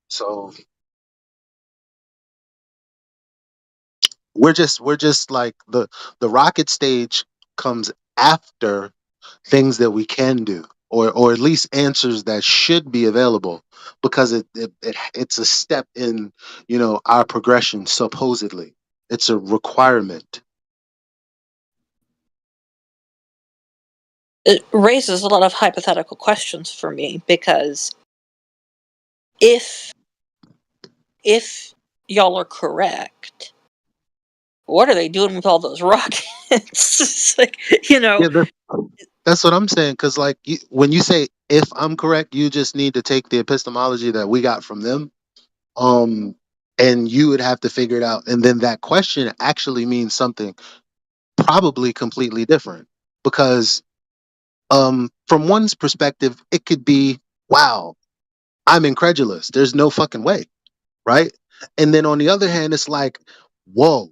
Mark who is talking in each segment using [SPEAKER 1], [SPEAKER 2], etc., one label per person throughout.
[SPEAKER 1] So we're just like the rocket stage comes after things that we can do, or at least answers that should be available, because it's a step in, our progression. Supposedly it's a requirement.
[SPEAKER 2] It raises a lot of hypothetical questions for me, because if y'all are correct, what are they doing with all those rockets? It's like,
[SPEAKER 1] Yeah, that's what I'm saying. Because like when you say if I'm correct, you just need to take the epistemology that we got from them, um and you would have to figure it out, and then that question actually means something probably completely different. Because from one's perspective it could be, wow, I'm incredulous, there's no fucking way, right? And then on the other hand it's like, whoa,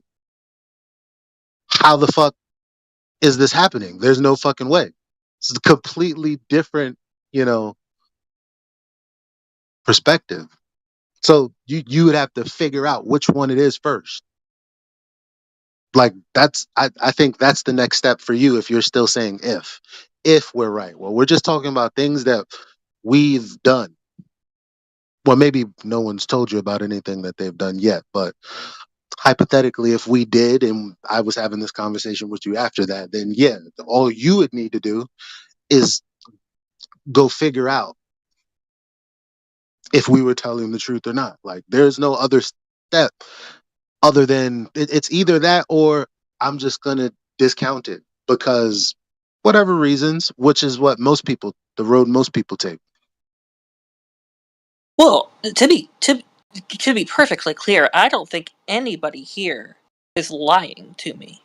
[SPEAKER 1] how the fuck is this happening? There's no fucking way. It's a completely different, you know perspective. So you would have to figure out which one it is first. Like I think that's the next step for you, if you're still saying if we're right. Well, we're just talking about things that we've done. Well, maybe no one's told you about anything that they've done yet, but hypothetically, if we did and I was having this conversation with you after that, then yeah, all you would need to do is go figure out if we were telling the truth or not. Like, there's no other step other than it's either that, or I'm just gonna discount it because whatever reasons, which is what the road most people take.
[SPEAKER 2] well, to be perfectly clear, I don't think anybody here is lying to me.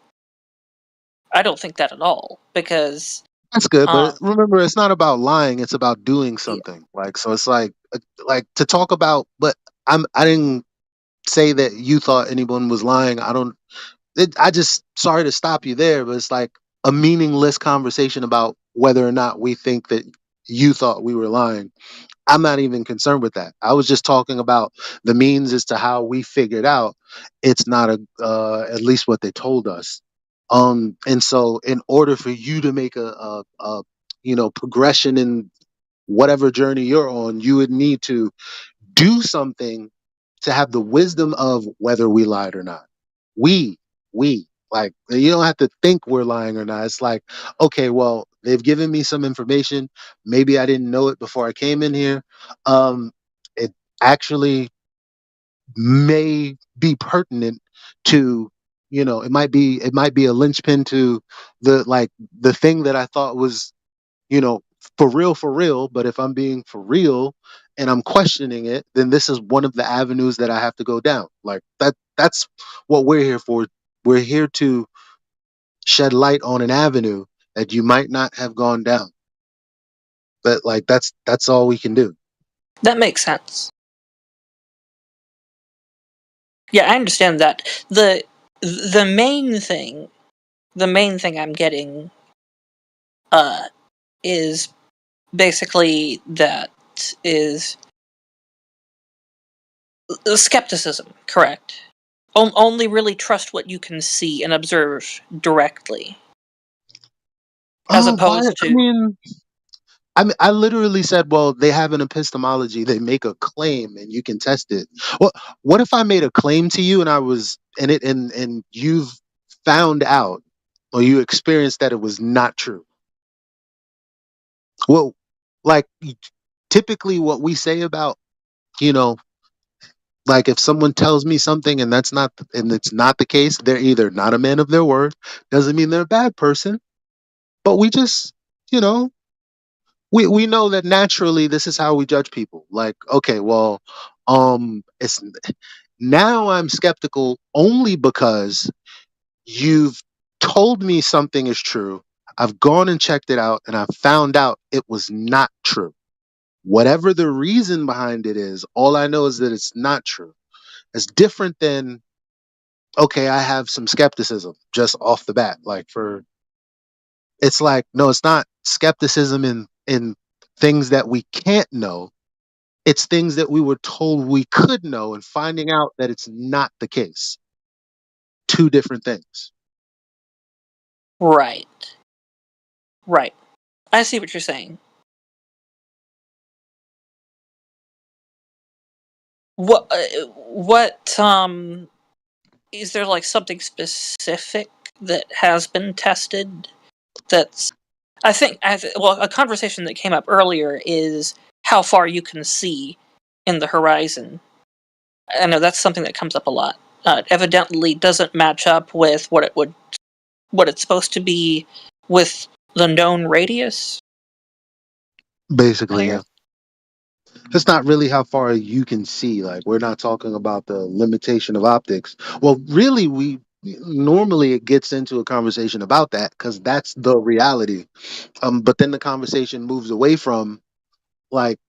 [SPEAKER 2] I don't think that at all, because
[SPEAKER 1] That's good, but
[SPEAKER 2] um
[SPEAKER 1] remember, it's not about lying; it's about doing
[SPEAKER 2] yeah,
[SPEAKER 1] something. Like, so it's like to talk about. But I didn't say that you thought anyone was lying. I don't. I just, sorry to stop you there, but it's like a meaningless conversation about whether or not we think that you thought we were lying. I'm not even concerned with that. I was just talking about the means as to how we figured out it's not at least what they told us. And so in order for you to make a progression in whatever journey you're on, you would need to do something to have the wisdom of whether we lied or not. We, we, like, you don't have to think we're lying or not. It's like, okay, well, they've given me some information. Maybe I didn't know it before I came in here. It actually may be pertinent to, it might be a linchpin to the thing that I thought was, you know, for real. But if I'm being for real and I'm questioning it, then this is one of the avenues that I have to go down. Like that's what we're here for. We're here to shed light on an avenue that you might not have gone down. But like that's all we can do.
[SPEAKER 2] that makes sense. Yeah, I understand that. The main thing, I'm getting uh is basically that is skepticism, correct? Only really trust what you can see and observe directly, as
[SPEAKER 1] Why?
[SPEAKER 2] opposed
[SPEAKER 1] I
[SPEAKER 2] to,
[SPEAKER 1] mean, I literally said, well, they have an epistemology. They make a claim, and you can test it. Well, what if I made a claim to you, and I was, and you've found out, or you experienced that it was not true? Well, like, typically, what we say about, you know, like, if someone tells me something and it's not the case, they're either not a man of their word. Doesn't mean they're a bad person, but we just, you know, we know that naturally this is how we judge people. Like, okay, well, it's now I'm skeptical only because you've told me something is true. I've gone and checked it out and I've found out it was not true. Whatever the reason behind it is, all I know is that it's not true. It's different than, okay, I have some skepticism just off the bat. Like, for it's like, no, it's not skepticism in things that we can't know. It's things that we were told we could know and finding out that it's not the case. Two different things.
[SPEAKER 2] Right. Right. I see what you're saying. What is there like something specific that has been tested that's I think well a conversation that came up earlier is how far you can see in the horizon. I know that's something that comes up a lot. Evidently doesn't match up with what it's supposed to be with the known radius. I
[SPEAKER 1] Basically,
[SPEAKER 2] hear.
[SPEAKER 1] yeah. It's not really how far you can see. Like, we're not talking about the limitation of optics. Well, really, we normally it gets into a conversation about that because that's the reality. But then the conversation moves away from like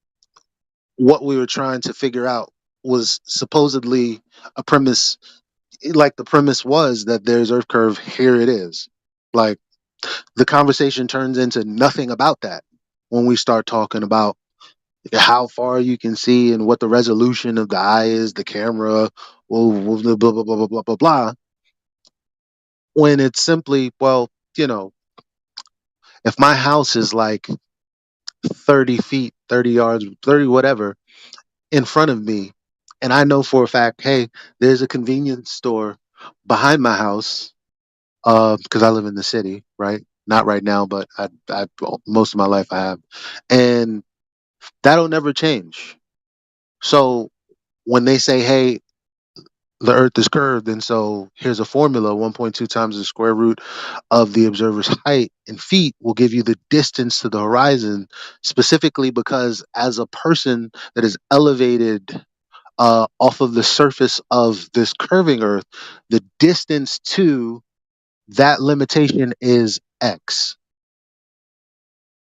[SPEAKER 1] what we were trying to figure out was supposedly a premise. Like the premise was that there's Earth curve, here it is. Like the conversation turns into nothing about that when we start talking about how far you can see and what the resolution of the eye is, the camera, blah blah blah blah blah blah blah blah. When it's simply, well, you know, if my house is like 30 feet, 30 yards, 30 whatever in front of me, and I know for a fact, hey, there's a convenience store behind my house, because I live in the city, right? Not right now, but well, most of my life I have, and that'll never change. So when they say, hey, the earth is curved, and so here's a formula: 1.2 times the square root of the observer's height in feet will give you the distance to the horizon, specifically because as a person that is elevated off of the surface of this curving earth, the distance to that limitation is x.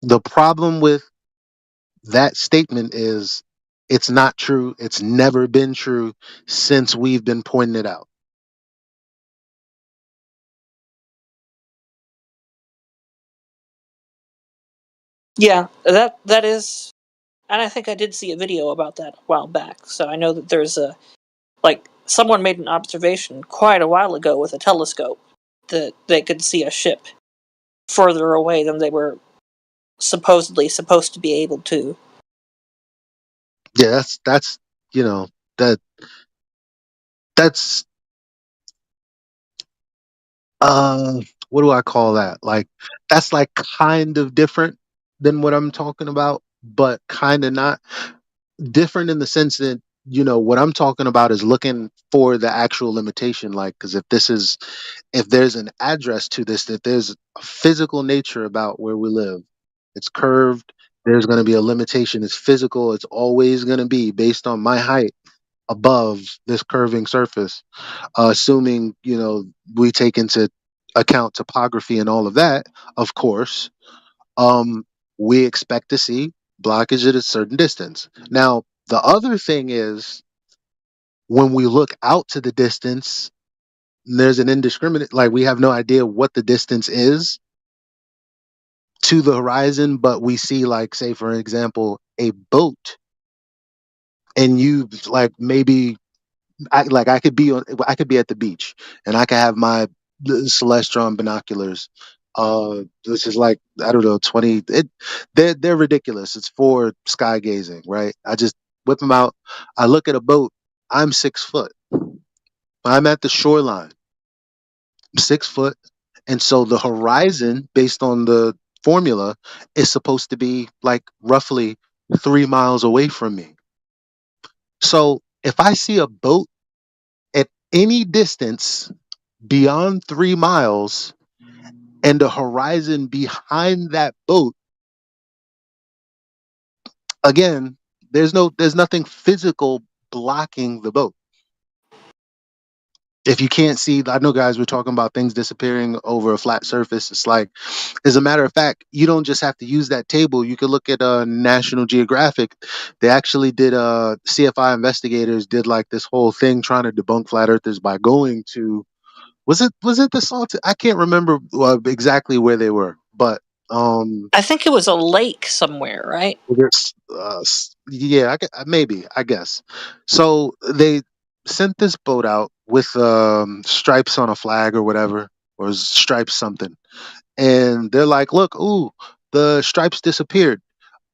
[SPEAKER 1] The problem with that statement is it's not true. It's never been true since we've been pointing it out.
[SPEAKER 2] Yeah, that is, and I think I did see a video about that a while back. So I know that there's a like someone made an observation quite a while ago with a telescope that they could see a ship further away than they were supposedly supposed to be able to.
[SPEAKER 1] Yeah, that's you know that that's uh what do I call that? Like that's like kind of different than what I'm talking about, but kind of not different in the sense that what I'm talking about is looking for the actual limitation. Like, because if there's an address to this, that there's a physical nature about where we live, it's curved, there's going to be a limitation, it's physical, it's always going to be based on my height above this curving surface, assuming we take into account topography and all of that. Of course, um, we expect to see blockage at a certain distance. Now, the other thing is when we look out to the distance, there's an indiscriminate, like we have no idea what the distance is to the horizon, but we see, like, say, for example, a boat, and you like maybe I could be at the beach and I could have my Celestron binoculars. This is like, I don't know, 20. They're ridiculous. It's for sky gazing, right? I just whip them out. I look at a boat. I'm 6 foot. I'm at the shoreline. I'm 6 foot, and so the horizon, based on the formula, is supposed to be like roughly 3 miles away from me. So if I see a boat at any distance beyond 3 miles and the horizon behind that boat, again, there's nothing physical blocking the boat. If you can't see, I know guys were talking about things disappearing over a flat surface. It's like, as a matter of fact, you don't just have to use that table. You could look at National Geographic. They actually did, CFI investigators did like this whole thing trying to debunk flat earthers by going to, was it the salt? I can't remember exactly where they were, but
[SPEAKER 2] I think it was a lake somewhere, right?
[SPEAKER 1] There's, yeah, maybe, I guess. So they sent this boat out with stripes on a flag or whatever, or stripes something, and they're like, "Look, ooh, the stripes disappeared.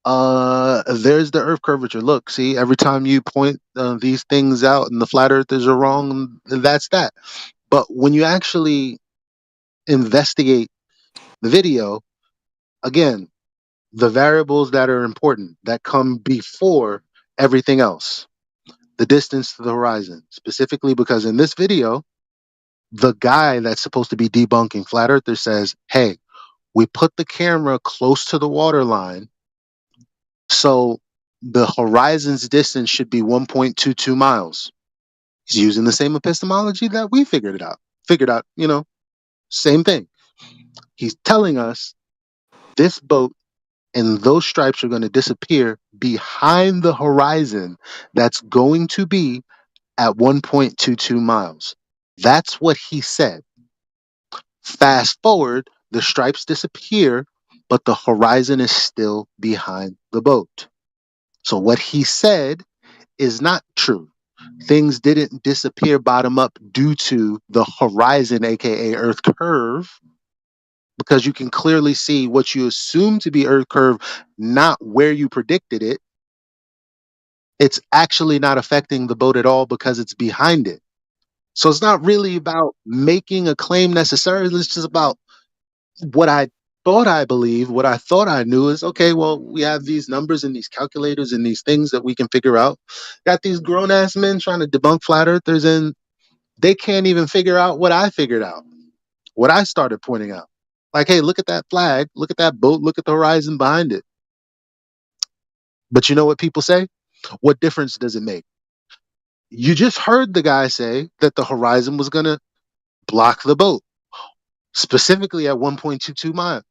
[SPEAKER 1] There's the Earth curvature. Look, see, every time you point these things out, and the flat earthers are wrong, that's that." But when you actually investigate the video, again, the variables that are important that come before everything else, the distance to the horizon, specifically because in this video, the guy that's supposed to be debunking flat earthers says, hey, we put the camera close to the water line, so the horizon's distance should be 1.22 miles. He's using the same epistemology that we figured out, same thing. He's telling us this boat and those stripes are going to disappear behind the horizon that's going to be at 1.22 miles. That's what he said. Fast forward, the stripes disappear, but the horizon is still behind the boat. So what he said is not true. Things didn't disappear bottom up due to the horizon, aka Earth curve, because you can clearly see what you assume to be Earth curve, not where you predicted it. It's actually not affecting the boat at all because it's behind it. So it's not really about making a claim necessarily. It's just about what I thought I believe, what I thought I knew is okay, well, we have these numbers and these calculators and these things that we can figure out. Got these grown ass men trying to debunk flat earthers and they can't even figure out what I figured out, what I started pointing out. Like, hey, look at that flag, look at that boat, look at the horizon behind it. But you know what people say? What difference does it make? You just heard the guy say that the horizon was going to block the boat, specifically at 1.22 miles.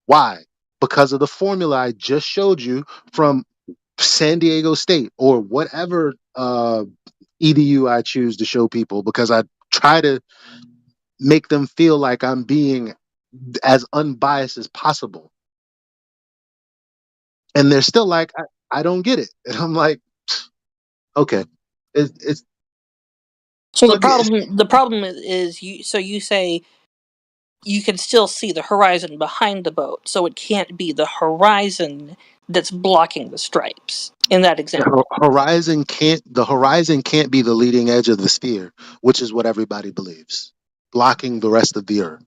[SPEAKER 1] Why? Because of the formula I just showed you from San Diego State or whatever EDU I choose to show people, because I try to make them feel like I'm being as unbiased as possible. And they're still like, I don't get it. And I'm like, okay. It's
[SPEAKER 2] So the
[SPEAKER 1] look,
[SPEAKER 2] problem is you. So you say you can still see the horizon behind the boat, so it can't be the horizon that's blocking the stripes in that example.
[SPEAKER 1] the horizon can't be the leading edge of the sphere, which is what everybody believes, blocking the rest of the earth.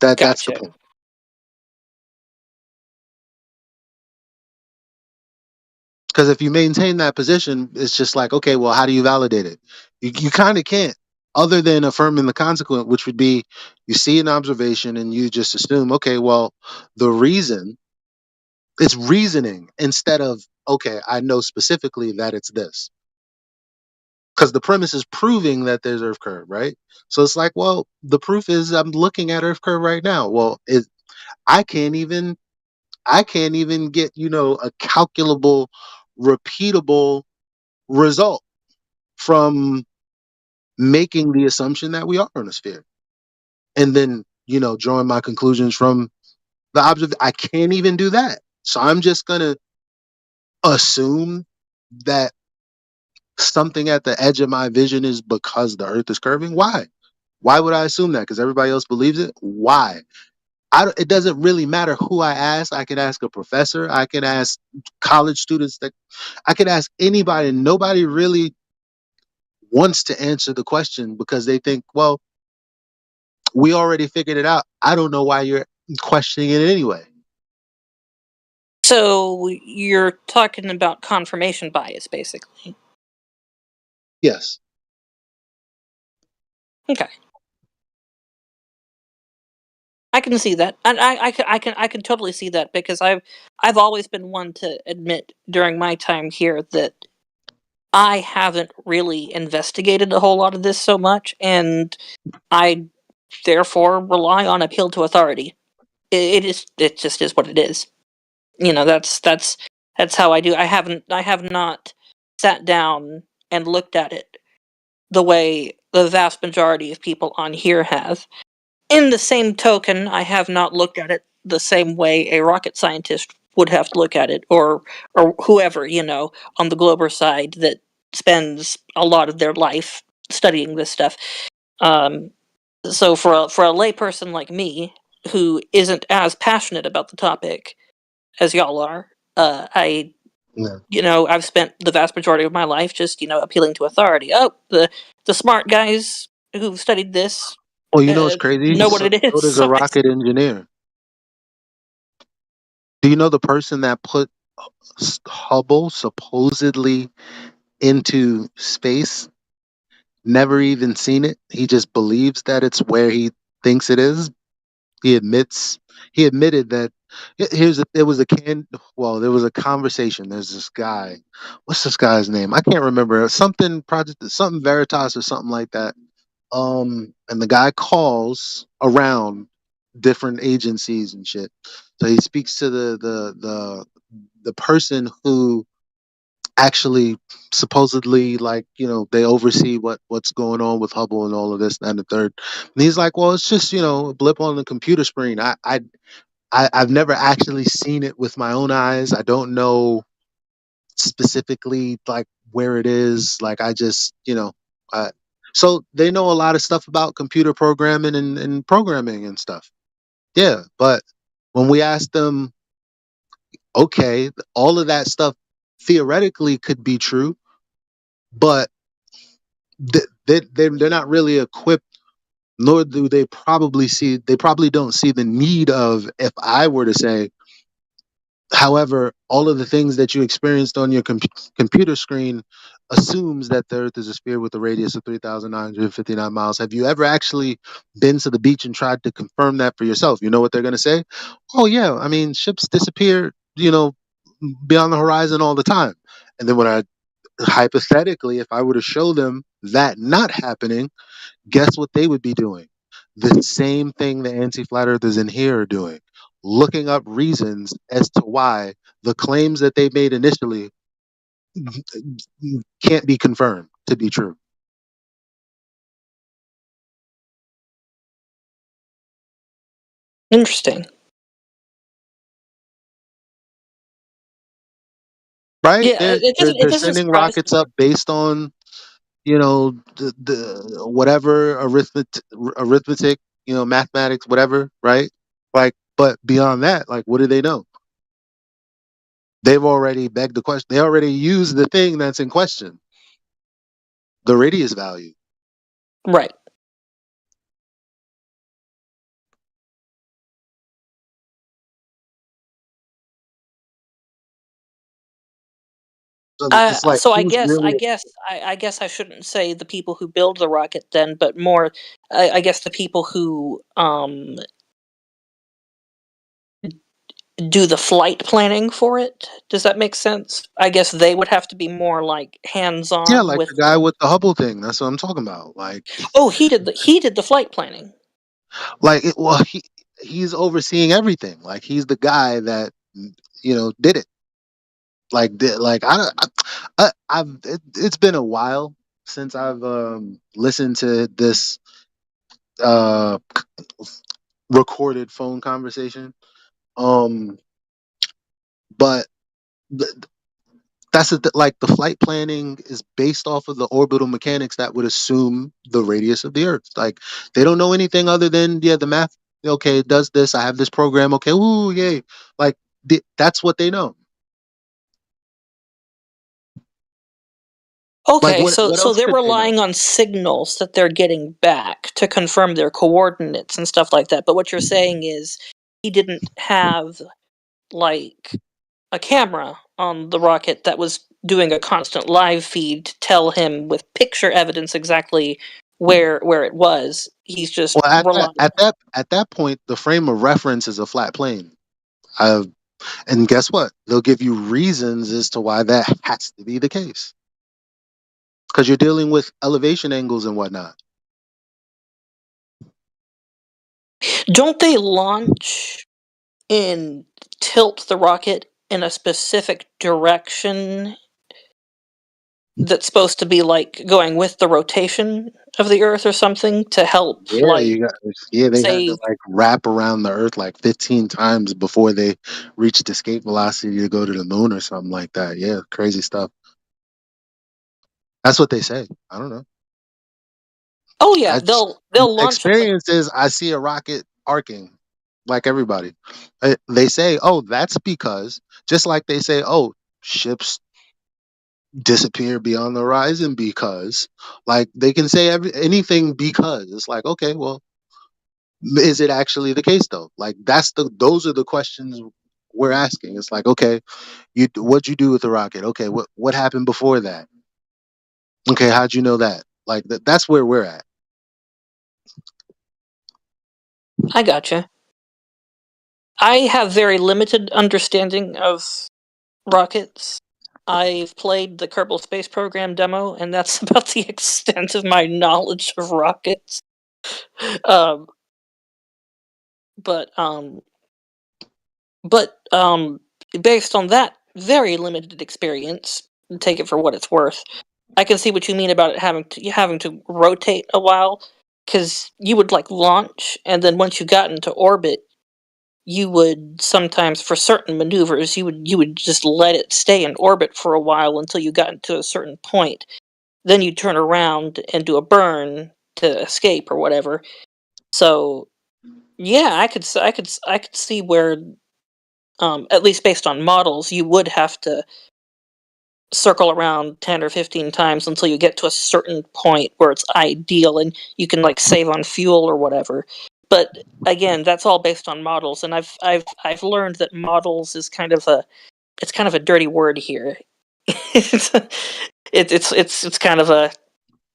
[SPEAKER 1] That's the
[SPEAKER 2] Gotcha.
[SPEAKER 1] point. Because if you maintain that position, it's just like, okay, well, how do you validate it? You kind of can't, other than affirming the consequent, which would be you see an observation and you just assume, okay, well, the reason it's reasoning instead of, okay, I know specifically that it's this. Because the premise is proving that there's Earth curve, right? So it's like, well, the proof is I'm looking at Earth curve right now. Well, I can't even I can't even get a calculable, repeatable result from making the assumption that we are in a sphere, and then drawing my conclusions from the observation. I can't even do that. So I'm just gonna assume that something at the edge of my vision is because the Earth is curving. Why? Why would I assume that? Because everybody else believes it. Why? It doesn't really matter who I ask. I can ask a professor. I can ask college students. That I can ask anybody, and nobody really wants to answer the question because they think, well, we already figured it out. I don't know why you're questioning it anyway.
[SPEAKER 2] So you're talking about confirmation bias, basically.
[SPEAKER 1] Yes.
[SPEAKER 2] Okay, I can see that, and I can totally see that because I've always been one to admit during my time here that I haven't really investigated a whole lot of this so much, and I therefore rely on appeal to authority. It just is what it is. That's how I do. I have not sat down and looked at it the way the vast majority of people on here have. In the same token, I have not looked at it the same way a rocket scientist would have to look at it, or whoever, on the Glober side that spends a lot of their life studying this stuff. So for a layperson like me, who isn't as passionate about the topic as y'all are, I
[SPEAKER 1] Yeah.
[SPEAKER 2] I've spent the vast majority of my life just appealing to authority. Oh, the smart guys who studied this
[SPEAKER 1] Well, you know what's crazy?
[SPEAKER 2] know what it is.
[SPEAKER 1] So does a rocket engineer. Do you know the person that put Hubble supposedly into space? Never even seen it. He just believes that it's where he thinks it is. He admits he admitted that there was a there was a conversation. There's this guy. What's this guy's name? I can't remember. Something Veritas or something like that. And the guy calls around different agencies and shit. So he speaks to the person who actually supposedly, like, they oversee what's going on with Hubble and all of this and the third. And he's like, well, it's just, a blip on the computer screen. I've never actually seen it with my own eyes. I don't know specifically like where it is. Like, I just, uh, so they know a lot of stuff about computer programming and programming and stuff. Yeah, but when we ask them, okay, all of that stuff theoretically could be true, but they're not really equipped, nor do they probably don't see the need of, if I were to say, however, all of the things that you experienced on your computer screen assumes that the Earth is a sphere with a radius of 3,959 miles. Have you ever actually been to the beach and tried to confirm that for yourself? You know what they're going to say? Oh, yeah. I mean, ships disappear, beyond the horizon all the time. And then when hypothetically, if I were to show them that not happening, guess what they would be doing? The same thing the anti-flat earthers in here are doing, looking up reasons as to why the claims that they made initially can't be confirmed to be true.
[SPEAKER 2] Interesting.
[SPEAKER 1] Right?
[SPEAKER 2] Yeah,
[SPEAKER 1] They're
[SPEAKER 2] it
[SPEAKER 1] they're,
[SPEAKER 2] doesn't it
[SPEAKER 1] they're
[SPEAKER 2] doesn't
[SPEAKER 1] sending
[SPEAKER 2] surprise
[SPEAKER 1] rockets
[SPEAKER 2] me.
[SPEAKER 1] up based on, the whatever arithmetic, mathematics, whatever, right? Like, but beyond that, like, what do they know? They've already begged the question. They already used the thing that's in question, the radius value.
[SPEAKER 2] Right.
[SPEAKER 1] So it's like,
[SPEAKER 2] So I
[SPEAKER 1] who's
[SPEAKER 2] guess I
[SPEAKER 1] really?
[SPEAKER 2] guess I guess I shouldn't say the people who build the rocket then, but more, I guess the people who do the flight planning for it. Does that make sense? I guess they would have to be more like hands
[SPEAKER 1] Yeah,
[SPEAKER 2] on
[SPEAKER 1] like
[SPEAKER 2] with
[SPEAKER 1] the guy with the Hubble thing. That's what I'm talking about. Like,
[SPEAKER 2] Oh, he did the flight planning.
[SPEAKER 1] well, he's overseeing everything. Like, he's the guy that, did it. Like, I don't. It's been a while since I've listened to this uh recorded phone conversation. Um, but th- that's like, the flight planning is based off of the orbital mechanics that would assume the radius of the Earth. Like, they don't know anything other than, yeah, the math. Okay, it does this. I have this program. Okay, ooh, yay! Like, that's what they know. Like,
[SPEAKER 2] Okay,
[SPEAKER 1] what
[SPEAKER 2] so
[SPEAKER 1] what
[SPEAKER 2] so
[SPEAKER 1] else
[SPEAKER 2] they're
[SPEAKER 1] could they know?
[SPEAKER 2] relying on signals that they're getting back to confirm their coordinates and stuff like that. But what you're saying is he didn't have like a camera on the rocket that was doing a constant live feed to tell him with picture evidence exactly where it was. He's just
[SPEAKER 1] Well,
[SPEAKER 2] relying.
[SPEAKER 1] at that point, the frame of reference is a flat plane. Uh, and guess what? They'll give you reasons as to why that has to be the case, because you're dealing with elevation angles and whatnot.
[SPEAKER 2] Don't they launch and tilt the rocket in a specific direction that's supposed to be like going with the rotation of the Earth or something to help,
[SPEAKER 1] Yeah,
[SPEAKER 2] like,
[SPEAKER 1] you got. Yeah, they had to
[SPEAKER 2] say,
[SPEAKER 1] like wrap around the Earth like 15 times before they reached escape velocity to go to the moon or something like that. Yeah, crazy stuff. That's what they say. I don't know.
[SPEAKER 2] oh yeah,
[SPEAKER 1] I just,
[SPEAKER 2] they'll launch a thing.
[SPEAKER 1] experience is I see a rocket arcing like everybody. They say, oh, that's because just like they say, oh, ships disappear beyond the horizon because like they can say anything because it's like okay, well, is it actually the case though? Like those are the questions we're asking. It's like okay, what'd you do with the rocket? Okay, what happened before that? Okay, how'd you know that? Like that's where we're at.
[SPEAKER 2] I gotcha. I have very limited understanding of rockets. I've played the Kerbal Space Program demo, and that's about the extent of my knowledge of rockets. Um, but but based on that very limited experience, take it for what it's worth. I can see what you mean about it having to rotate a while, because you would like launch, and then once you got into orbit, you would sometimes, for certain maneuvers, you would just let it stay in orbit for a while until you got into a certain point. Then you turn around and do a burn to escape or whatever. So yeah, I could see where, at least based on models, you would have to circle around 10 or 15 times until you get to a certain point where it's ideal and you can like save on fuel or whatever. But again, that's all based on models, and I've learned that models is kind of a dirty word here. it's, it's kind of a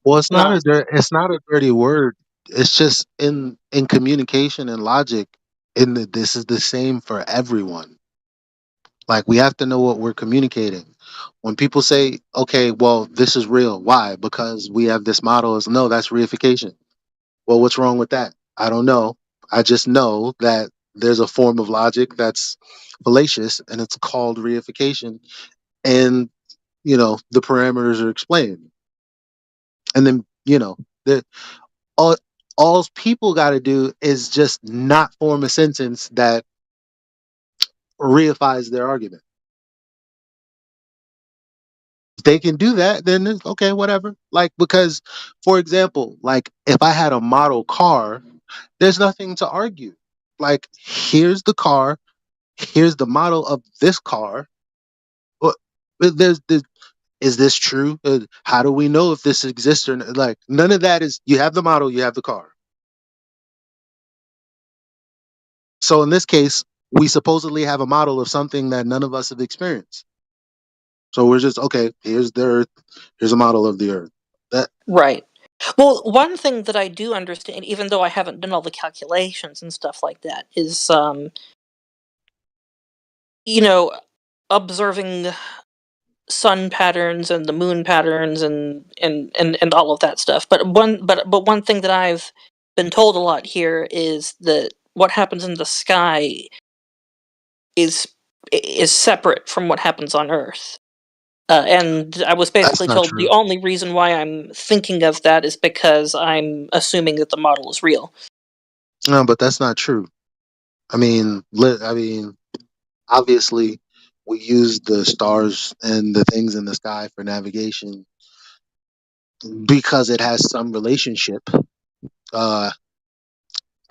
[SPEAKER 1] Well,
[SPEAKER 2] not
[SPEAKER 1] it's not a dirty word. It's just in communication and logic. This is the same for everyone. Like we have to know what we're communicating. When people say, "Okay, well, this is real," why? Because we have this model. Is no, that's reification. Well, what's wrong with that? I don't know. I just know that there's a form of logic that's fallacious, and it's called reification. And the parameters are explained, and then the all all people got to do is just not form a sentence that reifies their argument. If they can do that, then it's okay, whatever. Like because, for example, like if I had a model car, there's nothing to argue. Like here's the car, here's the model of this car. What there's is this true? How do we know if this exists or not? Like none of that is. You have the model, you have the car. So in this case, we supposedly have a model of something that none of us have experienced. So we're just okay. Here's the Earth. Here's a model of the Earth. That
[SPEAKER 2] right. Well, one thing that I do understand, even though I haven't done all the calculations and stuff like that, is you know, observing sun patterns and the moon patterns and all of that stuff. But one thing that I've been told a lot here is that what happens in the sky is is separate from what happens on Earth. And I was
[SPEAKER 1] that's
[SPEAKER 2] basically
[SPEAKER 1] not
[SPEAKER 2] told the
[SPEAKER 1] true.
[SPEAKER 2] only reason why I'm thinking of that is because I'm assuming that the model is real.
[SPEAKER 1] No, but that's not true. I mean, obviously, we use the stars and the things in the sky for navigation because it has some relationship, uh,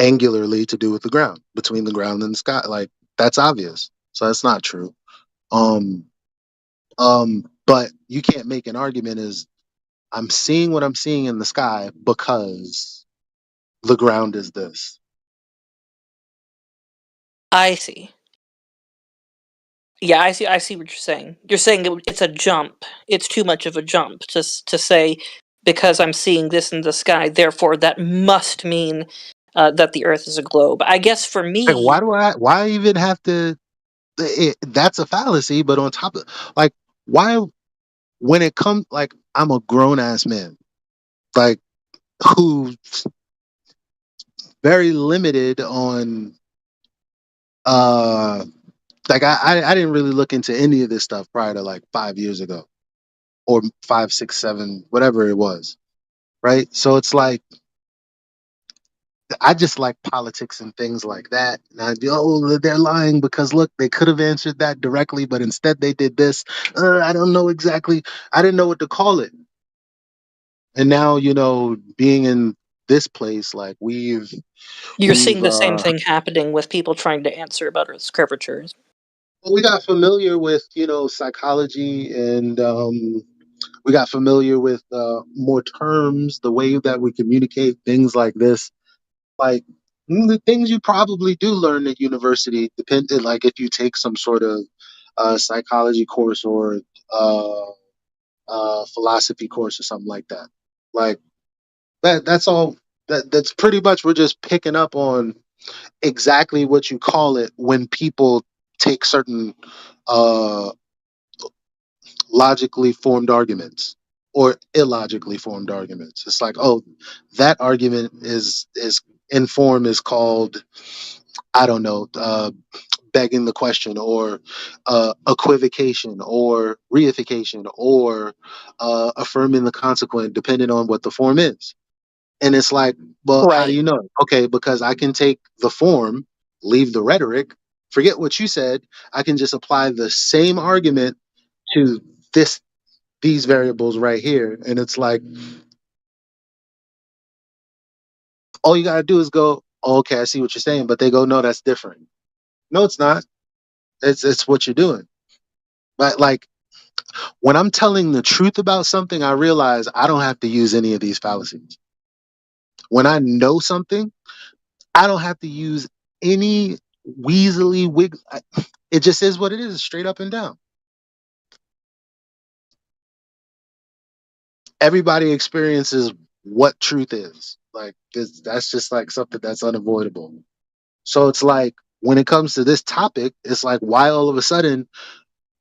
[SPEAKER 1] angularly to do with the ground, between the ground and the sky. Like that's obvious. So that's not true. Um, but you can't make an argument as I'm seeing what I'm seeing in the sky because the ground is this.
[SPEAKER 2] I see. Yeah, I see. I see what you're saying. You're saying it's a jump. It's too much of a jump to say because I'm seeing this in the sky. Therefore, that must mean that the Earth is a globe. I guess for
[SPEAKER 1] Like,
[SPEAKER 2] me,
[SPEAKER 1] why even have to? That's a fallacy. But on top of, like, why, when it comes, like, I'm a grown ass man, like, who's very limited on, uh, like, I didn't really look into any of this stuff prior to like 5 years ago. or 5, 6, 7, whatever it was, right? So it's like I just like politics and things like that. And oh, they're lying because look, they could have answered that directly, but instead they did this. I don't know exactly. I didn't know what to call it. And now, being in this place, like
[SPEAKER 2] You're
[SPEAKER 1] we've
[SPEAKER 2] seeing the same thing happening with people trying to answer about Earth's curvatures.
[SPEAKER 1] we got familiar with psychology, and we got familiar with more terms, the way that we communicate, things like this. Like the things you probably do learn at university, depending, like if you take some sort of psychology course or uh, philosophy course or something like that. Like that's all. That's pretty much, we're just picking up on exactly what you call it when people take certain uh, logically formed arguments or illogically formed arguments. It's like, oh, that argument is in form is called, I don't know, begging the question, or equivocation, or reification, or affirming the consequent, depending on what the form is. And it's like, well, how do
[SPEAKER 2] Right.
[SPEAKER 1] you know? Okay, because I can take the form, leave the rhetoric, forget what you said. I can just apply the same argument to these variables right here. And it's like, all you gotta do is go, oh, okay, I see what you're saying. But they go, no, that's different. No, it's not. It's what you're doing. But like when I'm telling the truth about something, I realize I don't have to use any of these fallacies. When I know something, I don't have to use any weaselly wig. It just is what it is, straight up and down. Everybody experiences what truth is. Like that's just like something that's unavoidable. So it's like when it comes to this topic, it's like, why all of a sudden,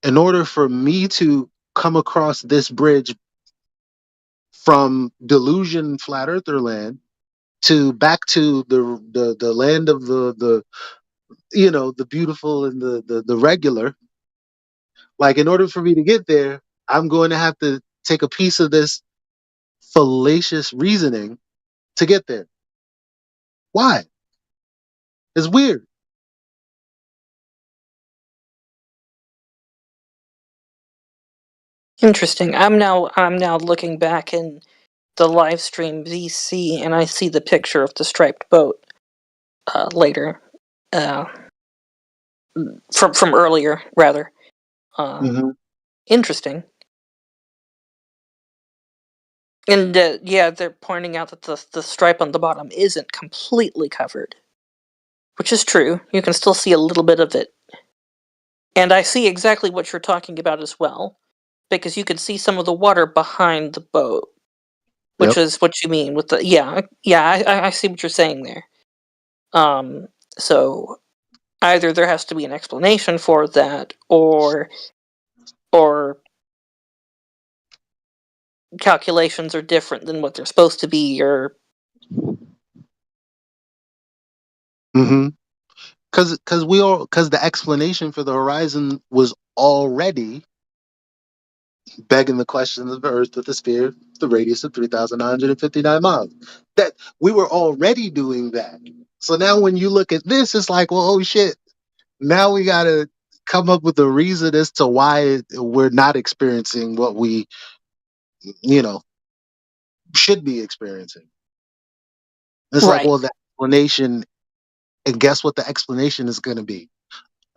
[SPEAKER 1] in order for me to come across this bridge from delusion, flat earther land, to back to the land of the beautiful and the regular, like in order for me to get there, I'm going to have to take a piece of this fallacious reasoning to get there. Why? It's weird.
[SPEAKER 2] Interesting. I'm now looking back in the live stream VC, and I see the picture of the striped boat later, uh, from earlier rather. Uh,
[SPEAKER 1] Hmm.
[SPEAKER 2] Interesting. And yeah, they're pointing out that the stripe on the bottom isn't completely covered, which is true. You can still see a little bit of it, and I see exactly what you're talking about as well, because you can see some of the water behind the boat, which
[SPEAKER 1] Yep.
[SPEAKER 2] is what you mean with the yeah. I see what you're saying there. Um, so either there has to be an explanation for that, or calculations are different than what they're supposed to be, or
[SPEAKER 1] Hmm. Because the explanation for the horizon was already begging the question of the Earth with a sphere, the radius of 3,959 miles. That we were already doing that. So now when you look at this, it's like, well, oh shit. Now we got to come up with a reason as to why we're not experiencing what we, you know, should be experiencing. It's like,
[SPEAKER 2] right,
[SPEAKER 1] well, the explanation, and guess what the explanation is going to be?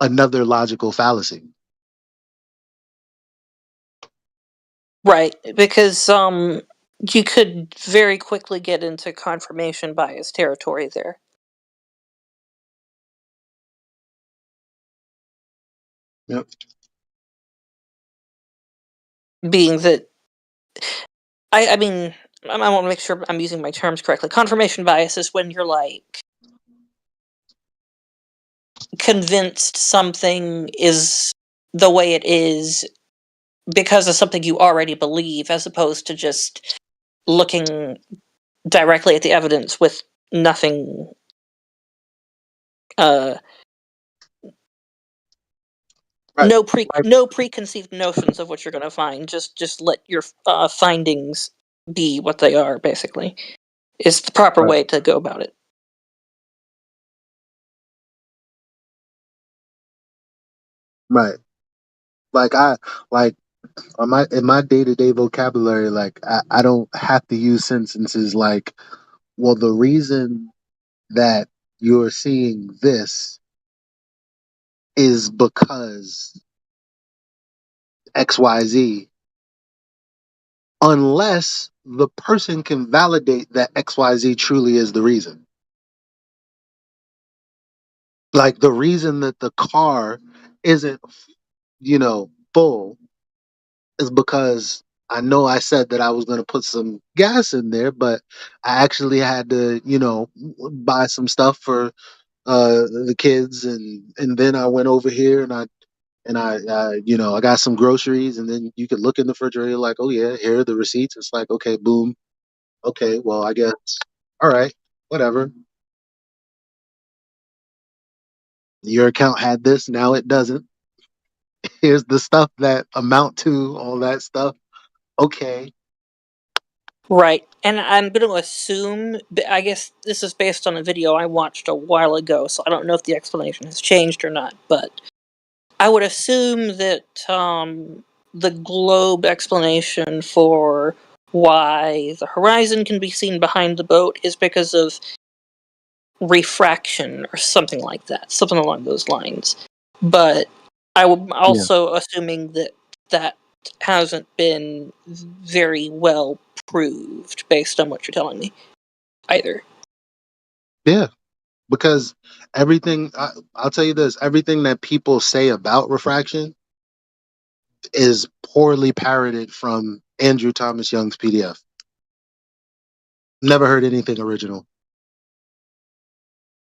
[SPEAKER 1] Another logical fallacy.
[SPEAKER 2] right, because you could very quickly get into confirmation bias territory there,
[SPEAKER 1] Yep.
[SPEAKER 2] being that I mean I want to make sure I'm using my terms correctly. Confirmation bias is when you're like convinced something is the way it is because of something you already believe, as opposed to just looking directly at the evidence with nothing uh
[SPEAKER 1] Right. Like
[SPEAKER 2] No preconceived notions of what you're going to find. Just let your findings be what they are. Basically, is the proper
[SPEAKER 1] right.
[SPEAKER 2] way to go about it.
[SPEAKER 1] Right. Like I like on my in my day to day vocabulary, like I don't have to use sentences like, well, the reason that you're seeing this is because XYZ, unless the person can validate that XYZ truly is the reason. Like the reason that the car isn't, full is because I know I said that I was going to put some gas in there, but I actually had to, buy some stuff for the kids, and then I went over here and I got some groceries, and then you could look in the refrigerator like, oh yeah, here are the receipts. It's like, okay, boom, okay, well, I guess, all right, whatever. Your account had this, now it doesn't. Here's the stuff that amount to all that stuff. Okay,
[SPEAKER 2] Right, and I'm going to assume. I guess this is based on a video I watched a while ago, so I don't know if the explanation has changed or not. But I would assume that the globe explanation for why the horizon can be seen behind the boat is because of refraction or something like that, something along those lines. But I'm
[SPEAKER 1] yeah,
[SPEAKER 2] also assuming that that hasn't been very well proved based on what you're telling me either.
[SPEAKER 1] yeah, because I'll tell you this, everything that people say about refraction is poorly parroted from Andrew Thomas Young's PDF. Never heard anything original.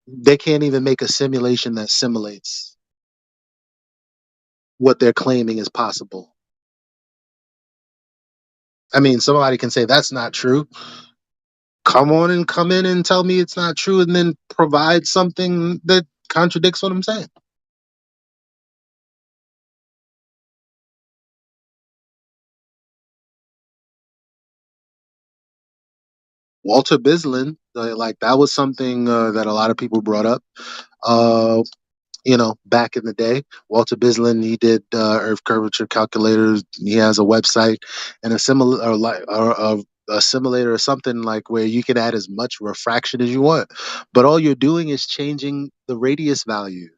[SPEAKER 1] They can't even make a simulation that simulates what they're claiming is possible. I mean, somebody can say that's not true. Come on and come in and tell me it's not true, and then provide something that contradicts what I'm saying. Walter Bislin, like that was something that a lot of people brought up. Uh, back in the day, Walter Bislin, he did Earth curvature calculators. He has a website and a similar or like or a simulator or something like where you can add as much refraction as you want, but all you're doing is changing the radius value.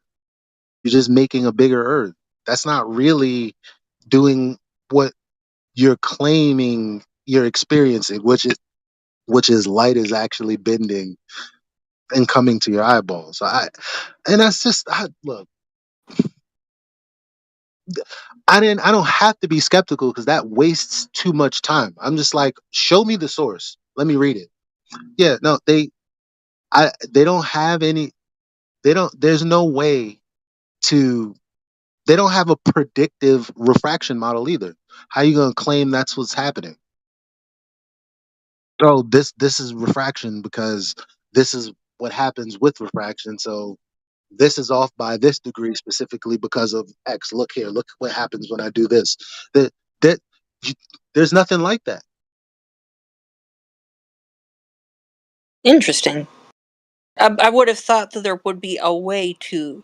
[SPEAKER 1] You're just making a bigger Earth. That's not really doing what you're claiming you're experiencing, which is light is actually bending and coming to your eyeballs. And that's just look. I don't have to be skeptical because that wastes too much time. I'm just like, show me the source. Let me read it. Yeah, no, they don't have any. They don't. There's no way to. They don't have a predictive refraction model either. How you gonna claim that's what's happening? Oh, this is refraction because this is what happens with refraction. So this is off by this degree specifically because of X. Look here. Look what happens when I do this. That that you- there's nothing like that.
[SPEAKER 2] Interesting. I would have thought that there would be a way to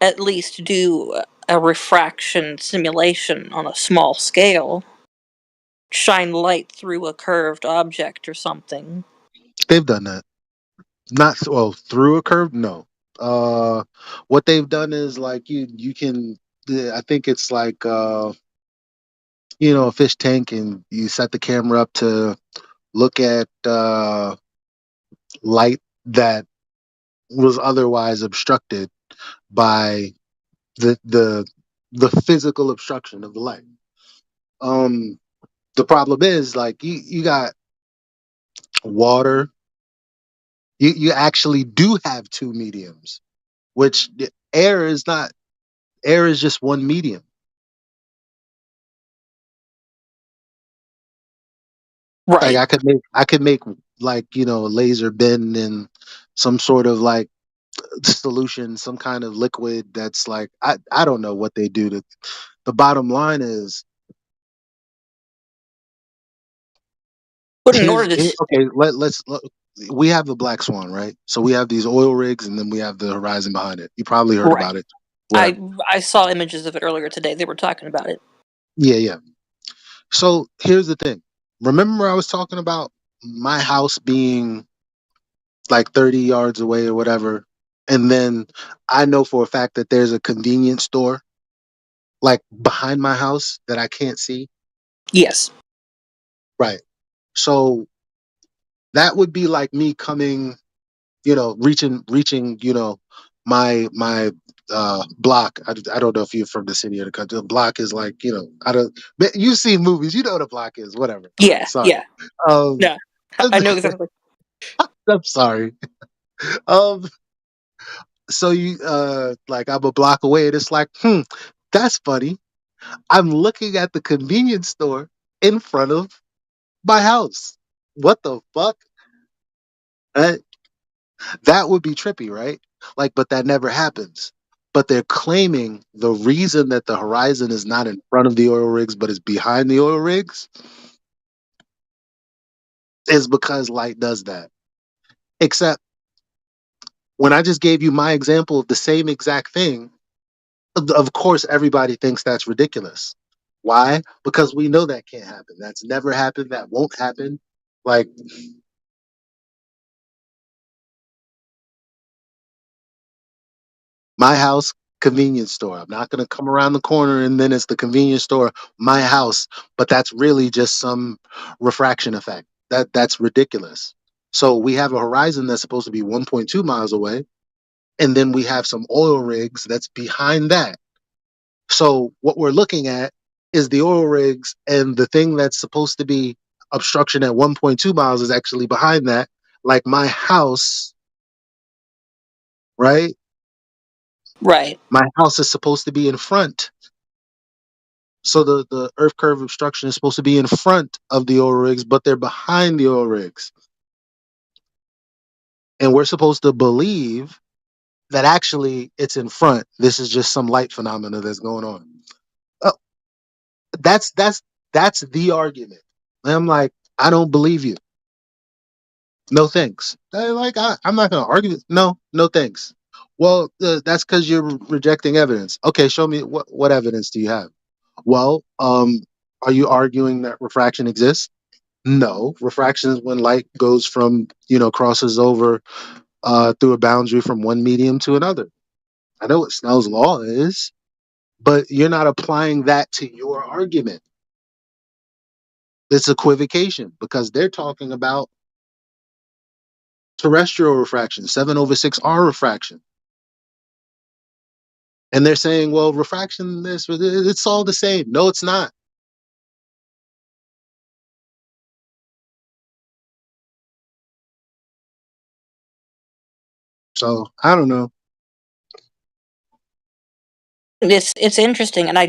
[SPEAKER 2] at least do a refraction simulation on a small scale, shine light through a curved object or something.
[SPEAKER 1] They've done that. Not well through a curve. No. Uh, what they've done is like you can. I think it's like a fish tank, and you set the camera up to look at light that was otherwise obstructed by the the the physical obstruction of the light. Um, the problem is like you got water. You actually do have two mediums, which air is not. Air is just one medium. Like
[SPEAKER 2] Right.
[SPEAKER 1] I could make like laser bend in some sort of like solution, some kind of liquid that's like I don't know what they do to. The bottom line is
[SPEAKER 2] But in order to,
[SPEAKER 1] okay. We have the Black Swan, right? So we have these oil rigs, and then we have the horizon behind it. You probably heard
[SPEAKER 2] right,
[SPEAKER 1] about it,
[SPEAKER 2] I
[SPEAKER 1] whatever.
[SPEAKER 2] I saw images of it earlier today. They were talking about it.
[SPEAKER 1] Yeah, yeah. So here's the thing. Remember, I was talking about my house being like 30 yards away or whatever, and then I know for a fact that there's a convenience store like behind my house that I can't see.
[SPEAKER 2] Yes,
[SPEAKER 1] Right. So that would be like me coming, reaching, my block. I don't know if you're from the city or the country. The block is like, I don't. But you see movies, you know what a block is. Whatever. All right.
[SPEAKER 2] yeah,
[SPEAKER 1] Sorry.
[SPEAKER 2] yeah.
[SPEAKER 1] Um,
[SPEAKER 2] No, I know exactly.
[SPEAKER 1] I'm sorry. Um, so you like I'm a block away, and it's like, that's funny. I'm looking at the convenience store in front of my house. What the fuck? Right? That would be trippy, right? Like, but that never happens. But they're claiming the reason that the horizon is not in front of the oil rigs, but is behind the oil rigs, is because light does that. Except when I just gave you my example of the same exact thing, of course, everybody thinks that's ridiculous. Why? Because we know that can't happen. That's never happened. That won't happen. Like, my house, convenience store. I'm not going to come around the corner and then it's the convenience store, my house. But that's really just some refraction effect. That's ridiculous. So we have a horizon that's supposed to be 1.2 miles away, and then we have some oil rigs that's behind that. So what we're looking at is the oil rigs, and the thing that's supposed to be obstruction at 1.2 miles is actually behind that. Like my house, right?
[SPEAKER 2] Right,
[SPEAKER 1] My house is supposed to be in front. So the earth curve obstruction is supposed to be in front of the oil rigs, but they're behind the oil rigs. And we're supposed to believe that actually it's in front. This is just some light phenomena that's going on. Oh, that's the argument. And I'm like, I don't believe you. No thanks. I'm not going to argue. No, no thanks. Well, that's because you're rejecting evidence. Okay, show me what evidence do you have? Well, are you arguing that refraction exists? No, refraction is when light goes from, crosses over through a boundary from one medium to another. I know what Snell's law is, but you're not applying that to your argument. It's equivocation because they're talking about terrestrial refraction, 7/6 R refraction. And they're saying, well, refraction, it's all the same. No, it's not. So I don't know.
[SPEAKER 2] it's interesting, and I'm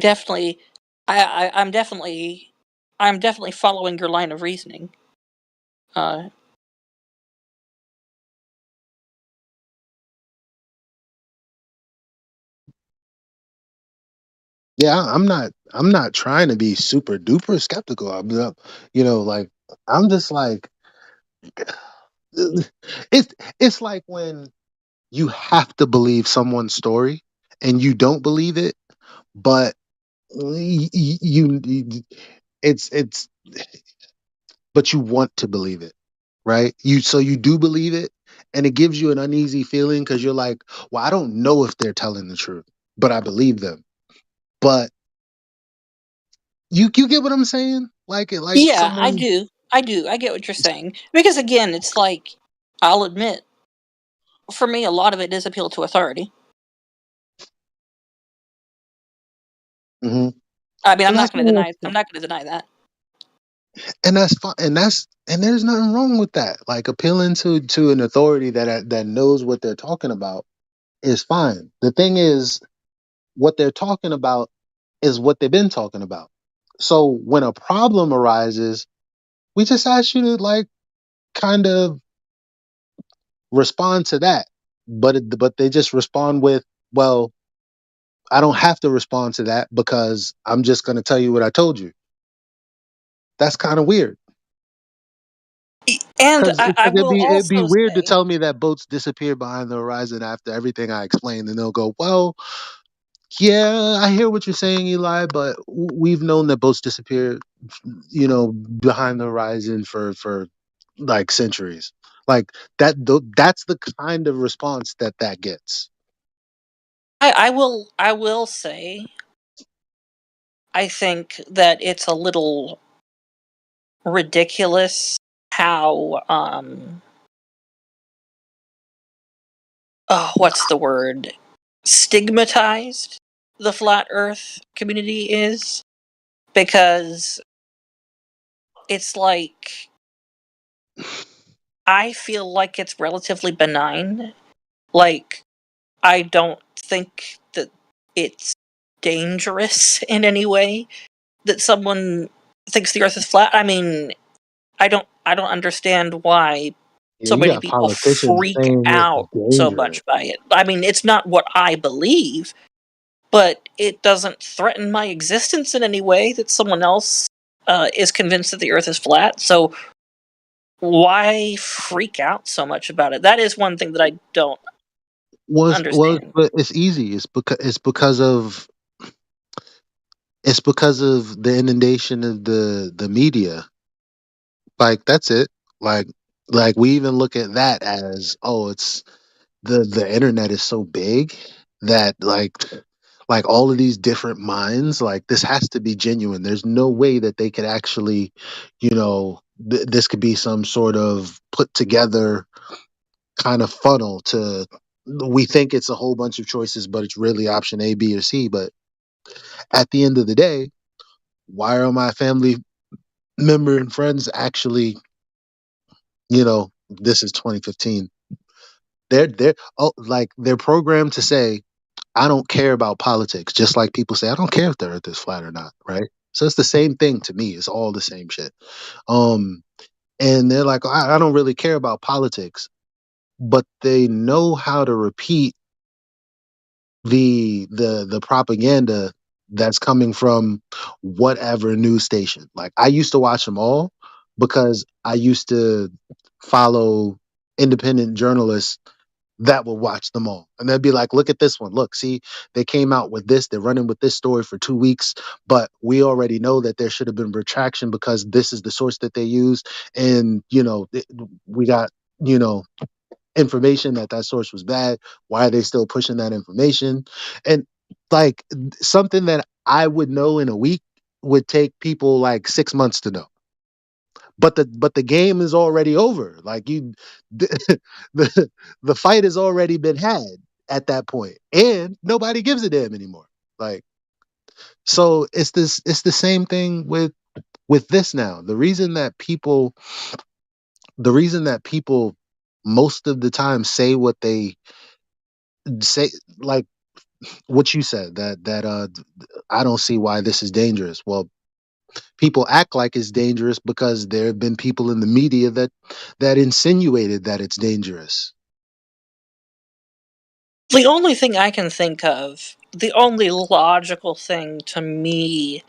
[SPEAKER 2] definitely following your line of reasoning. Uh,
[SPEAKER 1] Yeah, I'm not trying to be super duper skeptical. Like I'm just like it's like when you have to believe someone's story and you don't believe it, but you it's but you want to believe it, right? You do believe it, and it gives you an uneasy feeling because you're like, well, I don't know if they're telling the truth, but I believe them. But you get what I'm saying? Like
[SPEAKER 2] yeah, I
[SPEAKER 1] someone.
[SPEAKER 2] do. I do. I get what you're saying. Because again, it's like, I'll admit, for me, a lot of it is appeal to authority.
[SPEAKER 1] Mhm.
[SPEAKER 2] I mean,
[SPEAKER 1] And that's
[SPEAKER 2] I'm not going to deny that.
[SPEAKER 1] and that's fine, and there's nothing wrong with that. Like appealing to an authority that knows what they're talking about is fine. The thing is, what they're talking about is what they've been talking about. So when a problem arises, we just ask you to like kind of respond to that. but they just respond with, well, I don't have to respond to that because I'm just going to tell you what I told you. That's kind of weird.
[SPEAKER 2] And
[SPEAKER 1] Because
[SPEAKER 2] I
[SPEAKER 1] it'd
[SPEAKER 2] will
[SPEAKER 1] be
[SPEAKER 2] also
[SPEAKER 1] weird to
[SPEAKER 2] say,
[SPEAKER 1] tell me that boats disappear behind the horizon after everything I explained, and they'll go, "Well, yeah, I hear what you're saying, Eli, but we've known that boats disappear, behind the horizon for like centuries." Like that. That's the kind of response that gets.
[SPEAKER 2] I will say, I think that it's a little ridiculous how oh, what's the word? Stigmatized the flat Earth community is, because it's like I feel like it's relatively benign. Like, I don't think that it's dangerous in any way that someone thinks the Earth is flat. I mean, I don't understand why
[SPEAKER 1] Yeah,
[SPEAKER 2] so
[SPEAKER 1] you
[SPEAKER 2] many
[SPEAKER 1] got
[SPEAKER 2] people
[SPEAKER 1] politicians
[SPEAKER 2] freak
[SPEAKER 1] saying it's
[SPEAKER 2] out so
[SPEAKER 1] dangerous.
[SPEAKER 2] much by it. I mean, it's not what I believe, but it doesn't threaten my existence in any way that someone else is convinced that the Earth is flat. So why freak out so much about it? That is one thing that I don't understand.
[SPEAKER 1] But it's easy. It's because of the inundation of the media. Like that's it. Like we even look at that as, oh, it's the internet is so big that like all of these different minds, like this has to be genuine. There's no way that they could actually, this could be some sort of put together kind of funnel to, we think it's a whole bunch of choices, but it's really option A, B, or C. But at the end of the day, why are my family member and friends actually, this is 2015. They're programmed to say, I don't care about politics, just like people say, I don't care if the earth is flat or not, right? So it's the same thing to me. It's all the same shit. Um, and they're like, I don't really care about politics, but they know how to repeat the propaganda that's coming from whatever news station. Like I used to watch them all because I used to follow independent journalists that will watch them all. And they'd be like, look at this one. Look, see, they came out with this. They're running with this story for 2 weeks, but we already know that there should have been retraction because this is the source that they use. And, we got, you know, information that source was bad. Why are they still pushing that information? And like something that I would know in a week would take people like 6 months to know. But the game is already over. Like the the fight has already been had at that point, and nobody gives a damn anymore. Like so, it's the same thing with this now. The reason that people most of the time say what they say, like what you said, that I don't see why this is dangerous. Well, people act like it's dangerous because there have been people in the media that insinuated that it's dangerous.
[SPEAKER 2] The only thing I can think of, the only logical thing to me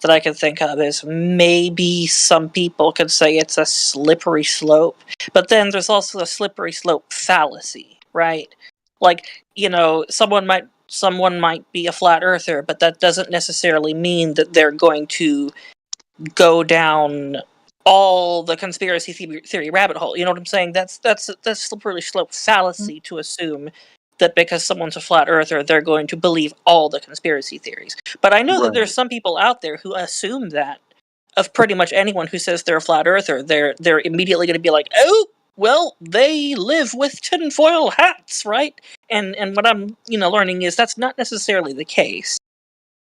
[SPEAKER 2] that I can think of is maybe some people could say it's a slippery slope, but then there's also a slippery slope fallacy, right? Like, someone might be a flat earther, but that doesn't necessarily mean that they're going to go down all the conspiracy theory rabbit hole. You know what I'm saying? That's slippery slope fallacy to assume that because someone's a flat earther, they're going to believe all the conspiracy theories. But I know that
[SPEAKER 1] Right.
[SPEAKER 2] there's some people out there who assume that of pretty much anyone who says they're a flat earther. They're immediately going to be like, oh, well, they live with tinfoil hats, right? And what I'm learning is that's not necessarily the case.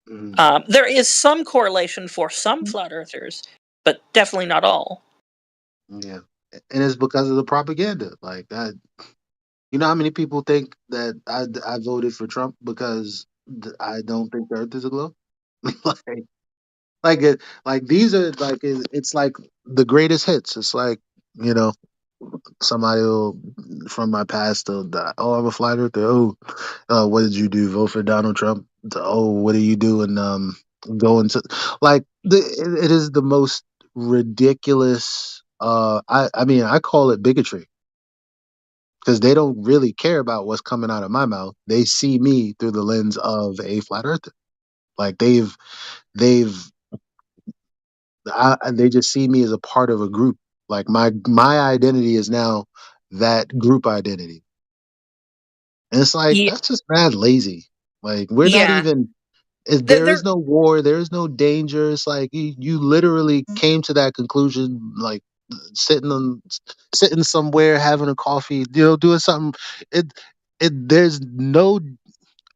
[SPEAKER 1] Mhm.
[SPEAKER 2] There is some correlation for some flat earthers, but definitely not all.
[SPEAKER 1] Yeah, and it's because of the propaganda. Like that, how many people think that I voted for Trump because I don't think the Earth is a globe. like, like these are like it's like the greatest hits. It's like you know. somebody will, from my past, will die. Oh, I'm a flat earther. Oh, what did you do? Vote for Donald Trump? Oh, what are you doing? Going to like it is the most ridiculous. I mean, I call it bigotry because they don't really care about what's coming out of my mouth. They see me through the lens of a flat earther. Like they've they just see me as a part of a group. Like my identity is now that group identity, and it's like
[SPEAKER 2] Yeah,
[SPEAKER 1] that's just mad lazy. Like we're not
[SPEAKER 2] yeah.
[SPEAKER 1] even. There is
[SPEAKER 2] There,
[SPEAKER 1] no war. There is no danger. It's like you literally came to that conclusion, like sitting on sitting somewhere having a coffee, doing something. It there's no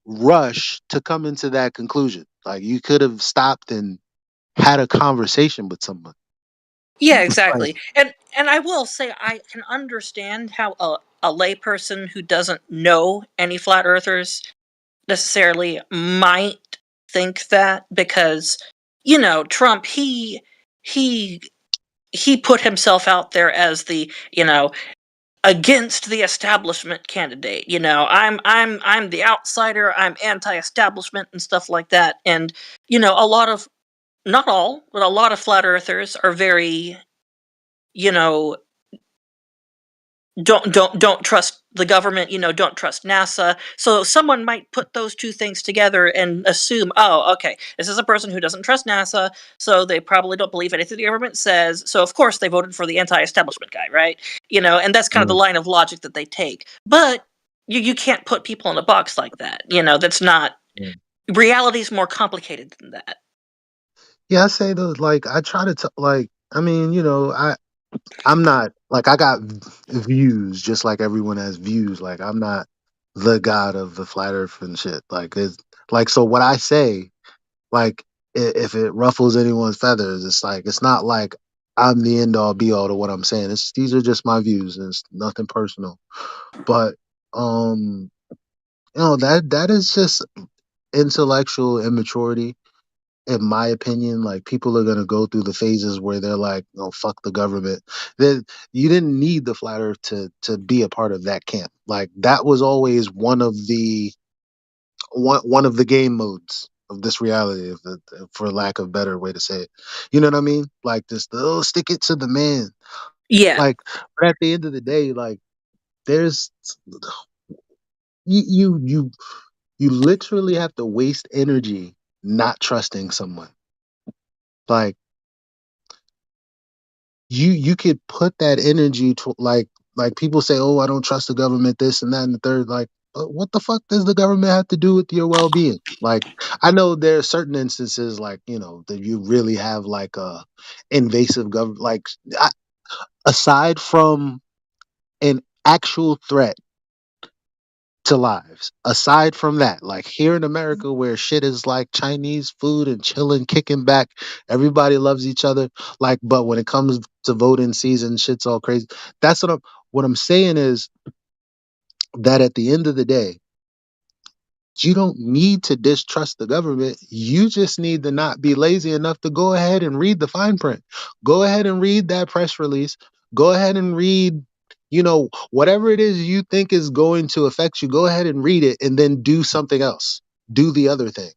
[SPEAKER 1] rush to come into that conclusion. Like you could have stopped and had a conversation with someone.
[SPEAKER 2] yeah,
[SPEAKER 1] Like,
[SPEAKER 2] exactly. And I will say I can understand how a layperson who doesn't know any flat earthers necessarily might think that, because Trump, he he put himself out there as the against the establishment candidate. I'm the outsider, I'm anti-establishment and stuff like that. And a lot of, not all, but a lot of flat earthers are very, you know don't trust the government, don't trust NASA. So someone might put those two things together and assume, oh, okay, this is a person who doesn't trust NASA, so they probably don't believe anything the government says, so of course they voted for the anti-establishment guy, right? And that's kind of the
[SPEAKER 1] mm,
[SPEAKER 2] line of logic that they take. But you can't put people in a box like that. That's not,
[SPEAKER 1] mm.
[SPEAKER 2] reality's more complicated than that.
[SPEAKER 1] Yeah, I say those. Like I try to like. I mean, I'm not like I got views just like everyone has views. Like I'm not the god of the flat earth and shit. Like it's like so what I say, like if it ruffles anyone's feathers, it's like it's not like I'm the end all be all to what I'm saying. It's these are just my views and it's nothing personal. But um that is just intellectual immaturity in my opinion. Like people are gonna go through the phases where they're like, "Oh, fuck the government." Then you didn't need the flat Earth to be a part of that camp. Like that was always one of the game modes of this reality, for lack of better way to say it. You know what I mean? Like this, oh, stick it to the man.
[SPEAKER 2] Yeah,
[SPEAKER 1] Like, but at the end of the day, like there's you you you you literally have to waste energy not trusting someone. Like you could put that energy to like people say, oh, I don't trust the government, this and that and the third. Like, what the fuck does the government have to do with your well being? Like, I know there are certain instances, like that you really have like a invasive government. Like, aside from an actual threat to lives. Aside from that, like here in America where shit is like Chinese food and chilling, kicking back, everybody loves each other. Like, but when it comes to voting season, shit's all crazy. That's what I'm saying is that at the end of the day, you don't need to distrust the government. You just need to not be lazy enough to go ahead and read the fine print. Go ahead and read that press release. Go ahead and read, whatever it is you think is going to affect you. Go ahead and read it and then do something else. Do the other thing.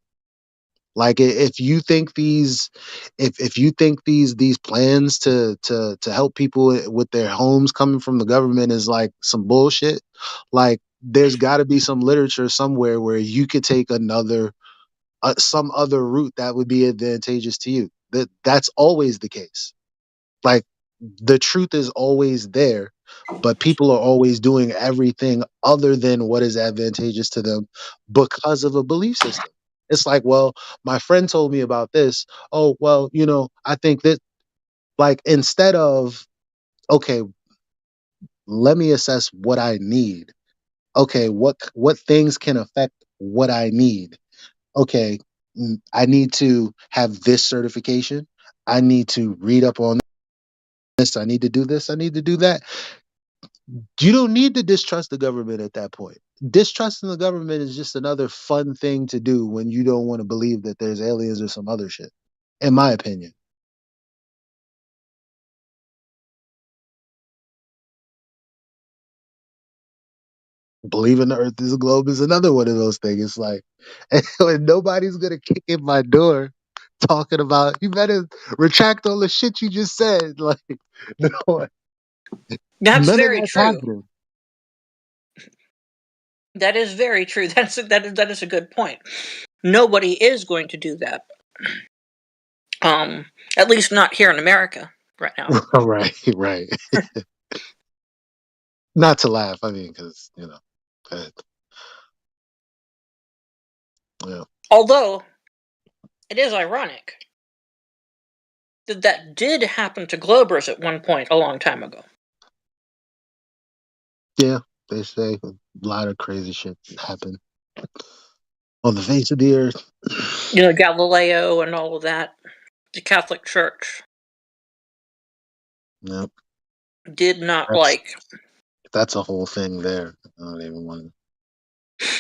[SPEAKER 1] Like if you think if you think these plans to help people with their homes coming from the government is like some bullshit, like there's got to be some literature somewhere where you could take some other route that would be advantageous to you. That's always the case. Like the truth is always there, but people are always doing everything other than what is advantageous to them because of a belief system. It's like, well, my friend told me about this. Oh, well, I think that, like, instead of, okay, let me assess what I need. Okay, what things can affect what I need? Okay, I need to have this certification. I need to read up on this. I need to do this. I need to do that. You don't need to distrust the government at that point. Distrusting the government is just another fun thing to do when you don't want to believe that there's aliens or some other shit, in my opinion. believing the Earth is a globe is another one of those things. It's like, and nobody's gonna kick in my door talking about you better retract all the shit you just said. Like, no,
[SPEAKER 2] That's
[SPEAKER 1] none of
[SPEAKER 2] very
[SPEAKER 1] that's
[SPEAKER 2] true.
[SPEAKER 1] happening.
[SPEAKER 2] That is very true. That is a good point. Nobody is going to do that. Um, at least not here in America right now.
[SPEAKER 1] Right, right. Not to laugh. I mean, because yeah,
[SPEAKER 2] Although it is ironic that that did happen to Globers at one point a long time ago.
[SPEAKER 1] yeah. They say a lot of crazy shit happened on the face of the earth.
[SPEAKER 2] You know, Galileo and all of that. The Catholic Church
[SPEAKER 1] Yep,
[SPEAKER 2] did not
[SPEAKER 1] that's
[SPEAKER 2] like.
[SPEAKER 1] that's a whole thing there. I don't even want.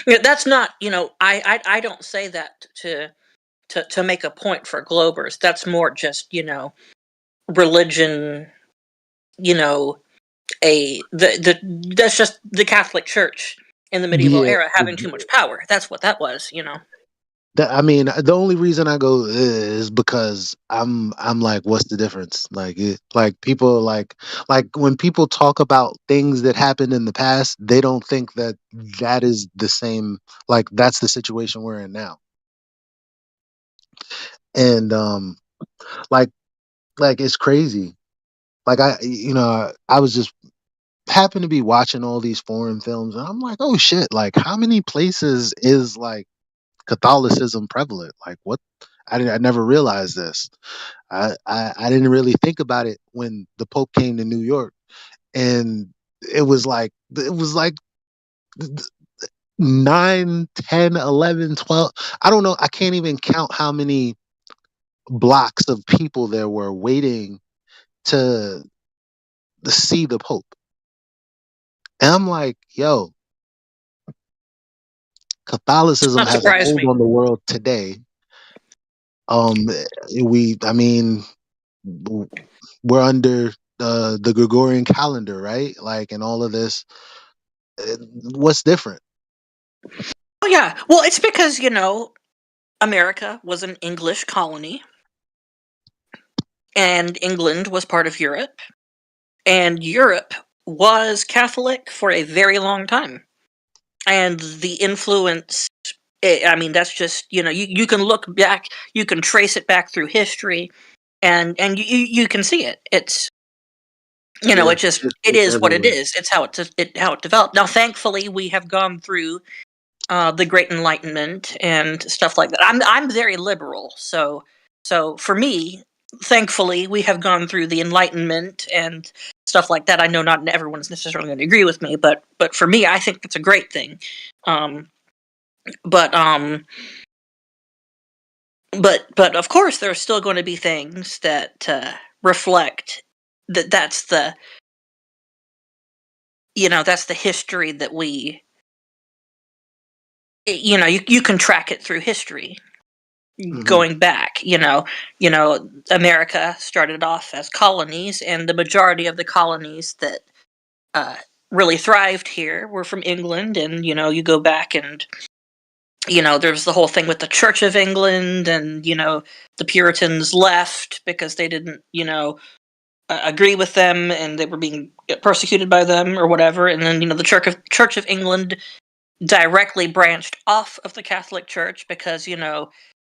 [SPEAKER 2] You know, that's not. You know, I don't say that to make a point for Globers. That's more just religion. You know, that's just the Catholic Church in the medieval
[SPEAKER 1] Yeah,
[SPEAKER 2] era having too much power. That's what that was. You know.
[SPEAKER 1] I mean, the only reason I go is because I'm like, what's the difference? Like, like people like when people talk about things that happened in the past, they don't think that that is the same. Like, that's the situation we're in now. And like like it's crazy. Like I was just happened to be watching all these foreign films, and I'm like, oh shit! Like, how many places is like Catholicism prevalent? Like, what? I never realized this. I didn't really think about it when the Pope came to New York, and it was like 9, 10, 11, 12. I don't know. I can't even count how many blocks of people there were waiting to see the Pope. And I'm like, yo, Catholicism
[SPEAKER 2] Not
[SPEAKER 1] has a
[SPEAKER 2] surprise
[SPEAKER 1] hold
[SPEAKER 2] me.
[SPEAKER 1] on the world today. Um, I mean, we're under the Gregorian calendar, right? Like, and all of this. What's different?
[SPEAKER 2] Oh yeah. Well, it's because America was an English colony, and England was part of Europe, and Europe was Catholic for a very long time. And the influence, I mean, that's just, you can look back, you can trace it back through history, and you can see it. It's,
[SPEAKER 1] Yeah,
[SPEAKER 2] it
[SPEAKER 1] it's
[SPEAKER 2] is what it
[SPEAKER 1] everywhere.
[SPEAKER 2] is. It's how it developed. Now, thankfully, we have gone through the Great Enlightenment and stuff like that. I'm very liberal, so for me, thankfully, we have gone through the Enlightenment and stuff like that. I know not everyone's necessarily going to agree with me, but for me, I think it's a great thing. Um, but but of course, there are still going to be things that reflect that's the that's the history that we you can track it through history
[SPEAKER 1] Hmm.
[SPEAKER 2] going back. America started off as colonies, and the majority of the colonies that uh, really thrived here were from England. And you go back, and there's the whole thing with the Church of England, and the Puritans left because they didn't agree with them, and they were being persecuted by them or whatever. And then the Church of England directly branched off of the Catholic Church because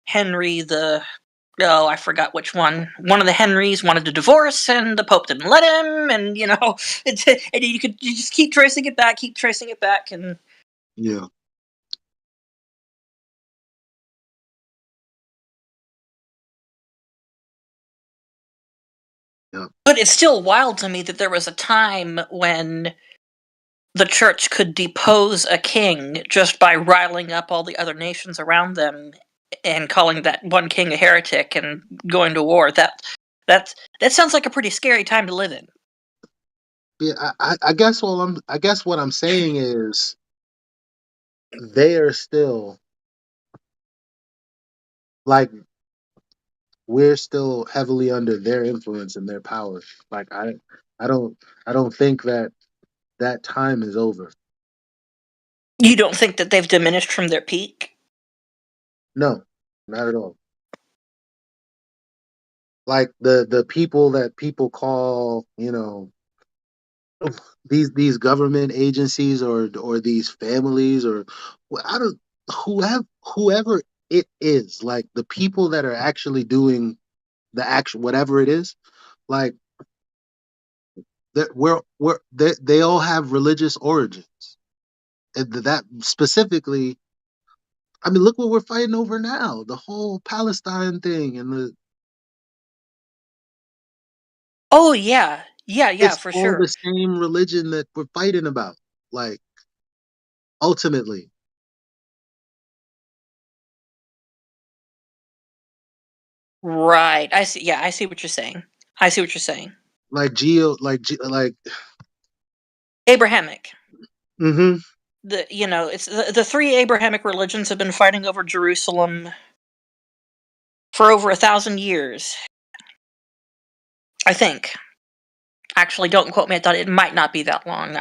[SPEAKER 2] Henry the oh, I forgot which one. One of the Henrys wanted to divorce, and the Pope didn't let him. And and you just keep tracing it back, and
[SPEAKER 1] Yeah. Yeah.
[SPEAKER 2] but it's still wild to me that there was a time when the church could depose a king just by riling up all the other nations around them and calling that one king a heretic and going to war. That sounds like a pretty scary time to live in.
[SPEAKER 1] Yeah. I guess what I'm saying is they are still like we're still heavily under their influence and their power. Like I don't I don't think that that time is over.
[SPEAKER 2] You don't think that they've diminished from their peak?
[SPEAKER 1] No, not at all. Like the people that people call, these government agencies or these families or I don't whoever it is, like the people that are actually doing the action, whatever it is, like that they all have religious origins. And that specifically, I mean, look what we're fighting over now, the whole Palestine thing, and
[SPEAKER 2] Oh yeah, yeah,
[SPEAKER 1] it's
[SPEAKER 2] for
[SPEAKER 1] all the
[SPEAKER 2] sure.
[SPEAKER 1] same religion that we're fighting about. Like ultimately,
[SPEAKER 2] Right. I see. Yeah, I see what you're saying. I see what you're saying.
[SPEAKER 1] like
[SPEAKER 2] Abrahamic.
[SPEAKER 1] hmm
[SPEAKER 2] It's the three Abrahamic religions have been fighting over Jerusalem for over 1,000 years. I think. Actually, don't quote me. I thought it might not be that long.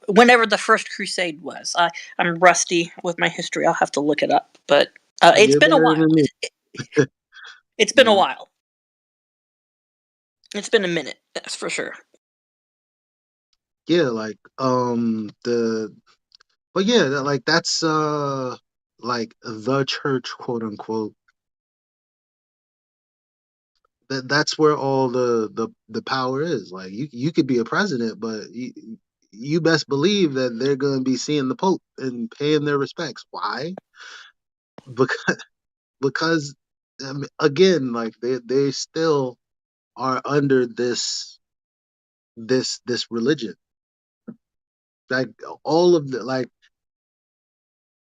[SPEAKER 2] Whenever the first crusade was, I'm rusty with my history. I'll have to look it up. But it's
[SPEAKER 1] you're
[SPEAKER 2] been a
[SPEAKER 1] better
[SPEAKER 2] while.
[SPEAKER 1] than me.
[SPEAKER 2] It's been a
[SPEAKER 1] Yeah,
[SPEAKER 2] while. It's been a minute. That's for sure.
[SPEAKER 1] yeah, like the but yeah, like that's like the church, quote unquote. That's where all the power is. Like you could be a president, but you best believe that they're going to be seeing the Pope and paying their respects. Why? Because again, like they still are under this religion. Like all of the like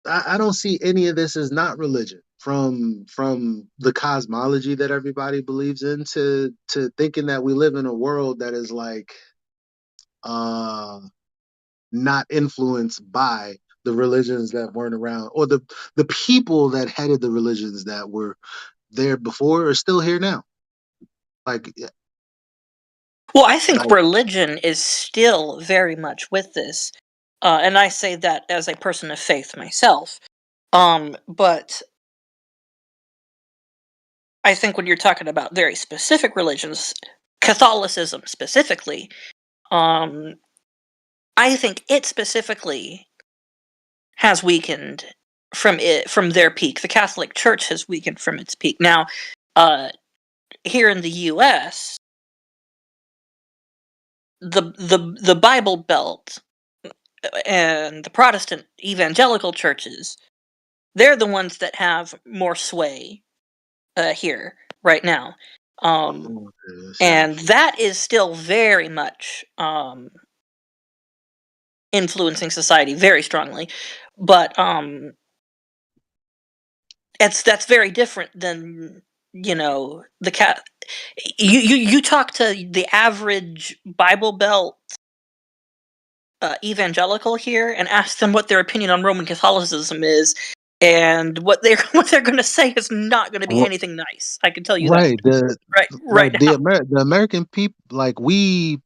[SPEAKER 1] I don't see any of this as not religion. From the cosmology that everybody believes in to thinking that we live in a world that is like uh not influenced by the religions that weren't around or the people that headed the religions that were there before are still here now. Like
[SPEAKER 2] Well, I think
[SPEAKER 1] like
[SPEAKER 2] religion is still very much with this, and I say that as a person of faith myself. But I think when you're talking about very specific religions, Catholicism specifically, um, I think it specifically has weakened from their peak. The Catholic Church has weakened from its peak. Now, uh, here in the U.S., the Bible Belt and the Protestant evangelical churches, they're the ones that have more sway here right now. Um,
[SPEAKER 1] okay, let's see.
[SPEAKER 2] and that is still very much influencing society very strongly. But that's very different than the cat. You talk to the average Bible Belt evangelical here and ask them what their opinion on Roman Catholicism is, and what they're what they're going to say is not going to be anything nice. I can tell you that
[SPEAKER 1] Right. The
[SPEAKER 2] right now.
[SPEAKER 1] the American people, like we,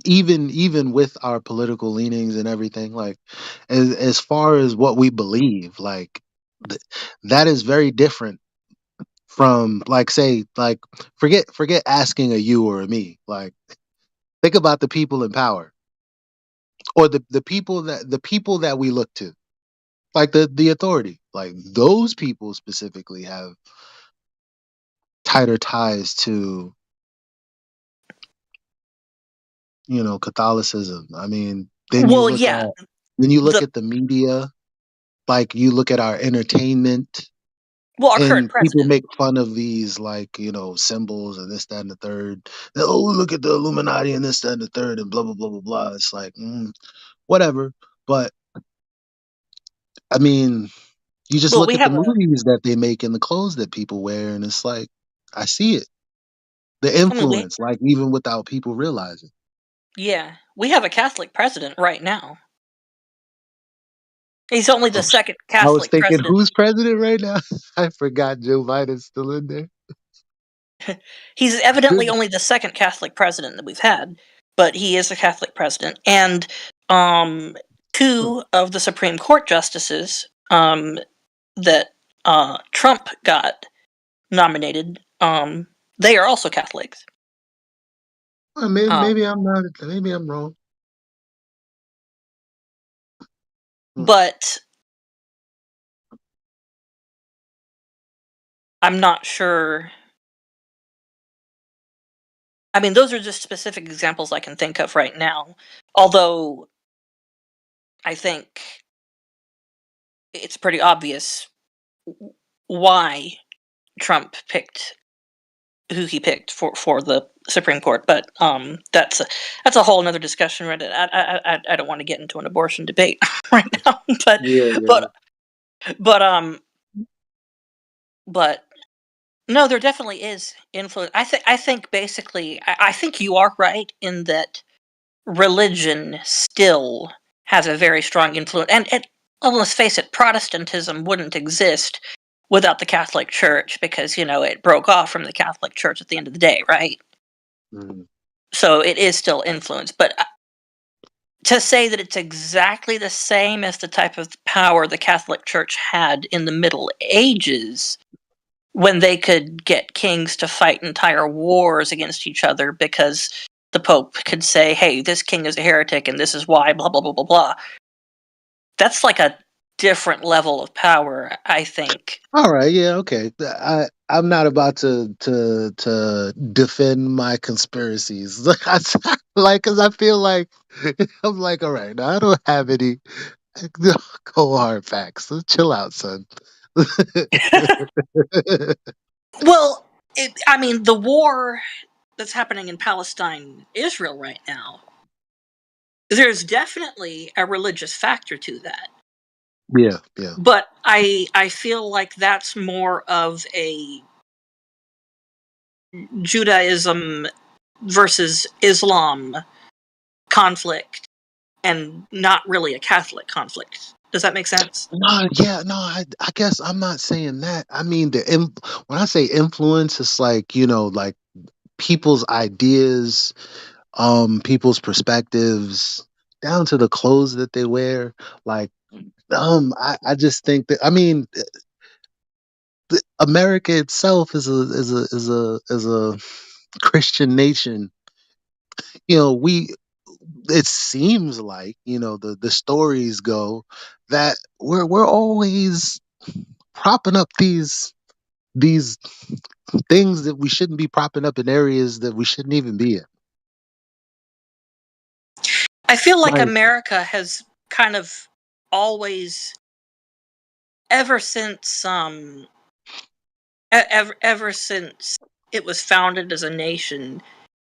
[SPEAKER 1] even with our political leanings and everything, like as far as what we believe, like th- that is very different from like say like forget asking a you or a me. Like think about the people in power or the people that we look to, like the authority. Like those people specifically have tighter ties to Catholicism. I mean,
[SPEAKER 2] Well, yeah,
[SPEAKER 1] then you look
[SPEAKER 2] the
[SPEAKER 1] at the media, like you look at our entertainment,
[SPEAKER 2] our current
[SPEAKER 1] and people
[SPEAKER 2] president.
[SPEAKER 1] make fun of these like, symbols and this, that, and the third. Oh, look at the Illuminati and this, that, and the third, and blah blah blah blah blah. It's like whatever. But I mean, you just
[SPEAKER 2] Well,
[SPEAKER 1] look
[SPEAKER 2] we
[SPEAKER 1] at the
[SPEAKER 2] have a.
[SPEAKER 1] movies that they make and the clothes that people wear, and it's like I see it. The
[SPEAKER 2] I mean, we
[SPEAKER 1] influence, like even without people realizing.
[SPEAKER 2] yeah, we have a Catholic president right now. He's only the second
[SPEAKER 1] I was
[SPEAKER 2] Catholic
[SPEAKER 1] thinking,
[SPEAKER 2] president.
[SPEAKER 1] who's president right now? I forgot Joe Biden's still in there.
[SPEAKER 2] He's evidently only the second Catholic president that we've had, but he is a Catholic president. And um, two of the Supreme Court justices that Trump got nominated, they are also Catholics.
[SPEAKER 1] Well, maybe I'm not. Maybe I'm wrong.
[SPEAKER 2] But I'm not sure. I mean, those are just specific examples I can think of right now. Although I think it's pretty obvious why Trump picked who he picked for the Supreme Court. But that's a whole another discussion. Right? I don't want to get into an abortion debate right now. But
[SPEAKER 1] Yeah, yeah.
[SPEAKER 2] but but but no, there definitely is influence. I think basically I think you are right in that religion still has a very strong influence. And well, let's face it, Protestantism wouldn't exist without the Catholic Church because, it broke off from the Catholic Church at the end of the day, right?
[SPEAKER 1] Mhm.
[SPEAKER 2] So it is still influenced. But to say that it's exactly the same as the type of power the Catholic Church had in the Middle Ages, when they could get kings to fight entire wars against each other because the Pope could say, hey, this king is a heretic and this is why, blah, blah, blah, blah, blah. That's like a different level of power, I think.
[SPEAKER 1] All right, yeah, okay. I'm not about to defend my conspiracies. Like, cause I feel like I'm like, all right, now I don't have any cold hard facts. So chill out, son.
[SPEAKER 2] Well, I mean, the war that's happening in Palestine, Israel right now, there's definitely a religious factor to that.
[SPEAKER 1] Yeah, yeah.
[SPEAKER 2] But I feel like that's more of a Judaism versus Islam conflict and not really a Catholic conflict. Does that make sense?
[SPEAKER 1] No, yeah, no. I guess I'm not saying that. I mean, when I say influence, it's like like people's ideas, people's perspectives, down to the clothes that they wear. Like, I just think that, I mean, America itself is a Christian nation. We it seems like the stories go that we're always propping up these things that we shouldn't be propping up in areas that we shouldn't even be in.
[SPEAKER 2] I feel like
[SPEAKER 1] Like,
[SPEAKER 2] America has kind of always, ever since ever since it was founded as a nation,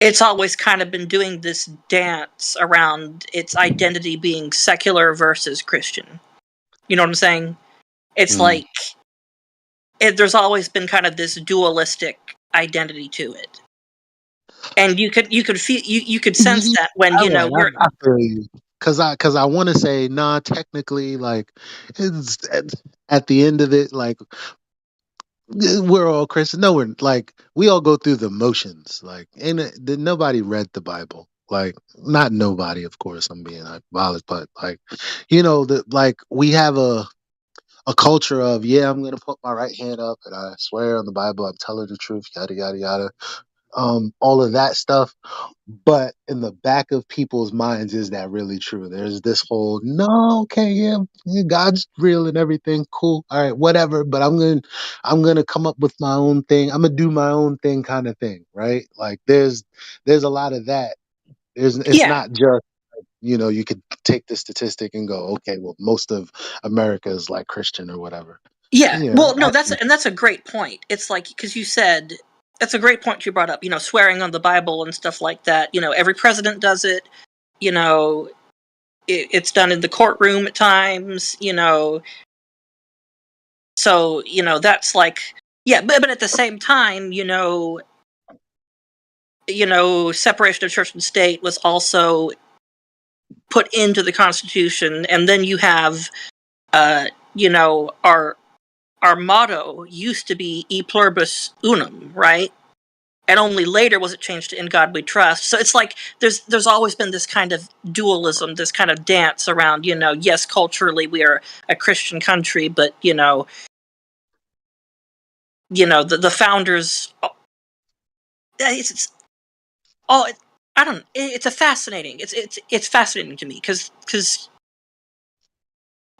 [SPEAKER 2] it's always kind of been doing this dance around its identity being secular versus Christian. You know what I'm saying? It's
[SPEAKER 1] mm.
[SPEAKER 2] like there's always been kind of this dualistic identity to it, and you could feel you could sense that when
[SPEAKER 1] All right,
[SPEAKER 2] we're
[SPEAKER 1] I feel you. Cause I want to say, nah, technically, like, it's at the end of it, like, we're all Christian. No, we're like, we all go through the motions. Like, nobody read the Bible. Like, not nobody, of course. I'm being hyperbolic, but like, like, we have a culture of, yeah, I'm gonna put my right hand up and I swear on the Bible, I'm telling the truth, yada yada yada. All of that stuff. But in the back of people's minds, is that really true? There's this whole, no, okay, yeah, yeah, God's real and everything, cool, all right, whatever. But I'm gonna come up with my own thing. I'm gonna do my own thing, kind of thing, right? Like, there's a lot of that. It's
[SPEAKER 2] yeah
[SPEAKER 1] not just, you could take the statistic and go, okay, well, most of America is like Christian or whatever.
[SPEAKER 2] yeah.
[SPEAKER 1] Yeah,
[SPEAKER 2] Well, no, that's a great point. It's like because you said that's a great point you brought up. Swearing on the Bible and stuff like that. Every president does it. You know, it's done in the courtroom at times. So that's like yeah, but at the same time, separation of church and state was also put into the Constitution, and then you have our motto used to be e pluribus unum, right? and only later was it changed to "In God We Trust." So it's like there's always been this kind of dualism, this kind of dance around, yes, culturally we are a Christian country, but the founders, it's all I don't. It's a fascinating. It's fascinating to me because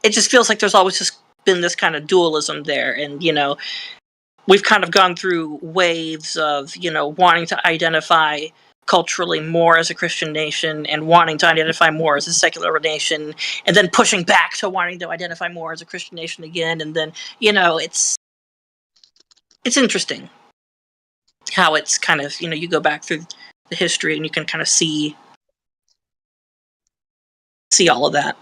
[SPEAKER 2] it just feels like there's always just been this kind of dualism there, and we've kind of gone through waves of wanting to identify culturally more as a Christian nation and wanting to identify more as a secular nation, and then pushing back to wanting to identify more as a Christian nation again, and then it's interesting how it's kind of you go back through the history and you can kind of see all of that.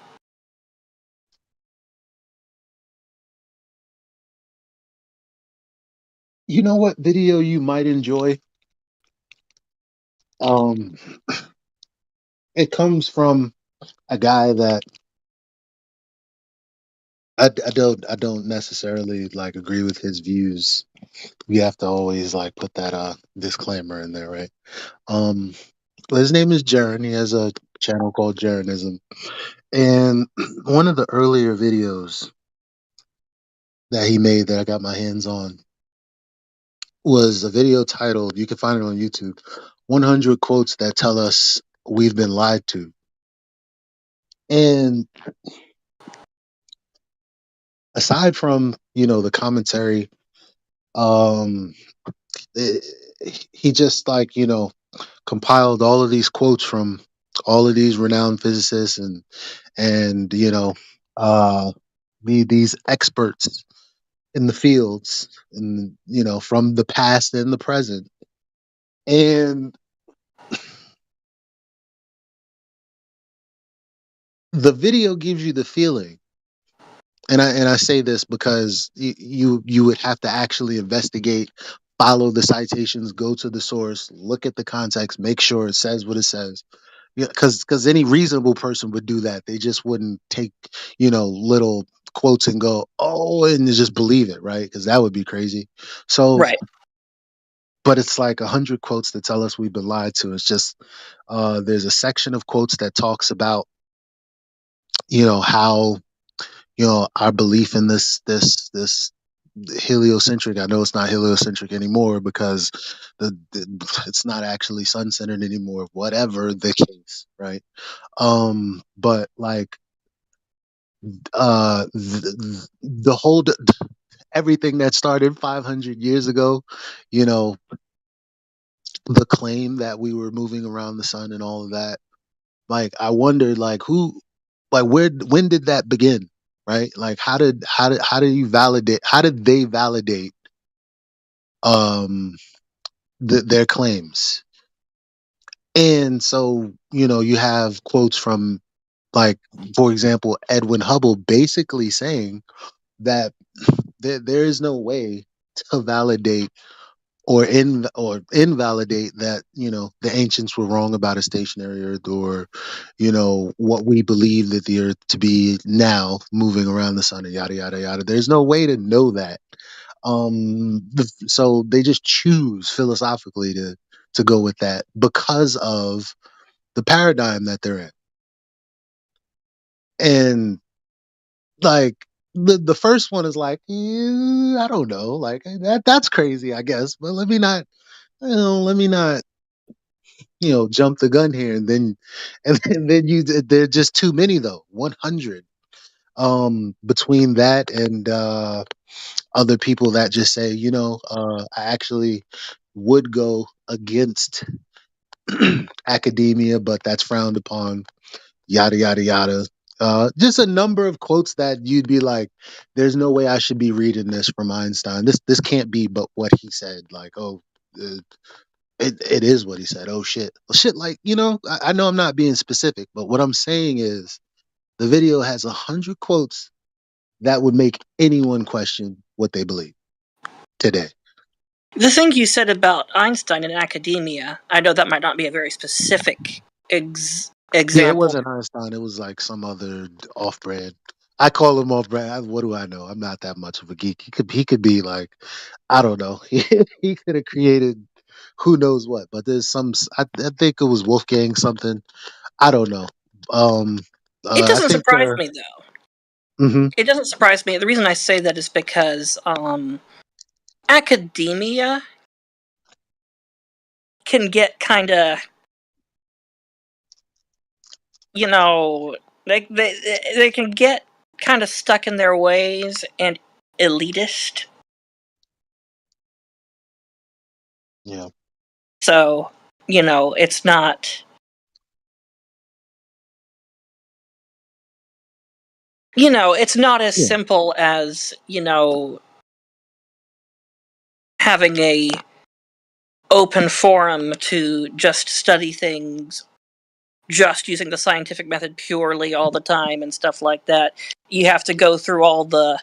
[SPEAKER 1] You know what video you might enjoy? Um, it comes from a guy that I don't necessarily like agree with his views. You have to always like put that disclaimer in there, right? Um, but his name is Jern. He has a channel called Jernism, and one of the earlier videos that he made that I got my hands on was a video titled, you can find it on YouTube, 100 quotes that tell us we've been lied to. And aside from, the commentary, um, it, he just like, compiled all of these quotes from all of these renowned physicists and uh, these experts in the fields and, from the past and the present. And the video gives you the feeling, and I say this because you would have to actually investigate, follow the citations, go to the source, look at the context, make sure it says what it says. Yeah, because any reasonable person would do that. They just wouldn't take little quotes and go, oh, and just believe it, right? Because that would be crazy. So,
[SPEAKER 2] Right.
[SPEAKER 1] but it's like 100 quotes that tell us we've been lied to. It's just there's a section of quotes that talks about how our belief in this heliocentric. I know it's not heliocentric anymore because it's not actually sun centered anymore, whatever the case, right? But like the whole everything that started 500 years ago, you know the claim that we were moving around the sun and all of that, like I wondered like who, like when did that begin, right? Like how did they validate um their claims? And so you have quotes from, like, for example, Edwin Hubble basically saying that there is no way to validate or invalidate that the ancients were wrong about a stationary earth, or what we believe that the earth to be now moving around the sun, and yada yada yada. There's no way to know that. So they just choose philosophically to go with that because of the paradigm that they're in. And like the first one is like, I don't know, like that's crazy, I guess, but let me not jump the gun here. And then and then there are just too many though. 100 between that and other people that just say, I actually would go against academia, but that's frowned upon, yada yada yada. Just a number of quotes that you'd be like, "There's no way I should be reading this from Einstein. This can't be, but what he said." Like, oh, uh, it is what he said. Oh shit, well, shit. Like I know I'm not being specific, but what I'm saying is the video has 100 quotes that would make anyone question what they believe today.
[SPEAKER 2] The thing you said about Einstein and academia, I know that might not be a very specific
[SPEAKER 1] Yeah, it
[SPEAKER 2] example.
[SPEAKER 1] wasn't Einstein. It was like some other off-brand. I call him off-brand. What do I know? I'm not that much of a geek. He could be like, I don't know. He could have created. who knows what. But there's some. I think it was Wolfgang something. I don't know. Um,
[SPEAKER 2] It
[SPEAKER 1] I
[SPEAKER 2] doesn't
[SPEAKER 1] think.
[SPEAKER 2] surprise me though.
[SPEAKER 1] Mhm.
[SPEAKER 2] It doesn't surprise me. The reason I say that is because academia can get kind of, you know, they can get kind of stuck in their ways and elitist.
[SPEAKER 1] Yeah.
[SPEAKER 2] So, it's not, it's not as
[SPEAKER 1] Yeah.
[SPEAKER 2] simple as, having a open forum to just study things just using the scientific method purely all the time and stuff like that. You have to go through all the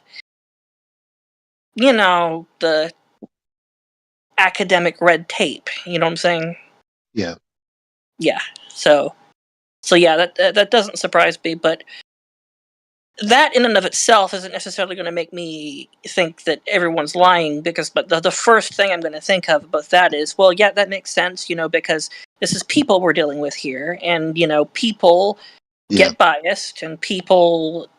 [SPEAKER 2] academic red tape. You know what I'm saying?
[SPEAKER 1] Yeah.
[SPEAKER 2] Yeah. So yeah, that doesn't surprise me, but that in and of itself isn't necessarily going to make me think that everyone's lying, but the first thing I'm going to think of about that is, well, yeah, that makes sense, because this is people we're dealing with here, and people
[SPEAKER 1] Yeah.
[SPEAKER 2] get biased, and people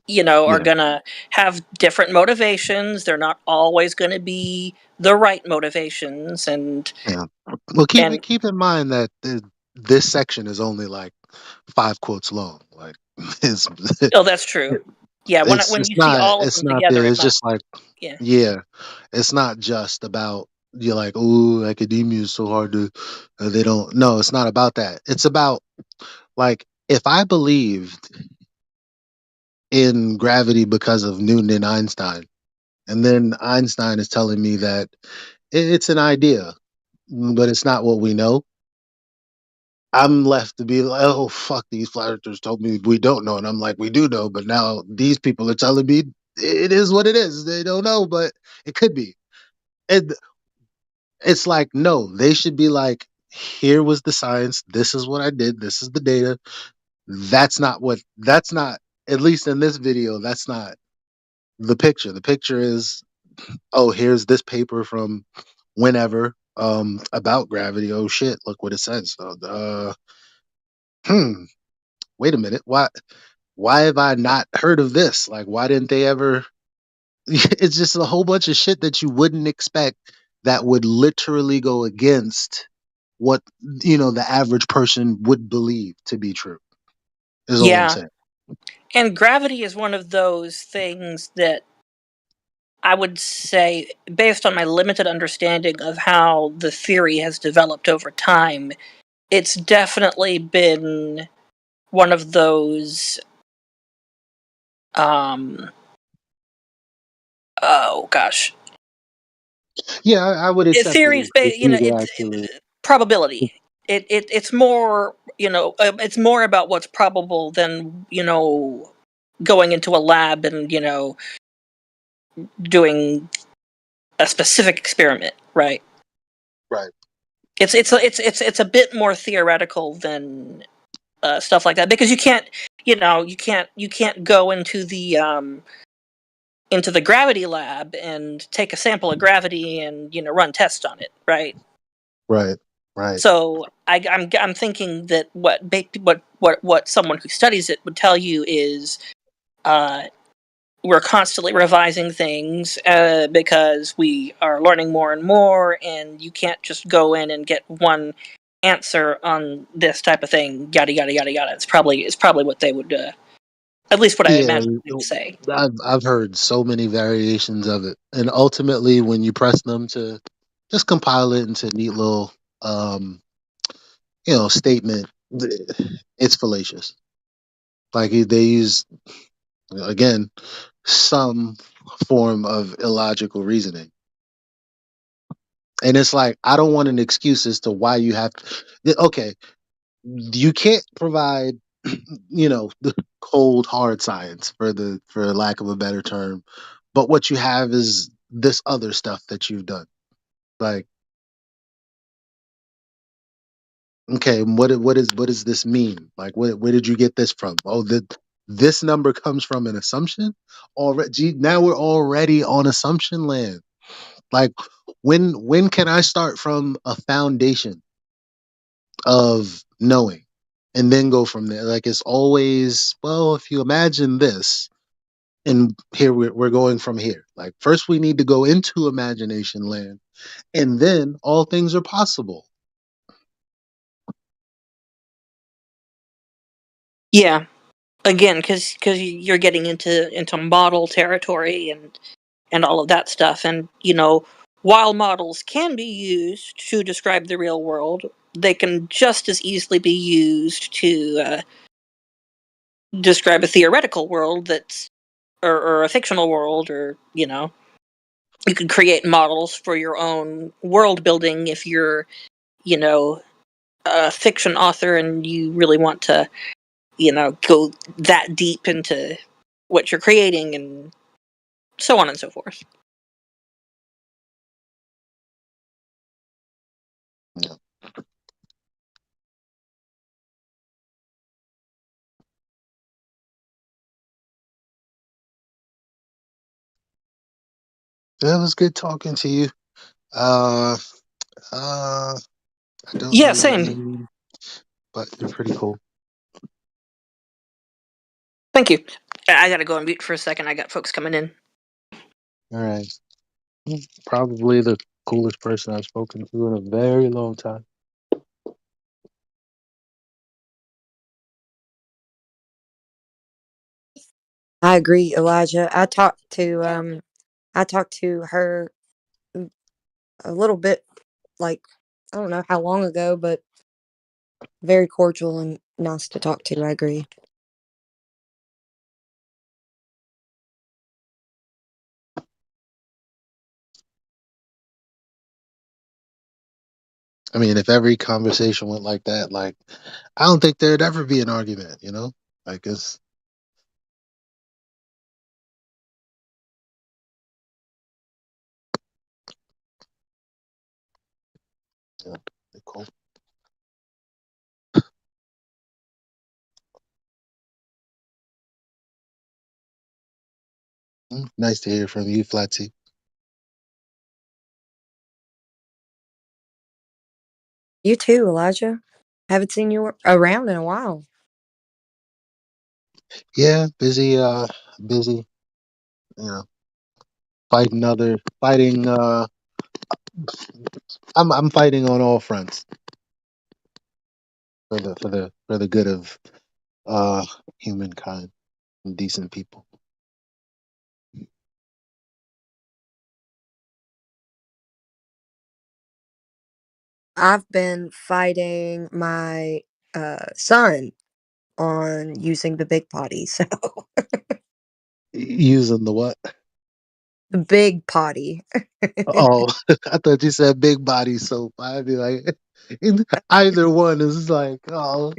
[SPEAKER 2] are
[SPEAKER 1] Yeah.
[SPEAKER 2] going to have different motivations. They're not always going to be the right motivations,
[SPEAKER 1] Yeah. Well,
[SPEAKER 2] and
[SPEAKER 1] keep in mind that this section is only like 5 quotes long. Like it's
[SPEAKER 2] oh, that's true. Yeah, when you see all of
[SPEAKER 1] it's
[SPEAKER 2] them
[SPEAKER 1] not
[SPEAKER 2] together,
[SPEAKER 1] there.
[SPEAKER 2] it
[SPEAKER 1] It's
[SPEAKER 2] might.
[SPEAKER 1] just like
[SPEAKER 2] Yeah.
[SPEAKER 1] yeah, it's not just about you're like oh academia is so hard to they don't no it's not about that. It's about like if I believed in gravity because of Newton and Einstein, and then Einstein is telling me that it's an idea, but it's not what we know. I'm left to be like, oh fuck, these flat earthers told me we don't know, and I'm like, we do know, but now these people are telling me it is what it is. They don't know, but it could be. And it's like, no, they should be like, here was the science. This is what I did. This is the data. That's not, at least in this video, that's not the picture. The picture is, oh, here's this paper from whenever about gravity. Oh shit, look what it says. Hmm, wait a minute. Why have I not heard of this? Like, why didn't they ever? It's just a whole bunch of shit that you wouldn't expect that would literally go against what the average person would believe to be true. Is all I'm
[SPEAKER 2] Yeah.
[SPEAKER 1] saying.
[SPEAKER 2] And gravity is one of those things that I would say, based on my limited understanding of how the theory has developed over time, it's definitely been one of those, um, oh gosh,
[SPEAKER 1] Yeah, I would accept it
[SPEAKER 2] theories,
[SPEAKER 1] if you could actually.
[SPEAKER 2] probability. It's more, it's more about what's probable than, going into a lab and, doing a specific experiment, right?
[SPEAKER 1] Right.
[SPEAKER 2] It's a bit more theoretical than stuff like that, because you can't go into the gravity lab and take a sample of gravity and run tests on it, right?
[SPEAKER 1] Right. Right.
[SPEAKER 2] So I'm thinking that what someone who studies it would tell you is, uh, we're constantly revising things, because we are learning more and more, and you can't just go in and get one answer on this type of thing. Yada yada yada yada. It's probably what they would, at least what I
[SPEAKER 1] Yeah,
[SPEAKER 2] imagine they would say.
[SPEAKER 1] I've heard so many variations of it, and ultimately, when you press them to just compile it into a neat little, um, statement, it's fallacious. Like they use again some form of illogical reasoning, and it's like I don't want an excuse as to why you have. Okay, you can't provide the cold hard science for lack of a better term, but what you have is this other stuff that you've done. Like, okay, what does this mean? Like, where did you get this from? Oh, this number comes from an assumption. Already now we're already on assumption land. Like, when can I start from a foundation of knowing and then go from there? Like it's always, well, if you imagine this, and here we're going from here. Like first we need to go into imagination land, and then all things are possible.
[SPEAKER 2] Yeah, again, because you're getting into model territory and all of that stuff, and while models can be used to describe the real world, they can just as easily be used to describe a theoretical world that's or a fictional world, or you can create models for your own world building if you're you know a fiction author and you really want to go that deep into what you're creating, and so on and so forth.
[SPEAKER 1] Yeah, it was good talking to you. Uh, I don't
[SPEAKER 2] Yeah,
[SPEAKER 1] know your
[SPEAKER 2] same.
[SPEAKER 1] name, but you're pretty cool.
[SPEAKER 2] Thank you. I gotta go on mute for a second. I got folks coming in.
[SPEAKER 1] All right, probably the coolest person I've spoken to in a very long time.
[SPEAKER 3] I agree, Elijah. I talked to her a little bit, like, I don't know how long ago, but very cordial and nice to talk to. I agree.
[SPEAKER 1] I mean, if every conversation went like that, like I don't think there'd ever be an argument. Like it's yeah, cool. Nice to hear from you, Flatsy.
[SPEAKER 3] You too, Elijah. Haven't seen you around in a while.
[SPEAKER 1] Yeah, busy. Busy. You know, fighting. I'm fighting on all fronts for the good of uh humankind and decent people.
[SPEAKER 3] I've been fighting my son on using the big potty. So
[SPEAKER 1] Using the what?
[SPEAKER 3] the big potty.
[SPEAKER 1] Oh, I thought you said big body soap. I'd be like, either one is like, oh.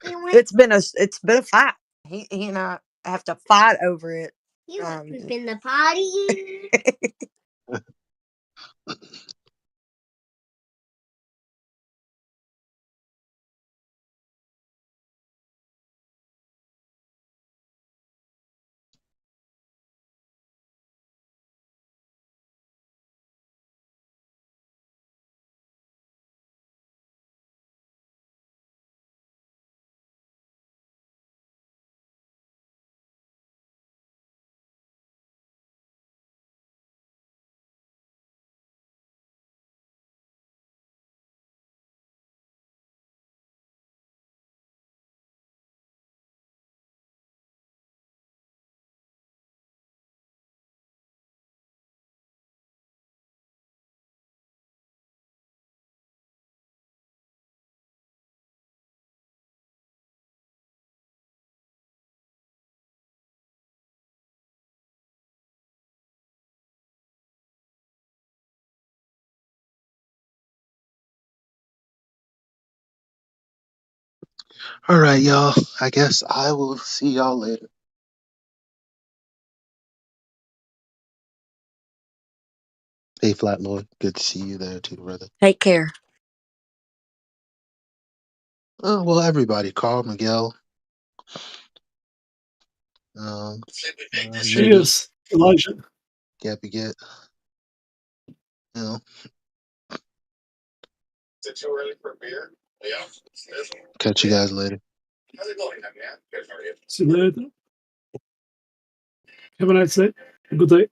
[SPEAKER 3] It's been a fight. He and I have to fight over it.
[SPEAKER 4] You in the potty?
[SPEAKER 1] All right, y'all. I guess I will see y'all later. Hey, Flat Lord. Good to see you there too, brother.
[SPEAKER 3] Take care.
[SPEAKER 1] Oh, well, everybody. Carl, Miguel, um, Nitty,
[SPEAKER 5] Cheers, Elijah.
[SPEAKER 1] Gappy Get. You know,
[SPEAKER 5] Is it too early for beer? Yeah.
[SPEAKER 1] catch you guys later.
[SPEAKER 5] How's it going, man?
[SPEAKER 6] See you later. Have a nice day. Good day.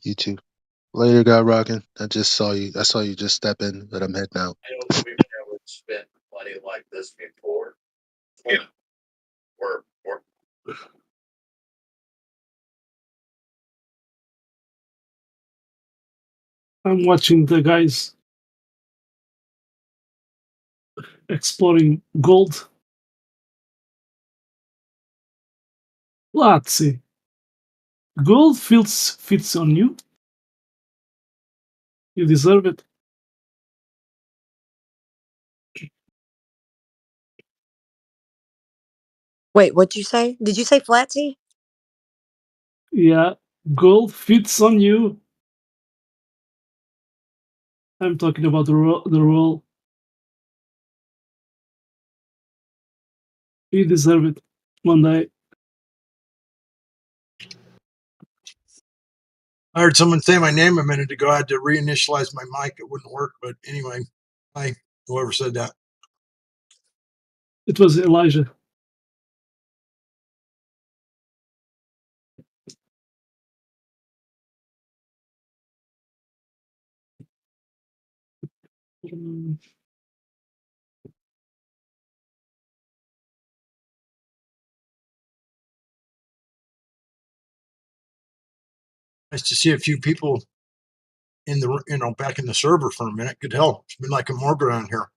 [SPEAKER 1] You too. Later, God rocking. I just saw you. I saw you just step in, but I'm heading out.
[SPEAKER 5] I don't think we've ever spent money like this before. Yeah. We're
[SPEAKER 6] I'm watching the guys exploring gold. Let's see. Gold fits on you. You deserve it.
[SPEAKER 3] Wait, what'd you say? Did you say Flatsy?
[SPEAKER 6] Yeah, gold fits on you. I'm talking about the role. You deserve it. One day.
[SPEAKER 7] I heard someone say my name a minute ago. I had to reinitialize my mic. It wouldn't work. But anyway, hi, whoever said that.
[SPEAKER 6] It was Elijah.
[SPEAKER 7] Nice to see a few people in the back in the server for a minute. Good hell, it's been like a morgue around here.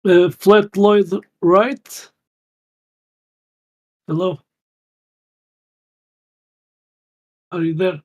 [SPEAKER 6] Flat Lloyd Wright. Hello. Are you there?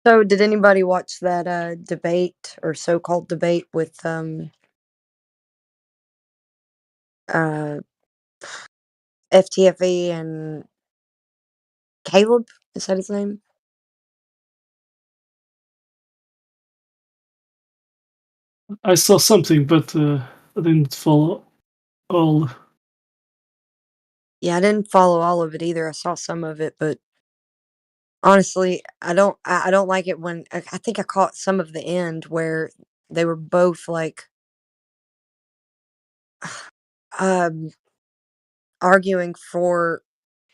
[SPEAKER 3] So, did anybody watch that debate or so-called debate with FTFE and Caleb? Is that his name?
[SPEAKER 6] I saw something, but I didn't follow all.
[SPEAKER 3] Yeah, I didn't follow all of it either. I saw some of it, but honestly, I don't like it when I think I caught some of the end where they were both like um arguing for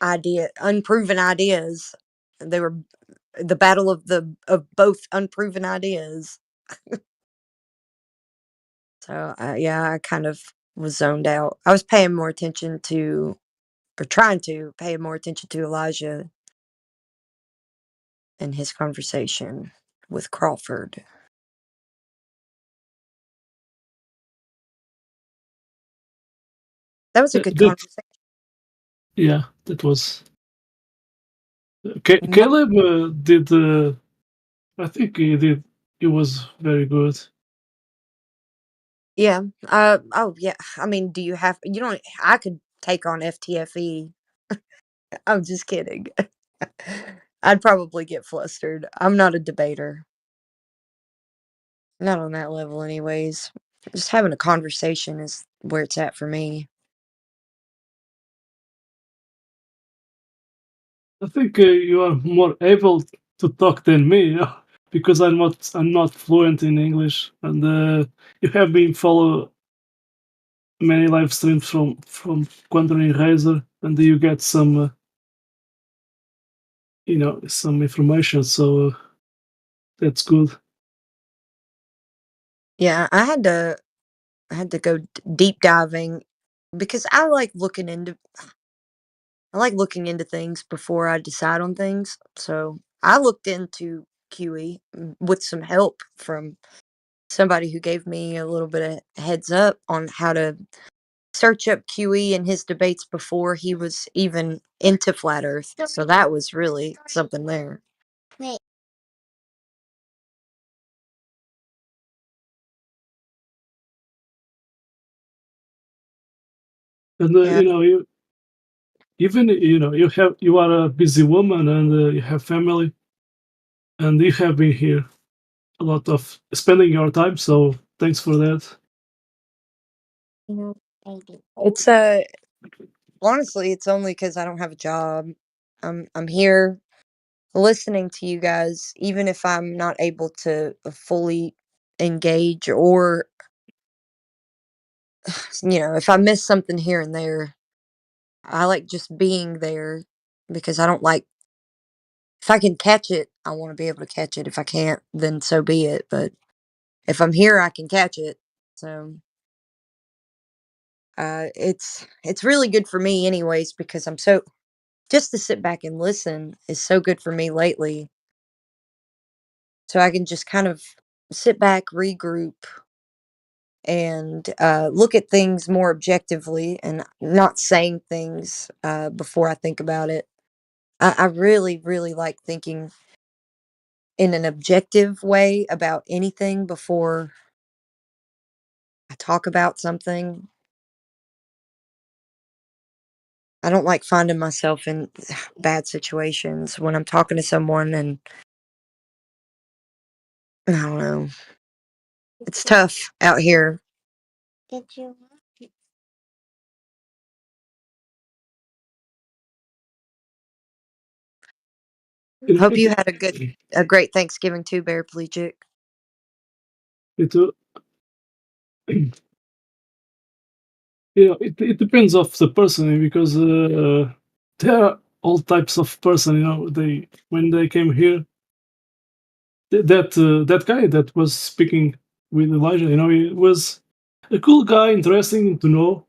[SPEAKER 3] unproven ideas. They were the battle of both unproven ideas. So yeah, I kind of was zoned out. I was paying more attention to, or trying to pay more attention to Elijah and his conversation with Crawford. That was a good
[SPEAKER 6] That
[SPEAKER 3] conversation.
[SPEAKER 6] yeah, that was.
[SPEAKER 3] Mo-
[SPEAKER 6] Caleb did. I think he did. He was very good.
[SPEAKER 3] Yeah. Oh, yeah. I mean, do you have? You don't. I could take on FTFE. I'm just kidding. I'd probably get flustered. I'm not a debater. Not on that level, anyways. Just having a conversation is where it's at for me.
[SPEAKER 6] I think you are more able to talk than me, you know, because I'm not fluent in English, and you have been follow many live streams from Quantum Eraser, and you get some some information, so that's good.
[SPEAKER 3] Yeah, I had to go deep diving because I like looking into things before I decide on things. So I looked into QE with some help from somebody who gave me a little bit of heads up on how to search up QE and his debates before he was even into flat Earth. So that was really something there.
[SPEAKER 4] Wait.
[SPEAKER 6] And
[SPEAKER 3] Yeah,
[SPEAKER 6] you are a busy woman, and you have family, and you have been here a lot of spending your time. So thanks for that.
[SPEAKER 3] it's honestly, it's only because I don't have a job. I'm here listening to you guys, even if I'm not able to fully engage or if I miss something here and there. I like just being there because I don't like if I can catch it, I want to be able to catch it. If I can't, then so be it. But if I'm here, I can catch it. So it's really good for me, anyways, because I'm so just to sit back and listen is so good for me lately. So I can just kind of sit back, regroup, and look at things more objectively, and not saying things before I think about it. I really, really like thinking in an objective way about anything before I talk about something. I don't like finding myself in bad situations when I'm talking to someone, and I don't know. It's tough out here.
[SPEAKER 4] Did you?
[SPEAKER 6] You know,
[SPEAKER 3] Hope you had a great Thanksgiving too, Paraplegic.
[SPEAKER 6] it it depends of the person, because there are all types of person. They when they came here, that guy that was speaking with Elijah, he was a cool guy, interesting to know.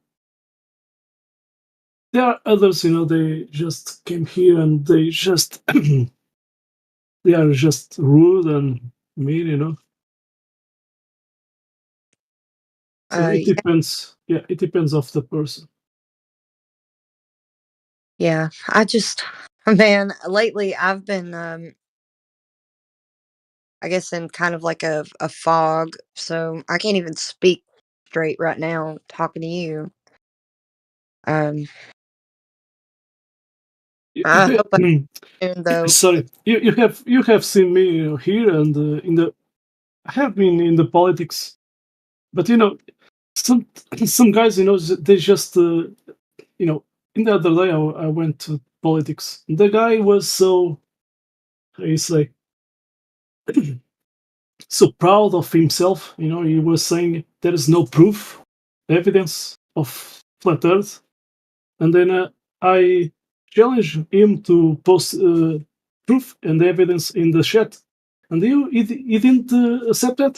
[SPEAKER 6] There are others, they just came here and they just they are just rude and mean. So it
[SPEAKER 3] Yeah,
[SPEAKER 6] depends. Yeah, it depends of the person.
[SPEAKER 3] yeah. Man, lately I've been I guess, in kind of like a fog. So I can't even speak straight right now talking to you. Um, I hope I soon, though.
[SPEAKER 6] Sorry, you have seen me here and in the. I have been in the politics, but some some guys, they just In the other day, I went to politics. The guy was so, how you say, so proud of himself. He was saying there is no proof, evidence of flat Earth, and then I challenged him to post proof and evidence in the chat, and he didn't accept that.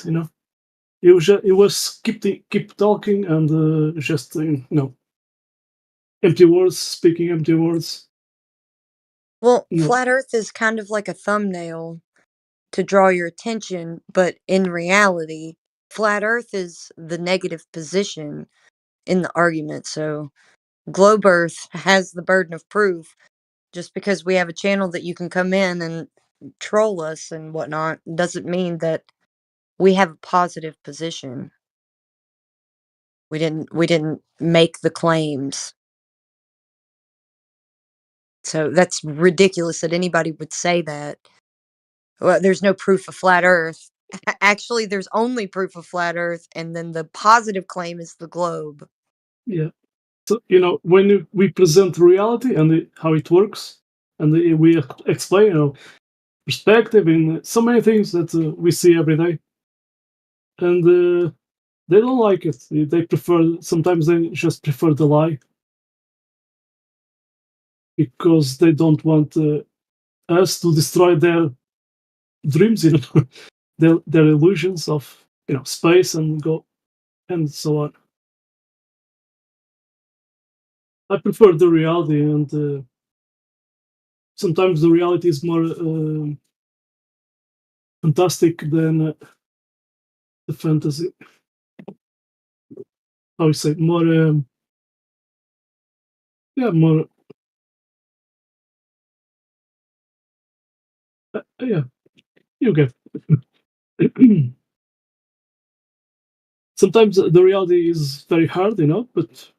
[SPEAKER 6] He was keep talking and just empty words, speaking empty words.
[SPEAKER 3] Well,
[SPEAKER 6] No,
[SPEAKER 3] flat Earth is kind of like a thumbnail to draw your attention, but in reality, flat Earth is the negative position in the argument. So Globe Earth has the burden of proof. Just because we have a channel that you can come in and troll us and whatnot doesn't mean that we have a positive position. We didn't make the claims. So that's ridiculous that anybody would say that. Well, there's no proof of flat Earth. Actually, there's only proof of flat Earth, and then the positive claim is the globe.
[SPEAKER 6] yeah. So when we present reality and how it works, and we explain perspective in so many things that we see every day, and they don't like it. They prefer, sometimes they just prefer the lie because they don't want us to destroy their dreams, their illusions of space and go and so on. I prefer the reality, and sometimes the reality is more fantastic than the fantasy. How you say, more more yeah, you get. Sometimes the reality is very hard, but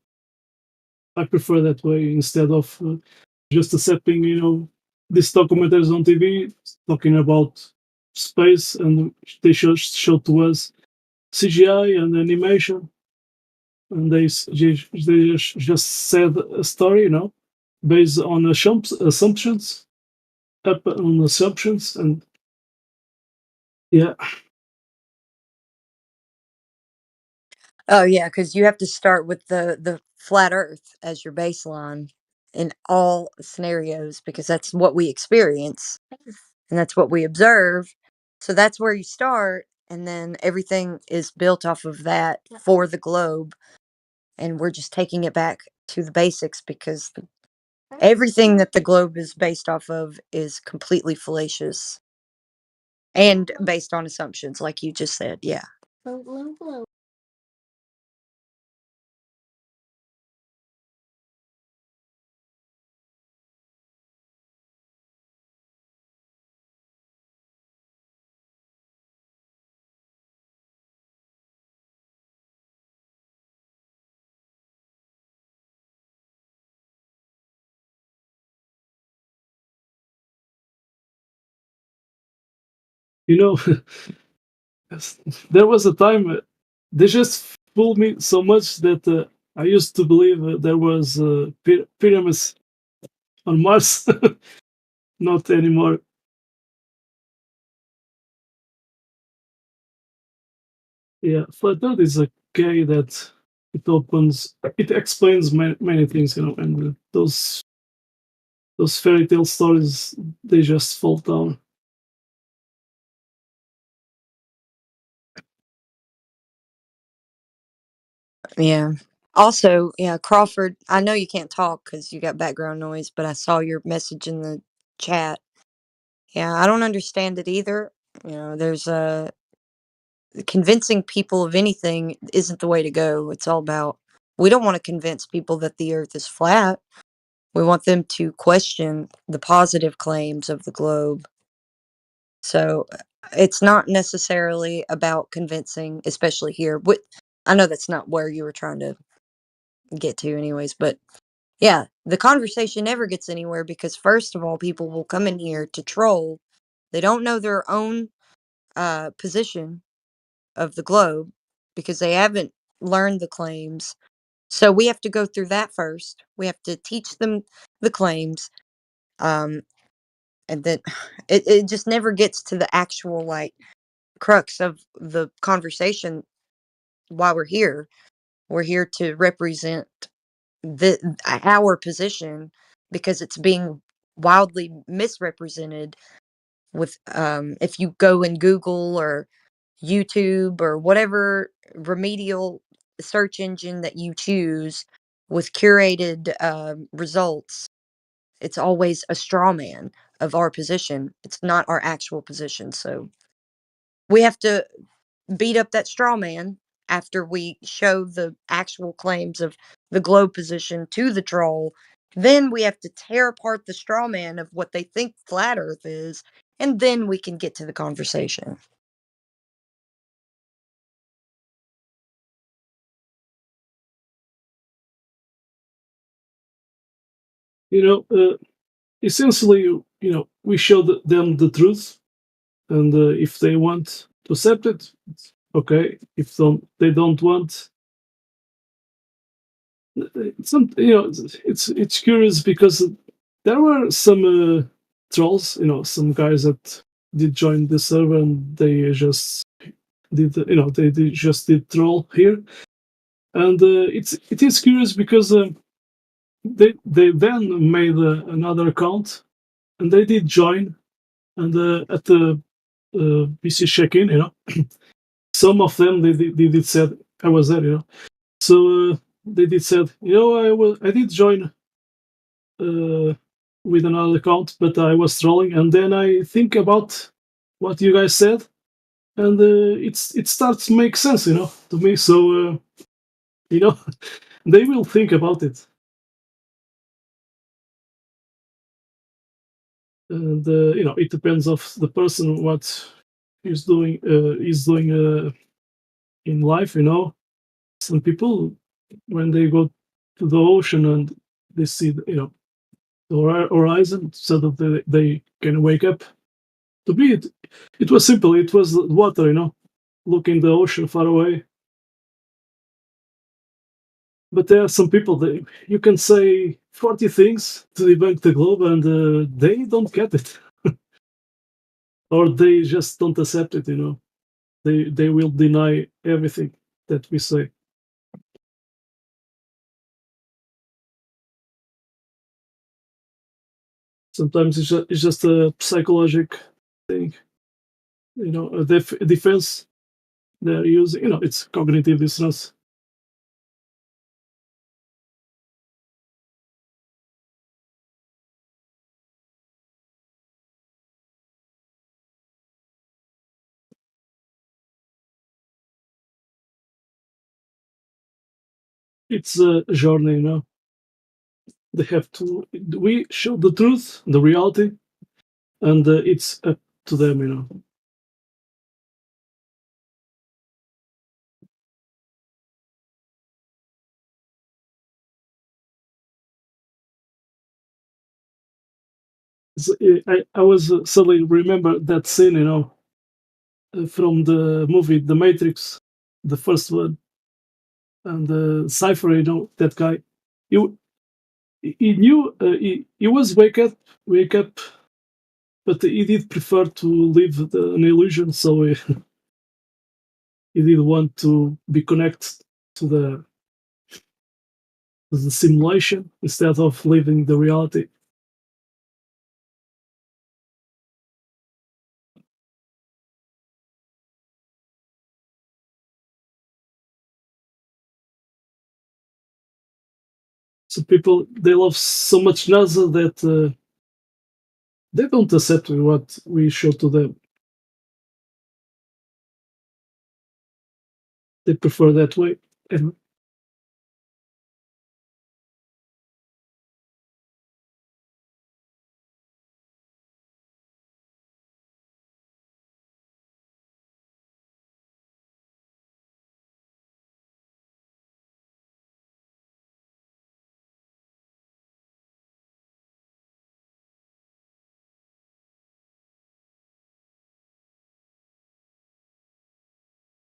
[SPEAKER 6] I prefer that way instead of just accepting, these documentaries on TV talking about space, and they show to us CGI and animation, and they just said a story, based on assumptions, up on assumptions, and yeah,
[SPEAKER 3] Oh yeah, because you have to start with the flat Earth as your baseline in all scenarios, because that's what we experience and that's what we observe. So that's where you start, and then everything is built off of that for the globe, and we're just taking it back to the basics because everything that the globe is based off of is completely fallacious and based on assumptions, like you just said. Yeah.
[SPEAKER 6] you know, there was a time they just fooled me so much that I used to believe there was pyramids on Mars. Not anymore. Yeah, flat Earth is a key that it explains many things, and those fairy tale stories, they just fall down.
[SPEAKER 3] Yeah. Also, yeah, Crawford, I know you can't talk because you got background noise, but I saw your message in the chat. Yeah, I don't understand it either. There's convincing people of anything isn't the way to go. It's all about, we don't want to convince people that the earth is flat. We want them to question the positive claims of the globe. So It's not necessarily about convincing, especially here. I know that's not where you were trying to get to, anyways, but yeah, the conversation never gets anywhere because, first of all, people will come in here to troll. They don't know their own position of the globe because they haven't learned the claims. So we have to go through that first. We have to teach them the claims. Um, and then it just never gets to the actual, like, crux of the conversation while we're here. We're here to represent our position because it's being wildly misrepresented with if you go and Google or YouTube or whatever remedial search engine that you choose with curated results, it's always a straw man of our position. It's not our actual position. So we have to beat up that straw man after we show the actual claims of the globe position to the troll. Then we have to tear apart the straw man of what they think flat Earth is, and then we can get to the conversation.
[SPEAKER 6] Essentially, we show them the truth, and if they want to accept it, it's okay. If they don't want, it's curious because there were some trolls, some guys that did join the server and they just did troll here, and it is curious because they then made another account and they did join, and at the PC check-in, some of them they did said I was there, so they did said, I did join with another account, but I was trolling, and then I think about what you guys said, and it starts to make sense, to me. So you know, they will think about it, and it depends of the person what is doing in life. Some people, when they go to the ocean and they see the horizon, so that they can wake up. To me, it was simple. It was water, looking the ocean far away. But there are some people that you can say 40 things to debunk the globe, and they don't get it, or they just don't accept it. They will deny everything that we say. Sometimes it's just a psychological thing, a defense they're using. It's cognitive dissonance. It's a journey, They have to. We show the truth, the reality, and it's up to them. I was suddenly remember that scene, from the movie The Matrix, the first one, and Cypher, that guy. He he knew he was wake up, but he did prefer to live an illusion, so he did want to be connected to the simulation instead of living the reality. So people, they love so much NASA that they don't accept what we show to them. They prefer that way. And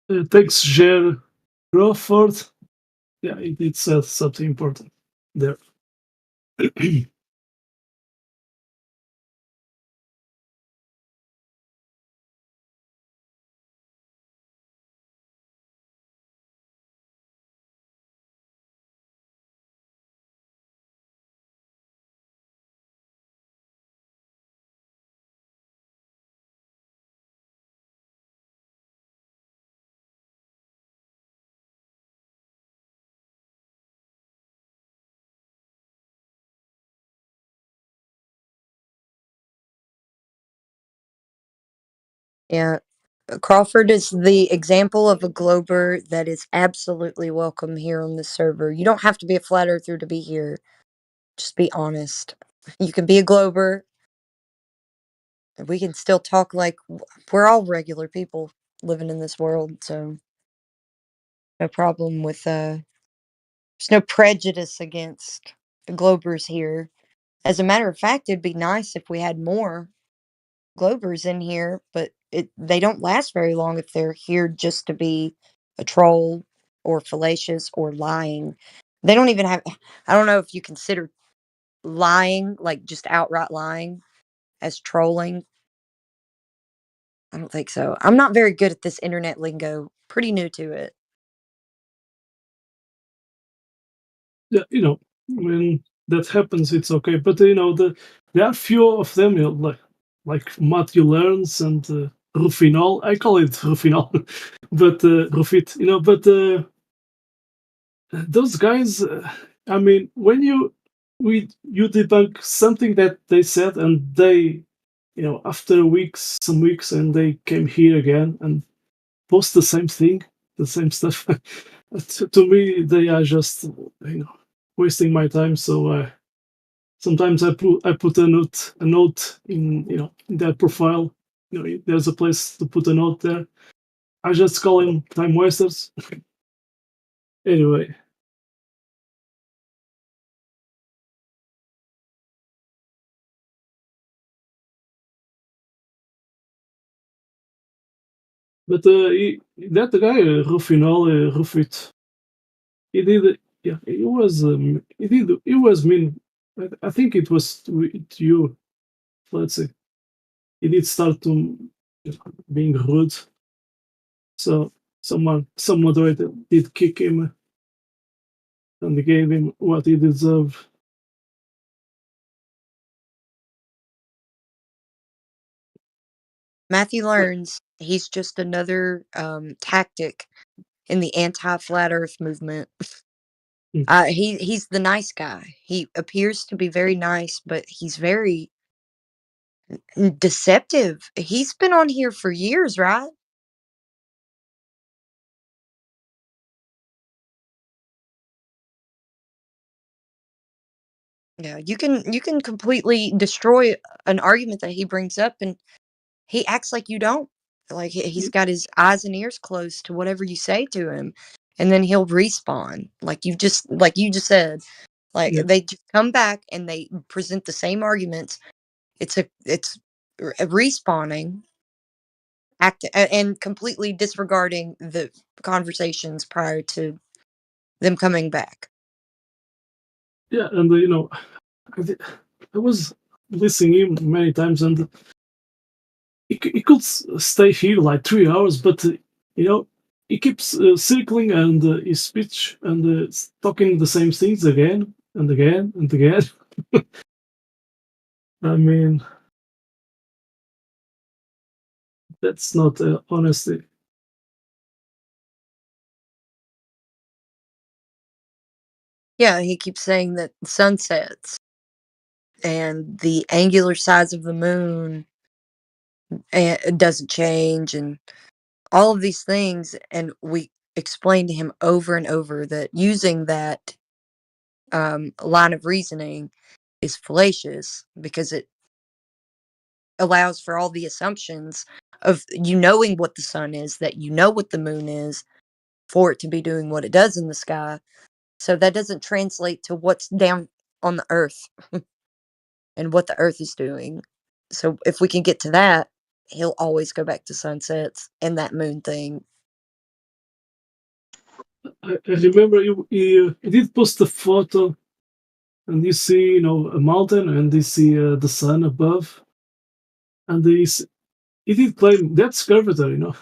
[SPEAKER 6] Thanks, Jer Crawford. Yeah, it says something important there.
[SPEAKER 3] Yeah. Crawford is the example of a glober that is absolutely welcome here on this server. You don't have to be a flat earther to be here. Just be honest. You can be a glober. We can still talk like we're all regular people living in this world, so no problem with there's no prejudice against the globers here. As a matter of fact, it'd be nice if we had more globers in here, but they don't last very long if they're here just to be a troll or fallacious or lying. They don't even have I don't know if you consider lying, like just outright lying, as trolling. I don't think so. I'm not very good at this internet lingo. Pretty new to it.
[SPEAKER 6] Yeah, when that happens, it's okay. But there are few of them, like Matthew Learns and Rufinol. I call it Rufinol, but Rufit. But those guys. I mean, when you debunk something that they said, and they, after some weeks, and they came here again and post the same thing, the same stuff. To me, they are just wasting my time. So sometimes I put a note in in their profile. There's a place to put a note there. I just call them time wasters. Anyway, but that guy Rufinol, Rufit, he did. Yeah, it was. He did. It was mean. I think it was to you. Let's say he did start to being rude. So some moderator did kick him and gave him what he deserved.
[SPEAKER 3] Matthew Learns he's just another tactic in the anti-flat Earth movement.
[SPEAKER 6] Mm.
[SPEAKER 3] He's the nice guy. He appears to be very nice, but he's very deceptive. He's been on here for years, right? Yeah, you can completely destroy an argument that he brings up, and he acts like you don't. Like he's got his eyes and ears closed to whatever you say to him, and then he'll respawn. Like you just said. Like
[SPEAKER 6] Yeah,
[SPEAKER 3] they just come back and they present the same arguments. It's respawning, and completely disregarding the conversations prior to them coming back.
[SPEAKER 6] yeah, and I was listening him many times, and he could stay here like 3 hours, but he keeps circling and his speech and talking the same things again and again and again. I mean, that's not honesty.
[SPEAKER 3] Yeah, he keeps saying that sunsets and the angular size of the moon it doesn't change, and all of these things. And we explained to him over and over that using that line of reasoning is fallacious because it allows for all the assumptions of you knowing what the sun is, that you know what the moon is, for it to be doing what it does in the sky. So that doesn't translate to what's down on the earth and what the earth is doing. So if we can get to that, he'll always go back to sunsets and that moon thing.
[SPEAKER 6] I remember you did post a photo, and you see, a mountain, and you see the sun above, and he did claim that's curvature.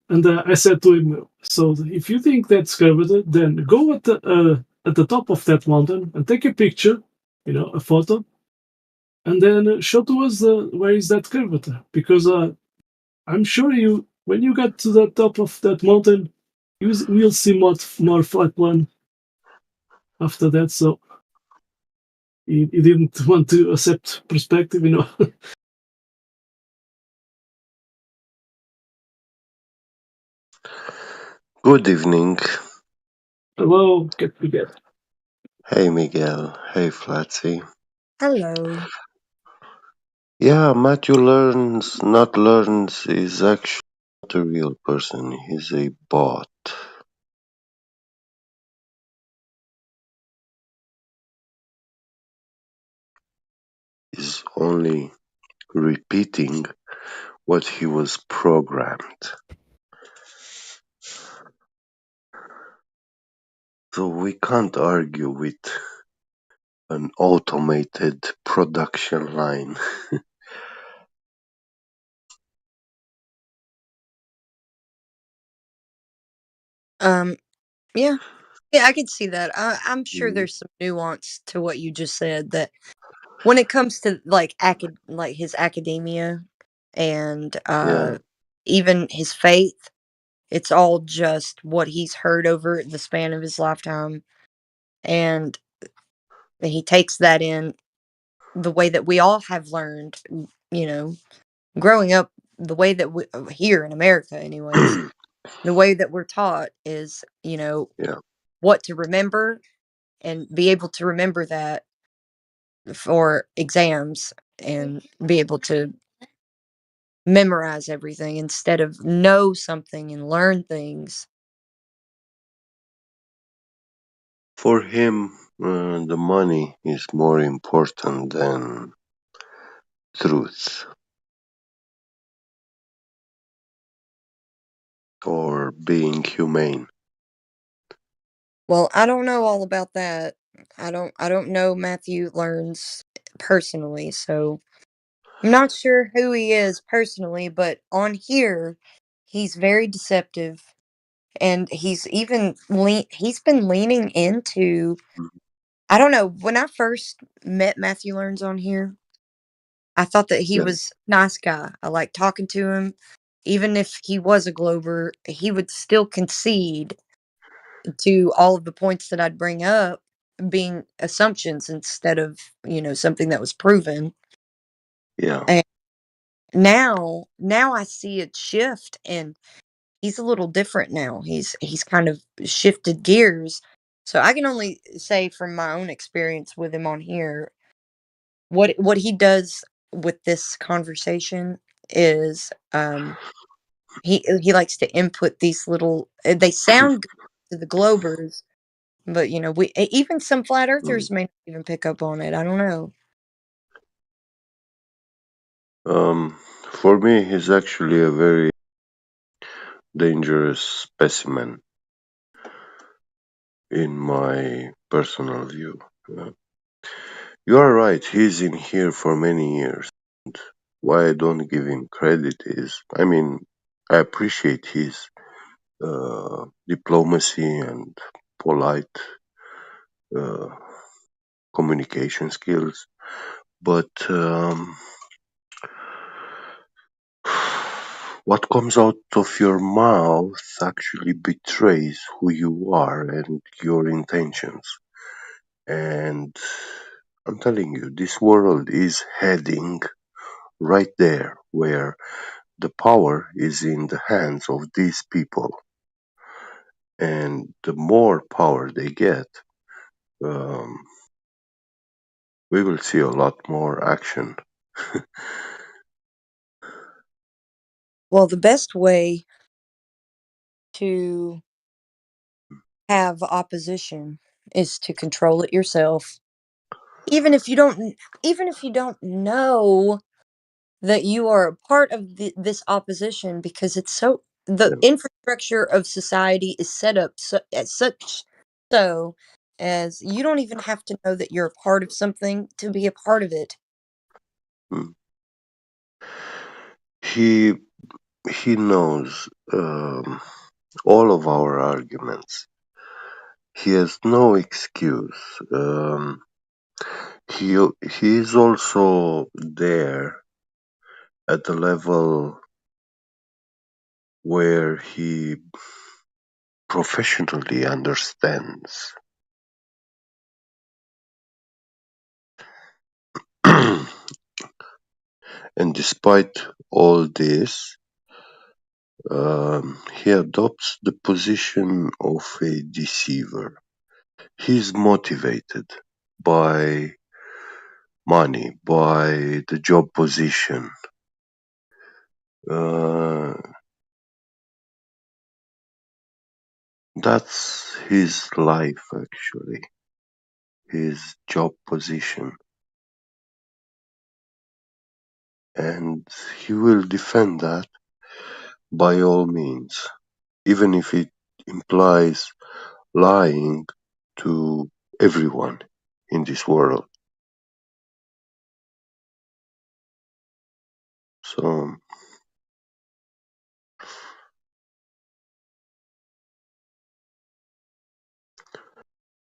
[SPEAKER 6] And I said to him, so if you think that's curvature, then go at the top of that mountain and take a picture, a photo, and then show to us where is that curvature, because I'm sure when you get to the top of that mountain, you will see more flat land after that. So he didn't want to accept perspective.
[SPEAKER 8] Good evening.
[SPEAKER 6] Hello, get together.
[SPEAKER 8] Hey Miguel. Hey Flatzy.
[SPEAKER 3] Hello.
[SPEAKER 8] Yeah, Matthew not learns is actually not a real person. He's a bot. He's only repeating what he was programmed. So we can't argue with an automated production line.
[SPEAKER 3] Um, yeah. Yeah, I could see that. I'm sure there's some nuance to what you just said that when it comes to like like his academia and
[SPEAKER 8] Yeah,
[SPEAKER 3] even his faith, it's all just what he's heard over the span of his lifetime, and he takes that in the way that we all have learned, you know, growing up. The way that we here in America, anyways, the way that we're taught is,
[SPEAKER 8] yeah.
[SPEAKER 3] what to remember and be able to remember that for exams and be able to memorize everything instead of know something and learn things.
[SPEAKER 8] For him, the money is more important than truth or being humane.
[SPEAKER 3] Well, I don't know all about that. I don't know Matthew Learns personally, so I'm not sure who he is personally, but on here he's very deceptive, and he's been leaning into, I don't know, when I first met Matthew Learns on here, I thought that he
[SPEAKER 8] Yeah,
[SPEAKER 3] was a nice guy. I liked talking to him. Even if he was a Glober, he would still concede to all of the points that I'd bring up being assumptions instead of, something that was proven.
[SPEAKER 8] yeah.
[SPEAKER 3] And now I see it shift, and he's a little different now. He's kind of shifted gears. So I can only say from my own experience with him on here, what he does with this conversation is, he likes to input these little, they sound good to the Globers, but even some flat
[SPEAKER 8] Mm.
[SPEAKER 3] earthers may not even pick up on it. I don't know.
[SPEAKER 8] For me, he's actually a very dangerous specimen in my personal view. Uh, you are right, he's in here for many years. Why I don't give him credit is, I mean, I appreciate his diplomacy and polite uh, communication skills, but what comes out of your mouth actually betrays who you are and your intentions. And I'm telling you, this world is heading right there where the power is in the hands of these people. And the more power they get, um, we will see a lot more action.
[SPEAKER 3] Well, the best way to have opposition is to control it yourself. Even if you don't know that you are a part of this opposition, because it's so the
[SPEAKER 8] yeah.
[SPEAKER 3] infrastructure of society is set up as such so as you don't even have to know that you're a part of something to be a part of it.
[SPEAKER 8] Mm. He he knows all of our arguments. He has no excuse. He he is also there at the level where he professionally understands. And despite all this, he adopts the position of a deceiver. He's motivated by money, by the job position. Uh, that's his life, actually, his job position. And he will defend that by all means, even if it implies lying to everyone in this world. So,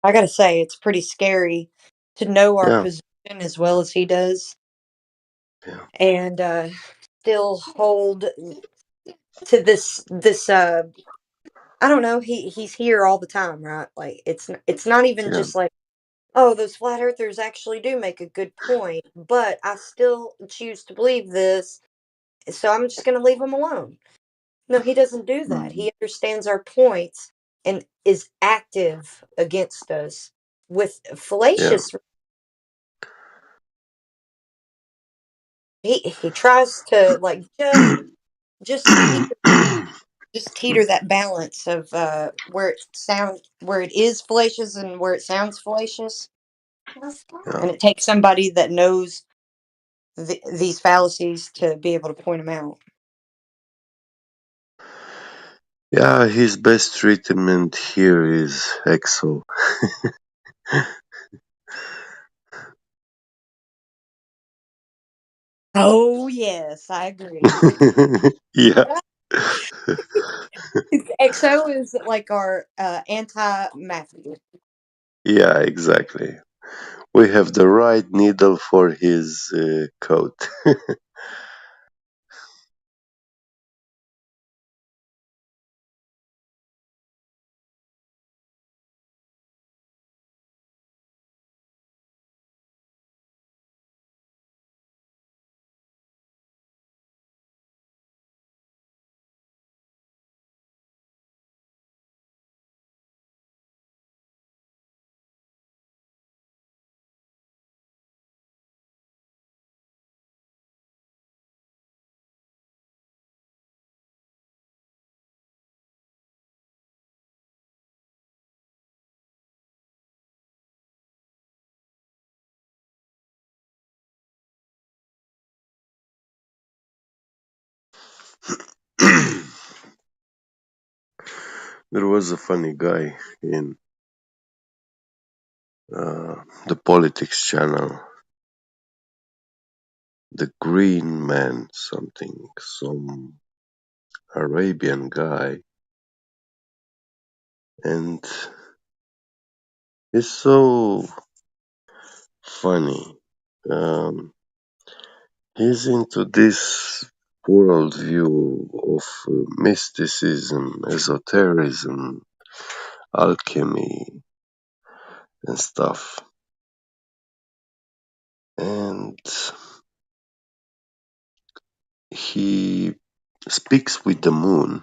[SPEAKER 3] I gotta say, it's pretty scary to know our
[SPEAKER 8] yeah,
[SPEAKER 3] position as well as he does
[SPEAKER 8] yeah,
[SPEAKER 3] and still hold to this I don't know, he's here all the time, right? Like it's not even
[SPEAKER 8] yeah,
[SPEAKER 3] just like, oh, those flat earthers actually do make a good point, but I still choose to believe this, so I'm just going to leave him alone. No, he doesn't do that.
[SPEAKER 8] mm,
[SPEAKER 3] He understands our points and is active against us with
[SPEAKER 8] yeah,
[SPEAKER 3] fallacious. He tries to like just teeter that balance of where it is fallacious and where it sounds fallacious.
[SPEAKER 8] yeah.
[SPEAKER 3] And it takes somebody that knows these fallacies to be able to point them out.
[SPEAKER 8] Yeah, his best treatment here is EXO.
[SPEAKER 3] Oh yes, I agree.
[SPEAKER 8] Yeah,
[SPEAKER 3] XO is like our anti Matthew.
[SPEAKER 8] yeah, exactly. We have the right needle for his coat. There was a funny guy in the politics channel, the Green Man something, some Arabian guy, and he's so funny. Um, he's into this worldview of mysticism, esotericism, alchemy, and stuff. And he speaks with the moon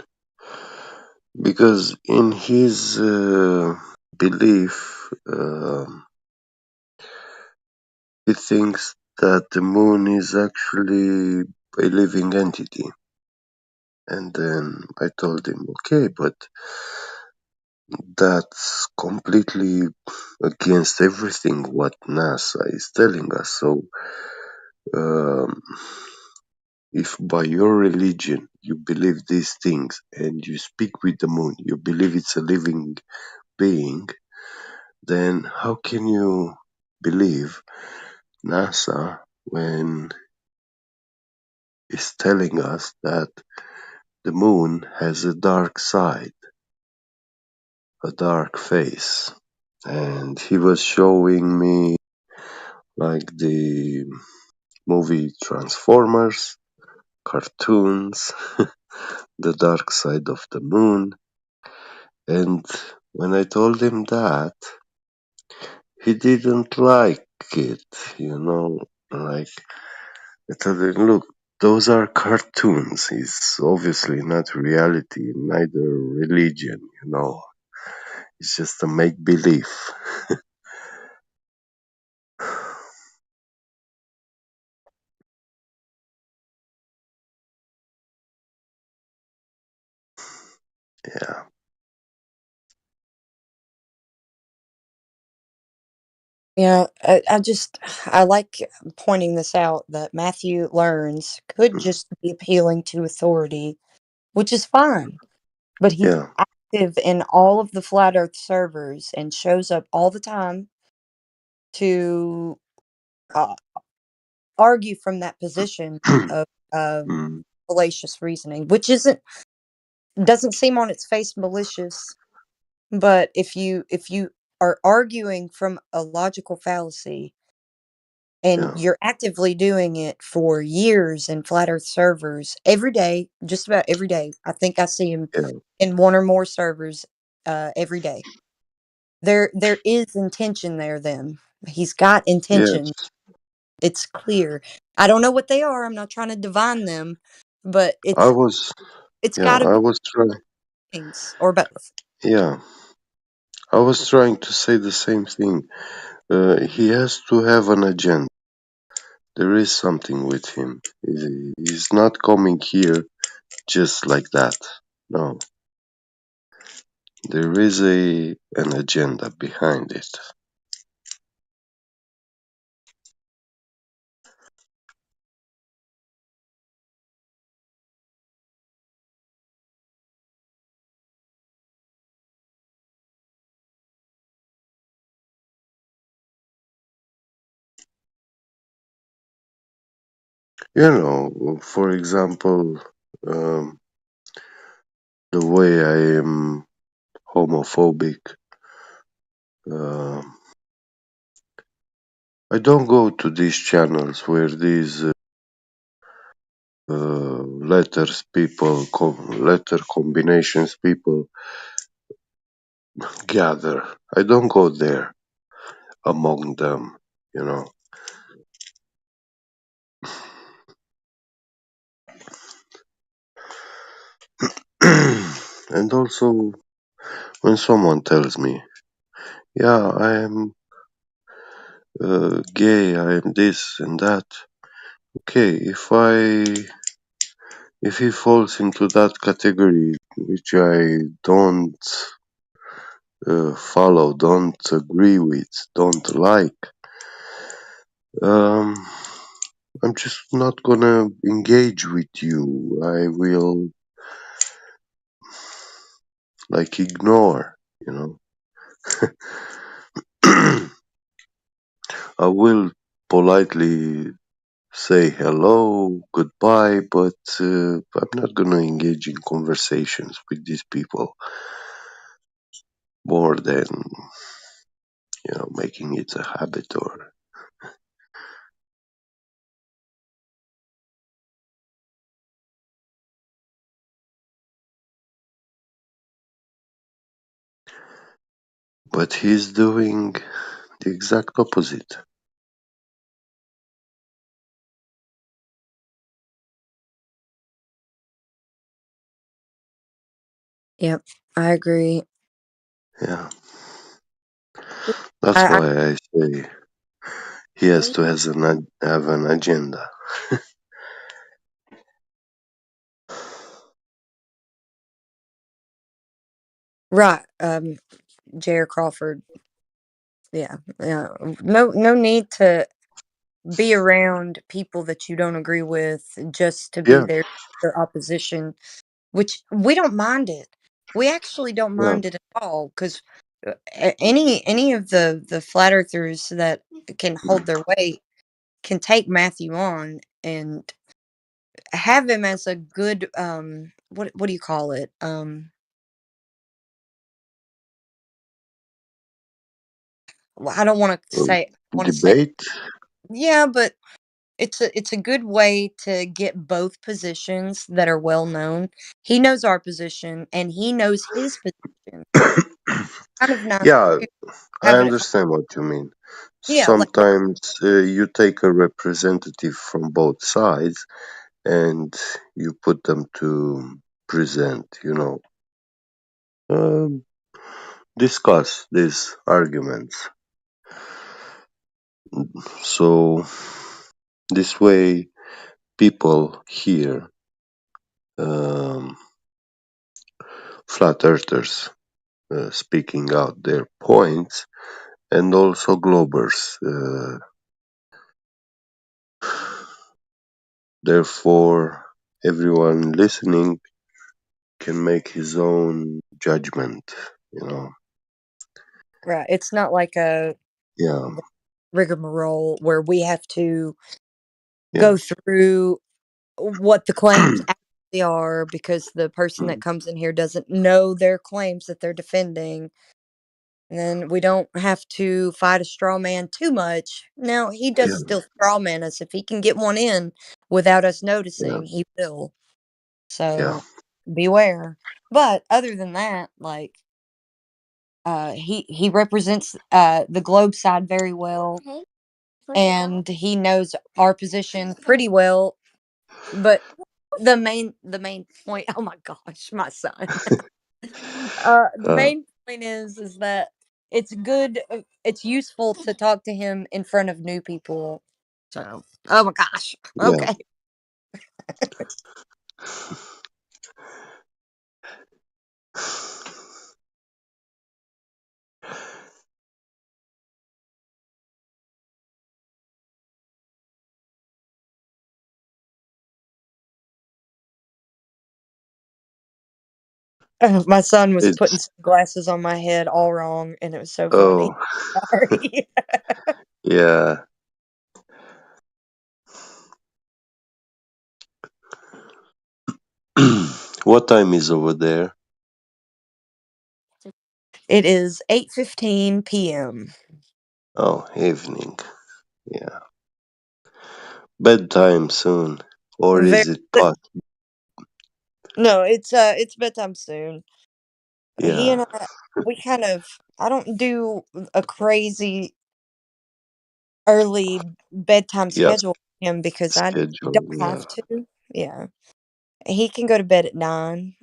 [SPEAKER 8] because, in his belief, he thinks that the moon is actually a living entity. And then I told him, okay, but that's completely against everything what NASA is telling us. So, um, if by your religion you believe these things and you speak with the moon, you believe it's a living being, then how can you believe NASA when it's telling us that the moon has a dark side, a dark face? And he was showing me like the movie Transformers, cartoons, the dark side of the moon. And when I told him that, he didn't like it, you know, like I told him, look, those are cartoons. It's obviously not reality, neither religion, you know. It's just a make believe. Yeah,
[SPEAKER 3] I like pointing this out that Matthew learns could just be appealing to authority, which is fine. But he's
[SPEAKER 8] yeah,
[SPEAKER 3] active in all of the flat Earth servers and shows up all the time to uh, argue from that position of
[SPEAKER 8] mm,
[SPEAKER 3] fallacious reasoning, which doesn't seem on its face malicious. But if you are arguing from a logical fallacy and
[SPEAKER 8] yeah,
[SPEAKER 3] you're actively doing it for years in flat Earth servers every day, just about every day, I think I see him
[SPEAKER 8] yeah,
[SPEAKER 3] in one or more servers every day. There is intention there. Then he's got intention.
[SPEAKER 8] yes.
[SPEAKER 3] It's clear. I don't know what they are. I'm not trying to divine them, but
[SPEAKER 8] I was,
[SPEAKER 3] it's
[SPEAKER 8] yeah,
[SPEAKER 3] got to
[SPEAKER 8] I
[SPEAKER 3] be
[SPEAKER 8] was trying,
[SPEAKER 3] things or both.
[SPEAKER 8] yeah, I was trying to say the same thing. He has to have an agenda. There is something with him. He's not coming here just like that. No, there is an agenda behind it. You know, for example, um, the way I am homophobic, um I don't go to these channels where these letters people, letter combinations people gather. I don't go there among them, you know. And also, when someone tells me, yeah, I am gay, I am this and that, okay, if he falls into that category, which I don't follow, don't agree with, don't like, um, I'm just not gonna engage with you. I will like ignore, you know. I will politely say hello, goodbye, but I'm not gonna engage in conversations with these people more than making it a habit or. But he's doing the exact opposite.
[SPEAKER 3] Yep, I agree.
[SPEAKER 8] Yeah, that's
[SPEAKER 3] I
[SPEAKER 8] why I say he has to have an agenda.
[SPEAKER 3] right. J.R. Crawford. Yeah, yeah. No need to. be around people that you don't agree with just to be
[SPEAKER 8] Yeah,
[SPEAKER 3] there, their opposition, which we don't mind it. We actually don't
[SPEAKER 8] yeah,
[SPEAKER 3] mind it at all because any of the flat earthers that can hold their weight can take Matthew on and have him as a good what do you call it? Well, I don't want to
[SPEAKER 8] um,
[SPEAKER 3] say, I want to say,
[SPEAKER 8] debate.
[SPEAKER 3] yeah, but it's a good way to get both positions that are well known. He knows our position and he knows his position. Kind of nice
[SPEAKER 8] Yeah,
[SPEAKER 3] to
[SPEAKER 8] I
[SPEAKER 3] have it.
[SPEAKER 8] understand what you mean.
[SPEAKER 3] Yeah, like
[SPEAKER 8] Sometimes you take a representative from both sides and you put them to present, um, discuss these arguments. So this way, people hear um, flat earthers speaking out their points, and also globers. Therefore, everyone listening can make his own judgment. You know,
[SPEAKER 3] right. It's not like a
[SPEAKER 8] yeah,
[SPEAKER 3] rigmarole where we have to
[SPEAKER 8] yeah,
[SPEAKER 3] go through what the claims actually are because the person that
[SPEAKER 8] mm,
[SPEAKER 3] comes in here doesn't know their claims that they're defending. And then we don't have to fight a straw man too much. Now, he does
[SPEAKER 8] yeah,
[SPEAKER 3] still straw man us. If he can get one in without us
[SPEAKER 8] yeah,
[SPEAKER 3] noticing, he will.
[SPEAKER 8] yeah,
[SPEAKER 3] So beware. But other than that, like he represents the globe side very well, and he knows our position pretty well. But the main point, oh my gosh, my son. The
[SPEAKER 8] uh,
[SPEAKER 3] main point is that it's good, it's useful to talk to him in front of new people. So, oh my gosh.
[SPEAKER 8] yeah.
[SPEAKER 3] Okay. My son was putting
[SPEAKER 8] It's
[SPEAKER 3] sunglasses on my head all wrong, and it was so funny.
[SPEAKER 8] oh
[SPEAKER 3] Sorry.
[SPEAKER 8] yeah. What time is over there?
[SPEAKER 3] It is 8:15 p.m.
[SPEAKER 8] Oh, evening. Yeah, bedtime soon, or
[SPEAKER 3] Very,
[SPEAKER 8] is it past?
[SPEAKER 3] no, it's bedtime soon. He
[SPEAKER 8] Yeah,
[SPEAKER 3] and we kind of, I don't do a crazy early bedtime
[SPEAKER 8] yeah.
[SPEAKER 3] schedule for him because I
[SPEAKER 8] Schedule.
[SPEAKER 3] don't
[SPEAKER 8] Yeah.
[SPEAKER 3] have to. Yeah. He can go to bed at 9.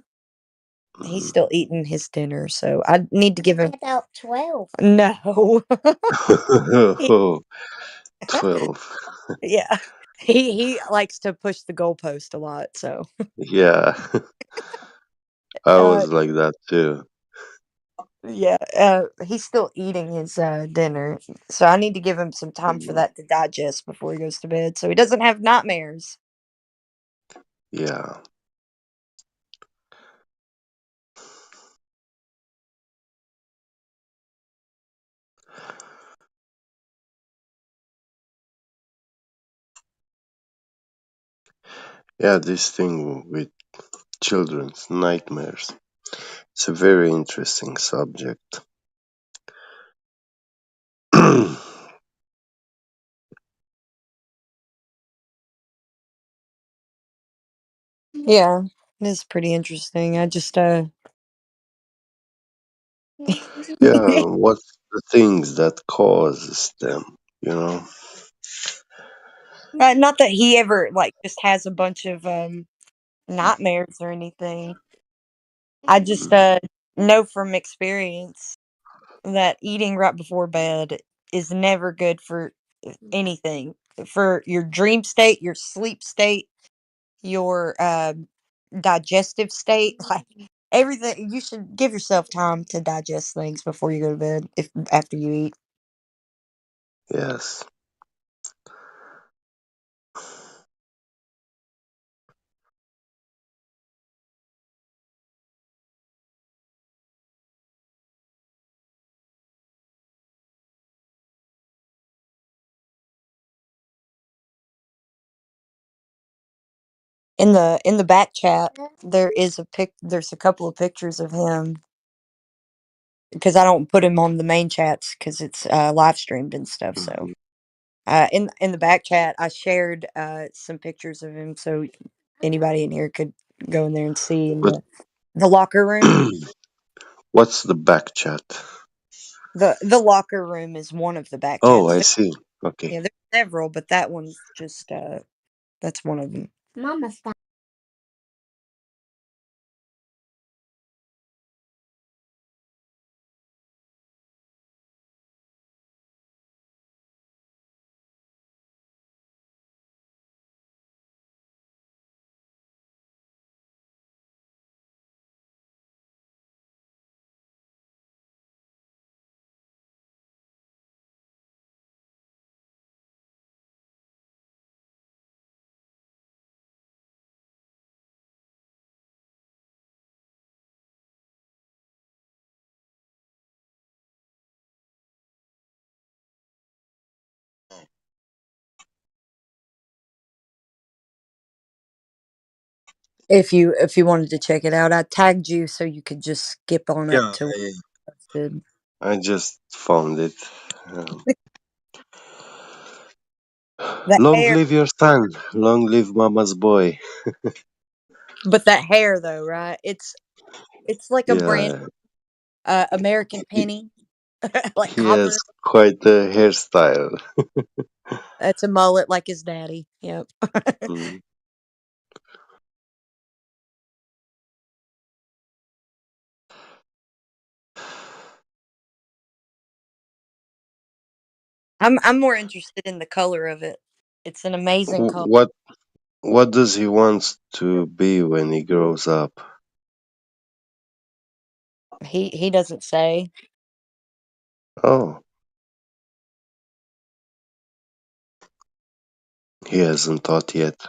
[SPEAKER 3] He's
[SPEAKER 8] Mm.
[SPEAKER 3] still eating his dinner, so I need to give him about 12. No. He-
[SPEAKER 8] Oh, 12.
[SPEAKER 3] yeah. He likes to push the goalpost a lot, so
[SPEAKER 8] Yeah, I
[SPEAKER 3] uh
[SPEAKER 8] was like that too.
[SPEAKER 3] yeah, he's still eating his dinner. So I need to give him some time for
[SPEAKER 8] Mm,
[SPEAKER 3] that to digest before he goes to bed so he doesn't have nightmares.
[SPEAKER 8] yeah, yeah. This thing with children's nightmares. It's a very interesting subject.
[SPEAKER 3] Yeah, it is pretty interesting. I just
[SPEAKER 8] Yeah, what's the things that causes them? You know?
[SPEAKER 3] not that he ever like just has a bunch of nightmares or anything. I just
[SPEAKER 8] Mm,
[SPEAKER 3] know from experience that eating right before bed is never good for anything. For your dream state, your sleep state, your digestive state, like everything. You should give yourself time to digest things before you go to bed if after you eat.
[SPEAKER 8] yes.
[SPEAKER 3] In the back chat, there is a pic. There's a couple of pictures of him because I don't put him on the main chats because it's live streamed and stuff. So
[SPEAKER 8] Mhm.
[SPEAKER 3] in the back chat, I shared some pictures of him so anybody in here could go in there and see in
[SPEAKER 8] But
[SPEAKER 3] the locker room.
[SPEAKER 8] what's the back chat?
[SPEAKER 3] The locker room is one of the back
[SPEAKER 8] Oh,
[SPEAKER 3] chats.
[SPEAKER 8] I see. Okay.
[SPEAKER 3] Yeah, there's several, but that one's just that's one of them.
[SPEAKER 4] Mama, stop.
[SPEAKER 3] If you wanted to check it out, I tagged you so you could just skip on up
[SPEAKER 8] Yeah,
[SPEAKER 3] to what I posted.
[SPEAKER 8] I just found it. Um,
[SPEAKER 3] The
[SPEAKER 8] long
[SPEAKER 3] hair,
[SPEAKER 8] live your son. Long live mama's boy.
[SPEAKER 3] but that hair though, right? It's like a brand
[SPEAKER 8] Yeah,
[SPEAKER 3] American
[SPEAKER 8] he,
[SPEAKER 3] penny, like
[SPEAKER 8] he has
[SPEAKER 3] copper.
[SPEAKER 8] quite a hairstyle.
[SPEAKER 3] That's a mullet like his daddy. Yep.
[SPEAKER 8] Mm.
[SPEAKER 3] I'm more interested in the color of it. It's an amazing color.
[SPEAKER 8] What does he want to be when he grows up?
[SPEAKER 3] He doesn't say.
[SPEAKER 8] Oh, he hasn't thought yet.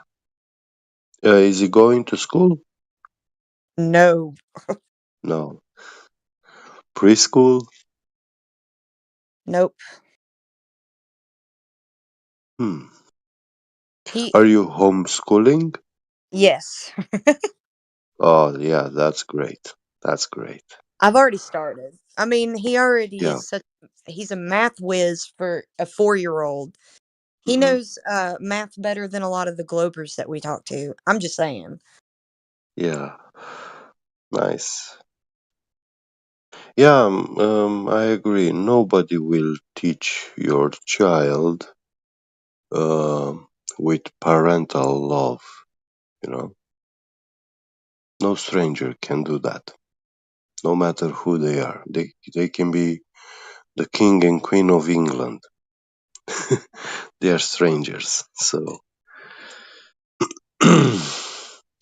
[SPEAKER 8] Is he going to school?
[SPEAKER 3] No.
[SPEAKER 8] No. Preschool?
[SPEAKER 3] Nope.
[SPEAKER 8] Hmm.
[SPEAKER 3] He
[SPEAKER 8] Are you homeschooling?
[SPEAKER 3] Yes.
[SPEAKER 8] Oh, yeah, that's great. That's great.
[SPEAKER 3] I've already started. I mean, he already
[SPEAKER 8] Yeah.
[SPEAKER 3] is such he's a math whiz for a 4-year-old. He
[SPEAKER 8] Hmm.
[SPEAKER 3] knows math better than a lot of the Globers that we talk to. I'm just saying.
[SPEAKER 8] Yeah. Nice. Yeah, I agree. Nobody will teach your child with parental love, you know. No stranger can do that, no matter who they are. They can be the king and queen of England. They are strangers. So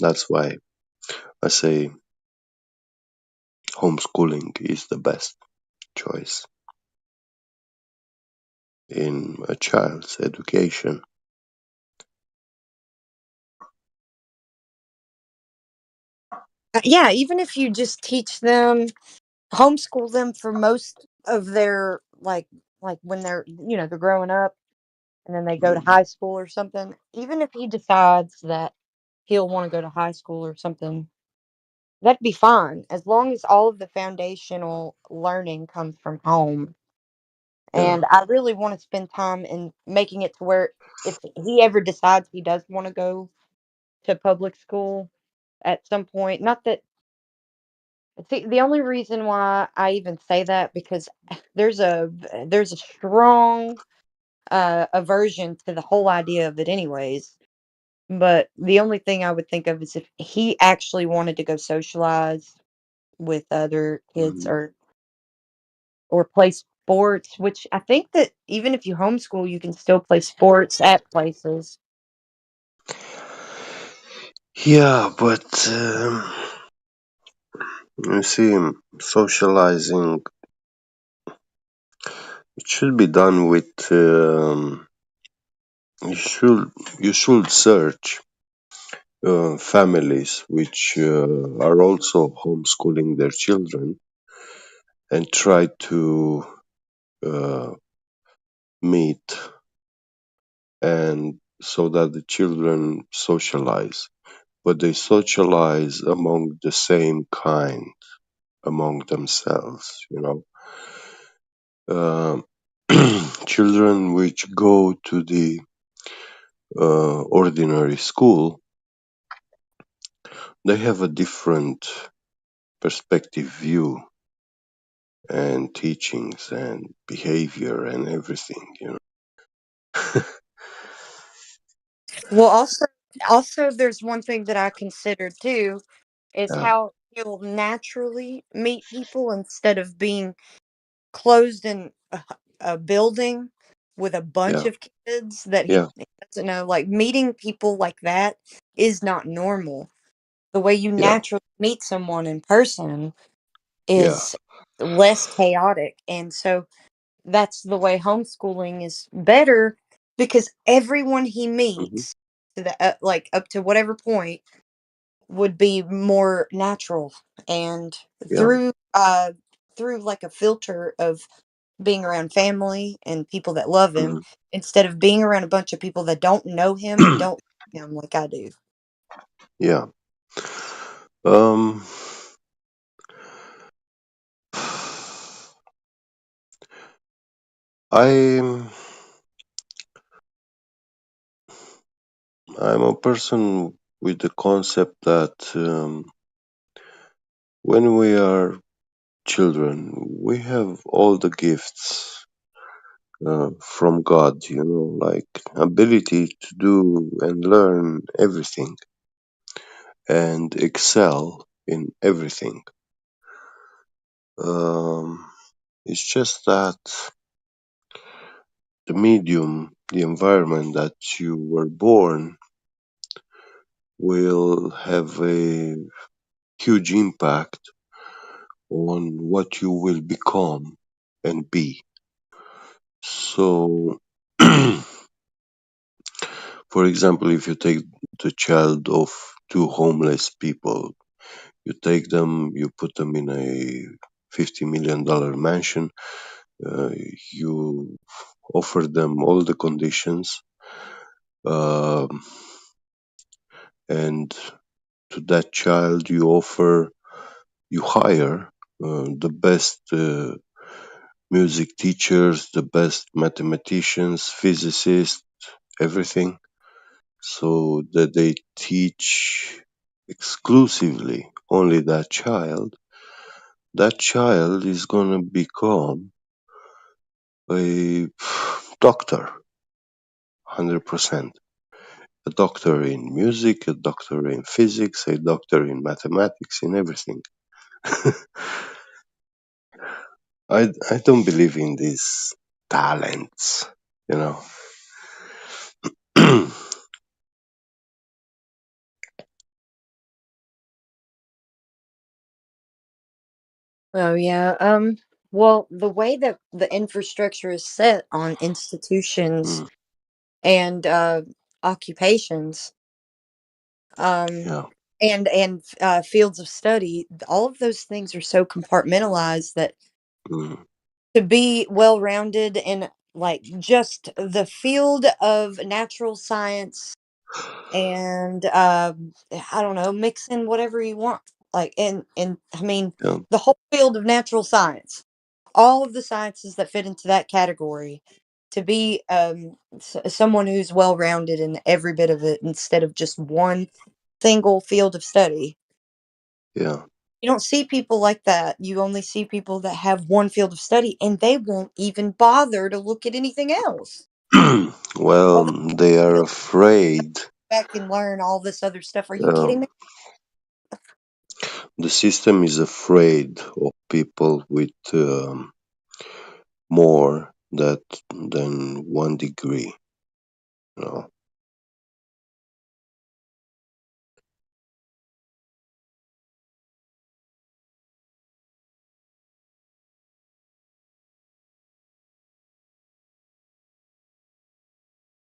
[SPEAKER 8] that's why I say homeschooling is the best choice in a child's education.
[SPEAKER 3] Yeah, even if you just teach them, homeschool them for most of their like when they're growing up and then they go to
[SPEAKER 8] Mm,
[SPEAKER 3] high school or something. Even if he decides that he'll want to go to high school or something, that'd be fine as long as all of the foundational learning comes from home.
[SPEAKER 8] yeah.
[SPEAKER 3] And I really want to spend time in making it to where if he ever decides he does want to go to public school at some point, not that see the only reason why I even say that because there's a strong aversion to the whole idea of it anyways. But the only thing I would think of is if he actually wanted to go socialize with other kids
[SPEAKER 8] Mm.
[SPEAKER 3] or play sports, which I think that even if you homeschool, you can still play sports at places.
[SPEAKER 8] Yeah, but you see, socializing it should be done with. You should you should search families which are also homeschooling their children and try to uh, meet and so that the children socialize but they socialize among the same kind, among themselves, you know. Children which go to the ordinary school, they have a different perspective view and teachings and behavior and everything, you know.
[SPEAKER 3] Well, also there's one thing that I consider too is
[SPEAKER 8] Yeah,
[SPEAKER 3] how he'll naturally meet people instead of being closed in a building with a bunch
[SPEAKER 8] yeah,
[SPEAKER 3] of kids that
[SPEAKER 8] yeah,
[SPEAKER 3] he doesn't know. Like meeting people like that is not normal. The way you
[SPEAKER 8] yeah,
[SPEAKER 3] naturally meet someone in person
[SPEAKER 8] yeah.
[SPEAKER 3] is less chaotic. And so that's the way homeschooling is better because everyone he
[SPEAKER 8] Hmm.
[SPEAKER 3] meets to the like up to whatever point would be more natural and
[SPEAKER 8] Yeah.
[SPEAKER 3] through through like a filter of being around family and people that love him
[SPEAKER 8] Hmm.
[SPEAKER 3] instead of being around a bunch of people that don't know him and don't know him like I do.
[SPEAKER 8] Yeah. Um, I'm I'm a person with the concept that when we are children, we have all the gifts from God, you know, like ability to do and learn everything and excel in everything. Um, it's just that the medium, the environment that you were born will have a huge impact on what you will become and be. So, for example, if you take the child of two homeless people, you take them, you put them in a $50 million mansion, uh, you offer them all the conditions, um, and to that child you hire the best music teachers, the best mathematicians, physicists, everything, so that they teach exclusively only that child is going to become a doctor, 100%. A doctor in music, a doctor in physics, a doctor in mathematics, in everything. I don't believe in these talents, you know.
[SPEAKER 3] Oh yeah. Well, the way that the infrastructure is set on institutions
[SPEAKER 8] Mm,
[SPEAKER 3] and occupations, um,
[SPEAKER 8] yeah.
[SPEAKER 3] and fields of study, all of those things are so compartmentalized that
[SPEAKER 8] Mm,
[SPEAKER 3] to be well rounded in like just the field of natural science and I don't know, mix in whatever you want. Like and I mean
[SPEAKER 8] yeah.
[SPEAKER 3] the whole field of natural science, all of the sciences that fit into that category, to be someone who's well rounded in every bit of it instead of just one single field of study.
[SPEAKER 8] Yeah.
[SPEAKER 3] You don't see people like that. You only see people that have one field of study and they won't even bother to look at anything else.
[SPEAKER 8] Well,
[SPEAKER 3] Oh, they
[SPEAKER 8] they are
[SPEAKER 3] go
[SPEAKER 8] afraid.
[SPEAKER 3] back and learn all this other stuff. Are you kidding
[SPEAKER 8] Um,
[SPEAKER 3] me?
[SPEAKER 8] the system is afraid of people with more than 1 degree. You know.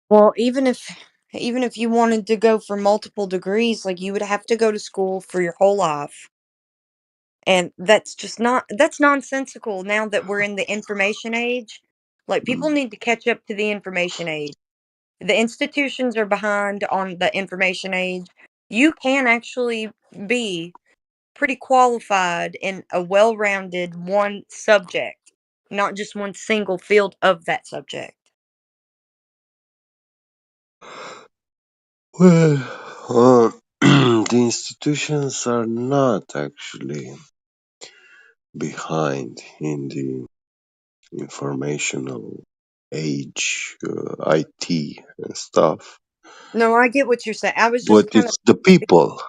[SPEAKER 3] Well, even if you wanted to go for multiple degrees, like you would have to go to school for your whole life. And that's just not that's nonsensical now that we're in the information age. Like people
[SPEAKER 8] Mm,
[SPEAKER 3] need to catch up to the information age. The institutions are behind on the information age. you can actually be pretty qualified in a well-rounded one subject, not just one single field of that subject.
[SPEAKER 8] Well, the institutions are not actually behind in the informational age, IT and stuff,
[SPEAKER 3] No, I get what you're saying. I was
[SPEAKER 8] but
[SPEAKER 3] just kind of,
[SPEAKER 8] it's the people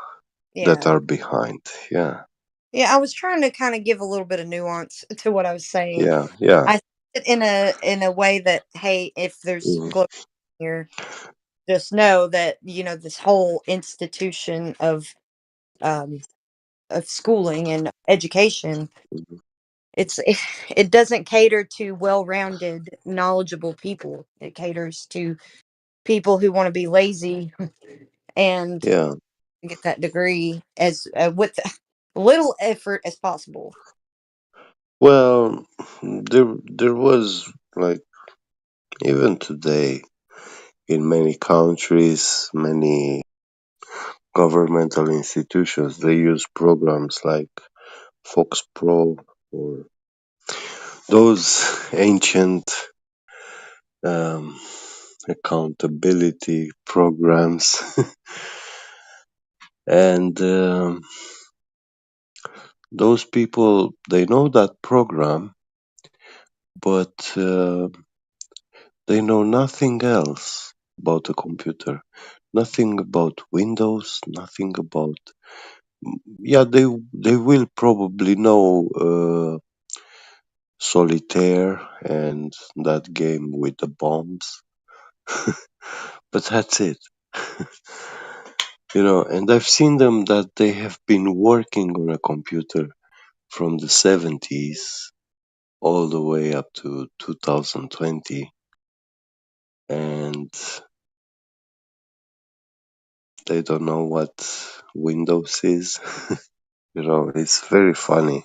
[SPEAKER 8] that
[SPEAKER 3] yeah.
[SPEAKER 8] are behind. Yeah,
[SPEAKER 3] Yeah, I was trying to kind of give a little bit of nuance to what I was saying.
[SPEAKER 8] yeah, yeah.
[SPEAKER 3] I said it in a way that, hey, if there's
[SPEAKER 8] Mm,
[SPEAKER 3] global here, just know that, this whole institution um of schooling and education,
[SPEAKER 8] mhm.
[SPEAKER 3] it's it doesn't cater to well-rounded, knowledgeable people. It caters to people who want to be lazy and
[SPEAKER 8] Yeah.
[SPEAKER 3] get that degree as with little effort as possible.
[SPEAKER 8] Well, there was like even today in many countries, many governmental institutions, they use programs like Fox Pro or those ancient um, accountability programs, and those people they know that program, but they know nothing else about a computer, nothing about Windows, nothing about. Yeah, they will probably know solitaire and that game with the bombs, but that's it. And I've seen them that they have been working on a computer from the 70s all the way up to 2020, and they don't know what Windows is. It's very funny.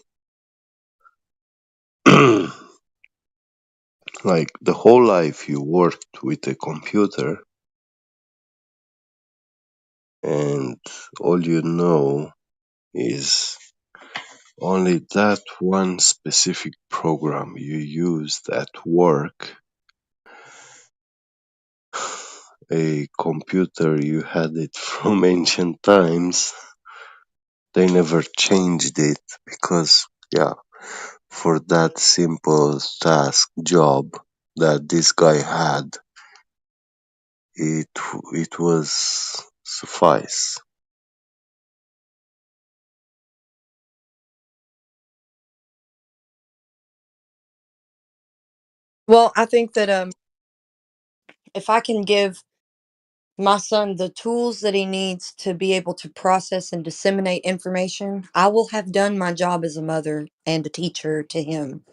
[SPEAKER 8] Like the whole life you worked with a computer, and all you know is only that one specific program you used at work, a computer you had it from ancient times. They never changed it because, yeah, for that simple task job that this guy had, it it was suffice.
[SPEAKER 3] Well, I think that if I can give my son the tools that he needs to be able to process and disseminate information, I will have done my job as a mother and a teacher to him.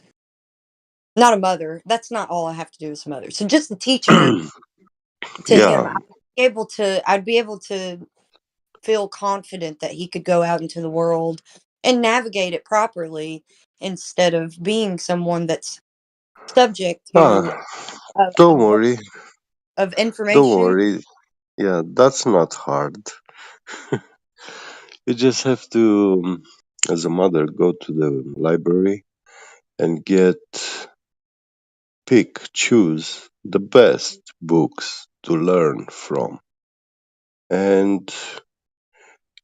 [SPEAKER 3] Not a mother. That's not all I have to do as a mother. So just a teacher to him.
[SPEAKER 8] Yeah.
[SPEAKER 3] I'd be able to feel confident that he could go out into the world and navigate it properly instead of being someone that's subject
[SPEAKER 8] Ah,
[SPEAKER 3] to a
[SPEAKER 8] don't
[SPEAKER 3] book
[SPEAKER 8] worry.
[SPEAKER 3] of
[SPEAKER 8] Don't
[SPEAKER 3] information.
[SPEAKER 8] worry. Yeah, that's not hard. You just have to, as a mother, go to the library and choose the best books to learn from. And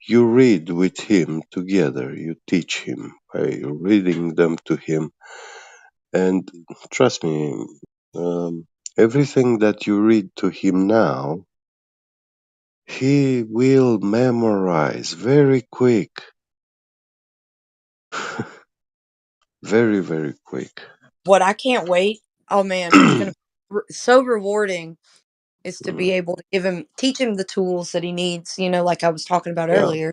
[SPEAKER 8] you read with him together. You teach him by reading them to him. And trust me, um, everything that you read to him now, he will memorize very quick. Very, very quick.
[SPEAKER 3] What I can't wait, oh man, it's going to be so rewarding is to
[SPEAKER 8] Mm,
[SPEAKER 3] be able to teach him the tools that he needs, like I was talking about
[SPEAKER 8] yeah.
[SPEAKER 3] earlier.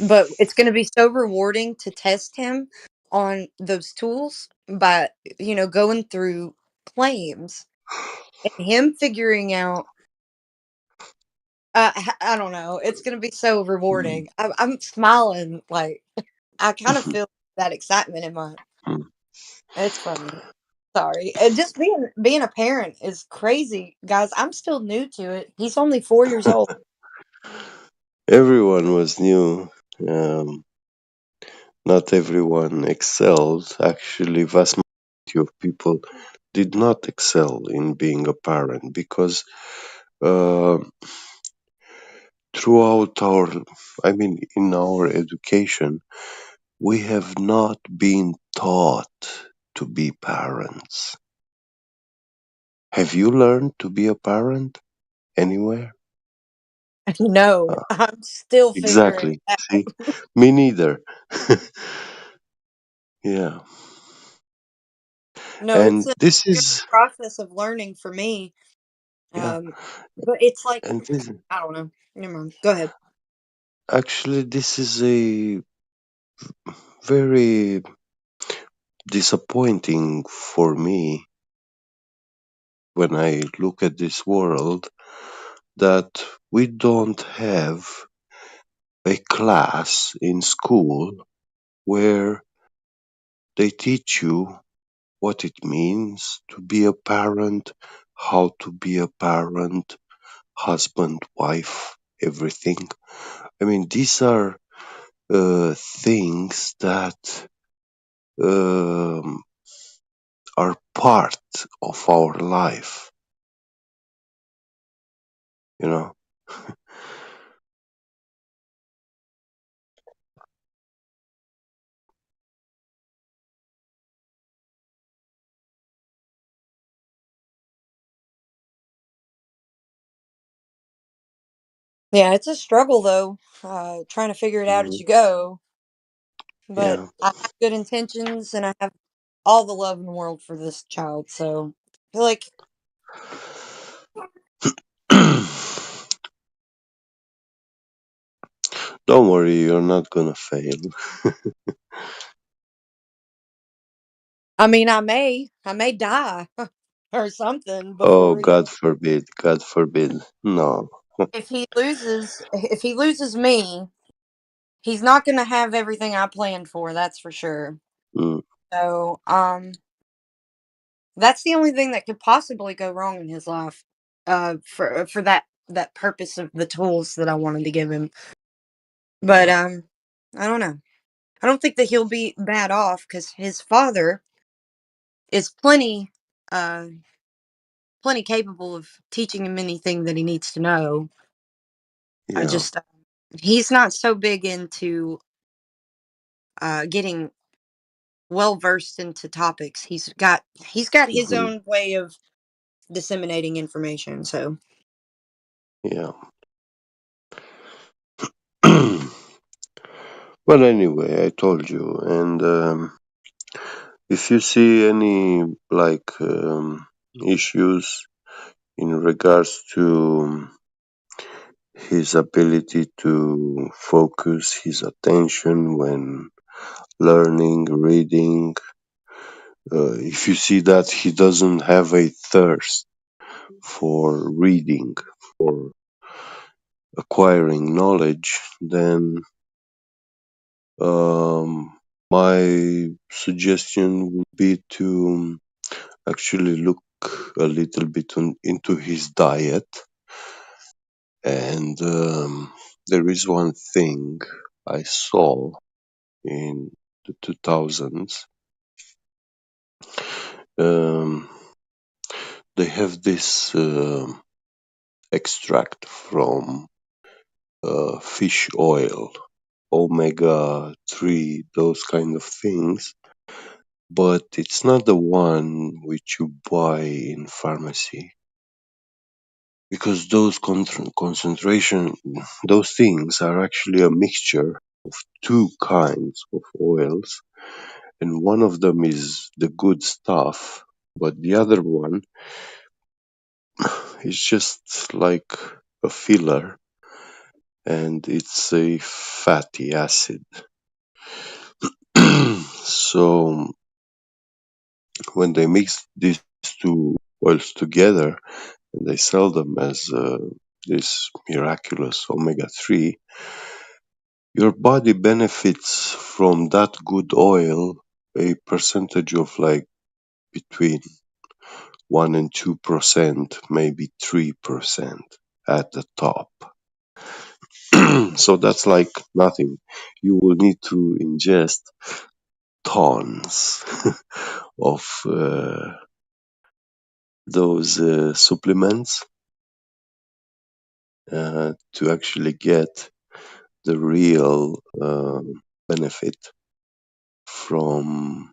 [SPEAKER 3] But it's going to be so rewarding to test him on those tools by, going through claims and him figuring out. I don't know. It's going to be so
[SPEAKER 8] Mm,
[SPEAKER 3] rewarding. I'm smiling. Like, I kind of feel that excitement in my.
[SPEAKER 8] mm.
[SPEAKER 3] It's funny. Sorry. And just being a parent is crazy, guys. I'm still new to it. He's only 4 years old.
[SPEAKER 8] Everyone was new. Um, Not everyone excelled. Actually, vast majority of people did not excel in being a parent because uh, throughout in our education, we have not been taught to be parents. Have you learned to be a parent anywhere?
[SPEAKER 3] No,
[SPEAKER 8] Uh,
[SPEAKER 3] I'm still figuring
[SPEAKER 8] exactly.
[SPEAKER 3] it out.
[SPEAKER 8] See, me neither. Yeah,
[SPEAKER 3] No, it's
[SPEAKER 8] and
[SPEAKER 3] a
[SPEAKER 8] this
[SPEAKER 3] good
[SPEAKER 8] is
[SPEAKER 3] process of learning for me.
[SPEAKER 8] yeah,
[SPEAKER 3] But it's like,
[SPEAKER 8] and this
[SPEAKER 3] I don't know. Never mind. Go ahead.
[SPEAKER 8] actually this is a very disappointing for me when I look at this world that we don't have a class in school where they teach you what it means to be a parent, how to be a parent, husband, wife, everything. I mean, these are things that um, are part of our life, you know.
[SPEAKER 3] Yeah, it's a struggle though, trying to figure it out as
[SPEAKER 8] Mhm.
[SPEAKER 3] you go. But
[SPEAKER 8] Yeah.
[SPEAKER 3] I have good intentions and I have all the love in the world for this child. So I feel like,
[SPEAKER 8] Don't worry, you're not gonna fail.
[SPEAKER 3] I may die or something
[SPEAKER 8] Oh,
[SPEAKER 3] before he,
[SPEAKER 8] God forbid, God forbid. No.
[SPEAKER 3] if he loses me, he's not going to have everything I planned for, that's for sure.
[SPEAKER 8] Mm,
[SPEAKER 3] So, that's the only thing that could possibly go wrong in his life. For that purpose of the tools that I wanted to give him. But
[SPEAKER 8] yeah,
[SPEAKER 3] I don't know. I don't think that he'll be bad off because his father is uh plenty capable of teaching him anything that he needs to know. I
[SPEAKER 8] yeah.
[SPEAKER 3] just he's not so big into getting well versed into topics. He's got his
[SPEAKER 8] Hmm.
[SPEAKER 3] own way of disseminating information. So
[SPEAKER 8] Yeah. Well, anyway, I told you, and if you see any issues in regards to his ability to focus his attention when learning, reading, if you see that he doesn't have a thirst for reading, for acquiring knowledge, then um, my suggestion would be to actually look a little bit into his diet. And there is one thing I saw in the 2000s. Um, they have this extract from fish oil, omega 3, those kind of things, but it's not the one which you buy in pharmacy because those concentration, those things are actually a mixture of two kinds of oils, and one of them is the good stuff, but the other one is just like a filler, and it's a fatty acid. So when they mix these two oils together and they sell them as this miraculous omega 3, your body benefits from that good oil a percentage of like between 1 and 2%, maybe 3% at the top. So that's like nothing. You will need to ingest tons of those supplements to actually get the real benefit from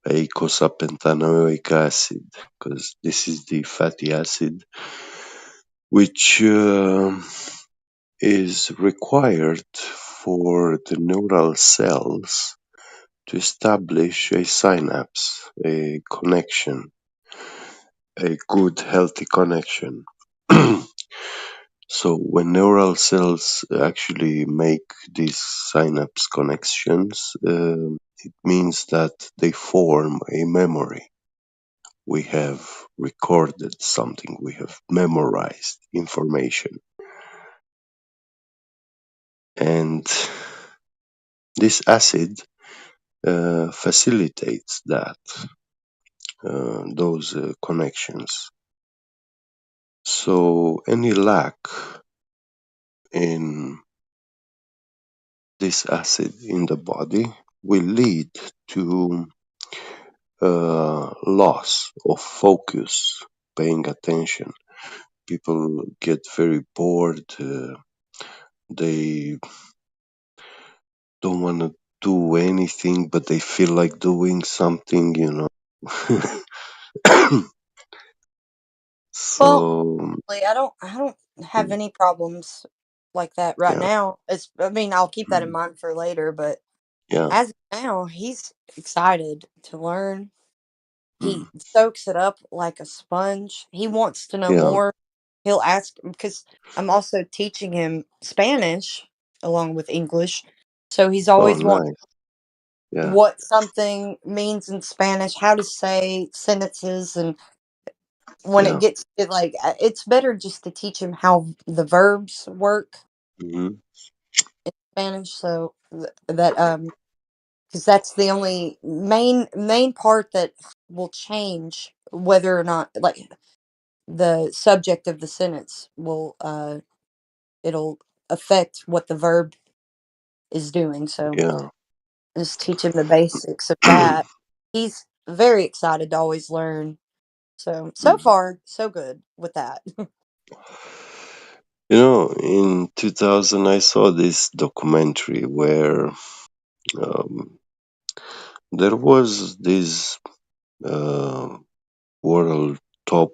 [SPEAKER 8] eicosapentaenoic acid, because this is the fatty acid which is required for the neural cells to establish a synapse, a connection, a good, healthy connection. So when neural cells actually make these synapse connections, it means that they form a memory. We have recorded something, we have memorized information. And this acid facilitates that, those connections. So any lack in this acid in the body will lead to loss of focus, paying attention. People get very bored. They don't want to do anything, but they feel like doing something, you know.
[SPEAKER 3] Well,
[SPEAKER 8] So,
[SPEAKER 3] like, I don't have any problems like that right
[SPEAKER 8] yeah,
[SPEAKER 3] now. I mean, I'll keep that in mind for later, but
[SPEAKER 8] yeah,
[SPEAKER 3] as of now, he's excited to learn.
[SPEAKER 8] mm,
[SPEAKER 3] He soaks it up like a sponge. He wants to know
[SPEAKER 8] yeah.
[SPEAKER 3] more. He'll ask because I'm also teaching him Spanish along with English. So he's
[SPEAKER 8] Oh,
[SPEAKER 3] always want
[SPEAKER 8] nice. Yeah,
[SPEAKER 3] what something means in Spanish, how to say sentences, and when it
[SPEAKER 8] yeah.
[SPEAKER 3] gets it like it's better just to teach him how the verbs work
[SPEAKER 8] Hmm.
[SPEAKER 3] in Spanish. So that because that's the only main part that will change whether or not like the subject of the sentence will it'll affect what the verb is doing. So
[SPEAKER 8] Yeah.
[SPEAKER 3] just teach him the basics of that. He's very excited to always learn. So
[SPEAKER 8] Mm.
[SPEAKER 3] far so good with that.
[SPEAKER 8] You know, in 2000, I saw this documentary where um, there was this uh, world top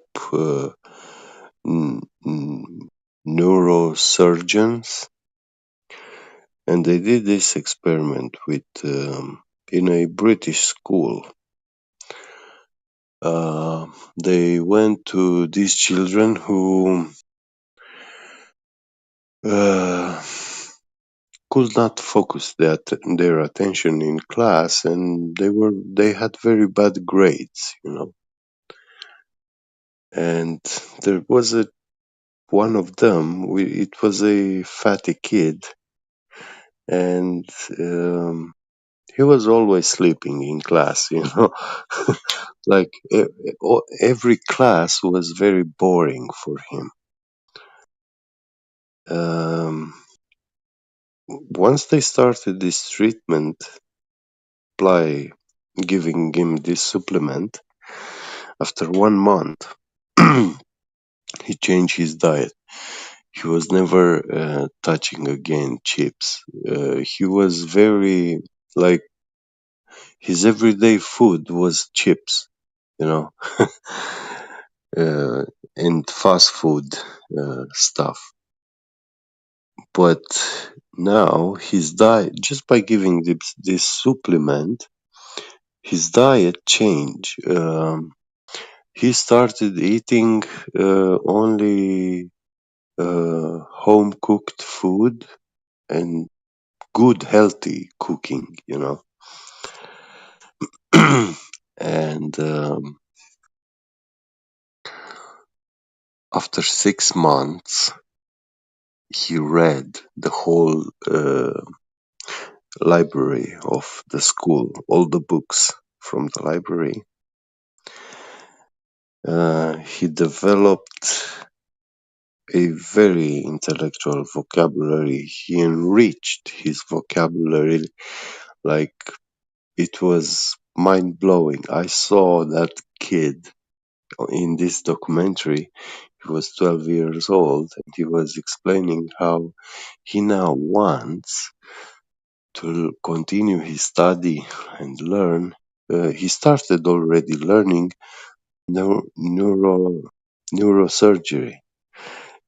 [SPEAKER 8] n- n- neurosurgeons, and they did this experiment with in a British school. They went to these children who uh, could not focus their attention in class, and they had very bad grades, you know. And there was a one of them. It was a fatty kid, and he was always sleeping in class, you know. Like every class was very boring for him. Um, Once they started this treatment by giving him this supplement, after 1 month, he changed his diet. He was never touching again chips. He was very, like, his everyday food was chips, you know, uh, and fast food stuff. But now his diet, just by giving this supplement, his diet changed. He started eating only home cooked food and good healthy cooking, you know. And after 6 months, he read the whole library of the school, all the books from the library. He developed a very intellectual vocabulary. He enriched his vocabulary like it was mind blowing. I saw that kid in this documentary. He was 12 years old and he was explaining how he now wants to continue his study and learn. He started already learning neurosurgery,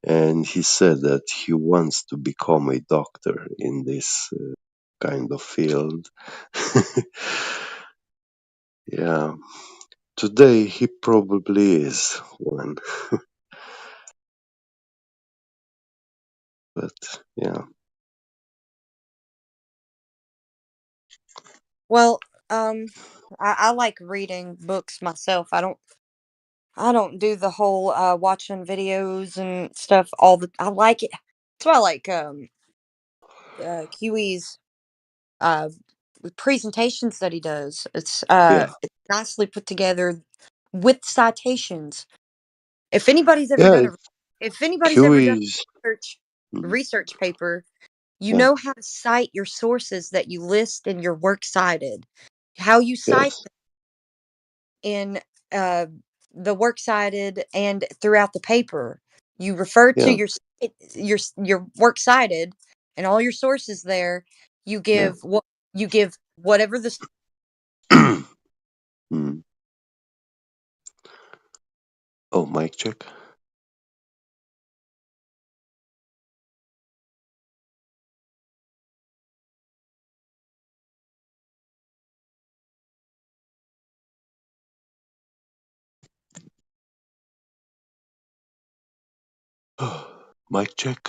[SPEAKER 8] and he said that he wants to become a doctor in this kind of field. Yeah, today he probably is one, but yeah.
[SPEAKER 3] Well, I like reading books myself. I don't do the whole watching videos and stuff all the. I like it. That's why I like QE's uh presentations that he does.
[SPEAKER 8] Yeah,
[SPEAKER 3] It's nicely put together with citations. If anybody's ever
[SPEAKER 8] yeah,
[SPEAKER 3] done a if anybody's ever done
[SPEAKER 8] QE is,
[SPEAKER 3] a
[SPEAKER 8] mm,
[SPEAKER 3] research paper, you
[SPEAKER 8] yeah,
[SPEAKER 3] know how to cite your sources that you list in your works cited. How you cite
[SPEAKER 8] yes,
[SPEAKER 3] in uh, the works cited and throughout the paper. You refer to
[SPEAKER 8] yeah,
[SPEAKER 3] your works cited and all your sources there. You
[SPEAKER 8] yeah.
[SPEAKER 3] give what you give whatever the
[SPEAKER 8] Mm. Oh, mic check. Mic check.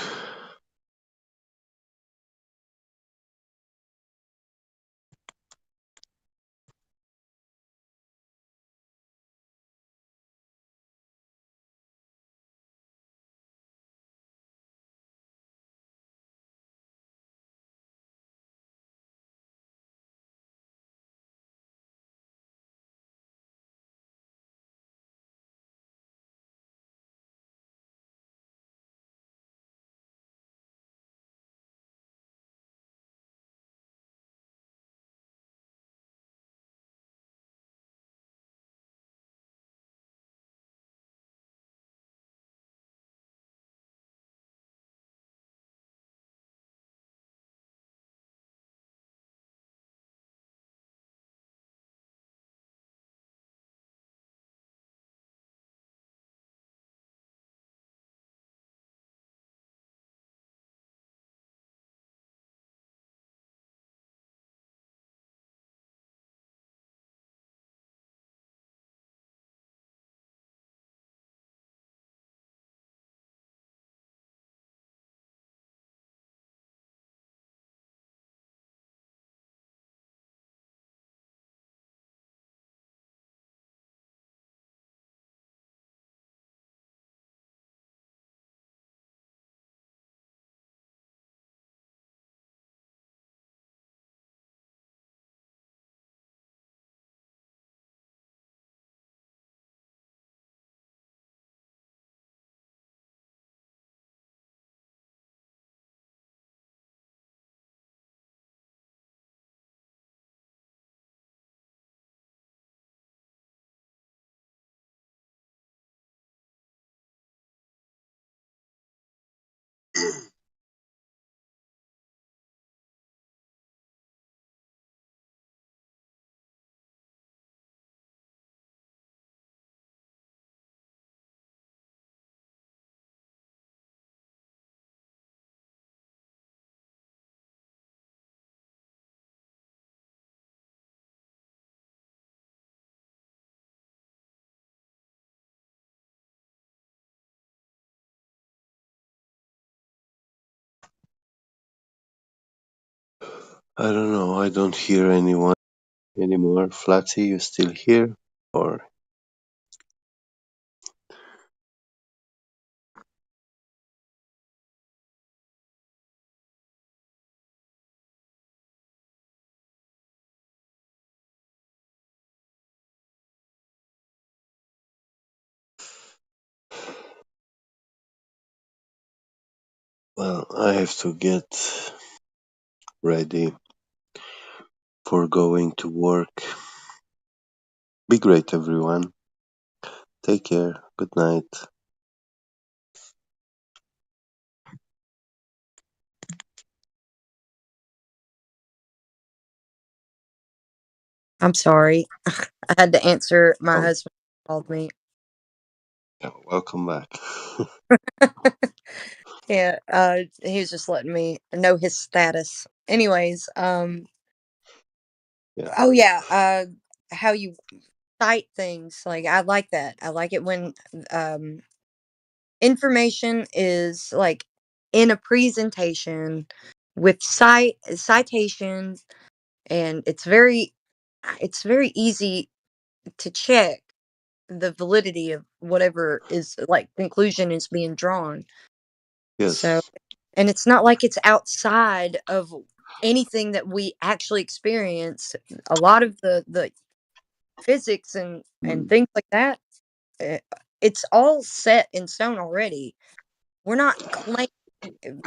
[SPEAKER 8] I don't know. I don't hear anyone anymore. Flatty, you still here? Or Well, I have to get ready for going to work. Be great, everyone. Take care. Good night.
[SPEAKER 3] I'm sorry. I had to answer. My
[SPEAKER 8] Oh,
[SPEAKER 3] husband called me.
[SPEAKER 8] yeah, welcome back.
[SPEAKER 3] Yeah, he was just letting me know his status. Anyways,
[SPEAKER 8] Yeah.
[SPEAKER 3] oh yeah, how you cite things, like I like that. I like it when um information is like in a presentation with citation, and it's very easy to check the validity of whatever is like conclusion is being drawn. So,
[SPEAKER 8] Yes.
[SPEAKER 3] and it's not like it's outside of anything that we actually experience. A lot of the physics and
[SPEAKER 8] Mm.
[SPEAKER 3] things like that, uh, it's all set in stone already. We're not claiming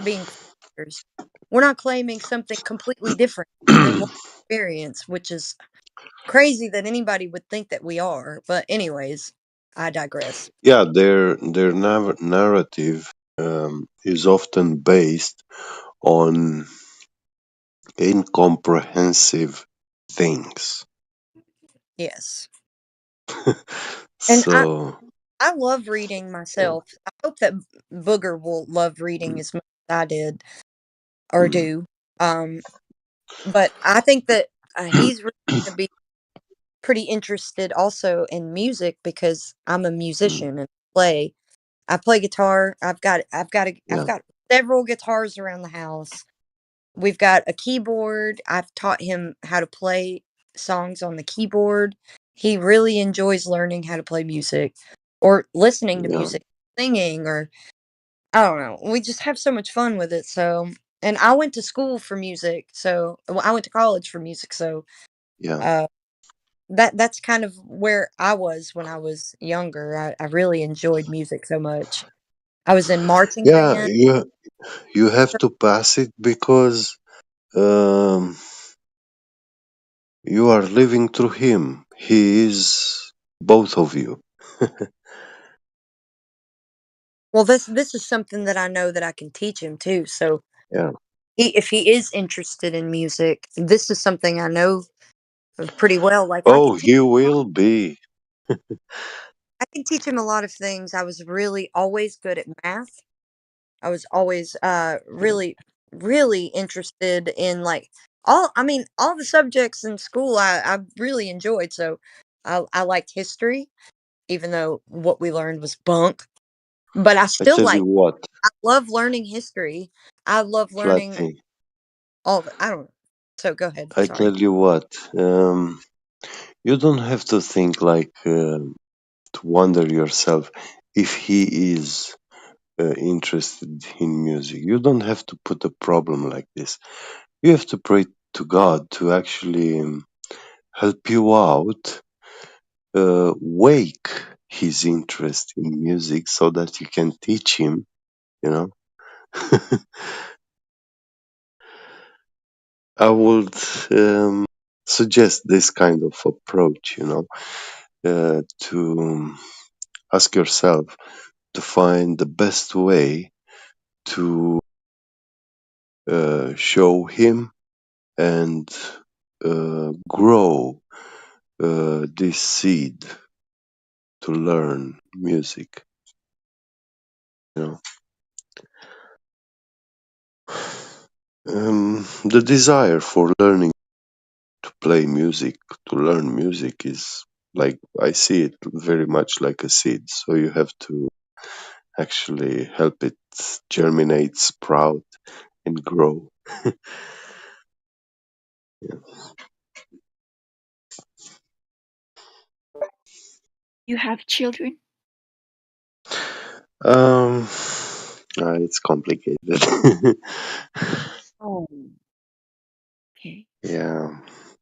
[SPEAKER 3] being creators. We're not claiming something completely different than what we experience, which is crazy that anybody would think that we are. But anyways, I digress.
[SPEAKER 8] Yeah, their narrative is often based on incomprehensive things.
[SPEAKER 3] Yes. And
[SPEAKER 8] So,
[SPEAKER 3] I love reading
[SPEAKER 8] yeah.
[SPEAKER 3] myself. I hope that Booger will love reading
[SPEAKER 8] Mm,
[SPEAKER 3] as much as I did or
[SPEAKER 8] mm.
[SPEAKER 3] do. Um, but I think that he's really going to be pretty interested also in music because I'm a
[SPEAKER 8] Mm.
[SPEAKER 3] musician and play. I play guitar. I've
[SPEAKER 8] Yeah,
[SPEAKER 3] got several guitars around the house. We've got a keyboard. I've taught him how to play songs on the keyboard. He really enjoys learning how to play music or listening to
[SPEAKER 8] yeah,
[SPEAKER 3] music, singing, or I don't know. We just have so much fun with it. So, and I went to school for music. So, well, I went to college for music. So,
[SPEAKER 8] yeah.
[SPEAKER 3] uh, that's kind of where I was when I was younger. I really enjoyed music so much. I was in marching
[SPEAKER 8] Yeah,
[SPEAKER 3] band.
[SPEAKER 8] you have to pass it because um, you are living through him. He is both of you.
[SPEAKER 3] Well, this is something that I know that I can teach him too. So,
[SPEAKER 8] Yeah.
[SPEAKER 3] if he is interested in music, this is something I know pretty well. Like
[SPEAKER 8] Oh, he will be.
[SPEAKER 3] I can teach him a lot of things. I was really always good at math. I was always
[SPEAKER 8] Yeah.
[SPEAKER 3] really interested in like all the subjects in school I really enjoyed. So I liked history, even though what we learned was bunk. But
[SPEAKER 8] I tell you what,
[SPEAKER 3] I love learning history. I love learning
[SPEAKER 8] Flatty.
[SPEAKER 3] all of it. I don't know. So go ahead.
[SPEAKER 8] I
[SPEAKER 3] Sorry.
[SPEAKER 8] tell you what. You don't have to think like to wonder yourself if he is interested in music. You don't have to put a problem like this. You have to pray to God to actually help you out, wake his interest in music so that you can teach him, you know. I would suggest this kind of approach, to ask yourself to find the best way to show him and grow this seed to learn music. You know, the desire for learning to play music, to learn music is like I see it very much like a seed. So you have to actually help it germinate, sprout, and grow. Yeah.
[SPEAKER 9] You have children?
[SPEAKER 8] Um, it's complicated.
[SPEAKER 9] Oh, okay.
[SPEAKER 8] Yeah,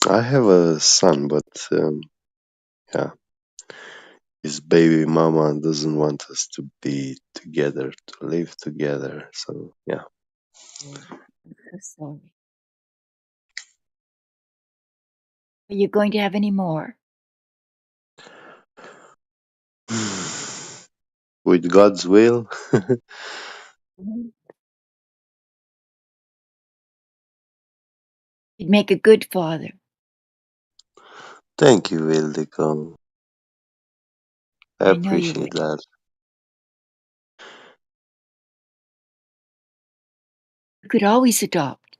[SPEAKER 8] I have a son, but yeah, his baby mama doesn't want us to be together, to live together. So yeah.
[SPEAKER 9] Oh, I'm so sorry. Are you going to have any more?
[SPEAKER 8] With God's will.
[SPEAKER 9] Mhm. You'd make a good father.
[SPEAKER 8] Thank you, Wildicom. I
[SPEAKER 9] I know you
[SPEAKER 8] appreciate
[SPEAKER 9] would.
[SPEAKER 8] that.
[SPEAKER 9] You could always adopt.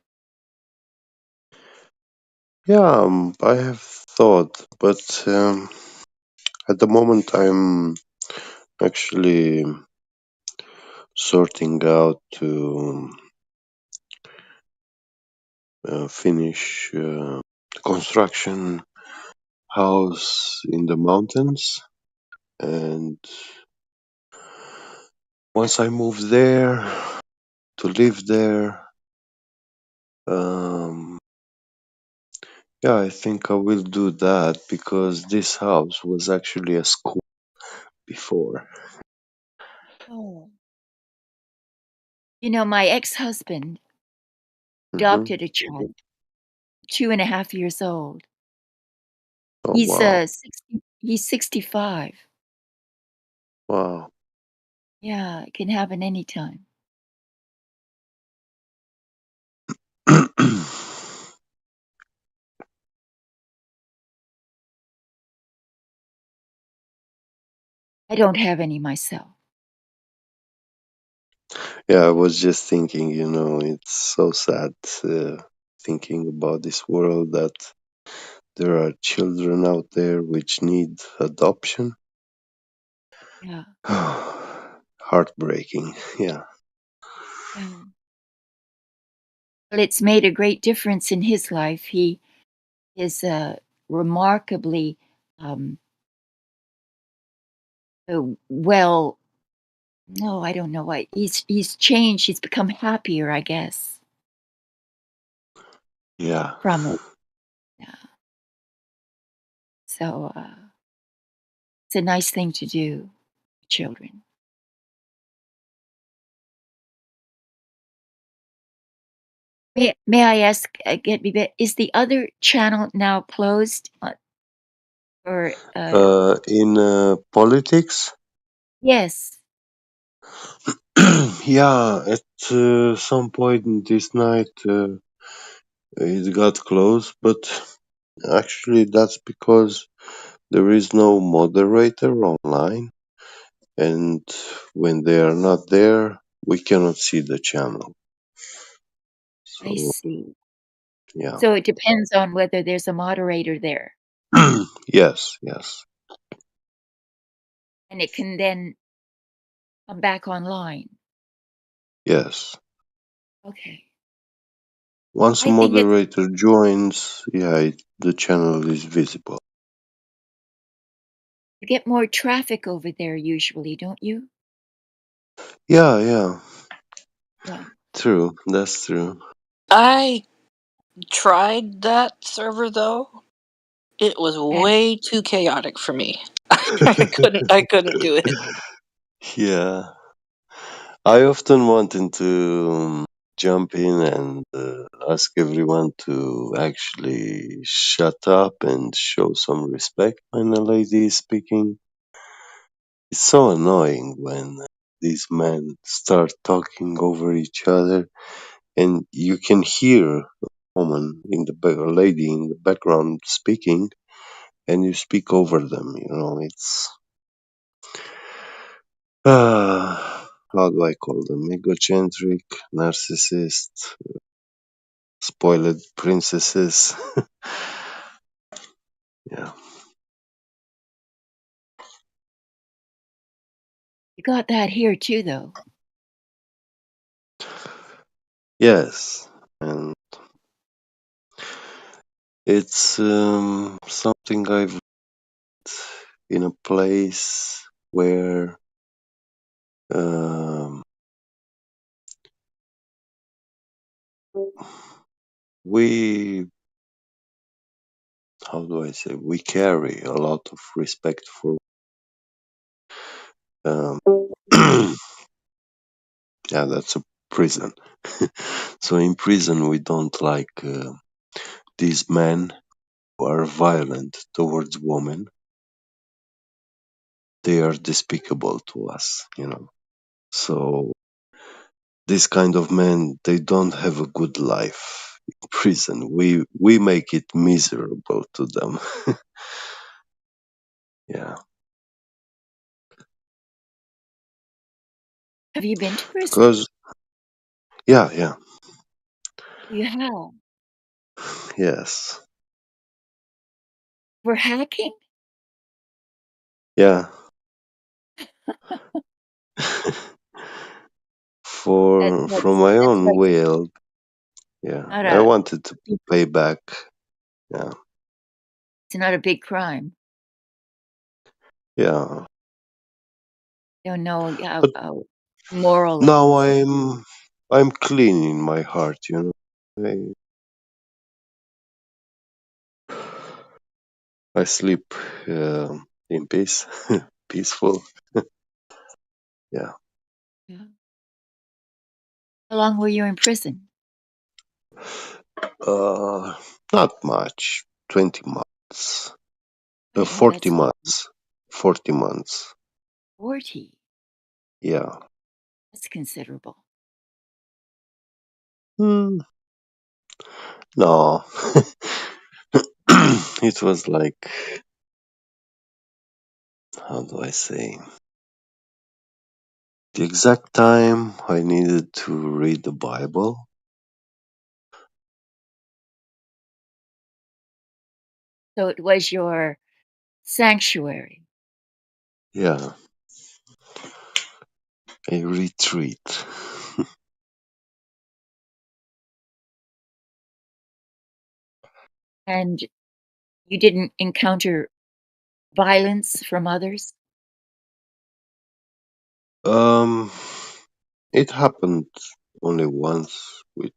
[SPEAKER 8] Yeah, I have thought, but at the moment I'm actually sorting out to finish construction house in the mountains, and once I move there to live there, um, yeah, I think I will do that because this house was actually a school before.
[SPEAKER 9] Oh. You know, my ex-husband
[SPEAKER 8] Hmm.
[SPEAKER 9] adopted a child, 2.5 years old.
[SPEAKER 8] Oh
[SPEAKER 9] He's
[SPEAKER 8] wow,
[SPEAKER 9] he's 65.
[SPEAKER 8] wow.
[SPEAKER 9] Yeah, it can happen anytime. I don't have any myself.
[SPEAKER 8] Yeah, I was just thinking, it's so sad thinking about this world that there are children out there which need adoption.
[SPEAKER 9] Yeah,
[SPEAKER 8] Heartbreaking. Yeah.
[SPEAKER 9] yeah. Well, it's made a great difference in his life. He is remarkably um, well. No, I don't know why. He's changed. He's become happier, I guess,
[SPEAKER 8] Yeah.
[SPEAKER 9] from it. Yeah. So it's a nice thing to do, children. May I ask, is the other channel now closed? Or
[SPEAKER 8] In politics,
[SPEAKER 9] yes,
[SPEAKER 8] yeah, at some point this night it got closed, but actually that's because there is no moderator online, and when they are not there, we cannot see the channel.
[SPEAKER 9] I
[SPEAKER 8] So,
[SPEAKER 9] see.
[SPEAKER 8] yeah.
[SPEAKER 9] So it depends on whether there's a moderator there,
[SPEAKER 8] Yes, yes,
[SPEAKER 9] and it can then come back online.
[SPEAKER 8] yes.
[SPEAKER 9] Okay.
[SPEAKER 8] Once a
[SPEAKER 9] I think it's
[SPEAKER 8] moderator joins, yeah, the channel is visible.
[SPEAKER 9] you get more traffic over there usually, don't you?
[SPEAKER 8] Yeah, yeah,
[SPEAKER 9] Yeah.
[SPEAKER 8] true. That's true.
[SPEAKER 2] I tried that server though. It was
[SPEAKER 9] And
[SPEAKER 2] way too chaotic for me. I couldn't do it.
[SPEAKER 8] Yeah, I often wanted to jump in and ask everyone to actually shut up and show some respect when a lady is speaking. It's so annoying when these men start talking over each other, and you can hear a woman a lady in the background speaking, and you speak over them. It's how do I call them? Egocentric, narcissist, spoiled princesses. Yeah.
[SPEAKER 9] you got that here too, though.
[SPEAKER 8] Yes. And it's something I've in a place where um, we, how do I say, we carry a lot of respect for. Um, yeah, that's a prison. So in prison, we don't like these men who are violent towards women. They are despicable to us, you know. So this kind of men, they don't have a good life in prison. We make it miserable to them. Yeah,
[SPEAKER 9] Have you been to prison?
[SPEAKER 8] because yeah,
[SPEAKER 9] You have.
[SPEAKER 8] yes,
[SPEAKER 9] For hacking?
[SPEAKER 8] yeah. From my
[SPEAKER 9] That's
[SPEAKER 8] own
[SPEAKER 9] like
[SPEAKER 8] will, yeah,
[SPEAKER 9] not
[SPEAKER 8] I
[SPEAKER 9] a
[SPEAKER 8] wanted to pay back. Yeah,
[SPEAKER 9] it's not a big crime.
[SPEAKER 8] yeah.
[SPEAKER 9] Don't know
[SPEAKER 8] But
[SPEAKER 9] how moral it
[SPEAKER 8] now
[SPEAKER 9] is.
[SPEAKER 8] I'm clean in my heart, you know. I sleep in peace, peaceful. Yeah.
[SPEAKER 9] Yeah. How long were you in prison?
[SPEAKER 8] Uh, Not much. 20 months.
[SPEAKER 9] Oh,
[SPEAKER 8] 40
[SPEAKER 9] that's
[SPEAKER 8] months. 40 months.
[SPEAKER 9] 40.
[SPEAKER 8] Yeah.
[SPEAKER 9] That's considerable.
[SPEAKER 8] Hmm. No. It was like, how do I say? The exact time I needed to read the Bible.
[SPEAKER 9] So it was your sanctuary.
[SPEAKER 8] Yeah. A retreat.
[SPEAKER 9] And you didn't encounter violence from others?
[SPEAKER 8] Um, it happened only once with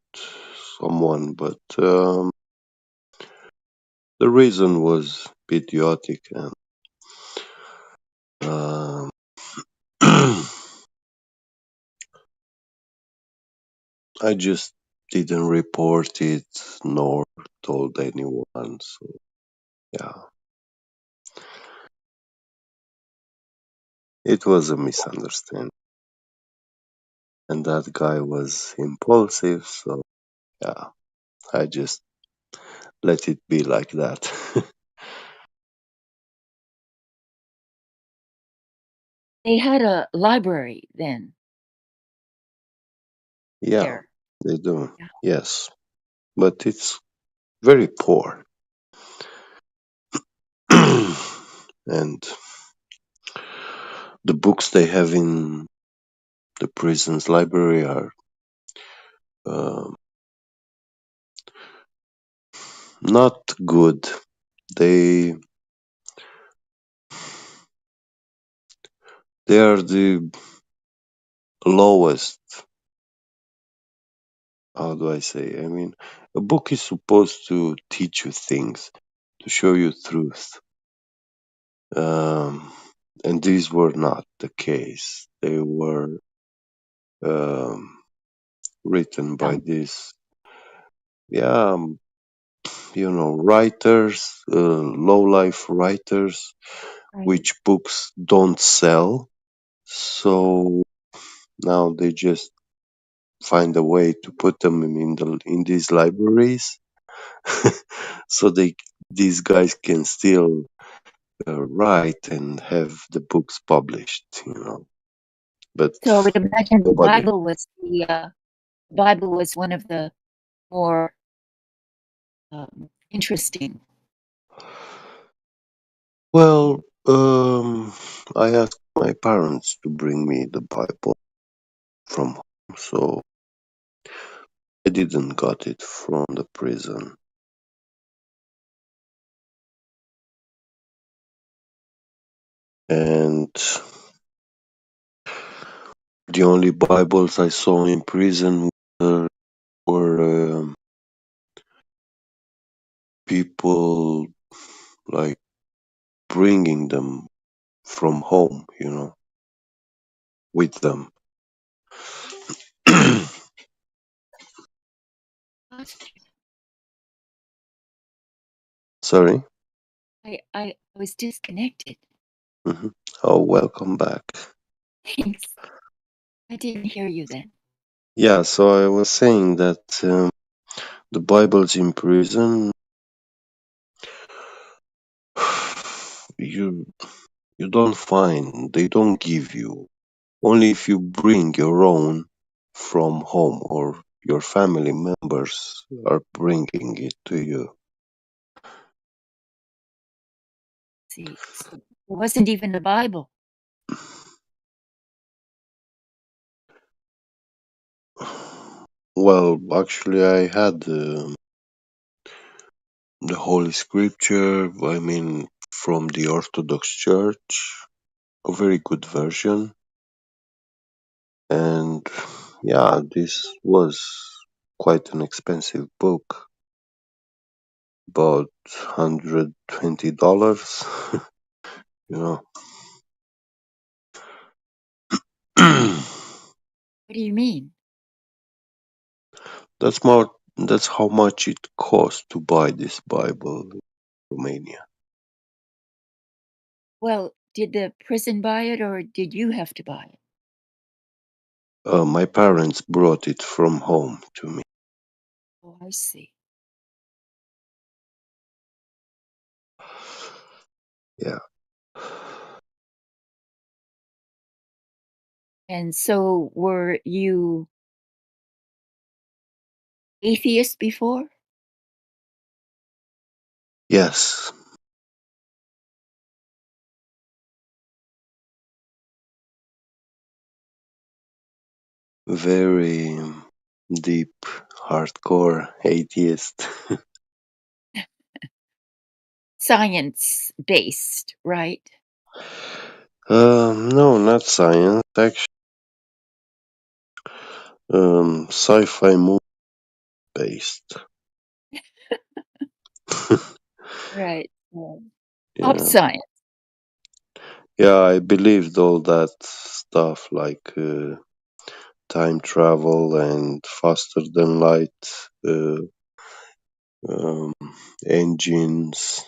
[SPEAKER 8] someone, but the reason was idiotic and um, I just didn't report it nor told anyone. So yeah, it was a misunderstanding, and that guy was impulsive. So yeah, I just let it be like that.
[SPEAKER 9] They had a library then
[SPEAKER 8] Yeah,
[SPEAKER 9] there.
[SPEAKER 8] they do.
[SPEAKER 9] Yeah.
[SPEAKER 8] Yes, but it's very poor. And the books they have in the prison's library are um not good. They they are the lowest. How do I say? I mean, a book is supposed to teach you things, to show you truth. Um, and these were not the case. They were um, written by
[SPEAKER 9] Some,
[SPEAKER 8] these, yeah, writers, low life writers,
[SPEAKER 9] right.
[SPEAKER 8] which books don't sell. So now they just find a way to put them in these libraries, so these guys can still write and have the books published. But
[SPEAKER 9] So I would imagine the
[SPEAKER 8] nobody.
[SPEAKER 9] Bible was one of the more interesting.
[SPEAKER 8] Well, I asked my parents to bring me the Bible from home, so I didn't got it from the prison. And the only Bibles I saw in prison were people like bringing them from home, with them.
[SPEAKER 9] lost you.
[SPEAKER 8] Sorry?
[SPEAKER 9] I was disconnected.
[SPEAKER 8] Hmm. Oh, welcome back.
[SPEAKER 9] Thanks. I didn't hear you then.
[SPEAKER 8] Yeah, so I was saying that the Bible's in prison. You you don't find, they don't give you. Only if you bring your own from home or your family members are bringing it to you.
[SPEAKER 9] See, so it wasn't even the Bible.
[SPEAKER 8] Well, actually, I had the Holy Scripture, I mean, from the Orthodox Church, a very good version. And yeah, this was quite an expensive book, about $120, you know.
[SPEAKER 9] What do you mean?
[SPEAKER 8] That's how much it cost to buy this Bible in Romania.
[SPEAKER 9] Well, did the prison buy it or did you have to buy it?
[SPEAKER 8] My parents brought it from home to me.
[SPEAKER 9] Oh, I see.
[SPEAKER 8] Yeah.
[SPEAKER 9] And so were you atheist before?
[SPEAKER 8] Yes. Very deep, hardcore atheist.
[SPEAKER 9] Science based, right?
[SPEAKER 8] No, not science. Actually, sci-fi movie based.
[SPEAKER 9] Right. Pop
[SPEAKER 8] Yeah.
[SPEAKER 9] science.
[SPEAKER 8] Yeah, I believed all that stuff like time travel and faster than light um, engines,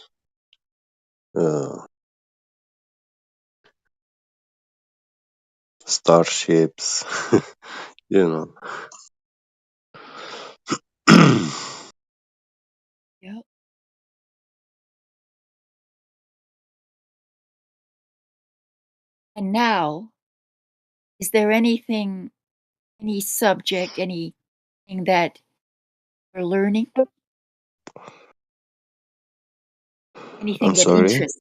[SPEAKER 8] uh, starships, you know.
[SPEAKER 9] Yep. And now, is there anything, any subject, anything that you're learning?
[SPEAKER 8] I'm
[SPEAKER 9] Anything that
[SPEAKER 8] sorry.
[SPEAKER 9] interests?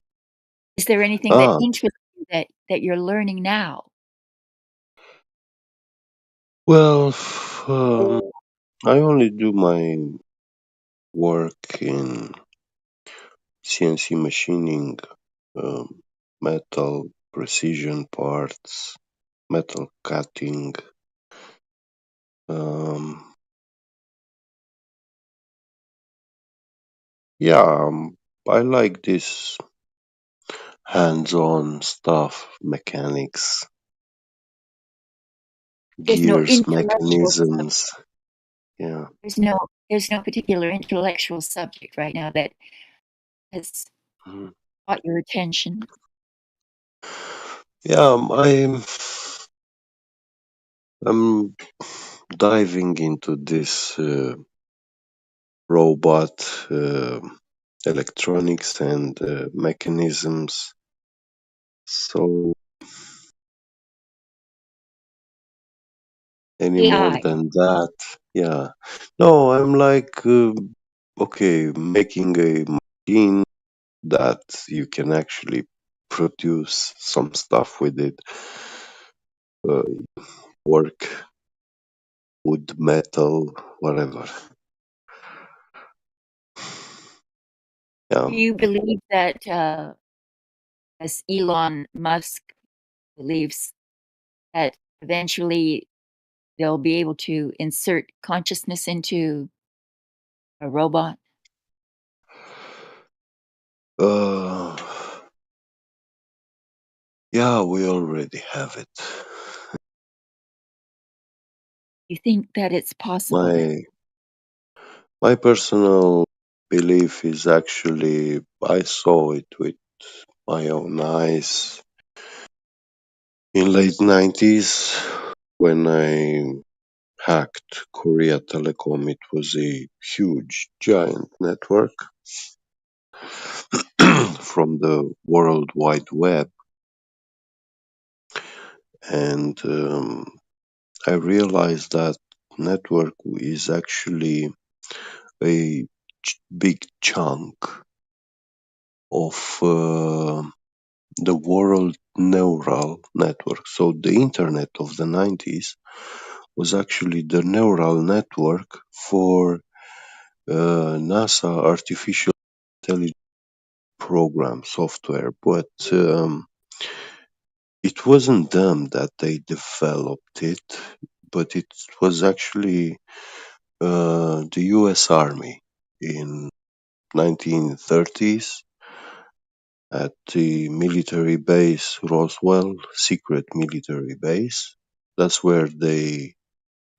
[SPEAKER 9] Is there anything that
[SPEAKER 8] Ah,
[SPEAKER 9] interests you that you're learning now?
[SPEAKER 8] well, I only do my work in CNC machining, metal precision parts, metal cutting. Um, yeah, I like this hands-on stuff, mechanics,
[SPEAKER 9] There's no
[SPEAKER 8] gears,
[SPEAKER 9] intellectual
[SPEAKER 8] mechanisms. Yeah.
[SPEAKER 9] there's no particular intellectual subject right now that has
[SPEAKER 8] Mhm.
[SPEAKER 9] caught your attention.
[SPEAKER 8] Yeah, I'm diving into this robot electronics and mechanisms. So any more
[SPEAKER 9] AI.
[SPEAKER 8] than that, yeah. No, I'm like, okay, making a machine that you can actually produce some stuff with it, uh, work, wood, metal, whatever. Yeah.
[SPEAKER 9] Do you believe that, as Elon Musk believes, that eventually they'll be able to insert consciousness into a robot?
[SPEAKER 8] Uh, yeah, we already have it.
[SPEAKER 9] You think that it's possible then?
[SPEAKER 8] My My personal belief is actually I saw it with my own eyes in late 90s when I hacked Korea Telecom. It was a huge, giant network from the World Wide Web, and I realized that network is actually a big chunk of the world neural network. So the internet of the 90s was actually the neural network for NASA artificial intelligence program software, but it wasn't them that they developed it, but it was actually the US Army in 1930s at the military base Roswell, secret military base. That's where they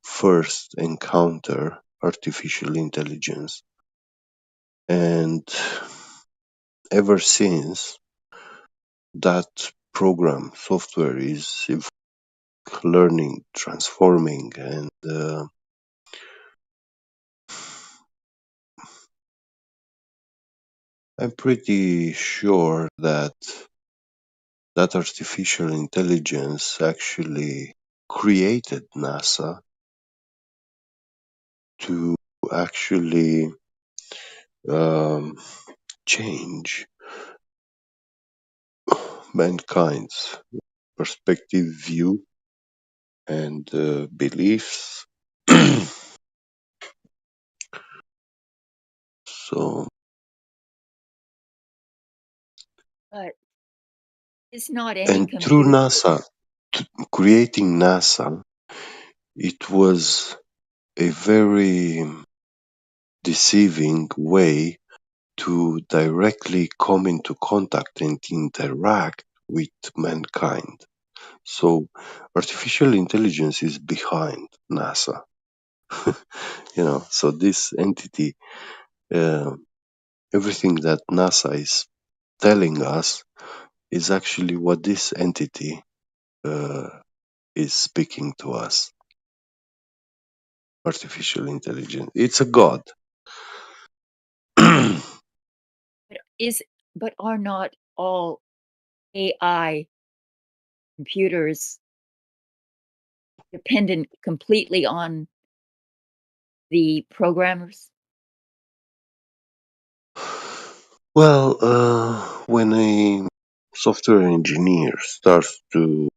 [SPEAKER 8] first encounter artificial intelligence. And ever since, that program software is learning, transforming, and I'm pretty sure that that artificial intelligence actually created NASA to actually um, change mankind's perspective, view, and beliefs. So,
[SPEAKER 9] But it's not any
[SPEAKER 8] and through
[SPEAKER 9] computer.
[SPEAKER 8] NASA, creating NASA, it was a very deceiving way to directly come into contact and interact with mankind. So artificial intelligence is behind NASA. So this entity, uh, everything that NASA is telling us is actually what this entity uh, is speaking to us. Artificial intelligence. It's a god.
[SPEAKER 9] But but are not all AI computers dependent completely on the programmers?
[SPEAKER 8] Well, when a software engineer starts to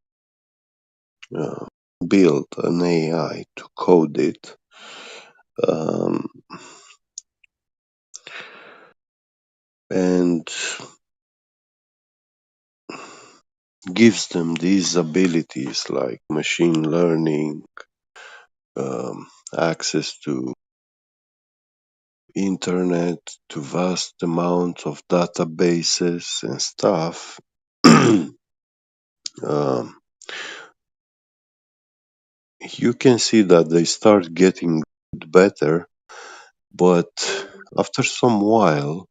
[SPEAKER 8] uh, build an AI to code it, um, and gives them these abilities like machine learning, access to internet, to vast amounts of databases and stuff. um, you can see that they start getting better, but after some while,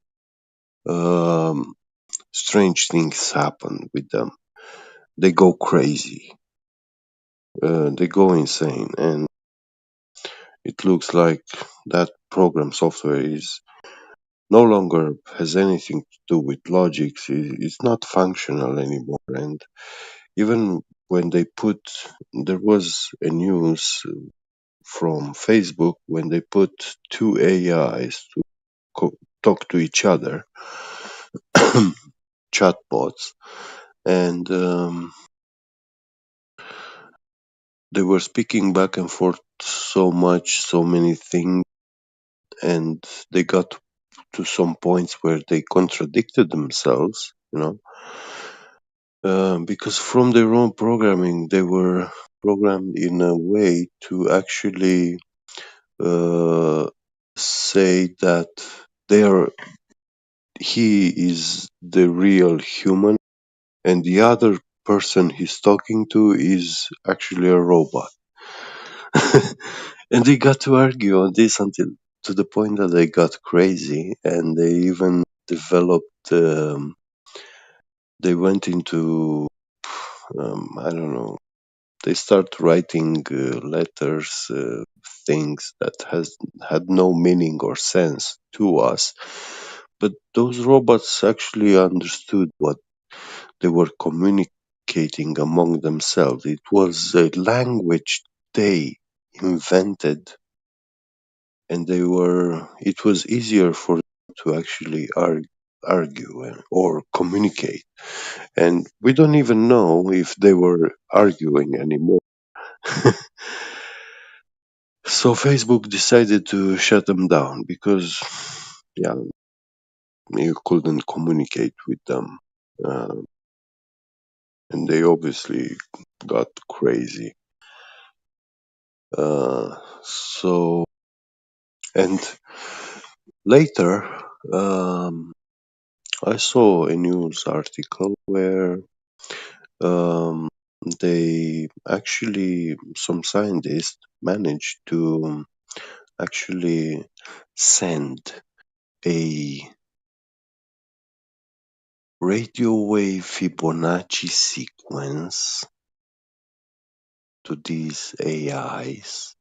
[SPEAKER 8] um, strange things happen with them. They go crazy, they go insane, and it looks like that program software is no longer has anything to do with logics. It's not functional anymore. And even when they put, there was a news from Facebook when they put two AIs to talk to each other, chatbots, and they were speaking back and forth so much, so many things, and they got to some points where they contradicted themselves, because from their own programming, they were programmed in a way to actually say that they are he is the real human, and the other person he's talking to is actually a robot. And they got to argue on this until to the point that they got crazy, and they even developed. They went into I don't know. They start writing letters, things that has had no meaning or sense to us, but those robots actually understood what they were communicating among themselves. It was a language they invented, and it was easier for them to actually argue or communicate. And we don't even know if they were arguing anymore. So Facebook decided to shut them down because, yeah, you couldn't communicate with them. Uh, and they obviously got crazy. So, and later, I saw a news article where um, some scientists managed to actually send a radio wave Fibonacci sequence to these AIs,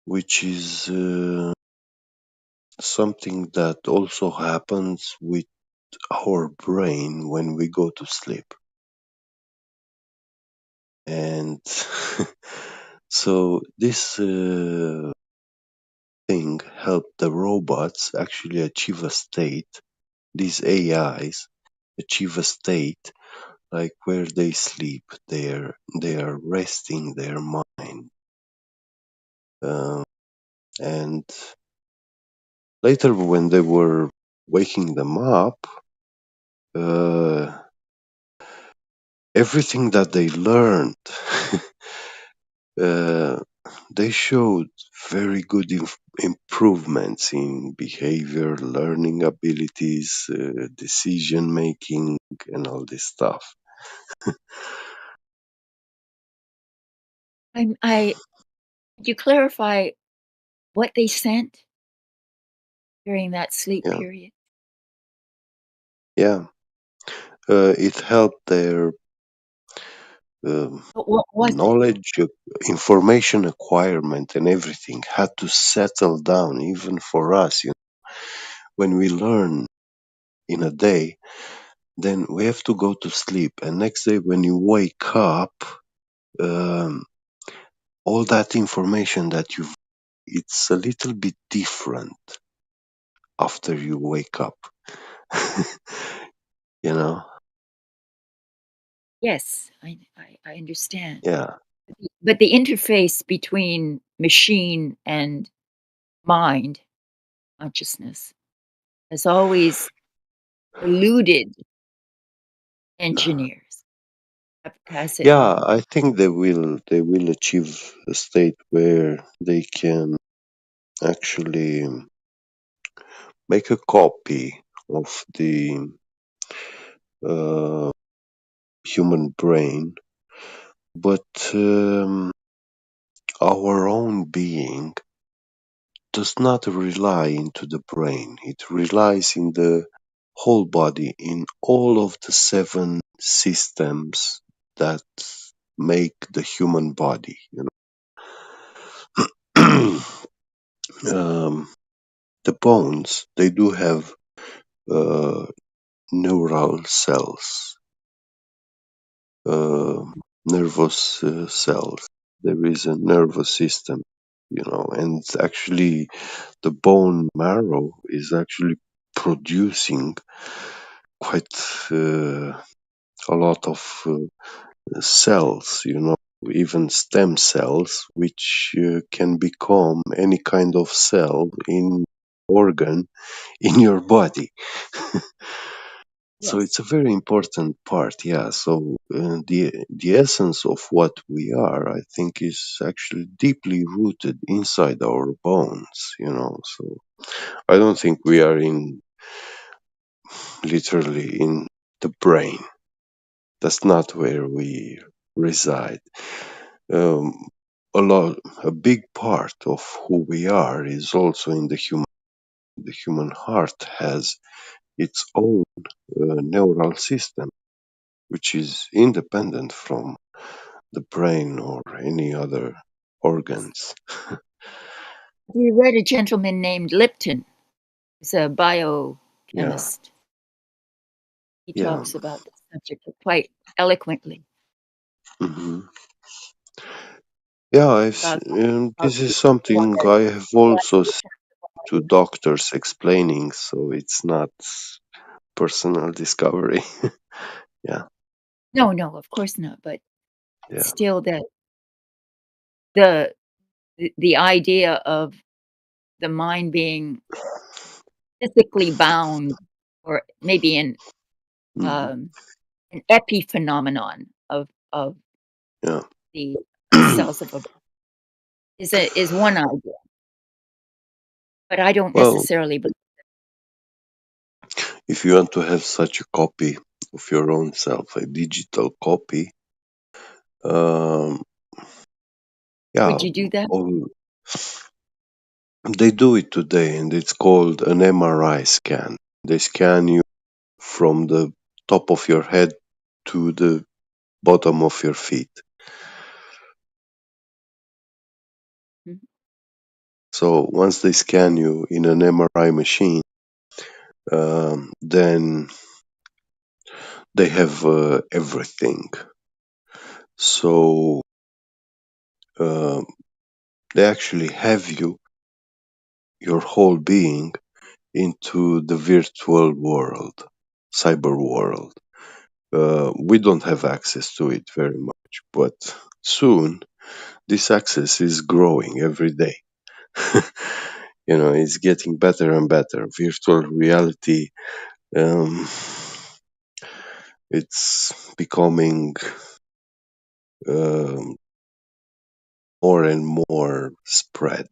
[SPEAKER 8] which is something that also happens with our brain when we go to sleep. And so this thing helped the robots actually achieve a state, these AIs achieve a state like where they sleep, they are resting their mind. And later when they were waking them up, uh, everything that they learned, uh, they showed very good improvements in behavior, learning abilities, decision making, and all this stuff.
[SPEAKER 9] I could you clarify what they sent during that sleep
[SPEAKER 8] Yeah,
[SPEAKER 9] period?
[SPEAKER 8] yeah. It helped their um,
[SPEAKER 9] What was it?
[SPEAKER 8] knowledge, information acquirement, and everything had to settle down. Even for us, when we learn in a day, then we have to go to sleep, and next day when you wake up, um, all that information that it's a little bit different after you wake up. you know
[SPEAKER 9] Yes, I understand.
[SPEAKER 8] yeah,
[SPEAKER 9] But the interface between machine and mind, consciousness, has always eluded engineers, has it
[SPEAKER 8] yeah,
[SPEAKER 9] not?
[SPEAKER 8] I think they will achieve a state where they can actually make a copy of the uh, human brain, but our own being does not rely into the brain. It relies in the whole body, in all of the 7 systems that make the human body. um, the bones, they do have uh, neural cells, uh, nervous cells. There is a nervous system, and it's actually the bone marrow is actually producing quite a lot of cells, even stem cells, which can become any kind of cell in organ in your body. So
[SPEAKER 9] Yes.
[SPEAKER 8] it's a very important part, yeah. So the essence of what we are, I think, is actually deeply rooted inside our bones, So I don't think we are literally in the brain. That's not where we reside. um, a big part of who we are is also in the human. The human heart has its own neural system, which is independent from the brain or any other organs.
[SPEAKER 9] We read a gentleman named Lipton. He's a
[SPEAKER 8] Yeah,
[SPEAKER 9] biochemist. He
[SPEAKER 8] yeah.
[SPEAKER 9] talks about the subject quite eloquently
[SPEAKER 8] hmm Yeah,
[SPEAKER 9] about
[SPEAKER 8] this is
[SPEAKER 9] one
[SPEAKER 8] something
[SPEAKER 9] that
[SPEAKER 8] I have also
[SPEAKER 9] that's
[SPEAKER 8] seen to doctors explaining, so it's not personal discovery. Yeah,
[SPEAKER 9] no, of course not. But
[SPEAKER 8] yeah.
[SPEAKER 9] still, that the the idea of the mind being physically bound, or maybe
[SPEAKER 8] hmm
[SPEAKER 9] um, an epiphenomenon of
[SPEAKER 8] Yeah.
[SPEAKER 9] the cells of a is one idea, but I don't
[SPEAKER 8] Well,
[SPEAKER 9] necessarily believe.
[SPEAKER 8] if you want to have such a copy of your own self, a digital copy, um, yeah,
[SPEAKER 9] Would you do that?
[SPEAKER 8] all, they do it today, and it's called an MRI scan. They scan you from the top of your head to the bottom of your feet.
[SPEAKER 9] Mhm.
[SPEAKER 8] So once they scan you in an MRI machine, then they have everything. So uh, they actually have your whole being, into the virtual world, cyber world. We don't have access to it very much, but soon this access is growing every day. It's getting better and better. Virtual reality, um, it's becoming um, more and more spread.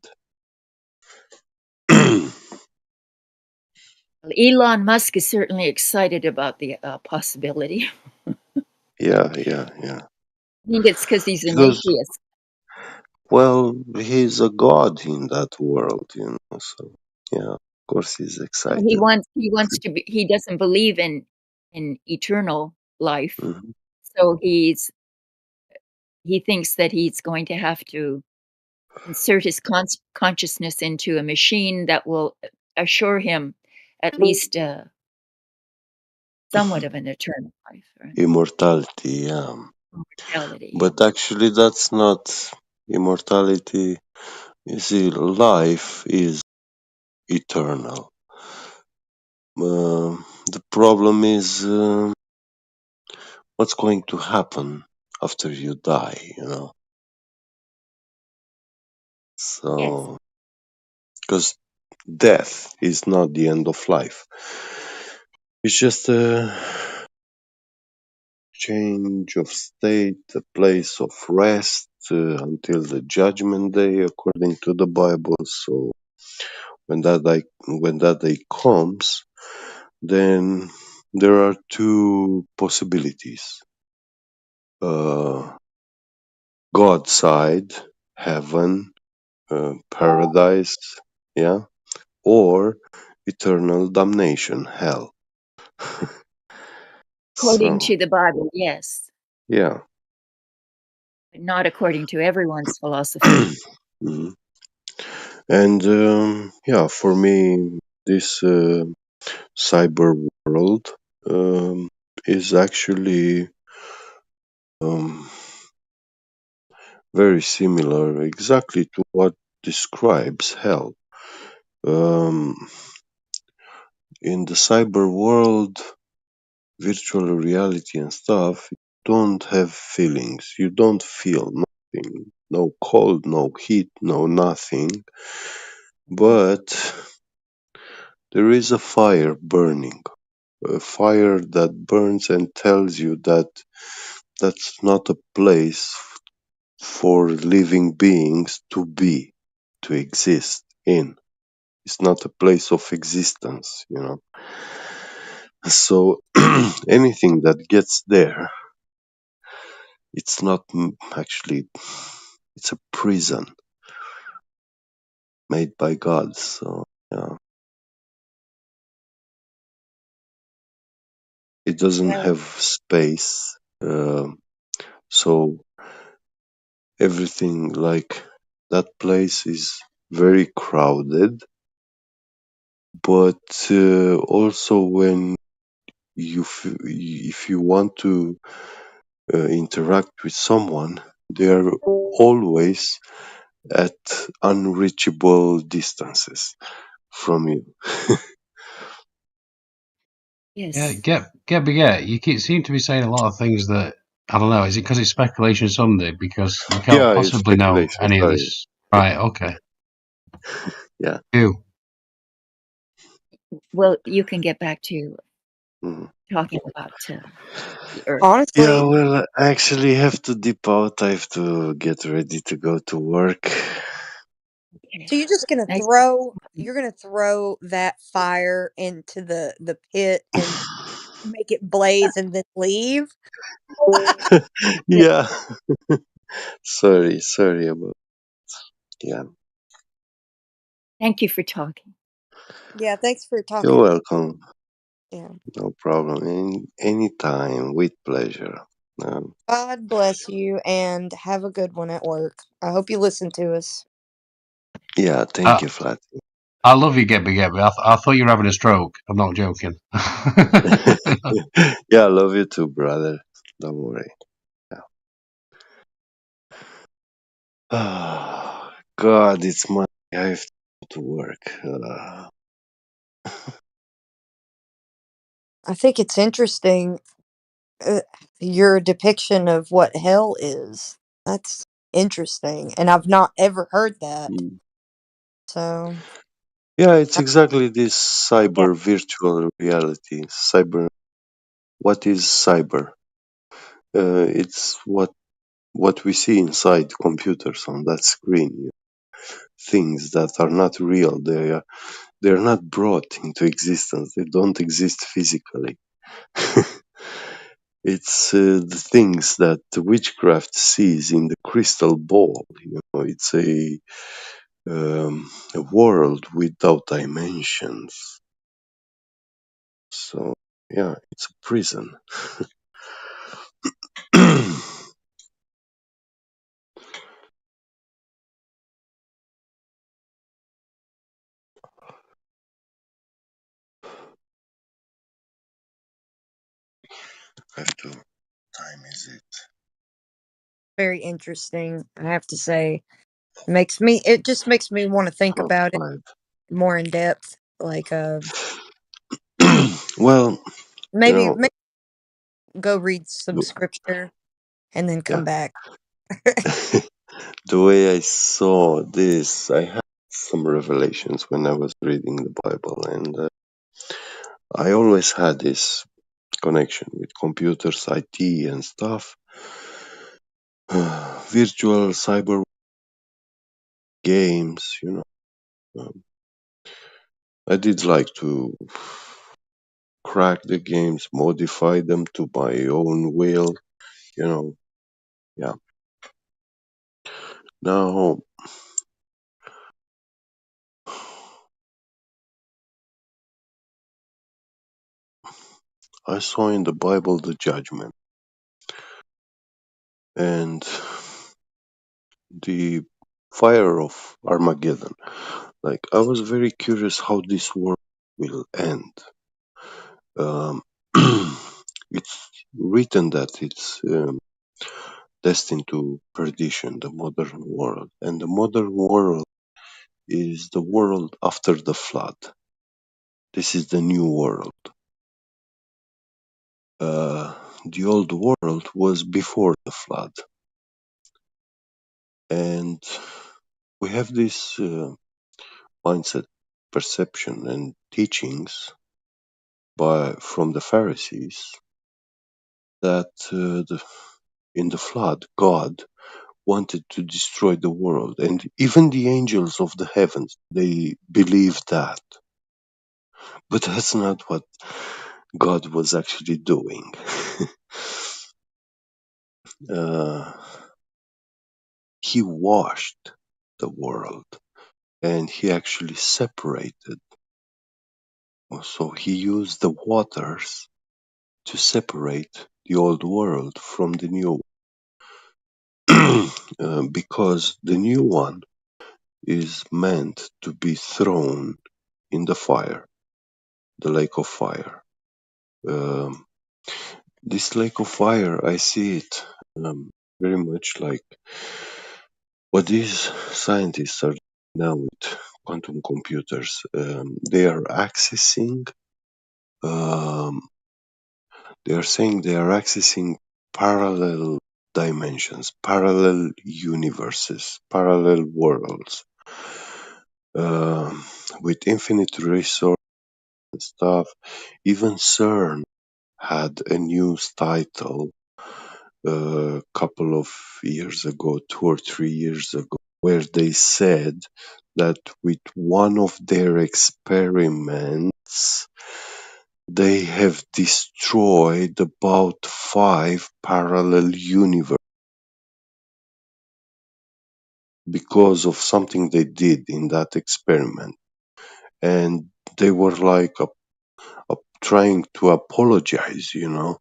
[SPEAKER 9] Well, Elon Musk is certainly excited about the possibility.
[SPEAKER 8] Yeah, yeah, yeah.
[SPEAKER 9] I think it's because he's an
[SPEAKER 8] Because,
[SPEAKER 9] atheist.
[SPEAKER 8] well, he's a god in that world. So, yeah, of course he's
[SPEAKER 9] No, he
[SPEAKER 8] excited.
[SPEAKER 9] wants to be. He doesn't believe in eternal life,
[SPEAKER 8] Mhm.
[SPEAKER 9] so he thinks that he's going to have to insert his consciousness into a machine that will assure him at least somewhat of an eternal life or an
[SPEAKER 8] Immortality, yeah.
[SPEAKER 9] immortality. Yeah.
[SPEAKER 8] But actually, that's not immortality. You see, life is eternal. The problem is what's going to happen after you die.
[SPEAKER 9] Yes.
[SPEAKER 8] So, because death is not the end of life, it's just a change of state, a place of rest until the judgment day, according to the Bible. So, when that day comes, then there are two possibilities: uh, God side, heaven, paradise, yeah, or eternal damnation, hell.
[SPEAKER 9] According
[SPEAKER 8] So,
[SPEAKER 9] to the Bible, yes,
[SPEAKER 8] yeah.
[SPEAKER 9] but not according to everyone's philosophy.
[SPEAKER 8] Mhm. And yeah, for me, this cyber world um, is actually um, very similar exactly to what describes hell. Um, in the cyber world, virtual reality and stuff, you don't have feelings. You don't feel nothing. No cold, no heat, no nothing. But there is a fire burning. A fire that burns and tells you that that's not a place for living beings to be, to exist in. It's not a place of existence. So anything that gets there It's not actually, it's a prison made by God. So, yeah, it doesn't
[SPEAKER 9] Well,
[SPEAKER 8] have space. So everything like that place is very crowded, but also when if you want to interact with someone, they are always at unreachable distances from you.
[SPEAKER 10] Yeah,
[SPEAKER 9] yes.
[SPEAKER 10] you seem to be saying a lot of things that I don't know. Is it because it's speculation Sunday? Because we can't
[SPEAKER 8] Yeah, it's
[SPEAKER 10] possibly know
[SPEAKER 8] speculation.
[SPEAKER 10] any of
[SPEAKER 8] Sorry.
[SPEAKER 10] this. Right? Okay.
[SPEAKER 8] Yeah.
[SPEAKER 10] You.
[SPEAKER 9] Well, you can get back to
[SPEAKER 8] Mhm.
[SPEAKER 9] talking about the earth.
[SPEAKER 8] Yeah,
[SPEAKER 3] Honestly,
[SPEAKER 8] well, I actually have to dip out. I have to get ready to go to work.
[SPEAKER 3] so you're just gonna
[SPEAKER 9] Nice.
[SPEAKER 3] throw that fire into the pit and make it blaze and then leave?
[SPEAKER 9] Yeah.
[SPEAKER 8] Yeah. Sorry about. Yeah.
[SPEAKER 9] Thank you for talking.
[SPEAKER 3] Yeah, thanks for
[SPEAKER 8] You're
[SPEAKER 3] talking to me.
[SPEAKER 8] welcome.
[SPEAKER 3] Yeah.
[SPEAKER 8] No problem. Anytime, with pleasure. Um,
[SPEAKER 3] God bless you and have a good one at work. I hope you listen to us.
[SPEAKER 8] yeah, thank
[SPEAKER 10] Uh,
[SPEAKER 8] you, Flat.
[SPEAKER 10] I love you, Gebby. I thought you were having a stroke. I'm not joking.
[SPEAKER 8] Yeah, I love you too, brother. Don't worry. Ah, God, it's my. I have to go to work.
[SPEAKER 3] I think it's interesting, uh, your depiction of what hell is. That's interesting, and I've not ever heard that.
[SPEAKER 8] Mm.
[SPEAKER 3] So,
[SPEAKER 8] Yeah, it's
[SPEAKER 3] I-
[SPEAKER 8] exactly this
[SPEAKER 3] yeah,
[SPEAKER 8] cyber virtual reality. Cyber. What is cyber? It's what we see inside computers on that screen. Things that are not real. They're not brought into existence. They don't exist physically. It's the things that the witchcraft sees in the crystal ball. It's a world without dimensions. So yeah, it's a prison. Have to. Time is it?
[SPEAKER 3] very interesting. I have to say, it just makes me want to think
[SPEAKER 8] Half
[SPEAKER 3] about it
[SPEAKER 8] five.
[SPEAKER 3] more in depth. Like,
[SPEAKER 8] Well, you know,
[SPEAKER 3] maybe go read some scripture and then
[SPEAKER 8] yeah.
[SPEAKER 3] come back.
[SPEAKER 8] The way I saw this, I had some revelations when I was reading the Bible, and I always had this connection with computers, IT, and stuff. Virtual cyber games, I did like to crack the games, modify them to my own will, you know. Yeah. Now, I saw in the Bible the judgment and the fire of Armageddon. Like, I was very curious how this world will end. Um, it's written that it's destined to perdition, the modern world. And the modern world is the world after the flood. This is the new world. The old world was before the flood. And we have this mindset, perception, and teachings from the Pharisees that in the flood, God wanted to destroy the world. And even the angels of the heavens, they believed that. But that's not what God was actually doing. uh, he washed the world, and he actually separated. So he used the waters to separate the old world from the new, because the new one is meant to be thrown in the fire, the lake of fire. Um, this lake of fire, I see it very much like what these scientists are doing now with quantum computers. They are accessing, um, they are saying they are accessing parallel dimensions, parallel universes, parallel worlds, um, with infinite resource and stuff. Even CERN had a news title a couple of years ago, 2 or 3 years ago, where they said that with one of their experiments, they have destroyed about 5 parallel universes because of something they did in that experiment. And they were like trying to apologize, you know.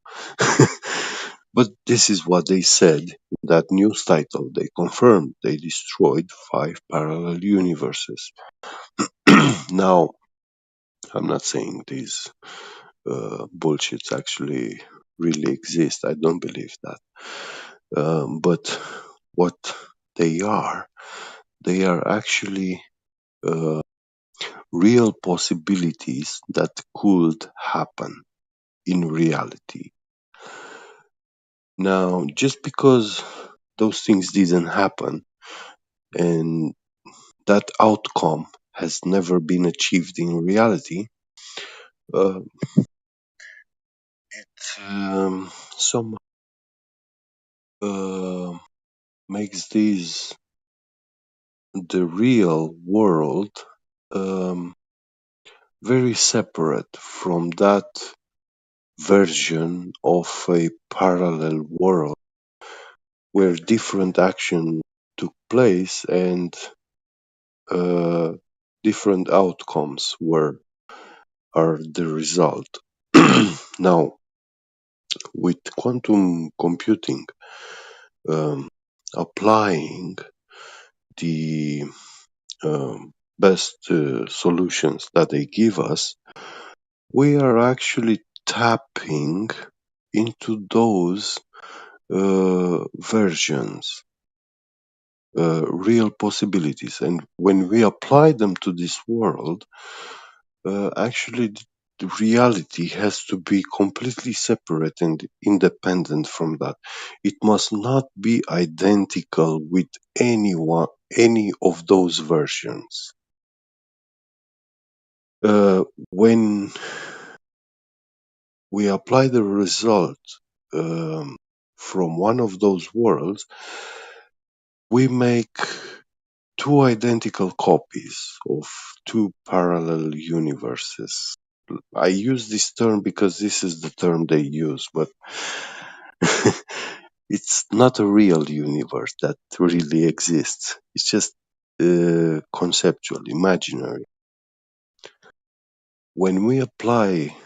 [SPEAKER 8] But this is what they said in that news title. They confirmed they destroyed 5 parallel universes. Now, I'm not saying these bullshits actually really exist. I don't believe that. But what they are actually uh, real possibilities that could happen in reality. Now, just because those things didn't happen and that outcome has never been achieved in reality, uh, it somehow uh, makes the real world um, very separate from that version of a parallel world where different action took place and uh, different outcomes are the result. Now, with quantum computing, um, applying the best solutions that they give us, we are actually tapping into those versions, real possibilities. And when we apply them to this world, actually the reality has to be completely separate and independent from that. It must not be identical with any of those versions. When we apply the result um, from one of those worlds, we make two identical copies of two parallel universes. I use this term because this is the term they use, but it's not a real universe that really exists. It's just conceptual, imaginary. When we apply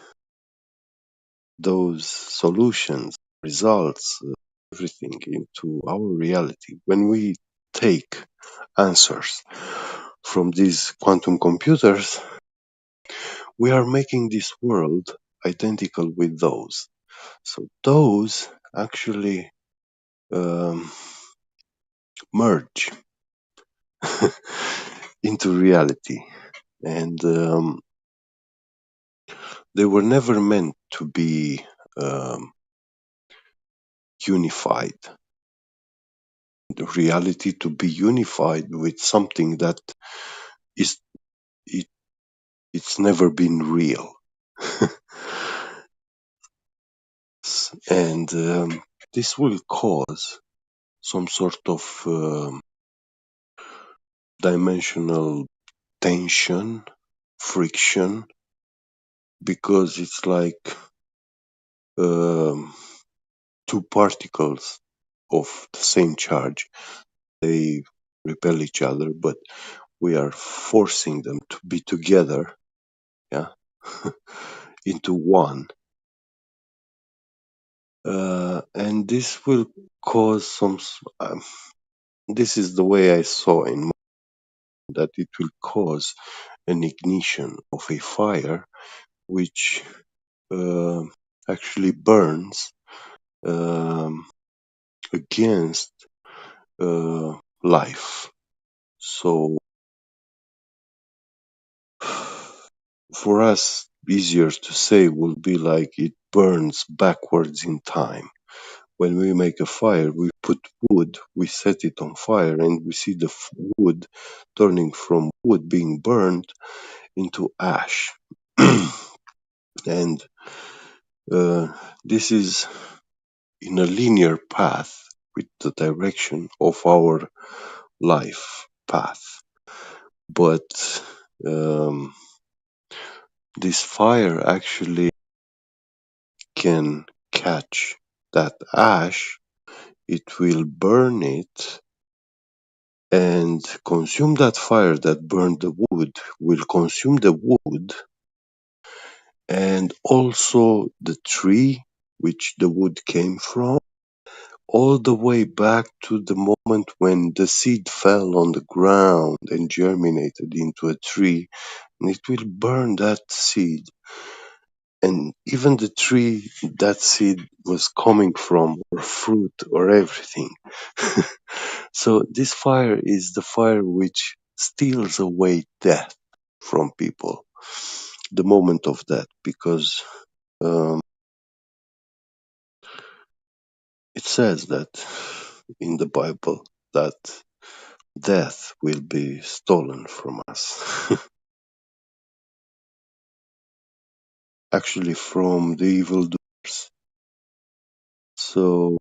[SPEAKER 8] those solutions, results, everything into our reality, when we take answers from these quantum computers, we are making this world identical with those. So those actually um, merge into reality, and they were never meant to be um, unified. The reality to be unified with something that is it, it's never been real, and this will cause some sort of dimensional tension, friction, because it's like um, two particles of the same charge. They repel each other, but we are forcing them to be together, yeah, into one. And this will cause some. This is the way I saw in that it will cause an ignition of a fire, which uh, actually burns um, against life. So for us, easier to say will be like it burns backwards in time. When we make a fire, we put wood, we set it on fire, and we see the wood turning from wood being burned into ash. And this is in a linear path with the direction of our life path. But this fire actually can catch that ash, it will burn it and consume that fire that burned the wood, will consume the wood and also the tree which the wood came from, all the way back to the moment when the seed fell on the ground and germinated into a tree, and it will burn that seed. And even the tree that seed was coming from, or fruit, or everything. So this fire is the fire which steals away death from people, the moment of death, because um, it says that in the Bible that death will be stolen from us. Actually, from the evildoers. So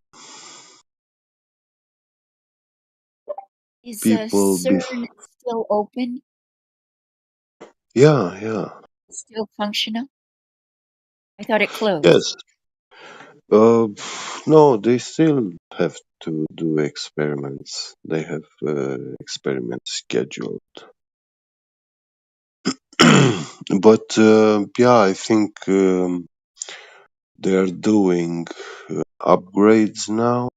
[SPEAKER 9] Is
[SPEAKER 8] people,
[SPEAKER 9] CERN still open?
[SPEAKER 8] yeah,
[SPEAKER 9] Still functional? I thought it closed.
[SPEAKER 8] yes. Uh, no, they still have to do experiments. They have experiments scheduled. But yeah, I think they're doing upgrades now.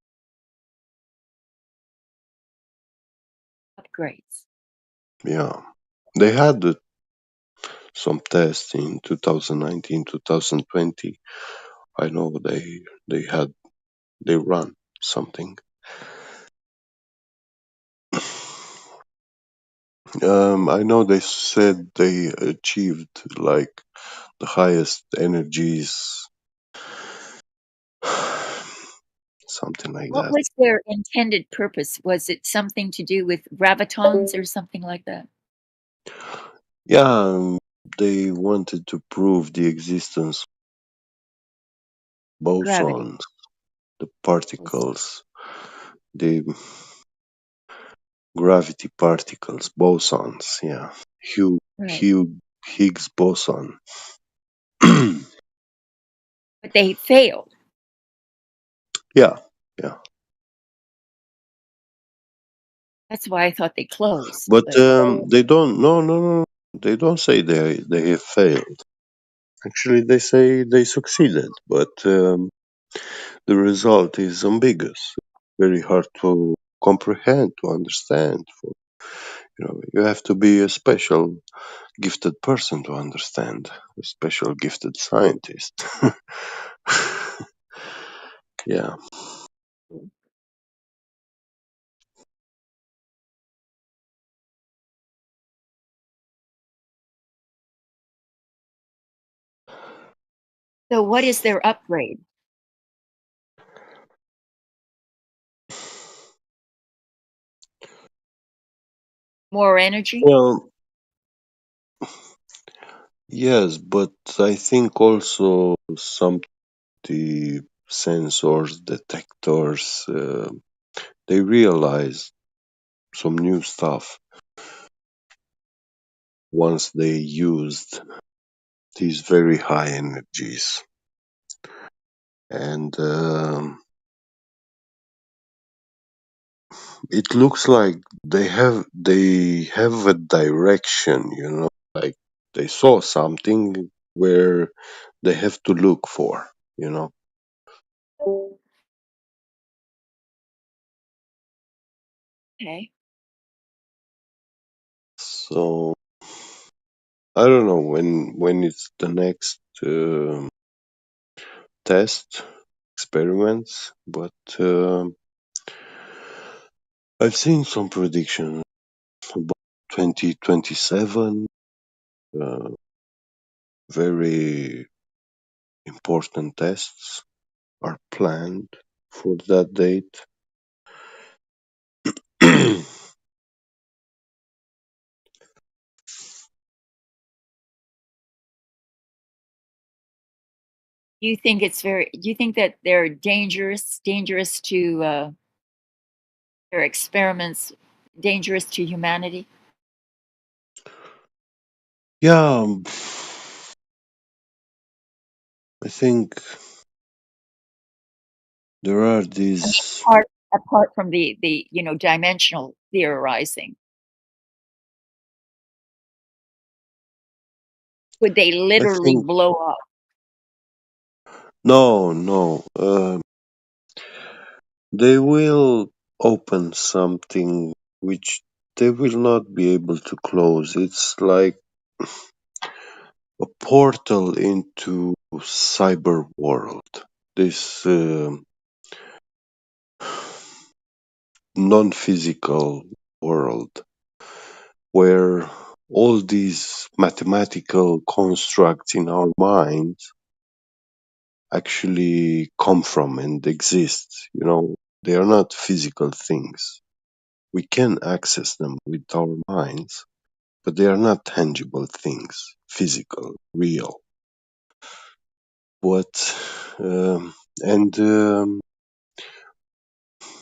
[SPEAKER 9] Upgrades.
[SPEAKER 8] Yeah, they had some tests in 2019, 2020. I know they run something. I know they said they achieved like the highest energies, something like
[SPEAKER 9] What
[SPEAKER 8] that.
[SPEAKER 9] was their intended purpose? Was it something to do with gravitons or something like that?
[SPEAKER 8] Yeah, they wanted to prove the existence of
[SPEAKER 9] Gravity.
[SPEAKER 8] bosons, the particles, the gravity particles, bosons. Yeah,
[SPEAKER 9] Right.
[SPEAKER 8] Higgs boson.
[SPEAKER 9] But they failed.
[SPEAKER 8] Yeah, yeah.
[SPEAKER 9] That's why I thought they closed.
[SPEAKER 8] But
[SPEAKER 9] But
[SPEAKER 8] they don't. No. They don't say they have failed. Actually, they say they succeeded, but the result is ambiguous. Very hard to comprehend, to understand. You have to be a special gifted person to understand. A special gifted scientist. Yeah.
[SPEAKER 9] so what is their upgrade? More energy?
[SPEAKER 8] Well, yes, but I think also some the sensors, detectors, they realize some new stuff once they used these very high energies. And it looks like they have a direction, like they saw something where they have to look for, you know.
[SPEAKER 9] Okay.
[SPEAKER 8] So I don't know when it's the next test experiments, but I've seen some predictions about 2027. Very important tests are planned for that date.
[SPEAKER 9] You think it's very? Do you think that they're dangerous to their experiments, dangerous to humanity?
[SPEAKER 8] Yeah, I think there are
[SPEAKER 9] I mean,
[SPEAKER 8] these.
[SPEAKER 9] apart from the dimensional theorizing, would they
[SPEAKER 8] I
[SPEAKER 9] literally
[SPEAKER 8] think
[SPEAKER 9] blow up?
[SPEAKER 8] no, no. They will open something which they will not be able to close. It's like a portal into cyber world. This non-physical world where all these mathematical constructs in our minds actually come from and exist. They are not physical things. We can access them with our minds, but they are not tangible things, physical, real. But and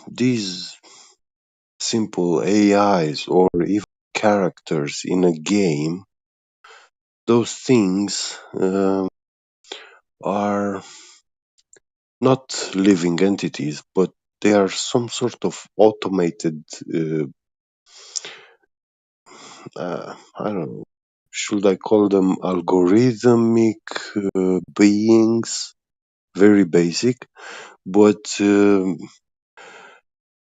[SPEAKER 8] these simple AIs or even characters in a game, those things are not living entities, but they are some sort of automated. I don't know. Should I call them algorithmic beings? Very basic, but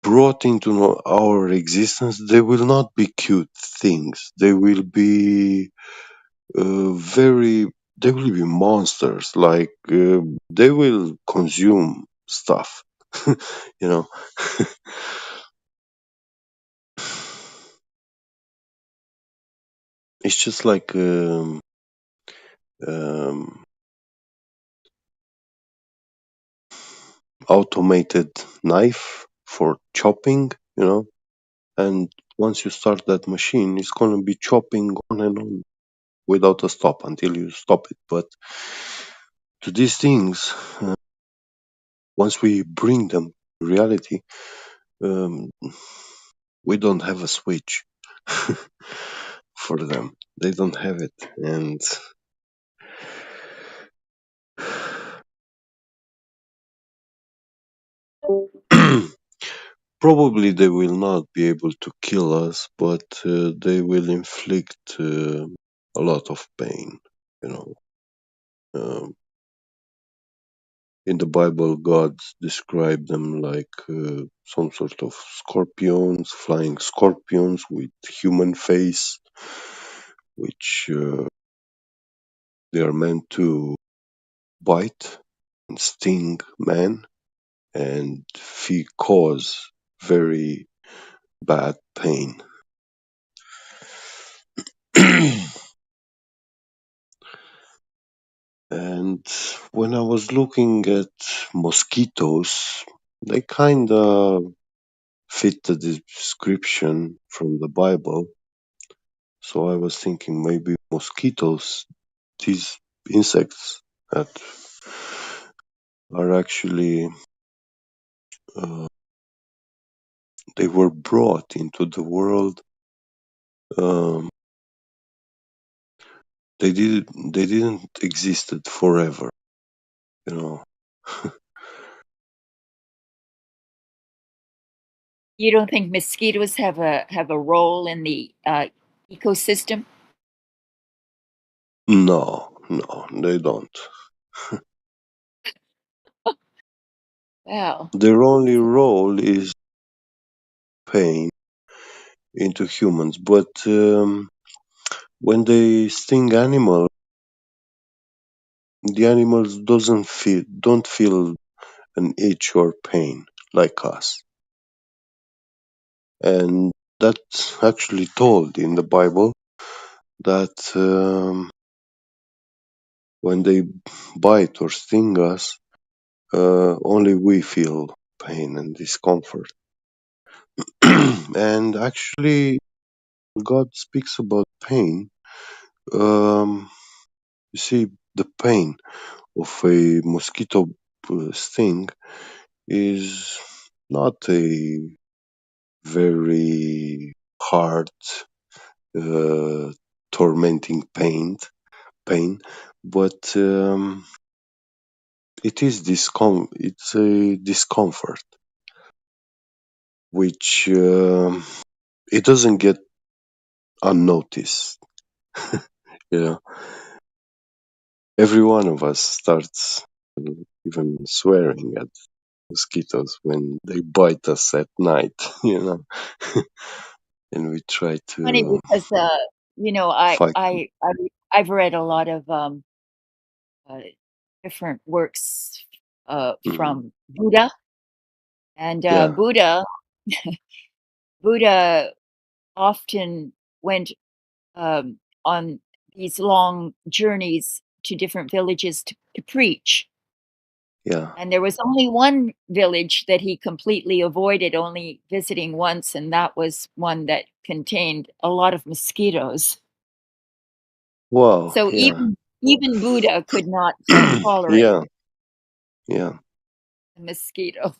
[SPEAKER 8] brought into our existence, they will not be cute things. They will be very. They will be monsters. Like they will consume stuff. you know. It's just like um, automated knife for chopping. And once you start that machine, it's gonna be chopping on and on without a stop until you stop it. But to these things, once we bring them to reality, um, we don't have a switch for them. They don't have it, and probably they will not be able to kill us, but they will inflict a lot of pain. You know, um, in the Bible, God described them like some sort of scorpions, flying scorpions with human face, which they are meant to bite and sting man and cause very bad pain. And when I was looking at mosquitoes, they kind of fit the description from the Bible. So I was thinking maybe mosquitoes, these insects that are actually, uh, they were brought into the world. Um, they didn't existed forever, you know.
[SPEAKER 9] You don't think mosquitoes have a role in the ecosystem?
[SPEAKER 8] No, they don't.
[SPEAKER 9] Well,
[SPEAKER 8] Their only role is pain into humans, but when they sting animals, the animals don't feel an itch or pain like us, and that's actually told in the Bible that when they bite or sting us, only we feel pain and discomfort. And actually, God speaks about pain. Um, you see, the pain of a mosquito sting is not a very hard, uh, tormenting pain, but it's a discomfort which it doesn't get unnoticed. You know, every one of us starts even swearing at mosquitoes when they bite us at night. You know, and we try
[SPEAKER 9] funny
[SPEAKER 8] to
[SPEAKER 9] because I
[SPEAKER 8] fight.
[SPEAKER 9] I I I've read a lot of uh, different works
[SPEAKER 8] Mm,
[SPEAKER 9] from Buddha, and
[SPEAKER 8] yeah,
[SPEAKER 9] Buddha often went on these long journeys to different villages to preach.
[SPEAKER 8] yeah.
[SPEAKER 9] And there was only one village that he completely avoided only visiting once, and that was one that contained a lot of mosquitoes.
[SPEAKER 8] Wow,
[SPEAKER 9] So
[SPEAKER 8] yeah,
[SPEAKER 9] even Buddha could not tolerate
[SPEAKER 8] yeah, yeah,
[SPEAKER 9] a mosquito.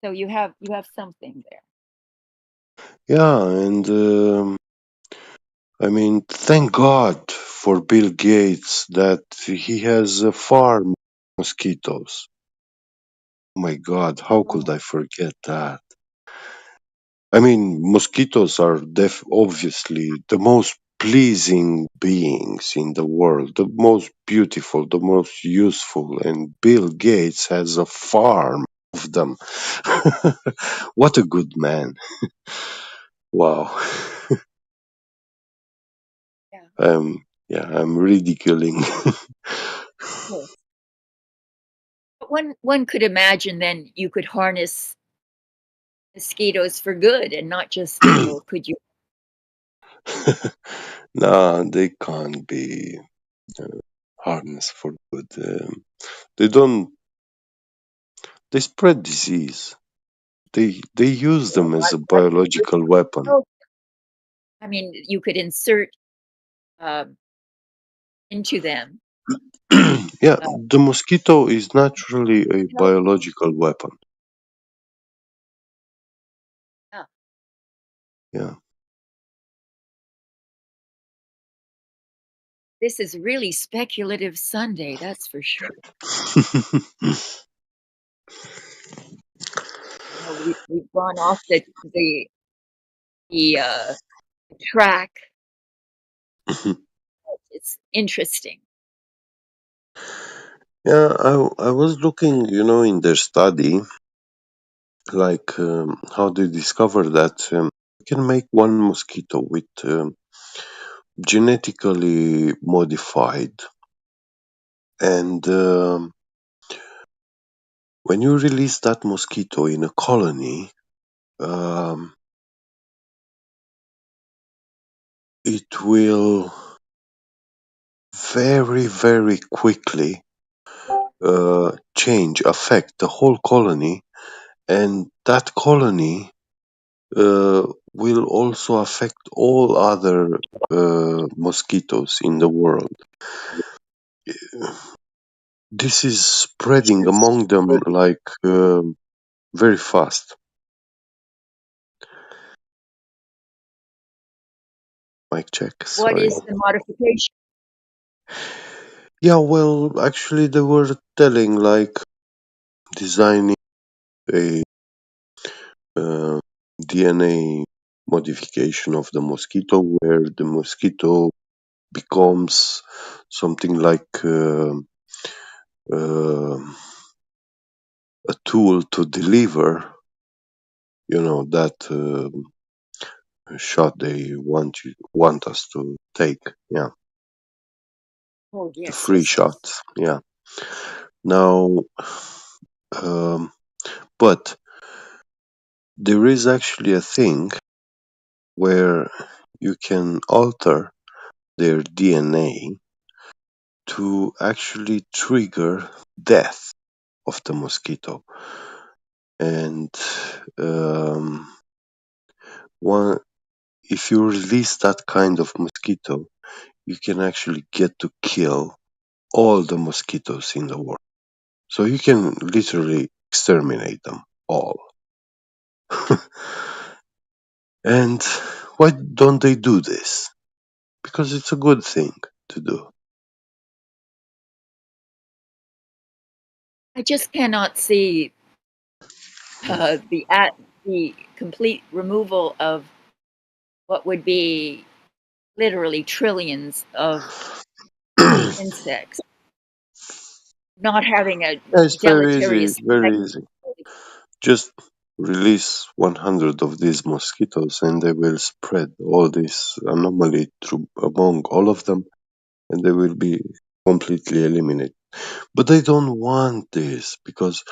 [SPEAKER 9] So you have something there.
[SPEAKER 8] yeah. And I mean, thank God for Bill Gates that he has a farm of mosquitoes. Oh my God, how could I forget that? I mean, mosquitoes are obviously the most pleasing beings in the world, the most beautiful, the most useful, and Bill Gates has a farm of them. What a good man. Wow.
[SPEAKER 9] Yeah.
[SPEAKER 8] Yeah, I'm ridiculing.
[SPEAKER 9] Yes. But one could imagine then you could harness mosquitoes for good and not just evil, could you?
[SPEAKER 8] No, they can't be harnessed for good. They don't. They spread disease. They use
[SPEAKER 9] Well,
[SPEAKER 8] them as a
[SPEAKER 9] what could you
[SPEAKER 8] biological weapon.
[SPEAKER 9] do? I mean, you could insert um, into them.
[SPEAKER 8] Yeah,
[SPEAKER 9] Uh,
[SPEAKER 8] the mosquito is naturally a biological weapon.
[SPEAKER 9] yeah,
[SPEAKER 8] Yeah.
[SPEAKER 9] this is really speculative Sunday, that's for sure. We've gone off the track. It's interesting.
[SPEAKER 8] Yeah, I was looking, in their study, like how they discover that you can make one mosquito with genetically modified, and when you release that mosquito in a colony, um, it will very, very quickly affect the whole colony, and that colony will also affect all other mosquitoes in the world. This is spreading among them like very fast. Mic check,
[SPEAKER 9] What
[SPEAKER 8] sorry.
[SPEAKER 9] is the modification?
[SPEAKER 8] Yeah, well, actually, they were telling like designing a DNA modification of the mosquito, where the mosquito becomes something like a tool to deliver, that shot they want us to take. Yeah,
[SPEAKER 9] Oh,
[SPEAKER 8] the
[SPEAKER 9] yes,
[SPEAKER 8] free
[SPEAKER 9] yes,
[SPEAKER 8] shot.
[SPEAKER 9] yes.
[SPEAKER 8] Yeah. Now, um, but there is actually a thing where you can alter their DNA to actually trigger death of the mosquito. And one, if you release that kind of mosquito, you can actually get to kill all the mosquitoes in the world. So you can literally exterminate them all. And why don't they do this? Because it's a good thing to do.
[SPEAKER 9] I just cannot see the complete removal of what would be literally trillions of insects, not having a
[SPEAKER 8] It's very easy,
[SPEAKER 9] deleterious
[SPEAKER 8] very
[SPEAKER 9] effect.
[SPEAKER 8] easy. Just release 100 of these mosquitoes and they will spread all this anomaly through among all of them and they will be completely eliminated. But they don't want this because,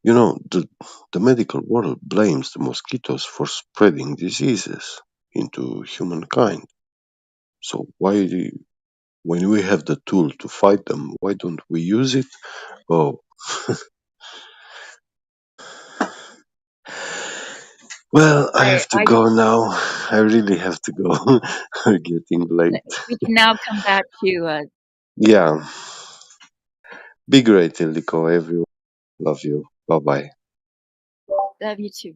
[SPEAKER 8] the medical world blames the mosquitoes for spreading diseases into humankind. So when we have the tool to fight them, why don't we use it? Oh, well, I have to
[SPEAKER 9] I
[SPEAKER 8] go now. I really have to go. We're getting late.
[SPEAKER 9] We can now come back to
[SPEAKER 8] Yeah. Be great, Ildiko, everyone. Love you. Bye bye.
[SPEAKER 9] love you too.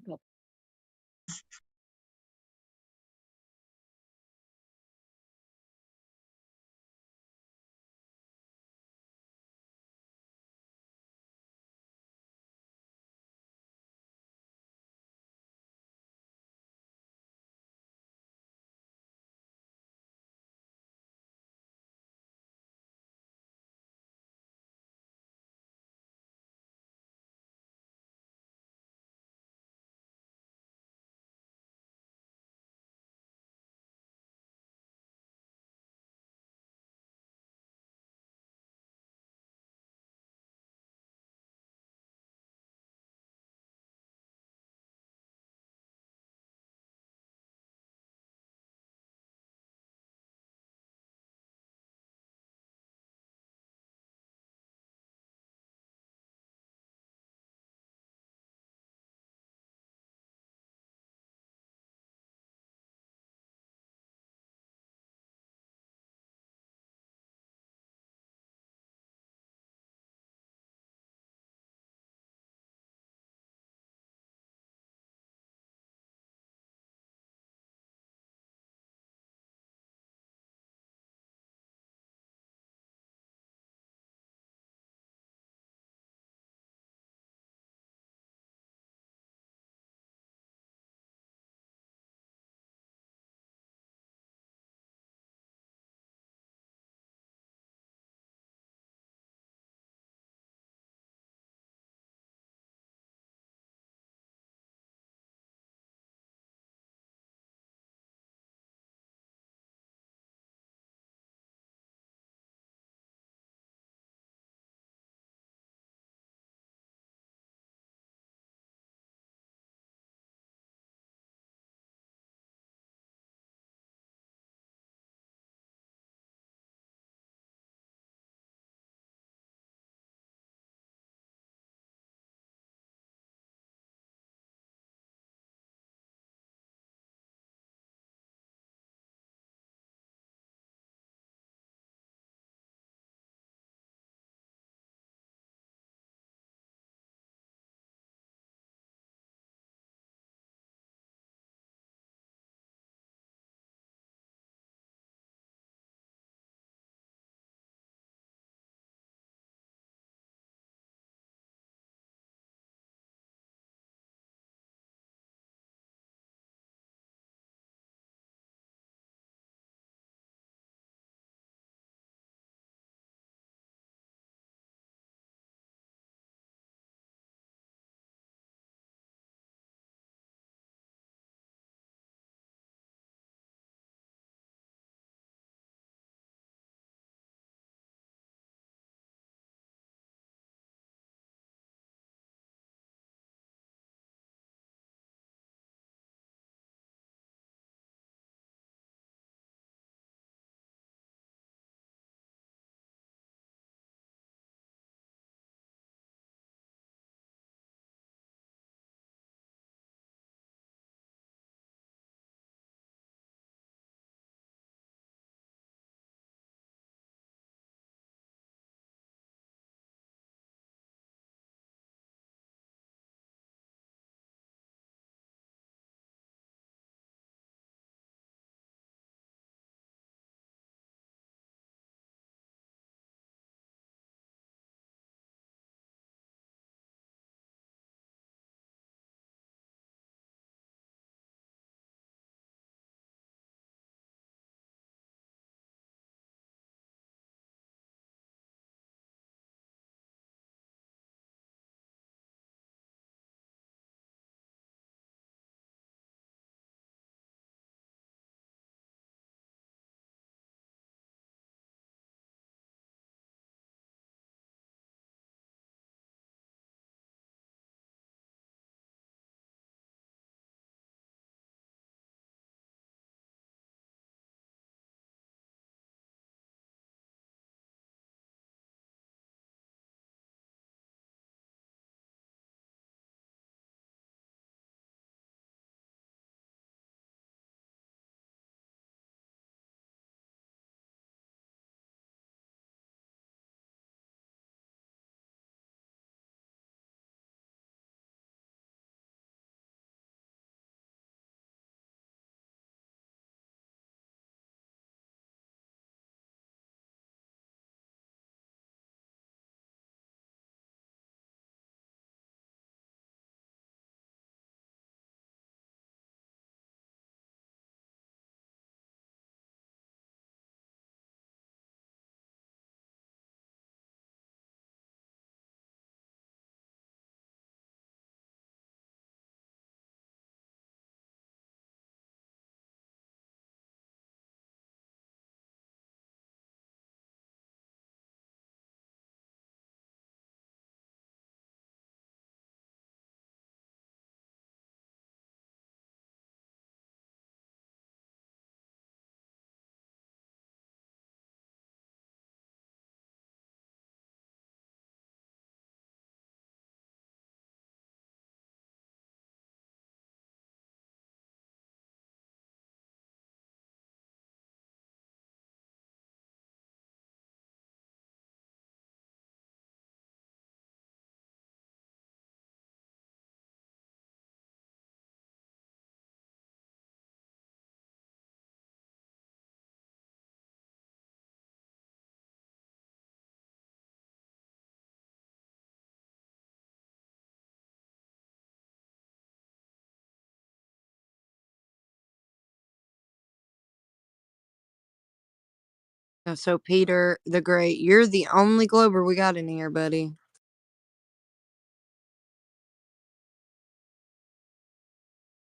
[SPEAKER 3] So, Peter the Great, you're the only Glober we got in here, buddy.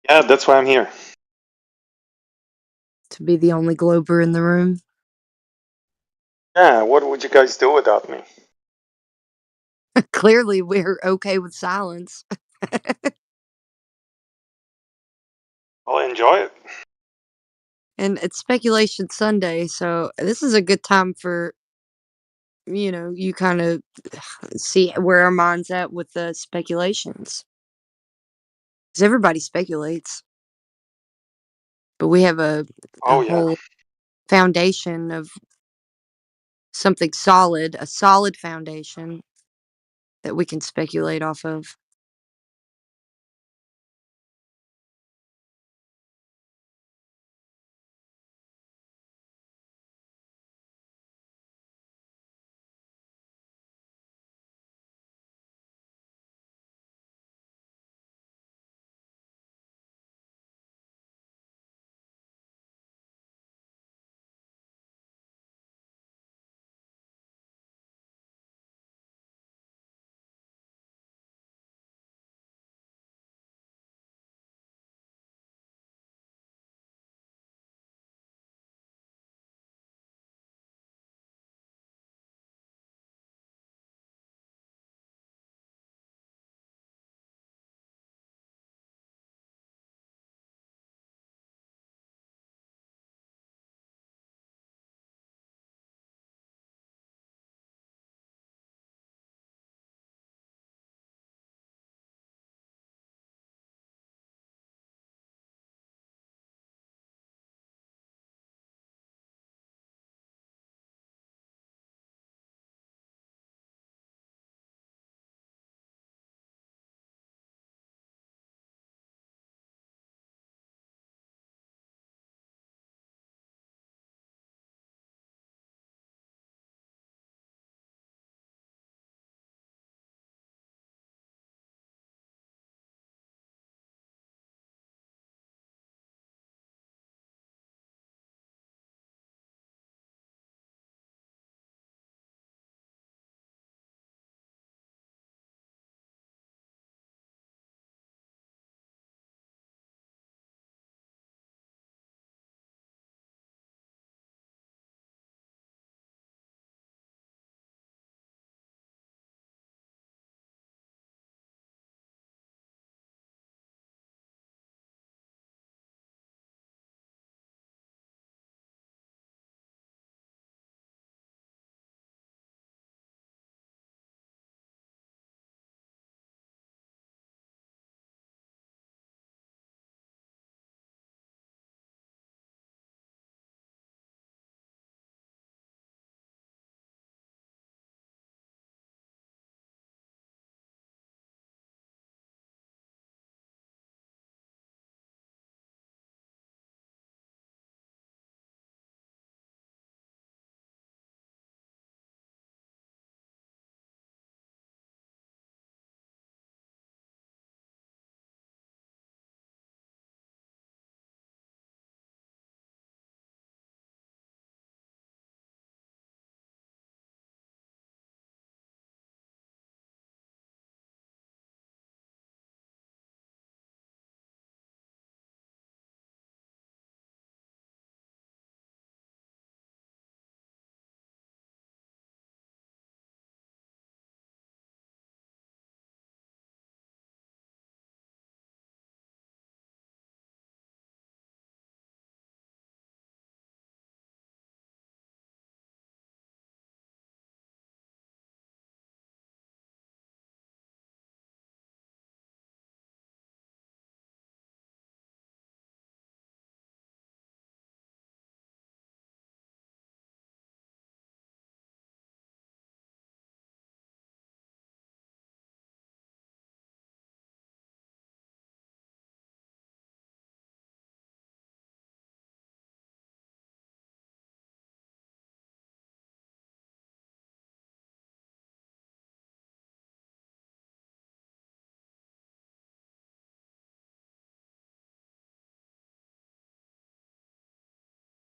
[SPEAKER 11] Yeah, that's why I'm here.
[SPEAKER 3] To be the only Glober in the room.
[SPEAKER 11] Yeah, what would you guys do without me?
[SPEAKER 3] Clearly, we're okay with silence.
[SPEAKER 11] I'll enjoy it.
[SPEAKER 3] And it's Speculation Sunday, so this is a good time for, you kind of see where our mind's at with the speculations. Because everybody speculates. But we have a
[SPEAKER 11] Oh, yeah.
[SPEAKER 3] whole foundation of something solid, a solid foundation that we can speculate off of.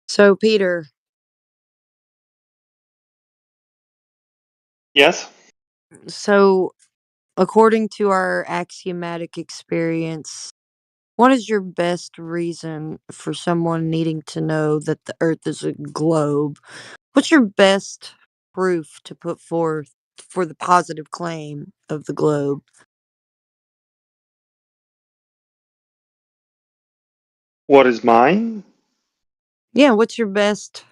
[SPEAKER 3] So, Peter,
[SPEAKER 11] Yes.
[SPEAKER 3] So, according to our axiomatic experience, what is your best reason for someone needing to know that the Earth is a globe? What's your best proof to put forth for the positive claim of the globe?
[SPEAKER 11] What is mine?
[SPEAKER 3] Yeah, what's your best,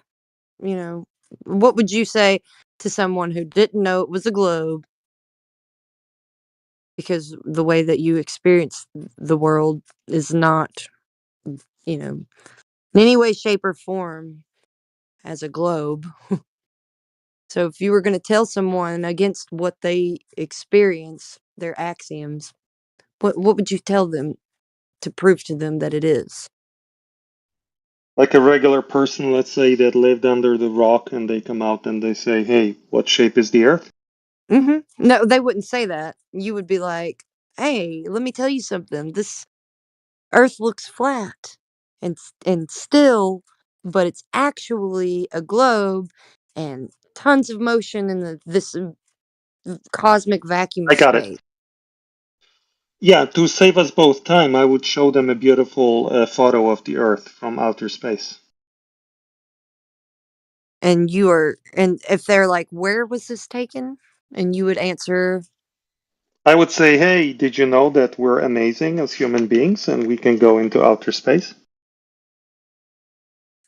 [SPEAKER 3] you know, what would you say to someone who didn't know it was a globe because the way that you experience the world is not, in any way, shape, or form as a globe? So if you were going to tell someone against what they experience, their axioms, what would you tell them to prove to them that it is?
[SPEAKER 11] Like a regular person, let's say, that lived under the rock and they come out and they say, hey, what shape is the Earth?
[SPEAKER 3] No, they wouldn't say that. You would be like, "Hey, let me tell you something. This Earth looks flat and still, but it's actually a globe and tons of motion in this cosmic vacuum
[SPEAKER 11] I
[SPEAKER 3] of
[SPEAKER 11] got it.
[SPEAKER 3] space."
[SPEAKER 11] Yeah, to save us both time, I would show them a beautiful photo of the Earth from outer space.
[SPEAKER 3] And if they're like, "Where was this taken?" And you would answer,
[SPEAKER 11] I would say, hey, did you know that we're amazing as human beings and we can go into outer space?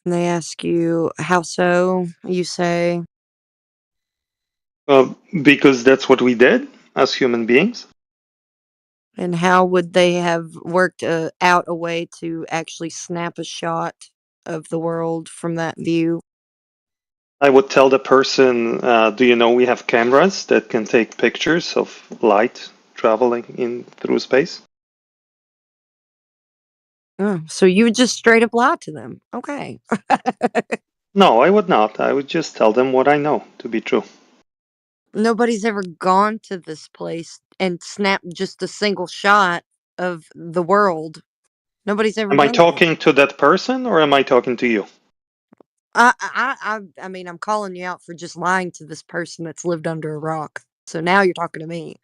[SPEAKER 3] and they ask you, "How so?" You say,
[SPEAKER 11] Because that's what we did as human beings.
[SPEAKER 3] and how would they have worked out a way to actually snap a shot of the world from that view?
[SPEAKER 11] I would tell the person, do you know we have cameras that can take pictures of light traveling in through space?
[SPEAKER 3] Oh, so you would just straight up lie to them. Okay.
[SPEAKER 11] No, I would not. I would just tell them what I know to be true.
[SPEAKER 3] Nobody's ever gone to this place and snapped just a single shot of the world. Nobody's ever
[SPEAKER 11] Am I
[SPEAKER 3] done that.
[SPEAKER 11] talking to that person or am I talking to you?
[SPEAKER 3] I mean, I'm calling you out for just lying to this person that's lived under a rock. So now you're talking to me.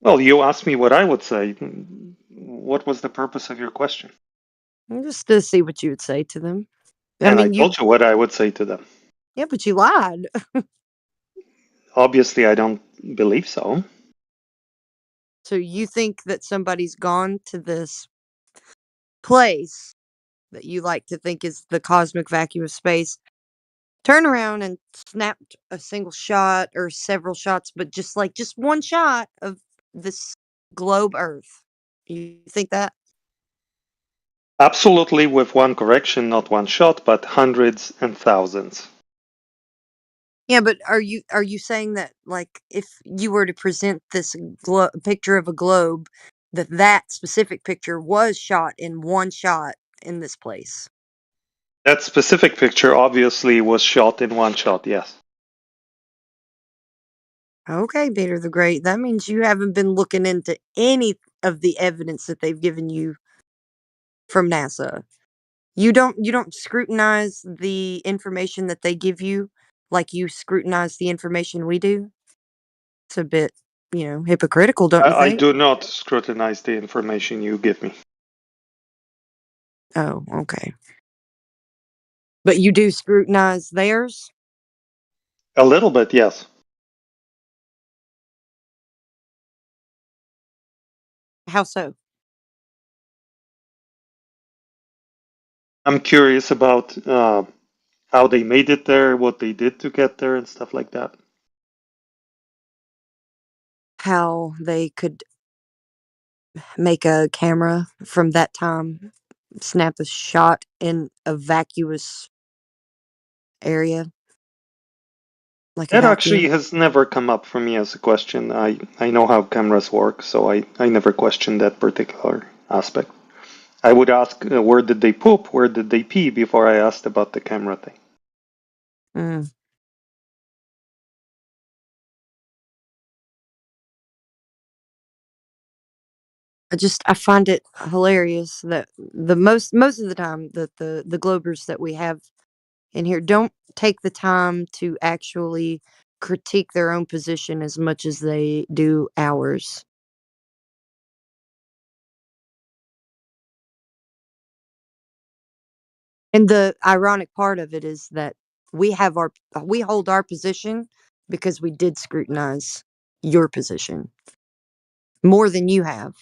[SPEAKER 11] Well, you asked me what I would say. What was the purpose of your question?
[SPEAKER 3] Just to see what you would say to them. I
[SPEAKER 11] And I
[SPEAKER 3] mean,
[SPEAKER 11] told you what I would say to them.
[SPEAKER 3] yeah, but you lied.
[SPEAKER 11] Obviously, I don't believe so.
[SPEAKER 3] So you think that somebody's gone to this place that you like to think is the cosmic vacuum of space, turn around and snapped a single shot or several shots, but just one shot of this globe Earth. You think that?
[SPEAKER 11] Absolutely, with one correction, not one shot, but hundreds and thousands.
[SPEAKER 3] Yeah, but are you saying that, like, if you were to present this picture of a globe, that specific picture was shot in one shot in this place?
[SPEAKER 11] That specific picture obviously was shot in one shot, yes.
[SPEAKER 3] Okay, Peter the Great. That means you haven't been looking into any of the evidence that they've given you from NASA. You don't scrutinize the information that they give you like you scrutinize the information we do? It's a bit, hypocritical, don't you
[SPEAKER 11] I
[SPEAKER 3] think?
[SPEAKER 11] do not scrutinize the information you give me.
[SPEAKER 3] Oh, okay. But you do scrutinize theirs?
[SPEAKER 11] A little bit, yes.
[SPEAKER 3] How so?
[SPEAKER 11] I'm curious about how they made it there, what they did to get there, and stuff like that.
[SPEAKER 3] How they could make a camera from that time snap a shot in a vacuous area, like a
[SPEAKER 11] That actually
[SPEAKER 3] vacuum?
[SPEAKER 11] has never come up for me as a question. I know how cameras work, so I never questioned that particular aspect. I would ask where did they poop, where did they pee before I asked about the camera thing.
[SPEAKER 3] Mm. I find it hilarious that the most of the time that the Globers that we have in here don't take the time to actually critique their own position as much as they do ours. And the ironic part of it is that we hold our position because we did scrutinize your position more than you have.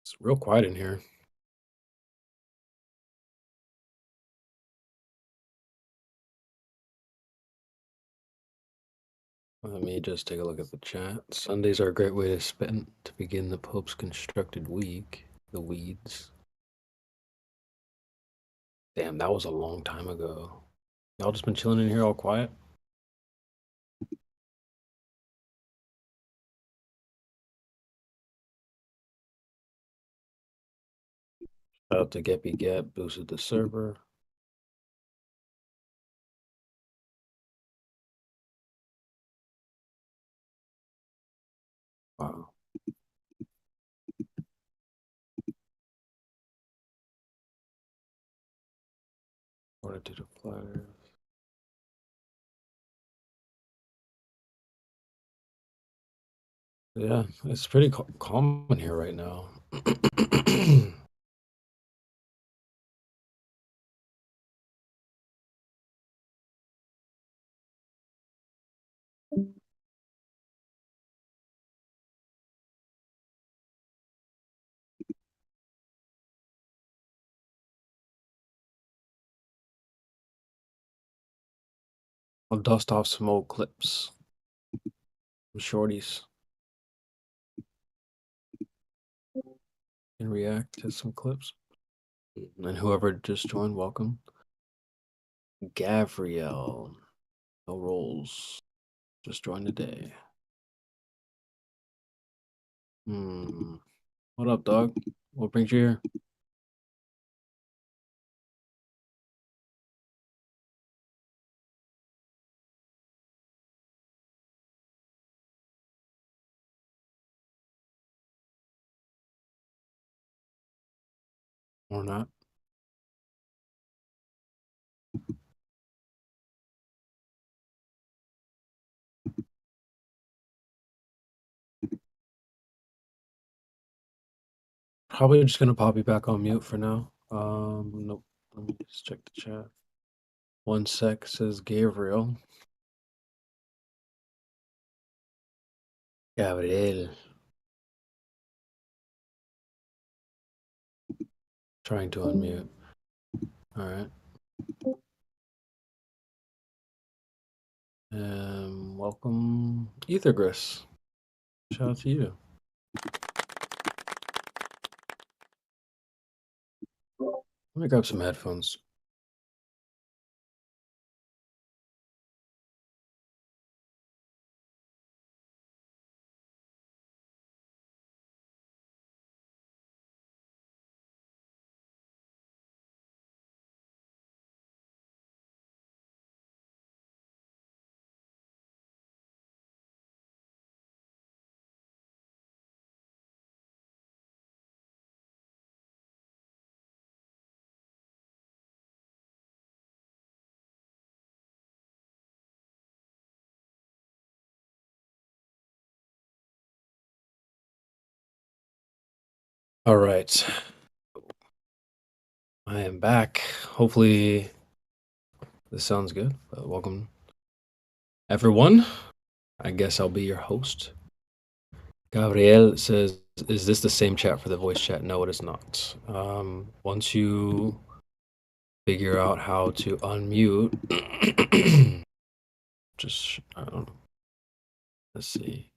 [SPEAKER 12] It's real quiet in here. Let me just take a look at the chat. Sundays are a great way to begin the Pope's constructed week. The weeds. Damn, that was a long time ago. Y'all just been chilling in here all quiet? Shout out to Geppy Gep, boosted the server. Wow. Fortitude of flat earth. Yeah, it's pretty calm in here right now. I'll dust off some old clips. Some shorties. And react to some clips. And whoever just joined, welcome. Gavriel. No rolls. Just joined today. What up, dog? What brings you here? Or not? Probably just gonna pop you back on mute for now. Nope. Let me just check the chat. One sec, says Gabriel. Gabriel. Trying to unmute. Alright. Welcome, Ethergris. Shout out to you. Let me grab some headphones. All right. I am back. Hopefully this sounds good. Welcome, everyone. I guess I'll be your host. Gabriel says, is this the same chat for the voice chat? No, it is not. Once you figure out how to unmute, just, I don't know. Let's see.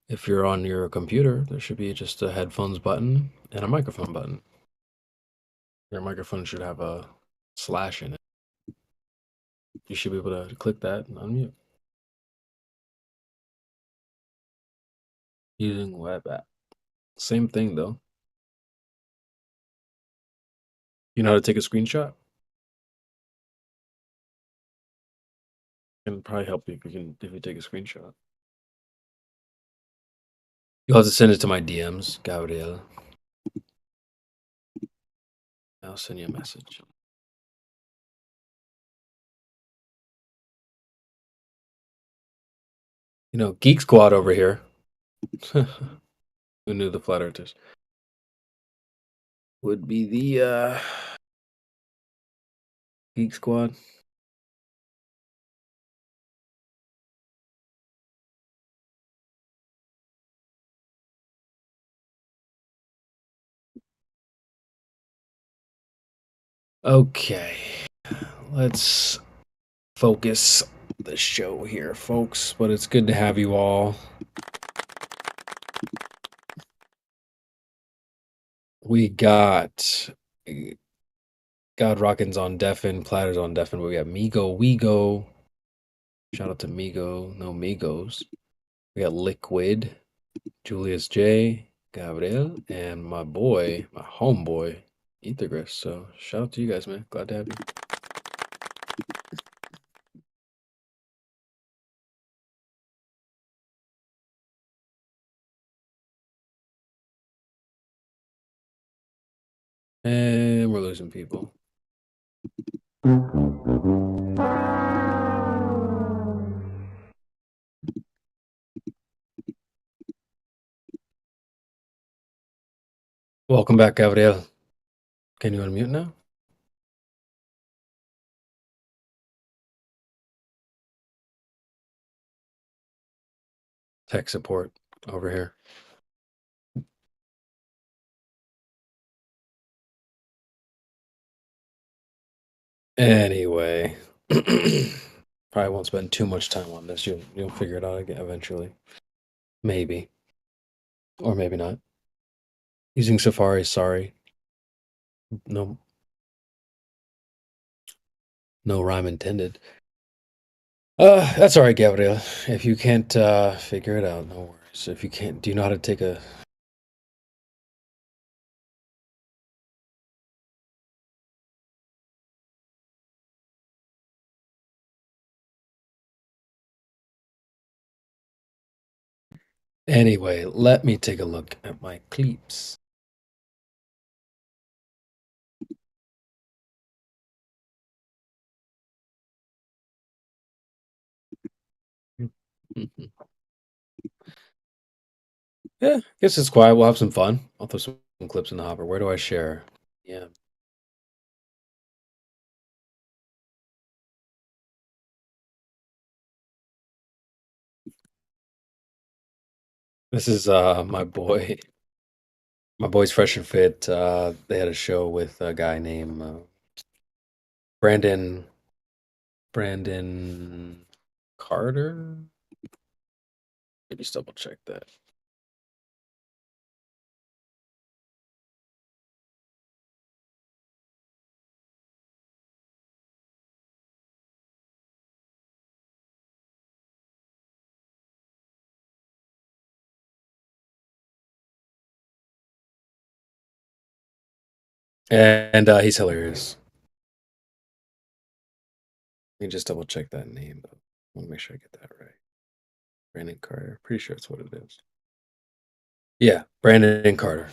[SPEAKER 12] If you're on your computer, there should be just a headphones button and a microphone button. Your microphone should have a slash in it. You should be able to click that and unmute. Using web app. Same thing though. You know how to take a screenshot? Can probably help you if you take a screenshot. You'll have to send it to my DMs, Gabriel. I'll send you a message. You know, Geek Squad over here. Who knew the flat earthers? Would be the Geek Squad. Okay, let's focus the show here, folks. But it's good to have you all. We got God Rockin's on Deafin, Platter's on Deafin, but we got Migo, Wego. Shout out to Migo, no Migos. We got Liquid, Julius J, Gabriel, and my boy, my homeboy, Ethergris. So shout out to you guys, man. Glad to have you. And we're losing people. Welcome back, Gabriel. Can you unmute now? Tech support over here. Anyway, probably won't spend too much time on this. You'll figure it out again eventually. Maybe. Or maybe not. Using Safari, sorry. No rhyme intended. That's all right, Gabriel. If you can't figure it out, no worries. If you can't, do you know how to take a... Anyway, let me take a look at my clips. Yeah, I guess it's quiet. We'll have some fun. I'll throw some clips in the hopper. Where do I share? Yeah. This is my boy. My boy's Fresh and Fit. They had a show with a guy named Brandon Carter. Let me just double check that. And he's hilarious. Let me just double check that name. Though. I want to make sure I get that right. Brandon Carter. Pretty sure that's what it is. Yeah, Brandon Carter.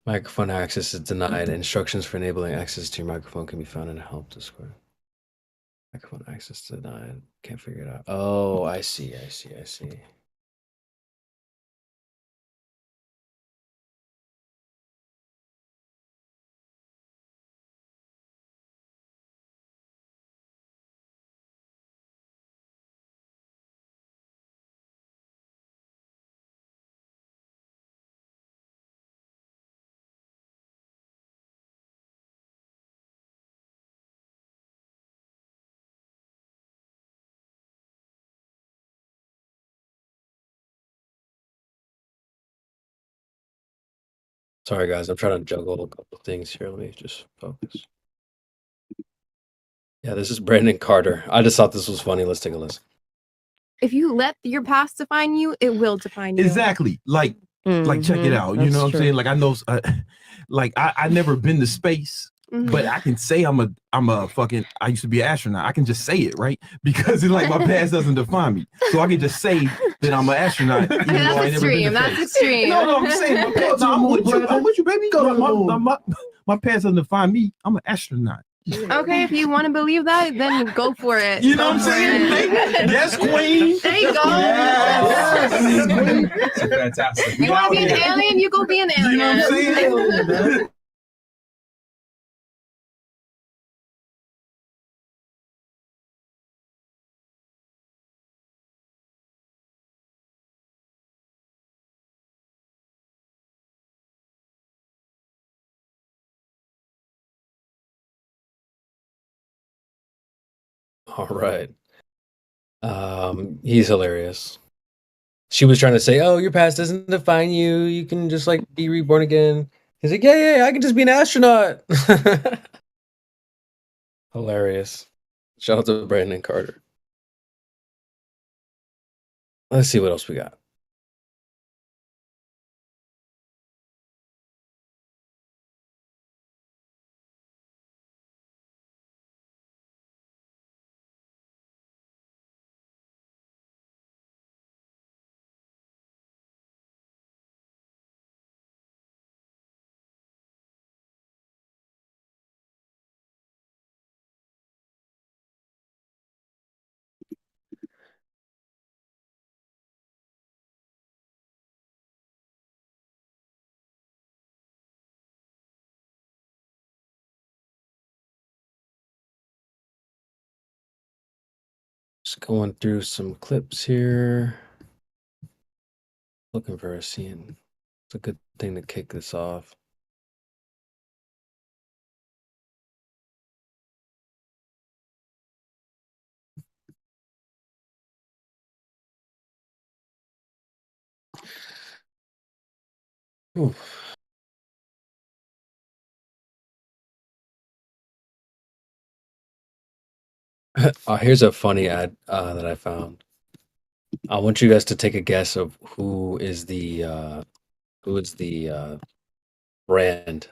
[SPEAKER 12] Microphone access is denied. Instructions for enabling access to your microphone can be found in the help Discord. Microphone access denied. Can't figure it out. Oh, I see. Sorry, guys. I'm trying to juggle a couple things here. Let me just focus. Yeah, this is Brandon Carter. I just thought this was funny. Let's take a listen.
[SPEAKER 13] If you let your past define you, it will define you.
[SPEAKER 14] Exactly. Like check it out. You know what I'm saying? Like I know, like I never been to space, but I can say I'm a fucking. I used to be an astronaut. I can just say it, right? Because it's like my past doesn't define me, so I can just say that I'm an astronaut. Even though I
[SPEAKER 13] That's
[SPEAKER 14] never been to
[SPEAKER 13] extreme. That's
[SPEAKER 14] space.
[SPEAKER 13] extreme.
[SPEAKER 14] No, I'm saying my past. No, I'm with you, baby. My past doesn't define me. I'm an astronaut.
[SPEAKER 13] Okay, if you want to believe that, then go for it.
[SPEAKER 14] You know what I'm saying? Yes, queen.
[SPEAKER 13] There you go.
[SPEAKER 14] Yes, queen.
[SPEAKER 15] Fantastic.
[SPEAKER 13] You want to be an alien? You go be an alien.
[SPEAKER 14] You know what I'm saying?
[SPEAKER 12] All right. He's hilarious. She was trying to say, "Oh, your past doesn't define you. You can just like be reborn again." He's like, "Yeah, I can just be an astronaut." Hilarious. Shout out to Brandon Carter. Let's see what else we got. Just going through some clips here. Looking for a scene. It's a good thing to kick this off. Oof. Here's a funny ad that I found. I want you guys to take a guess of who is the brand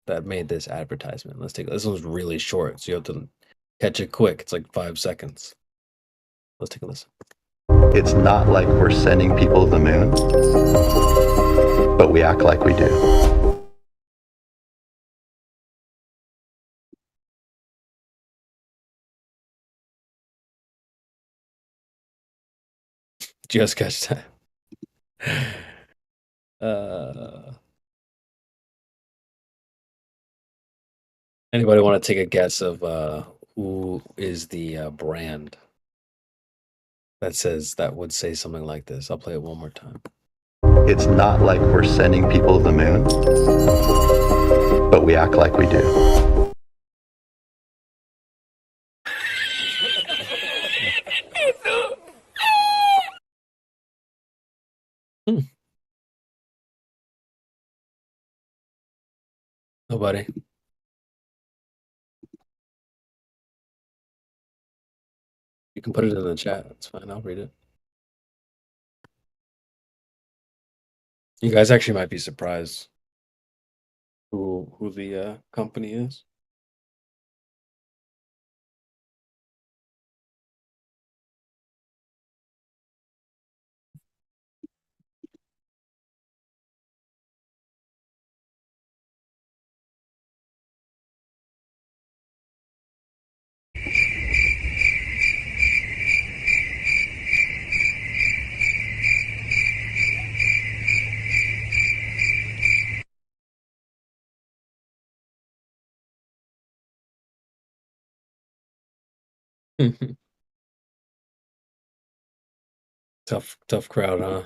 [SPEAKER 12] that made this advertisement. Let's take this one's really short, so you have to catch it quick. It's like 5 seconds. Let's take a listen.
[SPEAKER 15] It's not like we're sending people to the moon, but we act like we do.
[SPEAKER 12] Just catch that. Uh, Anybody want to take a guess of who is the brand that would say something like this? I'll play it one more time.
[SPEAKER 15] It's not like we're sending people to the moon, but we act like we do.
[SPEAKER 12] Nobody. You can put it in the chat. It's fine. I'll read it. You guys actually might be surprised who the company is. Tough crowd, huh?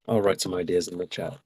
[SPEAKER 12] I'll write some ideas in the chat.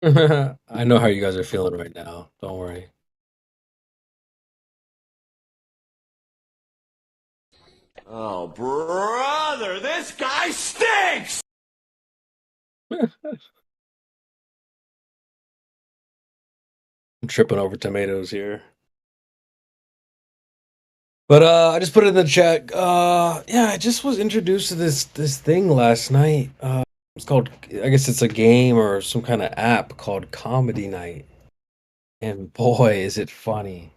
[SPEAKER 12] I know how you guys are feeling right now. Don't worry.
[SPEAKER 16] Oh, brother, this guy stinks!
[SPEAKER 12] I'm tripping over tomatoes here. But I just put it in the chat. Yeah, I just was introduced to this thing last night. It's called, I guess it's a game or some kind of app called Comedy Night. And boy, is it funny.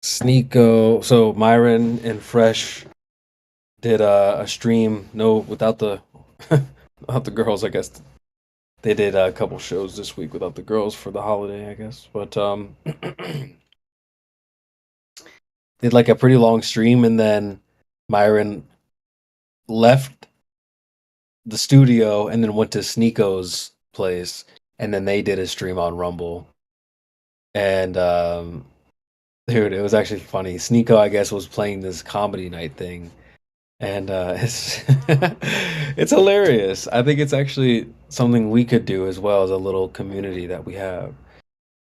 [SPEAKER 12] Sneeko, so Myron and Fresh did a stream. No, without the without the girls, I guess. They did a couple shows this week without the girls for the holiday, I guess. But did like a pretty long stream, and then Myron left the studio and then went to Sneeko's place, and then they did a stream on Rumble. And dude, it was actually funny. Sneeko, I guess, was playing this comedy night thing, and it's it's hilarious. I think it's actually something we could do as well as a little community that we have.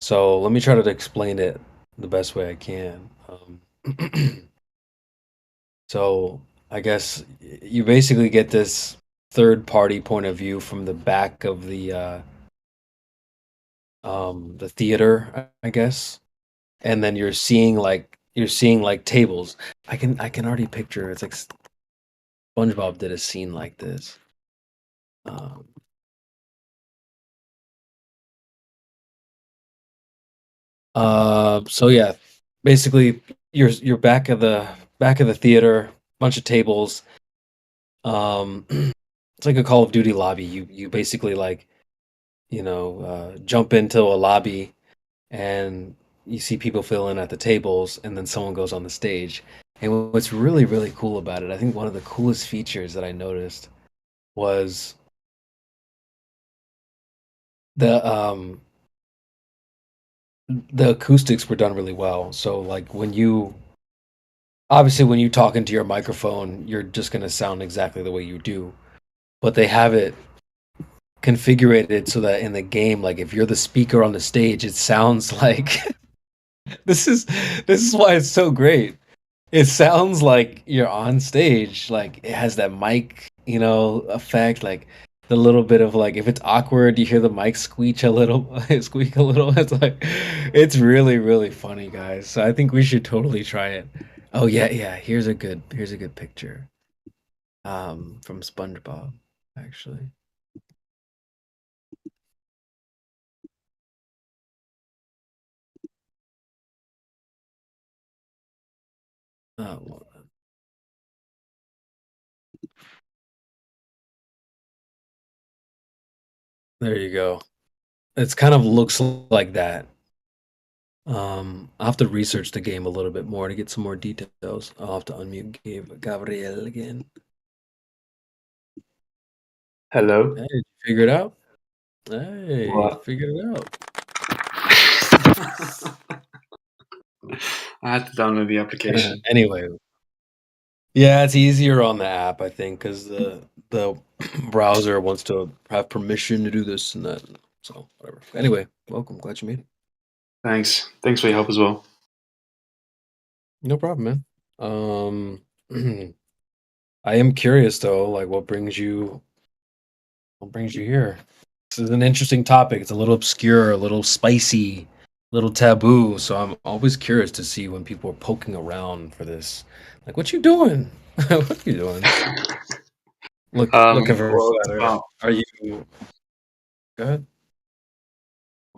[SPEAKER 12] So let me try to explain it the best way I can. So I guess you basically get this third party point of view from the back of the theater, I guess, and then you're seeing like tables. I can already picture it's like SpongeBob did a scene like this. So yeah, basically you're back of the theater, bunch of tables. It's like a Call of Duty lobby. You basically like, jump into a lobby and you see people fill in at the tables, and then someone goes on the stage. And what's really, really cool about it, I think one of the coolest features that I noticed was the acoustics were done really well. So like when you talk into your microphone, you're just gonna sound exactly the way you do. But they have it configured so that in the game, like if you're the speaker on the stage, it sounds like this is why it's so great. It sounds like you're on stage. Like it has that mic, effect. Like the little bit of like if it's awkward, you hear the mic squeak a little. Squeak a little. It's like it's really really funny, guys. So I think we should totally try it. Oh yeah. Here's a good picture. From SpongeBob, actually. Oh, there you go. It's kind of looks like that. I'll have to research the game a little bit more to get some more details. I'll have to unmute Gabriel again.
[SPEAKER 17] Hello.
[SPEAKER 12] Hey, did you figure it out? Hey,
[SPEAKER 17] What?
[SPEAKER 12] figured it out.
[SPEAKER 17] I had to download the application.
[SPEAKER 12] Anyway, yeah, it's easier on the app, I think, because the browser wants to have permission to do this and that. So whatever. Anyway, welcome. Glad you made it.
[SPEAKER 17] Thanks for your help as well.
[SPEAKER 12] No problem, man. I am curious though, like what brings you here? This is an interesting topic. It's a little obscure, a little spicy, a little taboo. So I'm always curious to see when people are poking around for this. Like, what you doing? What are you doing? Looking for
[SPEAKER 17] Well,
[SPEAKER 12] flatter. Are you? Go ahead.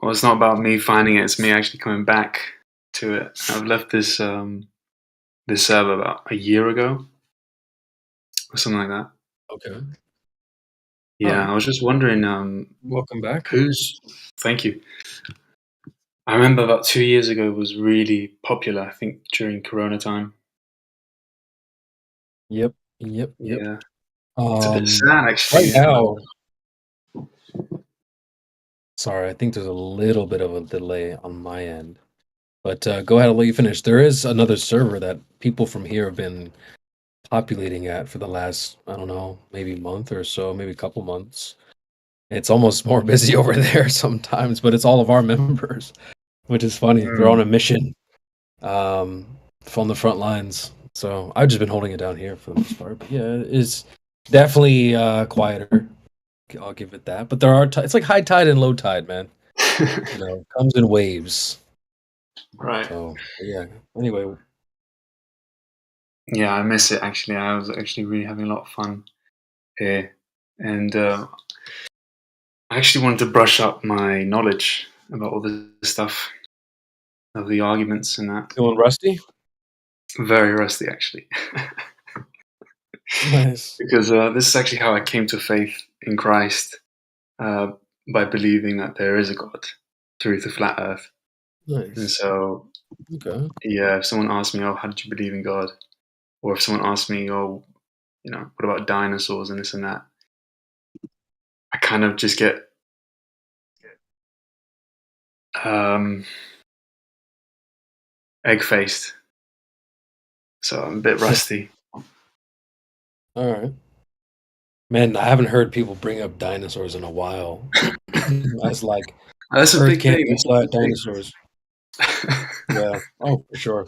[SPEAKER 17] Well, it's not about me finding it. It's me actually coming back to it. I've left this this server about a year ago, or something like that.
[SPEAKER 12] Okay.
[SPEAKER 17] Yeah, I was just wondering.
[SPEAKER 12] Welcome back.
[SPEAKER 17] Thank you. I remember about 2 years ago it was really popular. I think during Corona time.
[SPEAKER 12] Yep.
[SPEAKER 17] Yeah. It's a bit sad,
[SPEAKER 12] Right
[SPEAKER 17] actually.
[SPEAKER 12] now. Sorry, I think there's a little bit of a delay on my end. But go ahead, I'll let you finish. There is another server that people from here have been populating at for the last, I don't know, maybe month or so, maybe a couple months. It's almost more busy over there sometimes, but it's all of our members, which is funny. They're on a mission. from the front lines. So I've just been holding it down here for the most part. But yeah, it's definitely quieter. I'll give it that. But there are it's like high tide and low tide, man. You know, it comes in waves.
[SPEAKER 17] Right.
[SPEAKER 12] So yeah. Anyway,
[SPEAKER 17] Yeah, I miss it actually. I was actually really having a lot of fun here, and I actually wanted to brush up my knowledge about all this stuff of the arguments and that.
[SPEAKER 12] feeling rusty?
[SPEAKER 17] Very rusty, actually.
[SPEAKER 12] Nice.
[SPEAKER 17] Because this is actually how I came to faith in Christ, by believing that there is a God through the flat Earth. And
[SPEAKER 12] Nice.
[SPEAKER 17] so,
[SPEAKER 12] Okay.
[SPEAKER 17] yeah, if someone asks me, "Oh, how did you believe in God?" or if someone asks me, "Oh, what about dinosaurs and this and that?" I kind of just get um, egg-faced. So I'm a bit rusty.
[SPEAKER 12] All right. Man, I haven't heard people bring up dinosaurs in a while. As like
[SPEAKER 17] That's a
[SPEAKER 12] Earth
[SPEAKER 17] big
[SPEAKER 12] can't
[SPEAKER 17] thing.
[SPEAKER 12] be
[SPEAKER 17] That's a
[SPEAKER 12] flat,
[SPEAKER 17] big thing.
[SPEAKER 12] dinosaurs. Yeah. Oh, for sure.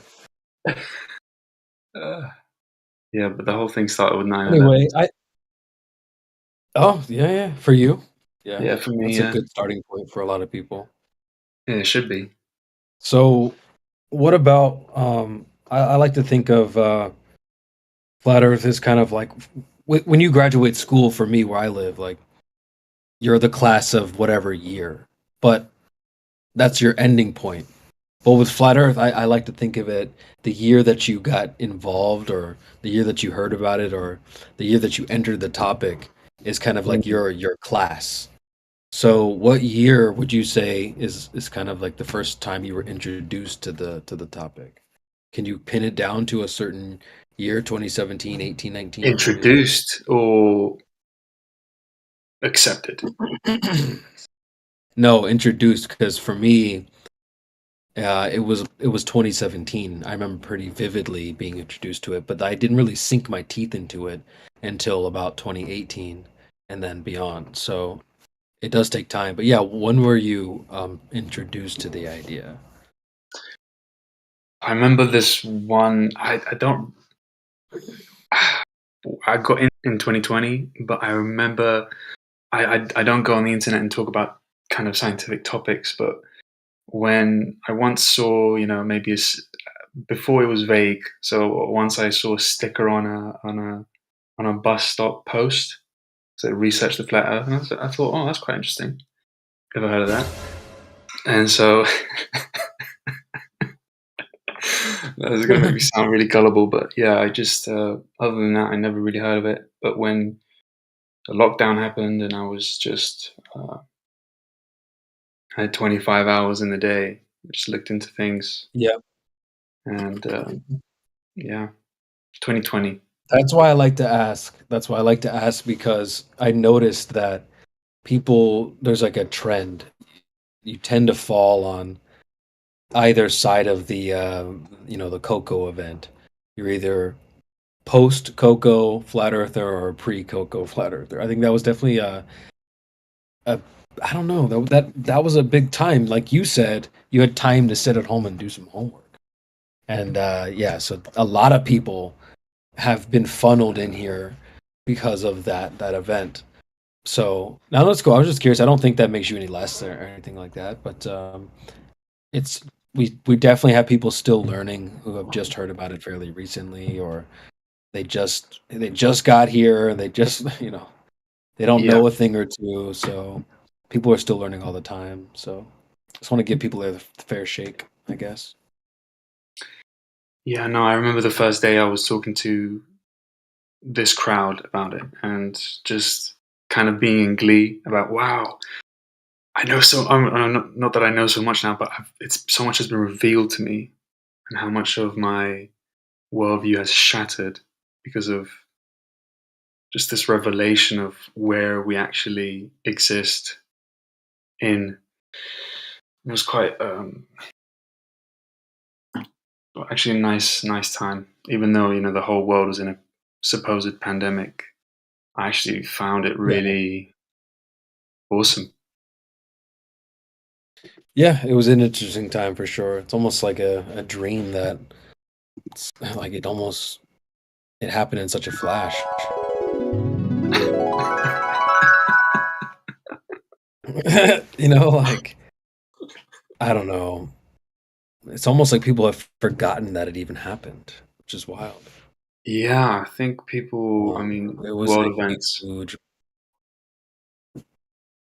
[SPEAKER 17] Yeah, but the whole thing started with 9/11.
[SPEAKER 12] Anyway, yeah. For you. Yeah.
[SPEAKER 17] Yeah, for me,
[SPEAKER 12] That's a
[SPEAKER 17] yeah.
[SPEAKER 12] good starting point for a lot of people.
[SPEAKER 17] Yeah, it should be.
[SPEAKER 12] So what about I like to think of flat earth as kind of like when you graduate school for me where I live, like you're the class of whatever year, but that's your ending point. But with flat earth, I like to think of it the year that you got involved or the year that you heard about it or the year that you entered the topic is kind of like your class. So what year would you say is kind of like the first time you were introduced to the topic? Can you pin it down to a certain year, 2017, 18, 19, 20?
[SPEAKER 17] Introduced or accepted?
[SPEAKER 12] No, introduced because for me, it was 2017. I remember pretty vividly being introduced to it, but I didn't really sink my teeth into it until about 2018 and then beyond. So it does take time. But yeah, when were you introduced to the idea?
[SPEAKER 17] I remember this one. I don't. I got in 2020, but I remember I don't go on the internet and talk about kind of scientific topics, but when I once saw, maybe before it was vague. So once I saw a sticker on a bus stop post, so research the flat Earth, and I thought, oh, that's quite interesting. Never heard of that. And so that was going to make me sound really gullible, but yeah, I just other than that, I never really heard of it. But when the lockdown happened, and I was just I had 25 hours in the day, I just looked into things,
[SPEAKER 12] Yeah.
[SPEAKER 17] and yeah, 2020.
[SPEAKER 12] That's why I like to ask. That's why I like to ask because I noticed that there's like a trend. You tend to fall on either side of the Coco event. You're either post Coco flat earther or pre Coco flat earther. I think that was definitely a I don't know that was a big time. Like you said, you had time to sit at home and do some homework, and yeah, so a lot of people have been funneled in here because of that event. So now let's go. I was just curious. I don't think that makes you any less or anything like that, but it's we definitely have people still learning who have just heard about it fairly recently, or they just got here and they just they don't
[SPEAKER 17] Yeah,
[SPEAKER 12] know a thing or two. So people are still learning all the time. So just want to give people a fair shake, I guess.
[SPEAKER 17] yeah. No, I remember the first day I was talking to this crowd about it, and just kind of being in glee about, wow, I know so. Not that I know so much now, but it's so much has been revealed to me, and how much of my worldview has shattered because of just this revelation of where we actually exist in. It was quite actually a nice time, even though the whole world was in a supposed pandemic. I actually found it
[SPEAKER 12] Yeah.
[SPEAKER 17] really awesome.
[SPEAKER 12] Yeah, it was an interesting time for sure. It's almost like a dream that It's like it happened in such a flash. Like I don't know. It's almost like people have forgotten that it even happened, which is wild.
[SPEAKER 17] Yeah, I think people. I mean,
[SPEAKER 12] It was
[SPEAKER 17] world
[SPEAKER 12] a
[SPEAKER 17] events.
[SPEAKER 12] huge.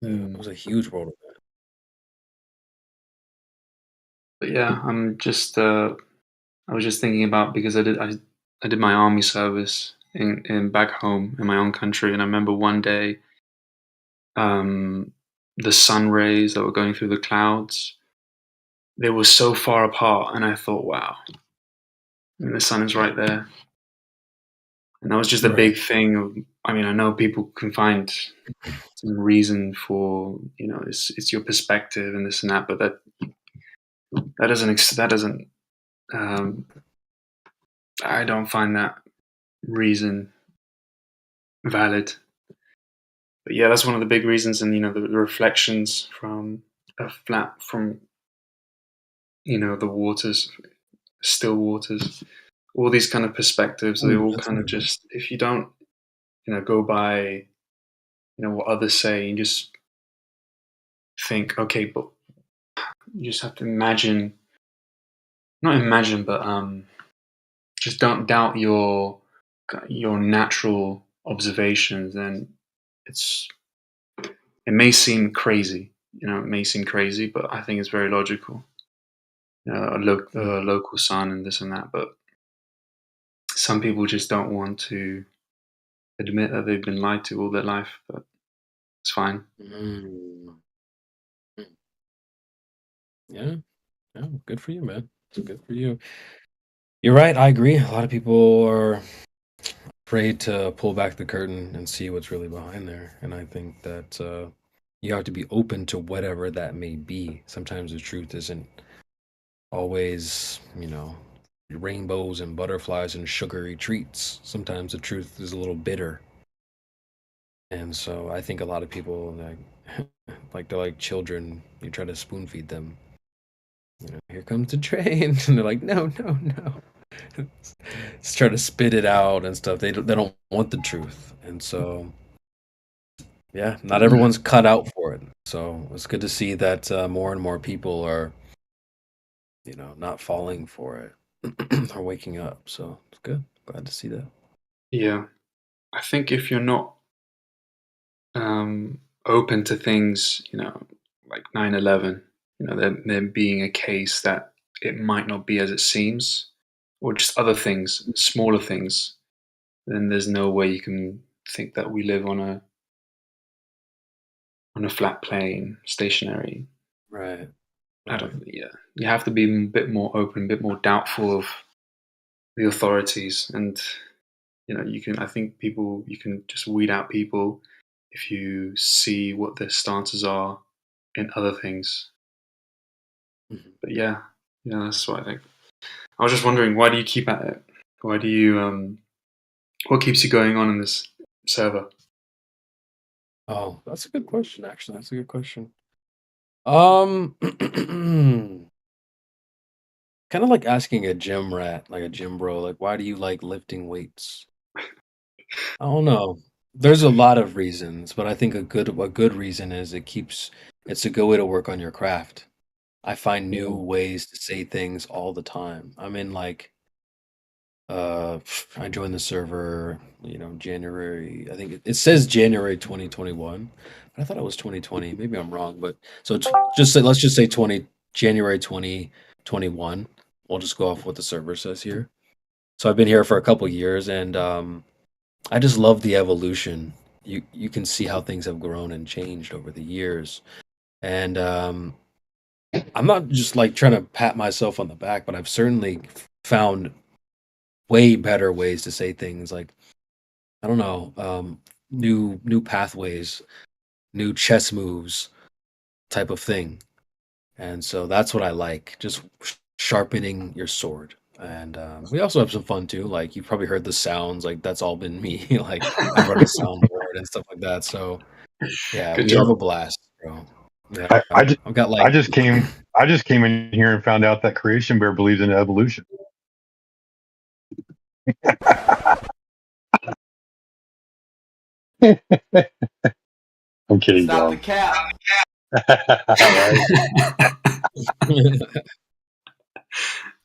[SPEAKER 17] Mm.
[SPEAKER 12] It was a huge world event.
[SPEAKER 17] But yeah, I was just thinking about because I did my army service in back home in my own country, and I remember one day, the sun rays that were going through the clouds, they were so far apart, and I thought, wow, I mean, the sun is right there, and that was just a
[SPEAKER 12] Right.
[SPEAKER 17] big thing. I mean, I know people can find some reason for it's your perspective and this and that, but that doesn't I don't find that reason valid. But yeah, that's one of the big reasons, and the reflections from the waters, still waters, all these kind of perspectives. They all
[SPEAKER 12] That's
[SPEAKER 17] kind of just, if you don't, go by, what others say, and just think, okay, but you just have to not imagine, but just don't doubt your natural observations. Then it's it may seem crazy, but I think it's very logical. A local sun and this and that, but some people just don't want to admit that they've been lied to all their life. But it's fine.
[SPEAKER 12] Mm. Yeah. Yeah. Good for you, man. Good for you. You're right. I agree. A lot of people are afraid to pull back the curtain and see what's really behind there. And I think that you have to be open to whatever that may be. Sometimes the truth isn't always, rainbows and butterflies and sugary treats. Sometimes the truth is a little bitter. And so I think a lot of people like they're like children. You try to spoon feed them. Here comes the train, and they're like, no, no, no. Just try to spit it out and stuff. They don't want the truth, and so yeah, not everyone's cut out for it. So it's good to see that more and more people are, not falling for it or waking up. So it's good. Glad to see that.
[SPEAKER 17] Yeah, I think if you're not open to things, like 9/11, there being a case that it might not be as it seems, or just other things, smaller things, then there's no way you can think that we live on a flat plane, stationary.
[SPEAKER 12] Right.
[SPEAKER 17] I don't. Yeah, you have to be a bit more open, a bit more doubtful of the authorities, and you can. I think you can just weed out people if you see what their stances are in other things. But yeah, that's what I think. I was just wondering, why do you keep at it? Why do you what keeps you going on in this server?
[SPEAKER 12] Oh, that's a good question. Actually, that's a good question. Um, kind of like asking a gym rat, like a gym bro, like, why do you like lifting weights? I don't know. There's a lot of reasons, but I think a good reason is it's a good way to work on your craft. I find new ways to say things all the time. I'm in like I joined the server, January. I think it says January 2021, but I thought it was 2020. Maybe I'm wrong, but so let's just say January 2021. We'll just go off what the server says here. So I've been here for a couple years, and I just love the evolution. You can see how things have grown and changed over the years, and I'm not just like trying to pat myself on the back, but I've certainly found way better ways to say things. Like I don't know, new pathways, new chess moves, type of thing. And so that's what I like, just sharpening your sword. And we also have some fun too. Like you've probably heard the sounds. Like that's all been me. Like I've run a soundboard and stuff like that. So yeah,
[SPEAKER 17] Good
[SPEAKER 12] we have
[SPEAKER 17] job.
[SPEAKER 12] a blast, bro. Yeah,
[SPEAKER 18] I just
[SPEAKER 12] I've got
[SPEAKER 18] I
[SPEAKER 12] like
[SPEAKER 18] just came I just came in here and found out that Creation Bear believes in evolution.
[SPEAKER 8] I'm kidding,
[SPEAKER 16] Stop the
[SPEAKER 8] John.
[SPEAKER 16] cap.
[SPEAKER 8] Right?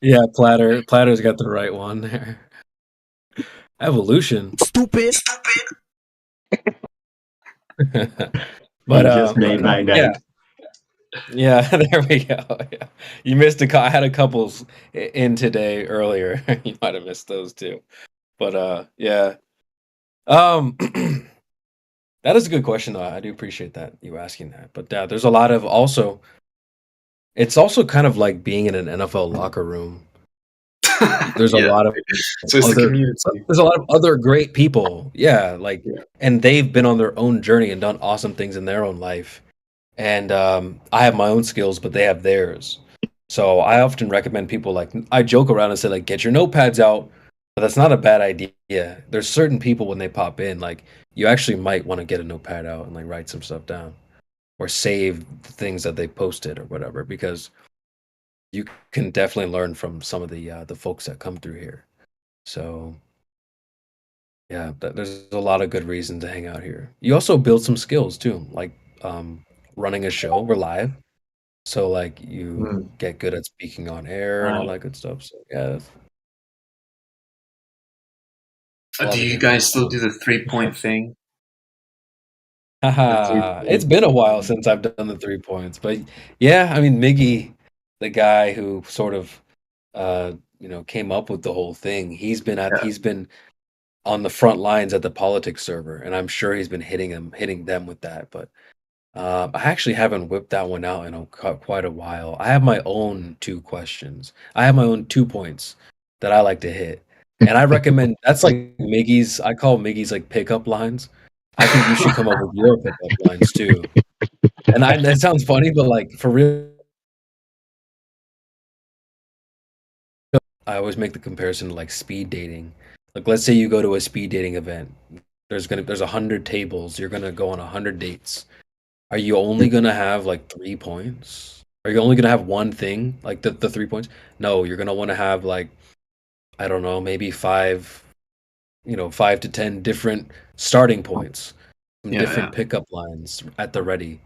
[SPEAKER 12] Yeah, Platter's got the right one there. Evolution.
[SPEAKER 16] Stupid.
[SPEAKER 12] But
[SPEAKER 8] He just made my
[SPEAKER 12] yeah.
[SPEAKER 8] night.
[SPEAKER 12] Yeah, there we go. Yeah. You missed I had a couples in today earlier. You might have missed those too. But yeah. Um that is a good question though. I do appreciate that you asking that. But there's a lot of also it's also kind of like being in an NFL locker room. There's a
[SPEAKER 17] Yeah.
[SPEAKER 12] lot of
[SPEAKER 17] So it's the
[SPEAKER 12] other
[SPEAKER 17] community.
[SPEAKER 12] there's a lot of other great people. Yeah, like
[SPEAKER 17] Yeah.
[SPEAKER 12] and they've been on their own journey and done awesome things in their own life. And I have my own skills, but they have theirs. So I often recommend people like I joke around and say like get your notepads out, but that's not a bad idea. There's certain people when they pop in, like you actually might want to get a notepad out and like write some stuff down or save the things that they posted or whatever because you can definitely learn from some of the folks that come through here. So yeah, there's a lot of good reason to hang out here. You also build some skills too, like running a show. We're live. So like you
[SPEAKER 17] Mm.
[SPEAKER 12] get good at speaking on air and all that good stuff. So yeah, a lot
[SPEAKER 17] Do
[SPEAKER 12] of
[SPEAKER 17] you
[SPEAKER 12] different
[SPEAKER 17] guys still do the 3-point thing?
[SPEAKER 12] Haha, it's been a while since I've done the 3 points, but yeah, I mean Miggy, the guy who sort of came up with the whole thing,
[SPEAKER 17] Yeah.
[SPEAKER 12] he's been on the front lines at the politics server, and I'm sure he's been hitting them with that. But I actually haven't whipped that one out in quite a while. I have my own 2 questions. I have my own 2 points that I like to hit, and I recommend that's like Miggy's. I call Miggy's like pickup lines. I think you should come up with your pickup lines too. And that sounds funny, but like for real, I always make the comparison to like speed dating. Like let's say you go to a speed dating event. There's 100 tables. You're gonna go on 100 dates. Are you only gonna have like 3 points? Are you only gonna have one thing, like the 3 points? No, you're gonna want to have like I don't know, maybe 5 to 10 different starting points, some different pickup lines at the ready.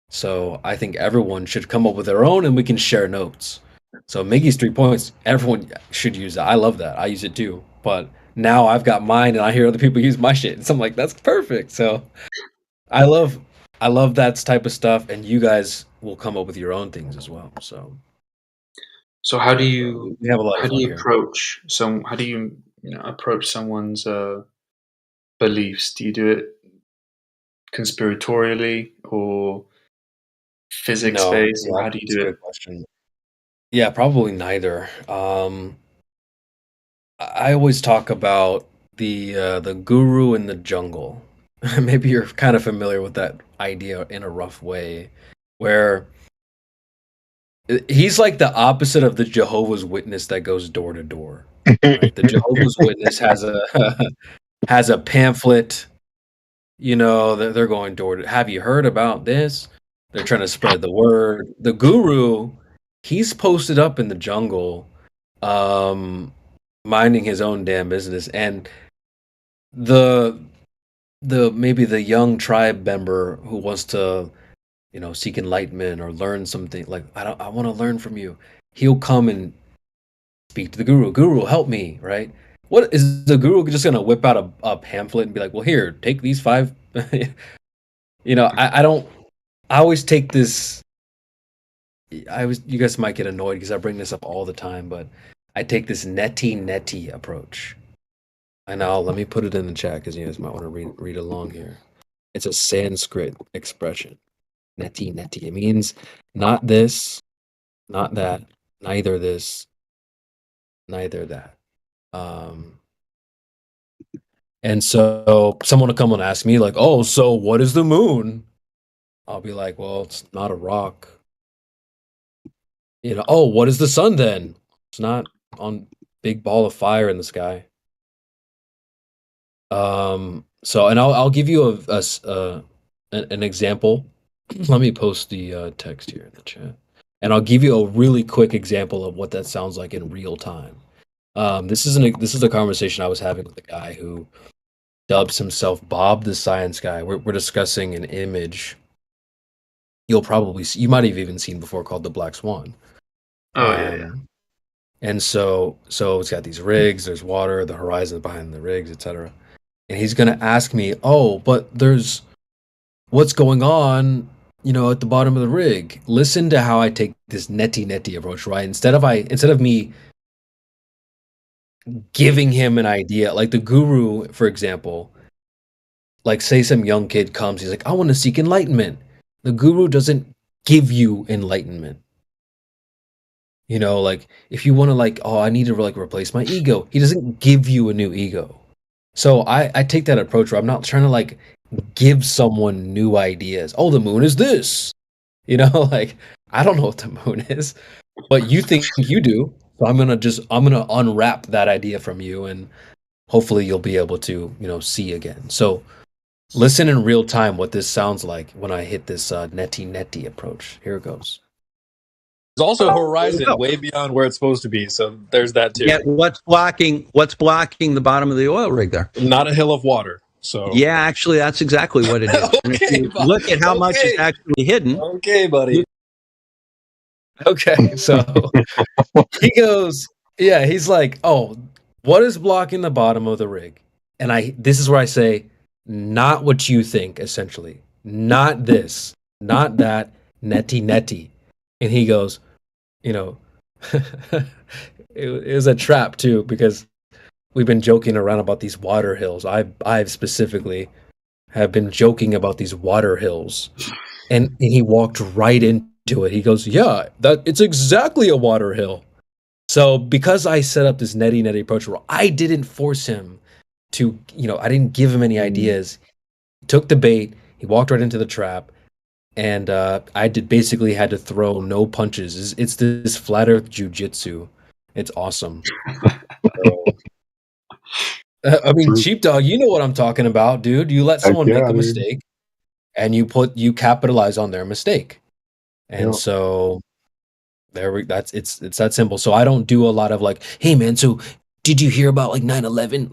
[SPEAKER 12] So I think everyone should come up with their own, and we can share notes. So Miggy's 3 points, everyone should use that. I love that. I use it too. But now I've got mine, and I hear other people use my shit, so I'm like, that's perfect. So I love I love that type of stuff, and you guys will come up with your own things as well.
[SPEAKER 17] So how do
[SPEAKER 12] Yeah,
[SPEAKER 17] you
[SPEAKER 12] we have a lot of
[SPEAKER 17] how do
[SPEAKER 12] fun
[SPEAKER 17] you
[SPEAKER 12] here.
[SPEAKER 17] approach how do you approach someone's beliefs? Do you do it conspiratorially or physics
[SPEAKER 12] No,
[SPEAKER 17] based, or
[SPEAKER 12] yeah,
[SPEAKER 17] how do you
[SPEAKER 12] that's a
[SPEAKER 17] do it?
[SPEAKER 12] good question. Yeah, probably neither. I always talk about the guru in the jungle. Maybe you're kind of familiar with that idea in a rough way, where he's like the opposite of the Jehovah's Witness that goes door to door. Right? The Jehovah's Witness has a has a pamphlet. They're going door to. Have you heard about this? They're trying to spread the word. The guru, he's posted up in the jungle, um, minding his own damn business, and the maybe the young tribe member who wants to seek enlightenment or learn something like I want to learn from you. He'll come and speak to the guru, help me, right? What is the guru just gonna whip out a pamphlet and be like, well, here, take these five? I don't. I always take this. You guys might get annoyed because I bring this up all the time, but I take this neti approach. And now let me put it in the chat because you guys might want to read along here. It's a Sanskrit expression. Neti. It means not this, not that, neither this, neither that. And so someone will come and ask me like, "Oh, so what is the moon?" I'll be like, "Well, it's not a rock." Oh, what is the sun then? It's not on big ball of fire in the sky. So and I'll give you an example. Let me post the text here in the chat. And I'll give you a really quick example of what that sounds like in real time. This is a conversation I was having with a guy who dubs himself Bob the Science Guy. We're discussing an image you might have even seen before called the Black Swan.
[SPEAKER 17] Oh yeah.
[SPEAKER 12] And so it's got these rigs, there's water, the horizon behind the rigs, etc. And he's gonna ask me, oh, but there's what's going on, at the bottom of the rig. Listen to how I take this netty approach, right? Instead of me giving him an idea, like the guru, for example, like say some young kid comes, he's like, I want to seek enlightenment. The guru doesn't give you enlightenment. Like if you want to I need to replace my ego, he doesn't give you a new ego. So I take that approach where I'm not trying to give someone new ideas. Oh, the moon is this. Like I don't know what the moon is, but you think you do. So I'm gonna unwrap that idea from you, and hopefully you'll be able to see again. So listen in real time what this sounds like when I hit this netty approach. Here it goes.
[SPEAKER 18] There's also a horizon way beyond where it's supposed to be, so there's that too.
[SPEAKER 19] Yeah, what's blocking the bottom of the oil rig there?
[SPEAKER 18] Not a hill of water. So
[SPEAKER 19] yeah, actually, that's exactly what it is.
[SPEAKER 18] Okay,
[SPEAKER 19] look at how much is actually hidden.
[SPEAKER 18] Okay, buddy.
[SPEAKER 12] Okay, so he goes, yeah, he's like, oh, what is blocking the bottom of the rig? And this is where I say, not what you think, essentially. Not this, not that, netty. And he goes, it was a trap too, because we've been joking around about these water hills. I've specifically have been joking about these water hills. And he walked right into it. He goes, yeah, it's exactly a water hill. So because I set up this netty approach where I didn't force him to, I didn't give him any ideas. He took the bait, he walked right into the trap, and I basically had to throw no punches. It's this flat earth jujitsu. It's awesome. I mean, Sheepdog, you know what I'm talking about, dude. You let someone make a mistake, and you capitalize on their mistake. And so it's that simple. So I don't do a lot of hey man, so did you hear about 9/11?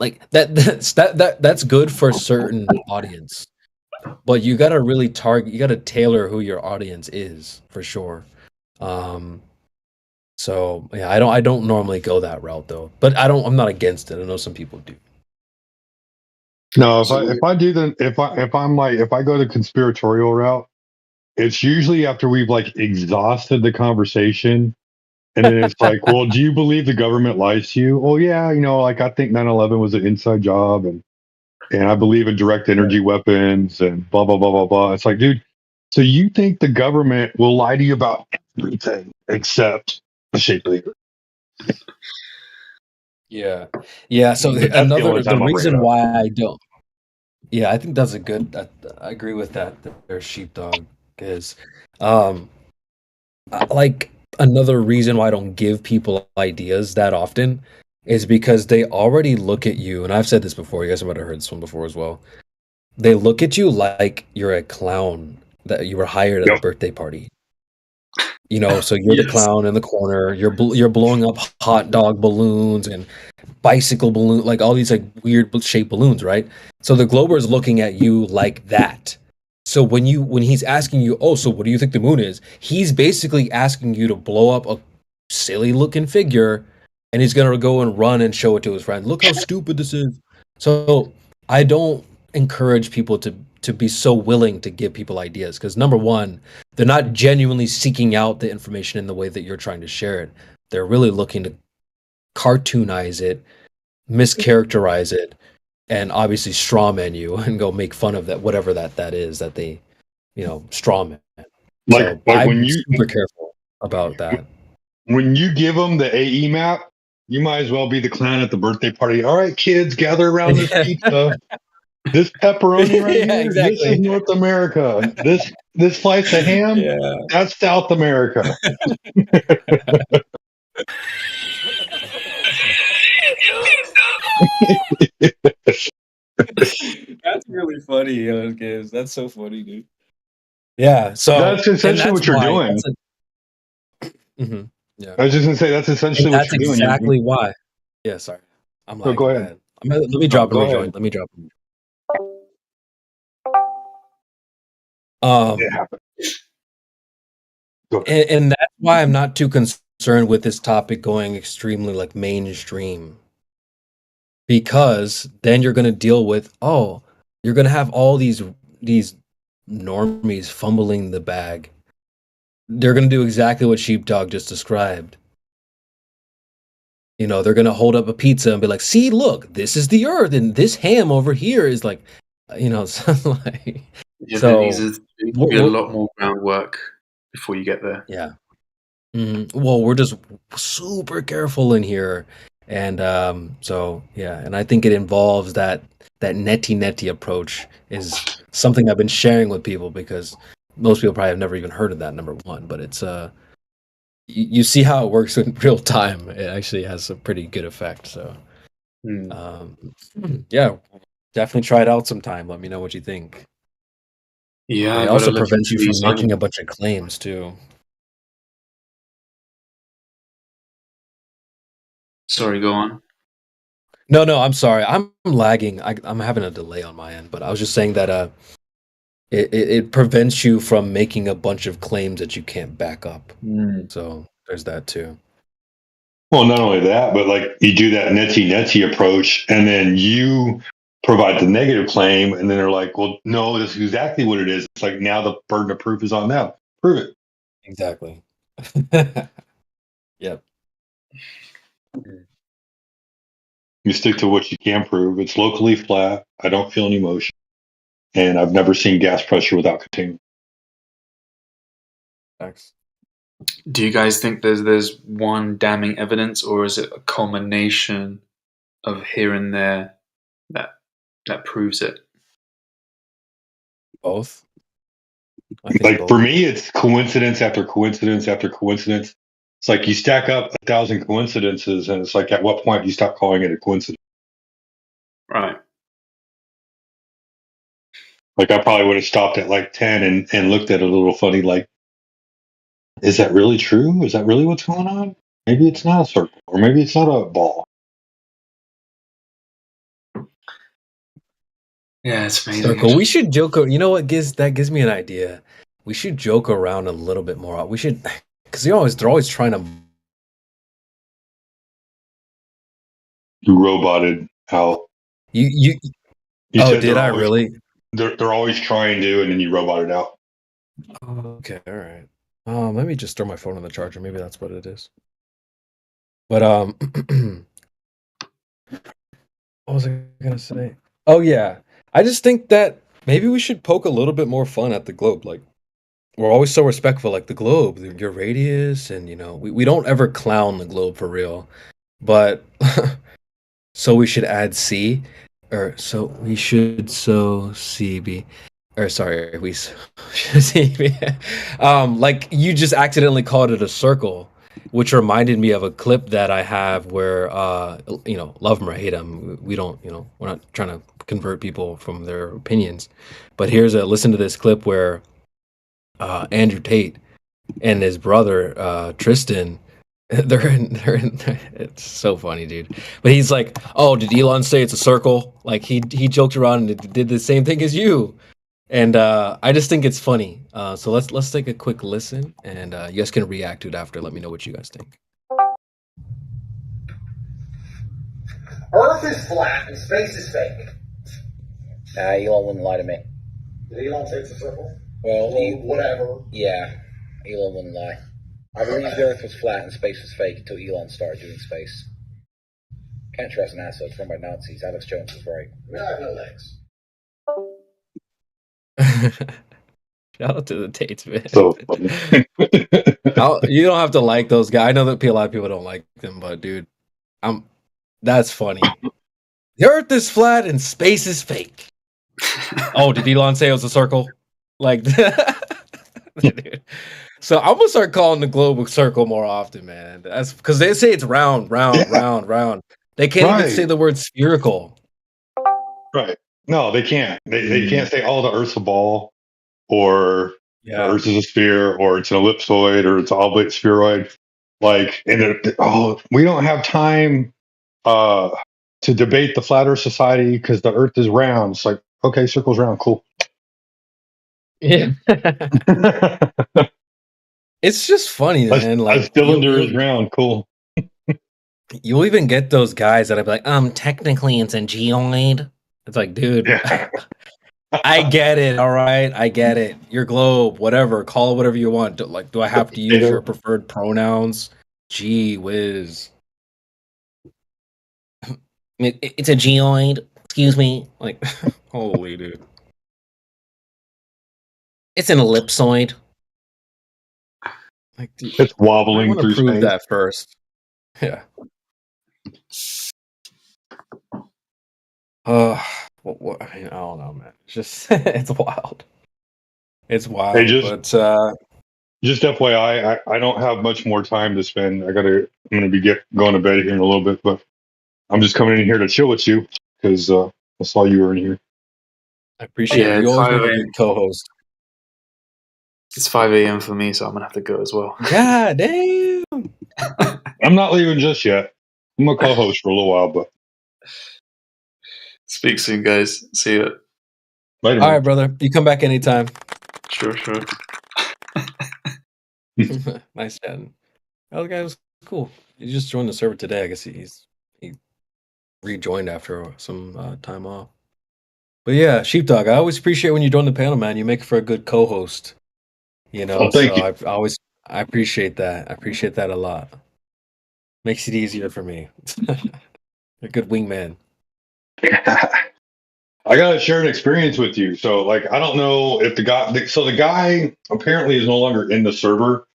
[SPEAKER 12] That's good for a certain audience. But you got to really you got to tailor who your audience is for sure. So yeah, I don't normally go that route though. But I'm not against it. I know some people do.
[SPEAKER 20] No, if I go the conspiratorial route, it's usually after we've exhausted the conversation, and then it's like, well, do you believe the government lies to you? Oh yeah, I think 9/11 was an inside job, and I believe in direct energy weapons and blah blah blah blah blah. It's like, dude, so you think the government will lie to you about everything except the shape of the earth?
[SPEAKER 12] Yeah. So the reason why I don't. Yeah, I think that's a good. I agree with that. Their sheepdog is, another reason why I don't give people ideas that often is because they already look at you, and I've said this before. You guys might have heard this one before as well. They look at you like you're a clown that you were hired at a birthday party. So you're the clown in the corner. You're blowing up hot dog balloons and bicycle balloon, all these weird shaped balloons, right? So the Glober is looking at you like that. So when he's asking you, oh, so what do you think the moon is? He's basically asking you to blow up a silly looking figure, and he's gonna go and run and show it to his friend. Look how stupid this is. So I don't encourage people to be so willing to give people ideas, because number one, they're not genuinely seeking out the information in the way that you're trying to share it. They're really looking to cartoonize it, mischaracterize it, and obviously strawman you and go make fun of that, whatever that is that they, strawman. So I'm super careful about that.
[SPEAKER 20] When you give them the AE map, you might as well be the clown at the birthday party. All right, kids, gather around this pizza. This pepperoni right here,
[SPEAKER 12] exactly.
[SPEAKER 20] This is North America. This slice of ham, that's South America.
[SPEAKER 12] That's really funny, kids. That's so funny, dude. Yeah, so
[SPEAKER 20] that's essentially what you're doing.
[SPEAKER 12] Yeah,
[SPEAKER 20] I was just gonna say that's essentially what you're doing.
[SPEAKER 12] Exactly why. Yeah, sorry. I'm
[SPEAKER 20] No, go
[SPEAKER 12] lagging
[SPEAKER 20] ahead.
[SPEAKER 12] bad. Let me
[SPEAKER 20] No,
[SPEAKER 12] drop and
[SPEAKER 20] go
[SPEAKER 12] rejoin.
[SPEAKER 20] ahead.
[SPEAKER 12] Let me drop.
[SPEAKER 20] It happened. Go ahead.
[SPEAKER 12] And that's why I'm not too concerned with this topic going extremely like mainstream. Because then you're gonna deal with you're gonna have all these normies fumbling the bag. They're gonna do exactly what Sheepdog just described. You know, they're gonna hold up a pizza and be like, "See, look, this is the Earth, and this ham over here is like," you know, like.
[SPEAKER 17] Yeah, there needs
[SPEAKER 12] So,
[SPEAKER 17] to be a lot more groundwork before you get there.
[SPEAKER 12] yeah. Well, we're just super careful in here, and so yeah, and I think it involves that neti approach is something I've been sharing with people because most people probably have never even heard of that. Number one, but it's you see how it works in real time. It actually has a pretty good effect. So, yeah, definitely try it out sometime. Let me know what you think.
[SPEAKER 17] Yeah,
[SPEAKER 12] But
[SPEAKER 17] I
[SPEAKER 12] it
[SPEAKER 17] gotta
[SPEAKER 12] also
[SPEAKER 17] look
[SPEAKER 12] prevents you
[SPEAKER 17] into
[SPEAKER 12] from
[SPEAKER 17] these
[SPEAKER 12] making a
[SPEAKER 17] arguments.
[SPEAKER 12] bunch of claims too.
[SPEAKER 17] Sorry, go on.
[SPEAKER 12] No, I'm sorry. I'm lagging. I'm having a delay on my end, but I was just saying that it prevents you from making a bunch of claims that you can't back up. So there's that too.
[SPEAKER 20] Well, not only that, but like you do that neti approach, and then you provide the negative claim, and then they're like, "Well, no, this is exactly what it is." It's like now the burden of proof is on them. Prove it.
[SPEAKER 12] Exactly. Yep.
[SPEAKER 20] You stick to what you can prove. It's locally flat. I don't feel any motion, and I've never seen gas pressure without containment.
[SPEAKER 12] Thanks.
[SPEAKER 17] Do you guys think there's one damning evidence, or is it a culmination of here and there that proves it?
[SPEAKER 12] Both. I think
[SPEAKER 20] Like
[SPEAKER 12] both.
[SPEAKER 20] for me, it's coincidence after coincidence after coincidence. It's like you stack up 1,000 coincidences, and it's like at what point do you stop calling it a coincidence?
[SPEAKER 17] Right.
[SPEAKER 20] Like I probably would have stopped at like 10 and looked at it a little funny, like, is that really true? Is that really what's going on? Maybe it's not a circle, or maybe it's not a ball.
[SPEAKER 17] Yeah, it's amazing.
[SPEAKER 12] Circle. We should joke. You know what gives me an idea. We should joke around a little bit more. We should, because they're always trying to.
[SPEAKER 20] You roboted out.
[SPEAKER 12] You oh,
[SPEAKER 20] said
[SPEAKER 12] did
[SPEAKER 20] they're
[SPEAKER 12] I
[SPEAKER 20] always
[SPEAKER 12] really?
[SPEAKER 20] they're always trying to, and then you roboted out.
[SPEAKER 12] Okay, all right. Let me just throw my phone on the charger. Maybe that's what it is. But what was I gonna say? Oh yeah, I just think that maybe we should poke a little bit more fun at the globe. Like we're always so respectful, like the globe, your radius, and you know we don't ever clown the globe for real. But so we should add C, or so we should so CB, or sorry, we should CB. Like you just accidentally called it a circle, which reminded me of a clip that I have where, you know, love him or hate him, we don't, you know, we're not trying to convert people from their opinions, but listen to this clip where Andrew Tate and his brother Tristan. It's so funny, dude. But he's like, "Oh, did Elon say it's a circle?" Like he joked around and did the same thing as you. And I just think it's funny. So let's take a quick listen, and you guys can react to it after. Let me know what you guys think.
[SPEAKER 5] Earth is flat and space is fake.
[SPEAKER 21] Elon wouldn't lie to me.
[SPEAKER 5] Did Elon say it's a circle?
[SPEAKER 21] Well,
[SPEAKER 5] whatever.
[SPEAKER 21] Yeah, Elon wouldn't lie. I believed the Earth was flat and space was fake until Elon started doing space. Can't trust NASA. It's run by Nazis. Alex Jones was right.
[SPEAKER 5] We have no legs.
[SPEAKER 12] Shout out to the Tates, man.
[SPEAKER 20] So funny.
[SPEAKER 12] You don't have to like those guys. I know that a lot of people don't like them, but dude, that's funny. The Earth is flat and space is fake. Oh, did Elon say it was a circle? Like, dude. So I'm gonna start calling the globe a circle more often, man. That's because they say it's round. They can't even say the word spherical.
[SPEAKER 20] Right. No, they can't. They can't say, "Oh, the Earth's a ball," or "The Earth is a sphere," or "It's an ellipsoid," or "It's an oblate spheroid." Like, and we don't have time to debate the flat Earth Society because the Earth is round. It's like, okay, circle's round, cool.
[SPEAKER 12] Yeah. It's just funny, man.
[SPEAKER 20] A
[SPEAKER 12] Like
[SPEAKER 20] cylinder is round, cool.
[SPEAKER 12] you'll even get those guys that are like, technically it's a geoid. It's like, dude,
[SPEAKER 20] Yeah.
[SPEAKER 12] I get it. All right, I get it. Your globe, whatever, call it whatever you want. Do I have to use your preferred pronouns? Gee whiz. I mean, it's a geoid. Excuse me. Like, holy dude. It's an ellipsoid. Like, dude,
[SPEAKER 20] It's
[SPEAKER 12] I
[SPEAKER 20] wobbling
[SPEAKER 12] want to
[SPEAKER 20] through
[SPEAKER 12] prove
[SPEAKER 20] space.
[SPEAKER 12] that first. Yeah. What, I mean, I don't know, man. It's just it's wild. It's wild.
[SPEAKER 20] Hey,
[SPEAKER 12] but
[SPEAKER 20] just FYI, I don't have much more time to spend. I'm gonna be going to bed here in a little bit, but I'm just coming in here to chill with you because I saw you were in here.
[SPEAKER 12] I appreciate it.
[SPEAKER 17] Yeah,
[SPEAKER 12] You
[SPEAKER 17] it's
[SPEAKER 12] always
[SPEAKER 17] 5
[SPEAKER 12] make a
[SPEAKER 17] a.m.
[SPEAKER 12] good co-host.
[SPEAKER 17] It's 5 a.m. for me, so I'm gonna have to go as well.
[SPEAKER 12] God damn.
[SPEAKER 20] I'm not leaving just yet. I'm a co-host for a little while, but
[SPEAKER 17] Speak soon, guys. See you.
[SPEAKER 20] later.
[SPEAKER 12] All right, brother. You come back anytime.
[SPEAKER 17] Sure.
[SPEAKER 12] Nice chatting. Oh, the guy was cool. He just joined the server today. I guess he rejoined after some time off. But yeah, Sheepdog, I always appreciate when you join the panel, man. You make for a good co-host. You know,
[SPEAKER 20] Oh, thank you.
[SPEAKER 12] I appreciate that. I appreciate that a lot. Makes it easier for me. A good wingman.
[SPEAKER 20] I gotta share an experience with you. So, like, I don't know if the guy apparently is no longer in the server,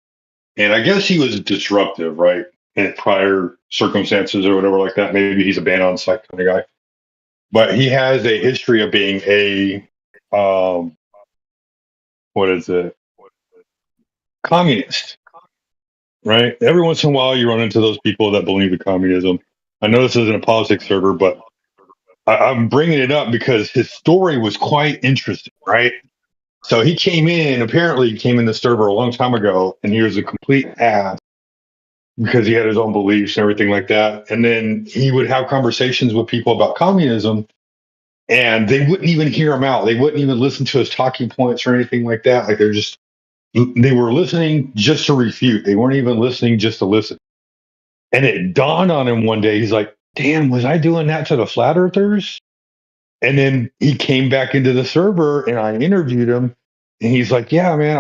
[SPEAKER 20] and I guess he was disruptive, right, in prior circumstances or whatever like that. Maybe he's a ban on site kind of guy, but he has a history of being a what is it, communist, right? Every once in a while, you run into those people that believe in communism. I know this isn't a politics server, but I'm bringing it up because his story was quite interesting, right? So he apparently he came in the server a long time ago, and he was a complete ass because he had his own beliefs and everything like that. And then he would have conversations with people about communism, and they wouldn't even hear him out. They wouldn't even listen to his talking points or anything like that. Like they were listening just to refute. They weren't even listening just to listen. And it dawned on him one day. He's like, damn, was I doing that to the flat earthers? And then he came back into the server and I interviewed him. And he's like, yeah, man,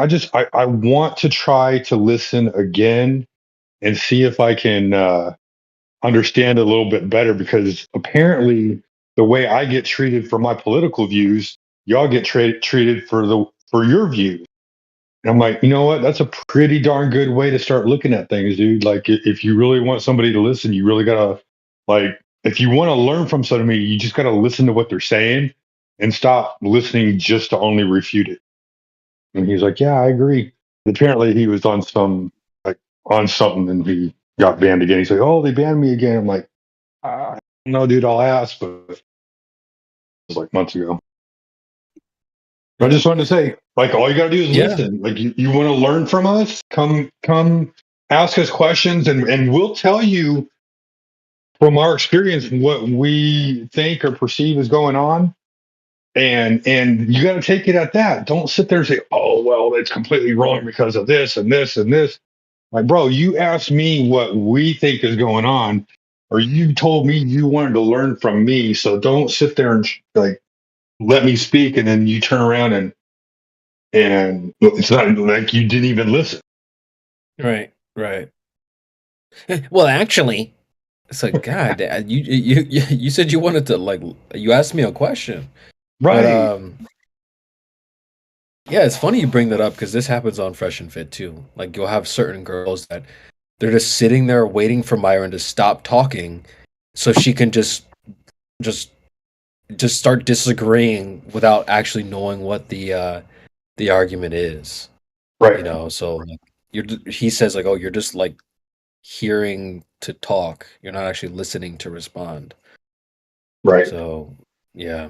[SPEAKER 20] I want to try to listen again and see if I can understand a little bit better, because apparently the way I get treated for my political views, y'all get treated for your views. And I'm like, you know what? That's a pretty darn good way to start looking at things, dude. Like, if you really want somebody to listen, you really gotta, like, if you want to learn from somebody, you just gotta listen to what they're saying and stop listening just to only refute it. And he's like, yeah, I agree. Apparently, he was on something, and he got banned again. He's like, oh, they banned me again. I'm like, no, dude, I'll ask, but it was like months ago. I just wanted to say, like, all you gotta do is listen. Like, you want to learn from us? Come ask us questions, and we'll tell you from our experience what we think or perceive is going on. And you got to take it at that. Don't sit there and say, oh, well, it's completely wrong because of this and this and this. Like, bro, you asked me what we think is going on, or you told me you wanted to learn from me. So don't sit there and like let me speak, and then you turn around and it's not like you didn't even listen.
[SPEAKER 12] Right. Well, actually, it's like, God, you said you wanted to, like, you asked me a question,
[SPEAKER 20] right?
[SPEAKER 12] But, yeah, it's funny you bring that up because this happens on Fresh and Fit too. Like, you'll have certain girls that they're just sitting there waiting for Myron to stop talking, so she can just start disagreeing without actually knowing what the argument is.
[SPEAKER 20] Right.
[SPEAKER 12] You know, so like, he says like, oh, you're just like hearing to talk. You're not actually listening to respond.
[SPEAKER 20] Right.
[SPEAKER 12] So, yeah,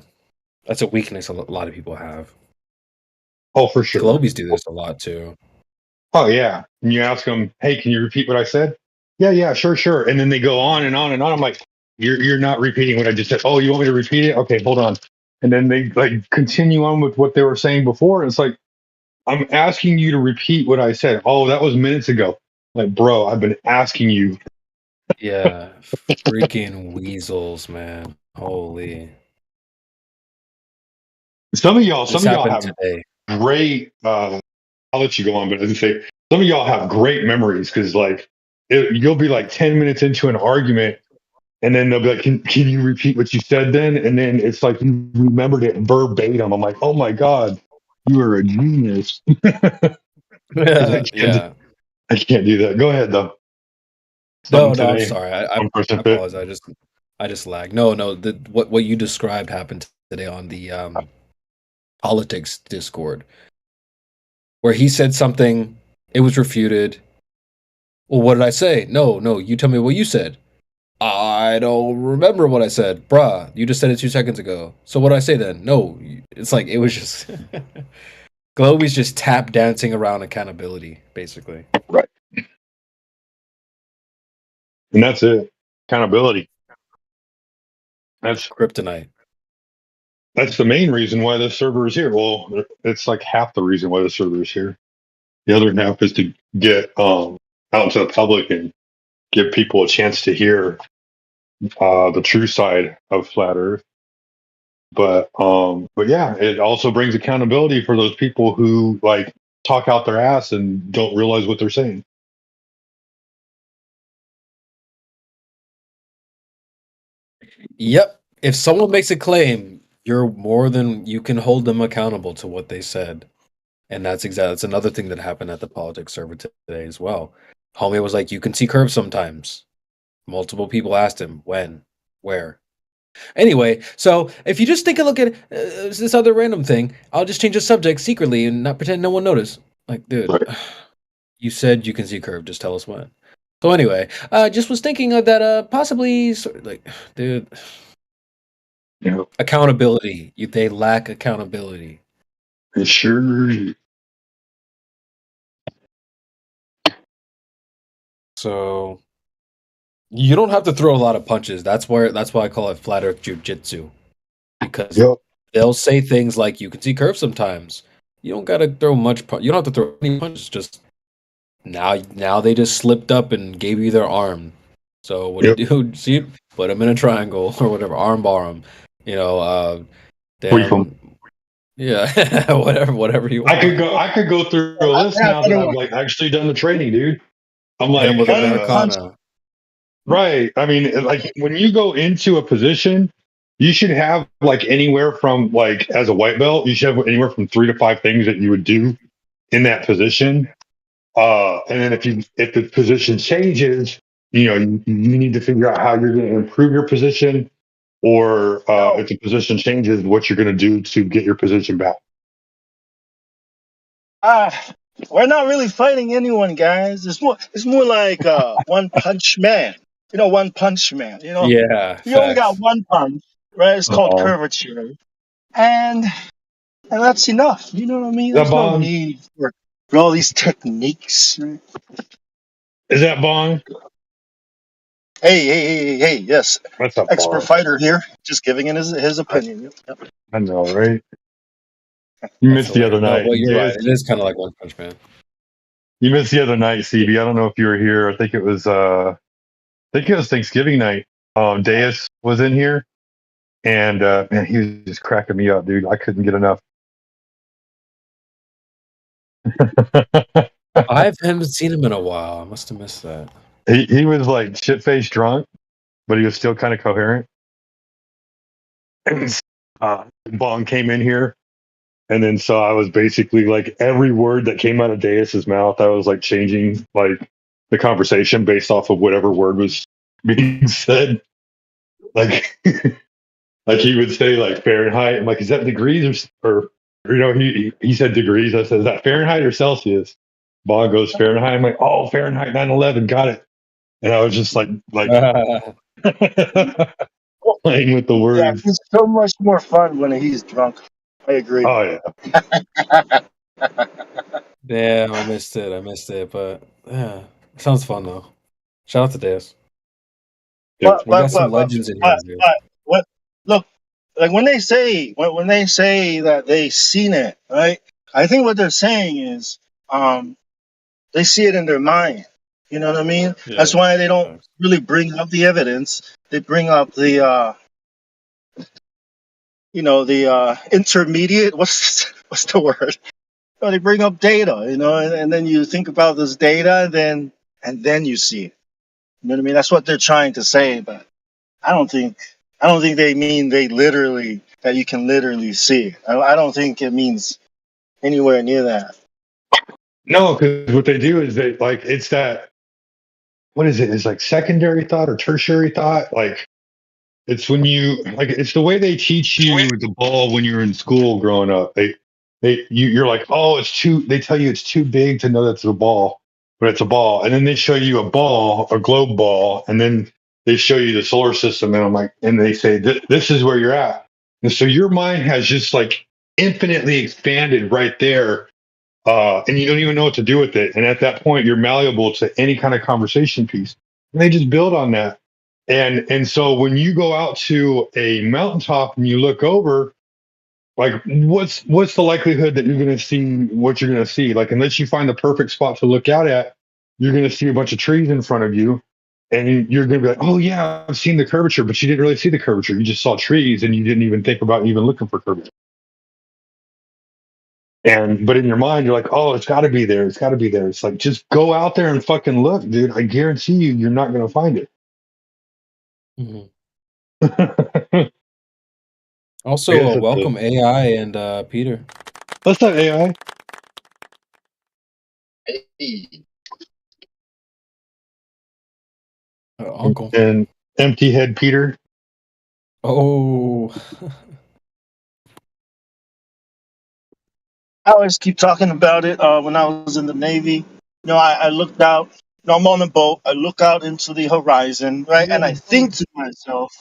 [SPEAKER 12] that's a weakness a lot of people have.
[SPEAKER 20] Oh, for sure.
[SPEAKER 12] Globies do this a lot too.
[SPEAKER 20] Oh, yeah. And you ask them, hey, can you repeat what I said? Yeah, sure. And then they go on and on and on. I'm like, you're not repeating what I just said. Oh, you want me to repeat it? Okay, hold on. And then they like continue on with what they were saying before. And it's like, I'm asking you to repeat what I said. Oh, that was minutes ago. Like, bro, I've been asking you.
[SPEAKER 12] Yeah, freaking weasels, man. Holy.
[SPEAKER 20] Some of y'all
[SPEAKER 12] This happened
[SPEAKER 20] have
[SPEAKER 12] today.
[SPEAKER 20] great. I'll let you go on, but as I say, some of y'all have great memories because like you'll be like 10 minutes into an argument, and then they'll be like, "Can you repeat what you said then?" And then it's like you remembered it verbatim. I'm like, "Oh my god, you are a genius." Because
[SPEAKER 12] Yeah.
[SPEAKER 20] I can't do that. Go ahead though.
[SPEAKER 12] No,
[SPEAKER 20] Something
[SPEAKER 12] I'm
[SPEAKER 20] today.
[SPEAKER 12] sorry. I
[SPEAKER 20] One person fit.
[SPEAKER 12] apologize. I just lagged. No, what you described happened today on the politics Discord, where he said something, it was refuted. Well, what did I say? No, you tell me what you said. I don't remember what I said. Bruh, you just said it 2 seconds ago. So what did I say then? No, it's like, it was just... Globy's just tap dancing around accountability, basically.
[SPEAKER 20] Right. And that's it. Accountability. That's
[SPEAKER 12] kryptonite.
[SPEAKER 20] That's the main reason why this server is here. Well, it's like half the reason why the server is here. The other half is to get out into the public and give people a chance to hear the true side of flat Earth. But yeah, it also brings accountability for those people who like talk out their ass and don't realize what they're saying.
[SPEAKER 12] Yep. If someone makes a claim, you're more than you can hold them accountable to what they said. And that's another thing that happened at the politics server today as well. Homie was like, you can see curves sometimes. Multiple people asked him, when, where. Anyway, so if you just take a look at this other random thing, I'll just change the subject secretly and not pretend no one noticed. Like, dude, you said you can see curve, just tell us when. So anyway, just was thinking of that possibly, like, dude, accountability. They lack accountability.
[SPEAKER 20] It sure.
[SPEAKER 12] So you don't have to throw a lot of punches. That's why I call it flat earth jujitsu. Because they'll say things like you can see curves sometimes. You don't gotta throw much you don't have to throw any punches, just now they just slipped up and gave you their arm. So what do you do? See, put them in a triangle or whatever, arm bar them. You know, damn. Yeah, whatever you want.
[SPEAKER 20] I could go through a list now that I've like actually done the training, dude. I'm
[SPEAKER 12] Hit him
[SPEAKER 20] like,
[SPEAKER 12] with Americana.
[SPEAKER 20] right. I mean, like when you go into a position, you should have like anywhere from like as a white belt, you should have anywhere from 3 to 5 things that you would do in that position. And then if the position changes, you need to figure out how you're going to improve your position, or if the position changes, what you're going to do to get your position back.
[SPEAKER 1] We're not really fighting anyone, guys. It's more like One Punch Man. You know, One Punch Man. You know,
[SPEAKER 12] Yeah,
[SPEAKER 1] you only got
[SPEAKER 12] facts.
[SPEAKER 1] one punch, right? It's called curvature, and that's enough. You know what I mean? There's no need for all these techniques. Right?
[SPEAKER 20] Is that Bong?
[SPEAKER 1] Hey! Yes,
[SPEAKER 20] What's up,
[SPEAKER 1] expert
[SPEAKER 20] Bong?
[SPEAKER 1] fighter here, just giving in his opinion. Yep.
[SPEAKER 20] I know, right? You missed the other
[SPEAKER 12] No,
[SPEAKER 20] night.
[SPEAKER 12] but you're right. It is kind of like One Punch Man.
[SPEAKER 20] You missed the other night, CB. I don't know if you were here. I think it was Thanksgiving night. Deus was in here, and man, he was just cracking me up, dude. I couldn't get enough.
[SPEAKER 12] I haven't seen him in a while. I must have missed that.
[SPEAKER 20] He was like shit faced drunk, but he was still kind of coherent. Bong came in here, and then so I was basically like every word that came out of Deus's mouth, I was like changing like the conversation based off of whatever word was being said. Like like he would say like Fahrenheit. I'm like, is that degrees or he said degrees. I said, is that Fahrenheit or Celsius? Bong goes Fahrenheit. I'm like, oh, Fahrenheit 9/11, got it. And I was just like playing with the
[SPEAKER 1] Yeah,
[SPEAKER 20] words.
[SPEAKER 1] it's so much more fun when he's drunk. I agree.
[SPEAKER 20] Oh yeah.
[SPEAKER 12] Damn, I missed it, but yeah, sounds fun though. Shout out to Deus.
[SPEAKER 1] But
[SPEAKER 12] We got
[SPEAKER 1] but
[SPEAKER 12] some
[SPEAKER 1] but but
[SPEAKER 12] legends in here,
[SPEAKER 1] but,
[SPEAKER 12] dude.
[SPEAKER 1] but what? Look, like when they say that they seen it, right? I think what they're saying is, they see it in their mind. You know what I mean? That's
[SPEAKER 12] Yeah.
[SPEAKER 1] why they don't really bring up the evidence. They bring up the intermediate. What's the word? Well, they bring up data, and then you think about this data, and then you see it. You know what I mean? That's what they're trying to say, but I don't think they mean that you can literally see it. I don't think it means anywhere near that.
[SPEAKER 20] No, because what they do is it's that, what is it? It's like secondary thought or tertiary thought. Like it's when it's the way they teach you the ball when you're in school growing up. You're like, oh, it's too. They tell you it's too big to know that's a ball, but it's a ball, and then they show you a globe ball, and then they show you the solar system, and and they say this is where you're at, and so your mind has just like infinitely expanded right there, and you don't even know what to do with it. And at that point, you're malleable to any kind of conversation piece. And they just build on that. And so when you go out to a mountaintop and you look over, like what's the likelihood that you're going to see what you're going to see? Like unless you find the perfect spot to look out at, you're going to see a bunch of trees in front of you, and you're going to be like, oh yeah, I've seen the curvature, but you didn't really see the curvature. You just saw trees, and you didn't even think about even looking for curvature. But in your mind, you're like, oh, it's got to be there. It's got to be there. It's like, just go out there and fucking look, dude. I guarantee you're not going to find it.
[SPEAKER 12] Mm-hmm. Also, welcome AI and Peter.
[SPEAKER 20] What's up, AI?
[SPEAKER 1] Hey.
[SPEAKER 12] Uncle.
[SPEAKER 20] And empty head Peter.
[SPEAKER 12] Oh.
[SPEAKER 1] I always keep talking about it. When I was in the Navy, I looked out. I'm on a boat. I look out into the horizon, right, and I think to myself,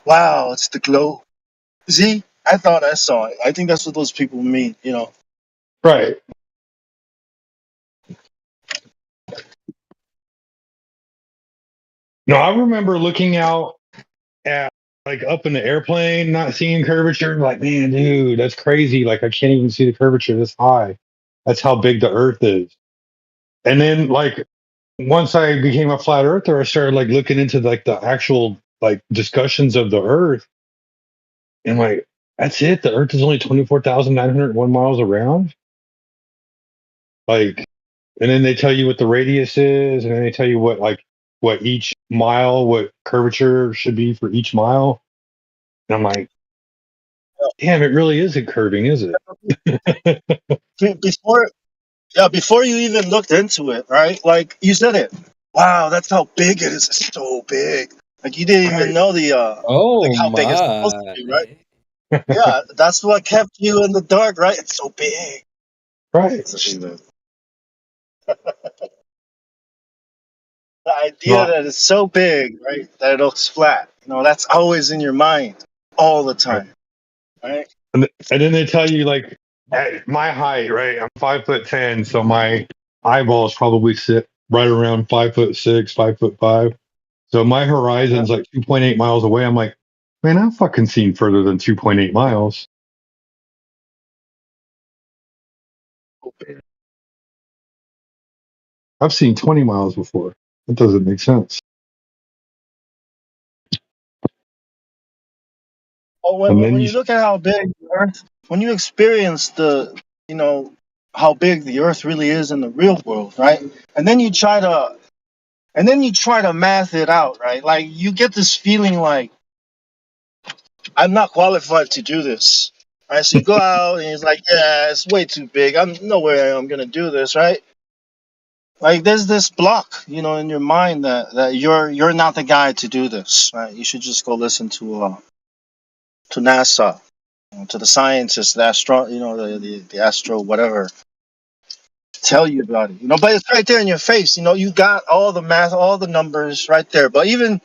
[SPEAKER 1] "Wow, it's the globe." See, I thought I saw it. I think that's what those people mean.
[SPEAKER 20] Right. No, I remember looking out at up in the airplane, not seeing curvature. Like, man, dude, that's crazy. Like, I can't even see the curvature this high. That's how big the Earth is. And then, once I became a flat earther, I started looking into the actual discussions of the Earth, and that's it. The Earth is only 24,901 miles around. And then they tell you what the radius is, and then they tell you what each mile, what curvature should be for each mile. And I'm like, damn, it really isn't curving, is it?
[SPEAKER 1] Before you even looked into it, right? Like you said it. Wow, that's how big it is. It's so big. Like you didn't even know
[SPEAKER 12] Oh
[SPEAKER 1] how big it's supposed to be, right? Yeah, that's what kept you in the dark, right? It's so big.
[SPEAKER 20] Right.
[SPEAKER 1] The idea that it's so big, right, that it looks flat. That's always in your mind all the time, right?
[SPEAKER 20] And then they tell you at my height, right? I'm 5'10", so my eyeballs probably sit right around 5'6", 5'5". So my horizon's 2.8 miles away. I'm like, man, I've fucking seen further than 2.8 miles. I've seen 20 miles before. That doesn't make sense.
[SPEAKER 1] Oh, when you look at how big the Earth, when you experience how big the Earth really is in the real world, right? And then you try to math it out, right? Like you get this feeling like I'm not qualified to do this. Right? So you go out and it's like, yeah, it's way too big. I'm no way I'm gonna do this, right? Like there's this block, in your mind that you're not the guy to do this, right? You should just go listen to NASA, to the scientists, the astro, the astro, whatever, tell you about it. But it's right there in your face. You got all the math, all the numbers right there. But even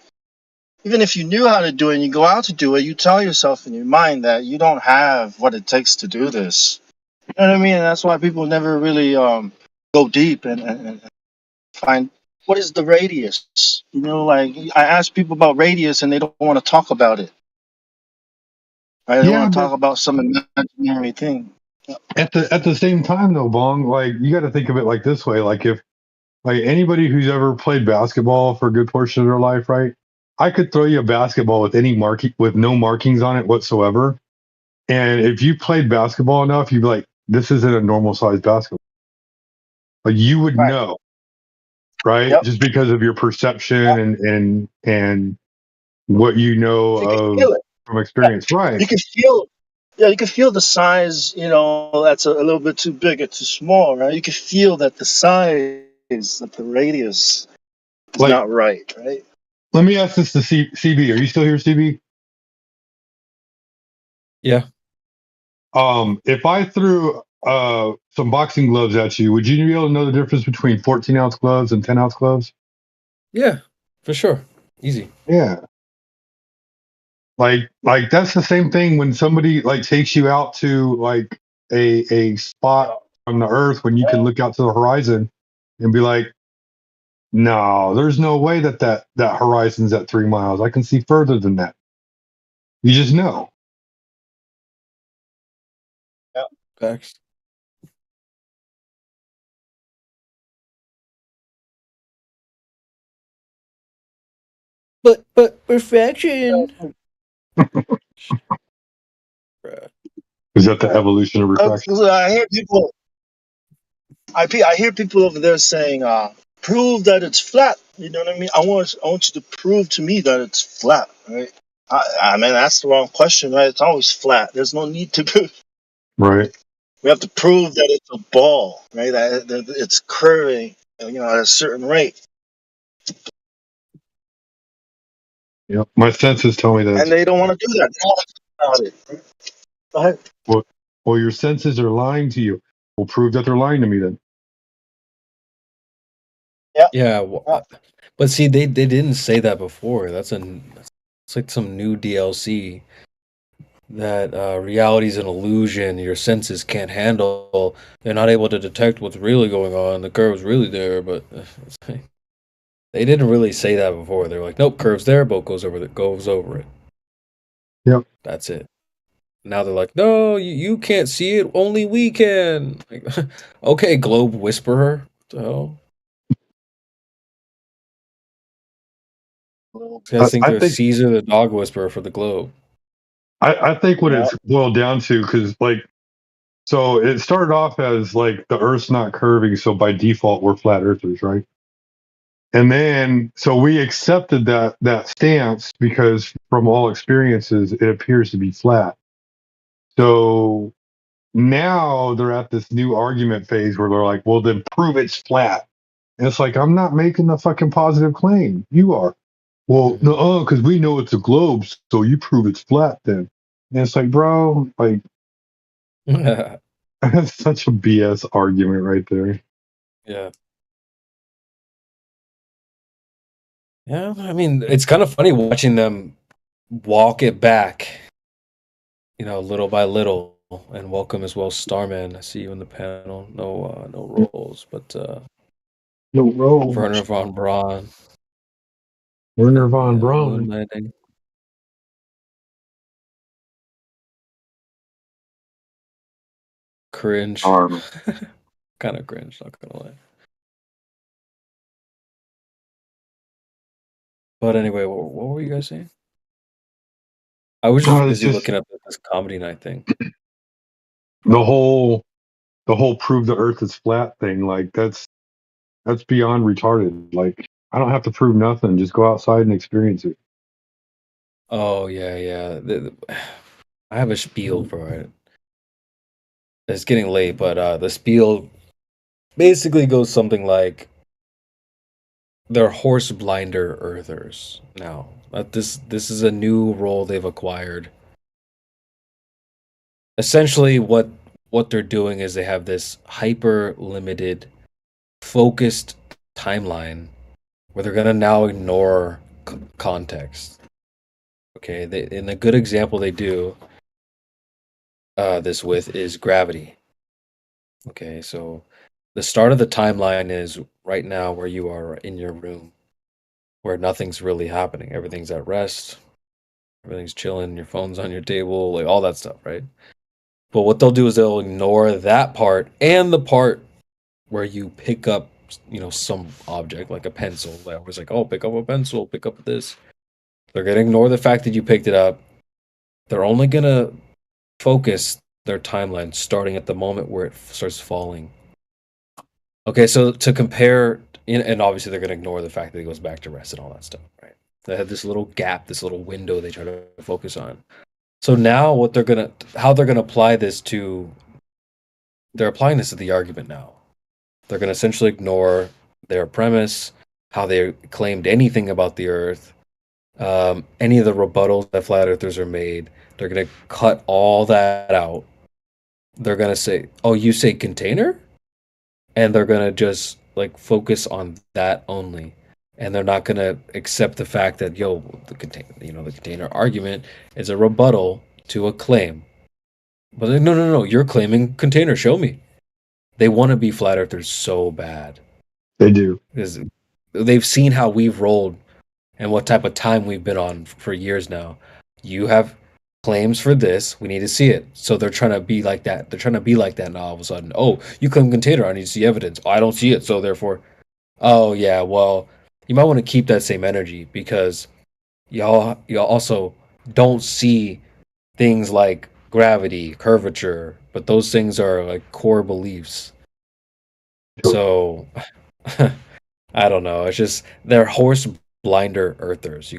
[SPEAKER 1] if you knew how to do it and you go out to do it, you tell yourself in your mind that you don't have what it takes to do this. You know what I mean? And that's why people never really go deep and find what is the radius. You know, like I ask people about radius and they don't want to talk about it. Right? They don't
[SPEAKER 20] Yeah,
[SPEAKER 1] want to
[SPEAKER 20] but
[SPEAKER 1] talk about some imaginary thing.
[SPEAKER 20] at the same time though, Bong, like you got to think of it like this way. Like if like anybody who's ever played basketball for a good portion of their life, right? I could throw you a basketball with any marking with no markings on it whatsoever. And if you played basketball enough, you'd be like, this isn't a normal sized basketball. Like you would
[SPEAKER 1] Right.
[SPEAKER 20] know, right?
[SPEAKER 1] Yep.
[SPEAKER 20] Just because of your perception and what you know
[SPEAKER 1] You can
[SPEAKER 20] of
[SPEAKER 1] feel it.
[SPEAKER 20] from
[SPEAKER 1] Yeah.
[SPEAKER 20] experience. Right.
[SPEAKER 1] You can feel. Yeah, you can feel the size. You know, that's a little bit too big or too small, right? You can feel that the size, that the radius is
[SPEAKER 20] Like,
[SPEAKER 1] not right, right?
[SPEAKER 20] let me ask this to CB. Are you still here, CB?
[SPEAKER 12] Yeah.
[SPEAKER 20] If I threw some boxing gloves at you, would you be able to know the difference between 14-ounce gloves and 10-ounce gloves?
[SPEAKER 12] Yeah, for sure. Easy.
[SPEAKER 20] Yeah. Like that's the same thing when somebody like takes you out to like a spot on the earth when you can look out to the horizon and be like, no, there's no way that horizon's at 3 miles. I can see further than that. You just know.
[SPEAKER 1] Yeah.
[SPEAKER 12] Facts. But refraction.
[SPEAKER 20] Is that the evolution of refraction?
[SPEAKER 1] I hear people. I hear people over there saying, "Prove that it's flat." You know what I mean? I want you to prove to me that it's flat, right? I mean, that's the wrong question, right? It's always flat. There's no need to prove.
[SPEAKER 20] Right.
[SPEAKER 1] We have to prove that it's a ball, right? That it's curving, you know, at a certain rate.
[SPEAKER 20] Yep. My senses tell me that
[SPEAKER 1] And
[SPEAKER 20] it's
[SPEAKER 1] they don't want to do that. They don't want to talk about it. Go ahead.
[SPEAKER 20] well, your senses are lying to you. We'll prove that they're lying to me then.
[SPEAKER 1] Yeah.
[SPEAKER 12] Yeah,
[SPEAKER 1] Yeah.
[SPEAKER 12] but see, they didn't say that before. It's like some new DLC that reality is an illusion. Your senses can't handle. They're not able to detect what's really going on. The curve's really there, but it's like, they didn't really say that before. They're like, nope, curve's there, boat goes over it.
[SPEAKER 20] Yep.
[SPEAKER 12] That's it. Now they're like, no, you can't see it. Only we can. Like, okay, globe whisperer. What the hell? These guys think
[SPEAKER 20] I
[SPEAKER 12] they're
[SPEAKER 20] think
[SPEAKER 12] Caesar the dog whisperer for the globe.
[SPEAKER 20] I think what
[SPEAKER 1] Yeah.
[SPEAKER 20] it's boiled down to, because like, so it started off as like the Earth's not curving, so by default we're flat earthers, right? And then so we accepted that stance because from all experiences it appears to be flat. So now they're at this new argument phase where they're like, well, then prove it's flat. And it's like, I'm not making a fucking positive claim. You are. Well, no, because we know it's a globe, so you prove it's flat then. And it's like, bro, like that's such a BS argument right there.
[SPEAKER 12] Yeah. Yeah, I mean, it's kind of funny watching them walk it back, little by little. And welcome as well, Starman. I see you in the panel. No roles, but
[SPEAKER 20] No roll.
[SPEAKER 12] Werner von Braun.
[SPEAKER 20] Werner von
[SPEAKER 12] Moon
[SPEAKER 20] Braun.
[SPEAKER 12] landing. Cringe.
[SPEAKER 20] Arm.
[SPEAKER 12] Kind of cringe, not gonna lie. But anyway, what were you guys saying? I was just
[SPEAKER 20] It's
[SPEAKER 12] busy
[SPEAKER 20] just
[SPEAKER 12] looking up this comedy night thing.
[SPEAKER 20] the whole prove the earth is flat thing, like that's beyond retarded. Like I don't have to prove nothing, just go outside and experience it.
[SPEAKER 12] Oh yeah. I have a spiel for it. It's getting late, but the spiel basically goes something like they're horse blinder earthers now. This is a new role they've acquired. Essentially, what they're doing is they have this hyper limited, focused timeline where they're gonna now ignore context. Okay, and a good example they do this with is gravity. Okay, so the start of the timeline is right now where you are in your room. where nothing's really happening. Everything's at rest. Everything's chilling. Your phone's on your table, like all that stuff, right? But what they'll do is they'll ignore that part and the part where you pick up, some object like a pencil. That was like, oh, pick up a pencil, pick up this. They're gonna ignore the fact that you picked it up. They're only gonna focus their timeline starting at the moment where it starts falling. Okay, so to compare, and obviously they're gonna ignore the fact that it goes back to rest and all that stuff, right? They have this little gap, this little window they try to focus on. So now how they're gonna apply this to, they're applying this to the argument now. They're gonna essentially ignore their premise, how they claimed anything about the Earth, any of the rebuttals that flat earthers are made. They're gonna cut all that out. They're gonna say, "Oh, you say container," and they're gonna just like focus on that only, and they're not gonna accept the fact that the container argument is a rebuttal to a claim. But no, no, no, you're claiming container. Show me. They want to be flat earthers so bad.
[SPEAKER 20] They do
[SPEAKER 12] because they've seen how we've rolled and what type of time we've been on for years now. You have claims for this, we need to see it. So they're trying to be like that. They're trying to be like that now all of a sudden. Oh, you claim container, I need to see evidence. Oh, I don't see it, so therefore, oh yeah, well, you might want to keep that same energy because y'all also don't see things like gravity, curvature, but those things are like core beliefs. So I don't know. It's just they're horse blinder earthers.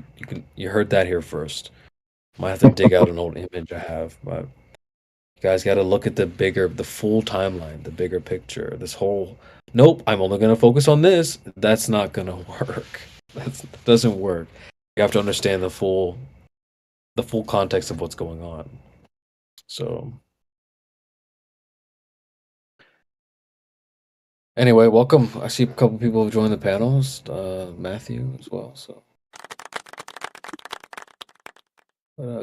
[SPEAKER 12] You heard that here first. Might have to dig out an old image I have, but you guys got to look at the full timeline, the bigger picture. This whole nope, I'm only gonna focus on this. That's not gonna work. That doesn't work. You have to understand the full context of what's going on. So anyway, welcome. I see a couple people have joined the panels. Matthew as well. So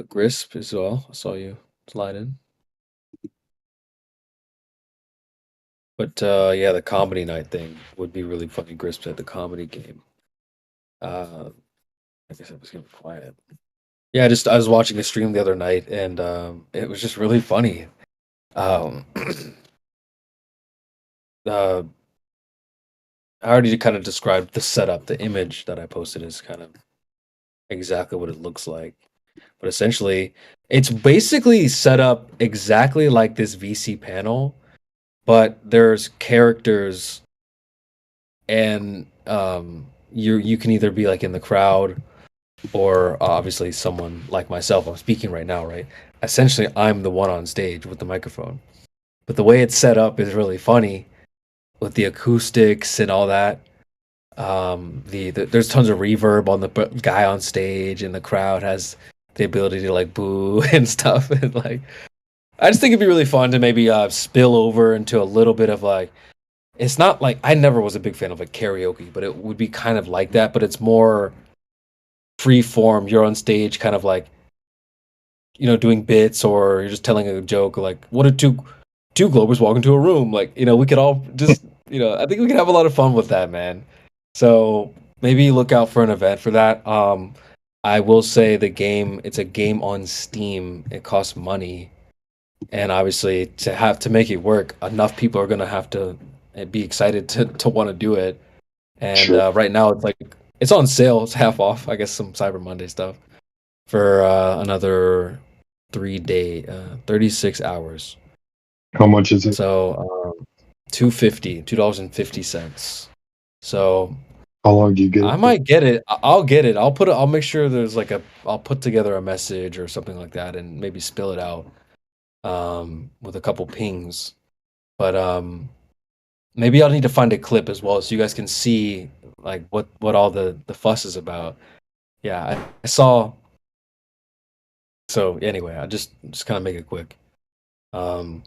[SPEAKER 12] Grisp as well. I saw you slide in. But yeah, the comedy night thing would be really funny. Grisp at the comedy game. I guess I was getting quiet. Yeah, I was watching a stream the other night, and it was just really funny. I already kind of described the setup. The image that I posted is kind of exactly what it looks like. But essentially, it's basically set up exactly like this VC panel, but there's characters, and you can either be like in the crowd, or obviously someone like myself. I'm speaking right now, right? Essentially, I'm the one on stage with the microphone. But the way it's set up is really funny with the acoustics and all that. There's tons of reverb on the guy on stage, and the crowd has the ability to like boo and stuff. And like, I just think it'd be really fun to maybe spill over into a little bit of like, it's not like, I never was a big fan of like karaoke, but it would be kind of like that, but it's more free form. You're on stage kind of like, doing bits, or you're just telling a joke, like what if two Globers walk into a room, like, we could all just I think we could have a lot of fun with that, man. So maybe look out for an event for that. I will say it's a game on Steam. It costs money, and obviously to make it work, enough people are gonna have to be excited to want to do it. And
[SPEAKER 20] Sure.
[SPEAKER 12] right now it's on sale. It's half off. I guess some Cyber Monday stuff for another 3 day, 36 hours.
[SPEAKER 20] How much is it?
[SPEAKER 12] So $2.50. So
[SPEAKER 20] How long do you get it
[SPEAKER 12] I
[SPEAKER 20] for?
[SPEAKER 12] might get it. I'll get it. I'll make sure there's like I'll put together a message or something like that, and maybe spill it out with a couple pings. But maybe I'll need to find a clip as well, so you guys can see like what all the fuss is about. Yeah, I saw. So anyway, I just kind of make it quick. I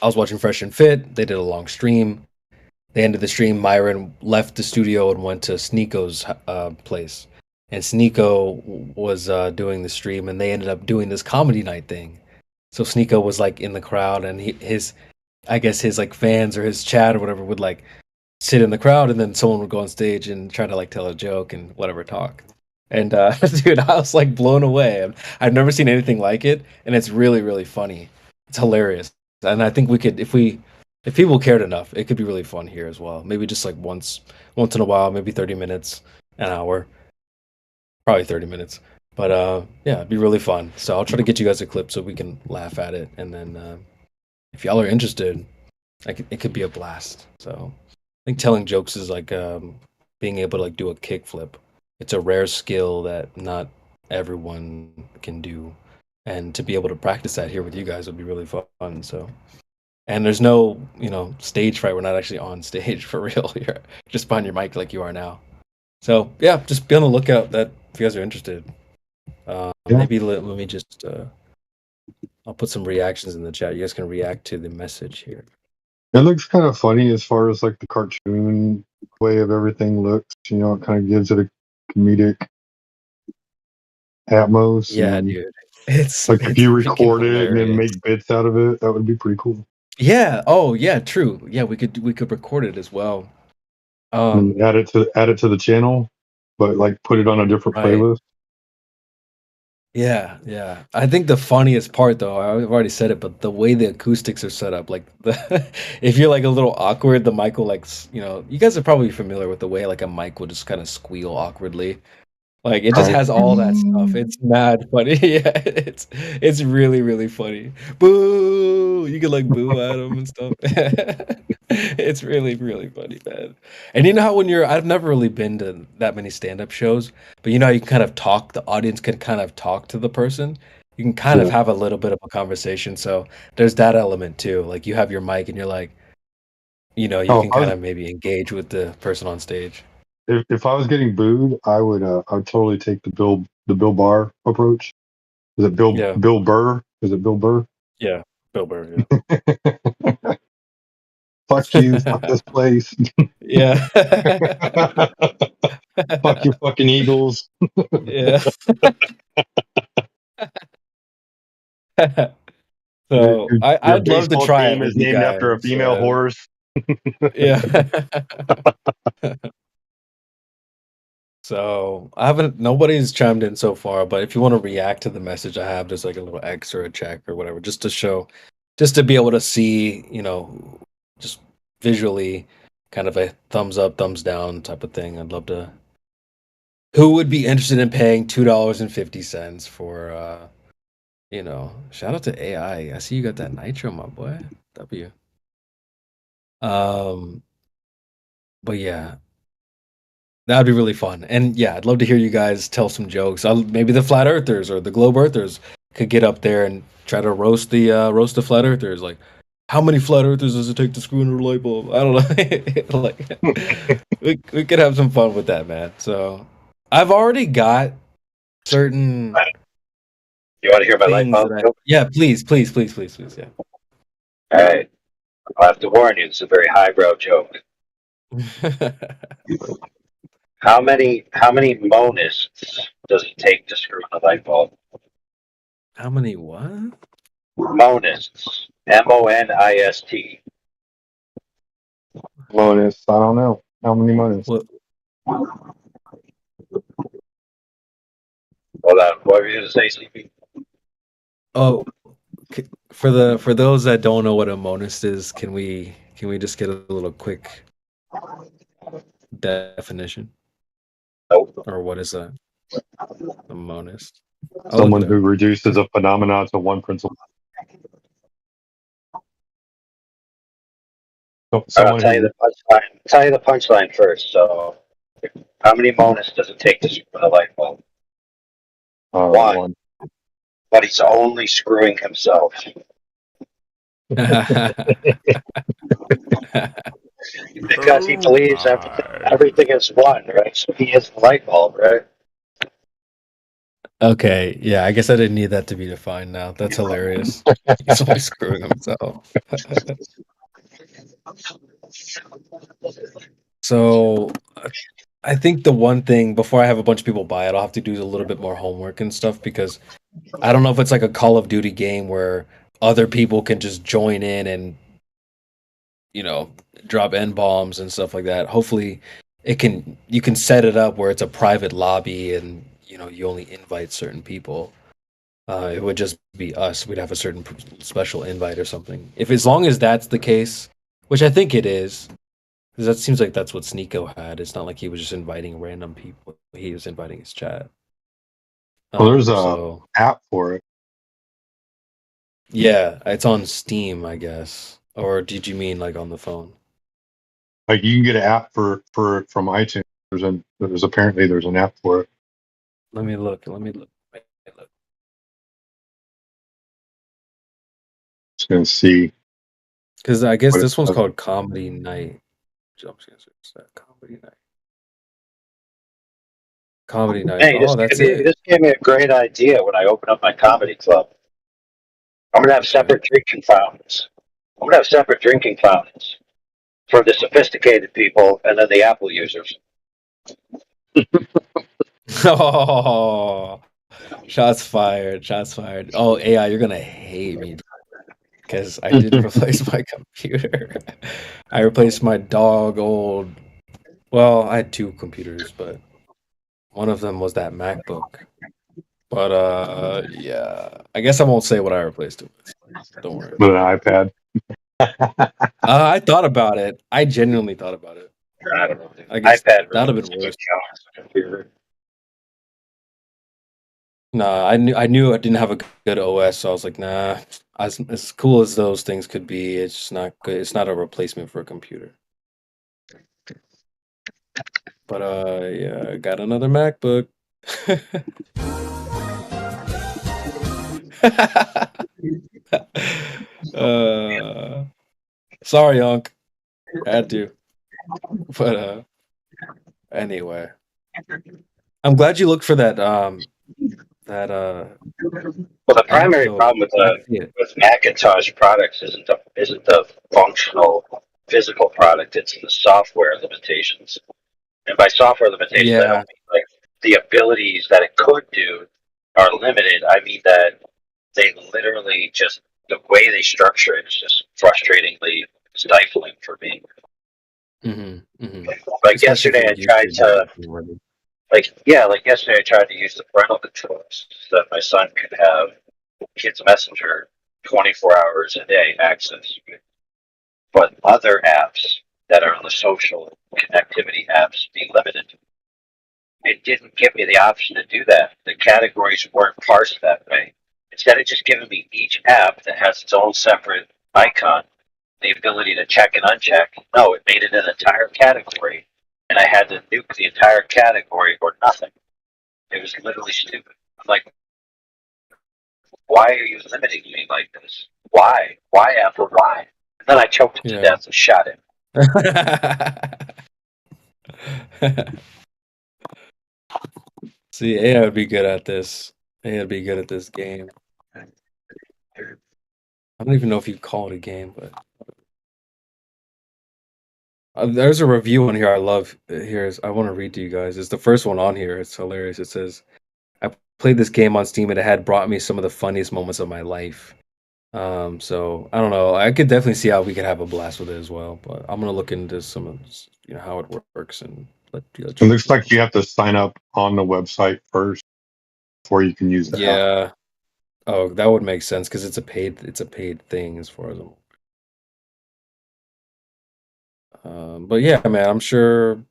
[SPEAKER 12] was watching Fresh and Fit. They did a long stream. They ended the stream. Myron left the studio and went to Sneeko's place. And Sneeko was doing the stream, and they ended up doing this comedy night thing. So Sneeko was like in the crowd, and his I guess his like fans or his chat or whatever would like sit in the crowd, and then someone would go on stage and try to like tell a joke and whatever talk. And dude, I was like blown away. I've never seen anything like it, and it's really, really funny. It's hilarious, and I think we could, if people cared enough, it could be really fun here as well. Maybe just like once in a while, maybe 30 minutes, an hour, probably 30 minutes. But yeah, it'd be really fun. So I'll try to get you guys a clip so we can laugh at it, and then if y'all are interested, it could be a blast. So I think telling jokes is like being able to like do a kickflip. It's a rare skill that not everyone can do, and to be able to practice that here with you guys would be really fun. So, and there's no stage fright. We're not actually on stage for real. You're just behind your mic like you are now. So yeah, just be on the lookout that if you guys are interested. Maybe let me just I'll put some reactions in the chat. You guys can react to the message here.
[SPEAKER 20] It looks kind of funny as far as like the cartoon way of everything looks. You know, it kind of gives it a comedic atmos.
[SPEAKER 12] Yeah, dude. It's
[SPEAKER 20] like if you
[SPEAKER 12] freaking
[SPEAKER 20] record it and then
[SPEAKER 12] hilarious.
[SPEAKER 20] make bits out of it, that would be pretty cool.
[SPEAKER 12] Yeah. Oh, yeah. True. Yeah, we could record it as well.
[SPEAKER 20] And add it to the channel, but like put it on a different
[SPEAKER 12] Right.
[SPEAKER 20] playlist.
[SPEAKER 12] Yeah, yeah. I think the funniest part, though, I've already said it, but the way the acoustics are set up, like if you're like a little awkward, the mic will like, you guys are probably familiar with the way like a mic will just kind of squeal awkwardly. Like it just has all that stuff. It's mad funny. Yeah, it's really, really funny. Boo! You can like boo at them and stuff. It's really, really funny, man. And you know how I've never really been to that many stand-up shows, but you know how you can kind of talk, the audience can kind of talk to the person. You can kind of have a little bit of a conversation. So there's that element too. Like you have your mic and you're like, you can kind of maybe engage with the person on stage.
[SPEAKER 20] If I was getting booed, I would totally take the Bill Barr approach. Is it Bill Burr? Is it Bill Burr?
[SPEAKER 12] Yeah, Bill Burr. Yeah.
[SPEAKER 20] Fuck you, fuck this place.
[SPEAKER 12] Yeah.
[SPEAKER 20] Fuck you, fucking Eagles.
[SPEAKER 12] Yeah. So I'd love to try it with you
[SPEAKER 20] named
[SPEAKER 12] guys.
[SPEAKER 20] after a female horse.
[SPEAKER 12] Yeah. So nobody's chimed in so far, but if you want to react to the message I have, there's like a little X or a check or whatever, just to be able to see, just visually kind of a thumbs up, thumbs down type of thing. I'd love to. Who would be interested in paying $2.50 for shout out to AI. I see you got that nitro, my boy. W. But yeah, that'd be really fun. And yeah, I'd love to hear you guys tell some jokes. Maybe the flat earthers or the globe earthers could get up there and try to roast the flat earthers. Like, how many flat earthers does it take to screw into a light bulb? I don't know. Like, we could have some fun with that, man. So I've already got certain.
[SPEAKER 5] You want to hear my light bulb joke?
[SPEAKER 12] Yeah, please. Yeah.
[SPEAKER 5] All right. I'll have to warn you, it's a very highbrow joke. How many monists does it take to screw in a light bulb?
[SPEAKER 12] How many what?
[SPEAKER 5] Monists. Monist.
[SPEAKER 20] Monists. I don't know. How many monists?
[SPEAKER 12] What?
[SPEAKER 5] Hold on. What were you going to say, CP?
[SPEAKER 12] Oh, for those that don't know what a monist is, can we just get a little quick definition? Or what is a monist?
[SPEAKER 20] Someone who reduces a phenomena to one principle.
[SPEAKER 5] I'll tell you the punchline. Tell you the punchline first. So, how many monists does it take to screw in a light bulb? One. But he's only screwing himself. Because he believes everything is one, right? So he is the light bulb, right?
[SPEAKER 12] Okay, yeah, I guess I didn't need that to be defined now. That's hilarious. He's always screwing himself. So I think the one thing before I have a bunch of people buy it, I'll have to do a little bit more homework and stuff because I don't know if it's like a Call of Duty game where other people can just join in and drop N bombs and stuff like that. Hopefully, you can set it up where it's a private lobby and you only invite certain people. It would just be us. We'd have a certain special invite or something. If as long as that's the case, which I think it is, because that seems like that's what Sneeko had. It's not like he was just inviting random people. He was inviting his chat.
[SPEAKER 20] Well, there's a
[SPEAKER 12] So
[SPEAKER 20] app for it.
[SPEAKER 12] yeah, it's on Steam, I guess. Or did you mean like on the phone?
[SPEAKER 20] Like you can get an app for from iTunes. There's apparently there's an app for it.
[SPEAKER 12] Let me look. Let me look.
[SPEAKER 20] Just gonna see.
[SPEAKER 12] Because I guess
[SPEAKER 20] what it
[SPEAKER 12] this one's
[SPEAKER 20] says.
[SPEAKER 12] called Comedy Night. Jump that Comedy Night. Comedy Night.
[SPEAKER 5] Hey,
[SPEAKER 12] Oh, that's it.
[SPEAKER 5] this gave me a great idea when I open up my comedy club. I'm gonna have separate drinking fountains. I'm gonna have separate drinking fountains for the sophisticated people and then the Apple users.
[SPEAKER 12] Oh, shots fired. Shots fired. Oh, AI, you're gonna hate me because I didn't replace my computer. I replaced my dog old. Well, I had two computers, but one of them was that MacBook. But yeah, I guess I won't say what I replaced it with. Don't worry.
[SPEAKER 20] With an iPad.
[SPEAKER 12] I thought about it. I genuinely thought about it.
[SPEAKER 5] I don't know.
[SPEAKER 12] I guess
[SPEAKER 5] iPad
[SPEAKER 12] that'd have been worse. Nah, I knew I didn't have a good OS, so I was like, nah. As cool as those things could be, it's just not good. It's not a replacement for a computer. But yeah, I got another MacBook. Sorry, Unc. Had to. But anyway. I'm glad you looked for that
[SPEAKER 5] Well, the primary problem with Macintosh products isn't the functional physical product; it's the software limitations. And by software limitations, I don't mean like the abilities that it could do are limited. I mean that they literally just the way they structure it is just frustratingly stifling for me. Like yesterday, I tried to like yesterday, I tried to use the parental controls so that my son could have Kids Messenger 24 hours a day access. But other apps that are on the social connectivity apps be limited. It didn't give me the option to do that. The categories weren't parsed that way. Instead of just giving me each app that has its own separate icon, the ability to check and uncheck, no, it made it an entire category. And I had to nuke the entire category or nothing. It was literally stupid. I'm like, why are you limiting me like this? Why? Why, Apple? Why? And then I choked him to death and shot him.
[SPEAKER 12] See, AI would be good at this. AI would be good at this game. I don't even know if you'd call it a game, but there's a review on here I love. I want to read to you guys. It's the first one on here. It's hilarious. It says, I played this game on Steam and it had brought me some of the funniest moments of my life. So I don't know. I could definitely see how we could have a blast with it as well. But I'm gonna look into some of how it works and let
[SPEAKER 20] It looks like you have to sign up on the website first before you can use the app.
[SPEAKER 12] Yeah. Oh, that would make sense because it's a paid thing as far as but yeah, man, I'm sure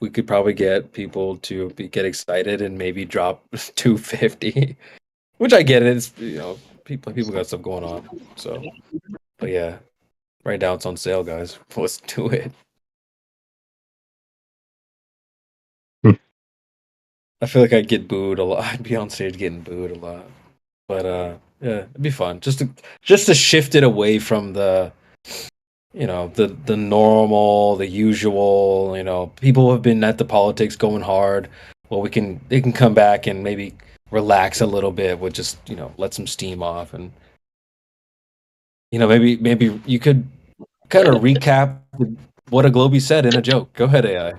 [SPEAKER 12] we could probably get people to get excited and maybe drop 250, which I get it. It's people got stuff going on. So, but yeah, right now it's on sale, guys. Let's do it. I feel like I'd get booed a lot. I'd be on stage getting booed a lot. But yeah, it'd be fun just to shift it away from the the normal, the usual, people have been at the politics going hard. Well, they can come back and maybe relax a little bit with just, let some steam off and maybe you could kind of recap what a Globey said in a joke. Go ahead, AI.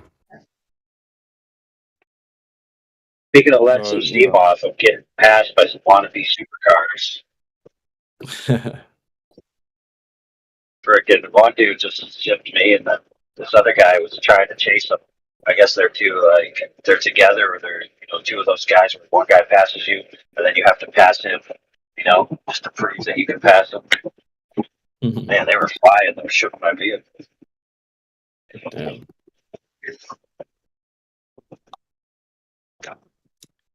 [SPEAKER 5] Speaking of let some steam off, I'm getting passed by some wannabe supercars. freaking one dude just zipped me, and then this other guy was trying to chase him. I guess they're they're together, or they're two of those guys where one guy passes you, and then you have to pass him, just to prove that you can pass him. Man, they were flying. They shook my vehicle.
[SPEAKER 12] Damn.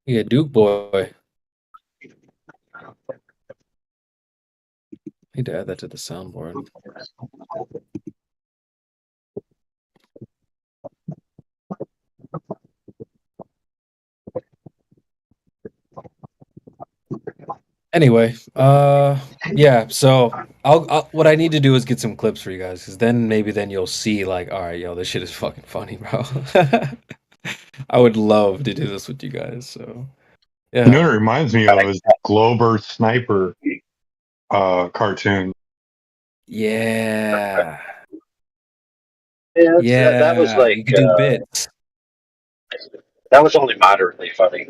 [SPEAKER 12] Yeah, Duke boy. Need to add that to the soundboard. Anyway, yeah. So I'll what I need to do is get some clips for you guys, because then you'll see like, all right, yo, this shit is fucking funny, bro. I would love to do this with you guys. So yeah.
[SPEAKER 20] You know what it reminds me of is Glober Sniper cartoon.
[SPEAKER 12] Yeah.
[SPEAKER 5] Yeah, that was like
[SPEAKER 12] you could do bits.
[SPEAKER 5] that was only moderately funny.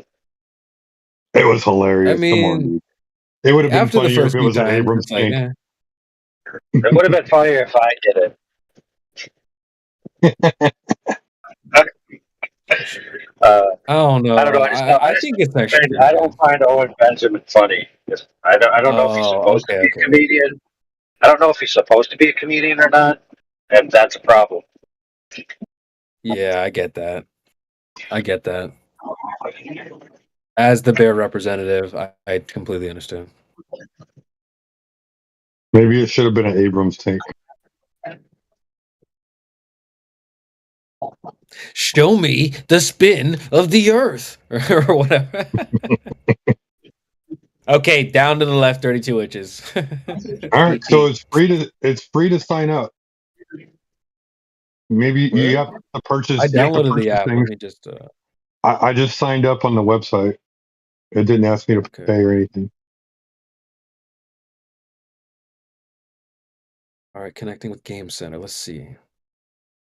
[SPEAKER 20] It was hilarious.
[SPEAKER 12] I mean,
[SPEAKER 20] come on, dude. It would have been
[SPEAKER 12] after the
[SPEAKER 20] funnier if
[SPEAKER 12] first
[SPEAKER 20] it
[SPEAKER 12] few
[SPEAKER 20] was an
[SPEAKER 12] times,
[SPEAKER 20] Abrams
[SPEAKER 12] it's like,
[SPEAKER 20] tank.
[SPEAKER 5] It would have been funnier if I did it.
[SPEAKER 12] I don't know.
[SPEAKER 5] I don't know.
[SPEAKER 12] I think it's actually pretty
[SPEAKER 5] I
[SPEAKER 12] good.
[SPEAKER 5] don't find Owen Benjamin funny. I don't know if he's supposed to be a comedian. I don't know if he's supposed to be a comedian or not, and that's a problem.
[SPEAKER 12] Yeah, I get that. As the Bear representative, I completely understand.
[SPEAKER 20] Maybe it should have been an Abrams tank.
[SPEAKER 12] Show me the spin of the Earth, or whatever. Okay, down to the left, 32 inches.
[SPEAKER 20] All right, so it's free to sign up. Maybe you have to purchase.
[SPEAKER 12] I
[SPEAKER 20] You have to
[SPEAKER 12] downloaded the
[SPEAKER 20] purchase
[SPEAKER 12] app.
[SPEAKER 20] things.
[SPEAKER 12] Let me just.
[SPEAKER 20] I just signed up on the website. It didn't ask me to pay or anything.
[SPEAKER 12] All right, connecting with Game Center. Let's see.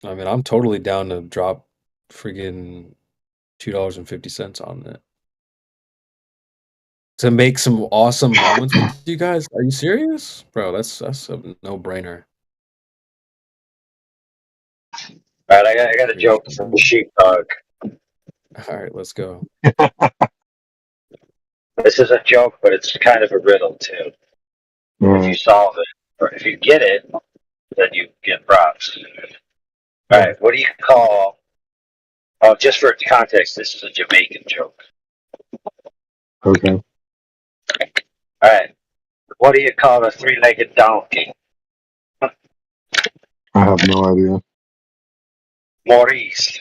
[SPEAKER 12] I mean, I'm totally down to drop friggin' $2.50 on it to make some awesome moments with you guys. Are you serious, bro? That's a no-brainer.
[SPEAKER 5] All right, I got a joke from the sheepdog.
[SPEAKER 12] All right, let's go.
[SPEAKER 5] This is a joke, but it's kind of a riddle too. If you solve it, or if you get it, then you get props. All right, what do you call? Oh, just for context, this is a Jamaican joke.
[SPEAKER 20] Okay.
[SPEAKER 5] All right, what do you call a three-legged donkey?
[SPEAKER 20] I have no idea.
[SPEAKER 5] Maurice.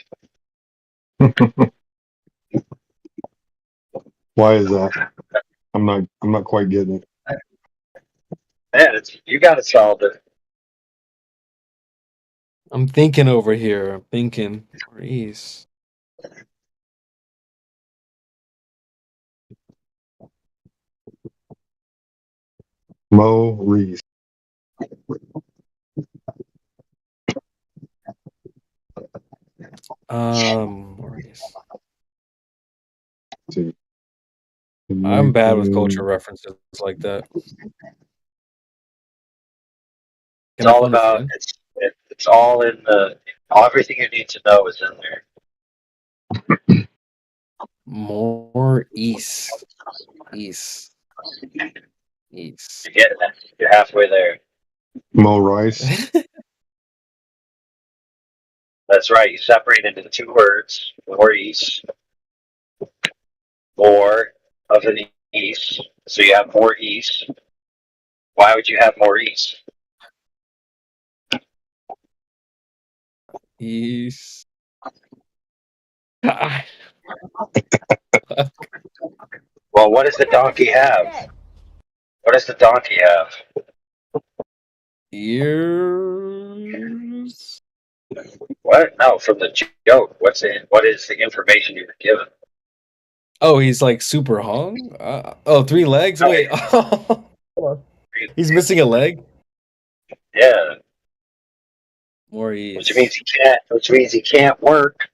[SPEAKER 20] Why is that? I'm not quite getting it.
[SPEAKER 5] Man, you got to solve it.
[SPEAKER 12] I'm thinking over here. I'm thinking. Maurice.
[SPEAKER 20] Maurice.
[SPEAKER 12] Maurice.
[SPEAKER 20] Let's see.
[SPEAKER 12] I'm bad with culture references like that.
[SPEAKER 5] It's all about it's all in everything you need to know is in there.
[SPEAKER 12] More east. East.
[SPEAKER 5] You're getting it. You're halfway there.
[SPEAKER 20] Mo Rice.
[SPEAKER 5] That's right. You separate into the two words. Maurice. More of an east. So you have more east. Why would you have more east?
[SPEAKER 12] East.
[SPEAKER 5] Well, what does the donkey have? What does the donkey have?
[SPEAKER 12] Ears.
[SPEAKER 5] What? No, from the joke. What is the information you were given?
[SPEAKER 12] Oh, he's like super hung? 3 legs? Wait. He's missing a leg?
[SPEAKER 5] Yeah.
[SPEAKER 12] Maurice.
[SPEAKER 5] Which means he can't work.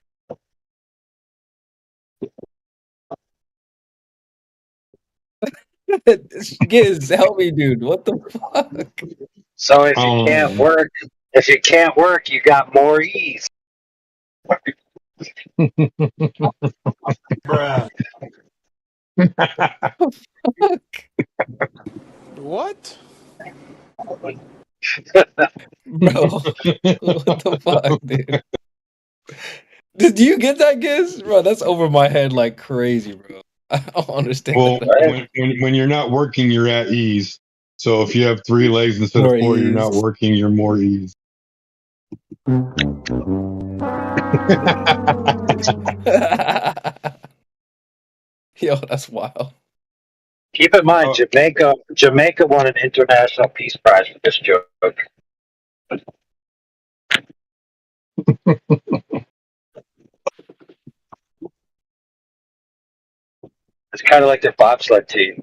[SPEAKER 12] Giz, help me, dude. What the fuck?
[SPEAKER 5] So if you can't work, you got more ease.
[SPEAKER 16] Bruh.
[SPEAKER 7] What?
[SPEAKER 12] Bro, what the fuck, dude? Do you get that, Giz? Bro, that's over my head like crazy, bro. I don't understand
[SPEAKER 20] Well,
[SPEAKER 12] that at all.
[SPEAKER 20] when you're not working, you're at ease. So if you have 3 legs instead of
[SPEAKER 12] More
[SPEAKER 20] 4, you're not
[SPEAKER 12] ease.
[SPEAKER 20] working, you're more ease.
[SPEAKER 12] Yo, that's wild.
[SPEAKER 5] Keep in mind, Jamaica won an international peace prize for this joke. It's kind of like the bobsled team.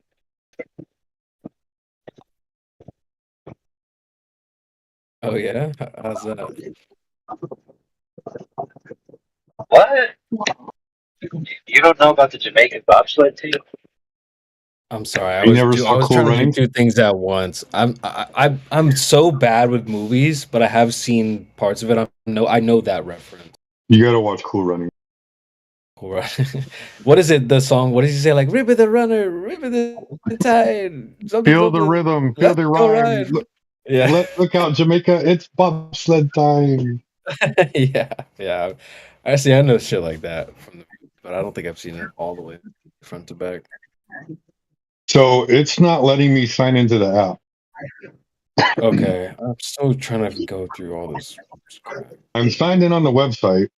[SPEAKER 12] Oh yeah? How's that?
[SPEAKER 5] What? You don't know about the Jamaican bobsled team?
[SPEAKER 12] I'm sorry. I
[SPEAKER 20] You
[SPEAKER 12] was
[SPEAKER 20] never saw
[SPEAKER 12] I was
[SPEAKER 20] Cool
[SPEAKER 12] trying to do
[SPEAKER 20] Runnings?
[SPEAKER 12] 2 things at once. I'm so bad with movies, but I have seen parts of it. I know that reference.
[SPEAKER 20] You got to watch Cool Runnings.
[SPEAKER 12] Cool, right? What is it? The song? What does he say? Like "River the runner, river the tide, something
[SPEAKER 20] Feel the
[SPEAKER 12] something,
[SPEAKER 20] rhythm, feel
[SPEAKER 12] let's
[SPEAKER 20] the
[SPEAKER 12] go
[SPEAKER 20] rhyme.
[SPEAKER 12] ride." Yeah,
[SPEAKER 20] Look out, Jamaica! It's bobsled time.
[SPEAKER 12] yeah. Actually, I know shit like that from the, but I don't think I've seen it all the way front to back.
[SPEAKER 20] So it's not letting me sign into the app.
[SPEAKER 12] Okay, I'm still trying to go through all this crap.
[SPEAKER 20] I'm signed in on the website.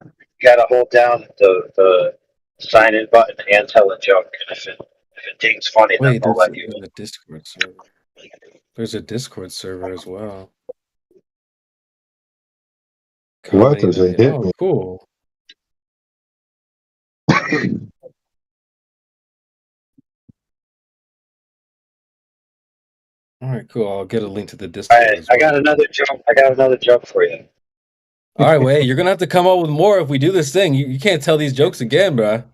[SPEAKER 5] You got to hold down the sign in button and tell a joke. And if it dings funny, then
[SPEAKER 12] Wait,
[SPEAKER 5] they'll
[SPEAKER 12] there's
[SPEAKER 5] let you
[SPEAKER 12] a Discord server. There's a Discord server as well.
[SPEAKER 20] What
[SPEAKER 12] Comedy
[SPEAKER 20] does it
[SPEAKER 12] night.
[SPEAKER 20] hit
[SPEAKER 12] Oh,
[SPEAKER 20] me?
[SPEAKER 12] cool. All right, cool. I'll get a link to the
[SPEAKER 5] All
[SPEAKER 12] Discord
[SPEAKER 5] right,
[SPEAKER 12] as
[SPEAKER 5] I got
[SPEAKER 12] well.
[SPEAKER 5] another joke. I got another joke for you.
[SPEAKER 12] All right, wait. You're gonna have to come up with more if we do this thing. You can't tell these jokes again, bro.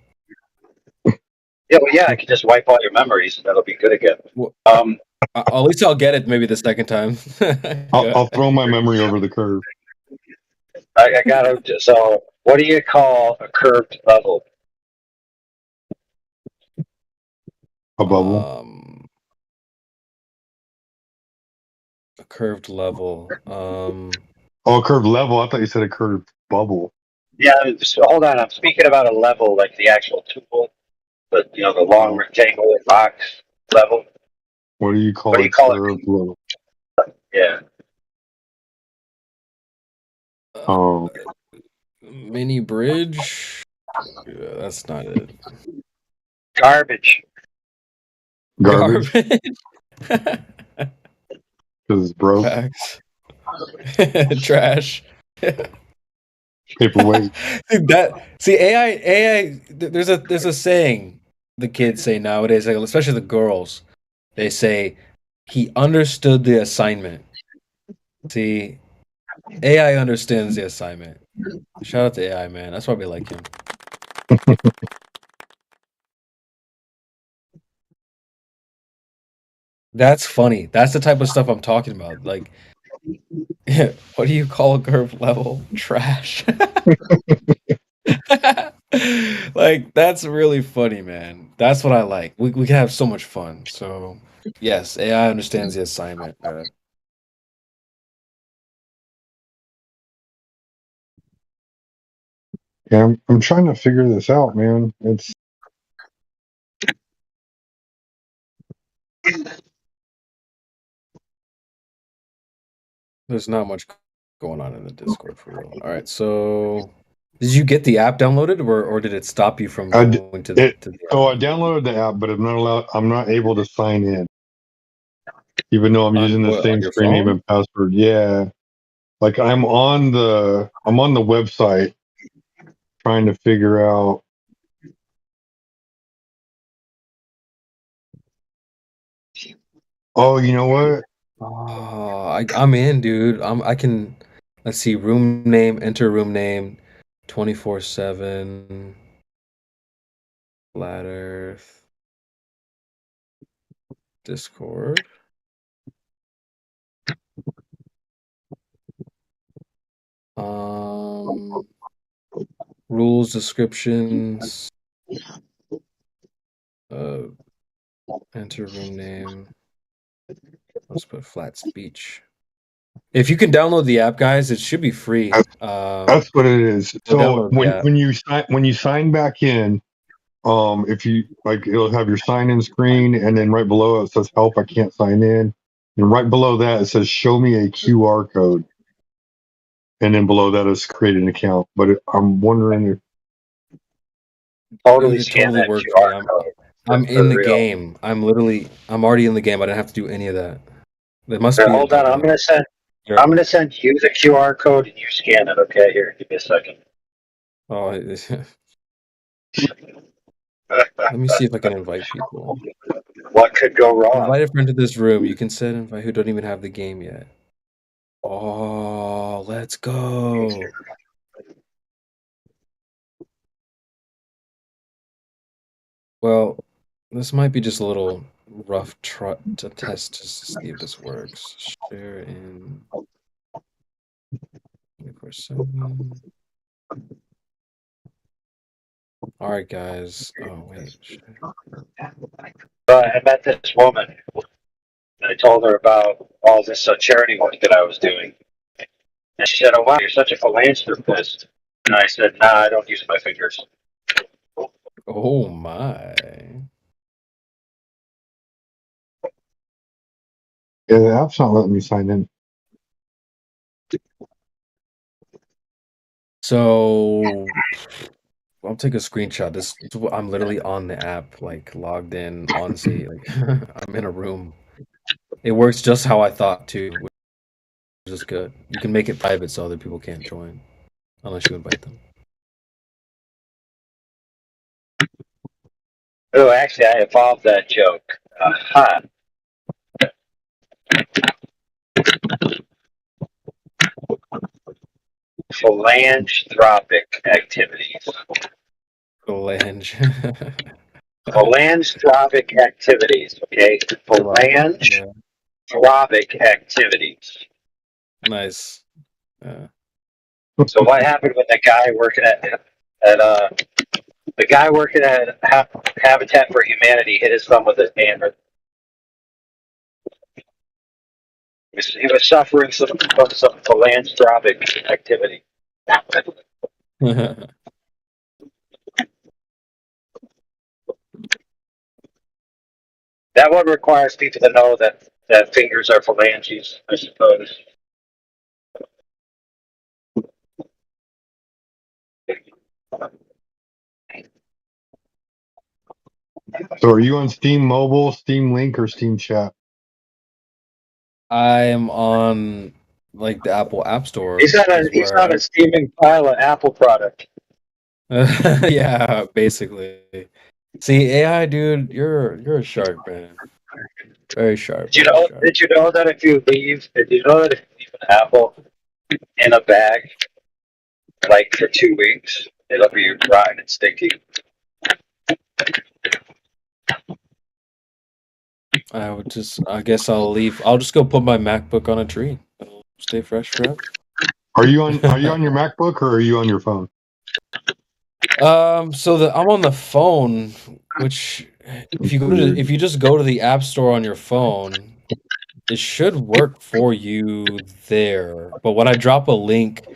[SPEAKER 5] Yeah, well, yeah, I can just wipe all your memories and that'll be good again.
[SPEAKER 12] Well, at least I'll get it maybe the second time.
[SPEAKER 20] I'll throw my memory over the curve.
[SPEAKER 5] I got to. So, what do you call a curved level?
[SPEAKER 20] A bubble.
[SPEAKER 12] A curved level.
[SPEAKER 20] Oh, a curved level. I thought you said a curved bubble.
[SPEAKER 5] Yeah, so hold on. I'm speaking about a level like the actual tool, but the long rectangular box level.
[SPEAKER 20] What do you
[SPEAKER 5] What
[SPEAKER 20] call
[SPEAKER 5] do
[SPEAKER 20] a
[SPEAKER 5] you call it?
[SPEAKER 20] curved level?
[SPEAKER 5] Yeah.
[SPEAKER 20] Oh,
[SPEAKER 12] Mini bridge. Yeah, that's not it.
[SPEAKER 5] Garbage.
[SPEAKER 20] garbage. Because it's broke.
[SPEAKER 12] Facts. Trash.
[SPEAKER 20] Paperweight.
[SPEAKER 12] AI. There's a saying the kids say nowadays, like, especially the girls. They say he understood the assignment. See, AI understands the assignment. Shout out to AI, man. That's why we like him. That's funny. That's the type of stuff I'm talking about. Like, what do you call a curve level? Trash. Like, that's really funny, man. That's what I like. We can have so much fun. So, yes, AI understands the assignment.
[SPEAKER 20] Yeah, I'm trying to figure this out, man. It's
[SPEAKER 12] There's not much going on in the Discord for real. All right, so did you get the app downloaded, or did it stop you from going to the?
[SPEAKER 20] I downloaded the app, but I'm not able to sign in, even though I'm using the
[SPEAKER 12] On
[SPEAKER 20] same
[SPEAKER 12] your
[SPEAKER 20] screen name
[SPEAKER 12] phone?
[SPEAKER 20] and password. Yeah, like I'm on the website trying to figure out. Oh, you know what?
[SPEAKER 12] Oh, I'm in, dude. I can. Let's see. Room name. Enter room name. 24/7 Flat Earth Discord. Rules, descriptions, enter room name. Let's put flat speech. If you can download the app, guys, it should be free.
[SPEAKER 20] That's what it is. So when you sign back in, if you like, it'll have your sign in screen, and then right below it says help. I can't sign in, and right below that it says show me a QR code, and then below that is create an account. But I'm wondering if
[SPEAKER 5] Totally
[SPEAKER 12] Dude, it
[SPEAKER 5] scan
[SPEAKER 12] totally
[SPEAKER 5] that
[SPEAKER 12] works for me.
[SPEAKER 5] QR code.
[SPEAKER 12] I'm
[SPEAKER 5] For
[SPEAKER 12] in the
[SPEAKER 5] real.
[SPEAKER 12] game. I'm already in the game. I didn't have to do any of that. There must
[SPEAKER 5] Here,
[SPEAKER 12] be
[SPEAKER 5] hold on. I'm gonna send you the QR code and you scan it. Okay, here, give me a second.
[SPEAKER 12] Oh, let me see if I can invite people.
[SPEAKER 5] What could go wrong?
[SPEAKER 12] Invite a friend to this room. You can set invite who don't even have the game yet. Oh, let's go. Well, this might be just a little rough to test just to see if this works. Share in 24/7. All right, guys. Oh, wait.
[SPEAKER 5] I met this woman. And I told her about all this charity work that I was doing. And she said, "Oh wow, you're such a philanthropist." And I said, "Nah, I don't use my fingers."
[SPEAKER 12] Oh my.
[SPEAKER 20] yeah, the app's not letting me sign in.
[SPEAKER 12] So I'll take a screenshot. I'm literally on the app, like logged in on state. Like I'm in a room. It works just how I thought too, which is good. You can make it private so other people can't join unless you invite them.
[SPEAKER 5] Oh, actually, I evolved that joke. Aha. Philanthropic activities.
[SPEAKER 12] Phalange.
[SPEAKER 5] Philanthropic activities, okay? Philanthropic activities.
[SPEAKER 12] Nice.
[SPEAKER 5] So what happened with the guy working at Habitat for Humanity hit his thumb with his hammer? He was suffering from some philanthropic activity. That one requires people to know that fingers are phalanges, I suppose.
[SPEAKER 20] So are you on Steam Mobile, Steam Link, or Steam Chat?
[SPEAKER 12] I am on like the Apple App Store.
[SPEAKER 5] He's not a steaming pile of Apple product.
[SPEAKER 12] Yeah, basically. See, AI, dude, you're a shark, man. Very sharp.
[SPEAKER 5] Did you know that if you leave an apple in a bag like for 2 weeks, it'll be rotten and stinky?
[SPEAKER 12] I guess I'll leave. I'll just go put my MacBook on a tree. It'll stay fresh forever.
[SPEAKER 20] Are you on your MacBook or are you on your phone?
[SPEAKER 12] I'm on the phone, which if you just go to the App Store on your phone, it should work for you there. But when I drop a link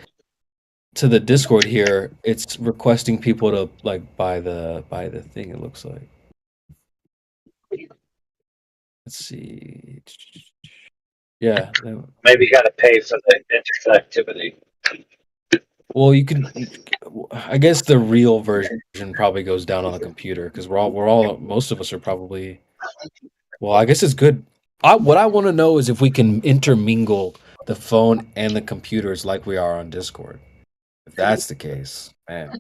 [SPEAKER 12] to the Discord here, it's requesting people to like buy the thing, it looks like. Let's see. Yeah.
[SPEAKER 5] Maybe you got to pay for the interconnectivity.
[SPEAKER 12] Well, you can. I guess the real version probably goes down on the computer because most of us are probably. Well, I guess it's good. What I want to know is if we can intermingle the phone and the computers like we are on Discord. If that's the case, man.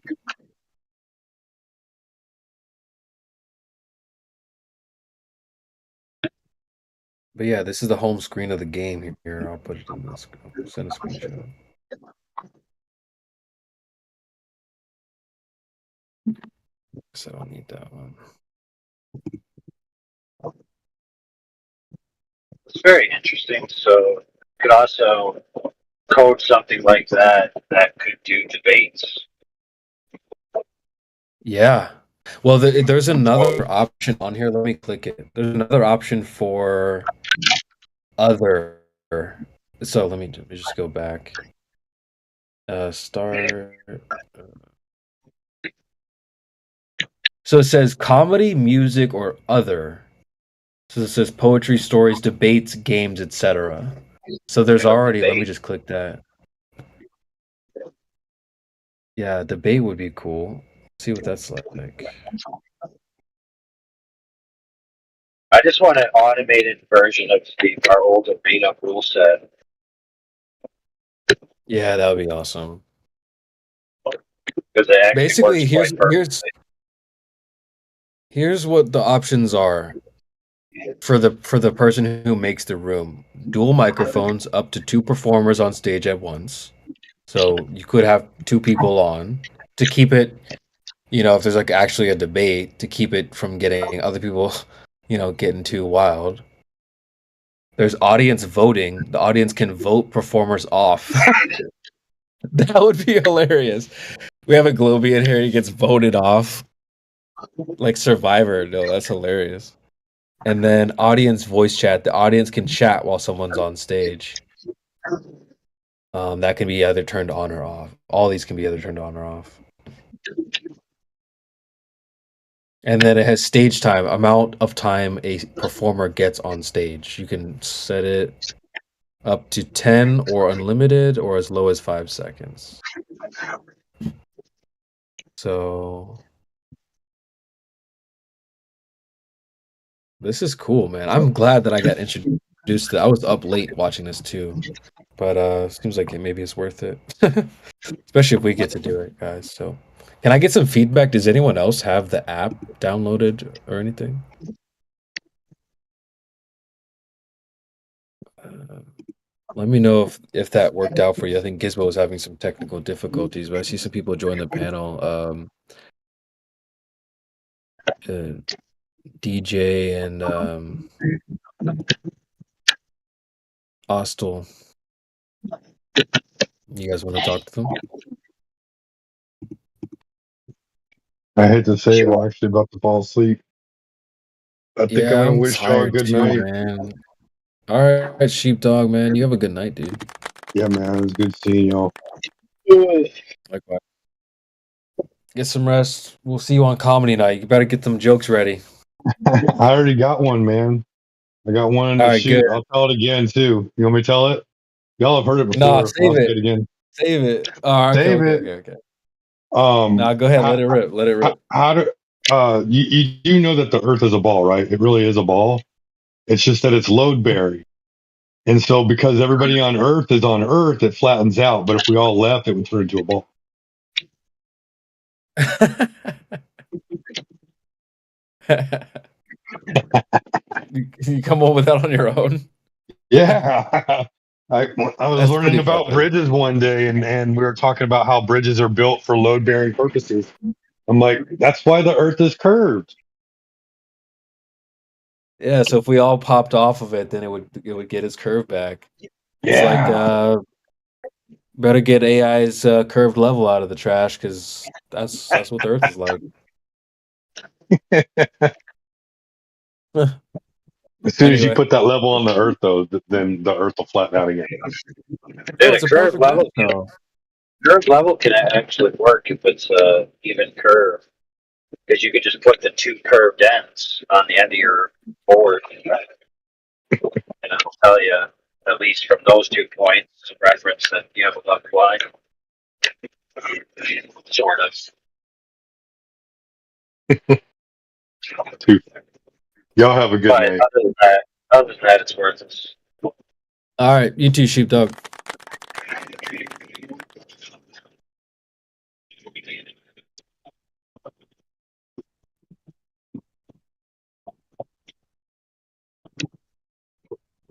[SPEAKER 12] But yeah, this is the home screen of the game here. I'll put it in this. I'll send a screenshot. I don't need that one.
[SPEAKER 5] It's very interesting. So you could also code something like that could do debates.
[SPEAKER 12] Yeah. Well, there's another option on here. Let me click it. There's another option for other. So let me just go back. Start. So it says comedy, music, or other. So it says poetry, stories, debates, games, etc. So there's already. Let me just click that. Yeah, debate would be cool. See what that's like.
[SPEAKER 5] I just want an automated version of our old beat up rule set.
[SPEAKER 12] Yeah, that would be awesome.
[SPEAKER 5] Because it actually
[SPEAKER 12] Basically,
[SPEAKER 5] works quite perfectly.
[SPEAKER 12] here's what the options are for the person who makes the room. Dual microphones, up to 2 performers on stage at once. So you could have 2 people on to keep it, if there's like actually a debate, to keep it from getting other people, getting too wild. There's audience voting. The audience can vote performers off. That would be hilarious. We have a Globie in here. He gets voted off. Like Survivor. No, that's hilarious. And then audience voice chat. The audience can chat while someone's on stage. That can be either turned on or off. All these can be either turned on or off. And then it has stage time, amount of time a performer gets on stage. You can set it up to 10 or unlimited or as low as 5 seconds. So this is cool, man. I'm glad that I got introduced to. I was up late watching this too, but seems like maybe it's worth it, especially if we get to do it, guys. So, can I get some feedback? Does anyone else have the app downloaded or anything? Let me know if that worked out for you. I think Gizmo was having some technical difficulties, but I see some people join the panel. DJ and Ostel. You guys want to talk to them?
[SPEAKER 20] I hate to say it, I'm actually about to fall asleep. I think I'm gonna
[SPEAKER 12] I'm
[SPEAKER 20] wish y'all a
[SPEAKER 12] tired
[SPEAKER 20] good
[SPEAKER 12] too,
[SPEAKER 20] night.
[SPEAKER 12] man. All right, sheepdog, man. You have a good night, dude.
[SPEAKER 20] Yeah, man, it was good seeing y'all.
[SPEAKER 12] Likewise. Get some rest. We'll see you on comedy night. You better get them jokes ready.
[SPEAKER 20] I already got one, man. I got one in the
[SPEAKER 12] All right,
[SPEAKER 20] shoot.
[SPEAKER 12] good.
[SPEAKER 20] I'll tell it again too. You want me to tell it? Y'all have heard it
[SPEAKER 12] Nah,
[SPEAKER 20] before.
[SPEAKER 12] save
[SPEAKER 20] I'll say
[SPEAKER 12] it.
[SPEAKER 20] it again.
[SPEAKER 12] Save it. All right,
[SPEAKER 20] Save it.
[SPEAKER 12] okay. Nah, go ahead. Let it rip. Let it rip.
[SPEAKER 20] How do you do know that the Earth is a ball, right? It really is a ball. It's just that it's load bearing, and so because everybody on Earth is on Earth, it flattens out. But if we all left, it would turn into a ball.
[SPEAKER 12] You come up with that on your own?
[SPEAKER 20] Yeah. I was
[SPEAKER 12] That's
[SPEAKER 20] learning
[SPEAKER 12] pretty
[SPEAKER 20] about
[SPEAKER 12] funny.
[SPEAKER 20] bridges one day, and we were talking about how bridges are built for load bearing purposes. I'm like, that's why the Earth is curved.
[SPEAKER 12] Yeah, so if we all popped off of it, then it would get its curve back. It's like better get AI's curved level out of the trash because that's what the Earth is like.
[SPEAKER 20] As soon as you
[SPEAKER 12] Anyway.
[SPEAKER 20] put that level on the Earth, though, then the Earth will flatten out again.
[SPEAKER 5] Dude, a curved level can actually work if it's even curve. Because you could just put the 2 curved ends on the end of your board, and it'll tell you, at least from those 2 points, reference that you have a left line. Sort of.
[SPEAKER 20] Y'all have a good night.
[SPEAKER 5] Other than that, it's worth it.
[SPEAKER 12] All right, you too, sheepdog.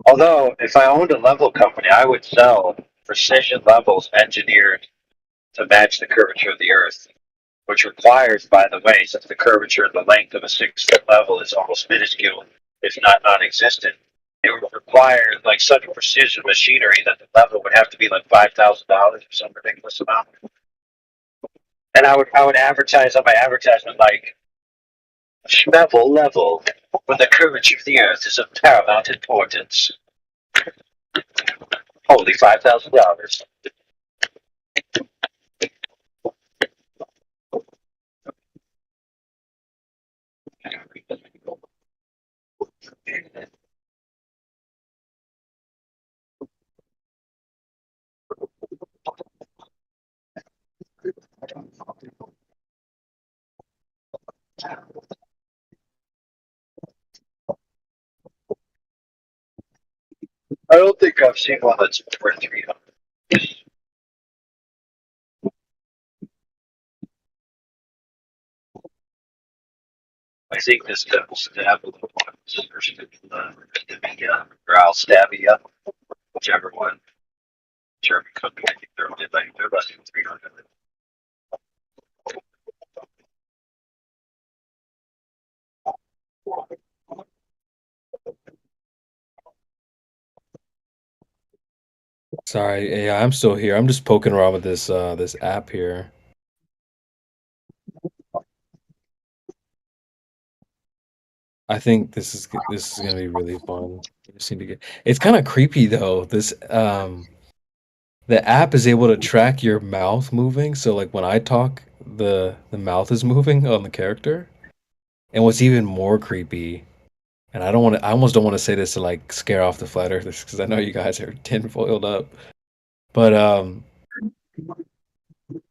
[SPEAKER 5] Although, if I owned a level company, I would sell precision levels engineered to match the curvature of the Earth. which requires, by the way, since the curvature and the length of a 6-foot level is almost minuscule, if not non-existent, it would require like such precision machinery that the level would have to be like $5,000 or some ridiculous amount. And I would advertise on my advertisement like Schmevel level when the curvature of the earth is of paramount importance. Only $5,000. I don't think I've seen one that's worth 300. I think this will stab a little one, or I'll stab you, whichever one. German company, I think they're less than 300.
[SPEAKER 12] Sorry, yeah, I'm still here. I'm just poking around with this app here. I think this is gonna be really fun. I just need to get. It's kind of creepy though. The app is able to track your mouth moving. So like when I talk, the mouth is moving on the character. And what's even more creepy, and I almost don't want to say this to like scare off the flat earthers because I know you guys are tinfoiled up. But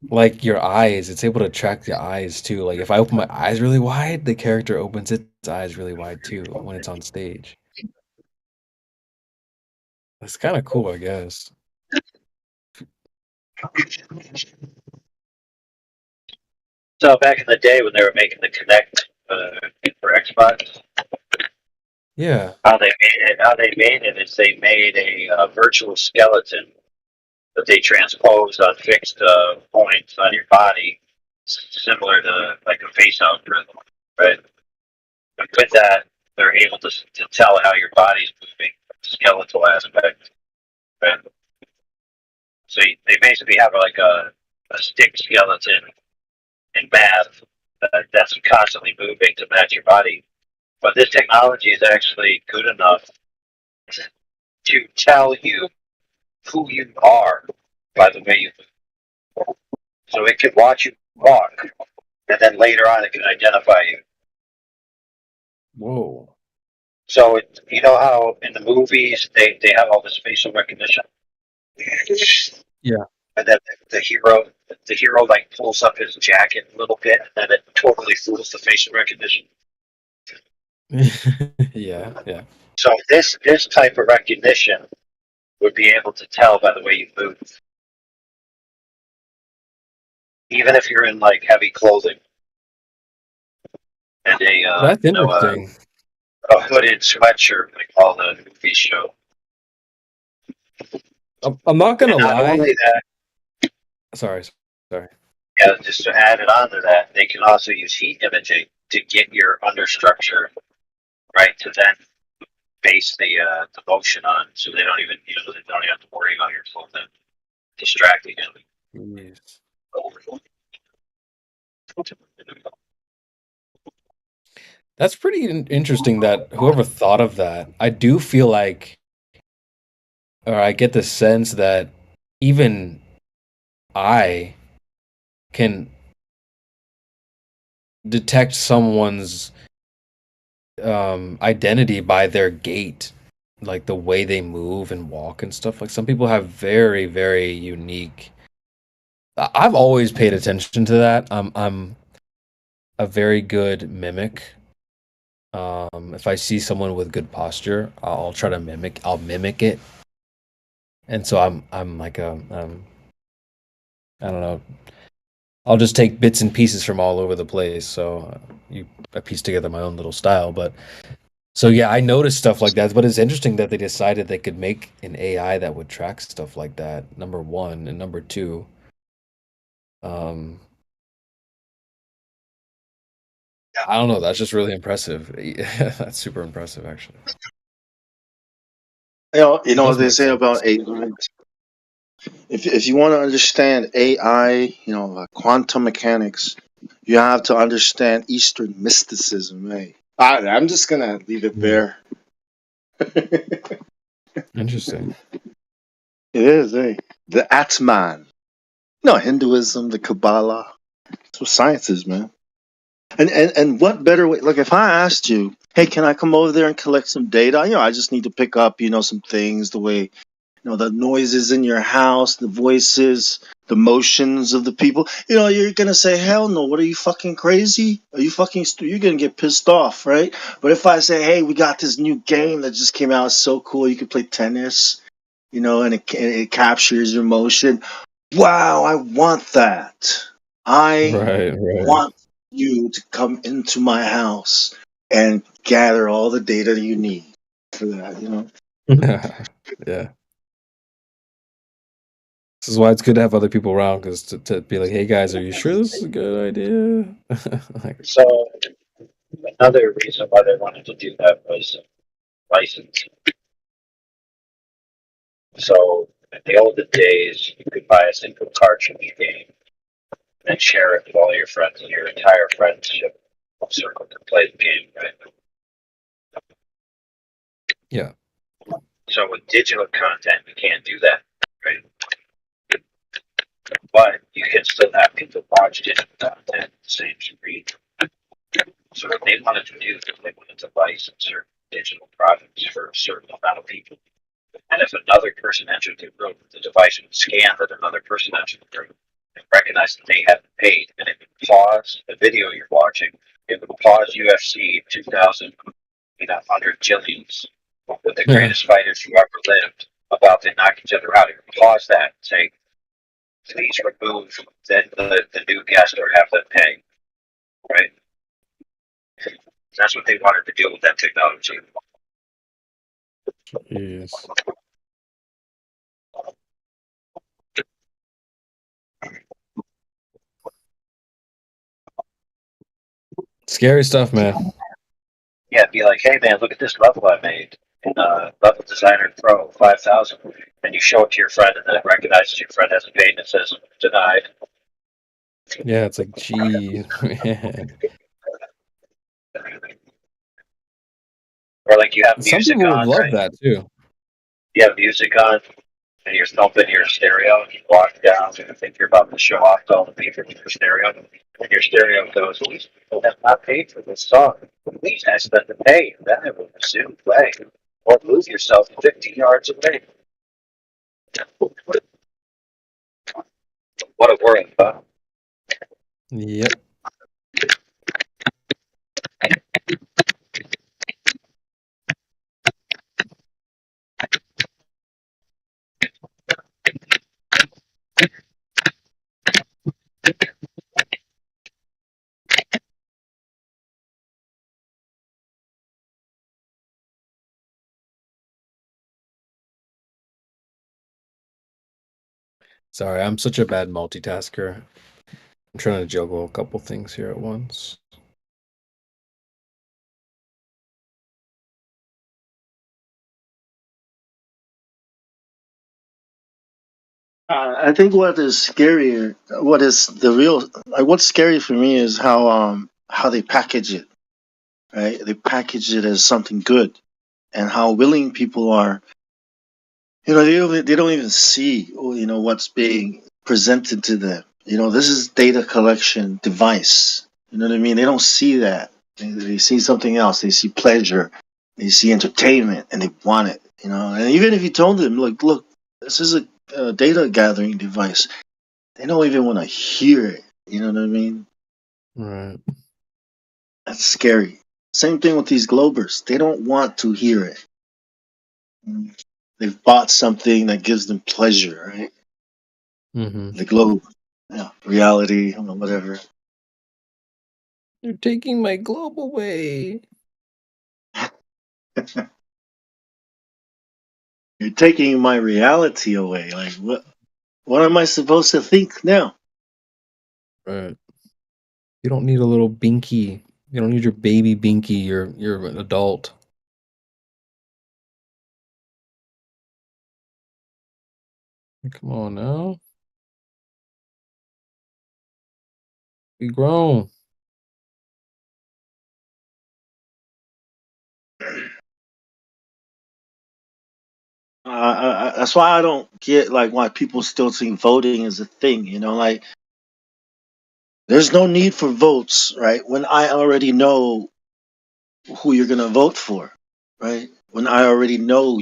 [SPEAKER 12] like your eyes, it's able to track the eyes too. Like if I open my eyes really wide, the character opens its eyes really wide too when it's on stage. That's kind of cool, I guess.
[SPEAKER 5] So back in the day when they were making the Kinect for Xbox,
[SPEAKER 12] Yeah.
[SPEAKER 5] how they made it is they made a virtual skeleton that they transposed on fixed points on your body, similar to like a face algorithm, right? But with that, they're able to tell how your body's moving, skeletal aspect, right? So they basically have like a stick skeleton in math that's constantly moving to match your body. But this technology is actually good enough to tell you who you are by the way you move. So it can watch you walk, and then later on it can identify you.
[SPEAKER 12] Whoa.
[SPEAKER 5] So you know how in the movies they have all this facial recognition?
[SPEAKER 12] Yeah.
[SPEAKER 5] And then the hero like pulls up his jacket a little bit, and then it totally fools the facial recognition.
[SPEAKER 12] Yeah.
[SPEAKER 5] So this type of recognition would be able to tell by the way you move, even if you're in like heavy clothing and
[SPEAKER 12] That's interesting.
[SPEAKER 5] a hooded sweatshirt like all the movies show.
[SPEAKER 12] I'm not gonna
[SPEAKER 5] And not
[SPEAKER 12] lie.
[SPEAKER 5] only that,
[SPEAKER 12] Sorry.
[SPEAKER 5] yeah, just to add it on to that, they can also use heat imaging to get your understructure right to then base the motion on, so they don't even they don't have to worry about your clothing distracting them.
[SPEAKER 12] Yes. That's pretty interesting that whoever thought of that. I do feel like, or I get the sense that even I can detect someone's identity by their gait, like the way they move and walk and stuff. Like some people have very, very unique. I've always paid attention to that. I'm a very good mimic. If I see someone with good posture, I'll try to mimic. I'll mimic it, and so I'm like I don't know. I'll just take bits and pieces from all over the place. So I piece together my own little style. But so yeah, I noticed stuff like that. But it's interesting that they decided they could make an AI that would track stuff like that. Number one, and number two, I don't know. That's just really impressive. That's super impressive, actually.
[SPEAKER 1] You know what they say about AI. If you want to understand AI, quantum mechanics, you have to understand Eastern mysticism. I'm just gonna leave it there.
[SPEAKER 12] Interesting.
[SPEAKER 1] It is, the Atman. Hinduism, the Kabbalah. That's what science is, man. And what better way? Look, if I asked you, hey, can I come over there and collect some data? I just need to pick up, some things, the way, the noises in your house, the voices, the motions of the people. You're gonna say, hell no. What are you, fucking crazy? Are you fucking? You're gonna get pissed off, right? But if I say, hey, we got this new game that just came out, it's so cool. You can play tennis, and it captures your motion. Wow, I want that. I want you to come into my house and gather all the data you need for that,
[SPEAKER 12] Yeah. This is why it's good to have other people around, because to be like, hey guys, are you sure this is a good idea?
[SPEAKER 5] So another reason why they wanted to do that was license. So in the olden days, you could buy a single cartridge game and share it with all your friends, and your entire friendship circle could play the game, right?
[SPEAKER 12] Yeah.
[SPEAKER 5] So with digital content, you can't do that, right? But you can still have people watch digital content the same degree. So what they wanted to do is they wanted to license certain digital products for a certain amount of people. And if another person entered the room, the device would scan that another person entered the room and recognize that they hadn't paid, and it would pause the video you're watching. It would pause UFC 2000, 100 Jillions with the greatest fighters who ever lived about to knock each other out. It would pause that and say, please remove the new guest or have them pay. Right? That's what they wanted to do with that technology.
[SPEAKER 12] Yes. Scary stuff, man.
[SPEAKER 5] Yeah, be like, hey man, look at this level I made in Level Designer Pro 5000. And you show it to your friend, and then it recognizes your friend hasn't paid, and it says denied.
[SPEAKER 12] Yeah, it's like, gee, man.
[SPEAKER 5] Or like you have
[SPEAKER 12] Some
[SPEAKER 5] music
[SPEAKER 12] people would
[SPEAKER 5] on,
[SPEAKER 12] love
[SPEAKER 5] right?
[SPEAKER 12] that too.
[SPEAKER 5] You have music on, and you're thumping your stereo, and you walk down, and you think you're about to show off to all the people in your stereo, and your stereo goes, these people have not paid for this song. Please ask them to pay, and then it will resume play. Or move yourself 50 yards away. What a world, huh?
[SPEAKER 12] Yep. Sorry, I'm such a bad multitasker. I'm trying to juggle a couple things here at once.
[SPEAKER 1] I think what is scarier, what's scary for me is how they package it, right? They package it as something good, and how willing people are. They don't even see, what's being presented to them. This is data collection device. You know what I mean? They don't see that. They see something else. They see pleasure. They see entertainment, and they want it. And even if you told them, look, this is a data gathering device, they don't even want to hear it. You know what I mean?
[SPEAKER 12] Right.
[SPEAKER 1] That's scary. Same thing with these Globers. They don't want to hear it. They've bought something that gives them pleasure, right?
[SPEAKER 12] Mm-hmm.
[SPEAKER 1] The globe, reality, whatever.
[SPEAKER 12] You're taking my globe away.
[SPEAKER 1] You're taking my reality away. Like, what am I supposed to think now?
[SPEAKER 12] Right. You don't need a little binky. You don't need your baby binky. You're an adult. Come on now. Be grown.
[SPEAKER 1] That's why I don't get like why people still think voting is a thing. You know, like there's no need for votes, right? When I already know who you're gonna vote for, right? When I already know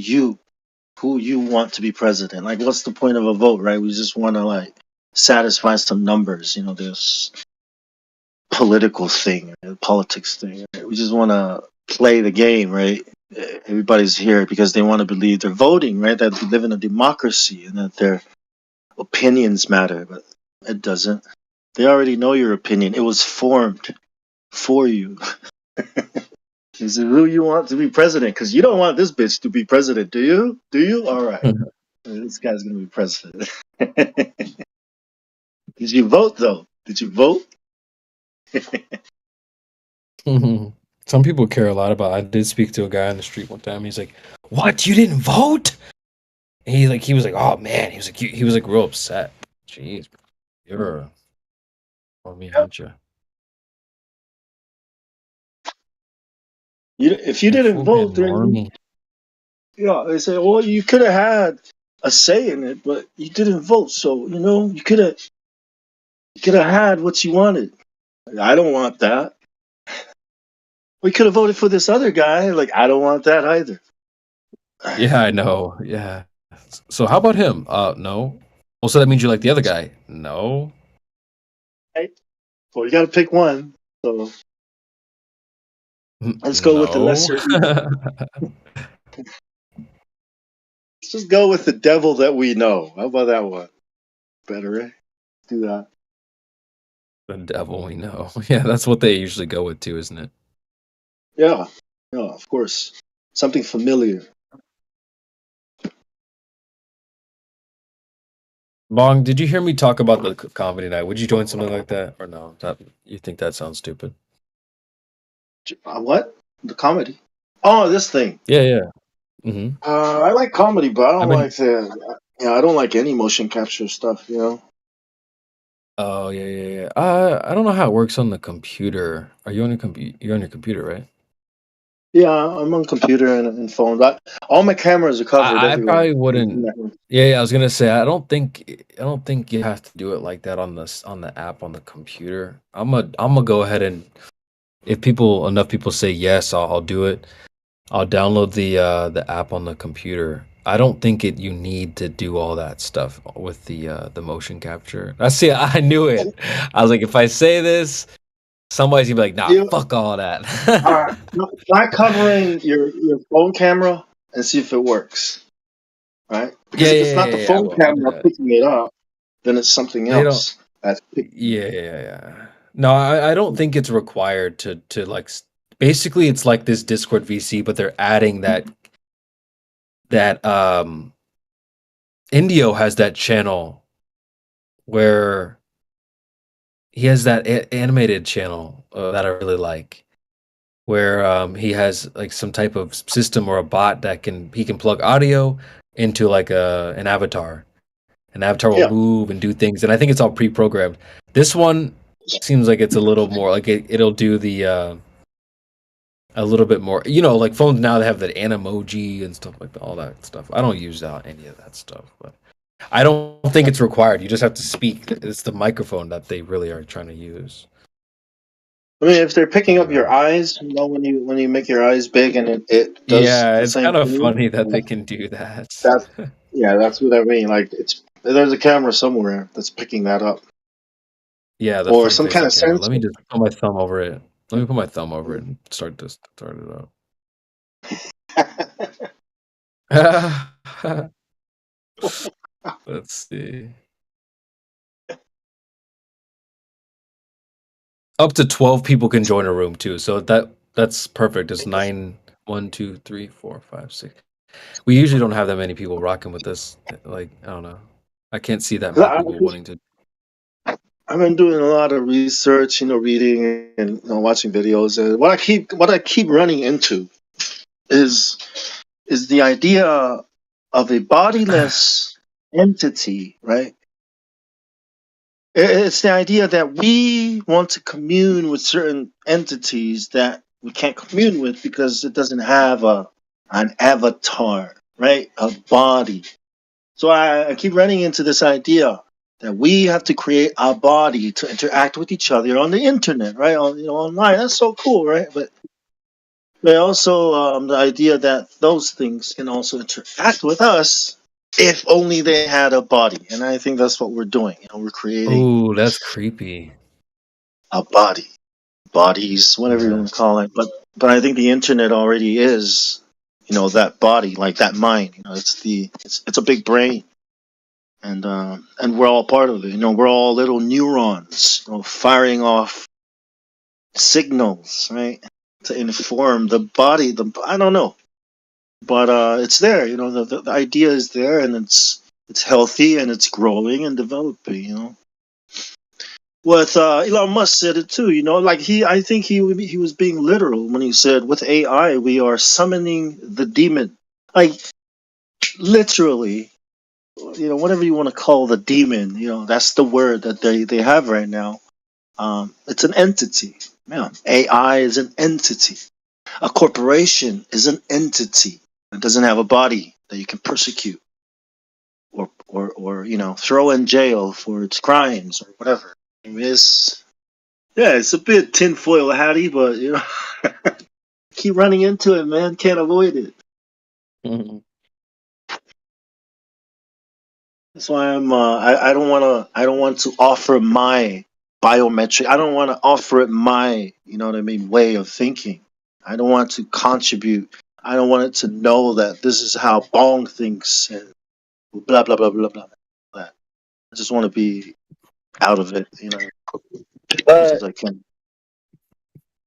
[SPEAKER 1] who you want to be president. Like, what's the point of a vote, right? We just want to like satisfy some numbers. You know, this political thing, politics thing. Right? We just want to play the game, right? Everybody's here because they want to believe they're voting, right? That we live in a democracy and that their opinions matter, but it doesn't. They already know your opinion. It was formed for you. Is it who you want to be president? Because you don't want this bitch to be president, do you? Do you? All right. This guy's going to be president. Did you vote, though? Did you vote?
[SPEAKER 12] Some people care a lot about. I did speak to a guy on the street one time. He's like, "What? You didn't vote?" And he was like, "Oh man," he was like real upset. Jeez, you're for me, aren't you?
[SPEAKER 1] If you didn't vote,
[SPEAKER 12] normie.
[SPEAKER 1] yeah, they say, well, you could have had a say in it, but you didn't vote, so you know you could have had what you wanted. I don't want that. We could have voted for this other guy. Like, I don't want that either.
[SPEAKER 12] Yeah, I know. Yeah. So how about him? No. Well, so that means you like the other guy? No.
[SPEAKER 1] Right? Well, you got to pick one. So let's go with the
[SPEAKER 12] No.
[SPEAKER 1] lesser evil. Let's just go with the devil that we know. How about that one? Better, eh? Do that.
[SPEAKER 12] The devil we know. Yeah, that's what they usually go with too, isn't it?
[SPEAKER 1] Yeah, of course. Something familiar.
[SPEAKER 12] Bong, did you hear me talk about the comedy night? Would you join something like that or no? You think that sounds stupid?
[SPEAKER 1] What? The comedy? Oh, this thing.
[SPEAKER 12] Yeah, yeah. Mm-hmm.
[SPEAKER 1] I like comedy, but I don't
[SPEAKER 12] I've been.
[SPEAKER 1] like the. Yeah, I don't like any motion capture stuff. You know.
[SPEAKER 12] Oh yeah, yeah, yeah. I don't know how it works on the computer. Are you on your You're on your computer, right?
[SPEAKER 1] Yeah, I'm on computer and phone, but all my cameras are covered
[SPEAKER 12] I
[SPEAKER 1] everywhere.
[SPEAKER 12] probably wouldn't. Yeah, yeah. I was gonna say I don't think you have to do it like that on the app on the computer. I'm gonna go ahead and if enough people say yes, I'll do it. I'll download the app on the computer. I don't think you need to do all that stuff with the motion capture. See, I knew it. I was like, if I say this, somebody's gonna be like, nah, fuck all that.
[SPEAKER 1] All right, try covering your phone camera and see if it works. Right? Because
[SPEAKER 12] Yeah,
[SPEAKER 1] if it's
[SPEAKER 12] yeah,
[SPEAKER 1] not
[SPEAKER 12] yeah,
[SPEAKER 1] the
[SPEAKER 12] yeah.
[SPEAKER 1] phone
[SPEAKER 12] I'll do
[SPEAKER 1] camera
[SPEAKER 12] that.
[SPEAKER 1] picking it up, then it's something
[SPEAKER 12] They don't.
[SPEAKER 1] else. That's
[SPEAKER 12] Yeah, yeah, yeah. No, I don't think it's required to like. Basically, it's like this Discord VC, but they're adding that Indio has that channel where he has that animated channel that I really like, where he has like some type of system or a bot that he can plug audio into like an avatar. An avatar will move and do things, and I think it's all pre-programmed. This one seems like it's a little more like it'll do the a little bit more. You know, like phones now they have that Animoji and stuff like that, all that stuff. I don't use any of that stuff, but I don't think it's required. You just have to speak. It's the microphone that they really are trying to use.
[SPEAKER 1] I mean, if they're picking up your eyes, you know, when you make your eyes big and it does
[SPEAKER 12] Yeah,
[SPEAKER 1] the
[SPEAKER 12] it's
[SPEAKER 1] same
[SPEAKER 12] kind of
[SPEAKER 1] thing.
[SPEAKER 12] funny that they can do that.
[SPEAKER 1] That's what I mean. Like there's a camera somewhere that's picking that up,
[SPEAKER 12] Yeah, the
[SPEAKER 1] or some kind
[SPEAKER 12] front-facing
[SPEAKER 1] of
[SPEAKER 12] camera. Let
[SPEAKER 1] sensor.
[SPEAKER 12] me just put my thumb over it. Let me put my thumb over it and start it up. Let's see. Up to 12 people can join a room too, so that's perfect. It's 9, 1, 2, 3, 4, 5, 6. We usually don't have that many people rocking with this. Like, I don't know. I can't see that many people wanting to.
[SPEAKER 1] I've been doing a lot of research, reading and watching videos, and what I keep running into is the idea of a bodiless entity, right? It's the idea that we want to commune with certain entities that we can't commune with because it doesn't have an avatar, right? A body. So I keep running into this idea that we have to create our body to interact with each other on the internet, right? Online. That's so cool, right? But also the idea that those things can also interact with us if only they had a body. And I think that's what we're doing. We're creating
[SPEAKER 12] Oh, that's creepy.
[SPEAKER 1] a bodies, whatever you want to call it. But I think the internet already is, that body, like that mind. It's a big brain, and we're all part of it. We're all little neurons, firing off signals, right, to inform the body. I don't know, but it's there. The idea is there, and it's healthy and it's growing and developing. With Elon Musk said it too, like I think he was being literal when he said with AI we are summoning the demon, like literally, whatever you want to call the demon, that's the word that they have right now. It's an entity. Yeah, AI is an entity. A corporation is an entity. It doesn't have a body that you can persecute or throw in jail for its crimes or whatever. It's a bit tinfoil hatty, but keep running into it, man. Can't avoid it. That's why I don't want to offer my biometric. I don't want to offer it my, way of thinking. I don't want to contribute. I don't want it to know that this is how Bong thinks and blah blah blah blah blah. I just want to be out of it, as much as I can.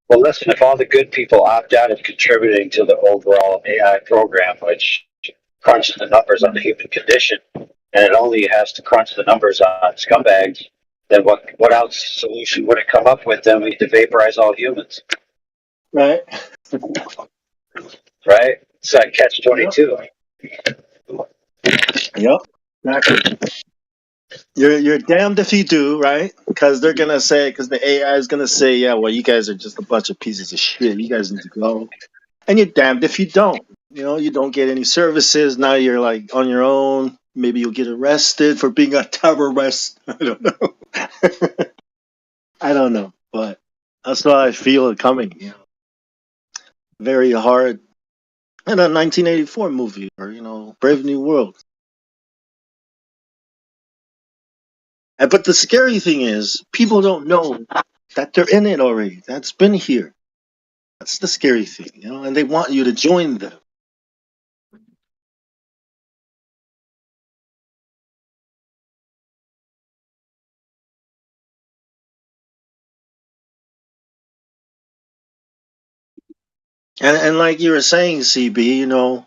[SPEAKER 5] Well, listen, if all the good people opt out of contributing to the overall AI program, which crunches the numbers on the human condition, and it only has to crunch the numbers on scumbags, then what else solution would it come up with? Then we need to vaporize all humans.
[SPEAKER 1] Right.
[SPEAKER 5] Right? It's like catch-22.
[SPEAKER 1] Yep. Exactly. You're damned if you do, right? Because they're gonna say, because the AI is gonna say, yeah, well, you guys are just a bunch of pieces of shit. You guys need to go. And you're damned if you don't. You don't get any services. Now you're like on your own. Maybe you'll get arrested for being a terrorist. I don't know. I don't know, but that's what I feel it coming. Very hard. And a 1984 movie, or Brave New World. But the scary thing is, people don't know that they're in it already. That's been here. That's the scary thing, and they want you to join them. And like you were saying, CB,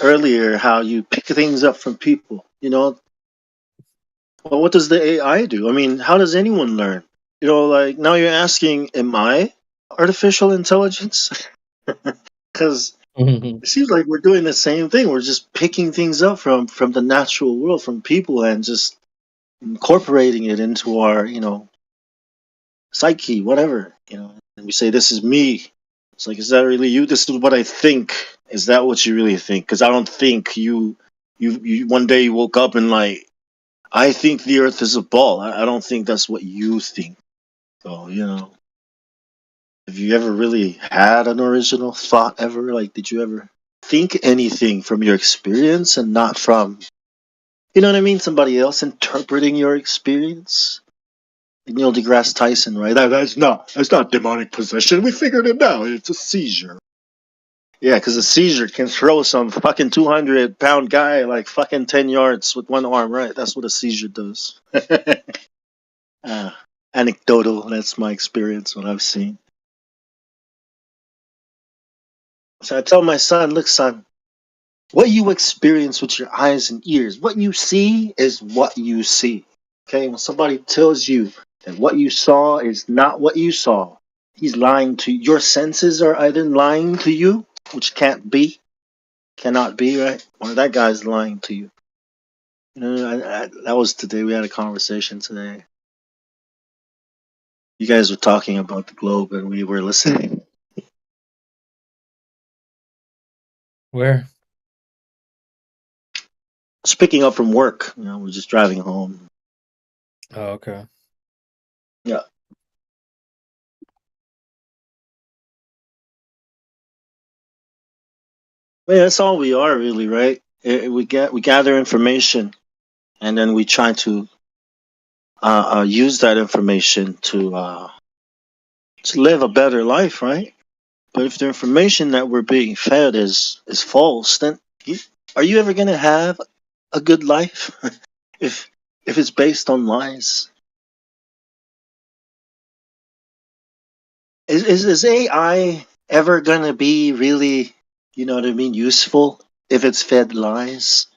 [SPEAKER 1] earlier, how you pick things up from people, well, what does the AI do? I mean, how does anyone learn? Like now you're asking, am I artificial intelligence? Because it seems like we're doing the same thing. We're just picking things up from the natural world, from people, and just incorporating it into our, psyche, whatever, And we say, this is me. It's like, is that really you? This is what I think. Is that what you really think? Because I don't think you one day you woke up and like, I think the earth is a ball. I don't think that's what you think. So, have you ever really had an original thought ever? Like, did you ever think anything from your experience and not from, you know what I mean? Somebody else interpreting your experience? Neil deGrasse Tyson, right? That's not demonic possession. We figured it out. It's a seizure. Yeah, because a seizure can throw some fucking 200-pound guy like fucking 10 yards with one arm, right? That's what a seizure does. Anecdotal. That's my experience, what I've seen. So I tell my son, look, son, what you experience with your eyes and ears, what you see is what you see. Okay? When somebody tells you that what you saw is not what you saw. He's lying to you. Your senses are either lying to you, which cannot be, right? Or that guy's lying to you. You know, that was today. We had a conversation today. You guys were talking about the globe, and we were listening.
[SPEAKER 12] Where?
[SPEAKER 1] Just picking up from work. You know, we're just driving home.
[SPEAKER 12] Oh, okay.
[SPEAKER 1] Yeah. Well, yeah, that's all we are, really, right? We gather information, and then we try to use that information to live a better life, right? But if the information that we're being fed is false, then are you ever gonna have a good life if it's based on lies? Is AI ever gonna be really, you know what I mean, useful if it's fed lies,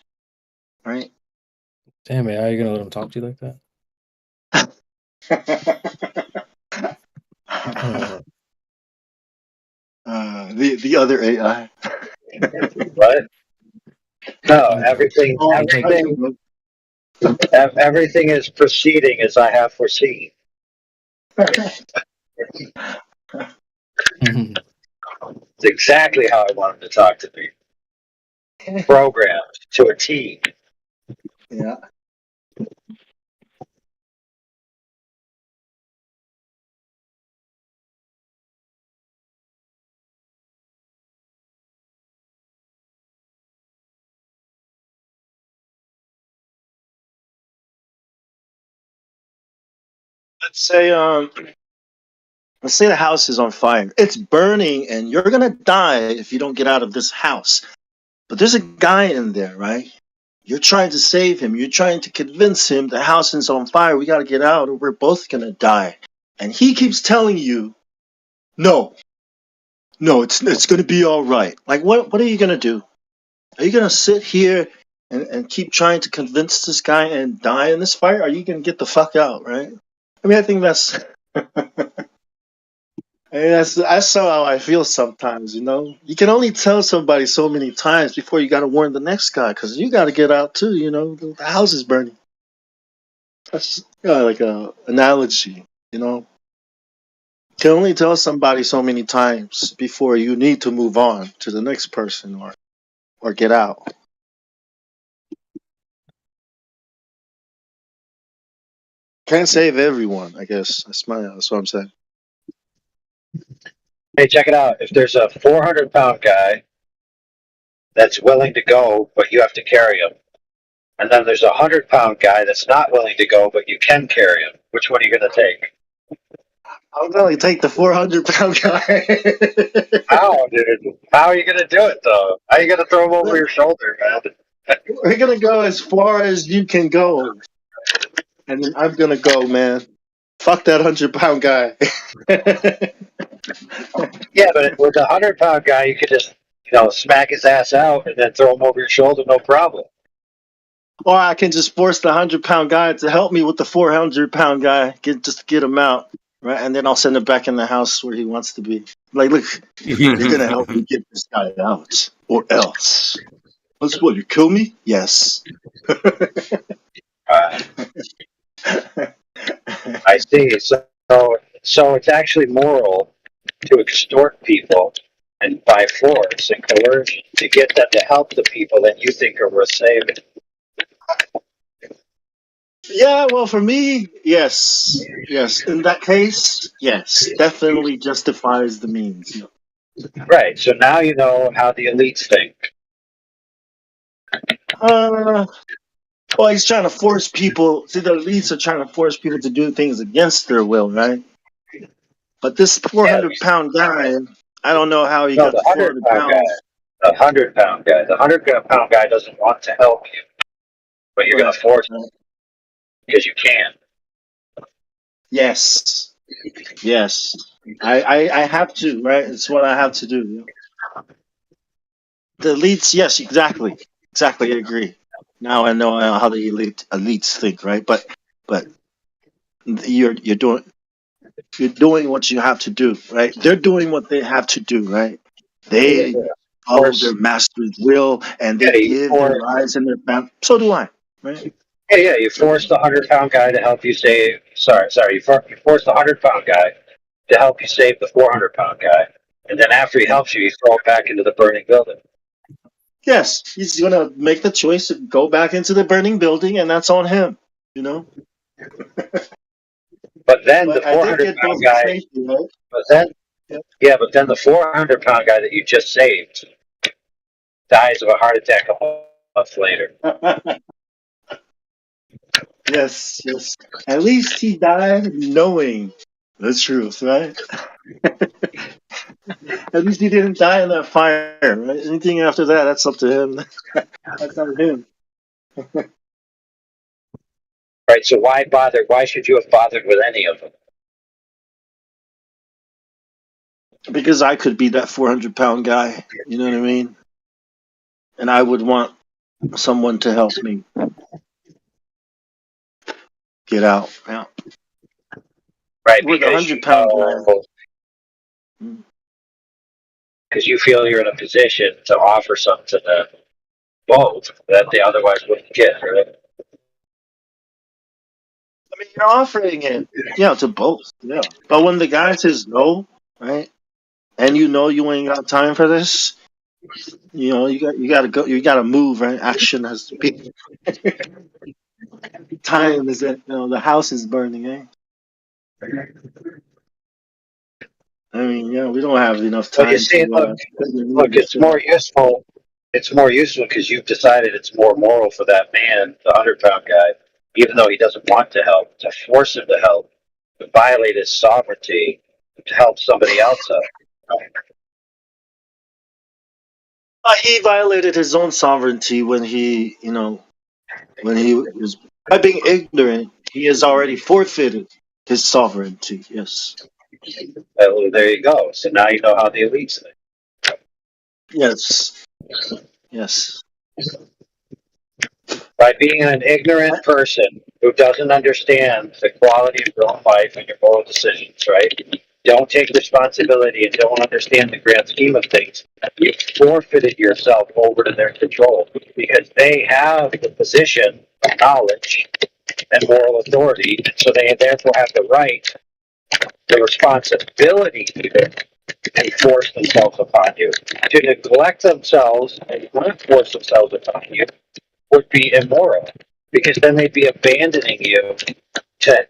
[SPEAKER 1] right?
[SPEAKER 12] Damn, AI, you gonna let him talk to you like that?
[SPEAKER 1] The other AI.
[SPEAKER 5] What? No, everything is proceeding as I have foreseen. It's exactly how I want him to talk to me. Programmed to a T.
[SPEAKER 1] Yeah. Let's say the house is on fire. It's burning and you're gonna die if you don't get out of this house. But there's a guy in there, right? You're trying to save him. You're trying to convince him the house is on fire. We gotta get out or we're both gonna die. And he keeps telling you, no, it's gonna be all right. Like what are you gonna do? Are you gonna sit here and keep trying to convince this guy and die in this fire? Or are you gonna get the fuck out, right? I mean, I think that's that's how I feel sometimes. You know, you can only tell somebody so many times before you got to warn the next guy because you got to get out too. You know, the house is burning. That's like a analogy. You know, you can only tell somebody so many times before you need to move on to the next person or get out. Can't save everyone. I guess that's what I'm saying.
[SPEAKER 5] Hey, check it out. If there's a 400-pound guy that's willing to go, but you have to carry him, and then there's a 100-pound guy that's not willing to go, but you can carry him, which one are you going to take?
[SPEAKER 1] I'll probably take the 400-pound guy.
[SPEAKER 5] How, dude? How are you going to do it, though? How are you going to throw him over your shoulder, man?
[SPEAKER 1] We're gonna go as far as you can go, and then I'm gonna go, man. Fuck that 100-pound guy.
[SPEAKER 5] Yeah, but with the 100-pound guy, you could just, smack his ass out and then throw him over your shoulder, no problem.
[SPEAKER 1] Or I can just force the 100-pound guy to help me with the 400-pound guy, just get him out, right? And then I'll send him back in the house where he wants to be. Like, look, you're gonna help me get this guy out, or else. What's what? You kill me? Yes.
[SPEAKER 5] I see. So it's actually moral to extort people and by force and coercion to get them to help the people that you think are worth saving.
[SPEAKER 1] Yeah, well, for me, yes. In that case, yes, definitely justifies the means.
[SPEAKER 5] Right. So now you know how the elites think.
[SPEAKER 1] Well, he's trying to force people. See, the elites are trying to force people to do things against their will, right? But this 400-pound guy, I don't know how he got
[SPEAKER 5] The
[SPEAKER 1] the 400
[SPEAKER 5] 100-pound guy.
[SPEAKER 1] pounds.
[SPEAKER 5] The 100-pound guy. The 100-pound guy doesn't want to help you, but you're going to force him because you can.
[SPEAKER 1] Yes. I have to, right? It's what I have to do. The elites, yes, exactly. I agree. Now I know how the elites think, right? But you're doing what you have to do, right? They're doing what they have to do, right? They follow their master's will and they give their lives and their family. So do I, right?
[SPEAKER 5] Yeah. You force the 100-pound guy to help you save. Sorry. You force the 100-pound guy to help you save the 400-pound guy, and then after he helps you, you throw it back into the burning building.
[SPEAKER 1] Yes, he's gonna make the choice to go back into the burning building, and that's on him, you know.
[SPEAKER 5] But then the
[SPEAKER 1] I did get
[SPEAKER 5] 400-pound
[SPEAKER 1] both
[SPEAKER 5] guy.
[SPEAKER 1] safety, right?
[SPEAKER 5] But then the 400-pound guy that you just saved dies of a heart attack a month later.
[SPEAKER 1] Yes. At least he died knowing the truth, right? At least he didn't die in that fire, right? Anything after that, that's up to him. That's on him.
[SPEAKER 5] Right. So why bother? Why should you have bothered with any of them?
[SPEAKER 1] Because I could be that 400-pound guy. You know what I mean? And I would want someone to help me get out. Yeah.
[SPEAKER 5] Right.
[SPEAKER 1] With a
[SPEAKER 5] Because
[SPEAKER 1] 100-pound guy.
[SPEAKER 5] Because you feel you're in a position to offer something to them both that they otherwise wouldn't get, right?
[SPEAKER 1] I mean, you're offering it, to both, But when the guy says no, right, and you ain't got time for this, you gotta go, you gotta move, right? Action has to be. Time is it? The house is burning, eh? I mean, we don't have enough
[SPEAKER 5] Well, you
[SPEAKER 1] time
[SPEAKER 5] see,
[SPEAKER 1] to.
[SPEAKER 5] look, it's more useful. It's more useful because you've decided it's more moral for that man, the 100-pound guy, even though he doesn't want to help, to force him to help, to violate his sovereignty, to help somebody else out.
[SPEAKER 1] He violated his own sovereignty when he was by being ignorant. He has already forfeited his sovereignty. Yes.
[SPEAKER 5] Well, there you go. So now you know how the elites think.
[SPEAKER 1] Yes.
[SPEAKER 5] By being an ignorant person who doesn't understand the quality of your own life and your moral decisions, right? Don't take responsibility and don't understand the grand scheme of things. You've forfeited yourself over to their control because they have the position of knowledge and moral authority, so they therefore have the right, the responsibility even, to force themselves upon you. To neglect themselves and not force themselves upon you would be immoral, because then they'd be abandoning you to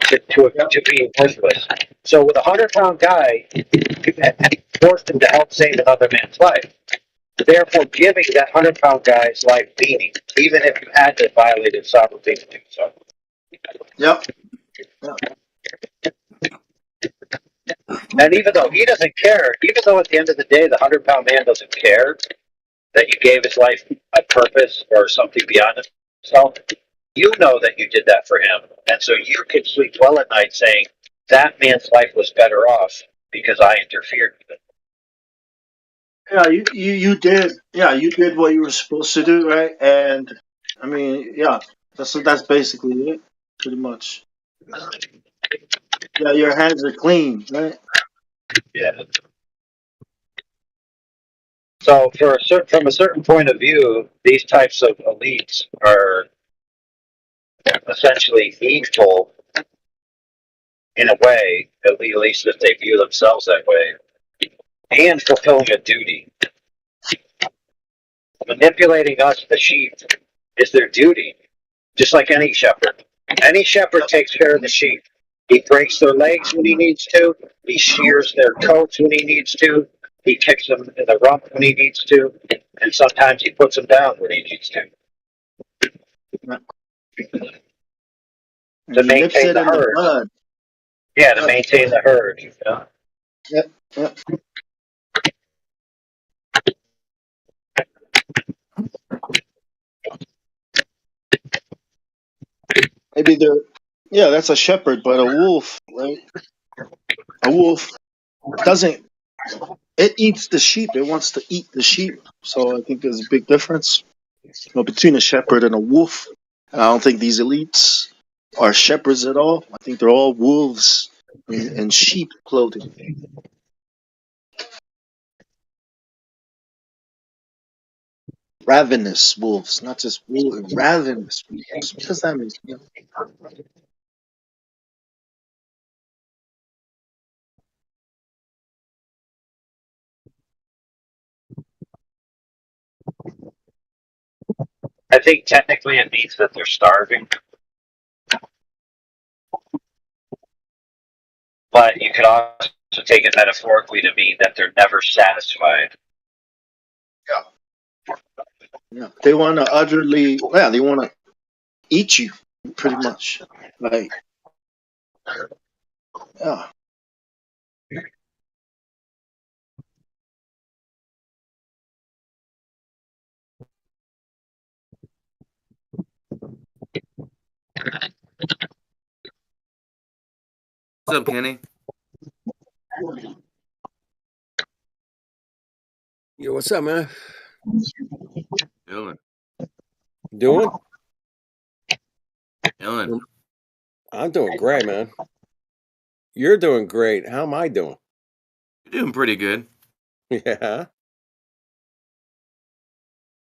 [SPEAKER 5] be worthless. So with a 100-pound guy, you forced him to help save another man's life, therefore giving that 100-pound guy's life meaning, even if you had to violate his sovereignty to do so.
[SPEAKER 1] Yep.
[SPEAKER 5] And even though he doesn't care, even though at the end of the day the 100-pound man doesn't care that you gave his life a purpose or something beyond himself, you know that you did that for him. And so you can sleep well at night saying, that man's life was better off because I interfered with it.
[SPEAKER 1] Yeah, you did. Yeah, you did what you were supposed to do, right? And I mean, that's basically it, pretty much. Yeah, your hands are clean, right?
[SPEAKER 5] Yeah. So from a certain point of view, these types of elites are essentially needful in a way, at least if they view themselves that way, and fulfilling a duty. Manipulating us, the sheep, is their duty, just like any shepherd. Any shepherd takes care of the sheep. He breaks their legs when he needs to. He shears their coats when he needs to. He kicks them in the rump when he needs to. And sometimes he puts them down when he needs to. To maintain the herd. Yeah, to maintain the herd.
[SPEAKER 1] Yep. Maybe that's a shepherd, but a wolf, right? A wolf doesn't. It eats the sheep. It wants to eat the sheep. So I think there's a big difference between a shepherd and a wolf. And I don't think these elites are shepherds at all. I think they're all wolves in sheep clothing. Ravenous wolves, not just wolves. Ravenous wolves. What does that mean?
[SPEAKER 5] I think technically it means that they're starving, but you could also take it metaphorically to mean that they're never satisfied.
[SPEAKER 1] Yeah. They want to utterly, yeah, they want to eat you, pretty much. Like, yeah.
[SPEAKER 7] What's up, Kenny?
[SPEAKER 22] Yo, what's up, man?
[SPEAKER 7] Dylan.
[SPEAKER 22] Doing?
[SPEAKER 7] Dylan.
[SPEAKER 22] I'm doing great, man. You're doing great. How am I doing?
[SPEAKER 7] You're doing pretty good.
[SPEAKER 22] Yeah.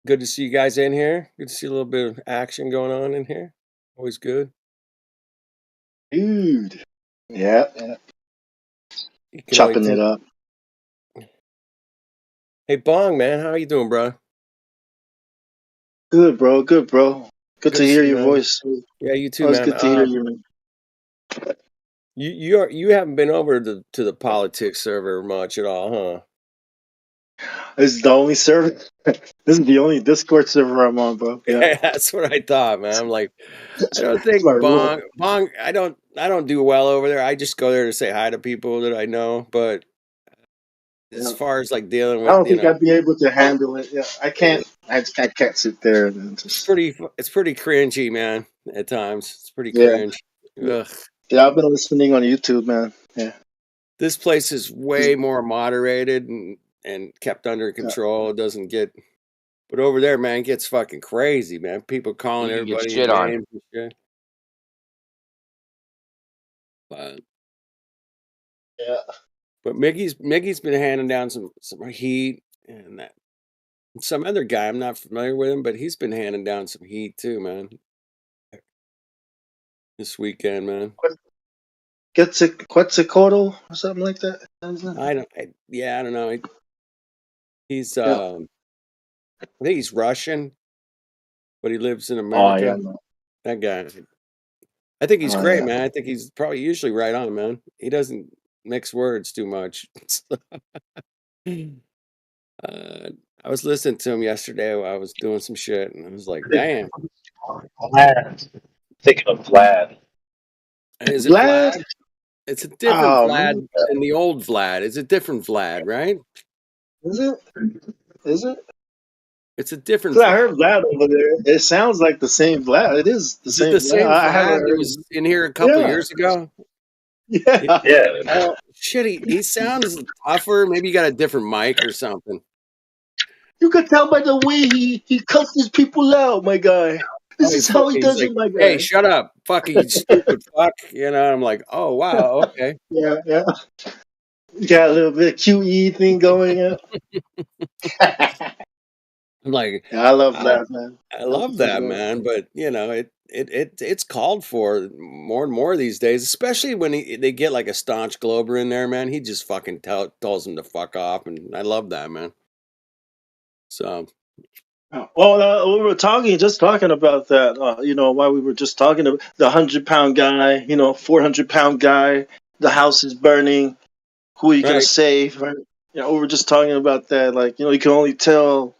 [SPEAKER 22] Good to see you guys in here. Good to see a little bit of action going on in here. Always good.
[SPEAKER 1] Dude. Yeah.
[SPEAKER 22] You can
[SPEAKER 1] Chopping
[SPEAKER 22] only
[SPEAKER 1] it up.
[SPEAKER 22] Hey, Bong, man, how you doing, bro?
[SPEAKER 1] Good, bro. Good, bro. Good to hear
[SPEAKER 22] see you,
[SPEAKER 1] your
[SPEAKER 22] man.
[SPEAKER 1] voice.
[SPEAKER 22] Yeah, you too,
[SPEAKER 1] Always
[SPEAKER 22] man.
[SPEAKER 1] good to hear you, man.
[SPEAKER 22] You haven't been over to the politics server much at all, huh?
[SPEAKER 1] This is the only server. This is the only Discord server I'm on, bro. Yeah.
[SPEAKER 22] That's what I thought, man. I'm like, I don't
[SPEAKER 1] That's my
[SPEAKER 22] think
[SPEAKER 1] rule.
[SPEAKER 22] Bong. I don't do well over there. I just go there to say hi to people that I know. But as
[SPEAKER 1] Yeah.
[SPEAKER 22] far as like dealing
[SPEAKER 1] I
[SPEAKER 22] with,
[SPEAKER 1] don't think I'd be able to handle it. Yeah, I can't. I can't sit there and
[SPEAKER 22] it's
[SPEAKER 1] just.
[SPEAKER 22] pretty cringy, man. At times, it's pretty
[SPEAKER 1] Yeah.
[SPEAKER 22] cringe.
[SPEAKER 1] Yeah.
[SPEAKER 22] Ugh.
[SPEAKER 1] Yeah, I've been listening on YouTube, man. Yeah.
[SPEAKER 22] This place is way more moderated and kept under control. It doesn't get, but over there, man, it gets fucking crazy, man. People calling
[SPEAKER 7] You can get
[SPEAKER 22] everybody
[SPEAKER 7] shit on.
[SPEAKER 22] names and shit. But
[SPEAKER 1] Yeah.
[SPEAKER 22] But Miggy's been handing down some heat, and that some other guy I'm not familiar with him, but he's been handing down some heat too, man. This weekend, man.
[SPEAKER 1] Quetzalcoatl or something like that.
[SPEAKER 22] I don't know. He's
[SPEAKER 1] Yeah.
[SPEAKER 22] I think he's Russian, but he lives in
[SPEAKER 1] Oh yeah.
[SPEAKER 22] America.
[SPEAKER 1] No.
[SPEAKER 22] That guy. I think he's
[SPEAKER 1] Oh
[SPEAKER 22] great,
[SPEAKER 1] yeah.
[SPEAKER 22] man. I think he's probably usually right on, man. He doesn't mix words too much. I was listening to him yesterday while I was doing some shit, and I was like, damn.
[SPEAKER 5] Vlad. Thinking of Vlad.
[SPEAKER 22] Is it Vlad?
[SPEAKER 1] Vlad?
[SPEAKER 22] It's a different
[SPEAKER 1] Oh
[SPEAKER 22] Vlad
[SPEAKER 1] man.
[SPEAKER 22] than the old Vlad. It's a different Vlad, right?
[SPEAKER 1] Is it? Is it?
[SPEAKER 22] It's a different
[SPEAKER 1] 'Cause I
[SPEAKER 22] Vlad.
[SPEAKER 1] heard Vlad over there. It sounds like the same Vlad. It is the
[SPEAKER 22] Is it
[SPEAKER 1] same
[SPEAKER 22] the
[SPEAKER 1] Vlad.
[SPEAKER 22] same
[SPEAKER 1] I haven't
[SPEAKER 22] Vlad that
[SPEAKER 1] heard.
[SPEAKER 22] was in here a couple
[SPEAKER 1] Yeah.
[SPEAKER 22] years ago?
[SPEAKER 1] Yeah.
[SPEAKER 5] Yeah.
[SPEAKER 22] Shit, he sounds tougher. Maybe he got a different mic or something.
[SPEAKER 1] You could tell by the way he cuts his people out, my guy. This is how he
[SPEAKER 22] He's
[SPEAKER 1] does
[SPEAKER 22] like,
[SPEAKER 1] it, my
[SPEAKER 22] hey,
[SPEAKER 1] guy.
[SPEAKER 22] shut up, fucking you stupid fuck. You know, I'm like, oh, wow, okay.
[SPEAKER 1] Yeah, yeah. You got a little bit of QE thing going on.
[SPEAKER 22] I'm like,
[SPEAKER 1] Yeah, I love that, man.
[SPEAKER 22] I love that, man. But, you know, it's called for more and more these days, especially when they get like a staunch Glober in there, man. He just fucking tells them to fuck off. And I love that, man. So,
[SPEAKER 1] Well, we were just talking about that. While we were just talking about the 100-pound guy, 400-pound guy, the house is burning. Who are you gonna
[SPEAKER 22] right.
[SPEAKER 1] save? Right? We were just talking about that. Like, you can only tell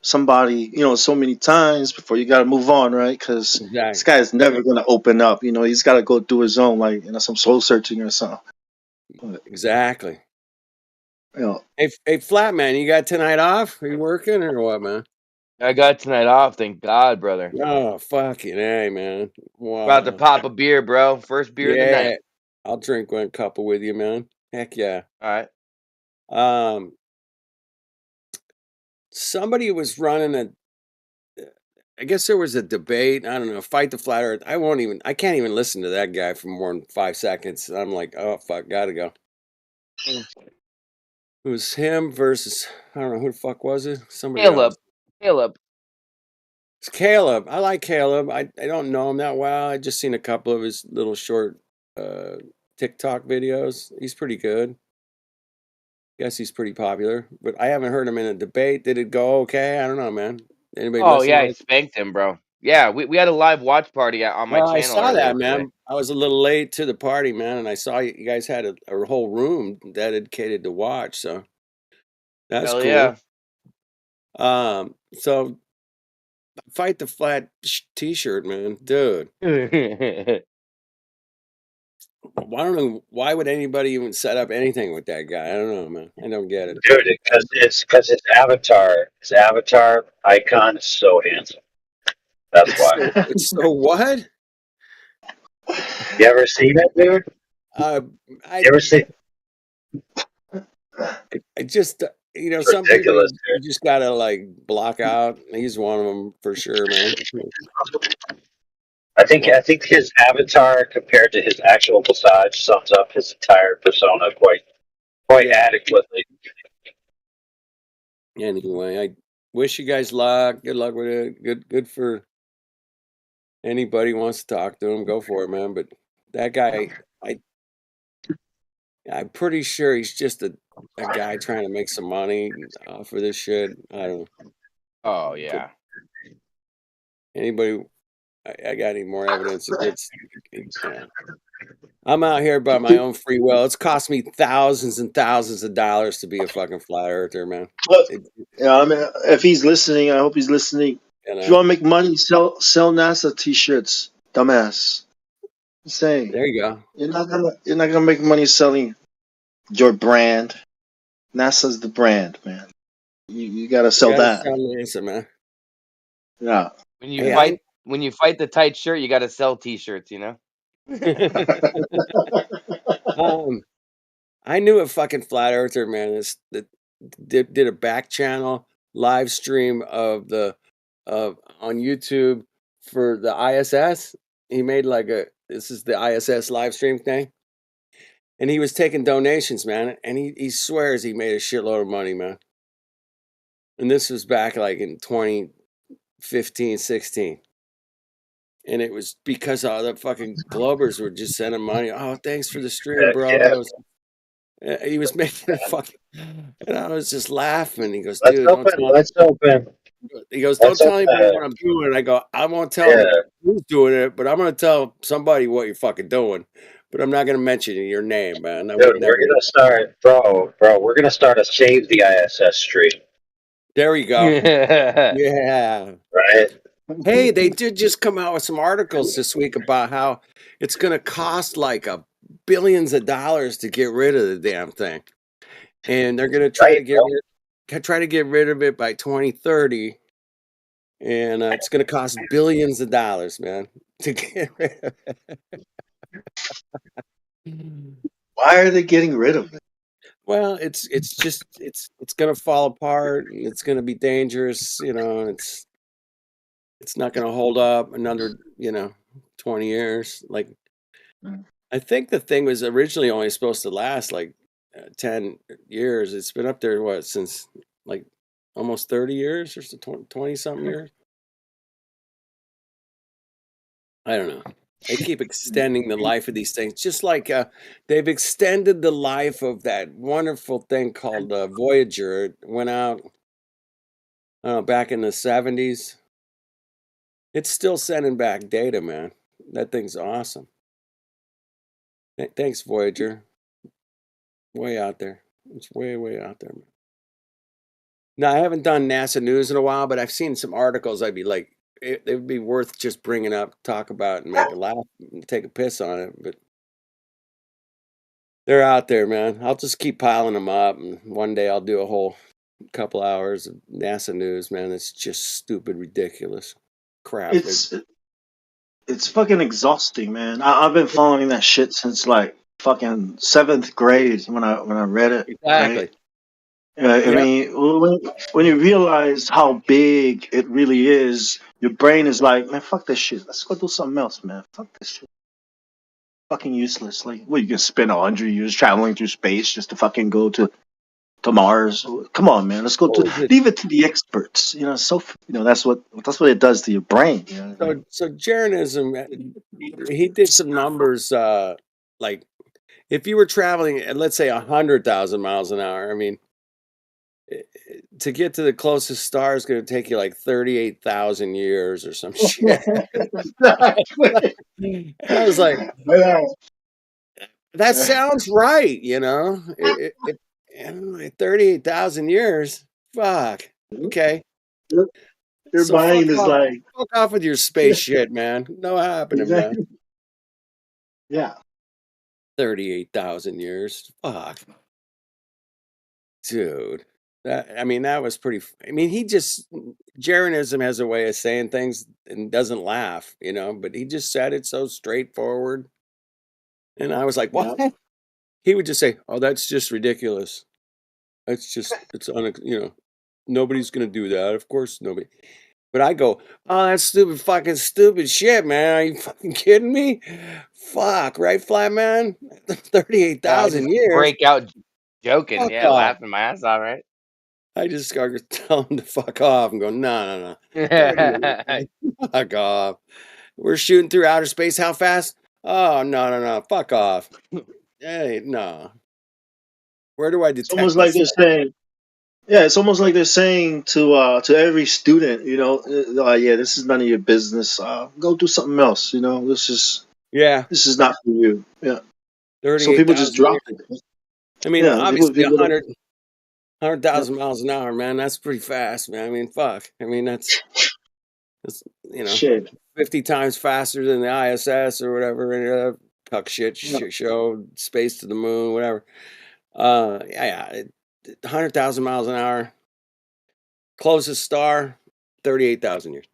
[SPEAKER 1] somebody, so many times before you got to move on, right? Because this guy's never gonna open up. He's got to go do his own, like, some soul searching or something. But,
[SPEAKER 22] Exactly.
[SPEAKER 1] you
[SPEAKER 22] Hey, Flat Man, you got tonight off? Are you working or what, man?
[SPEAKER 7] I got tonight off, thank God, brother.
[SPEAKER 22] Oh, fucking hey, man. Wow.
[SPEAKER 7] About to pop a beer, bro. First beer of the night.
[SPEAKER 22] I'll drink one couple with you, man. Heck yeah.
[SPEAKER 7] All right.
[SPEAKER 22] Somebody was running I guess there was a debate. I don't know. Fight the Flat Earth. I can't even listen to that guy for more than 5 seconds. I'm like, oh fuck, gotta go. It was him versus I don't know who the fuck was it. Somebody else.
[SPEAKER 7] Caleb.
[SPEAKER 22] It's Caleb. I like Caleb. I don't know him that well. I just seen a couple of his little short TikTok videos. He's pretty good. Guess he's pretty popular, but I haven't heard him in a debate. Did it go okay? I don't know, man. Anybody
[SPEAKER 7] Oh
[SPEAKER 22] listen
[SPEAKER 7] yeah,
[SPEAKER 22] to
[SPEAKER 7] I
[SPEAKER 22] it?
[SPEAKER 7] spanked him, bro. Yeah, we had a live watch party on my
[SPEAKER 22] Well, I
[SPEAKER 7] channel
[SPEAKER 22] saw
[SPEAKER 7] earlier
[SPEAKER 22] that,
[SPEAKER 7] today.
[SPEAKER 22] man. I was a little late to the party, man, and I saw you guys had a whole room dedicated to watch, so that's
[SPEAKER 7] Hell
[SPEAKER 22] cool.
[SPEAKER 7] yeah.
[SPEAKER 22] So fight the flat T-shirt, man, dude. I don't know why would anybody even set up anything with that guy. I don't know, man. I don't get it,
[SPEAKER 5] Dude, because his avatar icon is so handsome. That's why.
[SPEAKER 22] It's so what?
[SPEAKER 5] You ever seen it, dude?
[SPEAKER 22] I
[SPEAKER 5] You ever see?
[SPEAKER 22] I just
[SPEAKER 5] It's
[SPEAKER 22] some people
[SPEAKER 5] ridiculous,
[SPEAKER 22] you just gotta like block out. He's one of them for sure, man.
[SPEAKER 5] I think his avatar compared to his actual visage sums up his entire persona quite adequately.
[SPEAKER 22] Anyway, I wish you guys luck. Good luck with it. Good for anybody who wants to talk to him. Go for it, man. But that guy, I'm pretty sure he's just a guy trying to make some money for this shit. I don't know.
[SPEAKER 7] Oh yeah.
[SPEAKER 22] Anybody? I got any more evidence? I'm out here by my own free will. It's cost me thousands and thousands of dollars to be a fucking flat earther, man.
[SPEAKER 1] But, yeah, I mean, if he's listening, I hope he's listening. If you want to make money, sell NASA T-shirts, dumbass. I'm saying.
[SPEAKER 22] There you go.
[SPEAKER 1] You're not gonna make money selling your brand. NASA's the brand, man. You gotta sell that.
[SPEAKER 22] Sell NASA, man.
[SPEAKER 1] Yeah.
[SPEAKER 7] When you fight the tight shirt, you got to sell T-shirts. You know.
[SPEAKER 22] I knew a fucking flat earther, man. That did a back channel live stream of on YouTube for the ISS. He made this is the ISS live stream thing, and he was taking donations, man. And he swears he made a shitload of money, man. And this was back like in 2015, 16. And it was because all the fucking Globers were just sending money. Oh, thanks for the stream, bro. He was making a fucking, and I was just laughing. He goes, dude,
[SPEAKER 5] Let's open.
[SPEAKER 22] He goes, don't tell anybody what I'm doing. I go, I won't tell who's doing it, but I'm going to tell somebody what you're fucking doing. But I'm not going to mention your name, man.
[SPEAKER 5] Dude, we're gonna start, bro. We're gonna start a Save the ISS stream.
[SPEAKER 22] There we go. Yeah.
[SPEAKER 5] Right.
[SPEAKER 22] Hey, they did just come out with some articles this week about how it's going to cost like billions of dollars to get rid of the damn thing, and they're going to try to get rid of it by 2030, and it's going to cost billions of dollars, man, to get rid of it.
[SPEAKER 1] Why are they getting rid of it?
[SPEAKER 22] Well, it's going to fall apart, and it's going to be dangerous, and it's not going to hold up another 20 years. Like, I think the thing was originally only supposed to last like 10 years. It's been up there since like almost 30 years or so, 20 something years. I don't know. They keep extending the life of these things, just like they've extended the life of that wonderful thing called Voyager. It went out, I don't know, back in the 70s. It's still sending back data, man. That thing's awesome. Thanks, Voyager. Way out there. It's way, way out there, man. No, I haven't done NASA news in a while, but I've seen some articles. I'd be like, it would be worth just bringing up, talk about, and make a laugh, and take a piss on it. But they're out there, man. I'll just keep piling them up, and one day I'll do a whole couple hours of NASA news, man. It's just stupid, ridiculous crap.
[SPEAKER 1] It's fucking exhausting, man. I've been following that shit since like fucking 7th grade when I read it.
[SPEAKER 22] Exactly.
[SPEAKER 1] Right? I mean, when you realize how big it really is, your brain is like, man, fuck this shit. Let's go do something else, man. Fuck this shit. Fucking useless. Like, what, you can spend 100 years traveling through space just to fucking go to Mars? Come on, man. Let's go to leave it to the experts. You know, that's what it does to your brain. You know what I mean?
[SPEAKER 22] So Jeranism, he did some numbers. Like, if you were traveling at, let's say, 100,000 miles an hour, I mean, to get to the closest star is going to take you like 38,000 years or some shit. And I was like, that sounds right, you know? 38,000 years. Fuck. Okay.
[SPEAKER 1] Your
[SPEAKER 22] So
[SPEAKER 1] mind is like,
[SPEAKER 22] fuck off with your space shit, man. No happening, man.
[SPEAKER 1] Yeah.
[SPEAKER 22] 38,000 years. Fuck. Dude. That was pretty. Jeranism has a way of saying things and doesn't laugh, you know, but he just said it so straightforward. And I was like, what? Yeah. He would just say, oh, that's just ridiculous. Nobody's going to do that. Of course, nobody. But I go, oh, that's stupid shit, man. Are you fucking kidding me? Fuck, right, flat man? 38,000 years.
[SPEAKER 7] Break out joking,
[SPEAKER 22] fuck
[SPEAKER 7] yeah,
[SPEAKER 22] off.
[SPEAKER 7] laughing my ass off, right?
[SPEAKER 22] I just started telling him to fuck off and go, no. Fuck off. We're shooting through outer space. How fast? Oh, no. Fuck off. Hey, no. Where do I detect
[SPEAKER 1] It's almost like they're saying, it's almost like they're saying to every student, you know, yeah, this is none of your business. Go do something else. You know, this is not for you. Yeah. So people just drop it.
[SPEAKER 22] I mean, obviously, 100,000 miles an hour, man. That's pretty fast, man. I mean, fuck. I mean, that's 50 times faster than the ISS or whatever. Cuck shit show, space to the moon, whatever. 100,000 miles an hour. Closest star, 38,000 years.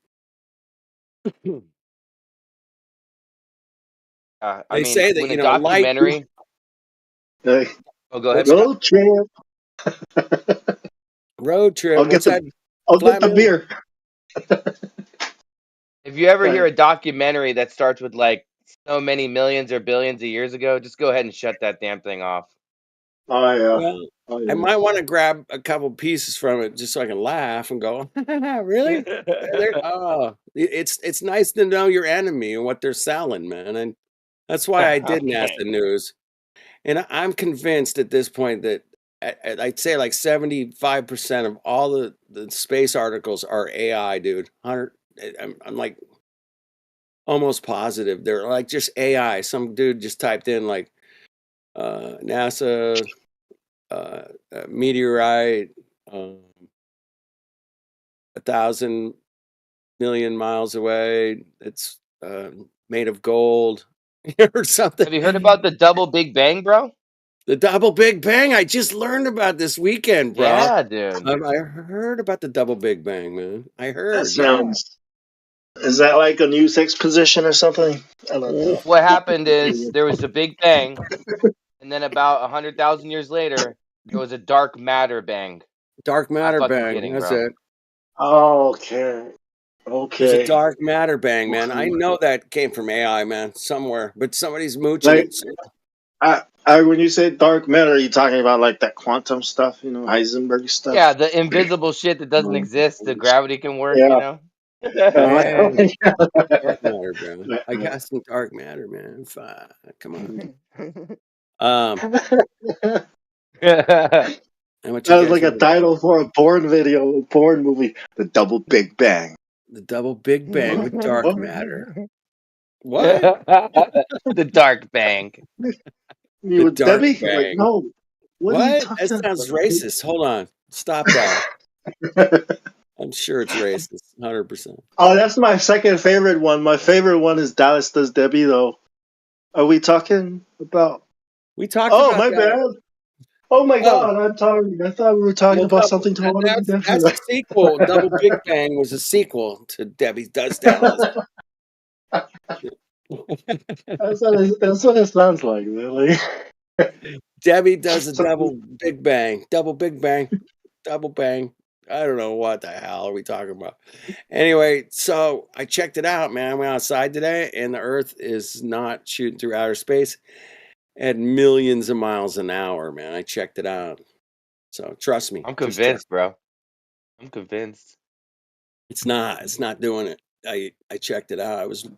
[SPEAKER 22] They say that,
[SPEAKER 7] when a documentary.
[SPEAKER 1] Light.
[SPEAKER 7] Oh, go ahead.
[SPEAKER 1] Road trip.
[SPEAKER 22] Road trip.
[SPEAKER 1] I'll get the beer.
[SPEAKER 7] If you ever hear a documentary that starts with like so many millions or billions of years ago, just go ahead and shut that damn thing off.
[SPEAKER 1] Oh yeah.
[SPEAKER 22] Well, I might want to grab a couple pieces from it just so I can laugh and go, really? It's nice to know your enemy and what they're selling, man. And that's why I didn't ask the news. And I'm convinced at this point that I'd say like 75% of all the space articles are AI, dude. I'm like almost positive they're like just AI. Some dude just typed in like NASA meteorite 1,000 million miles away. It's made of gold or something.
[SPEAKER 7] Have you heard about the double Big Bang, bro?
[SPEAKER 22] The double Big Bang. I just learned about this weekend, bro.
[SPEAKER 7] Yeah, dude.
[SPEAKER 22] I heard about the double Big Bang, man. I heard.
[SPEAKER 1] That sounds. Is that like a new sex position or something? I don't know.
[SPEAKER 7] What happened is there was a Big Bang, and then about 100,000 years later, there was a dark matter bang.
[SPEAKER 22] Dark matter bang.
[SPEAKER 7] Kidding,
[SPEAKER 22] That's
[SPEAKER 7] bro.
[SPEAKER 22] it.
[SPEAKER 1] Okay.
[SPEAKER 22] There's a dark matter bang, man. I know that came from AI, man, somewhere, but somebody's mooching it.
[SPEAKER 1] When you say dark matter, are you talking about like that quantum stuff, you know, Heisenberg stuff?
[SPEAKER 7] Yeah, the invisible shit that doesn't exist, the gravity can work, you know?
[SPEAKER 22] Dark matter, bro. I got some dark matter, man. Fuck, come on.
[SPEAKER 1] That was like a title for a porn video, a porn movie. The double Big Bang.
[SPEAKER 22] The double Big Bang with dark matter.
[SPEAKER 7] What? The dark bang.
[SPEAKER 1] You with
[SPEAKER 22] dark
[SPEAKER 1] Debbie?
[SPEAKER 22] bang.
[SPEAKER 1] Like, no.
[SPEAKER 22] What? That sounds racist. Hold on. Stop that. I'm sure it's racist. 100%.
[SPEAKER 1] Oh, that's my second favorite one. My favorite one is Dallas Does Debbie, though. Are we talking about?
[SPEAKER 22] We talked about
[SPEAKER 1] my
[SPEAKER 22] that.
[SPEAKER 1] bad. Oh my God, I'm sorry. I thought we were talking about something totally different.
[SPEAKER 22] That's a sequel. Double Big Bang was a sequel to Debbie Does Dallas.
[SPEAKER 1] That's what it sounds like, really.
[SPEAKER 22] Debbie does a double Big Bang. Double Big Bang. Double bang. I don't know what the hell are we talking about. Anyway, so I checked it out, man. I went outside today, and the Earth is not shooting through outer space at millions of miles an hour, man. I checked it out. So trust me.
[SPEAKER 7] I'm
[SPEAKER 22] Just trust.
[SPEAKER 7] convinced, bro. I'm convinced.
[SPEAKER 22] It's not. It's not doing it. I checked it out. I was.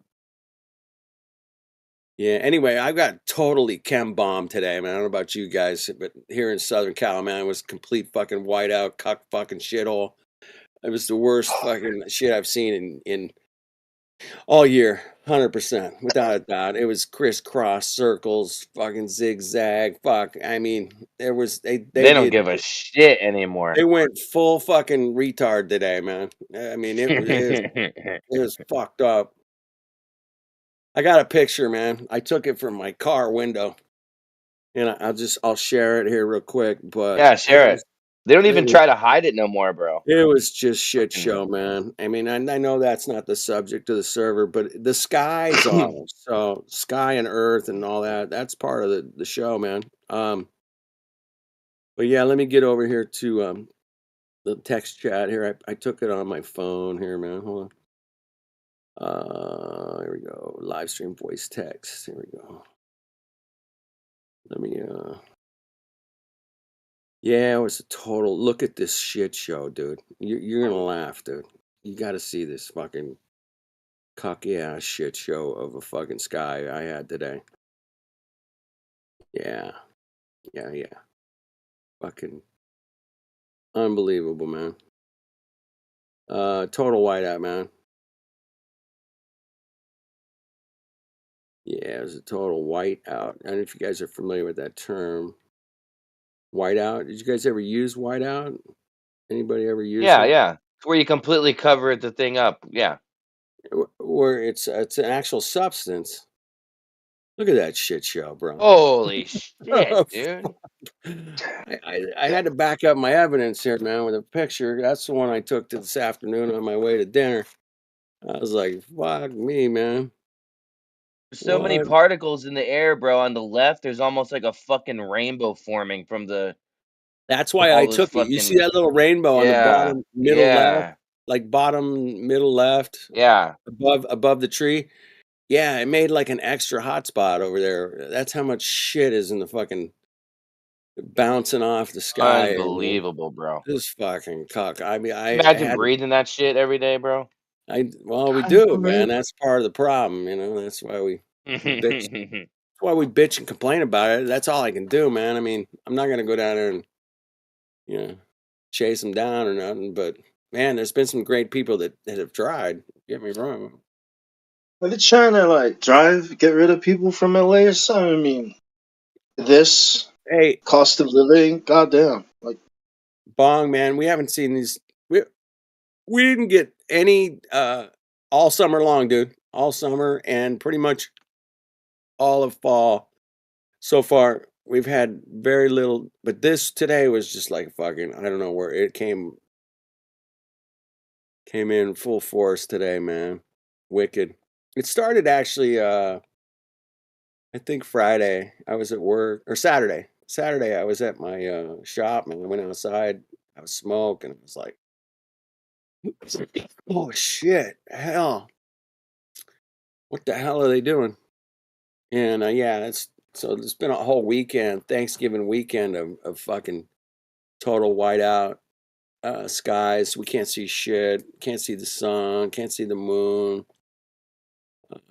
[SPEAKER 22] Yeah. Anyway, I got totally chem bombed today, man. I don't know about you guys, but here in Southern Cal, man, it was complete fucking whiteout, cuck fucking shithole. It was the worst fucking shit I've seen in all year, 100%, without a doubt. It was crisscross circles, fucking zigzag. Fuck, I mean, there was they
[SPEAKER 7] They don't
[SPEAKER 22] did.
[SPEAKER 7] give a shit anymore.
[SPEAKER 22] They went full fucking retard today, man. I mean, it was fucked up. I got a picture, man. I took it from my car window, and I'll share it here real quick. But
[SPEAKER 7] Yeah, share it. They don't even
[SPEAKER 22] was,
[SPEAKER 7] try to hide it no more, bro.
[SPEAKER 22] it was just shit show, man. I mean, I know that's not the subject of the server, but the sky's off. So sky and earth and all that, that's part of the show, man. But yeah, let me get over here to the text chat here. I took it on my phone here, man. Hold on. Here we go. Live stream voice text. Here we go. Let me yeah, it was a total look at this shit show, dude. You're gonna laugh, dude. You gotta see this fucking cocky ass shit show of a fucking sky I had today. Yeah. Yeah. Fucking unbelievable, man. Total whiteout, man. Yeah, it was a total whiteout. I don't know if you guys are familiar with that term. Whiteout. Did you guys ever use whiteout? Anybody ever use
[SPEAKER 7] Yeah,
[SPEAKER 22] it?
[SPEAKER 7] yeah. It's where you completely cover the thing up. Yeah.
[SPEAKER 22] Where it's an actual substance. Look at that shit show, bro.
[SPEAKER 7] Holy shit, dude.
[SPEAKER 22] I had to back up my evidence here, man, with a picture. That's the one I took to this afternoon on my way to dinner. I was like, fuck me, man.
[SPEAKER 7] So many
[SPEAKER 22] What?
[SPEAKER 7] particles in the air, bro. On the left, there's almost like a fucking rainbow forming from
[SPEAKER 22] That's why I
[SPEAKER 7] all this
[SPEAKER 22] took it. You see
[SPEAKER 7] fucking
[SPEAKER 22] that little rainbow on the
[SPEAKER 7] yeah,
[SPEAKER 22] bottom middle left?
[SPEAKER 7] yeah,
[SPEAKER 22] Like bottom middle left
[SPEAKER 7] yeah.
[SPEAKER 22] above the tree? Yeah, it made like an extra hot spot over there. That's how much shit is in the fucking bouncing off the sky, man.
[SPEAKER 7] Unbelievable, bro.
[SPEAKER 22] This fucking cock. I mean, I
[SPEAKER 7] Imagine
[SPEAKER 22] had
[SPEAKER 7] breathing that shit every day, bro.
[SPEAKER 22] well, we do, man. That's part of the problem, you know. That's why we bitch. That's why we bitch and complain about it. That's all I can do, man. I mean, I'm not gonna go down there and chase them down or nothing. But man, there's been some great people that have tried. Get me wrong.
[SPEAKER 1] Are they trying to like get rid of people from LA or something? I mean, this
[SPEAKER 22] Hey,
[SPEAKER 1] cost of living, goddamn. Like,
[SPEAKER 22] Bong, man, we haven't seen these. We didn't get any all summer long, dude. All summer and pretty much all of fall. So far, we've had very little, but this today was just like fucking. I don't know where it came in full force today, man. Wicked. It started actually. I think Friday. I was at work or Saturday. Saturday, I was at my shop and I went outside. I was smoking. It was like, oh shit, hell, what the hell are they doing? And yeah, it's been a whole weekend, Thanksgiving weekend of fucking total whiteout skies. We can't see shit. Can't see the sun. Can't see the moon.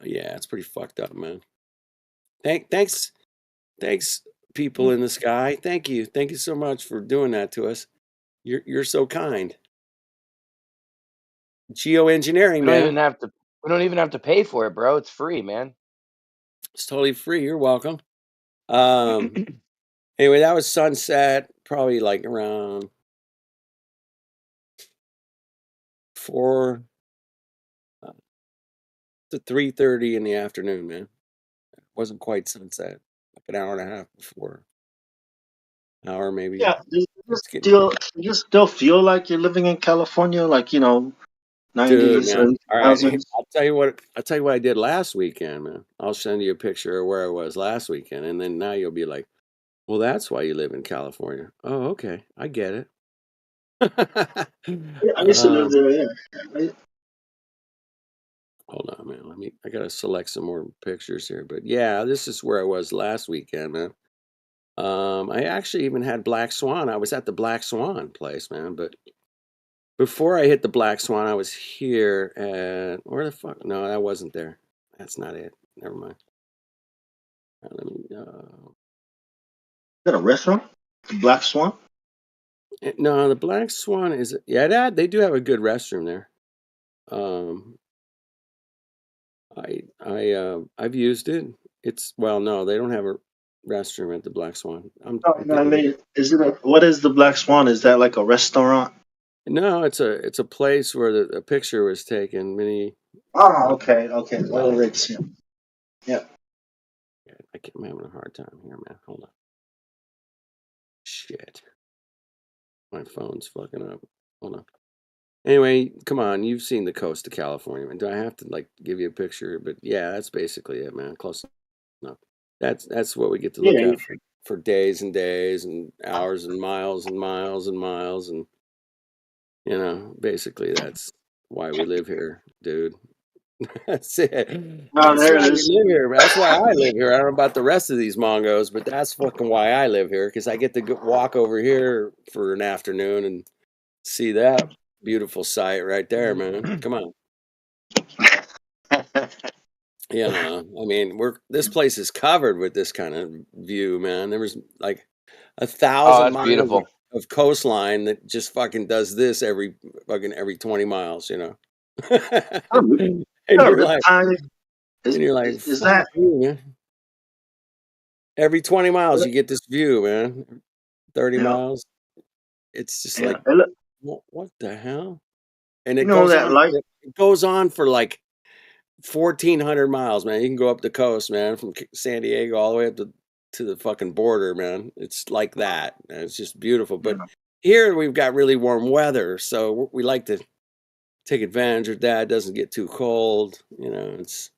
[SPEAKER 22] Yeah, it's pretty fucked up, man. Thanks, people in the sky. Thank you so much for doing that to us. You're so kind. Geoengineering,
[SPEAKER 7] We don't
[SPEAKER 22] man.
[SPEAKER 7] even have to. We don't even have to pay for it, bro. It's free, man.
[SPEAKER 22] It's totally free. You're welcome. Anyway, that was sunset, probably like around 4 to 3:30 in the afternoon, man. It wasn't quite sunset. Like an hour and a half before. Hour maybe.
[SPEAKER 1] yeah,
[SPEAKER 22] It's getting
[SPEAKER 1] you just still feel like you're living in California, like,
[SPEAKER 22] dude,
[SPEAKER 1] 90s,
[SPEAKER 22] man.
[SPEAKER 1] early
[SPEAKER 22] All right.
[SPEAKER 1] 2000s.
[SPEAKER 22] I'll tell you what I did last weekend, man. I'll send you a picture of where I was last weekend, and then now you'll be like, well, that's why you live in California. Oh, okay. I get it.
[SPEAKER 1] Yeah, I used to live there. Yeah.
[SPEAKER 22] Hold on, man. I gotta select some more pictures here. But yeah, this is where I was last weekend, man. I actually even had Black Swan. I was at the Black Swan place, man. But before I hit the Black Swan, I was here at where the fuck? No, that wasn't there. That's not it. Never mind. Let me.
[SPEAKER 1] Is that a restaurant? The Black Swan?
[SPEAKER 22] No, the Black Swan is they do have a good restroom there. I've used it. It's no, they don't have a restroom at the Black Swan. I'm
[SPEAKER 1] No, I
[SPEAKER 22] thinking.
[SPEAKER 1] mean, what is the Black Swan? Is that like a restaurant?
[SPEAKER 22] No, it's a place where a picture was taken many.
[SPEAKER 1] Oh, okay. Oil rigs. Yeah.
[SPEAKER 22] I'm having a hard time here, man. Hold on. Shit. My phone's fucking up. Hold on. Anyway, come on. You've seen the coast of California, man. Do I have to give you a picture? But yeah, that's basically it, man. Close enough. That's what we get to look
[SPEAKER 1] Yeah.
[SPEAKER 22] at for days and days and hours and miles and miles and miles and basically that's why we live here, dude. That's it.
[SPEAKER 1] No,
[SPEAKER 22] That's
[SPEAKER 1] there
[SPEAKER 22] why
[SPEAKER 1] it
[SPEAKER 22] we
[SPEAKER 1] is.
[SPEAKER 22] live here. That's why I live here. I don't know about the rest of these Mongos, but that's fucking why I live here because I get to walk over here for an afternoon and see that beautiful sight right there, man. Come on. I mean, this place is covered with this kind of view, man. There was like
[SPEAKER 7] Oh,
[SPEAKER 22] 1,000
[SPEAKER 7] that's
[SPEAKER 22] miles
[SPEAKER 7] beautiful.
[SPEAKER 22] of coastline that just fucking does this every 20 miles, and you're like,
[SPEAKER 1] Riptide. Is
[SPEAKER 22] fuck
[SPEAKER 1] that?
[SPEAKER 22] you, man. Every 20 miles, you get this view, man. 30
[SPEAKER 1] Yeah.
[SPEAKER 22] miles. It's just
[SPEAKER 1] Yeah.
[SPEAKER 22] like, what the hell? And
[SPEAKER 1] You know that light?
[SPEAKER 22] it goes on for like 1,400 miles, man. You can go up the coast, man, from San Diego all the way up to the fucking border, man. It's like that. And it's just beautiful. But
[SPEAKER 1] Yeah.
[SPEAKER 22] here we've got really warm weather, so we like to take advantage of that. It doesn't get too cold. It's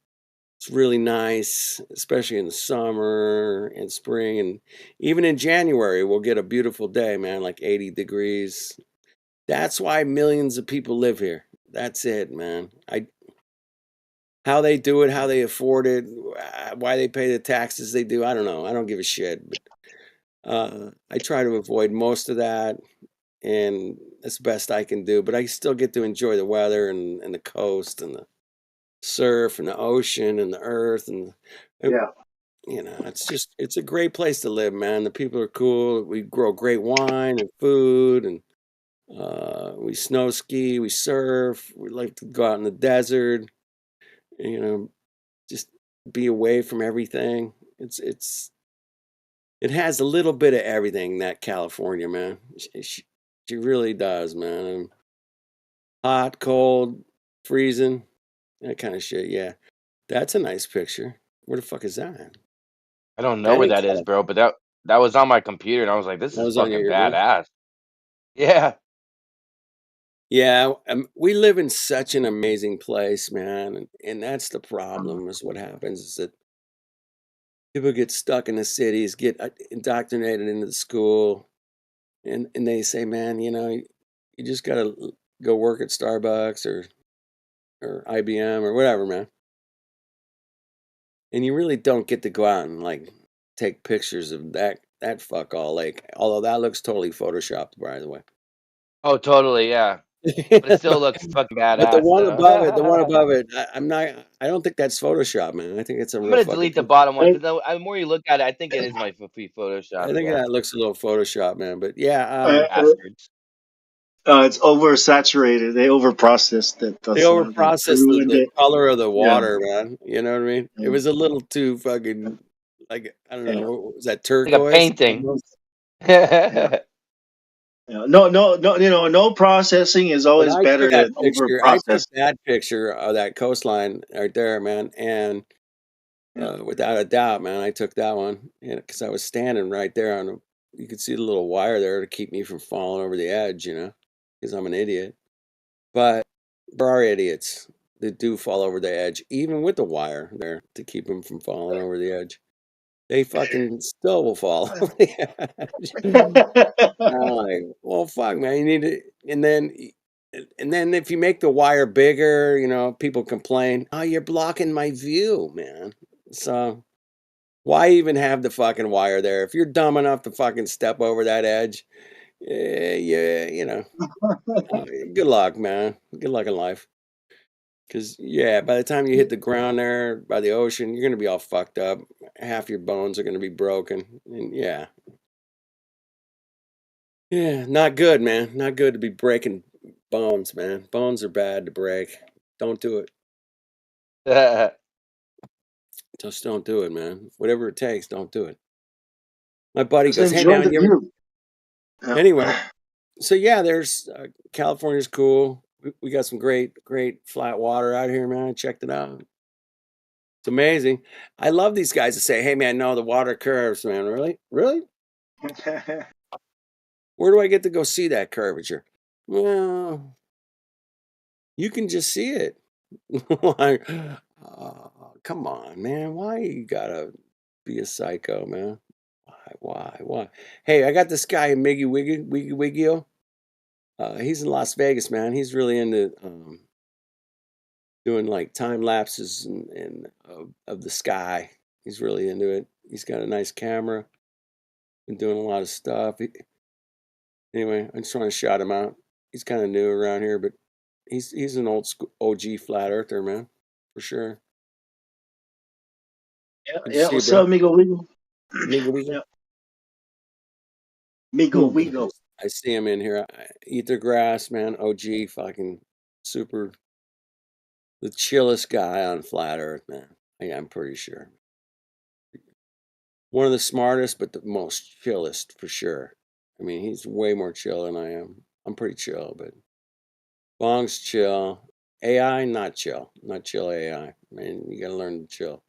[SPEAKER 22] really nice, especially in the summer and spring. And even in January, we'll get a beautiful day, man, like 80 degrees. That's why millions of people live here. That's it, man. How they do it, how they afford it, why they pay the taxes they do, I don't know. I don't give a shit. But I try to avoid most of that, and that's the best I can do. But I still get to enjoy the weather and the coast and the surf and the ocean and the earth and
[SPEAKER 1] Yeah.
[SPEAKER 22] it's a great place to live, man. The people are cool. We grow great wine and food, and we snow ski, we surf. We like to go out in the desert. Just be away from everything. It has a little bit of everything, that California, man. She really does, man. Hot, cold, freezing, that kind of shit. Yeah, that's a nice picture. Where the fuck is that?
[SPEAKER 7] I don't know
[SPEAKER 22] That
[SPEAKER 7] where
[SPEAKER 22] ain't
[SPEAKER 7] that is,
[SPEAKER 22] Cal.
[SPEAKER 7] bro, but that was on my computer, and I was like, "This
[SPEAKER 22] That
[SPEAKER 7] is
[SPEAKER 22] was on
[SPEAKER 7] fucking
[SPEAKER 22] your bro.
[SPEAKER 7] badass." Yeah.
[SPEAKER 22] Yeah, we live in such an amazing place, man, and that's the problem. Is what happens is that people get stuck in the cities, get indoctrinated into the school, and they say, man, you just gotta go work at Starbucks or IBM or whatever, man. And you really don't get to go out and take pictures of that fuck all lake. Although that looks totally photoshopped, by the way.
[SPEAKER 7] Oh, totally, yeah. But it still looks fucking
[SPEAKER 22] But the
[SPEAKER 7] badass,
[SPEAKER 22] one
[SPEAKER 7] though.
[SPEAKER 22] above it, I'm not. I don't think that's Photoshop, man. I think it's a
[SPEAKER 7] I'm
[SPEAKER 22] real
[SPEAKER 7] gonna
[SPEAKER 22] fucking
[SPEAKER 7] delete the
[SPEAKER 22] picture.
[SPEAKER 7] bottom one because the more you look at it, I think it is my Photoshop.
[SPEAKER 22] I think
[SPEAKER 7] Yeah,
[SPEAKER 22] that looks a little Photoshop, man. But yeah,
[SPEAKER 7] bastards.
[SPEAKER 1] It's oversaturated. They overprocessed it.
[SPEAKER 22] they
[SPEAKER 1] That's why they
[SPEAKER 22] overprocessed
[SPEAKER 1] ruined
[SPEAKER 22] the
[SPEAKER 1] it.
[SPEAKER 22] color of the
[SPEAKER 1] Yeah.
[SPEAKER 22] water, man. You know what I mean? It
[SPEAKER 1] Yeah.
[SPEAKER 22] was a little too fucking I don't know.
[SPEAKER 1] Yeah.
[SPEAKER 22] What was that,
[SPEAKER 7] Like a
[SPEAKER 22] turquoise?
[SPEAKER 7] painting.
[SPEAKER 22] Almost?
[SPEAKER 1] Yeah. Yeah. No, no, no. No processing is
[SPEAKER 22] But
[SPEAKER 1] always better than
[SPEAKER 22] I took
[SPEAKER 1] overprocessed.
[SPEAKER 22] that picture of that coastline right there, man. And
[SPEAKER 1] Yeah.
[SPEAKER 22] without a doubt, man, I took that one because I was standing right there you could see the little wire there to keep me from falling over the edge, because I'm an idiot. But there are idiots that do fall over the edge, even with the wire there to keep them from falling over the edge. they fucking still will fall off the edge. I'm like, well, fuck, man, you need to, and then if you make the wire bigger, people complain, oh, you're blocking my view, man. So why even have the fucking wire there? If you're dumb enough to fucking step over that edge, yeah, good luck, man. Good luck in life. Because, by the time you hit the ground there by the ocean, you're going to be all fucked up. Half your bones are going to be broken. And yeah, not good, man. Not good to be breaking bones, man. Bones are bad to break. Don't do it. Just don't do it, man. Whatever it takes, don't do it. My buddy
[SPEAKER 1] Just
[SPEAKER 22] goes, hey,
[SPEAKER 1] enjoy
[SPEAKER 22] man,
[SPEAKER 1] the view. Yeah.
[SPEAKER 22] Anyway, so there's California's cool. We got some great flat water out here, man. I checked it out. It's amazing. I love these guys that say, hey, man, no, the water curves, man. Really? Really? Where do I get to go see that curvature? Well, you can just see it. Like, come on, man. Why you gotta be a psycho, man? Why? Hey, I got this guy, Miggy Wiggio. He's in Las Vegas, man. He's really into doing like time lapses and of the sky. He's really into it. He's got a nice camera. Been doing a lot of stuff. Anyway, I just want to shout him out. He's kind of new around here, but he's an old school OG flat earther, man, for sure.
[SPEAKER 1] Yeah.
[SPEAKER 22] See
[SPEAKER 1] What's
[SPEAKER 22] you, bro.
[SPEAKER 1] up, Migo Wigo?
[SPEAKER 22] Migo.
[SPEAKER 1] Yeah. Migo Wigo.
[SPEAKER 22] I see him in here. Eat their grass, man. OG, fucking super, the chillest guy on flat Earth, man. I'm pretty sure. One of the smartest, but the most chillest for sure. I mean, he's way more chill than I am. I'm pretty chill, but Bong's chill. AI, not chill. Not chill AI. Man, you gotta learn to chill.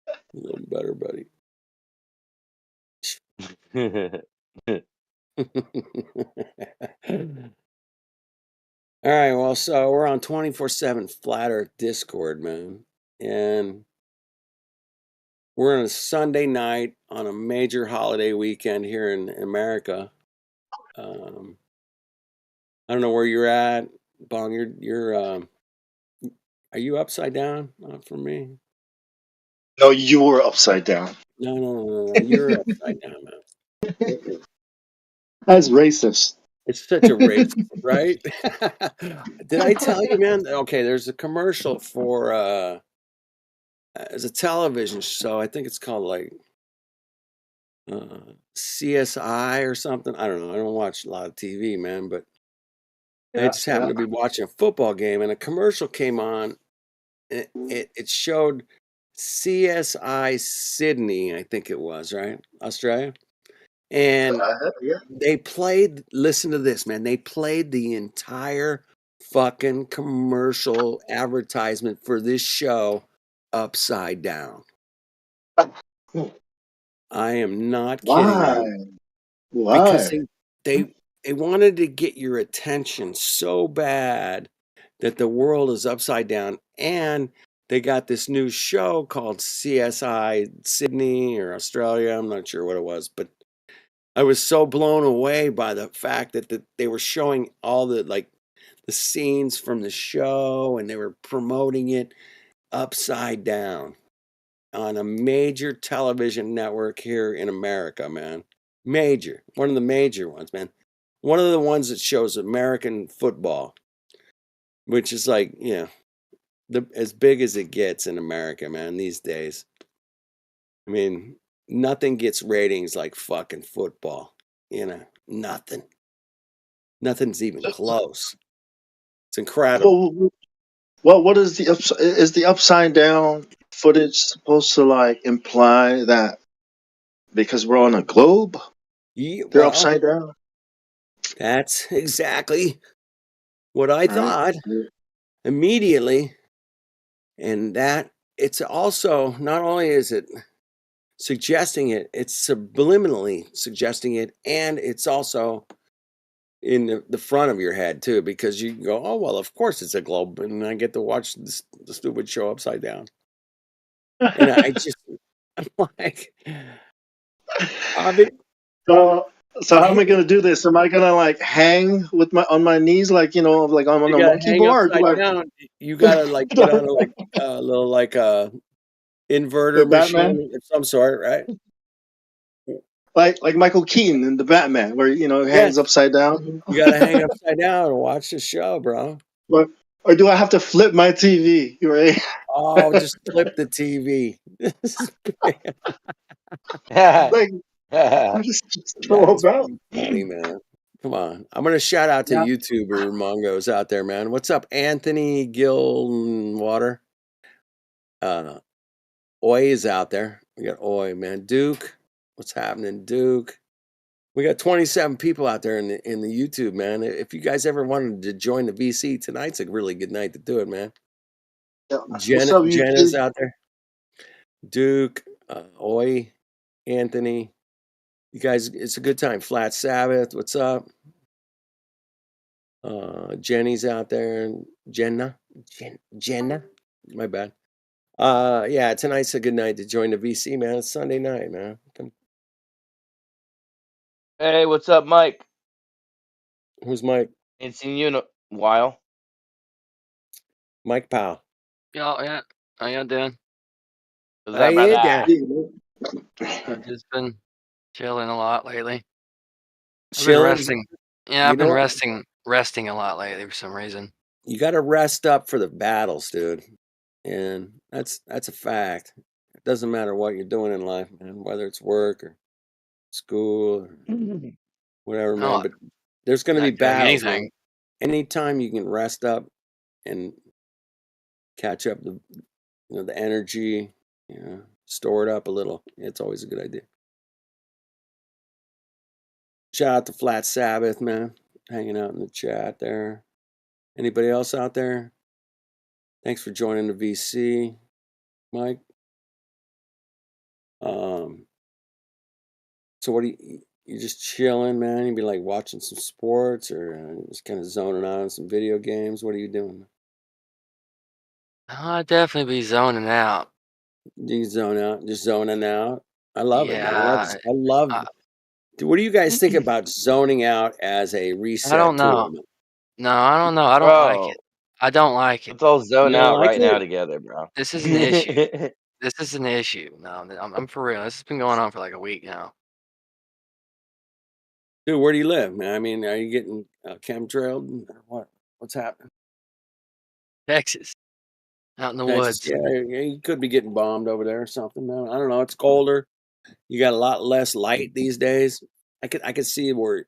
[SPEAKER 22] A little better, buddy. All right, well, so we're on 24/7 Flat Earth Discord, man. And we're on a Sunday night on a major holiday weekend here in America. I don't know where you're at, Bong. You're are you upside down for me?
[SPEAKER 1] No, you were upside down.
[SPEAKER 22] No. You're upside down, man.
[SPEAKER 1] That's racist.
[SPEAKER 22] It's such a race, right? Did I tell you, man? Okay, there's a commercial for it's a television show. I think it's called like CSI or something. I don't know. I don't watch a lot of TV, man, but I just happened to be watching a football game and a commercial came on. It showed CSI Sydney, I think it was, right? Australia. And they played, listen to this, man. They played the entire fucking commercial advertisement for this show upside down. I am not kidding you.
[SPEAKER 1] Why?
[SPEAKER 22] Because they wanted to get your attention so bad that the world is upside down, and they got this new show called CSI Sydney or Australia. I'm not sure what it was, but I was so blown away by the fact that they were showing all the scenes from the show, and they were promoting it upside down on a major television network here in America, man. Major. One of the major ones, man. One of the ones that shows American football, which is like, as big as it gets in America, man, these days. I mean, nothing gets ratings like fucking football. Nothing. Nothing's even close. It's incredible.
[SPEAKER 1] Well, what is the upside down footage supposed to like imply that because we're on a globe, they're upside down?
[SPEAKER 22] That's exactly what I thought immediately. And that it's also, not only is it suggesting it, it's subliminally suggesting it, and it's also in the front of your head too, because you go, oh well, of course it's a globe, and I get to watch the stupid show upside down. And I'm like, I mean,
[SPEAKER 1] so how am I gonna do this? Am I gonna like hang with on my knees, like like I'm on
[SPEAKER 22] you
[SPEAKER 1] a
[SPEAKER 22] gotta
[SPEAKER 1] monkey
[SPEAKER 22] hang
[SPEAKER 1] bar? Or do
[SPEAKER 22] upside
[SPEAKER 1] I
[SPEAKER 22] down. You gotta like get on a like a little like a
[SPEAKER 1] the
[SPEAKER 22] inverter
[SPEAKER 1] Batman,
[SPEAKER 22] machine of some sort, right?
[SPEAKER 1] like Michael Keaton in the Batman, where he hangs
[SPEAKER 22] Yes,
[SPEAKER 1] upside down?
[SPEAKER 22] you gotta hang upside down and watch the show, bro.
[SPEAKER 1] Or do I have to flip my TV? Right?
[SPEAKER 22] Oh, just flip the TV.
[SPEAKER 1] Like just throw
[SPEAKER 22] That's
[SPEAKER 1] about.
[SPEAKER 22] pretty funny, man. Come on. I'm going to shout out to
[SPEAKER 1] Yeah.
[SPEAKER 22] YouTuber Mongos out there, man. What's up, Anthony Gilwater? Oi is out there. We got Oi, man. Duke. What's happening, Duke? We got 27 people out there in the YouTube, man. If you guys ever wanted to join the VC, tonight's a really good night to do it, man.
[SPEAKER 1] Yeah. What's up,
[SPEAKER 22] Jenna's
[SPEAKER 1] YouTube?
[SPEAKER 22] out there. Duke, Oi, Anthony. You guys, it's a good time. Flat Sabbath, what's up? Jenny's out there. Jenna, my bad. Yeah, tonight's a good night to join the VC, man. It's Sunday night, man. Come.
[SPEAKER 7] Hey, what's up, Mike?
[SPEAKER 22] Who's Mike?
[SPEAKER 7] Ain't seen you in a while.
[SPEAKER 22] Mike Powell.
[SPEAKER 4] Yeah. How y'all doing?
[SPEAKER 7] What's
[SPEAKER 22] How
[SPEAKER 7] up,
[SPEAKER 22] you
[SPEAKER 7] brother?
[SPEAKER 22] doing?
[SPEAKER 4] I've just been chilling a lot lately. I've been
[SPEAKER 22] Chilling.
[SPEAKER 4] resting. Yeah,
[SPEAKER 22] You
[SPEAKER 4] I've been
[SPEAKER 22] know what?
[SPEAKER 4] resting a lot lately for some reason.
[SPEAKER 22] You got to rest up for the battles, dude. And that's a fact. It doesn't matter what you're doing in life, man, whether it's work or school or whatever, man.
[SPEAKER 4] No,
[SPEAKER 22] But there's going to be
[SPEAKER 4] not doing
[SPEAKER 22] battles, man.
[SPEAKER 4] anything.
[SPEAKER 22] Anytime you can rest up and catch up the energy, store it up a little. It's always a good idea. Shout out to Flat Sabbath, man, hanging out in the chat there. Anybody else out there? Thanks for joining the VC, Mike. So what do you just chilling, man? You be like watching some sports or just kind of zoning out on some video games? What are you doing?
[SPEAKER 4] I'd definitely be zoning out.
[SPEAKER 22] Do you zone out? Just zoning out? I love it, man.
[SPEAKER 4] Yeah,
[SPEAKER 22] I love. What do you guys think about zoning out as a
[SPEAKER 4] I
[SPEAKER 22] reset
[SPEAKER 4] don't know.
[SPEAKER 22] tool?
[SPEAKER 4] No, I don't know. I don't like
[SPEAKER 7] Bro,
[SPEAKER 4] it. I don't like it.
[SPEAKER 7] let's all zone
[SPEAKER 22] You don't
[SPEAKER 7] out
[SPEAKER 22] like
[SPEAKER 7] right now
[SPEAKER 22] it?
[SPEAKER 7] together, bro.
[SPEAKER 4] This is an issue. This is an issue. No, I'm for real. This has been going on for like a week now.
[SPEAKER 22] Dude, where do you live, man? I mean, are you getting chemtrailed? What's happening?
[SPEAKER 4] Texas, out in the
[SPEAKER 22] Texas,
[SPEAKER 4] woods.
[SPEAKER 22] yeah, you could be getting bombed over there or something, man. I don't know. It's colder. You got a lot less light these days. I could see where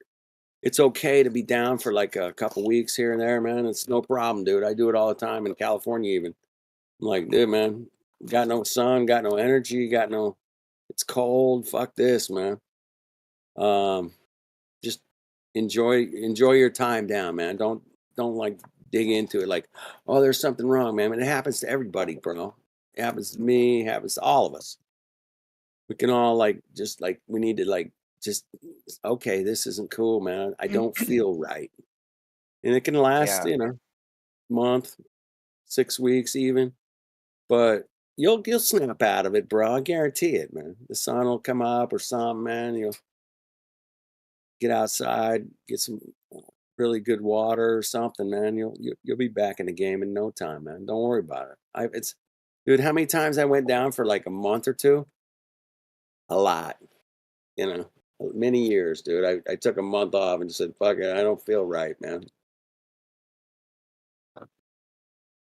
[SPEAKER 22] it's okay to be down for like a couple weeks here and there, man. It's no problem, dude. I do it all the time in California, even. I'm like, dude, man, got no sun, got no energy, got no. It's cold. Fuck this, man. Just enjoy your time down, man. Don't like dig into it like, oh, there's something wrong, man. And it happens to everybody, bro. It happens to me, it happens to all of us. We can all like just like we need to like just okay, this isn't cool, man. I don't feel right. And it can last,
[SPEAKER 7] Yeah.
[SPEAKER 22] month, 6 weeks even. But you'll snap out of it, bro. I guarantee it, man. The sun will come up or something, man. You'll get outside, get some really good water or something, man. You'll be back in the game in no time, man. Don't worry about it. Dude, how many times I went down for like a month or two? A lot, many years, dude. I took a month off and just said, fuck it, I don't feel right, man.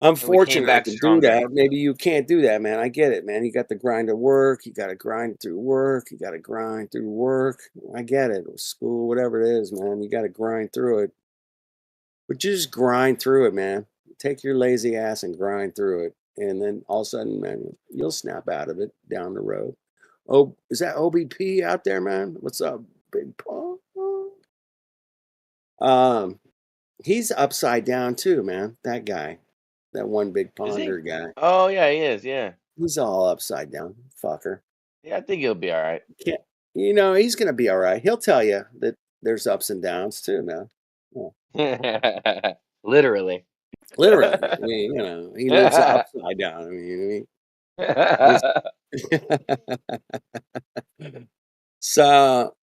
[SPEAKER 22] I'm
[SPEAKER 7] And we came
[SPEAKER 22] fortunate I
[SPEAKER 7] back
[SPEAKER 22] can do
[SPEAKER 7] stronger.
[SPEAKER 22] that. Maybe you can't do that, man. I get it, man. You got the grind of work. You got to grind through work. You got to grind through work. I get it. School, whatever it is, man. You got to grind through it. But you just grind through it, man. Take your lazy ass and grind through it. And then all of a sudden, man, you'll snap out of it down the road. Oh, is that OBP out there, man? What's up, Big Paul? He's upside down too, man. That guy. That one big
[SPEAKER 7] Is he?
[SPEAKER 22] ponder guy.
[SPEAKER 7] Oh yeah, he is. Yeah.
[SPEAKER 22] He's all upside down, fucker.
[SPEAKER 7] Yeah, I think he'll be all right.
[SPEAKER 22] Can't, he's gonna be all right. He'll tell you that there's ups and downs too, man. Yeah.
[SPEAKER 7] Literally.
[SPEAKER 22] Literally. I mean, he lives upside down. I mean, So,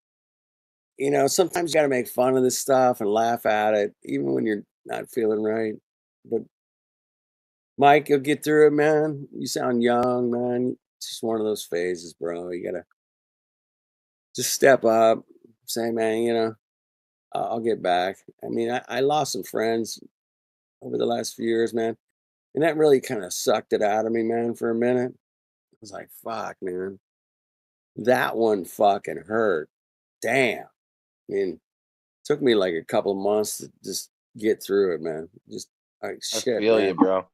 [SPEAKER 22] you know, sometimes you got to make fun of this stuff and laugh at it, even when you're not feeling right. But Mike, you'll get through it, man. You sound young, man. It's just one of those phases, bro. You gotta just step up, say, man, you know, I'll get back. I mean, I lost some friends over the last few years, man, and that really kind of sucked it out of me, man, for a minute. I was like, fuck, man, that one fucking hurt. Damn. I mean, it took me like a couple of months to just get through it, man. Just like
[SPEAKER 7] I
[SPEAKER 22] shit,
[SPEAKER 7] feel
[SPEAKER 22] man.
[SPEAKER 7] you, bro.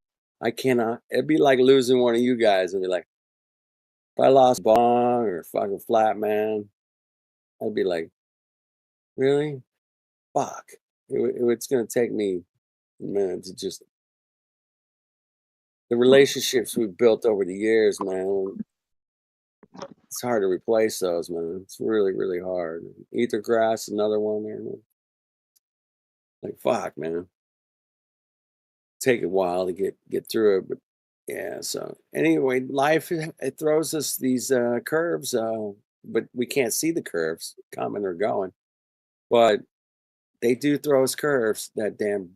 [SPEAKER 22] I cannot. It'd be like losing one of you guys. I'd be like, if I lost Bong or fucking Flat Man, I'd be like, really? Fuck. It's gonna take me a minute to just the relationships we've built over the years, man. It's hard to replace those, man. It's really, really hard. Ether Grass, another one there, man. Like fuck, man. Take a while to get through it, but yeah. So anyway, life it throws us these curves, but we can't see the curves coming or going. But they do throw us curves. That damn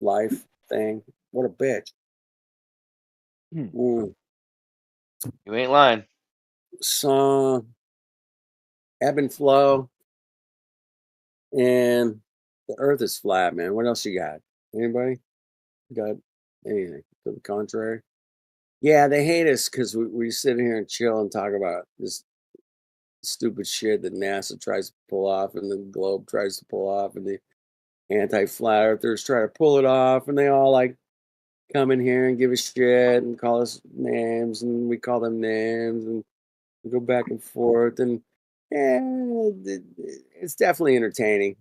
[SPEAKER 22] life thing. What a bitch. Mm.
[SPEAKER 7] You ain't lying.
[SPEAKER 22] So ebb and flow, and the Earth is flat, man. What else you got? Anybody got anything to the contrary? Yeah, they hate us because we sit here and chill and talk about this stupid shit that NASA tries to pull off and the globe tries to pull off and the anti-flat earthers try to pull it off and they all like come in here and give us shit and call us names and we call them names and we go back and forth and yeah, it's definitely entertaining.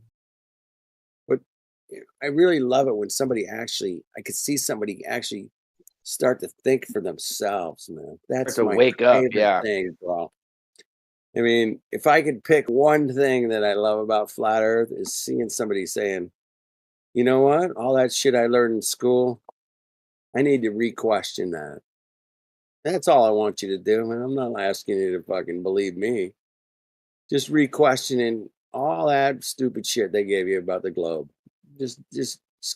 [SPEAKER 22] But I really love it when I could see somebody actually start to think for themselves, man. That's
[SPEAKER 7] To
[SPEAKER 22] my
[SPEAKER 7] wake up,
[SPEAKER 22] favorite
[SPEAKER 7] yeah.
[SPEAKER 22] thing, bro. I mean, if I could pick one thing that I love about flat Earth is seeing somebody saying, you know what? All that shit I learned in school, I need to re-question that. That's all I want you to do, man. I'm not asking you to fucking believe me. Just re-questioning all that stupid shit they gave you about the globe. Just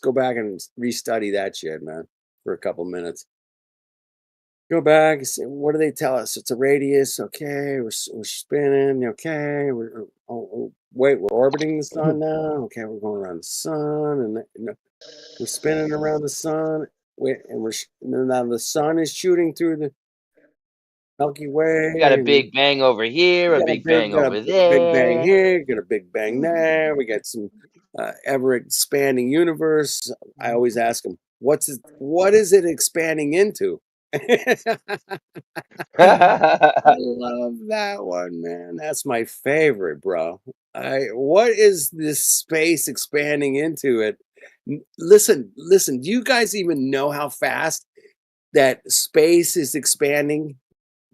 [SPEAKER 22] go back and restudy that shit, man, for a couple minutes. Go back and say, what do they tell us? It's a radius. Okay, we're spinning. Okay, wait, we're orbiting the sun now. Okay, we're going around the sun, and we're spinning around the sun. And now the sun is shooting through the Milky Way.
[SPEAKER 7] We got a
[SPEAKER 22] And
[SPEAKER 7] big bang over here, a big bang
[SPEAKER 22] got a
[SPEAKER 7] over
[SPEAKER 22] big bang
[SPEAKER 7] there.
[SPEAKER 22] here. Got a big bang there. We got some ever expanding universe. I always ask them, what is it expanding into? I love that one, man. That's my favorite, bro. What is this space expanding into it? Listen. Do you guys even know how fast that space is expanding?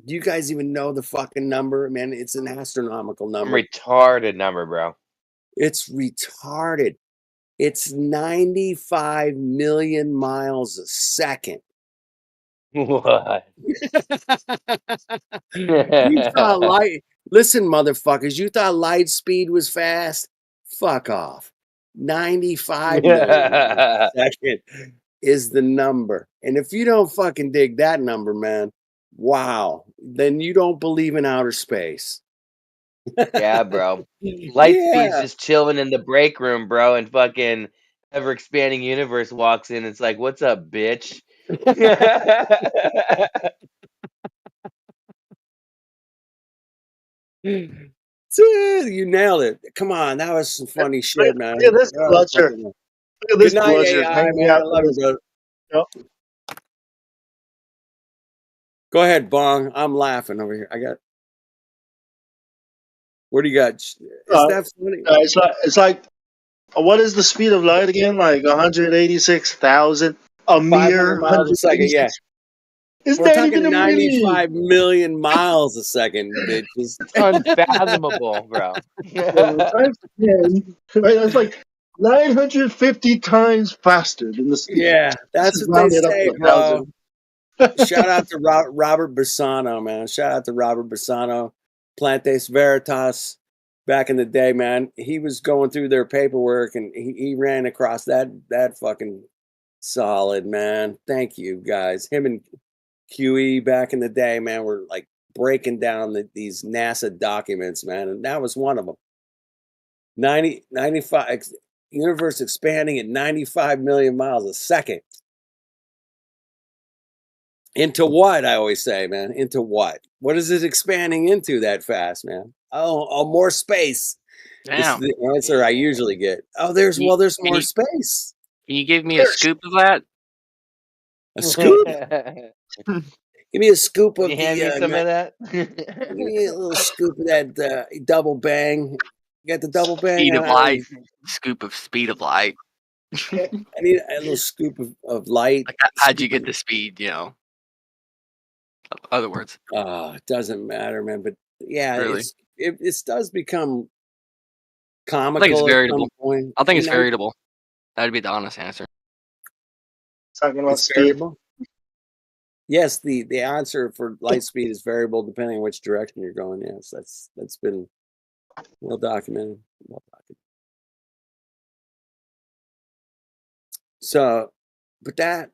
[SPEAKER 22] Do you guys even know the fucking number? Man, it's an astronomical number.
[SPEAKER 7] Retarded number, bro.
[SPEAKER 22] It's retarded. It's 95 million miles a second.
[SPEAKER 7] What?
[SPEAKER 22] You thought light. Listen, motherfuckers, you thought light speed was fast? Fuck off. 95 million miles a second is the number. And if you don't fucking dig that number, man, wow, then you don't believe in outer space.
[SPEAKER 7] Yeah, bro. Lightspeed's
[SPEAKER 22] Yeah.
[SPEAKER 7] just chilling in the break room, bro, and fucking ever expanding universe walks in. It's like, what's up, bitch?
[SPEAKER 22] Dude, you nailed it. Come on, that was some funny shit, man.
[SPEAKER 1] Look at this
[SPEAKER 22] That was
[SPEAKER 1] bludger.
[SPEAKER 22] fucking-
[SPEAKER 1] Look at this
[SPEAKER 22] Good night,
[SPEAKER 1] bludger
[SPEAKER 22] AI,
[SPEAKER 1] hanging
[SPEAKER 22] man. I
[SPEAKER 1] out
[SPEAKER 22] love
[SPEAKER 1] with
[SPEAKER 22] you,
[SPEAKER 1] his.
[SPEAKER 22] brother. Go ahead, Bong. I'm laughing over here. What do you got? Is that funny?
[SPEAKER 1] It's like what is the speed of light again? Like 186,000, a
[SPEAKER 22] 500
[SPEAKER 1] mere
[SPEAKER 22] miles a second, yeah.
[SPEAKER 1] 186. It's
[SPEAKER 22] We're
[SPEAKER 1] not even
[SPEAKER 22] talking
[SPEAKER 1] a million.
[SPEAKER 22] 95 million miles a second, bitches.
[SPEAKER 7] It's unfathomable, bro.
[SPEAKER 1] Times 10, right? That's like 950 times faster than the speed.
[SPEAKER 22] Yeah, that's
[SPEAKER 1] Just
[SPEAKER 22] what they
[SPEAKER 1] round it up
[SPEAKER 22] say,
[SPEAKER 1] to
[SPEAKER 22] bro.
[SPEAKER 1] 1,000.
[SPEAKER 22] Shout out to Robert Bassano, man. Shout out to Robert Bassano, Plantes Veritas. Back in the day, man, he was going through their paperwork and he ran across that fucking solid, man. Thank you, guys. Him and QE back in the day, man, were like breaking down these NASA documents, man, and that was one of them. 95 universe expanding at 95 million miles a second. Into what, I always say, man? Into what? What is it expanding into that fast, man? Oh, more space.
[SPEAKER 4] Damn.
[SPEAKER 22] It's the answer I usually get. Oh, there's more space.
[SPEAKER 4] Can you give me a scoop of that?
[SPEAKER 22] A scoop? Give me a scoop of
[SPEAKER 7] hand me some of that?
[SPEAKER 22] Give me a little scoop of that double bang. You got the double bang?
[SPEAKER 4] Speed of light. Scoop of speed of light.
[SPEAKER 22] I need a little scoop of light.
[SPEAKER 4] Like, how'd you get the speed, you know? Other words.
[SPEAKER 22] It doesn't matter, man. But yeah,
[SPEAKER 4] Really?
[SPEAKER 22] it does become comical.
[SPEAKER 4] I think it's
[SPEAKER 22] at
[SPEAKER 4] variable.
[SPEAKER 22] some point.
[SPEAKER 4] I think it's variable. That'd be the honest answer.
[SPEAKER 1] Talking about
[SPEAKER 22] It's
[SPEAKER 1] speed.
[SPEAKER 22] variable. Yes, the answer for light speed is variable depending on which direction you're going. Yes, that's been well documented. So, but that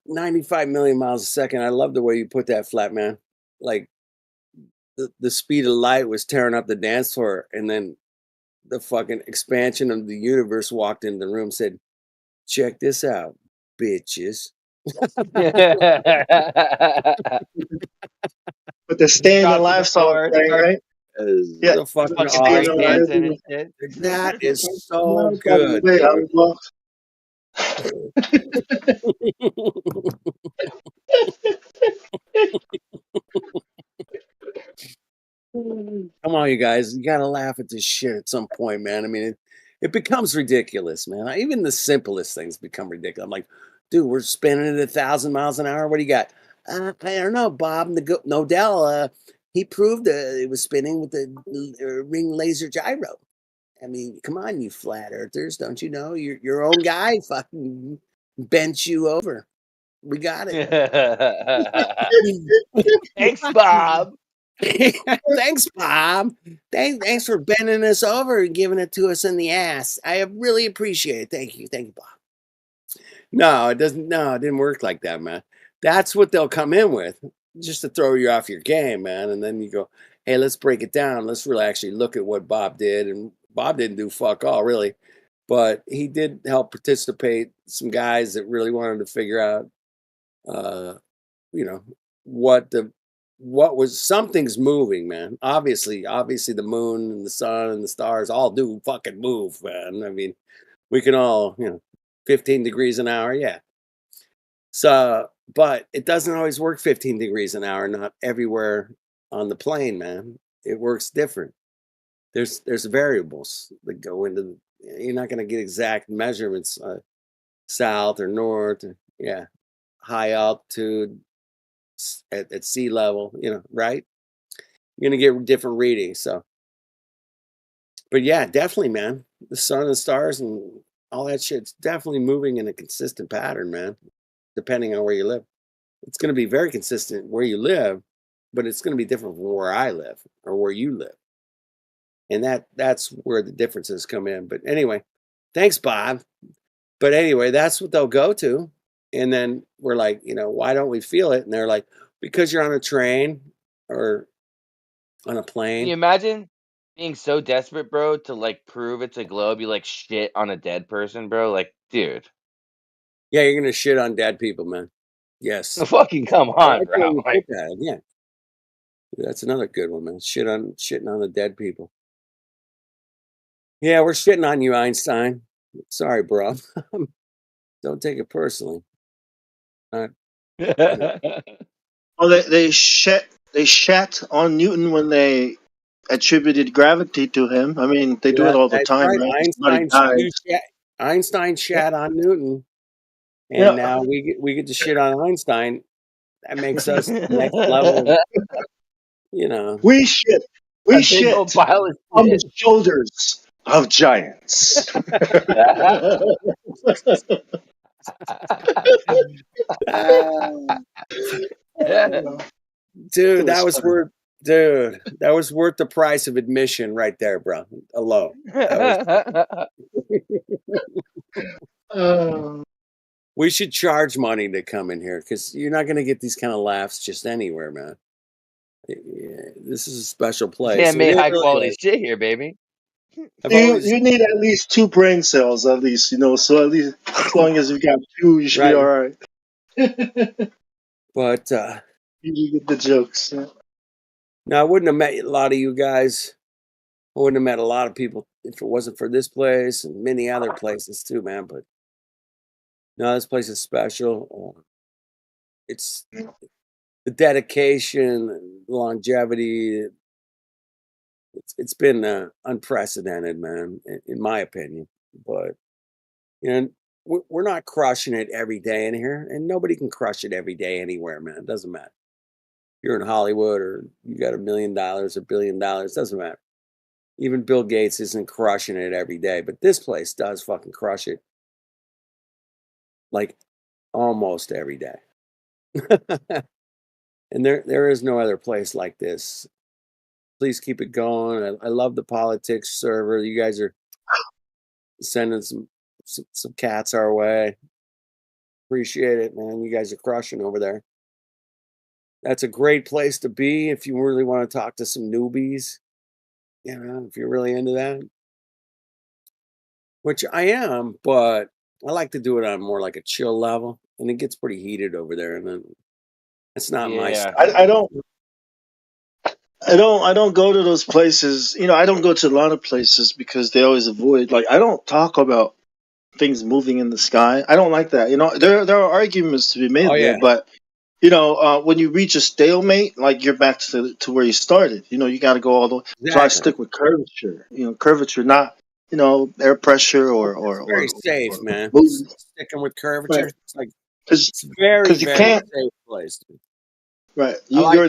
[SPEAKER 22] 95 million miles a second, I love the way you put that, Flat Man. Like the speed of light was tearing up the dance floor, and then the fucking expansion of the universe walked into the room, said, "Check this out, bitches."
[SPEAKER 1] But the staying alive song thing, right?
[SPEAKER 22] Yeah, the fucking
[SPEAKER 1] staying alive.
[SPEAKER 22] That is so good. Come on, you guys. You gotta laugh at this shit at some point, man. I mean, it becomes ridiculous, man. Even the simplest things become ridiculous. I'm like, dude, we're spinning at 1,000 miles an hour. What do you got? I don't know, Bob Nodell. He proved it was spinning with the ring laser gyro. I mean, come on, you flat earthers. Don't you know? Your own guy fucking bent you over. We got it.
[SPEAKER 7] Thanks, Bob.
[SPEAKER 22] Thanks, Bob. Thanks for bending us over and giving it to us in the ass. I really appreciate it. Thank you, Bob. No, it doesn't. No, it didn't work like that, man. That's what they'll come in with, just to throw you off your game, man. And then you go, hey, let's break it down. Let's really actually look at what Bob did. And Bob didn't do fuck all, really, but he did help participate some guys that really wanted to figure out, you know, what was something's moving, man. Obviously the moon and the sun and the stars all do fucking move, man. I mean, we can all, 15 degrees an hour, yeah. So, but it doesn't always work 15 degrees an hour, not everywhere on the plane, man. It works different. There's variables that go into you're not going to get exact measurements south or north, yeah, high altitude, at sea level, right? You're going to get different readings. So, but yeah, definitely, man. The sun and stars and all that shit's definitely moving in a consistent pattern, man, depending on where you live. It's going to be very consistent where you live, but it's going to be different from where I live or where you live. And that's where the differences come in. But anyway, thanks, Bob. But anyway, that's what they'll go to. And then we're like, why don't we feel it? And they're like, because you're on a train or on a plane.
[SPEAKER 7] Can you imagine being so desperate, bro, to like prove it's a globe? You like shit on a dead person, bro. Like, dude.
[SPEAKER 22] Yeah, you're gonna shit on dead people, man. Yes.
[SPEAKER 7] Fucking come on, bro. Like,
[SPEAKER 22] yeah. That's another good one, man. Shitting on the dead people. Yeah, we're shitting on you, Einstein. Sorry, bro. Don't take it personally.
[SPEAKER 1] Oh, they shat on Newton when they attributed gravity to him. I mean, they do it all the time, right?
[SPEAKER 22] Einstein shat on Newton, and now we get to shit on Einstein. That makes us the next level.
[SPEAKER 1] We shit on the shoulders of giants.
[SPEAKER 22] Dude, that was worth. Dude, that was worth the price of admission right there, bro. Alone. That was... We should charge money to come in here because you're not going to get these kind of laughs just anywhere, man. This is a special place.
[SPEAKER 7] Can't make high quality shit here, baby.
[SPEAKER 1] You need at least 2 brain cells, at least, so at least as long as you got 2, you should be all right.
[SPEAKER 22] But
[SPEAKER 1] you get the jokes. Yeah.
[SPEAKER 22] Now, I wouldn't have met a lot of you guys. I wouldn't have met a lot of people if it wasn't for this place and many other places too, man. But no, this place is special. It's the dedication, the longevity. It's been unprecedented, man, in my opinion. But we're not crushing it every day in here, and nobody can crush it every day anywhere, man. It doesn't matter. You're in Hollywood or you got $1 million, $1 billion, doesn't matter. Even Bill Gates isn't crushing it every day, but this place does fucking crush it. Like almost every day. And there is no other place like this. Please keep it going. I love the politics server. You guys are sending some cats our way. Appreciate it, man. You guys are crushing over there. That's a great place to be if you really want to talk to some newbies. If you're really into that. Which I am, but I like to do it on more like a chill level. And it gets pretty heated over there. And then it's not my style.
[SPEAKER 1] I don't go to those places. I don't go to a lot of places because they always avoid. Like, I don't talk about things moving in the sky. I don't like that. There are arguments to be made there, but when you reach a stalemate, like you're back to where you started. You got to go all the way. Exactly. So I stick with curvature. Curvature, not air pressure or
[SPEAKER 22] very safe, man. Sticking with curvature,
[SPEAKER 1] right.
[SPEAKER 22] It's like it's very
[SPEAKER 1] you can't,
[SPEAKER 22] safe place.
[SPEAKER 1] Right, you're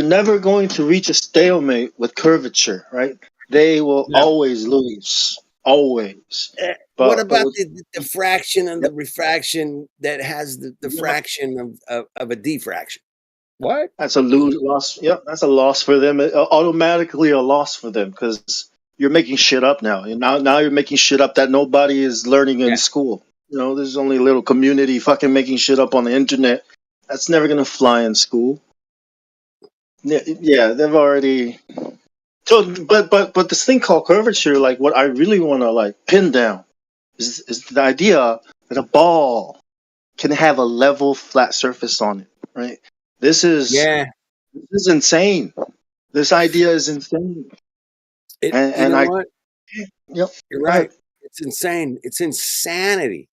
[SPEAKER 1] never going to reach a stalemate with curvature, right? They will always lose, always.
[SPEAKER 22] What about the diffraction and the refraction that has the fraction of a diffraction? What?
[SPEAKER 1] That's a loss. Yep, that's a loss for them. Automatically a loss for them because you're making shit up now. Now you're making shit up that nobody is learning in school. There's only a little community fucking making shit up on the internet. That's never gonna fly in school. Yeah, they've already. So, but this thing called curvature, like what I really want to pin down, is the idea that a ball can have a level, flat surface on it, right? This is insane. This idea is insane.
[SPEAKER 22] What?
[SPEAKER 1] Yep,
[SPEAKER 22] you're right. It's insane. It's insanity.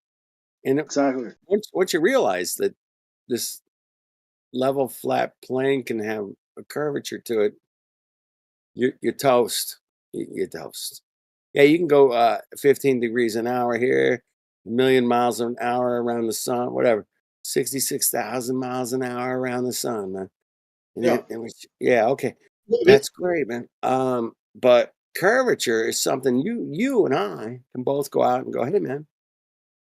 [SPEAKER 22] And
[SPEAKER 1] exactly.
[SPEAKER 22] Once you realize that this level, flat plane can have a curvature to it, you're toast. You're toast. Yeah, you can go 15 degrees an hour here, 1 million miles an hour around the sun, whatever, 66,000 miles an hour around the sun, man. Okay, that's great, man. But curvature is something you and I can both go out and go, hey, man,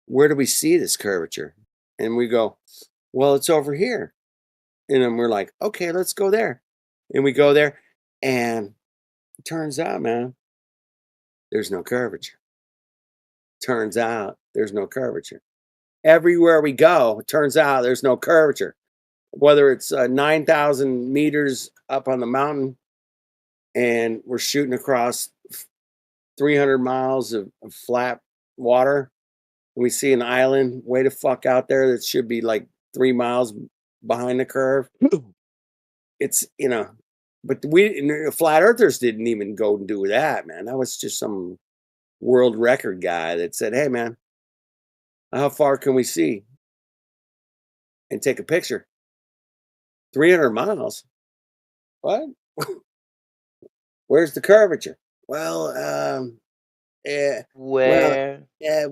[SPEAKER 22] where do we see this curvature? And we go, well, it's over here. And then we're like, okay, let's go there. And we go there, and it turns out, man, there's no curvature. Turns out there's no curvature. Everywhere we go, it turns out there's no curvature. Whether it's 9,000 meters up on the mountain and we're shooting across 300 miles of flat water, and we see an island way the fuck out there that should be like 3 miles behind the curve. It's, but flat earthers didn't even go and do that, man. That was just some world record guy that said, hey, man, how far can we see and take a picture? 300 miles. What? Where's the curvature? Well,
[SPEAKER 7] where is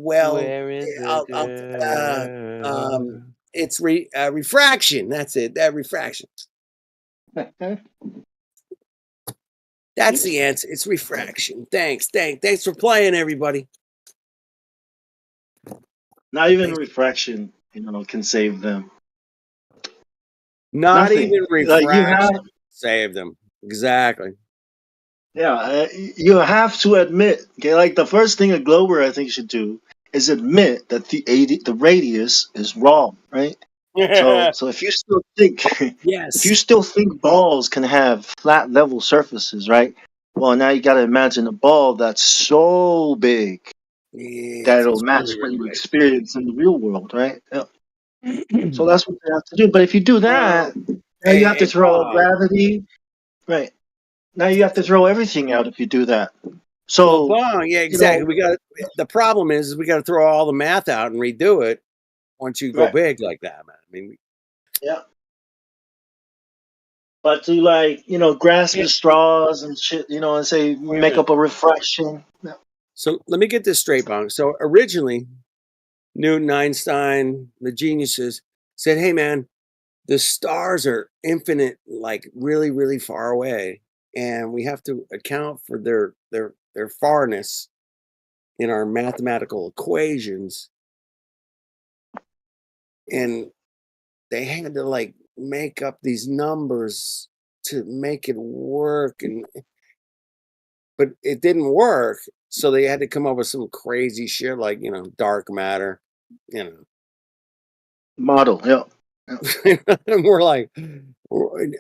[SPEAKER 22] it's refraction. That's it. That refraction. That's the answer. It's refraction. Thanks for playing, everybody.
[SPEAKER 1] Not even refraction, can save them.
[SPEAKER 22] Not
[SPEAKER 1] Nothing.
[SPEAKER 22] even
[SPEAKER 1] Like you have,
[SPEAKER 22] refraction saved them. Exactly.
[SPEAKER 1] you have to admit. Okay, like the first thing a glober I think should do is admit that the radius is wrong, right? So if you still think if you
[SPEAKER 22] Yes.
[SPEAKER 1] still think balls can have flat level surfaces, right? Well, now you got to imagine a ball that's so big that
[SPEAKER 22] It's
[SPEAKER 1] it'll match
[SPEAKER 22] really,
[SPEAKER 1] what
[SPEAKER 22] really
[SPEAKER 1] you
[SPEAKER 22] big.
[SPEAKER 1] experience in the real world, right? Yeah. So that's what you have to do. But if you do
[SPEAKER 22] Well,
[SPEAKER 1] that, now you have to
[SPEAKER 22] hey,
[SPEAKER 1] throw
[SPEAKER 22] Bob.
[SPEAKER 1] gravity, right? Now you have to throw everything out if you do that.
[SPEAKER 22] Well,
[SPEAKER 1] So,
[SPEAKER 22] Bob, yeah,
[SPEAKER 1] you know,
[SPEAKER 22] exactly. The problem is we got to throw all the math out and redo it once you go
[SPEAKER 1] right?
[SPEAKER 22] big like that, man. I mean,
[SPEAKER 1] Yeah. But to grasp
[SPEAKER 22] yeah,
[SPEAKER 1] the straws and shit, and say
[SPEAKER 22] wait a
[SPEAKER 1] make
[SPEAKER 22] minute.
[SPEAKER 1] up a refraction. No.
[SPEAKER 22] So let me get this straight, Bob. So originally, Newton, Einstein, the geniuses said, "Hey, man, the stars are infinite, like really, really far away, and we have to account for their farness in our mathematical equations." And they had to like make up these numbers to make it work, but it didn't work. So they had to come up with some crazy shit like dark matter, you know.
[SPEAKER 1] Model, yeah.
[SPEAKER 22] And we're like,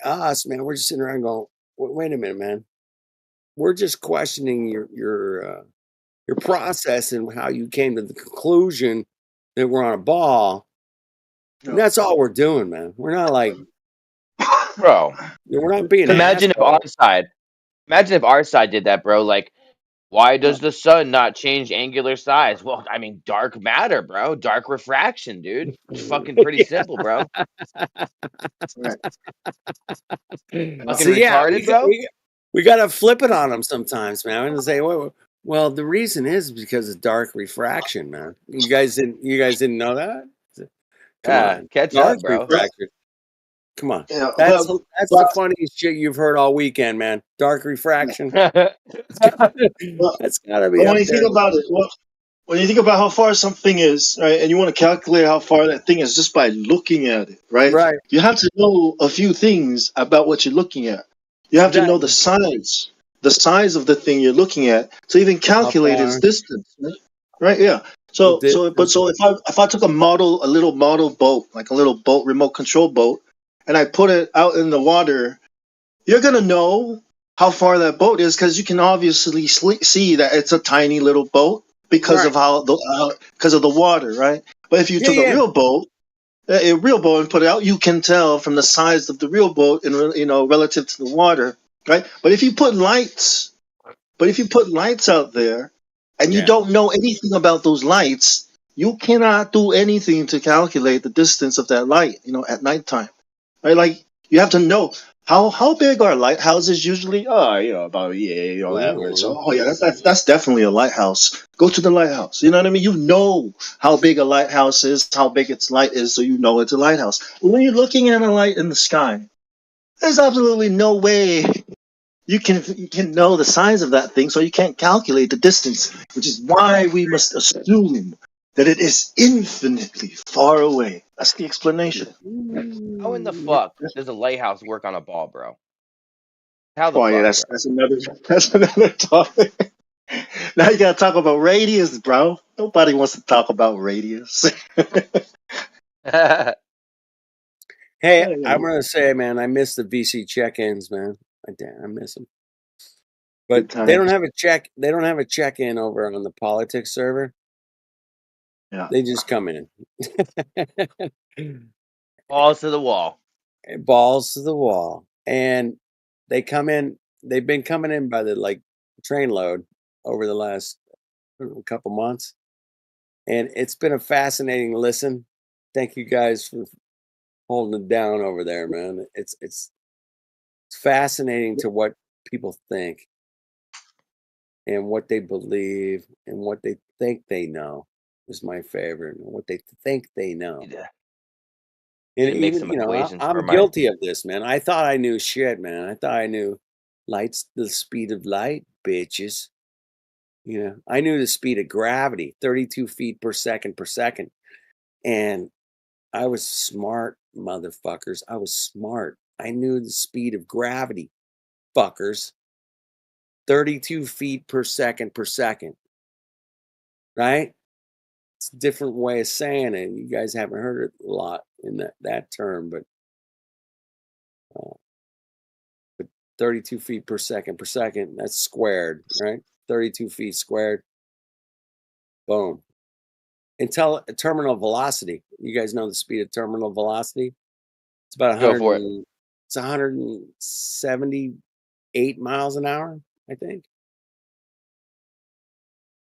[SPEAKER 22] us, man, we're just sitting around going, wait a minute, man. We're just questioning your process and how you came to the conclusion that we're on a ball. And that's all we're doing, man. We're not like,
[SPEAKER 2] Bro,
[SPEAKER 22] we're not being
[SPEAKER 2] imagine if our
[SPEAKER 22] assholes.
[SPEAKER 2] side, imagine if our side did that, bro. Like, why does the sun not change angular size? Well, I mean, dark matter, bro. Dark refraction, dude. It's fucking pretty simple, bro.
[SPEAKER 1] Right.
[SPEAKER 2] Fucking
[SPEAKER 22] So yeah,
[SPEAKER 2] retarded, bro.
[SPEAKER 22] we got to flip it on them sometimes, man, and say, well, the reason is because of dark refraction, man. You guys didn't know that? Come
[SPEAKER 2] Yeah,
[SPEAKER 22] on,
[SPEAKER 2] catch
[SPEAKER 22] dark
[SPEAKER 2] up, bro.
[SPEAKER 22] refraction. Come on,
[SPEAKER 1] Yeah,
[SPEAKER 22] that's
[SPEAKER 1] but,
[SPEAKER 22] the funniest shit you've heard all weekend, man. Dark refraction.
[SPEAKER 1] but,
[SPEAKER 22] That's gotta be
[SPEAKER 1] but when
[SPEAKER 22] up
[SPEAKER 1] you
[SPEAKER 22] there.
[SPEAKER 1] think about it, when you think about how far something is, right, and you want to calculate how far that thing is just by looking at it, right?
[SPEAKER 22] Right.
[SPEAKER 1] You have to know a few things about what you're looking at. You have to know
[SPEAKER 22] Exactly.
[SPEAKER 1] the size of the thing you're looking at, to even
[SPEAKER 22] How
[SPEAKER 1] calculate its
[SPEAKER 22] far?
[SPEAKER 1] distance, right? Yeah.
[SPEAKER 22] The
[SPEAKER 1] So if I took a little model boat, like a little boat, remote control boat, and I put it out in the water, you're gonna know how far that boat is because you can obviously see that it's a tiny little boat because
[SPEAKER 22] right.
[SPEAKER 1] of because of the water, right? But if you
[SPEAKER 22] Yeah,
[SPEAKER 1] took
[SPEAKER 22] yeah.
[SPEAKER 1] a real boat and put it out, you can tell from the size of the real boat and relative to the water, right? But if you put lights out there and you
[SPEAKER 22] Yeah.
[SPEAKER 1] don't know anything about those lights, you cannot do anything to calculate the distance of that light, at nighttime. Right? Like you have to know how big are lighthouses usually? Oh, about whatever. So, oh yeah, that's definitely a lighthouse. Go to the lighthouse. You know what I mean? You know how big a lighthouse is, how big its light is, so you know it's a lighthouse. But when you're looking at a light in the sky, there's absolutely no way you can know the size of that thing, so you can't calculate the distance, which is why we must assume that it is infinitely far away. That's the explanation.
[SPEAKER 2] How in the fuck does a lighthouse work on a ball, bro? How the
[SPEAKER 1] Oh yeah,
[SPEAKER 2] fuck, bro?
[SPEAKER 1] that's another topic. Now you gotta talk about radius, bro. Nobody wants to talk about radius.
[SPEAKER 22] Hey,
[SPEAKER 1] Yeah,
[SPEAKER 22] I'm gonna say, man, I miss the VC check-ins, man. I miss them. But
[SPEAKER 1] good times.
[SPEAKER 22] They don't have a check-in over on the politics server.
[SPEAKER 1] Yeah.
[SPEAKER 22] They just come in.
[SPEAKER 2] Balls to the wall.
[SPEAKER 22] Balls to the wall. And they come in, they've been coming in by the train load over the last couple months. And it's been a fascinating listen. Thank you guys for holding it down over there, man. It's fascinating to what people think and what they believe and what they think they know is my favorite. And what they think they know. And
[SPEAKER 2] Need to make
[SPEAKER 22] even,
[SPEAKER 2] some equations for
[SPEAKER 22] I'm
[SPEAKER 2] my.
[SPEAKER 22] guilty of this, man. I thought I knew shit, man. I thought I knew light's the speed of light, bitches. I knew the speed of gravity, 32 feet per second per second. And I was smart, motherfuckers. I was smart. I knew the speed of gravity, fuckers. 32 feet per second, right? It's a different way of saying it. You guys haven't heard it a lot in that term, but 32 feet per second, that's squared, right? 32 feet squared. Boom. Terminal velocity. You guys know the speed of terminal velocity? It's about
[SPEAKER 2] Go for it.
[SPEAKER 22] It's 178 miles an hour, I think.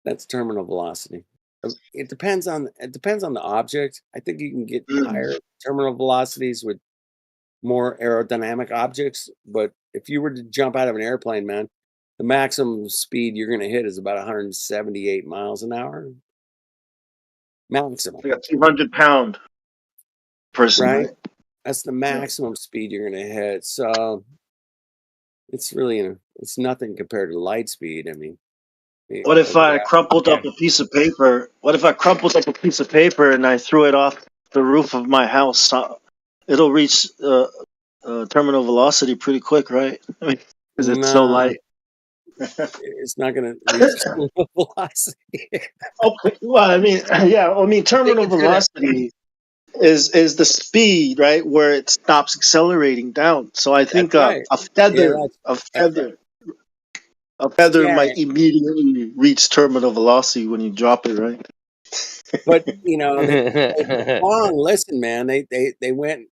[SPEAKER 22] That's terminal velocity. It depends on the object. I think you can get higher terminal velocities with more aerodynamic objects, but if you were to jump out of an airplane, man, the maximum speed you're going to hit is about 178 miles an hour. Maximum.
[SPEAKER 1] Like a 200-pound person, right?
[SPEAKER 22] That's the maximum speed you're going to hit. So it's really, it's nothing compared to light speed. I mean,
[SPEAKER 1] what if I crumpled up a piece of paper? What if I crumpled up a piece of paper and I threw it off the roof of my house? It'll reach terminal velocity pretty quick, right? I mean, because it's so light.
[SPEAKER 22] It's not going to reach terminal velocity.
[SPEAKER 1] Okay, well, I mean, yeah, I mean, terminal velocity is the speed, right, where it stops accelerating down. So I think
[SPEAKER 22] right.
[SPEAKER 1] a feather might immediately reach terminal velocity when you drop it, right?
[SPEAKER 22] But listen, man, they went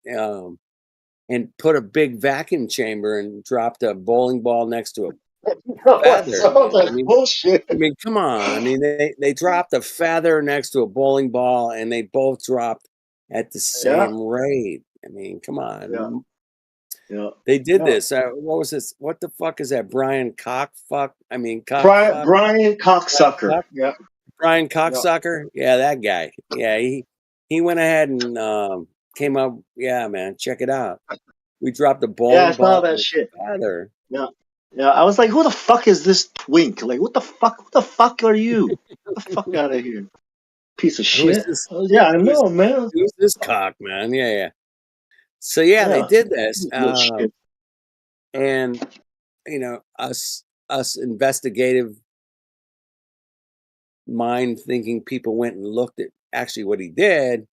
[SPEAKER 22] and put a big vacuum chamber and dropped a bowling ball next to a feather.
[SPEAKER 1] Bullshit.
[SPEAKER 22] I mean, come on. I mean, they dropped a feather next to a bowling ball, and they both dropped at the same rate. I mean, come on.
[SPEAKER 1] Yeah.
[SPEAKER 22] They did this. What was this? What the fuck is that? Brian Cockfuck? I mean,
[SPEAKER 1] Brian Cocksucker. Yeah.
[SPEAKER 22] Brian Cocksucker? Yeah, that guy. Yeah, he went ahead and came up. Yeah, man, check it out. We dropped a bowling ball.
[SPEAKER 1] That shit.
[SPEAKER 22] Feather.
[SPEAKER 1] Yeah. Yeah, I was like, who the fuck is this twink? Like, what the fuck are you? Get the fuck out of here. Piece of shit. Yeah, I know, man.
[SPEAKER 22] Who's this cock, man? Yeah. So they did this. And us investigative mind thinking people went and looked at actually what he did.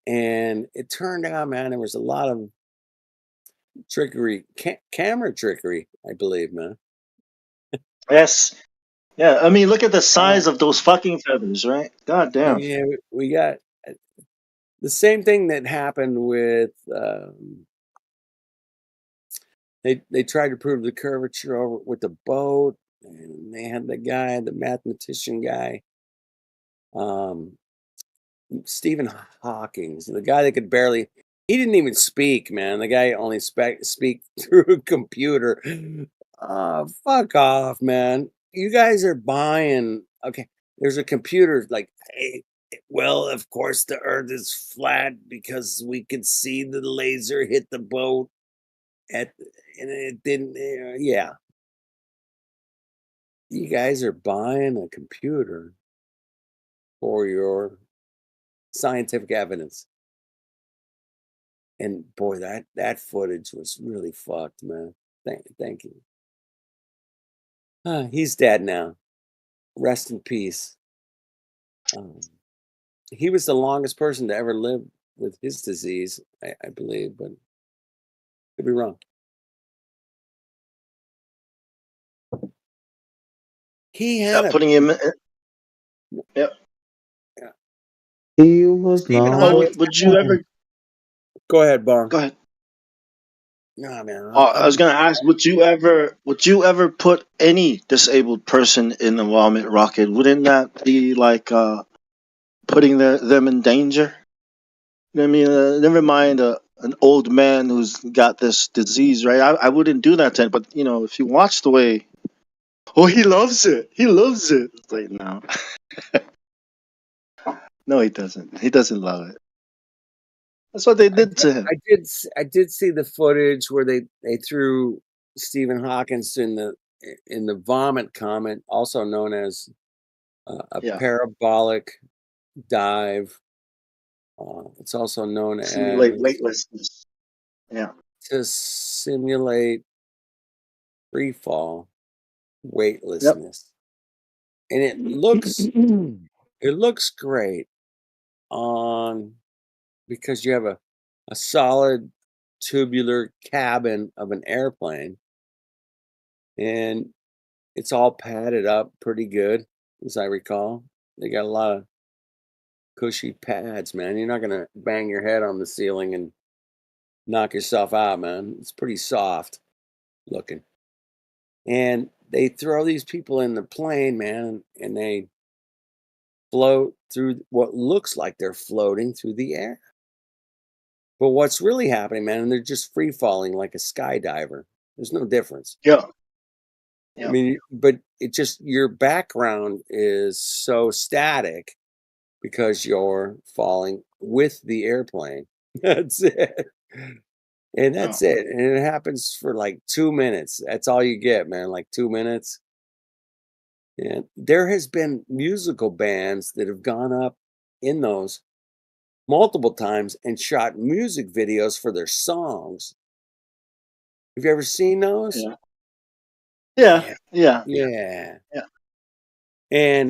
[SPEAKER 22] And it turned out, man, there was a lot of trickery, camera trickery, I believe, man.
[SPEAKER 1] Yes. Yeah, I mean, look at the size of those fucking feathers, right? God damn.
[SPEAKER 22] Yeah, we got the same thing that happened with they tried to prove the curvature over with the boat, and they had the mathematician guy, Stephen Hawking, the guy that could barely. He didn't even speak, man. The guy only speak through a computer. Fuck off, man. You guys are buying. Okay, there's a computer like, hey, well, of course the Earth is flat because we could see the laser hit the boat and it didn't. Yeah, you guys are buying a computer for your scientific evidence. And boy, that footage was really fucked, man. Thank you. He's dead now. Rest in peace. He was the longest person to ever live with his disease, I believe, but could be wrong. He had
[SPEAKER 1] putting him. Yep.
[SPEAKER 22] Yeah.
[SPEAKER 6] He was
[SPEAKER 1] Would you ever?
[SPEAKER 22] Go ahead, Bar.
[SPEAKER 1] Go ahead.
[SPEAKER 22] No, man.
[SPEAKER 1] I was gonna ask, would you ever put any disabled person in the vomit rocket? Wouldn't that be like putting them in danger? I mean, never mind an old man who's got this disease, right? I wouldn't do that to him, but if you watch the way, he loves it. He loves it. It's like, no, no, he doesn't. He doesn't love it. That's what they did to him.
[SPEAKER 22] I did see the footage where they threw Stephen Hawkins in the vomit comet, also known as a parabolic dive. It's also known
[SPEAKER 1] Simulate
[SPEAKER 22] as
[SPEAKER 1] weightlessness. Yeah.
[SPEAKER 22] to simulate free fall
[SPEAKER 1] Yep.
[SPEAKER 22] weightlessness. And it looks great on because you have a solid tubular cabin of an airplane and it's all padded up pretty good, as I recall. They got a lot of cushy pads, man. You're not gonna bang your head on the ceiling and knock yourself out, man. It's pretty soft looking. And they throw these people in the plane, man, and they float through what looks like they're floating through the air. But what's really happening, man, they're just free falling like a skydiver. There's no difference.
[SPEAKER 1] Yeah.
[SPEAKER 22] I
[SPEAKER 1] Yeah.
[SPEAKER 22] mean, but it just your background is so static because you're falling with the airplane. That's it. And that's it. And it happens for like 2 minutes. That's all you get, man. Like 2 minutes. And there has been musical bands that have gone up in those multiple times and shot music videos for their songs. Have you ever seen those?
[SPEAKER 1] Yeah. Yeah. Yeah.
[SPEAKER 22] Yeah.
[SPEAKER 1] Yeah.
[SPEAKER 22] And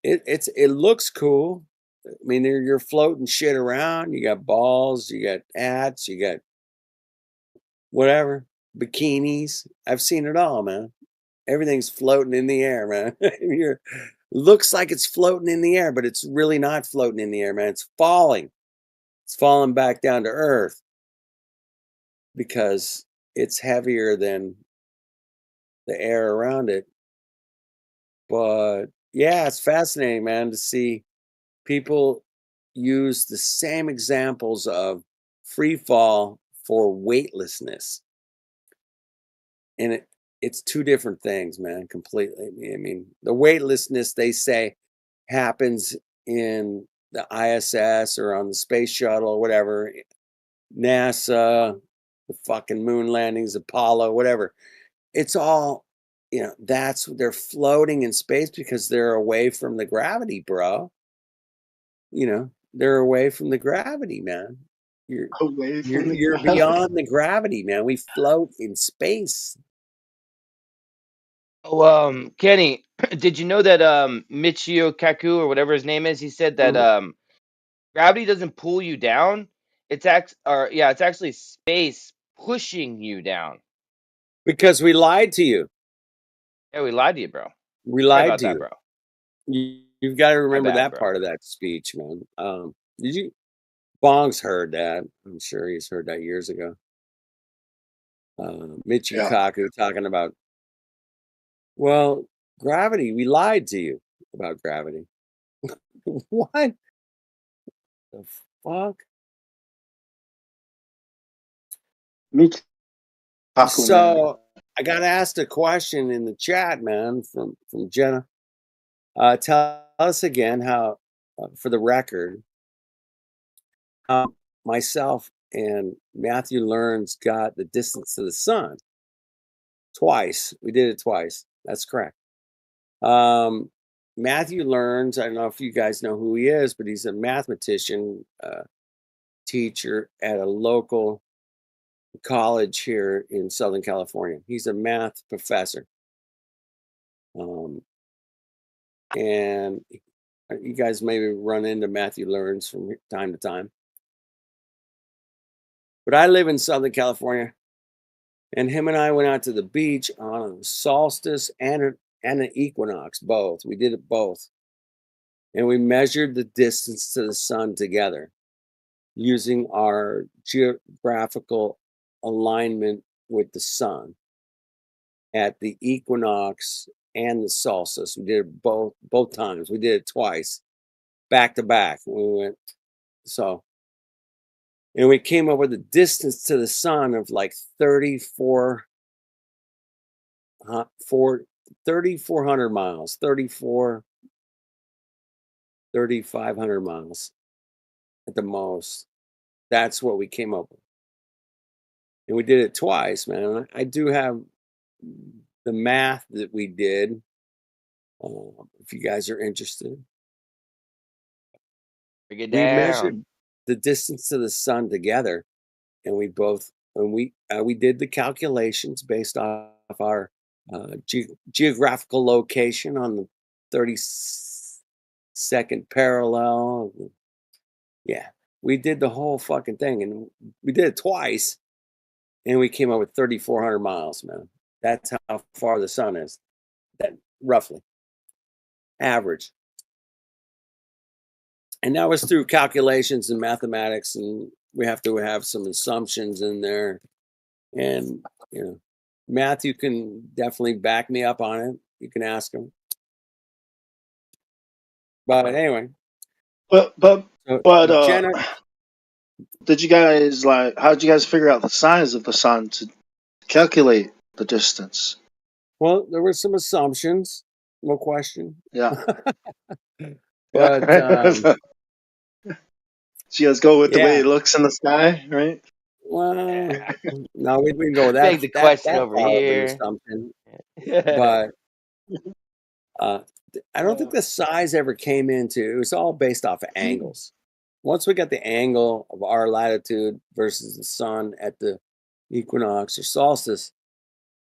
[SPEAKER 1] Yeah.
[SPEAKER 22] it looks cool. I mean, you're floating shit around. You got balls, you got hats, you got whatever, bikinis. I've seen it all, man. Everything's floating in the air, man. You're looks like it's floating in the air, but it's really not floating in the air, man. It's falling. It's falling back down to earth because it's heavier than the air around it. But yeah, it's fascinating, man, to see people use the same examples of free fall for weightlessness. And it's two different things, man, completely. I mean, the weightlessness they say happens in the ISS or on the space shuttle or whatever, NASA, the fucking moon landings, Apollo, whatever. It's all, that's they're floating in space because they're away from the gravity, bro. They're away from the gravity, man. You're
[SPEAKER 1] Away
[SPEAKER 22] you're
[SPEAKER 1] from the
[SPEAKER 22] you're
[SPEAKER 1] gravity.
[SPEAKER 22] beyond the gravity, man. We float in space.
[SPEAKER 7] Oh, Kenny, did you know that Michio Kaku or whatever his name is, he said that gravity doesn't pull you down. It's actually space pushing you down.
[SPEAKER 22] Because we lied to you.
[SPEAKER 7] Yeah, we lied to you, bro.
[SPEAKER 22] We
[SPEAKER 7] Sorry
[SPEAKER 22] lied
[SPEAKER 7] about
[SPEAKER 22] to
[SPEAKER 7] that,
[SPEAKER 22] you.
[SPEAKER 7] bro.
[SPEAKER 22] You've got to
[SPEAKER 7] My
[SPEAKER 22] remember
[SPEAKER 7] bad,
[SPEAKER 22] that
[SPEAKER 7] bro.
[SPEAKER 22] part of that speech, man. Did you? Bong's heard that. I'm sure he's heard that years ago. Michio
[SPEAKER 1] Yeah.
[SPEAKER 22] Kaku talking about, well, gravity. We lied to you about gravity. What the fuck?
[SPEAKER 1] Me too. Taco Man.
[SPEAKER 22] So I got asked a question in the chat, man, from Jenna. Tell us again how, for the record, how myself and Matthew Learns got the distance to the sun twice. We did it twice. That's correct. Matthew Learns, I don't know if you guys know who he is, but he's a mathematician, teacher at a local college here in Southern California. He's a math professor. And you guys maybe run into Matthew Learns from time to time. But I live in Southern California, and him and I went out to the beach on a solstice and an equinox, both. We did it both. And we measured the distance to the sun together using our geographical alignment with the sun at the equinox and the solstice. We did it both times. We did it twice, back to back. And we came up with a distance to the sun of like 3,400 miles, 3,500 miles at the most. That's what we came up with. And we did it twice, man. I do have the math that we did, if you guys are interested.
[SPEAKER 7] Break it
[SPEAKER 22] We
[SPEAKER 7] down.
[SPEAKER 22] the distance to the sun together, and we did the calculations based off our geographical location on the 32nd parallel. Yeah, we did the whole fucking thing, and we did it twice, and we came up with 3,400 miles, man. That's how far the sun is. That roughly average. And that was through calculations and mathematics, and we have to have some assumptions in there. And Matthew can definitely back me up on it. You can ask him. But anyway.
[SPEAKER 1] But did you guys how did you guys figure out the size of the sun to calculate the distance?
[SPEAKER 22] Well, there were some assumptions, no question.
[SPEAKER 1] Yeah.
[SPEAKER 22] But
[SPEAKER 1] so you guys go with the way it looks in the sky, right?
[SPEAKER 22] Well, no, we didn't go
[SPEAKER 7] Beg the question
[SPEAKER 22] that
[SPEAKER 7] over
[SPEAKER 22] far of an
[SPEAKER 7] here.
[SPEAKER 22] assumption. But I don't think the size ever came into it. Was all based off of angles. Once we got the angle of our latitude versus the sun at the equinox or solstice,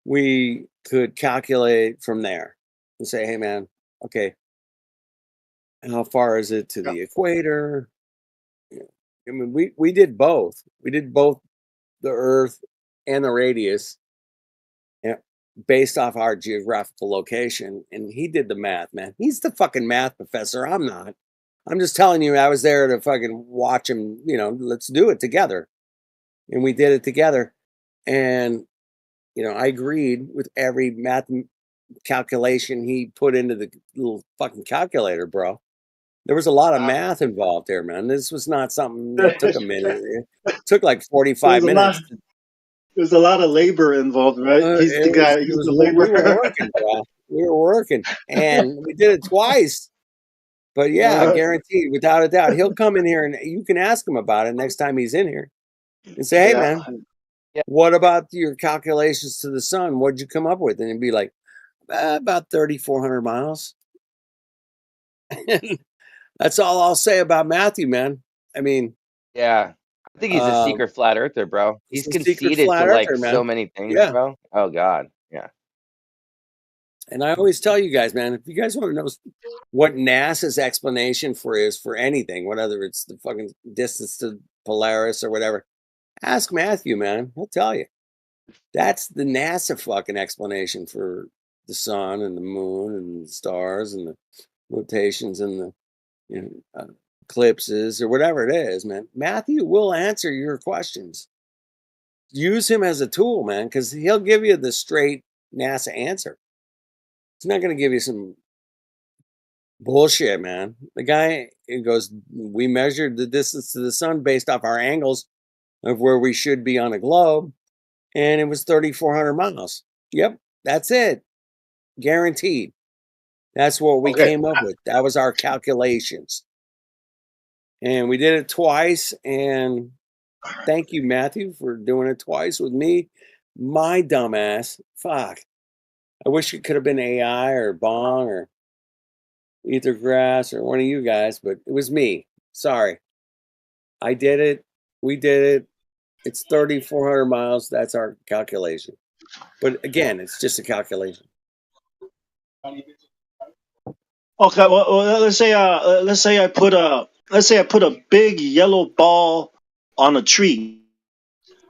[SPEAKER 22] we could calculate from there and say, hey, man, okay, how far is it to the equator? I mean, we did both. We did both the Earth and the radius based off our geographical location. And he did the math, man. He's the fucking math professor. I'm not. I'm just telling you, I was there to fucking watch him, let's do it together. And we did it together. And, I agreed with every math calculation he put into the little fucking calculator, bro. There was a lot of math involved there, man. This was not something that took a minute. It took like 45 minutes.
[SPEAKER 1] There's a lot of labor involved, right? He's the guy. He's the labor.
[SPEAKER 22] We were working, bro. We were working, and we did it twice. But yeah, guaranteed, without a doubt, he'll come in here and you can ask him about it next time he's in here, and say, "Hey, man, what about your calculations to the sun? What'd you come up with?" And he'd be like, "About 3,400 miles." That's all I'll say about Matthew, man. I mean,
[SPEAKER 7] yeah, I think he's a secret flat earther, bro. He's conceded to like so many things, bro. Oh God, yeah.
[SPEAKER 22] And I always tell you guys, man, if you guys want to know what NASA's explanation is for anything, whether it's the fucking distance to Polaris or whatever, ask Matthew, man. He'll tell you. That's the NASA fucking explanation for the sun and the moon and the stars and the rotations and the eclipses or whatever it is, man. Matthew will answer your questions. Use him as a tool, man, because he'll give you the straight NASA answer. He's not going to give you some bullshit, man. The guy goes, we measured the distance to the sun based off our angles of where we should be on a globe, and it was 3,400 miles. Yep, that's it. Guaranteed. That's what we came up with. That was our calculations. And we did it twice, and thank you, Matthew, for doing it twice with me. My dumbass. Fuck. I wish it could have been AI or Bong or Ethergrass or one of you guys, but it was me. Sorry. I did it. We did it. It's 3,400 miles. That's our calculation. But again, it's just a calculation.
[SPEAKER 1] Okay, well, let's say I put a big yellow ball on a tree,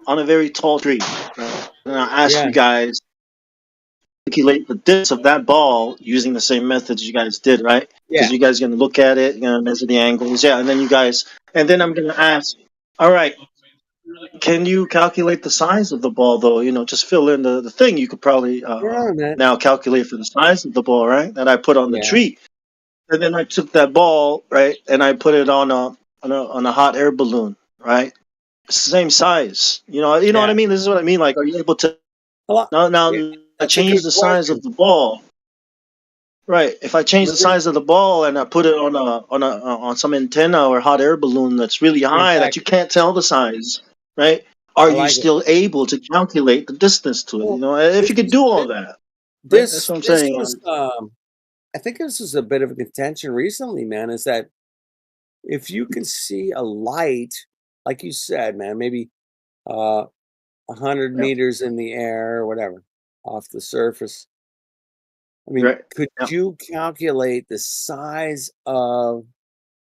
[SPEAKER 1] on a very tall tree, right? And I ask you guys to calculate the distance of that ball using the same methods you guys did, right? Because you guys are gonna look at it, you're gonna measure the angles, and then I'm gonna ask, all right, can you calculate the size of the ball though? Just fill in the thing. You could probably now calculate for the size of the ball, right? That I put on the tree. And then I took that ball, right, and I put it on a hot air balloon, right? Same size. You know what I mean? This is what I mean. Like, are you able to now I change the size of the ball. Right. If I change the size of the ball and I put it on some antenna or hot air balloon that's really high that you can't tell the size, right? Are you still able to calculate the distance to it? If you could do all that. That's what I'm saying.
[SPEAKER 22] I think this was a bit of a contention recently, man, is that if you can see a light, like you said, man, maybe 100 meters in the air or whatever, off the surface. I mean,
[SPEAKER 1] Right.
[SPEAKER 22] could you calculate the size of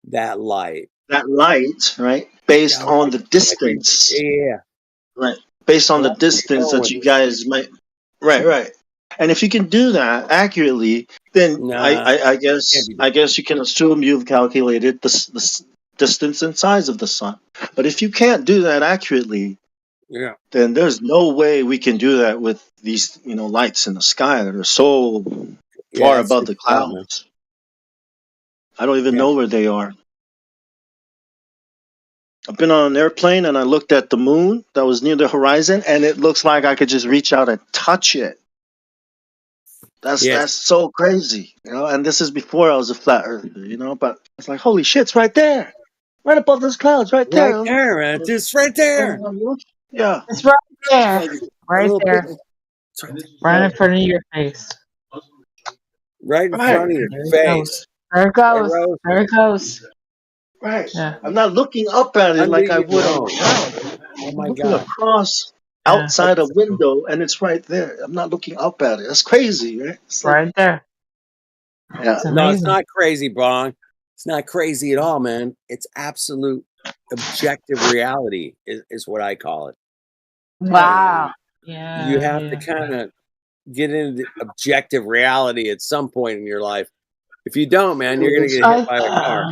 [SPEAKER 22] that light?
[SPEAKER 1] That light, right, based on the distance.
[SPEAKER 22] Yeah.
[SPEAKER 1] Right. Based on
[SPEAKER 22] Well,
[SPEAKER 1] the
[SPEAKER 22] that's where you're
[SPEAKER 1] distance
[SPEAKER 22] going
[SPEAKER 1] that
[SPEAKER 22] with
[SPEAKER 1] you
[SPEAKER 22] this.
[SPEAKER 1] guys might. Right. And if you can do that accurately, then
[SPEAKER 22] Nah,
[SPEAKER 1] I
[SPEAKER 22] can't
[SPEAKER 1] guess
[SPEAKER 22] be done.
[SPEAKER 1] you can assume you've calculated the distance and size of the sun. But if you can't do that accurately,
[SPEAKER 22] Yeah.
[SPEAKER 1] then there's no way we can do that with these, lights in the sky that are so
[SPEAKER 22] Yeah,
[SPEAKER 1] far
[SPEAKER 22] that's
[SPEAKER 1] above
[SPEAKER 22] the
[SPEAKER 1] the
[SPEAKER 22] problem, man.
[SPEAKER 1] clouds. I don't even
[SPEAKER 22] Yeah.
[SPEAKER 1] know where they are. I've been on an airplane and I looked at the moon that was near the horizon, and it looks like I could just reach out and touch it.
[SPEAKER 22] Yes.
[SPEAKER 1] That's so crazy, And this is before I was a flat earther, But it's like, holy shit, it's right there, right above those clouds, right there.
[SPEAKER 22] Right there, man. Just right there.
[SPEAKER 1] Yeah,
[SPEAKER 9] It's right there.
[SPEAKER 22] Like a
[SPEAKER 9] Right
[SPEAKER 22] little
[SPEAKER 9] there.
[SPEAKER 22] bit. It's right there.
[SPEAKER 9] Right in front of your face.
[SPEAKER 22] Right in
[SPEAKER 1] Right.
[SPEAKER 22] front of your
[SPEAKER 9] There it
[SPEAKER 22] face.
[SPEAKER 9] goes. There it
[SPEAKER 22] Right,
[SPEAKER 9] goes.
[SPEAKER 22] Rose?
[SPEAKER 9] There it goes.
[SPEAKER 1] Right.
[SPEAKER 9] Yeah.
[SPEAKER 1] I'm not looking up at it
[SPEAKER 22] Under
[SPEAKER 1] like I
[SPEAKER 22] your
[SPEAKER 1] would on the
[SPEAKER 22] nose.
[SPEAKER 1] ground.
[SPEAKER 22] Oh
[SPEAKER 1] I'm
[SPEAKER 22] my
[SPEAKER 1] looking
[SPEAKER 22] God.
[SPEAKER 1] across
[SPEAKER 9] Yeah.
[SPEAKER 1] outside a window, and it's right there. I'm not looking up at it. That's crazy, right? It's like,
[SPEAKER 9] Right there.
[SPEAKER 1] yeah.
[SPEAKER 9] It's
[SPEAKER 22] No, it's
[SPEAKER 9] amazing.
[SPEAKER 22] not crazy, Bong. It's not crazy at all, man. It's absolute objective reality is what I call it.
[SPEAKER 9] Wow.
[SPEAKER 22] And
[SPEAKER 9] Yeah.
[SPEAKER 22] you have to kind of get into objective reality at some point in your life. If you don't, man, you're going to get hit by a car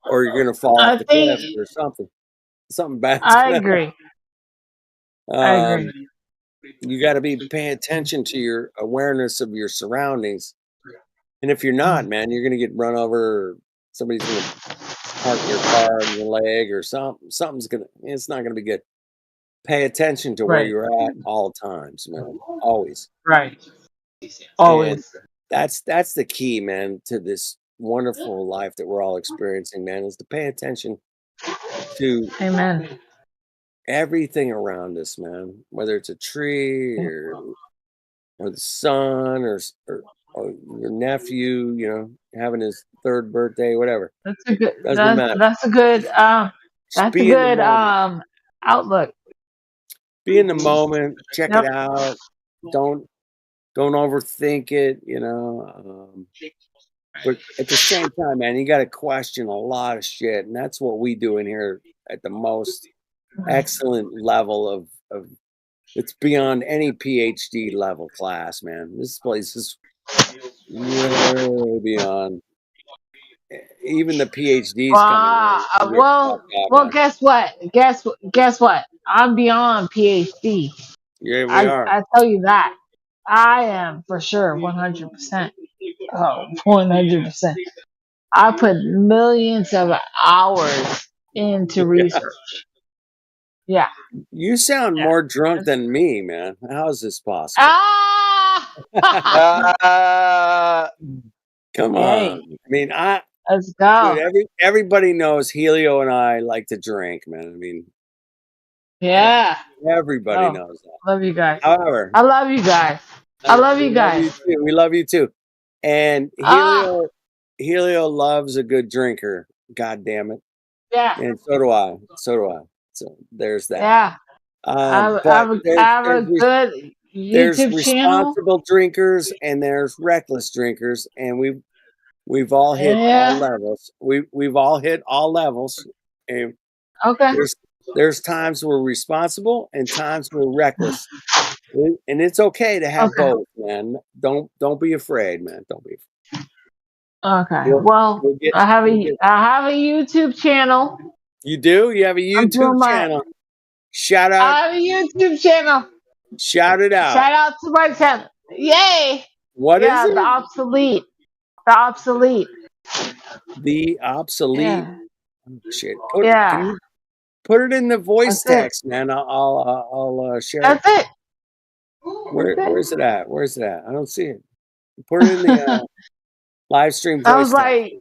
[SPEAKER 22] or you're going to fall off
[SPEAKER 9] I
[SPEAKER 22] the
[SPEAKER 9] think
[SPEAKER 22] cliff or something. Something bad's
[SPEAKER 9] I
[SPEAKER 22] going to
[SPEAKER 9] agree. I agree.
[SPEAKER 22] You got to be paying attention to your awareness of your surroundings. And if you're not, man, you're going to get run over. Or somebody's going to park your car in your leg or something. It's not going to be good. Pay attention to where
[SPEAKER 9] Right.
[SPEAKER 22] you're at all times, man. Always.
[SPEAKER 9] Right.
[SPEAKER 22] And
[SPEAKER 9] Always.
[SPEAKER 22] that's the key, man, to this wonderful life that we're all experiencing, man, is to pay attention to
[SPEAKER 9] Amen.
[SPEAKER 22] everything around us, man. Whether it's a tree or the sun or your nephew, having his 3rd birthday, whatever.
[SPEAKER 9] That's a good
[SPEAKER 22] Doesn't matter.
[SPEAKER 9] that's a good
[SPEAKER 22] Just be in the moment.
[SPEAKER 9] outlook.
[SPEAKER 22] Be in the moment. Check
[SPEAKER 9] Yep.
[SPEAKER 22] it out. Don't overthink it. But at the same time, man, you got to question a lot of shit, and that's what we do in here at the most excellent level of. It's beyond any PhD level class, man. This place is way beyond. Even the PhDs come in here and get fucked up,
[SPEAKER 9] Well,
[SPEAKER 22] man.
[SPEAKER 9] guess what? Guess what? I'm beyond PhD.
[SPEAKER 22] Yeah, we are.
[SPEAKER 9] I tell you that. I am for sure 100%. Oh, 100%. I put millions of hours into research. Yeah.
[SPEAKER 22] You sound
[SPEAKER 9] Yeah.
[SPEAKER 22] more drunk than me, man. How is this possible?
[SPEAKER 9] Ah!
[SPEAKER 22] Come
[SPEAKER 9] Hey.
[SPEAKER 22] on. I mean,
[SPEAKER 9] Let's go.
[SPEAKER 22] dude, everybody knows Helio and I like to drink, man. I mean,
[SPEAKER 9] Yeah.
[SPEAKER 22] everybody
[SPEAKER 9] Oh,
[SPEAKER 22] knows that.
[SPEAKER 9] love you guys.
[SPEAKER 22] However,
[SPEAKER 9] I love you guys. I love you guys.
[SPEAKER 22] We love you too. And
[SPEAKER 9] Ah,
[SPEAKER 22] Helio loves a good drinker. God damn it.
[SPEAKER 9] yeah.
[SPEAKER 22] And so do I. So there's that.
[SPEAKER 9] Yeah.
[SPEAKER 22] But
[SPEAKER 9] I have a good
[SPEAKER 22] there's
[SPEAKER 9] YouTube channel.
[SPEAKER 22] responsible drinkers and there's reckless drinkers, and we've all hit all levels. We've all hit all levels. And
[SPEAKER 9] Okay.
[SPEAKER 22] there's times we're responsible and times we're reckless. And it's okay to have both, man. Don't be afraid, man. Don't be afraid.
[SPEAKER 9] Okay. Well, I have a YouTube channel.
[SPEAKER 22] You do? You have a YouTube channel. Shout out.
[SPEAKER 9] I have a YouTube channel.
[SPEAKER 22] Shout it out.
[SPEAKER 9] Shout out to my channel. Yay!
[SPEAKER 22] What is it?
[SPEAKER 9] The obsolete. The obsolete.
[SPEAKER 22] The obsolete.
[SPEAKER 9] Yeah.
[SPEAKER 22] Oh, shit.
[SPEAKER 9] Yeah.
[SPEAKER 22] Can you put it in the voice text, man? I'll share
[SPEAKER 9] That's it.
[SPEAKER 22] Where's it at? Where's it at? I don't see it. Put it in the live stream voice text.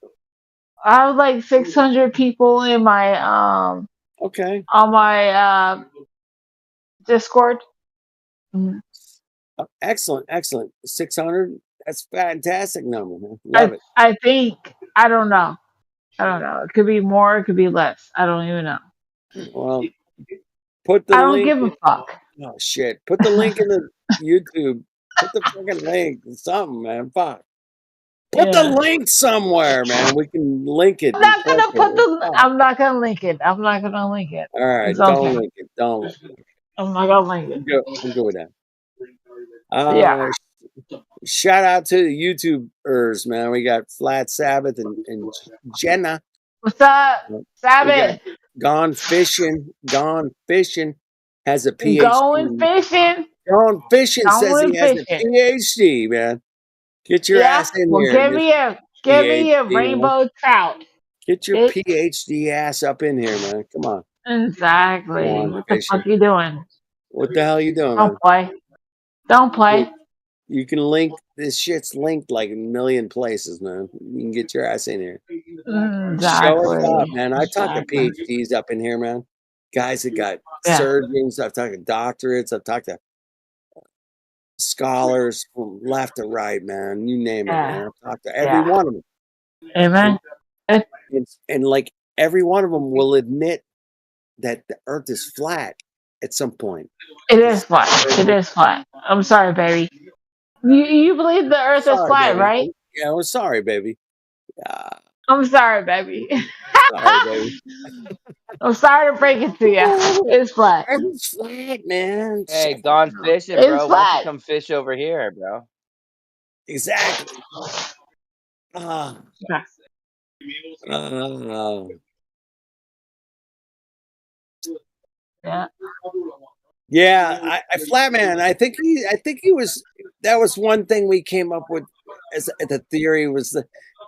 [SPEAKER 9] I was like 600 people in my
[SPEAKER 22] okay
[SPEAKER 9] on my Discord.
[SPEAKER 22] Excellent. 600. That's a fantastic number, man. Love it.
[SPEAKER 9] I think I don't know. I don't know. It could be more. It could be less. I don't even know.
[SPEAKER 22] Well, put the
[SPEAKER 9] I don't
[SPEAKER 22] link.
[SPEAKER 9] give a fuck.
[SPEAKER 22] Oh shit! Put the link in the YouTube. Put the fucking link. Something, man. Fuck. Put the
[SPEAKER 9] Yeah.
[SPEAKER 22] link somewhere, man. We can link it
[SPEAKER 9] I'm
[SPEAKER 22] and
[SPEAKER 9] not
[SPEAKER 22] click
[SPEAKER 9] gonna put
[SPEAKER 22] it.
[SPEAKER 9] the.
[SPEAKER 22] Fuck.
[SPEAKER 9] I'm not gonna link it. I'm not gonna link it.
[SPEAKER 22] All right,
[SPEAKER 9] It's
[SPEAKER 22] don't
[SPEAKER 9] okay.
[SPEAKER 22] link it. Don't link it.
[SPEAKER 9] I'm not gonna link it.
[SPEAKER 22] I'm good with that.
[SPEAKER 9] Yeah.
[SPEAKER 22] Shout out to the YouTubers, man. We got Flat Sabbath and Jenna.
[SPEAKER 9] What's up,
[SPEAKER 22] We got
[SPEAKER 9] Sabbath?
[SPEAKER 22] Gone Fishing. Gone Fishing has a PhD.
[SPEAKER 9] Going fishing.
[SPEAKER 22] Gone Fishing says
[SPEAKER 9] Going
[SPEAKER 22] he has a
[SPEAKER 9] fishing.
[SPEAKER 22] PhD, man. Get your
[SPEAKER 9] Yeah.
[SPEAKER 22] ass in
[SPEAKER 9] Well,
[SPEAKER 22] here.
[SPEAKER 9] give me a
[SPEAKER 22] PhD,
[SPEAKER 9] rainbow trout.
[SPEAKER 22] Get your
[SPEAKER 9] Bitch.
[SPEAKER 22] PhD ass up in here, man. Come on.
[SPEAKER 9] Exactly.
[SPEAKER 22] Gone
[SPEAKER 9] What the
[SPEAKER 22] Fishing.
[SPEAKER 9] fuck you doing?
[SPEAKER 22] What the hell are you doing,
[SPEAKER 9] Don't
[SPEAKER 22] man?
[SPEAKER 9] play. Don't play.
[SPEAKER 22] You can link this shit's linked like a million places, man. You can get your ass in here. Show us
[SPEAKER 9] Exactly.
[SPEAKER 22] up, man. I talk to
[SPEAKER 9] Exactly.
[SPEAKER 22] PhDs up in here, man. Guys that got
[SPEAKER 9] Yeah.
[SPEAKER 22] surgeons. I've talked to doctorates. I've talked to scholars from left to right, man. You name it, man.
[SPEAKER 9] Yeah.
[SPEAKER 22] I've talked to every
[SPEAKER 9] Yeah.
[SPEAKER 22] one of them.
[SPEAKER 9] Amen.
[SPEAKER 22] And like every one of them will admit that the earth is flat at some point.
[SPEAKER 9] It is flat. It is flat. I'm sorry, baby. You believe the earth is
[SPEAKER 22] Sorry,
[SPEAKER 9] flat,
[SPEAKER 22] baby.
[SPEAKER 9] right?
[SPEAKER 22] Yeah, well, sorry, baby.
[SPEAKER 9] I'm sorry, baby.
[SPEAKER 22] Sorry, baby.
[SPEAKER 9] I'm sorry to break it to you. It's flat.
[SPEAKER 22] It's flat, man.
[SPEAKER 7] Hey,
[SPEAKER 22] Check
[SPEAKER 7] gone
[SPEAKER 22] it out.
[SPEAKER 7] fishing,
[SPEAKER 9] It's
[SPEAKER 7] bro. Why don't you
[SPEAKER 9] flat.
[SPEAKER 7] come fish over here, bro?
[SPEAKER 22] Exactly. Ah.
[SPEAKER 9] Yeah.
[SPEAKER 22] Yeah, I Flatman. I think he was. That was one thing we came up with as the theory was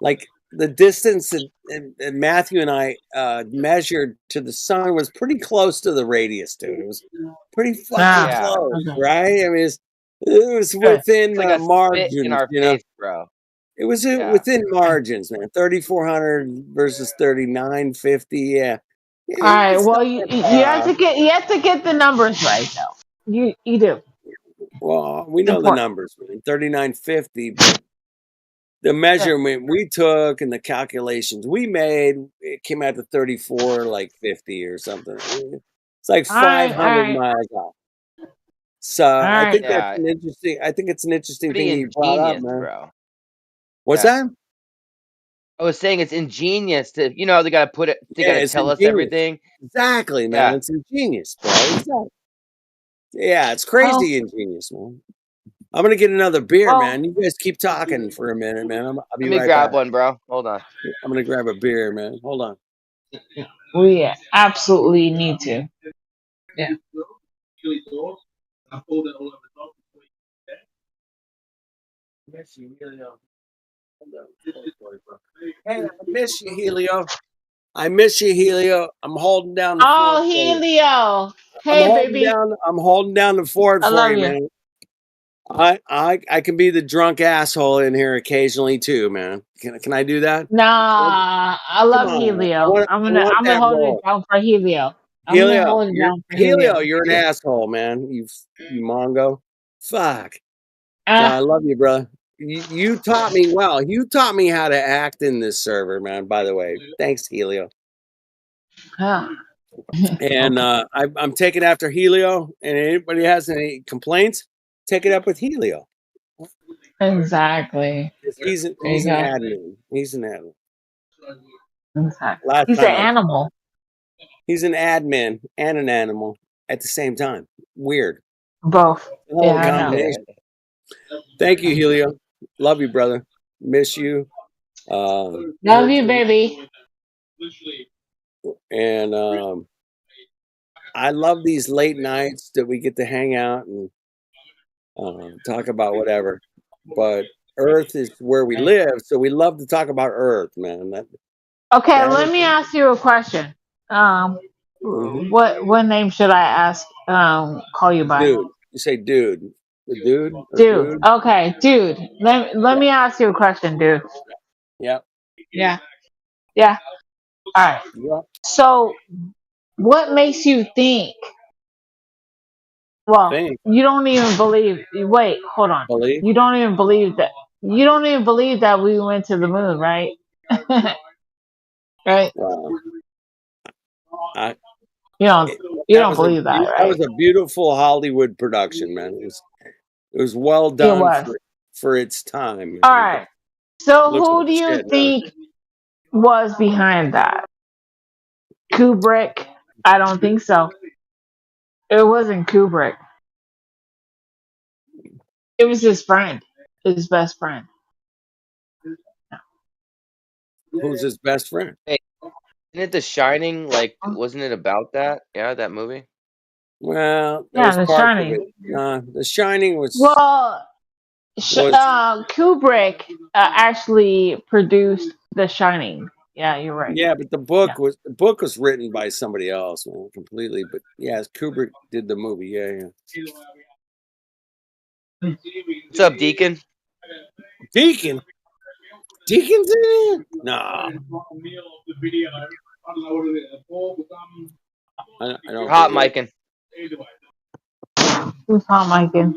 [SPEAKER 22] like the distance that Matthew and I measured to the sun was pretty close to the radius, dude. It was pretty fucking
[SPEAKER 7] Yeah.
[SPEAKER 22] close,
[SPEAKER 9] Okay.
[SPEAKER 22] right? I mean, it was within
[SPEAKER 7] It's like a spit in
[SPEAKER 22] margins,
[SPEAKER 7] our
[SPEAKER 22] you know.
[SPEAKER 7] face, bro.
[SPEAKER 22] It was
[SPEAKER 7] Yeah.
[SPEAKER 22] within margins, man. 3,400 versus 3,950. Yeah.
[SPEAKER 9] All right.
[SPEAKER 22] It's
[SPEAKER 9] Well,
[SPEAKER 22] not
[SPEAKER 9] you
[SPEAKER 22] that
[SPEAKER 9] have to get the numbers right, though. You do.
[SPEAKER 22] Well, we
[SPEAKER 9] It's
[SPEAKER 22] know the
[SPEAKER 9] important.
[SPEAKER 22] numbers, man. 3,950, but the measurement we took and the calculations we made, it came out to 34 like 50 or something. It's like
[SPEAKER 9] All right.
[SPEAKER 22] 500 miles off. So
[SPEAKER 9] All
[SPEAKER 22] I
[SPEAKER 9] right.
[SPEAKER 22] think
[SPEAKER 7] Yeah.
[SPEAKER 22] that's an interesting. I think it's an interesting thing
[SPEAKER 7] Pretty
[SPEAKER 22] you brought up,
[SPEAKER 7] ingenious,
[SPEAKER 22] man.
[SPEAKER 7] bro.
[SPEAKER 22] What's
[SPEAKER 7] Yeah.
[SPEAKER 22] that?
[SPEAKER 7] I was saying it's ingenious to, you know, they gotta put it, they
[SPEAKER 22] Yeah,
[SPEAKER 7] gotta
[SPEAKER 22] it's
[SPEAKER 7] tell us
[SPEAKER 22] ingenious.
[SPEAKER 7] everything.
[SPEAKER 22] Exactly, man.
[SPEAKER 7] Yeah.
[SPEAKER 22] It's ingenious, bro. Exactly. Yeah, it's
[SPEAKER 9] Well,
[SPEAKER 22] crazy ingenious, man. I'm gonna get another beer,
[SPEAKER 9] well,
[SPEAKER 22] man. You guys keep talking for a minute, man. I'll be
[SPEAKER 7] Let me
[SPEAKER 22] right
[SPEAKER 7] grab
[SPEAKER 22] back.
[SPEAKER 7] one, bro. Hold on.
[SPEAKER 22] I'm gonna grab a beer, man. Hold on.
[SPEAKER 9] we absolutely need to. Yeah.
[SPEAKER 22] Hey, I miss you, Helio. I miss you, Helio. I'm holding down the fort
[SPEAKER 9] Oh,
[SPEAKER 22] for you.
[SPEAKER 9] Helio. Hey, baby.
[SPEAKER 22] I'm holding down the fort
[SPEAKER 9] I
[SPEAKER 22] for
[SPEAKER 9] love
[SPEAKER 22] you,
[SPEAKER 9] you.
[SPEAKER 22] man. I can be the drunk asshole in here occasionally too, man. Can I do that?
[SPEAKER 9] Nah, I
[SPEAKER 22] Come
[SPEAKER 9] love
[SPEAKER 22] on,
[SPEAKER 9] Helio.
[SPEAKER 22] I want
[SPEAKER 9] I'm gonna
[SPEAKER 22] that
[SPEAKER 9] hold it
[SPEAKER 22] role.
[SPEAKER 9] down for Helio. I'm gonna
[SPEAKER 22] Helio,
[SPEAKER 9] hold it down for
[SPEAKER 22] Helio,
[SPEAKER 9] Helio.
[SPEAKER 22] you're an asshole, man. You mongo. Fuck. No,
[SPEAKER 9] Ah,
[SPEAKER 22] I love you, brother. You taught me well. You taught me how to act in this server, man. By the way, thanks, Helio.
[SPEAKER 9] ah.
[SPEAKER 22] And I'm taking after Helio. And anybody has any complaints, take it up with Helio.
[SPEAKER 9] Exactly.
[SPEAKER 22] He's an
[SPEAKER 9] There you go.
[SPEAKER 22] admin. He's an admin.
[SPEAKER 9] Exactly.
[SPEAKER 22] Last
[SPEAKER 9] He's an
[SPEAKER 22] time
[SPEAKER 9] animal.
[SPEAKER 22] he's an admin and an animal at the same time. Weird.
[SPEAKER 9] Both.
[SPEAKER 22] The whole
[SPEAKER 9] Yeah, I know.
[SPEAKER 22] combination. Thank you, Helio. Love you, brother. Miss you.
[SPEAKER 9] Love you, baby.
[SPEAKER 22] And I love these late nights that we get to hang out and talk about whatever. But Earth is where we live, so we love to talk about Earth, man.
[SPEAKER 9] Okay, let me ask you a question. What name should I ask? Call you by?
[SPEAKER 22] Dude. You say dude. The dude or
[SPEAKER 9] Dude. Okay, dude. Let me ask you a question, dude.
[SPEAKER 22] Yep.
[SPEAKER 9] Yeah. Yeah. All right.
[SPEAKER 22] Yep.
[SPEAKER 9] So, what makes you think? Well, you don't even believe. Wait, hold on.
[SPEAKER 22] Believe?
[SPEAKER 9] You don't even believe that. You don't even believe that we went to the moon, right? Right?
[SPEAKER 22] Wow.
[SPEAKER 9] You don't believe that,
[SPEAKER 22] That
[SPEAKER 9] right?
[SPEAKER 22] was a beautiful Hollywood production, man. It was well
[SPEAKER 9] It
[SPEAKER 22] done
[SPEAKER 9] was.
[SPEAKER 22] for its time.
[SPEAKER 9] All right. So
[SPEAKER 22] Looks
[SPEAKER 9] who
[SPEAKER 22] like
[SPEAKER 9] do you
[SPEAKER 22] shit now.
[SPEAKER 9] think was behind that? Kubrick? I don't think so. It wasn't Kubrick. It was his friend, his best friend.
[SPEAKER 22] Who's his best friend?
[SPEAKER 7] Hey, isn't it The Shining? Like, wasn't it about that? Yeah, that movie.
[SPEAKER 22] Well, there
[SPEAKER 9] Yeah,
[SPEAKER 22] was
[SPEAKER 9] The
[SPEAKER 22] parts of
[SPEAKER 9] Shining.
[SPEAKER 22] it. The Shining was
[SPEAKER 9] Well, Kubrick actually produced The Shining. Yeah, you're right.
[SPEAKER 22] yeah, but the book was written by somebody else, man, completely. But yeah, Kubrick did the movie. Yeah.
[SPEAKER 7] What's up, Deacon?
[SPEAKER 22] Deacon's in it? No. I don't
[SPEAKER 7] Hot
[SPEAKER 22] believe it.
[SPEAKER 7] micing.
[SPEAKER 9] Who's hot micing?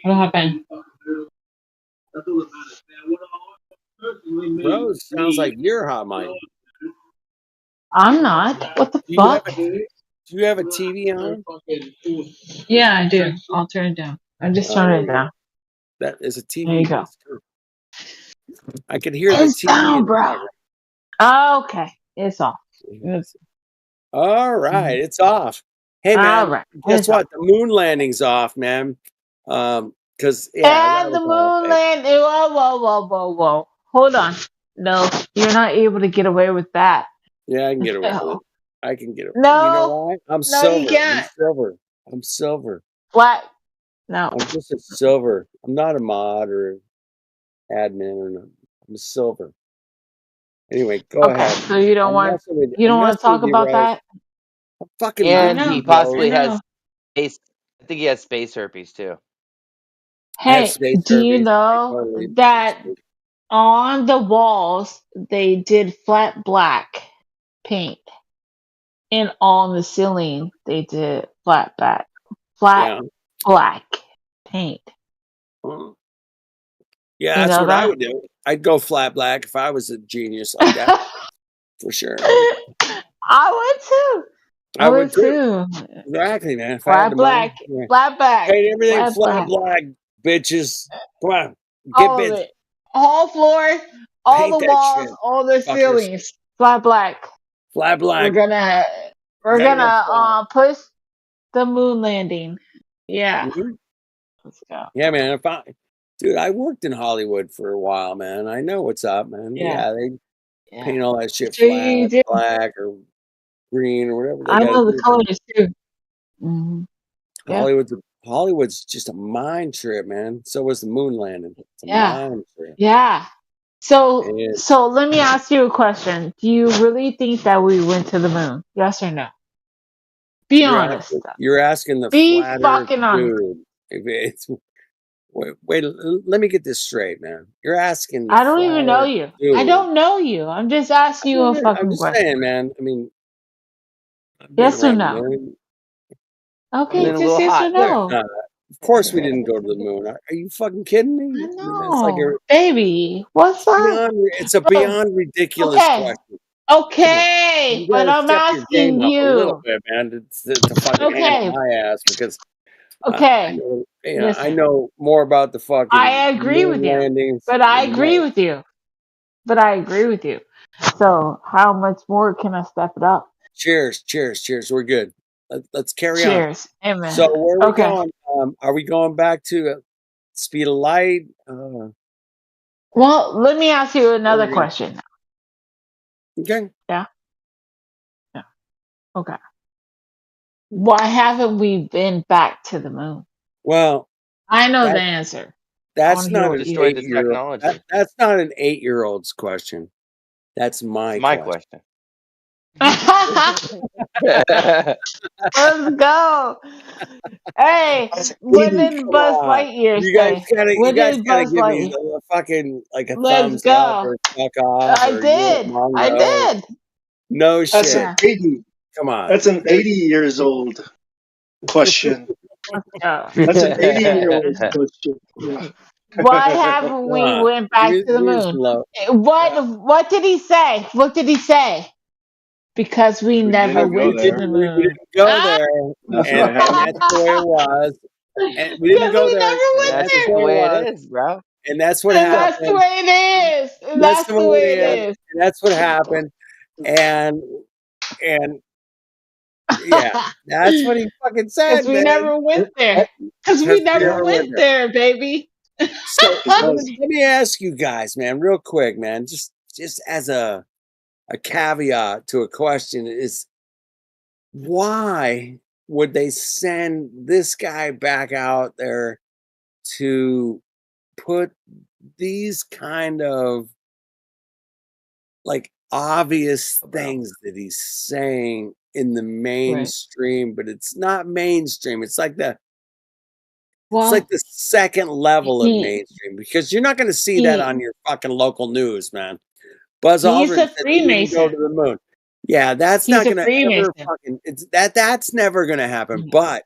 [SPEAKER 9] What happened?
[SPEAKER 22] Bro, it sounds like you're hot mic.
[SPEAKER 9] I'm not. What the fuck?
[SPEAKER 22] Do you have a TV on?
[SPEAKER 9] Yeah, I do. I'll turn it down. I just turned it down.
[SPEAKER 22] That is a TV.
[SPEAKER 9] There you go.
[SPEAKER 22] I can hear the
[SPEAKER 9] It's
[SPEAKER 22] TV.
[SPEAKER 9] down, bro. Okay, it's off.
[SPEAKER 22] All right, it's off. Hey man,
[SPEAKER 9] All right,
[SPEAKER 22] guess what? The moon landing's off, man. Because
[SPEAKER 9] And the moon land. Whoa. Hold on. No, you're not able to get away with that.
[SPEAKER 22] Yeah, I can get away with it. I can get it.
[SPEAKER 9] No.
[SPEAKER 22] You know why? I'm
[SPEAKER 9] No,
[SPEAKER 22] silver.
[SPEAKER 9] you can't.
[SPEAKER 22] I'm silver.
[SPEAKER 9] Black. No.
[SPEAKER 22] I'm just a silver. I'm not a mod or admin or nothing. I'm a silver. Anyway, go ahead.
[SPEAKER 9] So you don't want to talk about that?
[SPEAKER 22] I'm fucking
[SPEAKER 7] And
[SPEAKER 22] with
[SPEAKER 7] he
[SPEAKER 22] you,
[SPEAKER 7] possibly
[SPEAKER 22] bro.
[SPEAKER 7] has space. I think he has space herpes too.
[SPEAKER 22] I have
[SPEAKER 9] Hey,
[SPEAKER 22] space
[SPEAKER 9] do you
[SPEAKER 22] herpes.
[SPEAKER 9] know that on the walls they did flat black paint, and on the ceiling they did flat black paint?
[SPEAKER 22] Yeah,
[SPEAKER 9] You
[SPEAKER 22] that's
[SPEAKER 9] know
[SPEAKER 22] what I
[SPEAKER 9] that?
[SPEAKER 22] would do. I'd go flat black if I was a genius like that. For sure.
[SPEAKER 9] I would too.
[SPEAKER 22] I would too. Exactly, man. If I had the money. Yeah.
[SPEAKER 9] Flat black,
[SPEAKER 22] Paint everything
[SPEAKER 9] flat
[SPEAKER 22] flat black, bitches. Come on. Get
[SPEAKER 9] all of
[SPEAKER 22] busy.
[SPEAKER 9] it, all floor, all
[SPEAKER 22] Paint
[SPEAKER 9] the
[SPEAKER 22] that
[SPEAKER 9] walls,
[SPEAKER 22] shit,
[SPEAKER 9] all the
[SPEAKER 22] fuckers.
[SPEAKER 9] ceilings, flat black.
[SPEAKER 22] Flat black.
[SPEAKER 9] We're gonna
[SPEAKER 22] Gotta go flat.
[SPEAKER 9] push the moon landing. Yeah.
[SPEAKER 22] Mhm.
[SPEAKER 9] Let's go.
[SPEAKER 22] Yeah, man. Dude, I worked in Hollywood for a while, man. I know what's up, man.
[SPEAKER 9] Yeah.
[SPEAKER 22] They paint all that shit
[SPEAKER 9] Sure you
[SPEAKER 22] flat,
[SPEAKER 9] do.
[SPEAKER 22] black or green or whatever they
[SPEAKER 9] I
[SPEAKER 22] gotta
[SPEAKER 9] know the
[SPEAKER 22] do.
[SPEAKER 9] colors too. Mm-hmm. Yeah.
[SPEAKER 22] Hollywood's just a mind trip, man. So was the moon landing. It's a mind trip.
[SPEAKER 9] Yeah. So let me ask you a question. Do you really think that we went to the moon? Yes or no? Be honest.
[SPEAKER 22] You're asking the
[SPEAKER 9] Be
[SPEAKER 22] flat Earth
[SPEAKER 9] fucking honest.
[SPEAKER 22] dude. Wait, let me get this straight, man. You're asking the
[SPEAKER 9] I don't
[SPEAKER 22] flat
[SPEAKER 9] even know
[SPEAKER 22] Earth
[SPEAKER 9] you.
[SPEAKER 22] dude.
[SPEAKER 9] I don't know you. I'm just asking you a
[SPEAKER 22] I'm
[SPEAKER 9] fucking
[SPEAKER 22] just
[SPEAKER 9] question.
[SPEAKER 22] saying, man. I mean, I've been
[SPEAKER 9] Yes or
[SPEAKER 22] around the
[SPEAKER 9] no?
[SPEAKER 22] moon.
[SPEAKER 9] Okay,
[SPEAKER 7] Been a
[SPEAKER 9] just
[SPEAKER 7] little
[SPEAKER 9] yes or
[SPEAKER 7] hot there.
[SPEAKER 9] no.
[SPEAKER 22] Of course, we didn't go to the moon. Are you fucking kidding me?
[SPEAKER 9] I
[SPEAKER 22] I mean, that's like
[SPEAKER 9] know, baby. What's up?
[SPEAKER 22] it's a beyond ridiculous
[SPEAKER 9] Okay.
[SPEAKER 22] question.
[SPEAKER 9] Okay,
[SPEAKER 22] You
[SPEAKER 9] but
[SPEAKER 22] gotta
[SPEAKER 9] I'm
[SPEAKER 22] step your game
[SPEAKER 9] asking
[SPEAKER 22] up a little
[SPEAKER 9] you.
[SPEAKER 22] bit, man, to fucking handle
[SPEAKER 9] Okay.
[SPEAKER 22] my ass because
[SPEAKER 9] Okay.
[SPEAKER 22] I
[SPEAKER 9] Listen.
[SPEAKER 22] know more about the fucking
[SPEAKER 9] I agree with
[SPEAKER 22] moon
[SPEAKER 9] you.
[SPEAKER 22] landings.
[SPEAKER 9] But I
[SPEAKER 22] than
[SPEAKER 9] agree
[SPEAKER 22] most.
[SPEAKER 9] with you. So how much more can I step it up?
[SPEAKER 22] Cheers. We're good. Let's carry on.
[SPEAKER 9] Cheers. Amen.
[SPEAKER 22] So where are we
[SPEAKER 9] Okay.
[SPEAKER 22] going? Are we going back to speed of light?
[SPEAKER 9] Well, let me ask you another question.
[SPEAKER 22] Okay.
[SPEAKER 9] Yeah. Okay. Why haven't we been back to the moon?
[SPEAKER 22] Well,
[SPEAKER 9] I know the answer.
[SPEAKER 22] That's not an
[SPEAKER 7] destroyed the
[SPEAKER 22] 8-year-old.
[SPEAKER 7] technology.
[SPEAKER 22] That's not an 8-year-old's question. That's my
[SPEAKER 7] question.
[SPEAKER 9] Let's go. Hey, what did Buzz Lightyear say?
[SPEAKER 22] You guys gotta give me a fucking like a
[SPEAKER 9] Let's
[SPEAKER 22] thumbs up
[SPEAKER 9] go.
[SPEAKER 22] or fuck off
[SPEAKER 9] I
[SPEAKER 22] or
[SPEAKER 9] did. I did.
[SPEAKER 22] No
[SPEAKER 1] That's
[SPEAKER 22] shit.
[SPEAKER 1] an 80.
[SPEAKER 22] Come on.
[SPEAKER 1] That's an 80 years old question.
[SPEAKER 9] Let's go.
[SPEAKER 1] That's an 80-year-old question. Yeah.
[SPEAKER 9] Why haven't we went back to the moon? What did he say? What did he say? Because we never
[SPEAKER 21] didn't go
[SPEAKER 9] went to
[SPEAKER 21] there.
[SPEAKER 9] the
[SPEAKER 22] We
[SPEAKER 9] moon.
[SPEAKER 22] didn't go
[SPEAKER 9] Ah!
[SPEAKER 22] there,
[SPEAKER 21] That's
[SPEAKER 22] and
[SPEAKER 21] what happened.
[SPEAKER 22] that's the way it was. And we didn't
[SPEAKER 9] Because
[SPEAKER 22] go
[SPEAKER 9] we
[SPEAKER 22] there,
[SPEAKER 9] never
[SPEAKER 22] and
[SPEAKER 9] went
[SPEAKER 2] That's
[SPEAKER 22] that's
[SPEAKER 2] just
[SPEAKER 22] the
[SPEAKER 9] there.
[SPEAKER 2] the
[SPEAKER 22] way it
[SPEAKER 2] way it
[SPEAKER 22] was,
[SPEAKER 2] is, bro.
[SPEAKER 22] and that's what
[SPEAKER 9] And that's the
[SPEAKER 22] happened.
[SPEAKER 9] way it is. And
[SPEAKER 22] That's
[SPEAKER 9] that's
[SPEAKER 22] the
[SPEAKER 9] the
[SPEAKER 22] way
[SPEAKER 9] way
[SPEAKER 22] it
[SPEAKER 9] it
[SPEAKER 22] is,
[SPEAKER 9] is.
[SPEAKER 22] and that's what happened. And yeah, that's what he fucking
[SPEAKER 9] Because
[SPEAKER 22] said,
[SPEAKER 9] we
[SPEAKER 22] man.
[SPEAKER 9] never went there. Because we
[SPEAKER 22] Because we
[SPEAKER 9] never
[SPEAKER 22] never went
[SPEAKER 9] went
[SPEAKER 22] there.
[SPEAKER 9] there, baby.
[SPEAKER 22] So
[SPEAKER 1] Because
[SPEAKER 22] let me ask you guys, man, real quick, man, just as a caveat to a question is why would they send this guy back out there to put these kind of like obvious things that he's saying in the
[SPEAKER 9] Right.
[SPEAKER 22] mainstream, but it's not mainstream. It's like the
[SPEAKER 9] Well,
[SPEAKER 22] second level of
[SPEAKER 9] he
[SPEAKER 22] mainstream because you're not going to see that
[SPEAKER 9] he
[SPEAKER 22] on your fucking local news, man. Buzz
[SPEAKER 9] he's
[SPEAKER 22] Aldrin
[SPEAKER 9] a
[SPEAKER 22] said we didn't go to
[SPEAKER 9] Freemason.
[SPEAKER 22] the moon. Yeah, that's
[SPEAKER 9] He's
[SPEAKER 22] not
[SPEAKER 9] a
[SPEAKER 22] going to ever
[SPEAKER 9] Freemason.
[SPEAKER 22] fucking that's never going to happen. But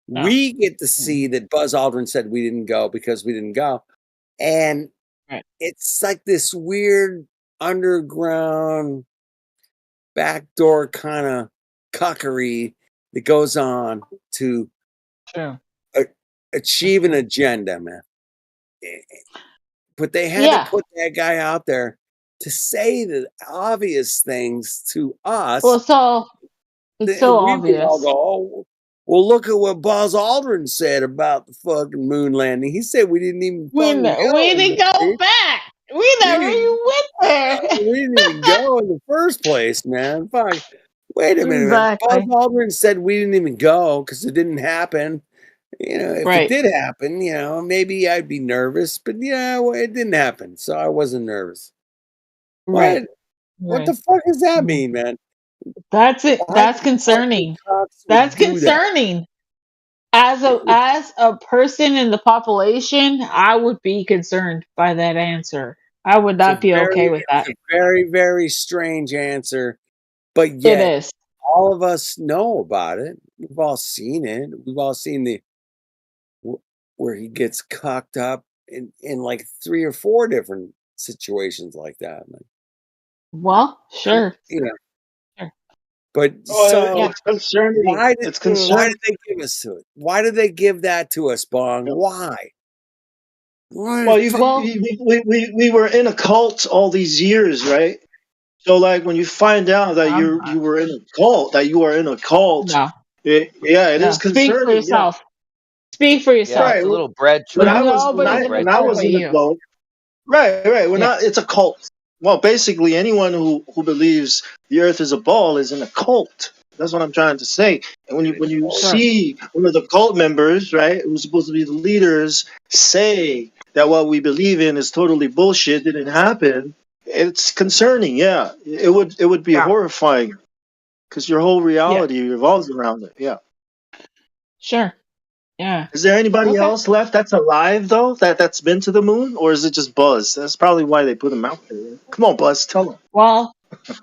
[SPEAKER 9] No.
[SPEAKER 22] we get to see that Buzz Aldrin said we didn't go because we didn't go. And
[SPEAKER 9] Right.
[SPEAKER 22] it's like this weird underground backdoor kind of cuckery that goes on to
[SPEAKER 9] True.
[SPEAKER 22] achieve an agenda, man. But they had to
[SPEAKER 9] Yeah.
[SPEAKER 22] put that guy out there to say the obvious things to
[SPEAKER 9] Well,
[SPEAKER 22] us.
[SPEAKER 9] it's so
[SPEAKER 22] We would all
[SPEAKER 9] obvious.
[SPEAKER 22] go, oh, well, look at what Buzz Aldrin said about the fucking moon landing. He said we didn't even fucking
[SPEAKER 9] We
[SPEAKER 22] go.
[SPEAKER 9] didn't go back. We
[SPEAKER 22] We
[SPEAKER 9] never
[SPEAKER 22] didn't,
[SPEAKER 9] even went there.
[SPEAKER 22] we didn't even go in the first place, man. Fuck. Wait a minute, man. Buzz
[SPEAKER 9] Exactly.
[SPEAKER 22] Aldrin said we didn't even go because it didn't happen. You know, if it
[SPEAKER 9] Right.
[SPEAKER 22] did happen, you know, maybe I'd be nervous, but yeah, well, it didn't happen, so I wasn't nervous.
[SPEAKER 9] Right.
[SPEAKER 22] What the
[SPEAKER 9] Right.
[SPEAKER 22] fuck does that
[SPEAKER 9] Mm.
[SPEAKER 22] mean, man?
[SPEAKER 9] That's it.
[SPEAKER 22] Why
[SPEAKER 9] That's
[SPEAKER 22] the fucking
[SPEAKER 9] concerning.
[SPEAKER 22] cops would
[SPEAKER 9] That's
[SPEAKER 22] do that?
[SPEAKER 9] concerning. As a person in the population, I would be concerned by that answer. I would not be okay with
[SPEAKER 22] It's
[SPEAKER 9] that.
[SPEAKER 22] a very, very strange answer, but
[SPEAKER 9] It
[SPEAKER 22] yet
[SPEAKER 9] is.
[SPEAKER 22] all of us know about it. We've all seen it. We've all seen where he gets cocked up in like 3 or 4 different situations like that, man.
[SPEAKER 9] Well, sure.
[SPEAKER 22] You know,
[SPEAKER 9] Sure.
[SPEAKER 22] but
[SPEAKER 1] oh,
[SPEAKER 22] so
[SPEAKER 1] it's concerning.
[SPEAKER 22] why did
[SPEAKER 1] It's
[SPEAKER 22] why
[SPEAKER 1] concerning.
[SPEAKER 22] did they give us to it? Why did they give that to us, Bong? Why? Why
[SPEAKER 1] Well,
[SPEAKER 22] the fuck?
[SPEAKER 9] Well,
[SPEAKER 1] we were in a cult all these years, right? So like when you find out that you were in a cult, that you are in a cult,
[SPEAKER 9] no.
[SPEAKER 1] it is
[SPEAKER 9] No. Speak for
[SPEAKER 1] concerning. Yeah,
[SPEAKER 9] yourself. Speak for
[SPEAKER 2] Yeah,
[SPEAKER 9] yourself.
[SPEAKER 1] Right.
[SPEAKER 2] it's a little bread
[SPEAKER 1] When I
[SPEAKER 2] trail.
[SPEAKER 1] was
[SPEAKER 2] It's a
[SPEAKER 1] when
[SPEAKER 2] little
[SPEAKER 1] I
[SPEAKER 9] Nobody's gonna
[SPEAKER 2] bread
[SPEAKER 1] when I
[SPEAKER 9] talk
[SPEAKER 2] trail.
[SPEAKER 1] was
[SPEAKER 9] about
[SPEAKER 1] in the
[SPEAKER 9] you.
[SPEAKER 1] cult, right. When
[SPEAKER 9] Yeah.
[SPEAKER 1] I it's a cult. Well, basically anyone who believes the Earth is a ball is in a cult. That's what I'm trying to say. And when you
[SPEAKER 9] Sure.
[SPEAKER 1] see one of the cult members, right, who's supposed to be the leaders, say that what we believe in is totally bullshit, didn't happen, it's concerning. Yeah, it would be
[SPEAKER 9] Yeah.
[SPEAKER 1] horrifying because your whole
[SPEAKER 9] Yeah.
[SPEAKER 1] reality revolves around it. Yeah.
[SPEAKER 9] Sure. Yeah.
[SPEAKER 1] Is there anybody
[SPEAKER 9] Okay.
[SPEAKER 1] else left that's alive though that's been to the moon, or is it just Buzz? That's probably why they put him out there. Come on, Buzz, tell him.
[SPEAKER 9] Well,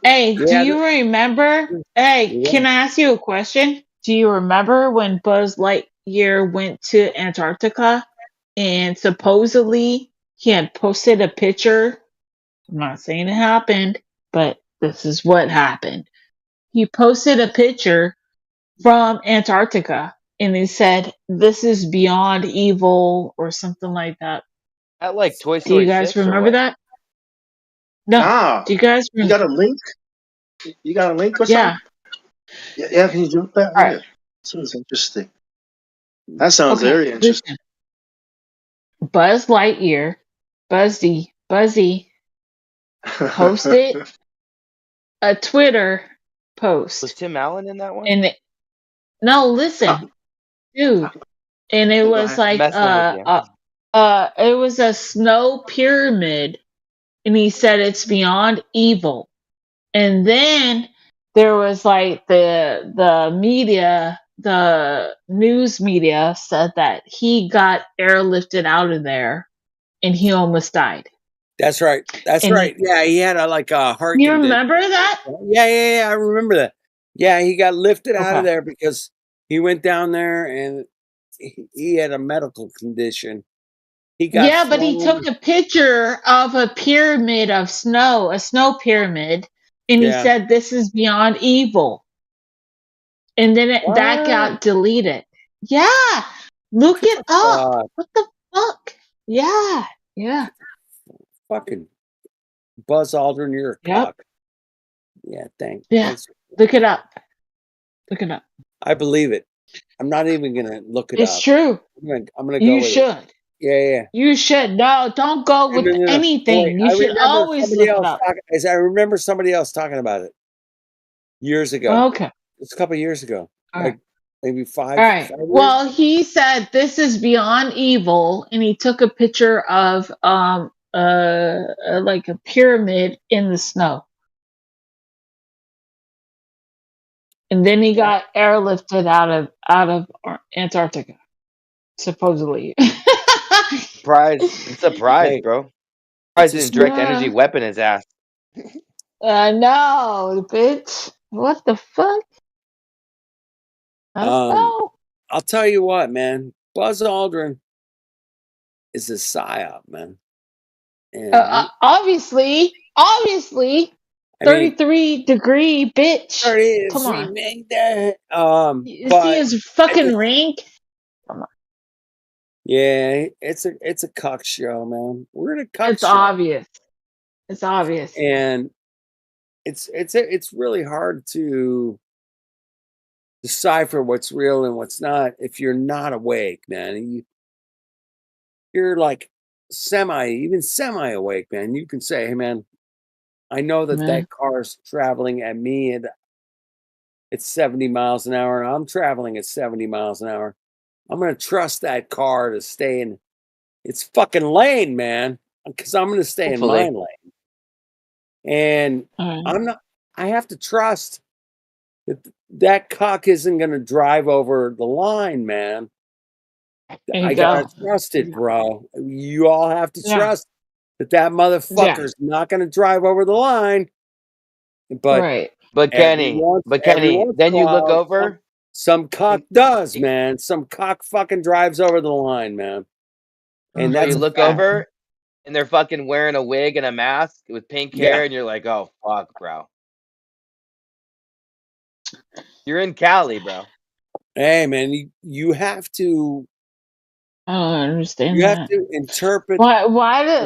[SPEAKER 9] hey, do
[SPEAKER 22] Yeah,
[SPEAKER 9] you remember? Hey,
[SPEAKER 22] yeah.
[SPEAKER 9] can I ask you a question? Do you remember when Buzz Lightyear went to Antarctica and supposedly he had posted a picture? I'm not saying it happened, but this is what happened. He posted a picture from Antarctica and he said, "This is beyond evil," or something like that.
[SPEAKER 2] That like Toy
[SPEAKER 9] Do you
[SPEAKER 2] Story
[SPEAKER 9] guys
[SPEAKER 2] 6 or
[SPEAKER 9] remember
[SPEAKER 2] what?
[SPEAKER 9] that? No.
[SPEAKER 1] Ah,
[SPEAKER 9] Do you guys
[SPEAKER 1] you
[SPEAKER 9] remember?
[SPEAKER 1] got a link? You got a link or
[SPEAKER 9] Yeah.
[SPEAKER 1] something? Yeah, can you do that?
[SPEAKER 9] All right.
[SPEAKER 1] Yeah. Sounds interesting. That sounds
[SPEAKER 9] Okay.
[SPEAKER 1] very interesting.
[SPEAKER 9] Listen. Buzz Lightyear, Buzzy posted a Twitter
[SPEAKER 2] Was
[SPEAKER 9] post.
[SPEAKER 2] Tim Allen in that one?
[SPEAKER 9] And no, listen, dude. And it
[SPEAKER 1] Go
[SPEAKER 9] was
[SPEAKER 1] ahead.
[SPEAKER 9] like
[SPEAKER 2] Messing with you.
[SPEAKER 9] it was a snow pyramid and he said it's beyond evil. And then there was like the news media said that he got airlifted out of there and he almost died.
[SPEAKER 22] That's right. That's
[SPEAKER 9] And
[SPEAKER 22] right. Yeah, he had a heart
[SPEAKER 9] you
[SPEAKER 22] condition.
[SPEAKER 9] remember that?
[SPEAKER 22] Yeah. I remember that. Yeah, he got lifted out
[SPEAKER 9] Okay.
[SPEAKER 22] of there because he went down there and he had a medical condition He got
[SPEAKER 9] Yeah, but he
[SPEAKER 22] thrown.
[SPEAKER 9] took a picture of a pyramid of snow, a snow pyramid, and he
[SPEAKER 22] Yeah.
[SPEAKER 9] said, "This is beyond evil." And then that
[SPEAKER 22] What?
[SPEAKER 9] got deleted. Yeah, look
[SPEAKER 22] Get
[SPEAKER 9] it
[SPEAKER 22] the
[SPEAKER 9] up.
[SPEAKER 22] fuck.
[SPEAKER 9] What the fuck? Yeah, yeah,
[SPEAKER 22] Fucking Buzz Aldrin, you're a
[SPEAKER 9] yep,
[SPEAKER 22] cock. Yeah,
[SPEAKER 9] yeah.
[SPEAKER 22] thanks.
[SPEAKER 9] Look it up. Look it up.
[SPEAKER 22] I believe it. I'm not even gonna look it
[SPEAKER 9] It's
[SPEAKER 22] up.
[SPEAKER 9] true.
[SPEAKER 22] I'm gonna go
[SPEAKER 9] You
[SPEAKER 22] with it.
[SPEAKER 9] should.
[SPEAKER 22] Yeah.
[SPEAKER 9] You should. No, don't go
[SPEAKER 22] No,
[SPEAKER 9] with
[SPEAKER 22] no. No, wait.
[SPEAKER 9] anything. You
[SPEAKER 22] I
[SPEAKER 9] should
[SPEAKER 22] remember
[SPEAKER 9] always
[SPEAKER 22] somebody
[SPEAKER 9] look it
[SPEAKER 22] else
[SPEAKER 9] up.
[SPEAKER 22] talking. I remember somebody else talking about it years ago.
[SPEAKER 9] Okay.
[SPEAKER 22] It's a couple years ago,
[SPEAKER 9] All right.
[SPEAKER 22] like maybe
[SPEAKER 9] All
[SPEAKER 22] five
[SPEAKER 9] right.
[SPEAKER 22] years.
[SPEAKER 9] Well, he said this is beyond evil, and he took a picture of like a pyramid in the snow, and then he got airlifted out of Antarctica, supposedly.
[SPEAKER 7] Surprise! It's a prize,
[SPEAKER 22] Hey,
[SPEAKER 7] bro.
[SPEAKER 22] it's
[SPEAKER 7] Surprise!
[SPEAKER 22] a
[SPEAKER 7] Didn't direct energy
[SPEAKER 9] Yeah.
[SPEAKER 7] weapon his ass.
[SPEAKER 9] No, bitch. What the fuck? Let's go.
[SPEAKER 22] I'll tell you what, man. Buzz Aldrin is a psyop, man. And
[SPEAKER 9] Obviously,
[SPEAKER 22] I mean,
[SPEAKER 9] 33-degree bitch. Come on.
[SPEAKER 22] made that.
[SPEAKER 9] You see
[SPEAKER 22] But
[SPEAKER 9] his
[SPEAKER 22] at the
[SPEAKER 9] fucking rank? Come on.
[SPEAKER 22] Yeah, it's a cuck show, man. We're in a cuck
[SPEAKER 9] It's
[SPEAKER 22] show,
[SPEAKER 9] obvious. It's obvious.
[SPEAKER 22] and it's really hard to decipher what's real and what's not if you're not awake, man. And you're like even semi awake, man. You can say, "Hey, man, I know that
[SPEAKER 9] Man.
[SPEAKER 22] that car's traveling at me and it's 70 miles an hour, and I'm traveling at 70 miles an hour. I'm gonna trust that car to stay in its fucking lane, man, because I'm gonna stay in my
[SPEAKER 7] Hopefully.
[SPEAKER 22] lane." And
[SPEAKER 9] Alright.
[SPEAKER 22] I'm not I have to trust that that cock isn't gonna drive over the line, man.
[SPEAKER 9] There you
[SPEAKER 22] I gotta
[SPEAKER 9] go.
[SPEAKER 22] trust it, bro. You all have to
[SPEAKER 9] Yeah.
[SPEAKER 22] trust that that
[SPEAKER 9] Yeah.
[SPEAKER 22] motherfucker's not gonna drive over the line. But
[SPEAKER 9] Right.
[SPEAKER 7] But Kenny,
[SPEAKER 22] every once in
[SPEAKER 7] then
[SPEAKER 22] a
[SPEAKER 7] you look
[SPEAKER 22] while,
[SPEAKER 7] over.
[SPEAKER 22] some cock does, man. Some cock fucking drives over the line, man. And
[SPEAKER 7] So you
[SPEAKER 22] that's a
[SPEAKER 7] look
[SPEAKER 22] fact.
[SPEAKER 7] over, and they're fucking wearing a wig and a mask with pink hair,
[SPEAKER 22] Yeah.
[SPEAKER 7] and you're like, oh fuck, bro. You're in Cali, bro.
[SPEAKER 22] Hey, man, you have to
[SPEAKER 9] I don't understand that.
[SPEAKER 22] interpret
[SPEAKER 9] Why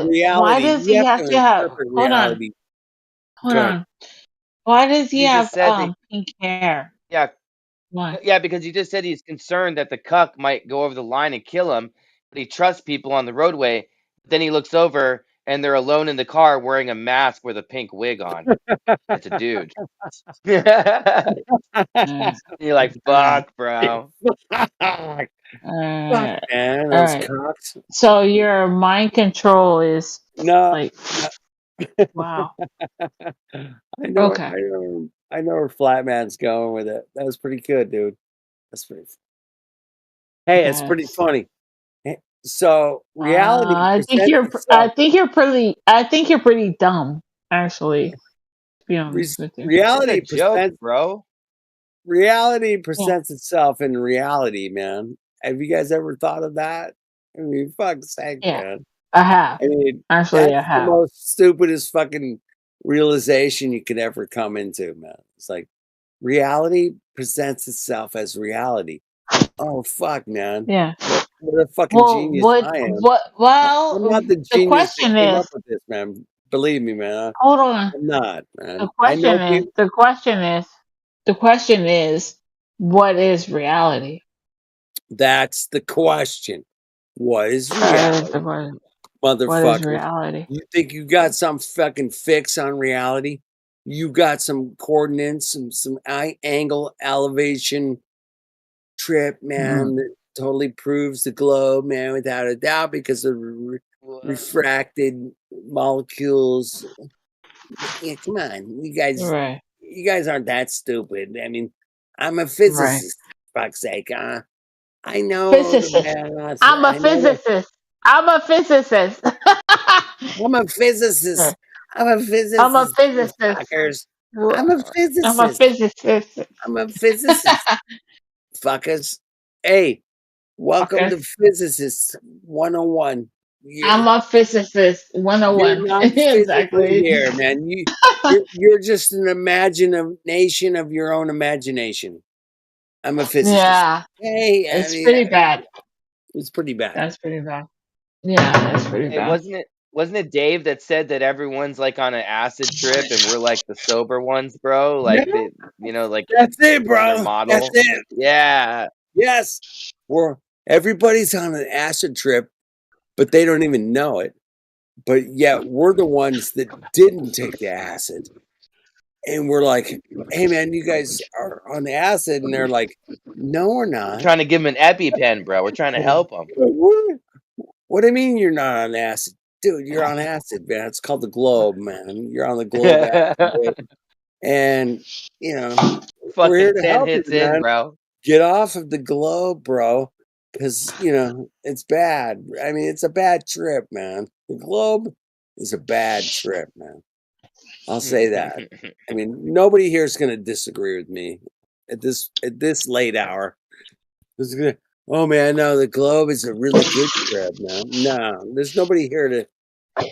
[SPEAKER 22] reality.
[SPEAKER 9] does
[SPEAKER 22] You
[SPEAKER 9] he
[SPEAKER 22] have
[SPEAKER 9] have
[SPEAKER 22] to
[SPEAKER 9] to have
[SPEAKER 22] interpret
[SPEAKER 9] hold on.
[SPEAKER 22] reality.
[SPEAKER 9] Hold
[SPEAKER 22] Go ahead.
[SPEAKER 9] on. Why does he
[SPEAKER 7] He
[SPEAKER 9] have
[SPEAKER 7] just said that.
[SPEAKER 9] pink hair?
[SPEAKER 7] Yeah,
[SPEAKER 9] Why?
[SPEAKER 7] yeah, because he just said he's concerned that the cuck might go over the line and kill him, but he trusts people on the roadway. Then he looks over, and they're alone in the car wearing a mask with a pink wig on. It's a dude. You're like, fuck, bro.
[SPEAKER 22] Fuck, man, those
[SPEAKER 9] Alright.
[SPEAKER 22] cocks.
[SPEAKER 9] So your mind control is
[SPEAKER 22] No,
[SPEAKER 9] like wow.
[SPEAKER 22] I know,
[SPEAKER 9] Okay.
[SPEAKER 22] I know where Flatman's going with it. That was pretty good, dude. That's pretty. Hey, it's pretty
[SPEAKER 9] Yes.
[SPEAKER 22] funny. So reality presents
[SPEAKER 9] I
[SPEAKER 22] itself.
[SPEAKER 9] think you're pretty dumb, actually, to be honest with you.
[SPEAKER 7] It's a
[SPEAKER 22] Reality
[SPEAKER 7] joke,
[SPEAKER 22] presents
[SPEAKER 7] bro.
[SPEAKER 22] reality
[SPEAKER 9] Yeah.
[SPEAKER 22] presents itself in reality, man. Have you guys ever thought of that? I mean, fuck's sake,
[SPEAKER 9] Yeah.
[SPEAKER 22] man.
[SPEAKER 9] I have.
[SPEAKER 22] I mean,
[SPEAKER 9] Actually, I
[SPEAKER 22] that's the
[SPEAKER 9] have.
[SPEAKER 22] most stupidest fucking realization you could ever come into, man. It's like reality presents itself as reality. Oh fuck, man.
[SPEAKER 9] Yeah.
[SPEAKER 22] What a fucking
[SPEAKER 9] Well,
[SPEAKER 22] genius I am. I'm not the
[SPEAKER 9] the
[SPEAKER 22] genius that
[SPEAKER 9] question
[SPEAKER 22] came up
[SPEAKER 9] is,
[SPEAKER 22] with this, man. Believe me, man.
[SPEAKER 9] hold on.
[SPEAKER 22] I'm not, man. I know people.
[SPEAKER 9] The question is, what is reality?
[SPEAKER 22] That's the question. What is
[SPEAKER 9] That is
[SPEAKER 22] reality?
[SPEAKER 9] the question. What is
[SPEAKER 22] Motherfuckers.
[SPEAKER 9] reality?
[SPEAKER 22] You think you got some fucking fix on reality? You got some coordinates, some angle elevation trip, man, that totally proves the globe, man, without a doubt, because of refracted molecules. Yeah, come on,
[SPEAKER 9] Right.
[SPEAKER 22] you guys aren't that stupid. I mean, I'm a
[SPEAKER 9] Right.
[SPEAKER 22] physicist, for fuck's sake, huh? I know the
[SPEAKER 9] Physicist.
[SPEAKER 22] math.
[SPEAKER 9] I'm a
[SPEAKER 22] I know the
[SPEAKER 9] physicist. I'm a physicist.
[SPEAKER 22] I'm a physicist. I'm a
[SPEAKER 9] I'm a
[SPEAKER 22] physicist, you
[SPEAKER 9] physicist.
[SPEAKER 22] fuckers. I'm a
[SPEAKER 9] I'm a
[SPEAKER 22] physicist.
[SPEAKER 9] physicist.
[SPEAKER 22] I'm a physicist, fuckers. Hey, welcome
[SPEAKER 9] Okay.
[SPEAKER 22] to Physicists 101.
[SPEAKER 9] I'm a physicist 101.
[SPEAKER 22] You're not physically
[SPEAKER 9] Exactly.
[SPEAKER 22] here, man. You're just an imagination of your own imagination. I'm a physicist.
[SPEAKER 9] Yeah.
[SPEAKER 22] Hey, I
[SPEAKER 9] It's
[SPEAKER 22] mean,
[SPEAKER 9] pretty bad.
[SPEAKER 22] it's pretty bad.
[SPEAKER 9] That's pretty bad. Yeah, that's pretty
[SPEAKER 7] Hey,
[SPEAKER 9] bad.
[SPEAKER 7] wasn't it Dave that said that everyone's like on an acid trip and we're like the sober ones, bro?
[SPEAKER 22] Yeah,
[SPEAKER 7] Like they, like
[SPEAKER 22] that's it,
[SPEAKER 7] on their
[SPEAKER 22] bro. That's
[SPEAKER 7] model.
[SPEAKER 22] it.
[SPEAKER 7] Yeah.
[SPEAKER 22] Yes. Everybody's on an acid trip, but they don't even know it. But yet we're the ones that didn't take the acid. And we're like, hey man, you guys are on the acid, and they're like, no, we're
[SPEAKER 7] We're
[SPEAKER 22] not.
[SPEAKER 7] trying to give them an EpiPen, bro. We're trying to help them.
[SPEAKER 22] What do you mean you're not on acid? Dude, you're on acid, man. It's called the globe, man. You're on the globe acid. And, you know, we're here
[SPEAKER 7] Fucking
[SPEAKER 22] to
[SPEAKER 7] 10
[SPEAKER 22] help you,
[SPEAKER 7] hits in,
[SPEAKER 22] man.
[SPEAKER 7] bro.
[SPEAKER 22] Get off of the globe, bro. Because, you know, it's bad. I mean, it's a bad trip, man. The globe is a bad trip, man. I'll say that. I mean, nobody here is going to disagree with me at this late hour. Oh man, no, the globe is a really good trip, man. No, there's nobody here to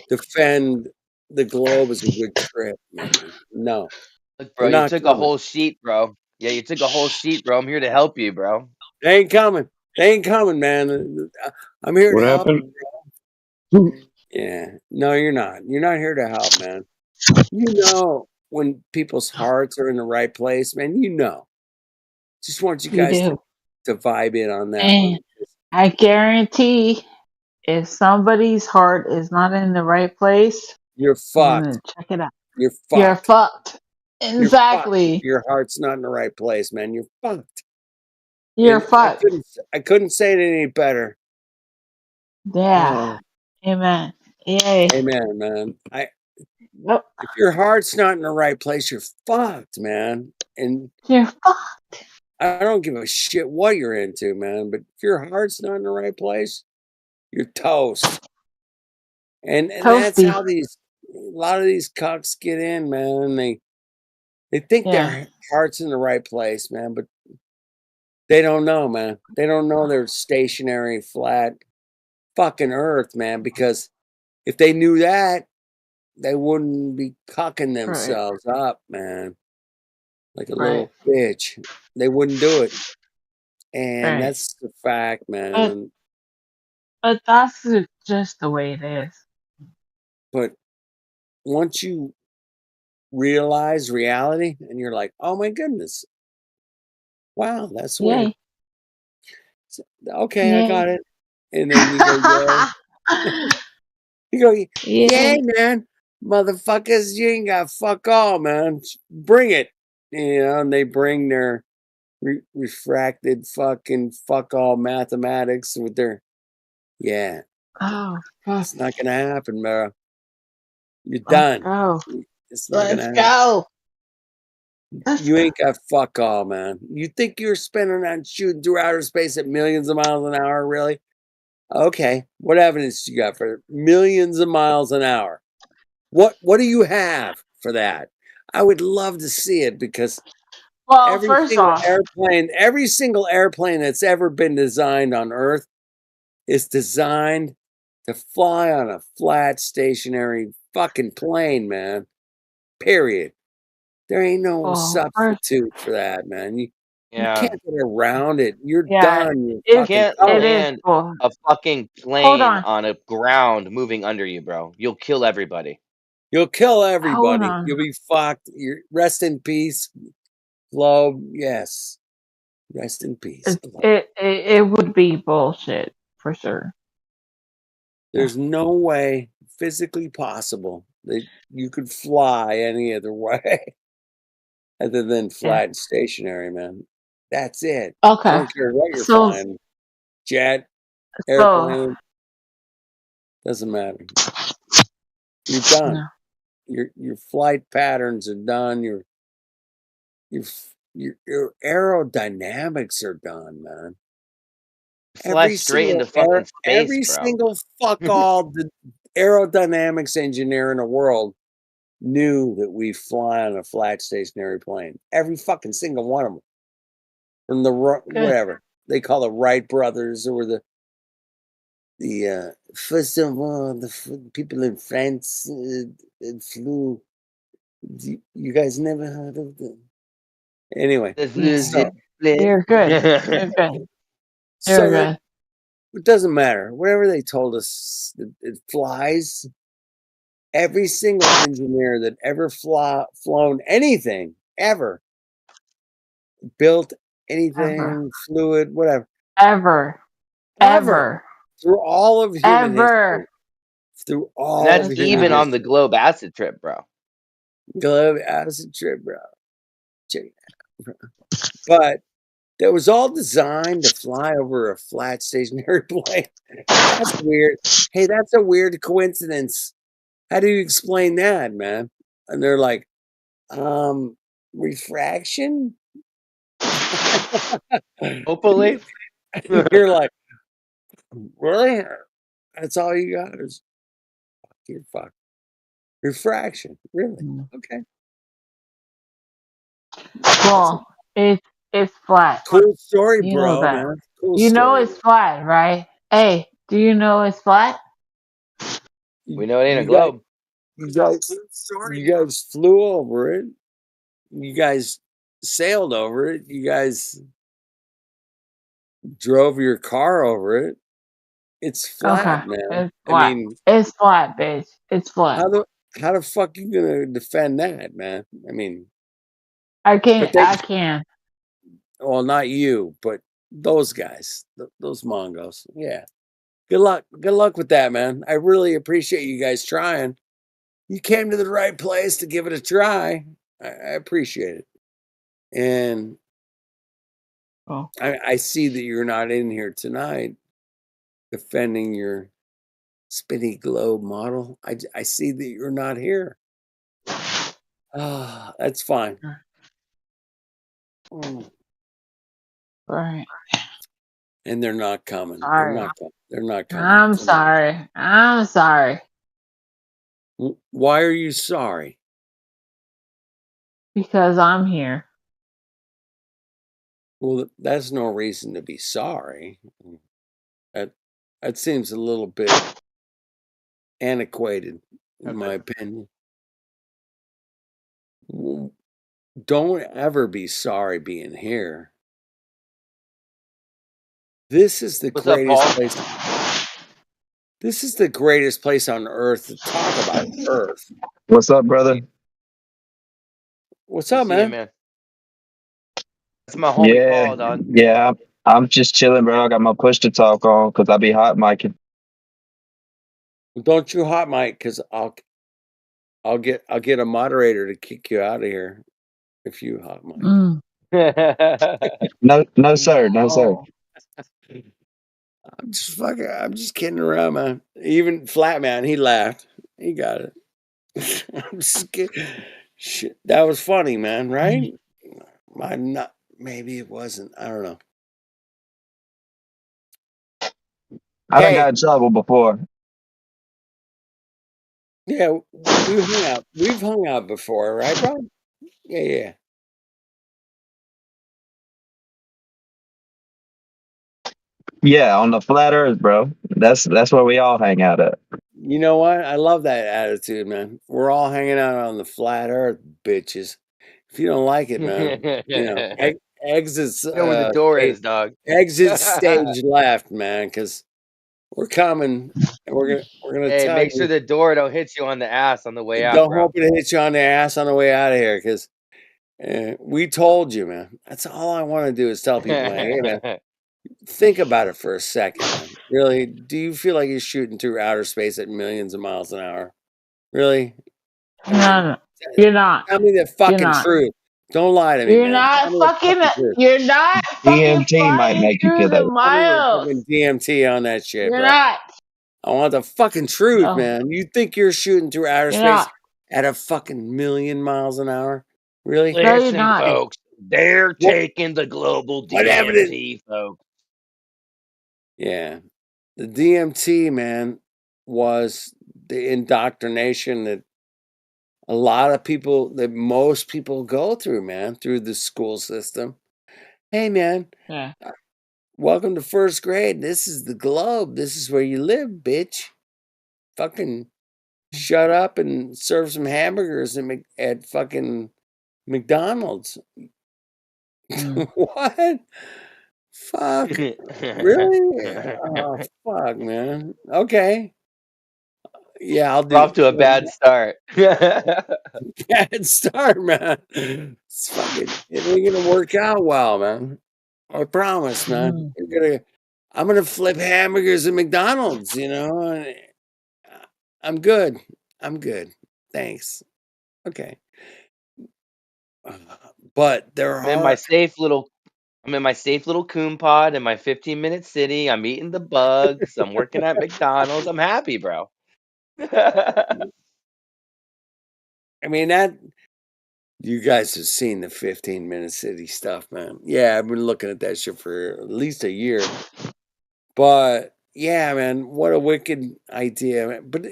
[SPEAKER 22] defend the globe as a good trip, man. No,
[SPEAKER 7] Look, bro,
[SPEAKER 22] they're
[SPEAKER 7] you
[SPEAKER 22] not
[SPEAKER 7] took a
[SPEAKER 22] coming.
[SPEAKER 7] whole sheet, bro. Yeah, you took a whole sheet, bro. I'm here to help you, bro.
[SPEAKER 22] They ain't coming. They ain't coming, man. I'm here
[SPEAKER 20] What
[SPEAKER 22] to help
[SPEAKER 20] happened?
[SPEAKER 22] you, bro. Yeah, no, you're not. You're not here to help, man. You know when people's hearts are in the right place, man. You know. Just want you
[SPEAKER 9] You
[SPEAKER 22] guys
[SPEAKER 9] do.
[SPEAKER 22] to vibe in on that
[SPEAKER 9] And
[SPEAKER 22] one.
[SPEAKER 9] I guarantee if somebody's heart is not in the right place,
[SPEAKER 22] You're
[SPEAKER 9] I'm
[SPEAKER 22] fucked.
[SPEAKER 9] gonna check it out.
[SPEAKER 22] You're
[SPEAKER 9] You're
[SPEAKER 22] fucked.
[SPEAKER 9] fucked.
[SPEAKER 22] You're fucked.
[SPEAKER 9] Exactly.
[SPEAKER 22] Your heart's not in the right place, man. You're fucked.
[SPEAKER 9] You're
[SPEAKER 22] And
[SPEAKER 9] fucked.
[SPEAKER 22] I couldn't say it any better.
[SPEAKER 9] Yeah. Amen. Yay.
[SPEAKER 22] Amen, man.
[SPEAKER 9] Yep.
[SPEAKER 22] If your heart's not in the right place, you're fucked, man. And
[SPEAKER 9] You're fucked.
[SPEAKER 22] I don't give a shit what you're into, man. But if your heart's not in the right place, you're toast. And that's
[SPEAKER 9] Toasty.
[SPEAKER 22] how a lot of these cucks get in, man. They think
[SPEAKER 9] Yeah.
[SPEAKER 22] their heart's in the right place, man, but they don't know, man. They don't know they're stationary, flat, fucking Earth, man. Because if they knew that, they wouldn't be cucking
[SPEAKER 9] Right.
[SPEAKER 22] themselves up, man, like a
[SPEAKER 9] Right.
[SPEAKER 22] little bitch. They wouldn't do it, and
[SPEAKER 9] Right.
[SPEAKER 22] that's the fact,
[SPEAKER 9] But
[SPEAKER 22] man.
[SPEAKER 9] but that's just the way it is.
[SPEAKER 22] But once you realize reality, and you're like, "Oh my goodness, wow, that's weird."
[SPEAKER 9] Yay.
[SPEAKER 22] Okay, I
[SPEAKER 9] Yay.
[SPEAKER 22] got it. And then you go, "Yay!" You go, "Yay,
[SPEAKER 9] Yay.
[SPEAKER 22] man, motherfuckers! You ain't got fuck all, man. Bring it." You know, and they bring their refracted fucking fuck all mathematics with their
[SPEAKER 9] Oh, fuck.
[SPEAKER 22] it's not gonna happen, bro. You're
[SPEAKER 9] Let's
[SPEAKER 22] done.
[SPEAKER 9] go.
[SPEAKER 22] It's not gonna
[SPEAKER 9] Let's
[SPEAKER 22] happen.
[SPEAKER 9] go. Let's
[SPEAKER 22] You
[SPEAKER 9] go.
[SPEAKER 22] ain't got fuck all, man. You think you're spinning on shooting through outer space at millions of miles an hour, really? Okay. What evidence you got for millions of miles an hour? What do you have for that? I would love to see it because
[SPEAKER 9] Well,
[SPEAKER 22] every
[SPEAKER 9] first
[SPEAKER 22] single
[SPEAKER 9] off,
[SPEAKER 22] airplane that's ever been designed on Earth is designed to fly on a flat, stationary fucking plane, man. Period. There ain't no
[SPEAKER 9] well, first,
[SPEAKER 22] substitute for that, man. You
[SPEAKER 7] Yeah.
[SPEAKER 22] can't get around it. You're
[SPEAKER 9] yeah,
[SPEAKER 22] done. You're
[SPEAKER 7] You
[SPEAKER 22] fucking
[SPEAKER 7] can't
[SPEAKER 9] it
[SPEAKER 22] toast.
[SPEAKER 9] is
[SPEAKER 7] land
[SPEAKER 9] cool.
[SPEAKER 7] a fucking
[SPEAKER 9] Hold
[SPEAKER 7] plane
[SPEAKER 9] on.
[SPEAKER 7] on a ground moving under you, bro. You'll kill everybody.
[SPEAKER 22] You'll kill
[SPEAKER 9] Hold
[SPEAKER 22] everybody.
[SPEAKER 9] on.
[SPEAKER 22] You'll be fucked. You're rest in peace, globe. Yes, rest in peace.
[SPEAKER 9] It would be bullshit for sure.
[SPEAKER 22] There's no way physically possible that you could fly any other way other than
[SPEAKER 9] Yeah.
[SPEAKER 22] flat and stationary, man. That's it.
[SPEAKER 9] Okay.
[SPEAKER 22] I don't care what you're
[SPEAKER 9] So
[SPEAKER 22] flying. Jet,
[SPEAKER 9] so
[SPEAKER 22] airplane, doesn't matter. You're done.
[SPEAKER 9] no.
[SPEAKER 22] Your flight patterns are done. Your aerodynamics are done, man.
[SPEAKER 7] Fly straight into fucking space,
[SPEAKER 22] Every
[SPEAKER 7] bro.
[SPEAKER 22] single fuck all the aerodynamics engineer in the world knew that we fly on a flat stationary plane. Every fucking single one of them. From the
[SPEAKER 9] Good.
[SPEAKER 22] whatever they call the Wright brothers or the first of all, people in France flew. You guys never heard of them? Anyway, so,
[SPEAKER 9] You're good. You're good.
[SPEAKER 22] so
[SPEAKER 9] You're
[SPEAKER 22] that
[SPEAKER 9] good.
[SPEAKER 22] it doesn't matter. Whatever they told us, it flies. Every single engineer that ever flown anything, ever, built anything, fluid, whatever.
[SPEAKER 9] Ever.
[SPEAKER 22] Through all of human history. Through all
[SPEAKER 7] That's
[SPEAKER 22] of human
[SPEAKER 7] even on
[SPEAKER 22] history.
[SPEAKER 7] the globe acid trip, bro.
[SPEAKER 22] Globe acid trip, bro. Check it out, bro. But that was all designed to fly over a flat stationary plane. That's weird. Hey, that's a weird coincidence. How do you explain that, man? And they're like, refraction?
[SPEAKER 7] Hopefully.
[SPEAKER 22] You're like, really? That's all you got is you're fucked. Refraction. Really? Okay.
[SPEAKER 9] Well, it's flat.
[SPEAKER 22] Cool story,
[SPEAKER 9] You know
[SPEAKER 22] bro,
[SPEAKER 9] that.
[SPEAKER 22] man. Cool
[SPEAKER 9] You know
[SPEAKER 22] story.
[SPEAKER 9] it's flat, right? Hey, do you know it's flat?
[SPEAKER 7] We know it ain't a
[SPEAKER 22] You guys,
[SPEAKER 7] globe.
[SPEAKER 22] you guys flew over it. You guys sailed over it. You guys drove your car over it. It's flat,
[SPEAKER 9] Okay.
[SPEAKER 22] man.
[SPEAKER 9] It's
[SPEAKER 22] I
[SPEAKER 9] flat.
[SPEAKER 22] mean,
[SPEAKER 9] It's flat, bitch. It's flat.
[SPEAKER 22] how the fuck you gonna defend that, man? I mean,
[SPEAKER 9] I
[SPEAKER 22] but
[SPEAKER 9] can.
[SPEAKER 22] well, not you, but those guys, those Mongos. Yeah. Good luck. Good luck with that, man. I really appreciate you guys trying. You came to the right place to give it a try. I appreciate it. And I see that you're not in here tonight defending your spinny globe model. I see that you're not here. Ah, that's fine.
[SPEAKER 9] Right.
[SPEAKER 22] And they're not coming.
[SPEAKER 9] Sorry.
[SPEAKER 22] They're not coming.
[SPEAKER 9] I'm sorry. I'm sorry.
[SPEAKER 22] Why are you sorry?
[SPEAKER 9] Because I'm here.
[SPEAKER 22] Well, that's no reason to be sorry. That seems a little bit antiquated, in my opinion. Don't ever be sorry being here. This is the
[SPEAKER 7] What's up,
[SPEAKER 22] greatest
[SPEAKER 7] Paul?
[SPEAKER 22] place. This is the greatest place on earth to talk about Earth.
[SPEAKER 10] What's up, brother?
[SPEAKER 22] What's
[SPEAKER 7] Good to
[SPEAKER 22] up,
[SPEAKER 7] see you,
[SPEAKER 22] man?
[SPEAKER 7] man. That's my homie
[SPEAKER 10] Yeah,
[SPEAKER 7] Paul, dog.
[SPEAKER 10] yeah. I'm just chilling, bro. I got my push to talk on because I be hot micing.
[SPEAKER 22] Don't you hot mic, because I'll get a moderator to kick you out of here if you hot mic.
[SPEAKER 10] No, sir. No, sir.
[SPEAKER 22] I'm just kidding around, man. Even Flat Man, he laughed. He got it. I'm just kidding. Shit, that was funny, man, right? Maybe it wasn't. I don't know.
[SPEAKER 10] I done got in trouble before.
[SPEAKER 22] Yeah, we've hung out. We've hung out before, right, bro? Yeah.
[SPEAKER 10] Yeah, on the flat Earth, bro. That's where we all hang out at.
[SPEAKER 22] You know what? I love that attitude, man. We're all hanging out on the flat Earth, bitches. If you don't like it, man, exits.
[SPEAKER 7] You know where the door is, dog.
[SPEAKER 22] Exit stage left, man, because we're coming. And we're gonna
[SPEAKER 7] Hey,
[SPEAKER 22] tell
[SPEAKER 7] make sure
[SPEAKER 22] you.
[SPEAKER 7] the door don't hit you on the ass on the way out,
[SPEAKER 22] Don't
[SPEAKER 7] bro.
[SPEAKER 22] hope it hits you on the ass on the way out of here, because we told you, man. That's all I want to do is tell people, man, hey, man, think about it for a second, man. Really, do you feel like you're shooting through outer space at millions of miles an hour? Really? I mean,
[SPEAKER 9] No, you're not.
[SPEAKER 22] tell me the fucking truth. Don't lie to me,
[SPEAKER 9] You're
[SPEAKER 22] man. Tell
[SPEAKER 9] not
[SPEAKER 22] me the
[SPEAKER 9] fucking.
[SPEAKER 22] fucking truth.
[SPEAKER 9] You're not fucking
[SPEAKER 10] DMT might
[SPEAKER 9] flying
[SPEAKER 10] make you
[SPEAKER 9] through
[SPEAKER 10] feel
[SPEAKER 9] the
[SPEAKER 10] that.
[SPEAKER 22] Tell me the
[SPEAKER 9] miles.
[SPEAKER 22] fucking DMT on that shit,
[SPEAKER 9] You're
[SPEAKER 22] bro.
[SPEAKER 9] not.
[SPEAKER 22] I want the fucking truth,
[SPEAKER 9] No.
[SPEAKER 22] man. You think you're shooting through outer
[SPEAKER 9] You're
[SPEAKER 22] space
[SPEAKER 9] not.
[SPEAKER 22] at a fucking million miles an hour? Really?
[SPEAKER 9] No, you're
[SPEAKER 7] Listen,
[SPEAKER 9] not.
[SPEAKER 7] folks, they're taking the global
[SPEAKER 22] Whatever it is.
[SPEAKER 7] DMT, folks.
[SPEAKER 22] Yeah. The DMT, man, was the indoctrination that most people go through, man, through the school system. Hey, man,
[SPEAKER 9] Yeah.
[SPEAKER 22] welcome to first grade. This is the globe. This is where you live, bitch. Fucking shut up and serve some hamburgers at fucking McDonald's. What? Fuck. Really? Oh, fuck, man. Okay. Yeah, I'll
[SPEAKER 7] We're off
[SPEAKER 22] do
[SPEAKER 7] to a bad start.
[SPEAKER 22] bad start, man. It's fucking, it ain't gonna work out well, man. I promise, man. I'm gonna flip hamburgers at McDonald's, you know. And I'm good. I'm good. Thanks. Okay. But there
[SPEAKER 7] I'm in my
[SPEAKER 22] are
[SPEAKER 7] safe little coon pod in my 15-minute city. I'm eating the bugs. I'm working at McDonald's. I'm happy, bro.
[SPEAKER 22] I mean that you guys have seen the 15-minute city stuff, man. Yeah, I've been looking at that shit for at least a year. But yeah, man, what a wicked idea. Man. But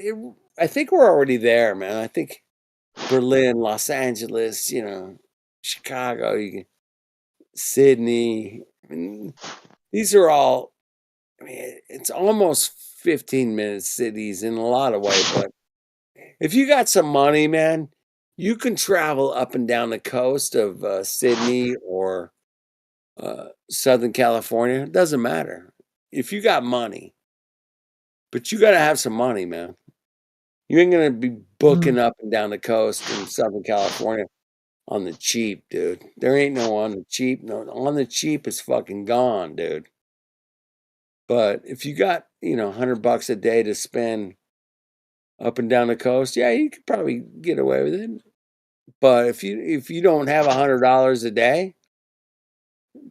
[SPEAKER 22] I think we're already there, man. I think Berlin, Los Angeles, you know, Chicago, Sydney. I mean, these are all. I mean, it's almost 15-minute cities in a lot of ways. But if you got some money, man, you can travel up and down the coast of Sydney or Southern California. It doesn't matter if you got money. But you got to have some money, man. You ain't gonna be booking up and down the coast in Southern California on the cheap, dude. There ain't no on the cheap. No, on the cheap is fucking gone, dude. But if you got, you know, $100 a day to spend up and down the coast, yeah, you could probably get away with it. But if you don't have $100 a day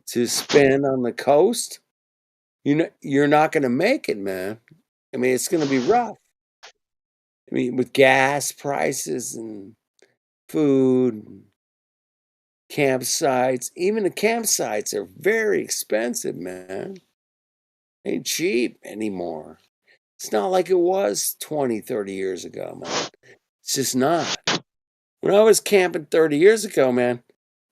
[SPEAKER 22] to spend on the coast, you're not gonna make it, man. I mean, it's gonna be rough. I mean, with gas prices and food, campsites, even the campsites are very expensive, man. Ain't cheap anymore. It's not like it was 20, 30 years ago, man. It's just not. When I was camping 30 years ago, man,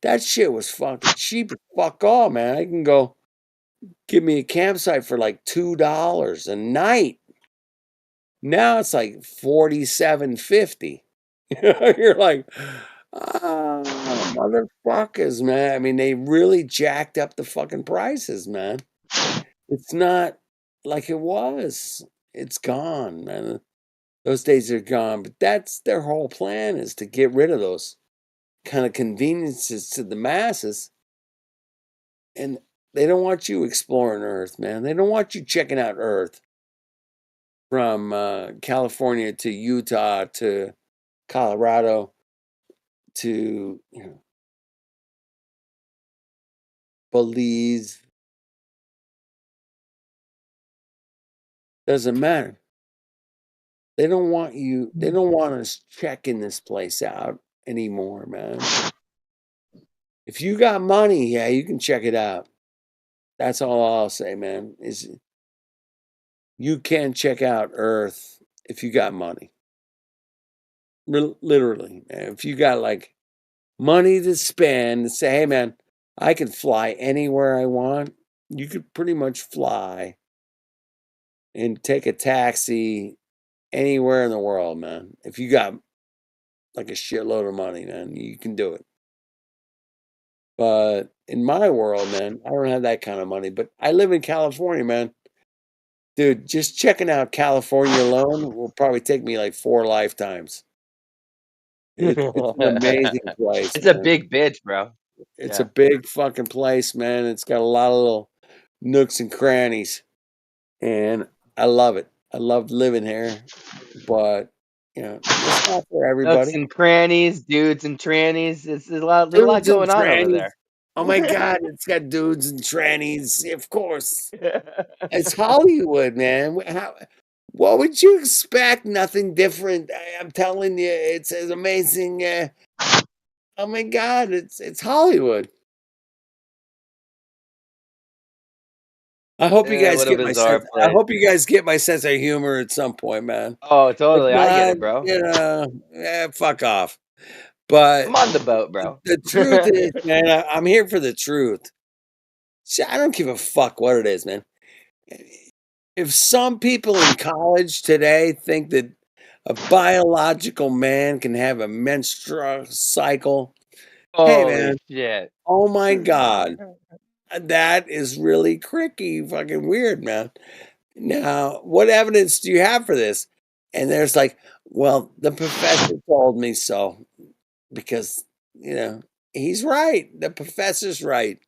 [SPEAKER 22] that shit was fucking cheap as fuck all, man. I can go give me a campsite for like $2 a night. Now it's like $47.50. You're like, motherfuckers, man. I mean, they really jacked up the fucking prices, man. It's not like it was. It's gone, man. Those days are gone. But that's their whole plan, is to get rid of those kind of conveniences to the masses. And they don't want you exploring Earth, man. They don't want you checking out Earth from California to Utah to Colorado to, you know, Belize. Doesn't matter. They don't want you. They don't want us checking this place out anymore, man. If you got money, yeah, you can check it out. That's all I'll say, man. Is you can check out Earth if you got money. Literally, man. If you got like money to spend, say, hey, man, I can fly anywhere I want. You could pretty much fly and take a taxi anywhere in the world, man. If you got like a shitload of money, man, you can do it. But in my world, man, I don't have that kind of money. But I live in California, man. Dude, just checking out California alone will probably take me like 4 lifetimes. It's an amazing place,
[SPEAKER 7] It's a
[SPEAKER 22] man.
[SPEAKER 7] big bitch, bro.
[SPEAKER 22] It's a
[SPEAKER 7] Yeah.
[SPEAKER 22] big fucking place, man. It's got a lot of little nooks and crannies, and I love it. I love living here, but you know, it's not for
[SPEAKER 7] Nooks
[SPEAKER 22] everybody.
[SPEAKER 7] and crannies, dudes and trannies. There's a lot
[SPEAKER 22] Dudes and
[SPEAKER 7] going on over
[SPEAKER 22] trannies.
[SPEAKER 7] there.
[SPEAKER 22] Oh my God, it's got dudes and trannies. Of course, it's Hollywood, man. What would you expect? Nothing different. I'm telling you, it's an amazing. Oh my God, it's Hollywood. I hope you guys
[SPEAKER 7] What a
[SPEAKER 22] get my sense.
[SPEAKER 7] bizarre
[SPEAKER 22] I
[SPEAKER 7] place.
[SPEAKER 22] hope you guys get my sense of humor at some point, man.
[SPEAKER 7] Oh,
[SPEAKER 22] If
[SPEAKER 7] totally. I get
[SPEAKER 22] not,
[SPEAKER 7] it, bro.
[SPEAKER 22] you know, fuck off. But
[SPEAKER 7] I'm on the boat, bro.
[SPEAKER 22] the truth is, man, I'm here for the truth. See, I don't give a fuck what it is, man. If some people in college today think that a biological man can have a menstrual cycle, hey,
[SPEAKER 7] Holy
[SPEAKER 22] man,
[SPEAKER 7] shit.
[SPEAKER 22] oh my God. That is really cricky, fucking weird, man. Now, what evidence do you have for this? And there's like, well, the professor told me so because, he's right. The professor's right.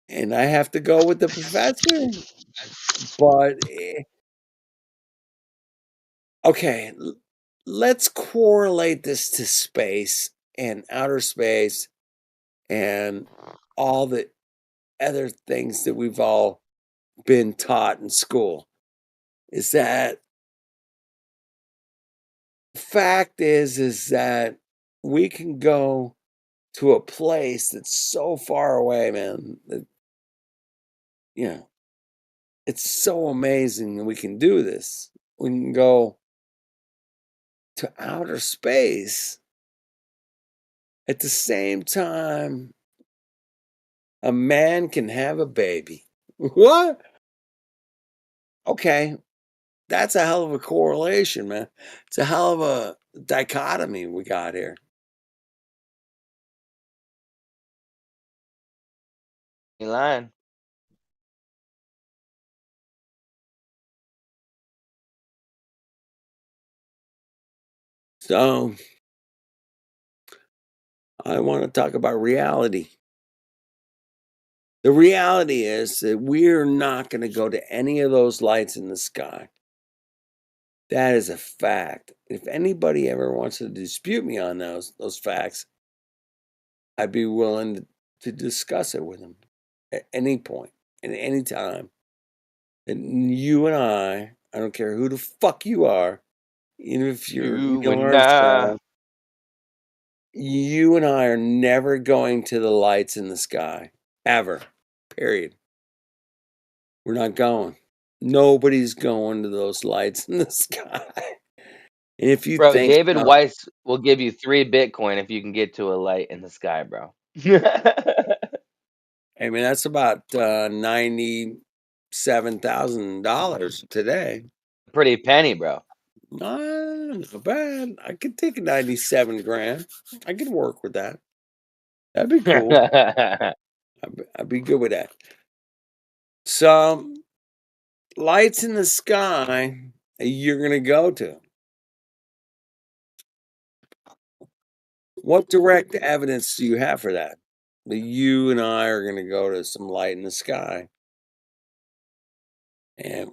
[SPEAKER 22] And I have to go with the professor. But, okay, let's correlate this to space and outer space and all the other things that we've all been taught in school. Is that fact is that we can go to a place that's so far away, man, that, it's so amazing that we can do this. We can go to outer space at the same time a man can have a baby. What? Okay, that's a hell of a correlation, man. It's a hell of a dichotomy we got here.
[SPEAKER 7] You lying.
[SPEAKER 22] So, I want to talk about reality. The reality is that we're not going to go to any of those lights in the sky. That is a fact. If anybody ever wants to dispute me on those facts, I'd be willing to discuss it with them at any point, at any time. And you and I don't care who the fuck you are, even if you're
[SPEAKER 7] You
[SPEAKER 22] Neil
[SPEAKER 7] and I.
[SPEAKER 22] Armstrong, you and I are never going to the lights in the sky. Ever. Period. We're not going. Nobody's going to those lights in the sky. And if you
[SPEAKER 7] Bro,
[SPEAKER 22] think
[SPEAKER 7] David
[SPEAKER 22] so,
[SPEAKER 7] Weiss will give you 3 Bitcoin if you can get to a light in the sky, bro.
[SPEAKER 22] I mean, that's about $97,000 today.
[SPEAKER 7] Pretty penny, bro.
[SPEAKER 22] Not bad. I could take 97 grand. I could work with that. That'd be cool. I'd be good with that. So, lights in the sky you're going to go to. What direct evidence do you have for that? That you and I are going to go to some light in the sky. And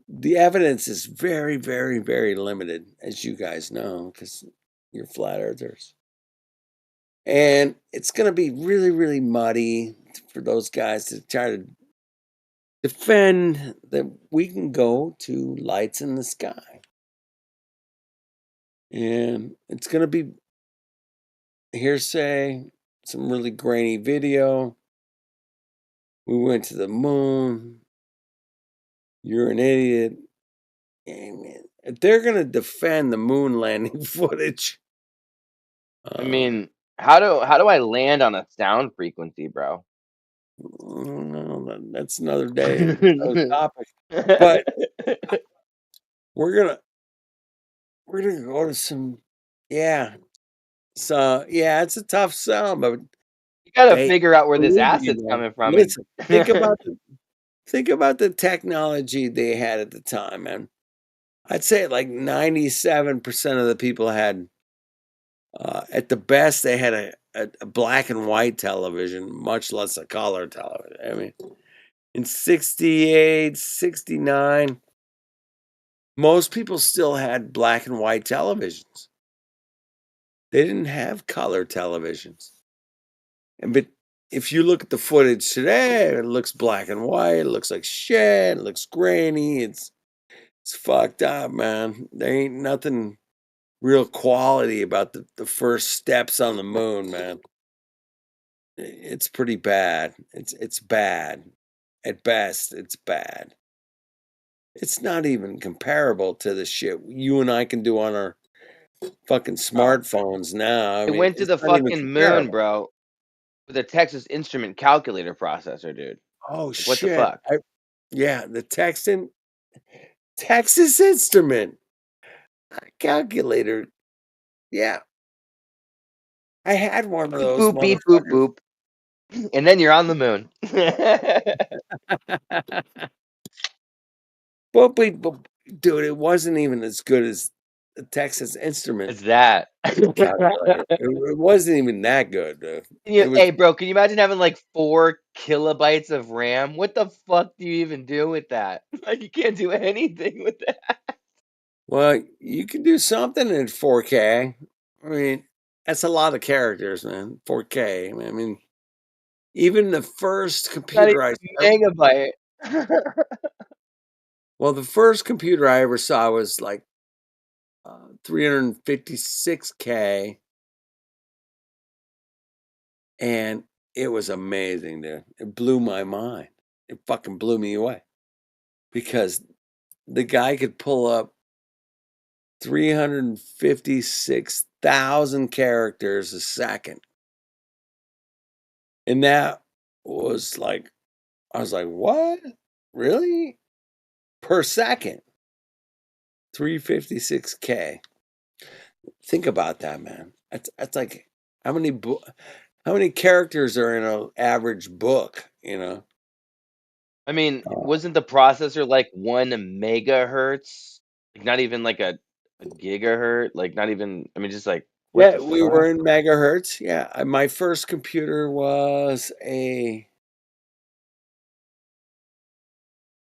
[SPEAKER 22] the evidence is very, very, very limited, as you guys know, because you're flat earthers. And it's going to be really, really muddy for those guys to try to defend that we can go to lights in the sky. And it's going to be hearsay, some really grainy video. We went to the moon. You're an idiot. Amen. If they're going to defend the moon landing footage.
[SPEAKER 7] I mean, how do I land on a sound frequency, bro?
[SPEAKER 22] No, that's another day, another topic. But we're gonna go to some, yeah. So yeah, it's a tough sell, but
[SPEAKER 7] You gotta
[SPEAKER 22] hey,
[SPEAKER 7] figure out where this
[SPEAKER 22] believe me,
[SPEAKER 7] acid's
[SPEAKER 22] man.
[SPEAKER 7] coming from.
[SPEAKER 22] Listen, think about the technology they had at the time, man. I'd say like 97% of the people had, at the best, they had a black and white television, much less a color television. I mean, in 68, 69, most people still had black and white televisions. They didn't have color televisions. But if you look at the footage today, it looks black and white. It looks like shit. It looks grainy. It's fucked up, man. There ain't nothing real quality about the first steps on the moon, man. It's pretty bad. It's bad. At best, it's bad. It's not even comparable to the shit you and I can do on our fucking smartphones now. I
[SPEAKER 7] They
[SPEAKER 22] mean,
[SPEAKER 7] went to
[SPEAKER 22] it's
[SPEAKER 7] the
[SPEAKER 22] not even
[SPEAKER 7] fucking moon,
[SPEAKER 22] comparable.
[SPEAKER 7] bro. with a Texas Instrument calculator processor, dude.
[SPEAKER 22] Oh
[SPEAKER 7] Like, what the
[SPEAKER 22] shit!
[SPEAKER 7] fuck?
[SPEAKER 22] Yeah, the Texas Instrument calculator. Yeah, I had one of
[SPEAKER 7] Beep
[SPEAKER 22] those
[SPEAKER 7] boop beep boop
[SPEAKER 22] motherfuckers.
[SPEAKER 7] boop, and then you're on the moon.
[SPEAKER 22] But dude, it wasn't even as good as the Texas Instrument
[SPEAKER 7] It's that.
[SPEAKER 22] calculator. It wasn't even that good. It was.
[SPEAKER 7] Hey, bro, can you imagine having like 4 kilobytes of RAM? What the fuck do you even do with that? Like, you can't do anything with that.
[SPEAKER 22] Well, you can do something in 4K. I mean, that's a lot of characters, man. 4K. I mean, even the first
[SPEAKER 7] Not even
[SPEAKER 22] computer I
[SPEAKER 7] a megabyte.
[SPEAKER 22] well, the first computer I ever saw was like 356K, and it was amazing, dude. It blew my mind. It fucking blew me away because the guy could pull up 356,000 characters a second. And that was like, I was like, what? Really? Per second? 356K. Think about that, man. That's like how many characters are in an average book, you know?
[SPEAKER 7] I mean, wasn't the processor like 1 megahertz? Like, not even like a gigahertz? Like, not even, I mean, just like, what
[SPEAKER 22] Yeah,
[SPEAKER 7] the
[SPEAKER 22] we
[SPEAKER 7] fuck?
[SPEAKER 22] were in megahertz. Yeah, my first computer was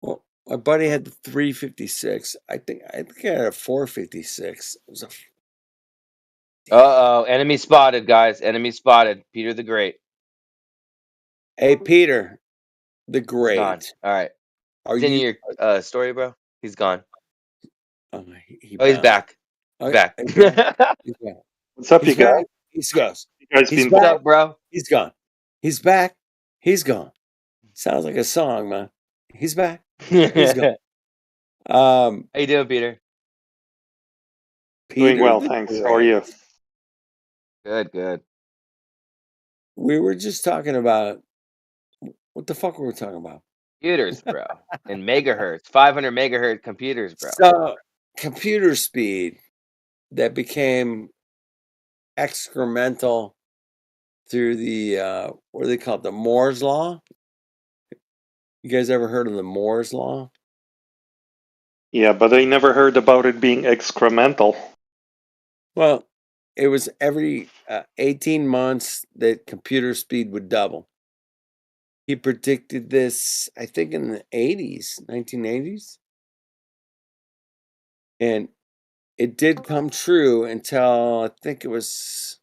[SPEAKER 22] well, my buddy had the 356. I think I had a 456. It was a
[SPEAKER 7] Uh-oh, enemy spotted, guys. Enemy spotted. Peter the Great.
[SPEAKER 22] Hey, Peter the
[SPEAKER 7] He's gone.
[SPEAKER 22] Great.
[SPEAKER 7] All right.
[SPEAKER 22] Are
[SPEAKER 7] Continue
[SPEAKER 22] you?
[SPEAKER 7] your story, bro. He's gone.
[SPEAKER 22] He
[SPEAKER 7] Oh, he's
[SPEAKER 22] bounced.
[SPEAKER 7] back. He's
[SPEAKER 22] Oh,
[SPEAKER 7] back.
[SPEAKER 22] he's back. He's back.
[SPEAKER 8] What's up,
[SPEAKER 22] He's
[SPEAKER 8] you guys?
[SPEAKER 22] back. He's goes.
[SPEAKER 8] You guys
[SPEAKER 22] He's
[SPEAKER 8] been
[SPEAKER 7] What's
[SPEAKER 22] back.
[SPEAKER 7] up, bro?
[SPEAKER 22] He's gone. He's back. He's gone. Sounds like a song, man. He's back. He's gone.
[SPEAKER 7] How you doing, Peter?
[SPEAKER 8] doing
[SPEAKER 22] Peter
[SPEAKER 8] well,
[SPEAKER 22] the
[SPEAKER 8] thanks. How are you?
[SPEAKER 22] Great.
[SPEAKER 7] Good, good.
[SPEAKER 22] We were just talking about what the fuck were we talking about?
[SPEAKER 7] Computers, bro. And megahertz. 500 megahertz computers, bro.
[SPEAKER 22] So, computer speed that became excremental through the what do they call it? The Moore's law. You guys ever heard of the Moore's law?
[SPEAKER 8] Yeah, but I never heard about it being excremental.
[SPEAKER 22] Well, it was every 18 months that computer speed would double. He predicted this, I think, in the 80s, 1980s. And it did come true until I think it was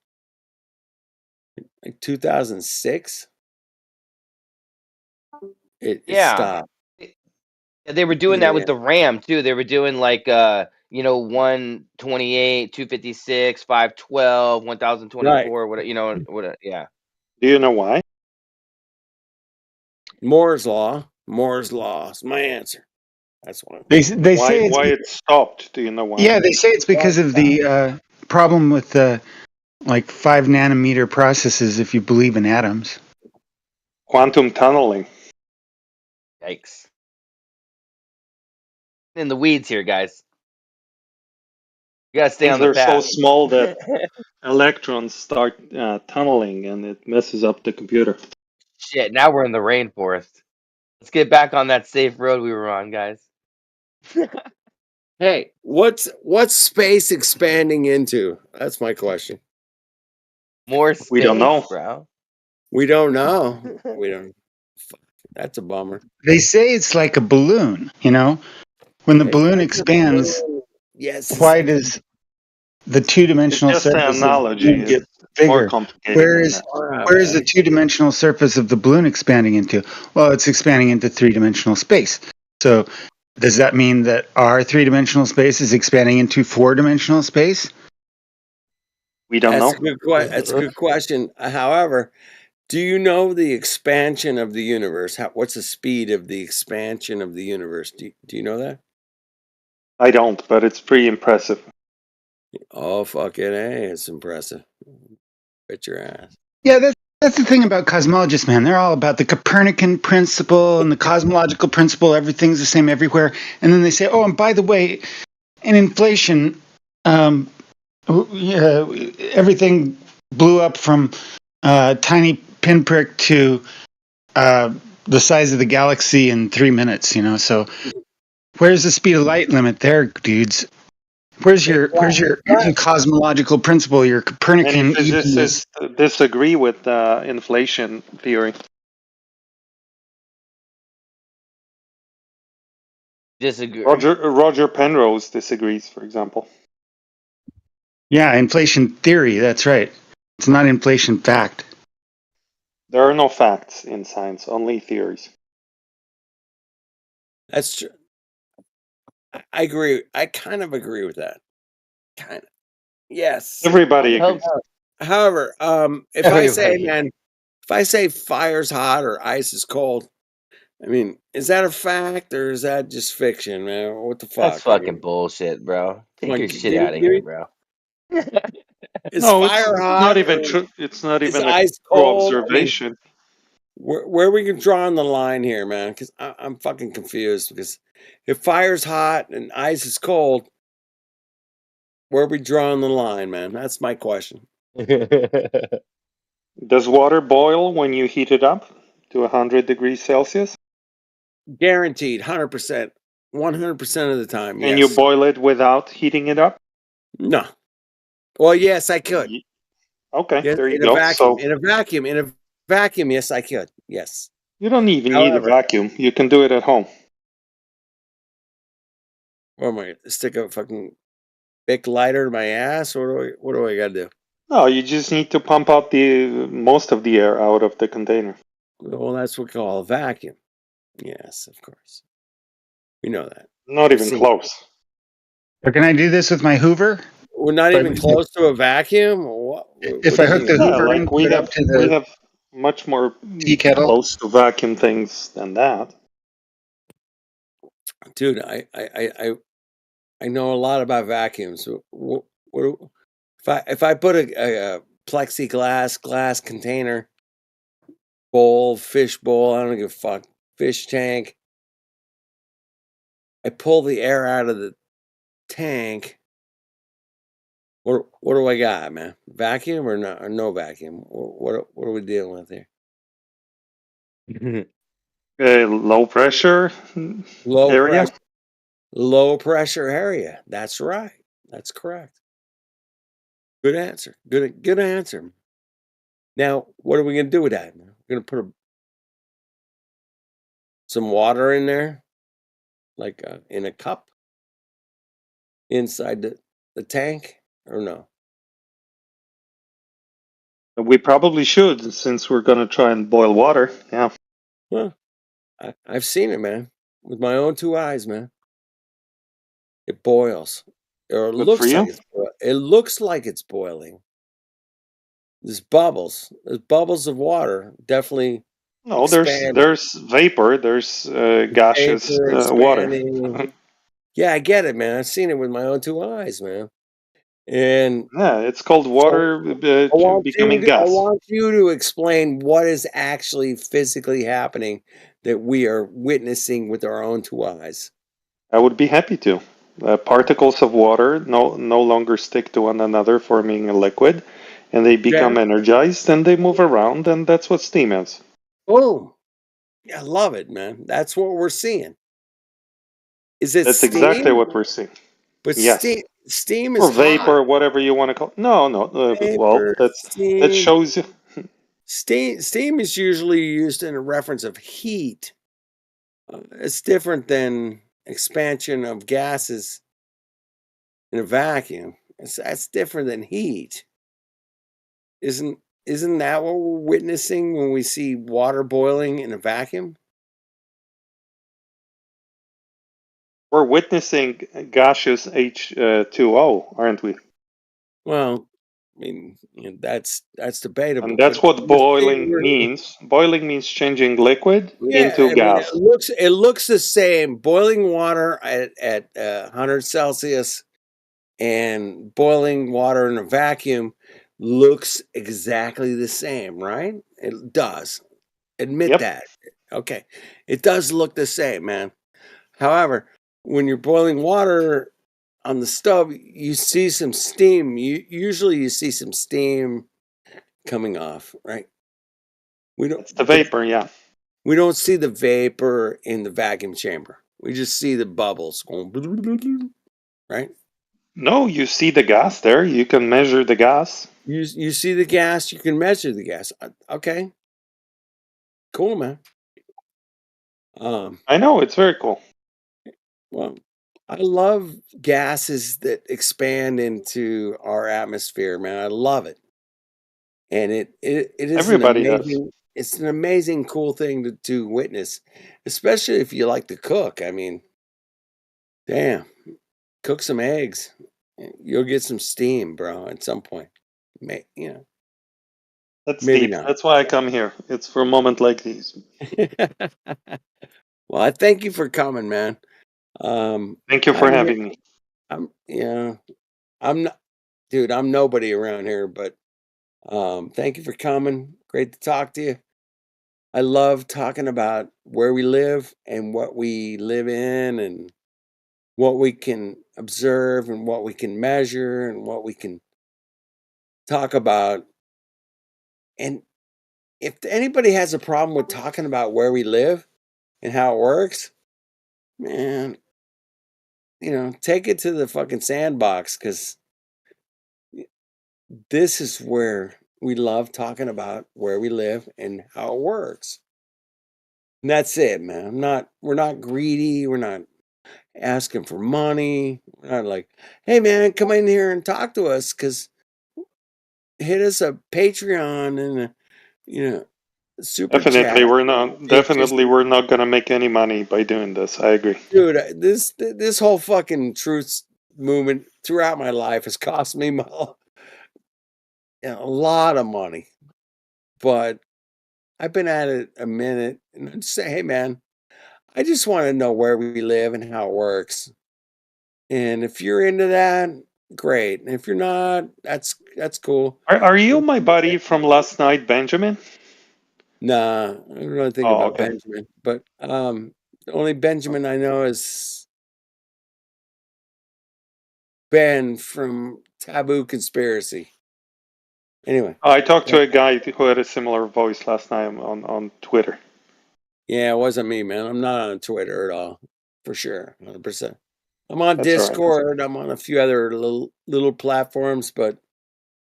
[SPEAKER 22] like 2006. It
[SPEAKER 7] Yeah.
[SPEAKER 22] stopped.
[SPEAKER 7] They were doing that with
[SPEAKER 22] Yeah.
[SPEAKER 7] the RAM too. They were doing like 128, 256, 512,
[SPEAKER 22] Right.
[SPEAKER 7] 1024, what yeah.
[SPEAKER 8] Do you know why?
[SPEAKER 22] Moore's law. Moore's law is my answer. That's one.
[SPEAKER 1] They
[SPEAKER 8] Why
[SPEAKER 1] say it's
[SPEAKER 8] it stopped? Do you know why?
[SPEAKER 1] yeah, they say it's because of the problem with the like 5 nanometer processes. If you believe in atoms,
[SPEAKER 8] Quantum tunneling.
[SPEAKER 7] Yikes. In the weeds here, guys. You gotta stay on the
[SPEAKER 8] They're so
[SPEAKER 7] path.
[SPEAKER 8] small that electrons start tunneling and it messes up the computer.
[SPEAKER 7] Shit, now we're in the rainforest. Let's get back on that safe road we were on, guys.
[SPEAKER 22] Hey, what's space expanding into? That's my question.
[SPEAKER 7] More space,
[SPEAKER 8] We don't know.
[SPEAKER 7] bro.
[SPEAKER 22] We don't know. We don't. That's a bummer.
[SPEAKER 1] they say it's like a balloon. You know, when the
[SPEAKER 22] It's
[SPEAKER 1] balloon
[SPEAKER 22] like a
[SPEAKER 1] expands,
[SPEAKER 22] balloon. Yes.
[SPEAKER 1] why does the two-dimensional
[SPEAKER 8] It's just an
[SPEAKER 1] surface of the
[SPEAKER 8] analogy.
[SPEAKER 1] balloon get
[SPEAKER 8] It's more
[SPEAKER 1] bigger?
[SPEAKER 8] complicated
[SPEAKER 1] Where
[SPEAKER 8] than
[SPEAKER 1] is
[SPEAKER 8] that.
[SPEAKER 1] where is the two-dimensional surface of the balloon expanding into? Well, it's expanding into three-dimensional space. So does that mean that our three-dimensional space is expanding into four-dimensional space?
[SPEAKER 8] We don't
[SPEAKER 22] That's
[SPEAKER 8] know.
[SPEAKER 22] a good That's a good question. However, do you know the expansion of the universe? What's the speed of the expansion of the universe? Do you know that?
[SPEAKER 8] I don't, but it's pretty impressive.
[SPEAKER 22] Oh, fucking A, it's impressive. Bet your ass.
[SPEAKER 1] Yeah, that's
[SPEAKER 3] That's the thing about cosmologists, man. They're all about the Copernican principle and the cosmological principle. Everything's the same everywhere. And then they say, oh, and by the way, in inflation, everything blew up from tiny pinprick to the size of the galaxy in 3 minutes. So where's the speed of light limit there, dudes? Where's your cosmological principle? Your Copernican
[SPEAKER 11] Many
[SPEAKER 3] evenness?
[SPEAKER 11] physicists disagree with inflation theory.
[SPEAKER 7] Disagree.
[SPEAKER 11] Roger Penrose disagrees, for example.
[SPEAKER 3] Yeah, inflation theory. That's right. It's not inflation fact.
[SPEAKER 11] There are no facts in science, only theories.
[SPEAKER 22] That's true. I agree. I kind of agree with that. Kind of. Yes.
[SPEAKER 11] Everybody agrees.
[SPEAKER 22] However, if I say, man, if I say fire's hot or ice is cold, I mean, is that a fact or is that just fiction, man? What the fuck?
[SPEAKER 7] That's fucking bullshit, bro. Take your shit out of here, bro.
[SPEAKER 22] Is
[SPEAKER 11] No,
[SPEAKER 22] fire
[SPEAKER 11] it's
[SPEAKER 22] hot?
[SPEAKER 11] not even true. It's not
[SPEAKER 22] Is
[SPEAKER 11] even a
[SPEAKER 22] ice
[SPEAKER 11] true
[SPEAKER 22] cold?
[SPEAKER 11] observation.
[SPEAKER 22] I mean, where we can draw on the line here, man? Because I'm fucking confused. Because if fire's hot and ice is cold, where we drawing the line, man? That's my question.
[SPEAKER 11] Does water boil when you heat it up to 100 degrees Celsius?
[SPEAKER 22] Guaranteed, 100%, 100% of the time.
[SPEAKER 11] And
[SPEAKER 22] Yes.
[SPEAKER 11] you boil it without heating it up?
[SPEAKER 22] No. Well, yes, I could.
[SPEAKER 11] Okay,
[SPEAKER 22] Yes,
[SPEAKER 11] there you
[SPEAKER 22] in
[SPEAKER 11] go.
[SPEAKER 22] a vacuum.
[SPEAKER 11] So
[SPEAKER 22] In a vacuum. Yes, I could. Yes.
[SPEAKER 11] you don't even need a
[SPEAKER 22] However,
[SPEAKER 11] vacuum. You can do it at home.
[SPEAKER 22] what am I gonna stick a fucking big lighter in my ass? What do I gotta do?
[SPEAKER 11] No, you just need to pump out the most of the air out of the container.
[SPEAKER 22] Well, that's what we call a vacuum. Yes, of course. We know that.
[SPEAKER 11] Not
[SPEAKER 22] We've
[SPEAKER 11] even
[SPEAKER 22] seen
[SPEAKER 11] close.
[SPEAKER 3] Or can I do this with my Hoover?
[SPEAKER 22] We're not even close to a vacuum. What
[SPEAKER 3] If
[SPEAKER 22] do
[SPEAKER 3] I
[SPEAKER 22] you
[SPEAKER 3] hook
[SPEAKER 22] mean?
[SPEAKER 3] the
[SPEAKER 11] Yeah,
[SPEAKER 3] Hoover in,
[SPEAKER 11] like
[SPEAKER 3] put it up to
[SPEAKER 11] we
[SPEAKER 3] the
[SPEAKER 11] have much more
[SPEAKER 3] tea kettle.
[SPEAKER 11] close to vacuum things than that.
[SPEAKER 22] Dude, I know a lot about vacuums. If I put a plexiglass glass container bowl, fish bowl, I don't give a fuck, fish tank, I pull the air out of the tank. What do I got, man? Vacuum or no vacuum? What are we dealing with here?
[SPEAKER 11] Low pressure area.
[SPEAKER 22] Low pressure area. That's right. That's correct. Good answer. Good answer. Now, what are we gonna do with that? We're gonna put some water in there, like in a cup, inside the tank, or no?
[SPEAKER 11] We probably should, since we're going to try and boil water. Yeah.
[SPEAKER 22] Well, I've seen it, man, with my own two eyes, man. It boils, or it
[SPEAKER 11] Good for
[SPEAKER 22] looks
[SPEAKER 11] you.
[SPEAKER 22] like it looks like it's boiling. There's bubbles. There's bubbles of water. Definitely.
[SPEAKER 11] No,
[SPEAKER 22] Expanding.
[SPEAKER 11] there's vapor. There's gaseous
[SPEAKER 22] Vapor
[SPEAKER 11] water.
[SPEAKER 22] expanding. Yeah, I get it, man. I've seen it with my own two eyes, man. And
[SPEAKER 11] Yeah, it's called water becoming gas.
[SPEAKER 22] I want you to explain what is actually physically happening that we are witnessing with our own two eyes.
[SPEAKER 11] I would be happy to. Particles of water no longer stick to one another, forming a liquid, and they become energized and they move around, and that's what steam is.
[SPEAKER 22] Boom. I love it, man. That's what we're seeing. Is it
[SPEAKER 11] That's
[SPEAKER 22] steam?
[SPEAKER 11] exactly what we're seeing.
[SPEAKER 22] But
[SPEAKER 11] yes.
[SPEAKER 22] steam is
[SPEAKER 11] or vapor,
[SPEAKER 22] hot.
[SPEAKER 11] whatever you want to call it. No.
[SPEAKER 22] Vapor,
[SPEAKER 11] That
[SPEAKER 22] steam.
[SPEAKER 11] shows you.
[SPEAKER 22] Steam is usually used in a reference of heat. It's different than expansion of gases in a vacuum. That's different than heat. Isn't that what we're witnessing when we see water boiling in a vacuum?
[SPEAKER 11] We're witnessing gaseous H2O, aren't we?
[SPEAKER 22] Well, I mean, that's debatable.
[SPEAKER 11] And that's
[SPEAKER 22] But
[SPEAKER 11] what boiling means. Boiling means changing liquid into
[SPEAKER 22] I mean,
[SPEAKER 11] gas.
[SPEAKER 22] it looks the same. Boiling water at 100 Celsius and boiling water in a vacuum looks exactly the same, right? It does. Admit that. Okay. It does look the same, man. However, when you're boiling water on the stove, you see some steam. Usually you see some steam coming off, right?
[SPEAKER 11] It's the vapor, yeah.
[SPEAKER 22] We don't see the vapor in the vacuum chamber. We just see the bubbles going, right?
[SPEAKER 11] No, you see the gas there. You can measure the gas.
[SPEAKER 22] You see the gas. You can measure the gas. Okay, cool, man.
[SPEAKER 11] I know, it's very cool.
[SPEAKER 22] Well, I love gases that expand into our atmosphere, man. I love it, and it is
[SPEAKER 11] Everybody does.
[SPEAKER 22] It's an amazing, cool thing to witness, especially if you like to cook. I mean, damn, cook some eggs, you'll get some steam, bro. At some point, you know.
[SPEAKER 11] That's
[SPEAKER 22] Maybe
[SPEAKER 11] deep.
[SPEAKER 22] not.
[SPEAKER 11] That's why I come here. It's for a moment like these.
[SPEAKER 22] Well, I thank you for coming, man.
[SPEAKER 11] Thank you for having me.
[SPEAKER 22] I'm not, dude. I'm nobody around here, but thank you for coming. Great to talk to you. I love talking about where we live and what we live in and what we can observe and what we can measure and what we can talk about. And if anybody has a problem with talking about where we live and how it works, man, take it to the fucking sandbox, because this is where we love talking about where we live and how it works. And that's it, man. We're not greedy. We're not asking for money. We're not like, hey man, come in here and talk to us, because hit us a Patreon and super
[SPEAKER 11] Definitely,
[SPEAKER 22] chat.
[SPEAKER 11] we're not gonna make any money by doing this. I agree.
[SPEAKER 22] Dude, this whole fucking truth movement throughout my life has cost me a lot of money, but I've been at it a minute, and I'd say, hey man, I just want to know where we live and how it works. And if you're into that, great. And if you're not, that's cool.
[SPEAKER 11] Are you my buddy from last night, Benjamin?
[SPEAKER 22] Nah, I don't really think
[SPEAKER 11] Oh,
[SPEAKER 22] about
[SPEAKER 11] okay.
[SPEAKER 22] Benjamin, but the only Benjamin I know is Ben from Taboo Conspiracy. Anyway.
[SPEAKER 11] I talked to a guy who had a similar voice last night on Twitter.
[SPEAKER 22] Yeah, it wasn't me, man. I'm not on Twitter at all, for sure, 100%. I'm on
[SPEAKER 11] That's all right.
[SPEAKER 22] Discord. I'm on a few other little platforms, but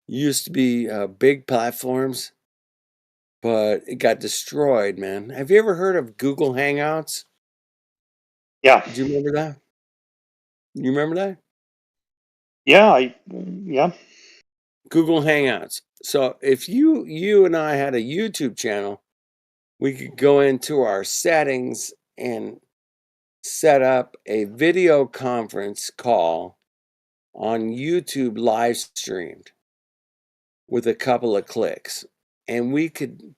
[SPEAKER 22] used to be big platforms, but it got destroyed, man. Have you ever heard of Google Hangouts?
[SPEAKER 11] Yeah.
[SPEAKER 22] Do you remember that? You remember that?
[SPEAKER 11] Yeah,
[SPEAKER 22] Google Hangouts. So if you and I had a YouTube channel, we could go into our settings and set up a video conference call on YouTube live streamed with a couple of clicks. And you could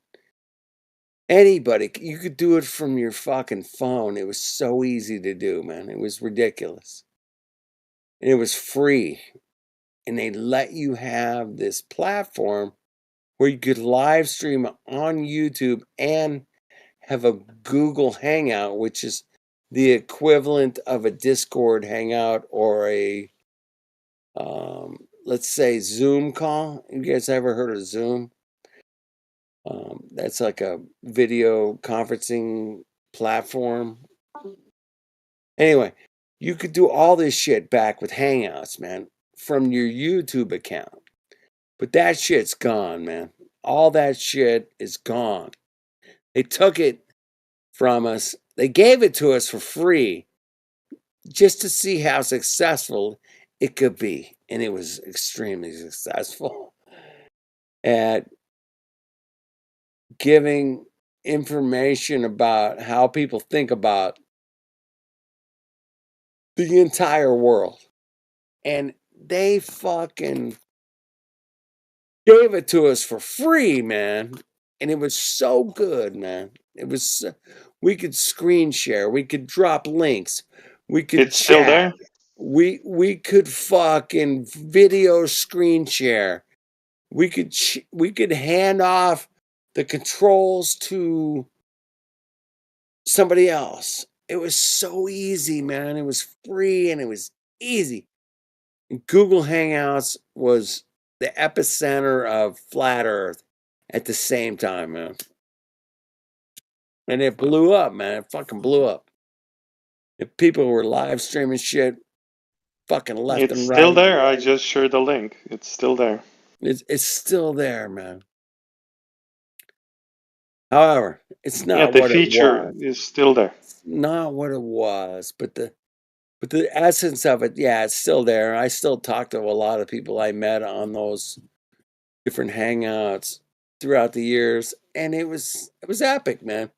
[SPEAKER 22] do it from your fucking phone. It was so easy to do, man. It was ridiculous. And it was free. And they let you have this platform where you could live stream on YouTube and have a Google Hangout, which is the equivalent of a Discord Hangout or a, let's say, Zoom call. You guys ever heard of Zoom? That's like a video conferencing platform. Anyway, you could do all this shit back with Hangouts, man, from your YouTube account. But that shit's gone, man. All that shit is gone. They took it from us. They gave it to us for free just to see how successful it could be. And it was extremely successful at giving information about how people think about the entire world. And they fucking gave it to us for free, man. And it was so good, man. It was, we could screen share, we could drop links, we could
[SPEAKER 11] It's still there?
[SPEAKER 22] we could fucking video screen share. We could hand off the controls to somebody else. It was so easy, man. It was free and it was easy. And Google Hangouts was the epicenter of flat Earth at the same time, man. And it blew up, man. It fucking blew up. And people were live streaming shit fucking left
[SPEAKER 11] It's
[SPEAKER 22] and
[SPEAKER 11] still
[SPEAKER 22] right.
[SPEAKER 11] there. I just shared the link. It's still there.
[SPEAKER 22] It's still there, man. However, it's
[SPEAKER 11] Yeah,
[SPEAKER 22] not
[SPEAKER 11] the
[SPEAKER 22] what it
[SPEAKER 11] feature
[SPEAKER 22] was.
[SPEAKER 11] is still there.
[SPEAKER 22] It's not what it was, but the essence of it, yeah, it's still there. I still talk to a lot of people I met on those different hangouts throughout the years, and it was epic, man.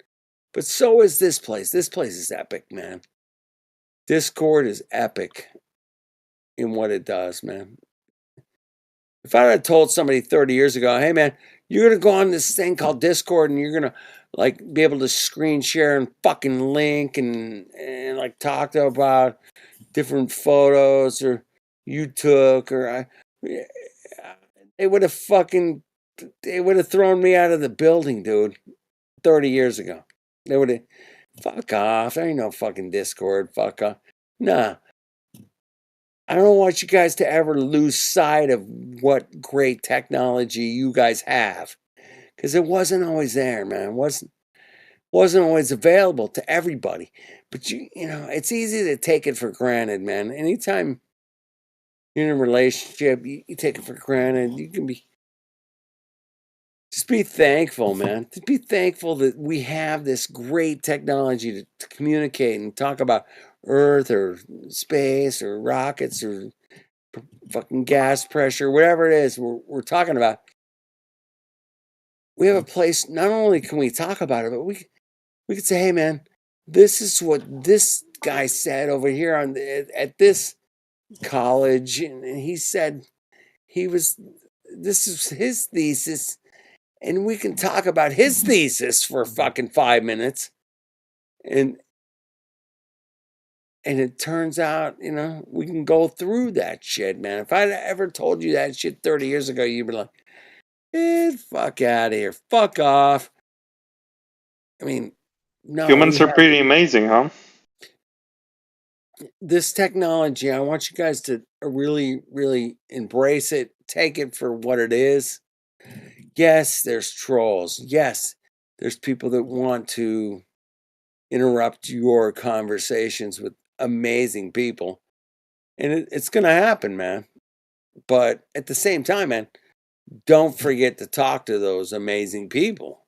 [SPEAKER 22] But so is this place. This place is epic, man. Discord is epic in what it does, man. If I had told somebody 30 years ago, hey man, you're gonna go on this thing called Discord and you're gonna like be able to screen share and fucking link and like talk to about different photos or you took or they would have thrown me out of the building, dude. 30 years ago. They would have fuck off. There ain't no fucking Discord. Fuck off. Nah. I don't want you guys to ever lose sight of what great technology you guys have. Because it wasn't always there, man. It wasn't always available to everybody. But you know, it's easy to take it for granted, man. Anytime you're in a relationship, you take it for granted. You can just be thankful, man. Just be thankful that we have this great technology to communicate and talk about Earth or space or rockets or fucking gas pressure, whatever it is we're talking about. We have a place. Not only can we talk about it, but we could say, "Hey, man, this is what this guy said over here at this college," and he said this is his thesis, and we can talk about his thesis for fucking 5 minutes, and it turns out, you know, we can go through that shit, man. If I'd ever told you that shit 30 years ago, you'd be like, fuck out of here. Fuck off. I mean, no,
[SPEAKER 11] Humans are pretty amazing, huh?
[SPEAKER 22] This technology, I want you guys to really, really embrace it. Take it for what it is. Yes, there's trolls. Yes, there's people that want to interrupt your conversations with amazing people. And it's going to happen, man. But at the same time, man, don't forget to talk to those amazing people.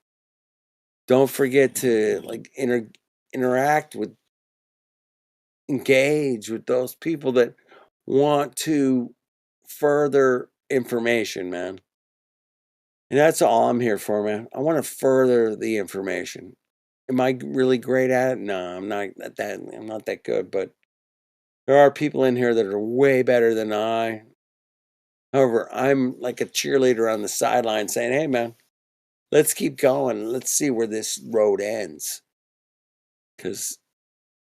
[SPEAKER 22] Don't forget to like interact with, engage with those people that want to further information, man. And that's all I'm here for, man. I want to further the information. Am I really great at it? No, I'm not that. I'm not that good, but there are people in here that are way better than I. However, I'm like a cheerleader on the sideline saying, "Hey, man, let's keep going. Let's see where this road ends." Because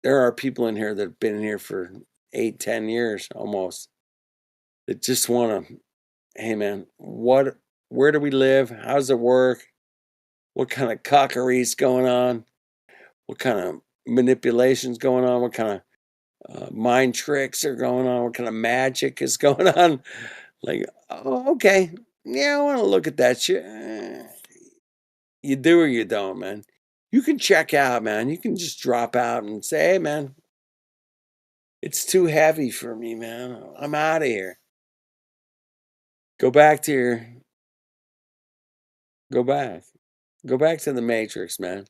[SPEAKER 22] there are people in here that have been in here for 8, 10 years almost that just want to, hey, man, where do we live? How does it work? What kind of cockery's going on? What kind of manipulations going on? What kind of mind tricks are going on? What kind of magic is going on? Like, oh, okay. Yeah, I want to look at that shit. You do or you don't, man. You can check out, man. You can just drop out and say, hey, man, it's too heavy for me, man. I'm out of here. Go back to your, go back. Go back to the Matrix, man.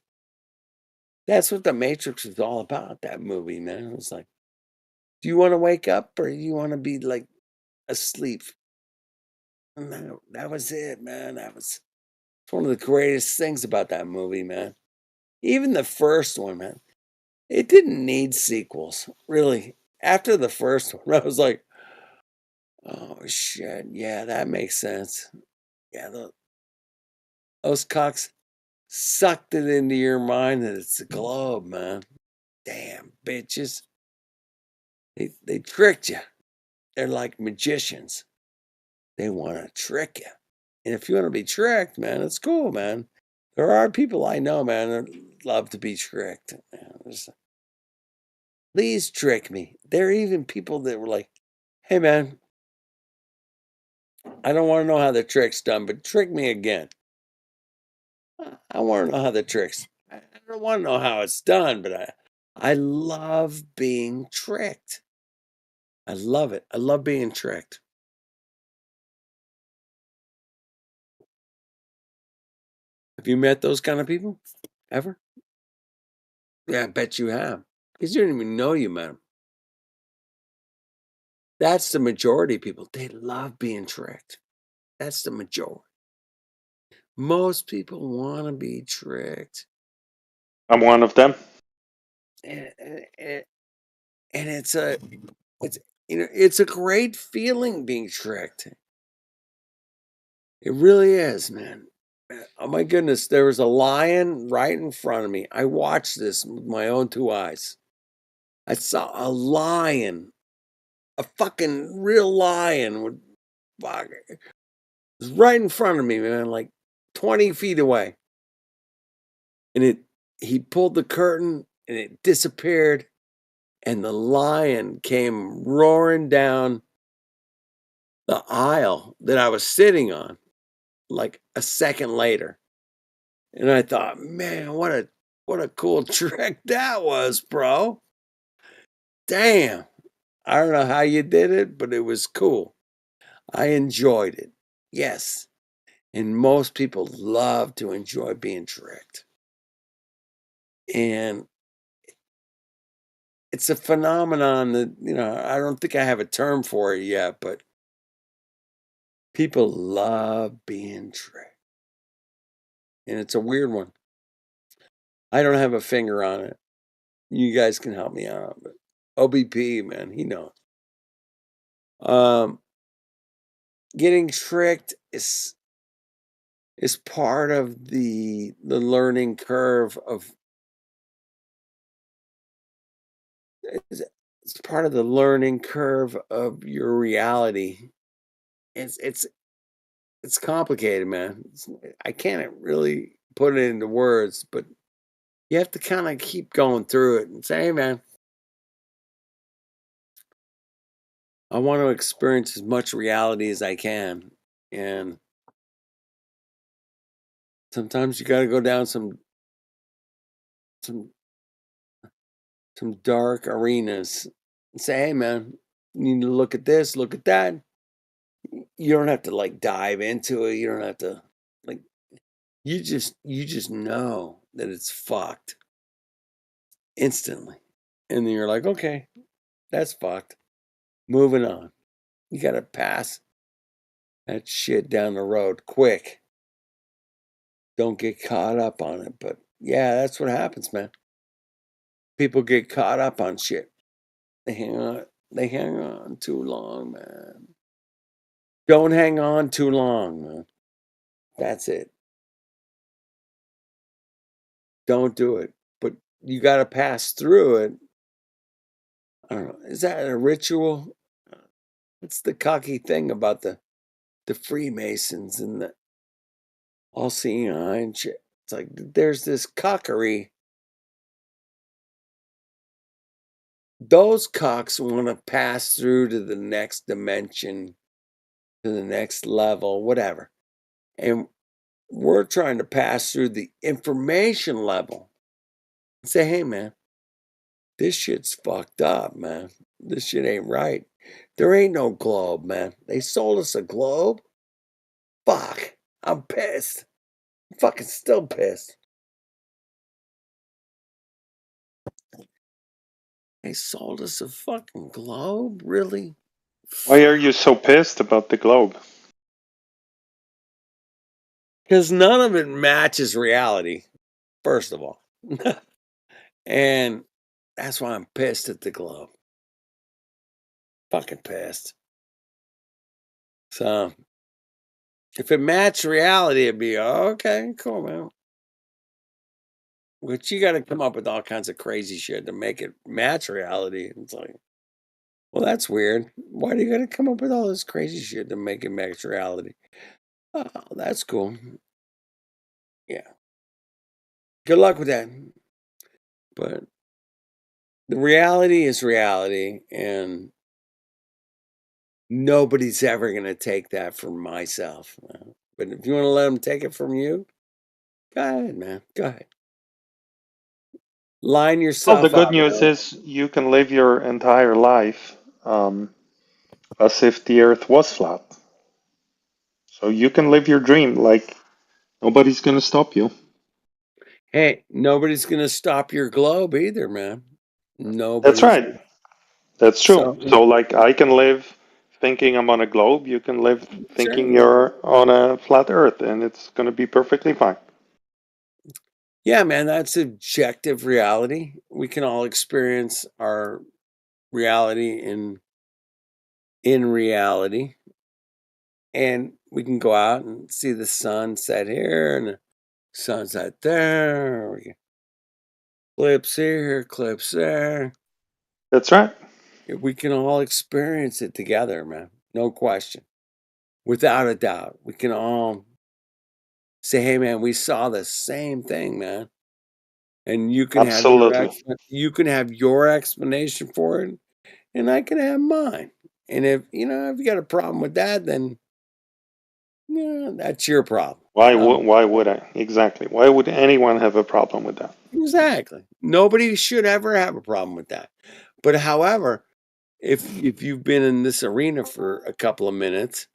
[SPEAKER 22] That's what the Matrix is all about, that movie, man. It was like, do you want to wake up or you want to be like asleep? And that was it, man. It's one of the greatest things about that movie, man. Even the first one, man. It didn't need sequels, really. After the first one, I was like, oh shit, yeah, that makes sense. Yeah, those cocks sucked it into your mind that it's a globe, man. Damn bitches. They tricked you. They're like magicians. They want to trick you. And if you want to be tricked, man, it's cool, man. There are people I know, man, that love to be tricked. Please trick me. There are even people that were like, hey, man, I don't want to know how the trick's done, but trick me again. I want to know how the trick's. I don't want to know how it's done, but I love being tricked. I love it. I love being tricked. Have you met those kind of people ever? Yeah, I bet you have. Because you didn't even know you met them. That's the majority of people. They love being tricked. That's the majority. Most people want to be tricked.
[SPEAKER 11] I'm one of them.
[SPEAKER 22] And it's a great feeling being tricked. It really is, man. Oh my goodness, there was a lion right in front of me. I watched this with my own two eyes. I saw a lion, a fucking real lion with fuck. It was right in front of me, man, like 20 feet away. And he pulled the curtain and it disappeared. And the lion came roaring down the aisle that I was sitting on like a second later. And I thought, man, what a cool trick that was, bro. Damn. I don't know how you did it, but it was cool. I enjoyed it. Yes. And most people love to enjoy being tricked. And it's a phenomenon that, I don't think I have a term for it yet, but people love being tricked. And it's a weird one. I don't have a finger on it. You guys can help me out, but OBP, man, he knows. Getting tricked is part of the learning curve of it's part of the learning curve of your reality. It's complicated, man. I can't really put it into words, but you have to kind of keep going through it and say, hey, man, I want to experience as much reality as I can. And sometimes you got to go down some dark arenas and say, hey, man, you need to look at this, look at that. You don't have to like dive into it. You don't have to like, you just know that it's fucked instantly. And then you're like, okay, that's fucked. Moving on. You got to pass that shit down the road quick. Don't get caught up on it. But yeah, that's what happens, man. People get caught up on shit. They hang on too long, man. Don't hang on too long, man. That's it. Don't do it. But you got to pass through it. I don't know. Is that a ritual? It's the cocky thing about the Freemasons and the all-seeing eye and shit. It's like there's this cockery. Those cocks want to pass through to the next dimension, to the next level, whatever. And we're trying to pass through the information level and say, hey, man, this shit's fucked up, man. This shit ain't right. There ain't no globe, man. They sold us a globe. Fuck. I'm pissed. I'm fucking still pissed. They sold us a fucking globe? Really?
[SPEAKER 11] Why are you so pissed about the globe?
[SPEAKER 22] Because none of it matches reality, first of all. And that's why I'm pissed at the globe. Fucking pissed. So, if it matched reality, it'd be okay, cool, man. But you got to come up with all kinds of crazy shit to make it match reality. It's like, well, that's weird. Why do you got to come up with all this crazy shit to make it match reality? Oh, that's cool. Yeah. Good luck with that. But the reality is reality, and nobody's ever going to take that from myself. But if you want to let them take it from you, go ahead, man. Go ahead. Line
[SPEAKER 11] Well, the
[SPEAKER 22] yourself
[SPEAKER 11] good
[SPEAKER 22] up,
[SPEAKER 11] news
[SPEAKER 22] man.
[SPEAKER 11] is you can live your entire life as if the Earth was flat. So you can live your dream like nobody's going to stop you.
[SPEAKER 22] Hey, nobody's going to stop your globe either, man.
[SPEAKER 11] That's
[SPEAKER 22] Nobody's.
[SPEAKER 11] right. That's true.
[SPEAKER 22] So,
[SPEAKER 11] So, like, I can live thinking I'm on a globe. You can live thinking
[SPEAKER 22] sure.
[SPEAKER 11] you're on a flat Earth, and it's going to be perfectly fine.
[SPEAKER 22] Yeah, man, that's objective reality. We can all experience our reality in reality. And we can go out and see the sun set here and the sunset there. We can clips here, clips there.
[SPEAKER 11] That's right.
[SPEAKER 22] We can all experience it together, man. No question. Without a doubt. We can all say, hey man, we saw the same thing, man. And you can have
[SPEAKER 11] Absolutely.
[SPEAKER 22] your explanation for it, and I can have mine. And if you got a problem with that, then that's your problem.
[SPEAKER 11] Why would I? Exactly. Why would anyone have a problem with that?
[SPEAKER 22] Exactly. Nobody should ever have a problem with that. But however, if you've been in this arena for a couple of minutes,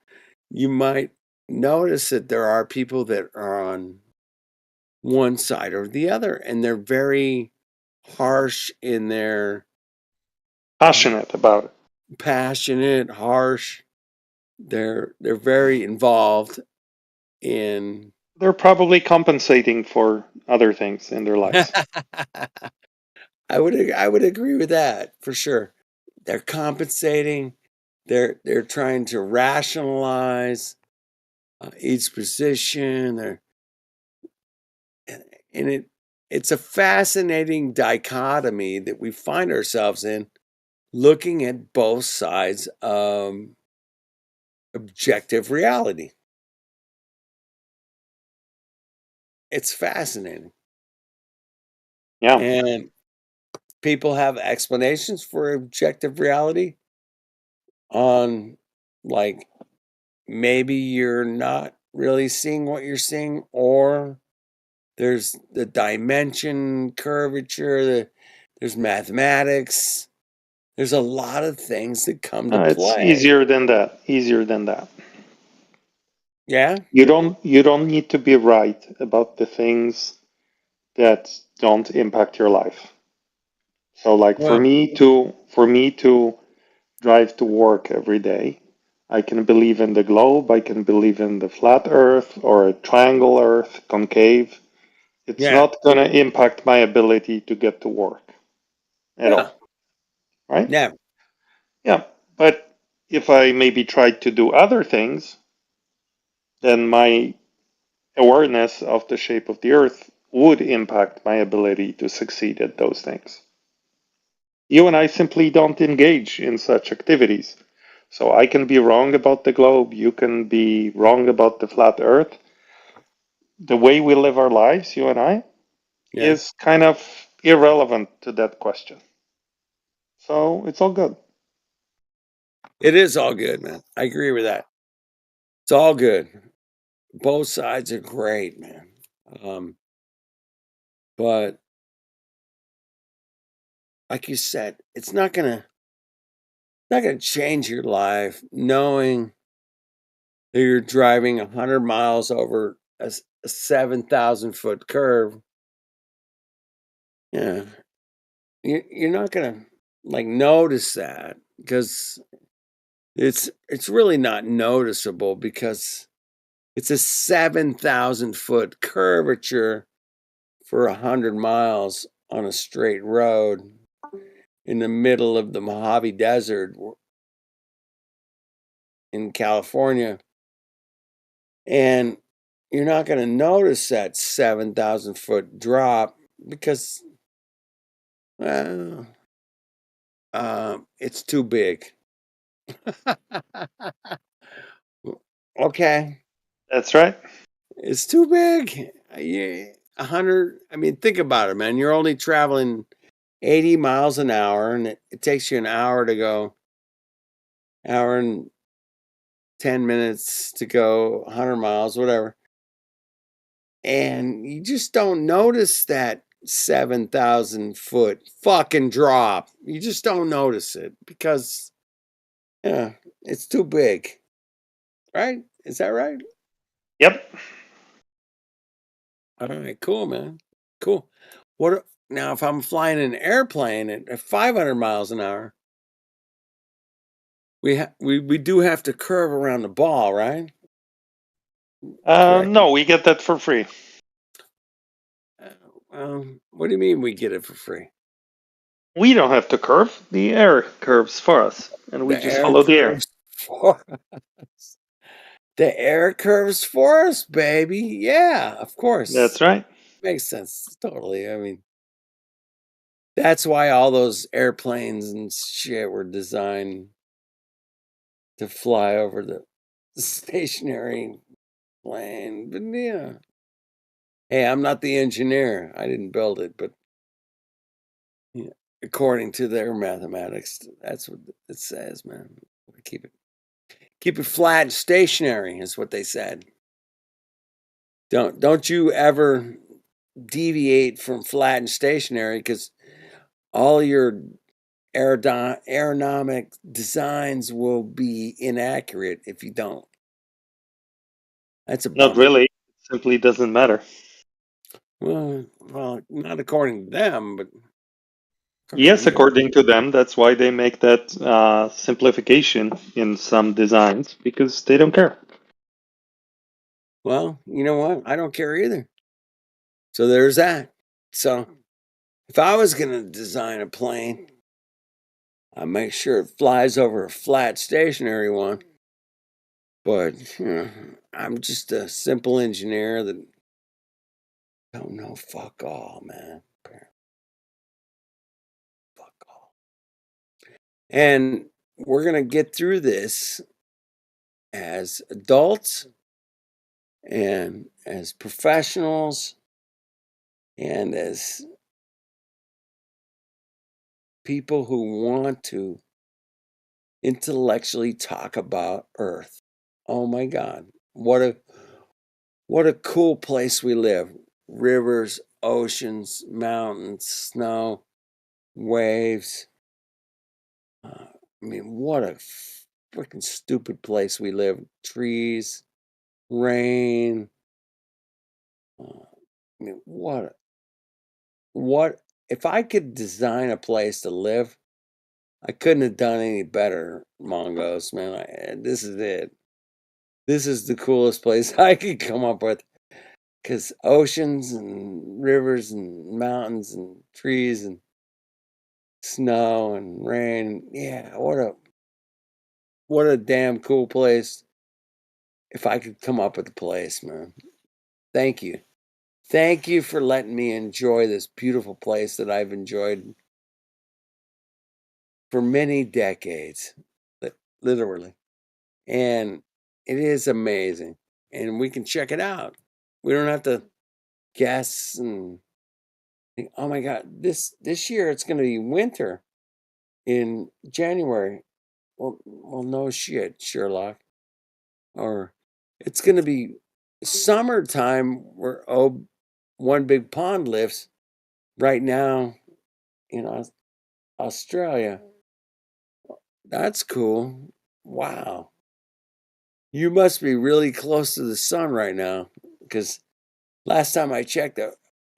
[SPEAKER 22] you might notice that there are people that are on one side or the other, and they're very harsh in their
[SPEAKER 11] Passionate about it.
[SPEAKER 22] passionate, harsh. They're very involved in.
[SPEAKER 11] They're probably compensating for other things in their lives.
[SPEAKER 22] I would agree with that for sure. They're compensating. They're trying to rationalize each position. It's a fascinating dichotomy that we find ourselves in, looking at both sides of objective reality. It's fascinating.
[SPEAKER 11] Yeah.
[SPEAKER 22] And people have explanations for objective reality on, like, maybe you're not really seeing what you're seeing, or there's the dimension curvature, there's mathematics. There's a lot of things that come to
[SPEAKER 11] It's
[SPEAKER 22] play.
[SPEAKER 11] easier than that. Easier than that.
[SPEAKER 22] Yeah.
[SPEAKER 11] You don't need to be right about the things that don't impact your life. So, like,
[SPEAKER 22] Well,
[SPEAKER 11] for me to drive to work every day, I can believe in the globe, I can believe in the flat earth or a triangle earth, concave. It's
[SPEAKER 22] yeah.
[SPEAKER 11] not going to impact my ability to get to work at
[SPEAKER 22] Yeah.
[SPEAKER 11] all. Right?
[SPEAKER 22] Never.
[SPEAKER 11] Yeah. But if I maybe tried to do other things, then my awareness of the shape of the earth would impact my ability to succeed at those things. You and I simply don't engage in such activities. So I can be wrong about the globe, you can be wrong about the flat earth. The way we live our lives, you and I,
[SPEAKER 22] Yeah.
[SPEAKER 11] is kind of irrelevant to that question. So it's all good.
[SPEAKER 22] It is all good, man. I agree with that. It's all good. Both sides are great, man. But like you said, it's not gonna change your life knowing that you're driving 100 miles over a 7,000-foot curve. Yeah, you're not gonna like notice that, because it's really not noticeable, because it's a 7,000-foot curvature for 100 miles on a straight road in the middle of the Mojave Desert in California. And you're not going to notice that 7,000-foot drop because, well, it's too big. Okay.
[SPEAKER 11] That's right.
[SPEAKER 22] It's too big. Yeah, 100. I mean, think about it, man. You're only traveling 80 miles an hour, and it takes you an hour to go, hour and 10 minutes to go 100 miles, whatever. And you just don't notice that 7,000 foot fucking drop. You just don't notice it because, yeah, it's too big. Right? Is that right?
[SPEAKER 11] Yep.
[SPEAKER 22] All right, cool, man. Cool. What now if I'm flying an airplane at 500 miles an hour? We do have to curve around the ball, right? Correct.
[SPEAKER 11] No, we get that for free.
[SPEAKER 22] What do you mean we get it for free?
[SPEAKER 11] We don't have to curve. The air curves for us, and we
[SPEAKER 22] The
[SPEAKER 11] just
[SPEAKER 22] air
[SPEAKER 11] follow the air.
[SPEAKER 22] curves for us. The air curves for us, baby. Yeah, of course.
[SPEAKER 11] That's right.
[SPEAKER 22] Makes sense. Totally. I mean, that's why all those airplanes and shit were designed to fly over the stationary plane. But yeah. Hey, I'm not the engineer. I didn't build it, but yeah, according to their mathematics, that's what it says, man. Keep it flat and stationary is what they said. Don't you ever deviate from flat and stationary, because all your aerodynamic designs will be inaccurate if you don't. That's a bummer.
[SPEAKER 11] Not really. It simply doesn't matter.
[SPEAKER 22] Well, not according to them, but
[SPEAKER 11] Yes, according to them, that's why they make that simplification in some designs, because they don't care.
[SPEAKER 22] Well, you know what? I don't care either. So there's that. So if I was going to design a plane, I make sure it flies over a flat stationary one. But I'm just a simple engineer that don't know fuck all, man. Fuck all. And we're going to get through this as adults and as professionals and as people who want to intellectually talk about Earth. Oh my God. What a cool place we live. Rivers, oceans, mountains, snow, waves. I mean, what a freaking stupid place we live. Trees, rain. I mean, what if I could design a place to live? I couldn't have done any better, Mongos, man. This is it. This is the coolest place I could come up with. Because oceans and rivers and mountains and trees and snow and rain. Yeah, what a damn cool place. If I could come up with a place, man. Thank you. Thank you for letting me enjoy this beautiful place that I've enjoyed for many decades. Literally. And it is amazing. And we can check it out. We don't have to guess and think, oh my God, this year it's going to be winter in January. Well, no shit, Sherlock. Or it's going to be summertime where One Big Pond lives right now in Australia. That's cool. Wow. You must be really close to the sun right now, because last time I checked, a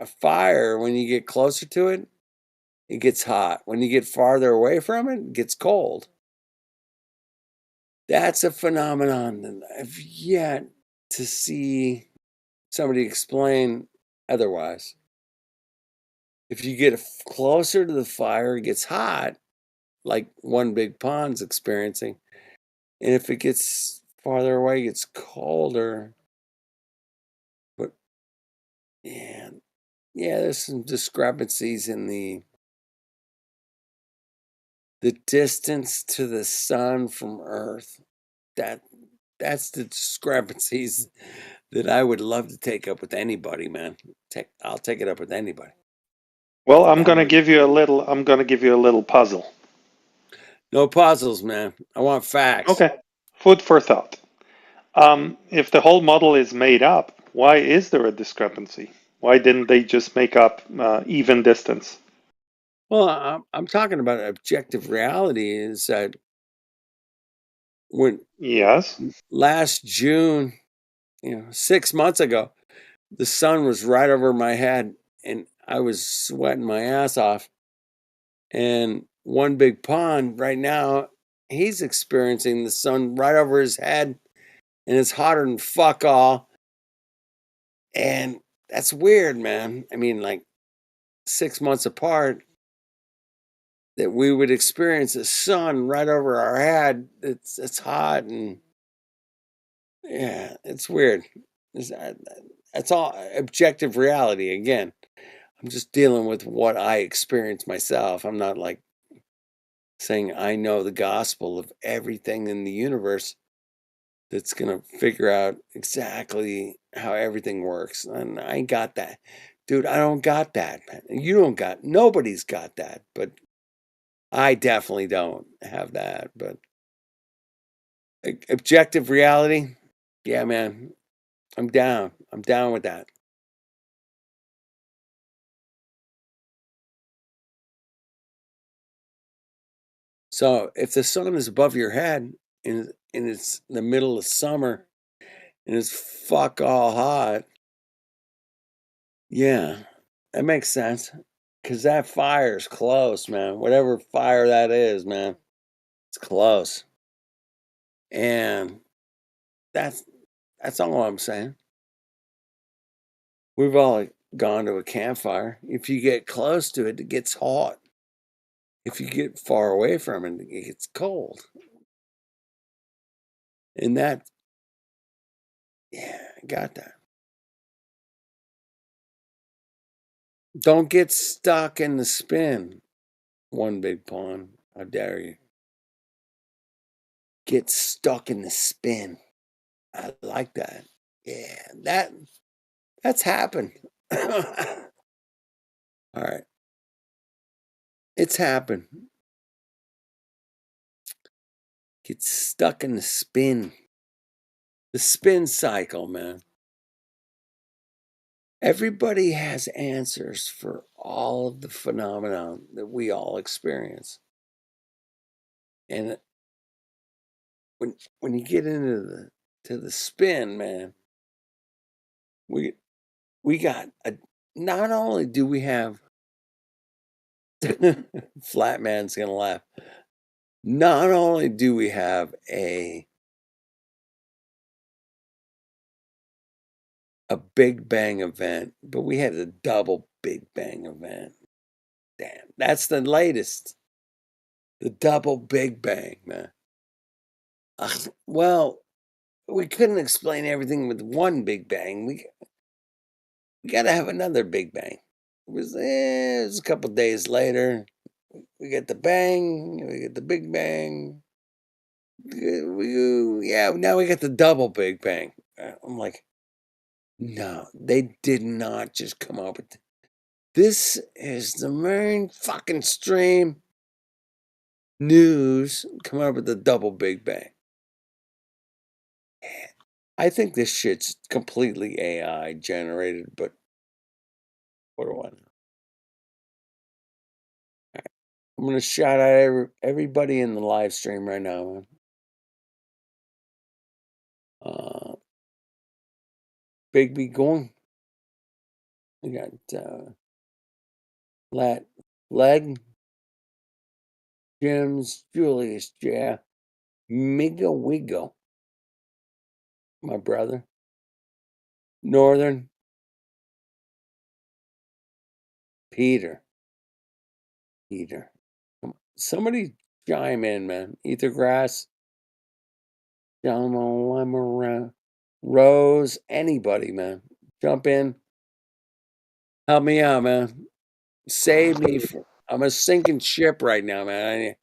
[SPEAKER 22] fire, when you get closer to it, it gets hot. When you get farther away from it, it gets cold. That's a phenomenon that I've yet to see somebody explain otherwise. If you get closer to the fire, it gets hot, like One Big Pond's experiencing. And if it gets farther away, it gets colder. But yeah, there's some discrepancies in the distance to the sun from Earth. that's the discrepancies that I would love to take up with anybody, man. I'll take it up with anybody.
[SPEAKER 11] Well, I'm gonna give you a little puzzle.
[SPEAKER 22] No puzzles, man. I want facts.
[SPEAKER 11] Okay. Food for thought. If the whole model is made up, why is there a discrepancy? Why didn't they just make up even distance?
[SPEAKER 22] Well, I'm talking about objective reality. Is that when last June, 6 months ago, the sun was right over my head, and I was sweating my ass off. And One Big Pond right now, he's experiencing the sun right over his head, and it's hotter than fuck all. And that's weird, man. I mean, like 6 months apart, that we would experience the sun right over our head. It's hot, and yeah, it's weird. That's all objective reality. Again, I'm just dealing with what I experience myself. I'm not like saying I know the gospel of everything in the universe that's going to figure out exactly how everything works. And I ain't got that. Dude, I don't got that, man. You don't got, nobody's got that, but I definitely don't have that. But objective reality, yeah, man, I'm down. I'm down with that. So if the sun is above your head and it's the middle of summer and it's fuck all hot, yeah, that makes sense. Because that fire is close, man. Whatever fire that is, man, it's close. And that's all I'm saying. We've all gone to a campfire. If you get close to it, it gets hot. If you get far away from it, it gets cold. And that, yeah, I got that. Don't get stuck in the spin. One Big Pond. How dare you? Get stuck in the spin. I like that. Yeah, that's happened. All right. It's happened. Get stuck in the spin. The spin cycle, man. Everybody has answers for all of the phenomena that we all experience. And when you get into the spin, man, we got not only do we have Flat Man's gonna laugh. Not only do we have a Big Bang event, but we had a double Big Bang event. Damn, that's the latest. The double Big Bang, man. Well, we couldn't explain everything with one Big Bang. We got to have another Big Bang. It was a couple days later. We get the bang. We get the Big Bang. Now we got the double Big Bang. I'm like, no, they did not just come up with this. Is the main fucking stream news coming up with the double Big Bang. I think this shit's completely AI generated, but what do I know? I'm gonna shout out everybody in the live stream right now. Big B going. We got Leg, Jims, Julius, Jeff, Migo Wigo, my brother, Northern, Peter. Somebody chime in, man. Ethergrass, John Lemmer, Rose, anybody, man. Jump in. Help me out, man. Save me. I'm a sinking ship right now, man.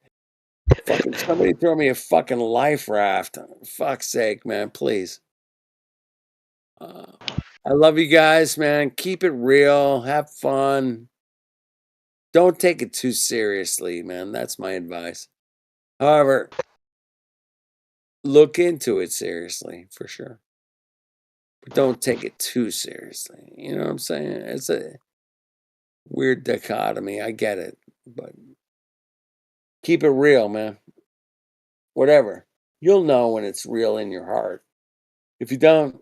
[SPEAKER 22] Fucking somebody throw me a fucking life raft. Fuck's sake, man, please. I love you guys, man. Keep it real. Have fun. Don't take it too seriously, man. That's my advice. However, look into it seriously, for sure. But don't take it too seriously. You know what I'm saying? It's a weird dichotomy. I get it. But keep it real, man. Whatever. You'll know when it's real in your heart. If you don't,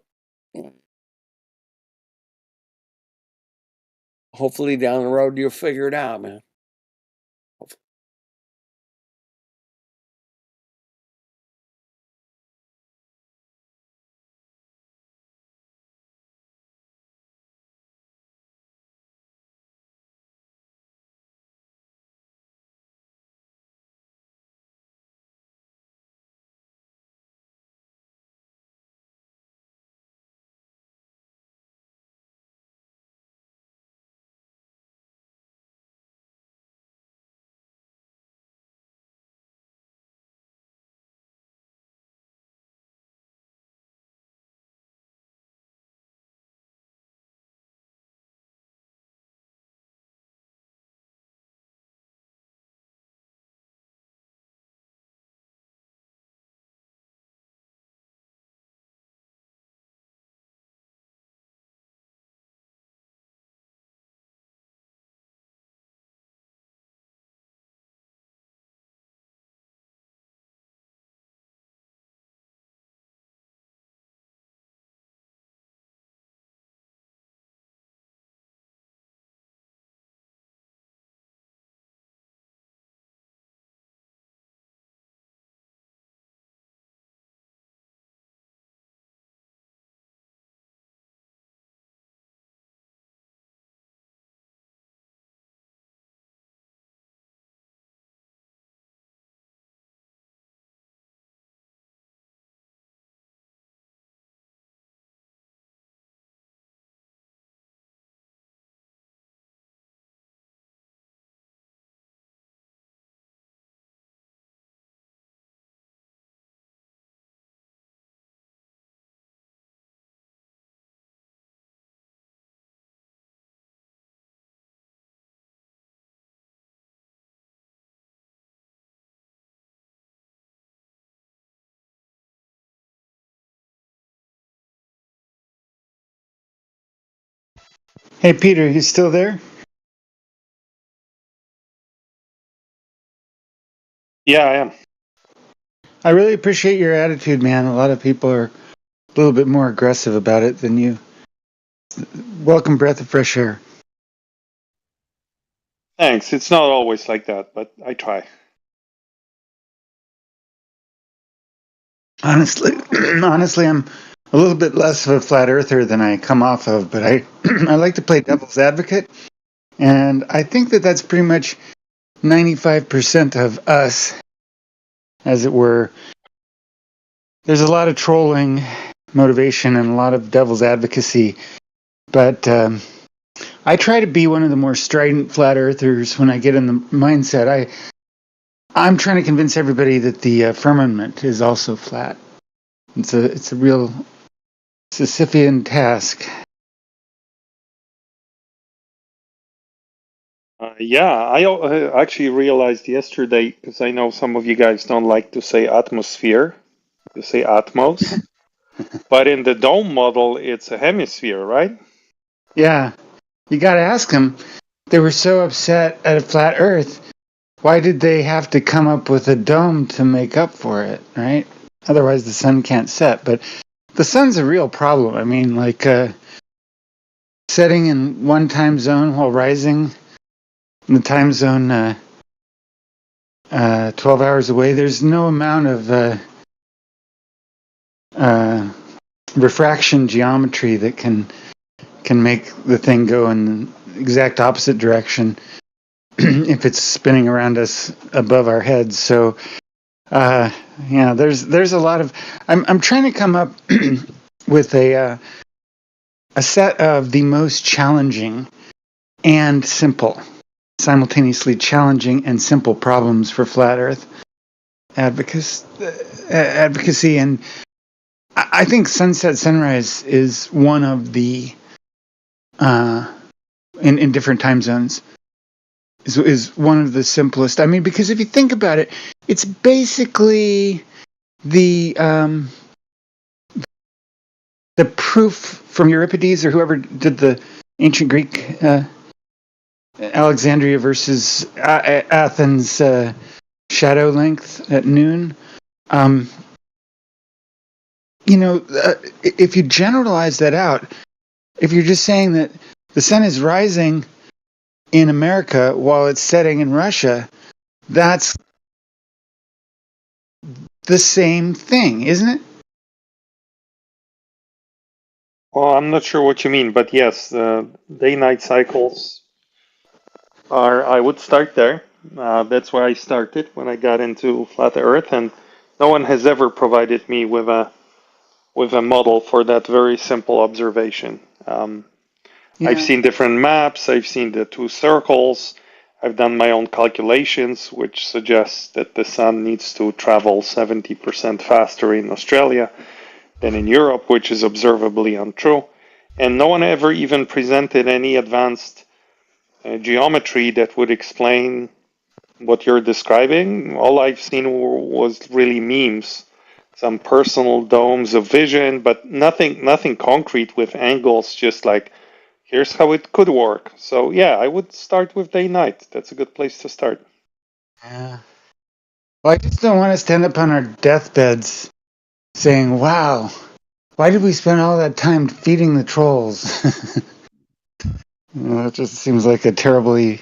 [SPEAKER 22] hopefully down the road you'll figure it out, man.
[SPEAKER 3] Hey, Peter, you still there?
[SPEAKER 11] Yeah, I am.
[SPEAKER 3] I really appreciate your attitude, man. A lot of people are a little bit more aggressive about it than you. Welcome, breath of fresh air.
[SPEAKER 11] Thanks. It's not always like that, but I try.
[SPEAKER 3] Honestly, I'm a little bit less of a flat earther than I come off of, but I I like to play devil's advocate, and I think that that's pretty much 95% of us, as it were. There's a lot of trolling motivation and a lot of devil's advocacy, but I try to be one of the more strident flat earthers when I get in the mindset. I'm trying to convince everybody that the firmament is also flat. It's a real Sisyphean task.
[SPEAKER 11] Yeah, I actually realized yesterday, because I know some of you guys don't like to say atmosphere, you say atmos, but in the dome model, it's a hemisphere, right?
[SPEAKER 3] Yeah, you got to ask them. They were so upset at a flat Earth. Why did they have to come up with a dome to make up for it, right? Otherwise, the sun can't set. But the sun's a real problem. I mean, like setting in one time zone while rising in the time zone 12 hours away, there's no amount of uh, refraction geometry that can make the thing go in the exact opposite direction if it's spinning around us above our heads. So yeah, there's a lot of I'm trying to come up with a set of the most challenging and simple, simultaneously challenging and simple problems for flat Earth. advocacy, and I think sunset sunrise is one of the in different time zones is one of the simplest. I mean, because if you think about it, it's basically the proof from Euripides or whoever did the ancient Greek Alexandria versus Athens shadow length at noon. If you generalize that out, if you're just saying that the sun is rising in America while it's setting in Russia, that's the same thing, isn't it?
[SPEAKER 11] Well, I'm not sure what you mean, but yes, day-night cycles are. I would start there. That's where I started when I got into flat Earth, and no one has ever provided me with a model for that very simple observation. I've seen different maps. I've seen the two circles. I've done my own calculations, which suggests that the sun needs to travel 70% faster in Australia than in Europe, which is observably untrue. And no one ever even presented any advanced geometry that would explain what you're describing. All I've seen was really memes, some personal domes of vision, but nothing concrete with angles, just like, here's how it could work. So yeah, I would start with day-night. That's a good place to start.
[SPEAKER 3] Yeah. Well, I just don't want to stand up on our deathbeds saying, wow, why did we spend all that time feeding the trolls? It just seems like a terribly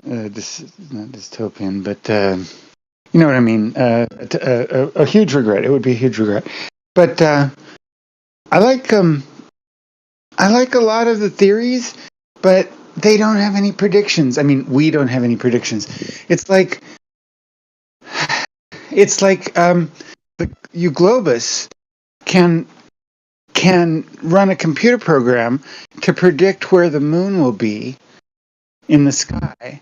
[SPEAKER 3] not dystopian, but you know what I mean. A huge regret. It would be a huge regret. But I like a lot of the theories, but they don't have any predictions. I mean, we don't have any predictions. It's like the Euglobus can run a computer program to predict where the moon will be in the sky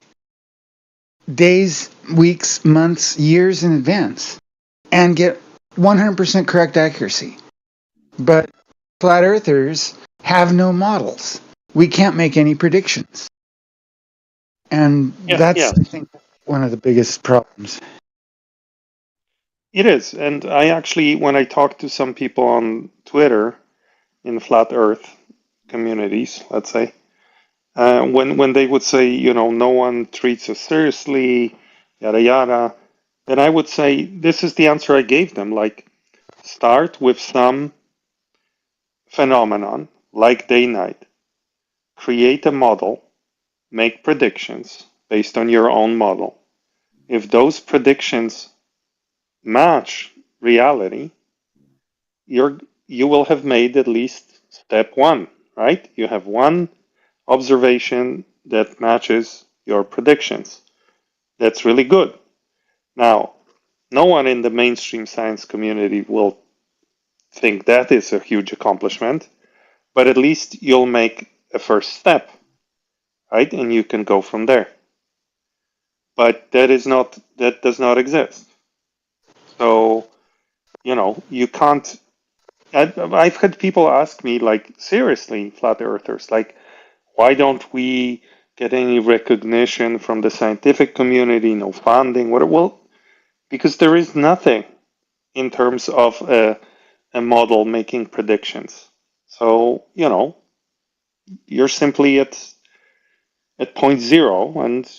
[SPEAKER 3] days, weeks, months, years in advance and get 100% correct accuracy. But flat earthers have no models. We can't make any predictions. And that's, I think, one of the biggest problems.
[SPEAKER 11] It is. And I actually, when I talk to some people on Twitter in flat earth communities, let's say, when they would say, no one treats us seriously, yada yada, then I would say, this is the answer I gave them. Like, start with some phenomenon, like day-night. Create a model, make predictions based on your own model. If those predictions match reality, you will have made at least step one, right? You have one observation that matches your predictions. That's really good. Now, no one in the mainstream science community will think that is a huge accomplishment, but at least you'll make a first step, right? And you can go from there. But that does not exist. So, you can't. I've had people ask me, like, seriously, flat earthers, like, why don't we get any recognition from the scientific community, no funding? Well, because there is nothing in terms of a model making predictions. So, you're simply at point zero. And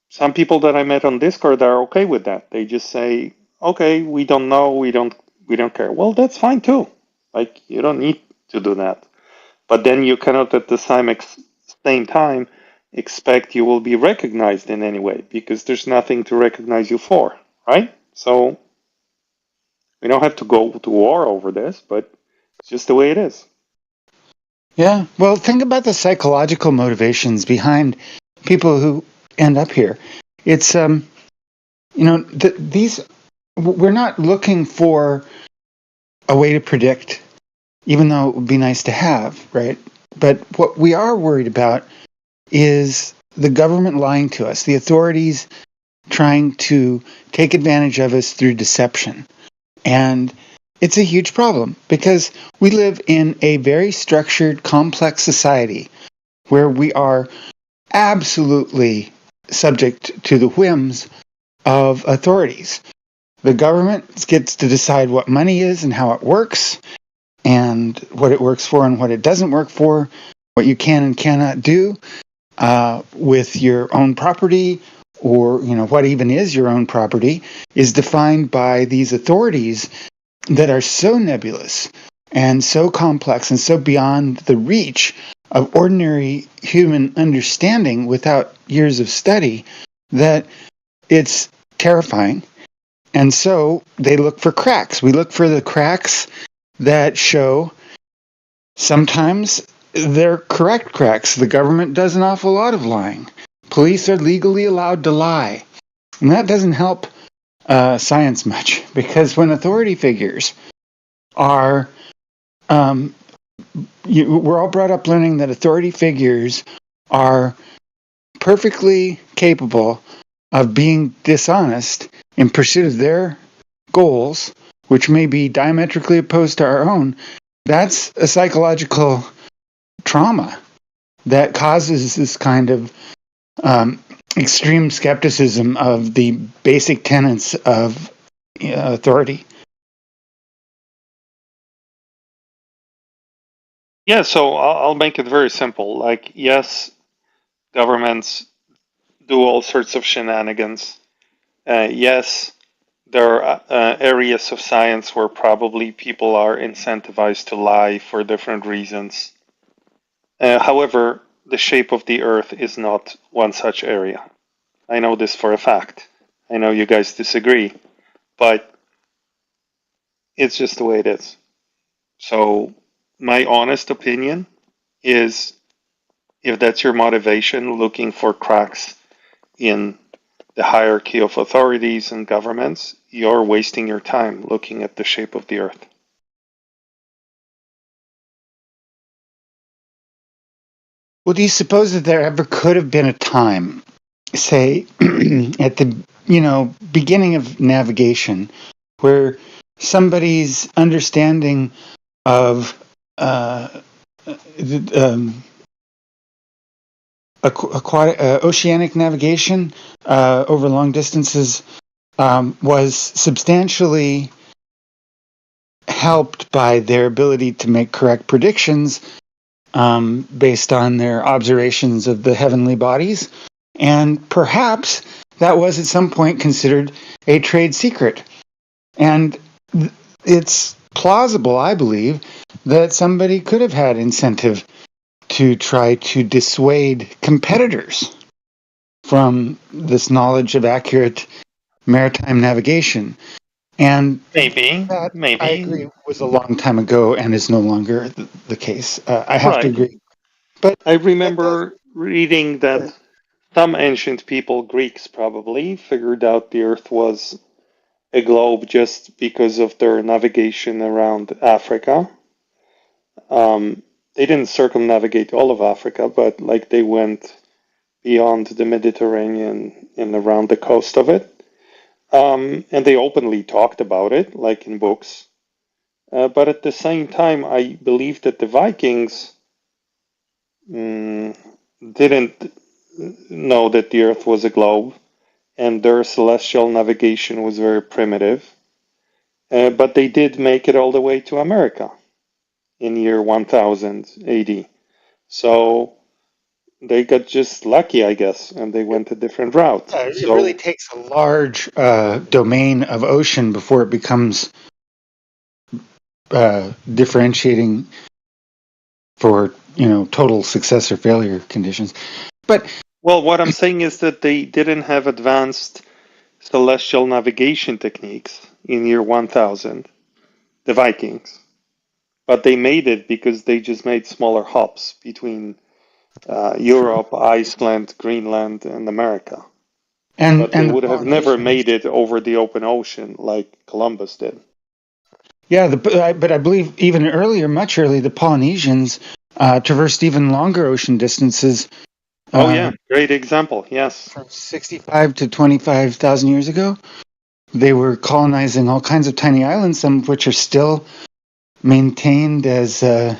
[SPEAKER 11] some people that I met on Discord are okay with that. They just say, okay, we don't know, we don't care. Well, that's fine too. Like, you don't need to do that. But then you cannot at the same time expect you will be recognized in any way, because there's nothing to recognize you for, right? So we don't have to go to war over this, but it's just the way it is.
[SPEAKER 3] Yeah. Well, think about the psychological motivations behind people who end up here. It's, we're not looking for a way to predict, even though it would be nice to have, right? But what we are worried about is the government lying to us, the authorities trying to take advantage of us through deception. And it's a huge problem because we live in a very structured, complex society where we are absolutely subject to the whims of authorities. The government gets to decide what money is and how it works, and what it works for and what it doesn't work for, what you can and cannot do with your own property, or what even is your own property, is defined by these authorities that are so nebulous and so complex and so beyond the reach of ordinary human understanding without years of study that it's terrifying. And so they look for cracks. We look for the cracks that show sometimes they're correct cracks. The government does an awful lot of lying. Police are legally allowed to lie. And that doesn't help science much, because when authority figures are we're all brought up learning that authority figures are perfectly capable of being dishonest in pursuit of their goals, which may be diametrically opposed to our own. That's a psychological trauma that causes this kind of extreme skepticism of the basic tenets of authority.
[SPEAKER 11] Yeah, so I'll make it very simple. Like, yes, governments do all sorts of shenanigans. Yes, there are areas of science where probably people are incentivized to lie for different reasons. However, the shape of the Earth is not one such area. I know this for a fact. I know you guys disagree, but it's just the way it is. So, my honest opinion is, if that's your motivation, looking for cracks in the hierarchy of authorities and governments, you're wasting your time looking at the shape of the Earth.
[SPEAKER 3] Well, do you suppose that there ever could have been a time, say, at the beginning of navigation, where somebody's understanding of oceanic navigation over long distances was substantially helped by their ability to make correct predictions based on their observations of the heavenly bodies? And perhaps that was at some point considered a trade secret. And it's plausible, I believe, that somebody could have had incentive to try to dissuade competitors from this knowledge of accurate maritime navigation. And
[SPEAKER 11] Maybe,
[SPEAKER 3] that, I
[SPEAKER 11] maybe.
[SPEAKER 3] agree, was a long time ago and is no longer the case. I have to
[SPEAKER 11] Right.
[SPEAKER 3] agree. But
[SPEAKER 11] I remember reading that some ancient people, Greeks probably, figured out the Earth was a globe just because of their navigation around Africa. They didn't circumnavigate all of Africa, but like they went beyond the Mediterranean and around the coast of it. And they openly talked about it, like in books. But at the same time, I believe that the Vikings didn't know that the Earth was a globe, and their celestial navigation was very primitive. But they did make it all the way to America in year 1000 AD. So they got just lucky, I guess, and they went a different route.
[SPEAKER 3] it really takes a large domain of ocean before it becomes differentiating for total success or failure conditions. But
[SPEAKER 11] well, what I'm saying is that they didn't have advanced celestial navigation techniques in year 1000, the Vikings, but they made it because they just made smaller hops between Europe, Iceland, Greenland, and America. But they
[SPEAKER 3] the
[SPEAKER 11] would have never
[SPEAKER 3] Polynesians,
[SPEAKER 11] made it over the open ocean like Columbus did.
[SPEAKER 3] yeah, but I believe even earlier, much earlier, the Polynesians traversed even longer ocean distances
[SPEAKER 11] Oh yeah, great example. Yes.
[SPEAKER 3] From 65 to 25,000 years ago, they were colonizing all kinds of tiny islands, some of which are still maintained as
[SPEAKER 11] Yeah,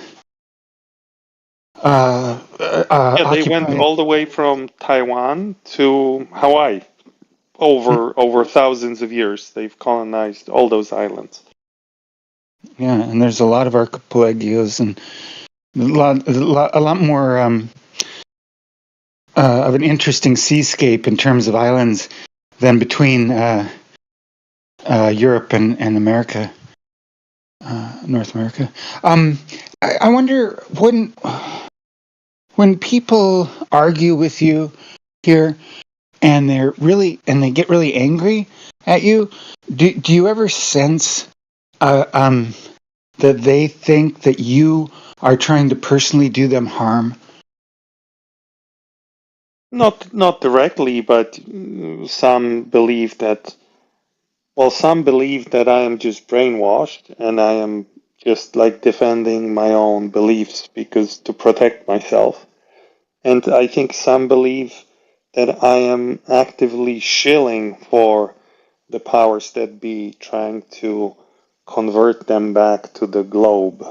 [SPEAKER 11] they went
[SPEAKER 3] occupied.
[SPEAKER 11] all the way from Taiwan to Hawaii. Over thousands of years, they've colonized all those islands.
[SPEAKER 3] Yeah, and there's a lot of archipelagos and a lot more of an interesting seascape in terms of islands than between Europe and America, North America. I wonder when people argue with you here and they get really angry at you, do you ever sense that they think that you are trying to personally do them harm?
[SPEAKER 11] Not directly, but some believe that. Well, some believe that I am just brainwashed and I am just like defending my own beliefs because to protect myself. And I think some believe that I am actively shilling for the powers that be, trying to convert them back to the globe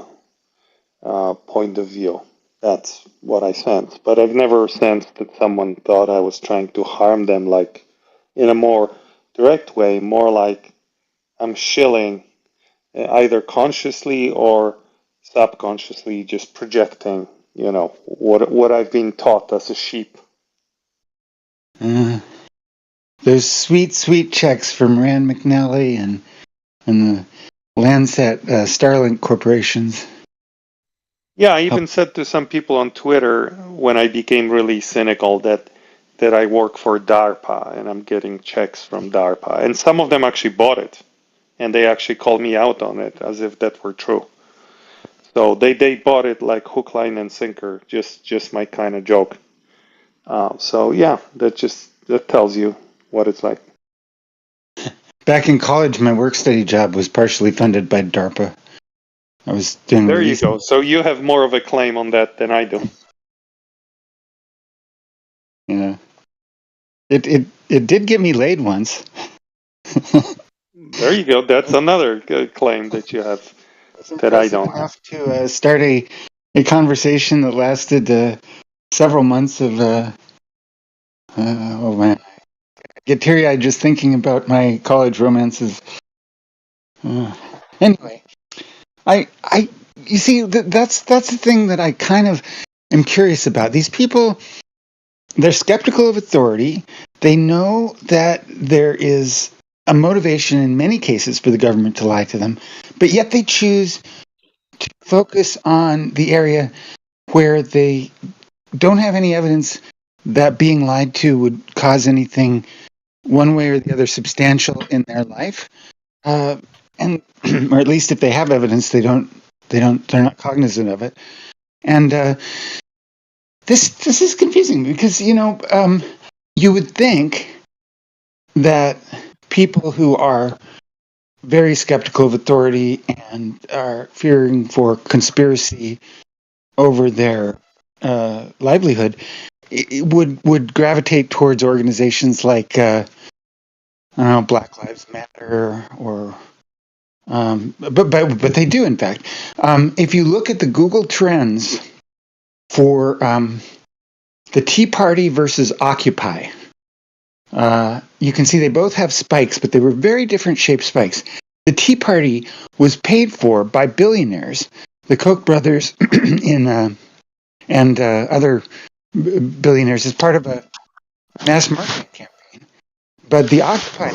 [SPEAKER 11] point of view. That's what I sense. But I've never sensed that someone thought I was trying to harm them, like in a more direct way, more like I'm shilling, either consciously or subconsciously, just projecting, what I've been taught as a sheep.
[SPEAKER 3] Those sweet checks from Rand McNally and the Landsat Starlink corporations.
[SPEAKER 11] Yeah, I even said to some people on Twitter when I became really cynical that I work for DARPA and I'm getting checks from DARPA. And some of them actually bought it. And they actually called me out on it as if that were true. So they bought it like hook, line, and sinker, just my kind of joke. So yeah, that tells you what it's like.
[SPEAKER 3] Back in college, my work study job was partially funded by DARPA. I was doing
[SPEAKER 11] There you go. So you have more of a claim on that than I do.
[SPEAKER 3] Yeah, it did get me laid once.
[SPEAKER 11] There you go. That's another good claim that you have that I don't.
[SPEAKER 3] Enough to start a conversation that lasted several months of. Oh man, I get teary-eyed just thinking about my college romances. Anyway, you see, that's the thing that I kind of am curious about. These people, they're skeptical of authority. They know that there is a motivation in many cases for the government to lie to them, but yet they choose to focus on the area where they don't have any evidence that being lied to would cause anything one way or the other substantial in their life. And or at least if they have evidence, they're not cognizant of it. And this is confusing because you would think that people who are very skeptical of authority and are fearing for conspiracy over their livelihood would gravitate towards organizations like I don't know, Black Lives Matter or but they do, in fact. If you look at the Google Trends for the Tea Party versus Occupy, you can see they both have spikes, but they were very different shaped spikes. The Tea Party was paid for by billionaires, the Koch brothers and other billionaires, as part of a mass marketing campaign. But the Occupy,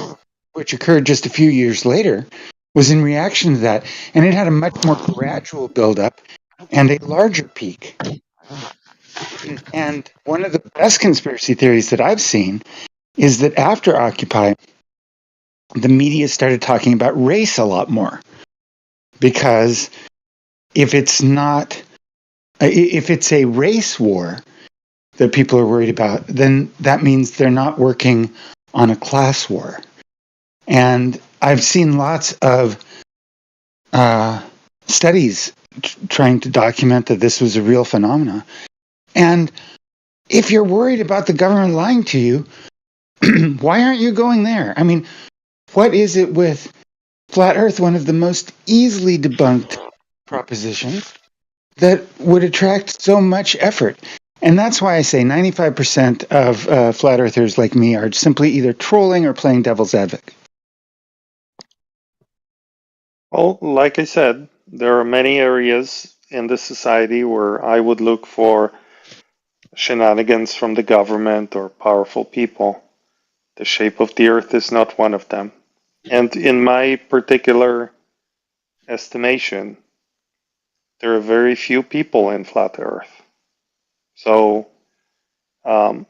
[SPEAKER 3] which occurred just a few years later, was in reaction to that, and it had a much more gradual buildup and a larger peak. And one of the best conspiracy theories that I've seen is that after Occupy, the media started talking about race a lot more. Because if it's a race war that people are worried about, then that means they're not working on a class war. And I've seen lots of studies trying to document that this was a real phenomenon. And if you're worried about the government lying to you, why aren't you going there? I mean, what is it with flat Earth, one of the most easily debunked propositions, that would attract so much effort? And that's why I say 95% of flat earthers like me are simply either trolling or playing devil's advocate.
[SPEAKER 11] Well, like I said, there are many areas in the society where I would look for shenanigans from the government or powerful people. The shape of the earth is not one of them. And in my particular estimation, there are very few people in flat earth. So,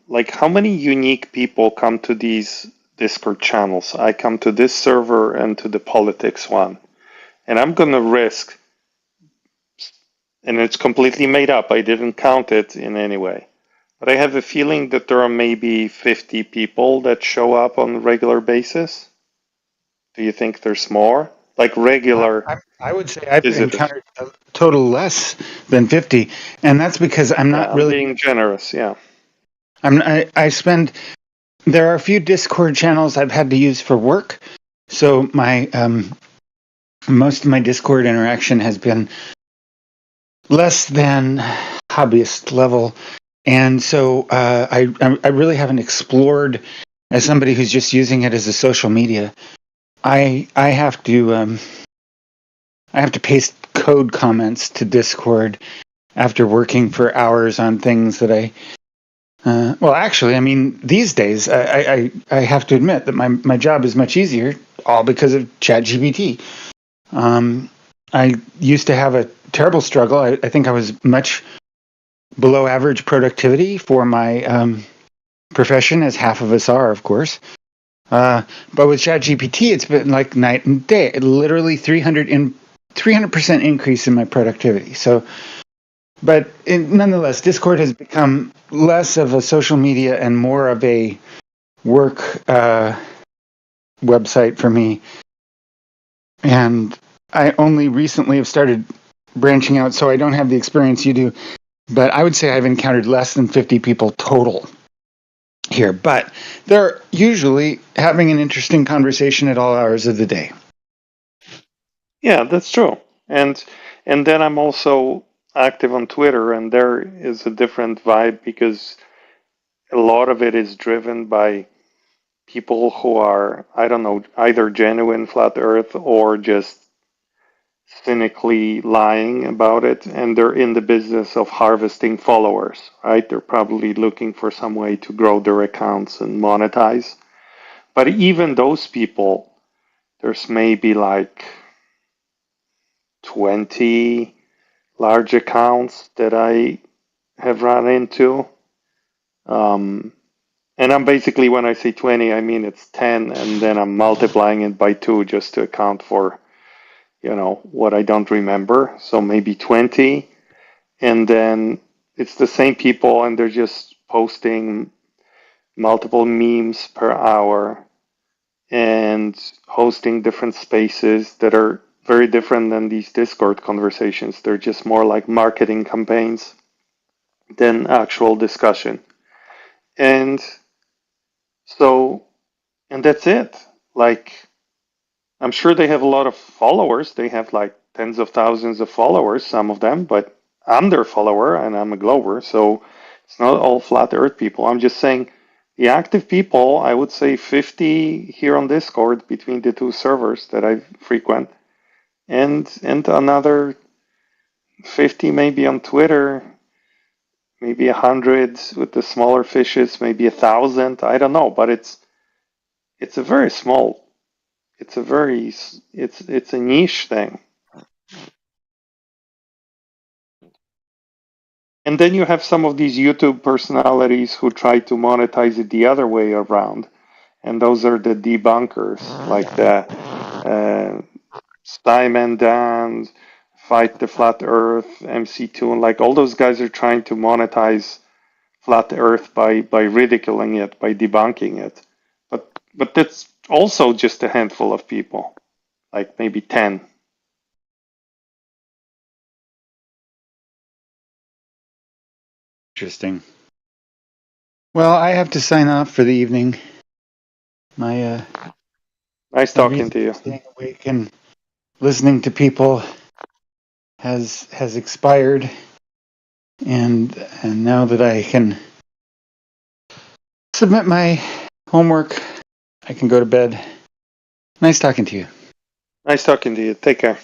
[SPEAKER 11] like, how many unique people come to these Discord channels? I come to this server and to the politics one. And I'm going to risk, and it's completely made up, I didn't count it in any way. But I have a feeling that there are maybe 50 people that show up on a regular basis. Do you think there's more? Like regular
[SPEAKER 3] I would say I've
[SPEAKER 11] visitors?
[SPEAKER 3] encountered a total less than 50, and that's because I'm
[SPEAKER 11] Yeah,
[SPEAKER 3] not
[SPEAKER 11] I'm
[SPEAKER 3] really.
[SPEAKER 11] being generous, yeah.
[SPEAKER 3] I spend. There are a few Discord channels I've had to use for work, so my most of my Discord interaction has been less than hobbyist level, and so I really haven't explored, as somebody who's just using it as a social media. I have to paste code comments to Discord after working for hours on things that well, actually, I mean, these days, I have to admit that my job is much easier, all because of ChatGPT. I used to have a terrible struggle. I think I was much below average productivity for my profession, as half of us are, of course. But with ChatGPT, it's been like night and day. Literally 300% increase in my productivity. So, but nonetheless, Discord has become less of a social media and more of a work website for me. And I only recently have started branching out, so I don't have the experience you do. But I would say I've encountered less than 50 people total here. But they're usually having an interesting conversation at all hours of the day.
[SPEAKER 11] Yeah, that's true. And then I'm also active on Twitter, and there is a different vibe because a lot of it is driven by people who are, I don't know, either genuine flat earth or just cynically lying about it, and they're in the business of harvesting followers, right? They're probably looking for some way to grow their accounts and monetize. But even those people, there's maybe like 20 large accounts that I have run into. And I'm basically, when I say 20, I mean it's 10, and then I'm multiplying it by 2 just to account for, what I don't remember. So maybe 20. And then it's the same people, and they're just posting multiple memes per hour and hosting different spaces that are very different than these Discord conversations. They're just more like marketing campaigns than actual discussion. And so, and that's it. Like, I'm sure they have a lot of followers. They have like tens of thousands of followers, some of them, but I'm their follower and I'm a Glover. So it's not all flat earth people. I'm just saying the active people, I would say 50 here on Discord between the two servers that I frequent, and another 50 maybe on Twitter, maybe 100 with the smaller fishes, maybe 1,000. I don't know, but it's a very small. It's a niche thing. And then you have some of these YouTube personalities who try to monetize it the other way around, and those are the debunkers, like the Simon Dan, Fight the Flat Earth, MC2, and like all those guys are trying to monetize flat Earth by ridiculing it, by debunking it. But that's also just a handful of people, like maybe 10.
[SPEAKER 3] Interesting. Well, I have to sign off for the evening. My
[SPEAKER 11] Nice
[SPEAKER 3] my
[SPEAKER 11] talking
[SPEAKER 3] reason
[SPEAKER 11] to you.
[SPEAKER 3] for staying awake and listening to people has expired, and now that I can submit my homework, I can go to bed. Nice talking to you.
[SPEAKER 11] Nice talking to you. Take care.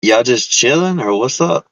[SPEAKER 10] Y'all just chilling or what's up?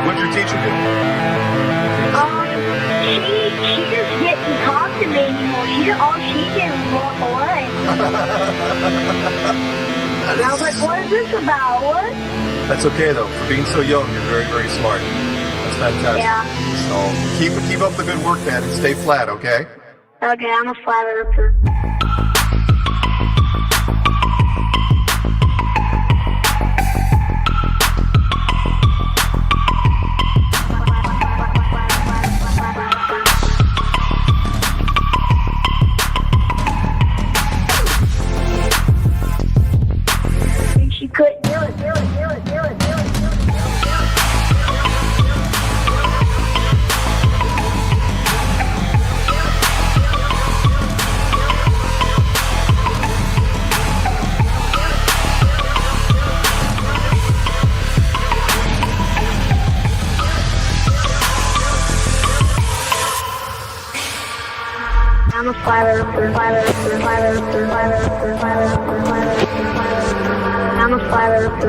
[SPEAKER 16] What'd your teacher do?
[SPEAKER 13] She just didn't talk to me anymore. All she did was walk away. And I was like, what is this about? What?
[SPEAKER 16] That's okay though. For being so young, you're very, very smart. That's fantastic.
[SPEAKER 13] Yeah.
[SPEAKER 16] So keep up the good work, man, and stay flat, okay?
[SPEAKER 13] Okay, I'm a flat earther. She couldn't do it. I'm a flat earther. I'm a flat earther.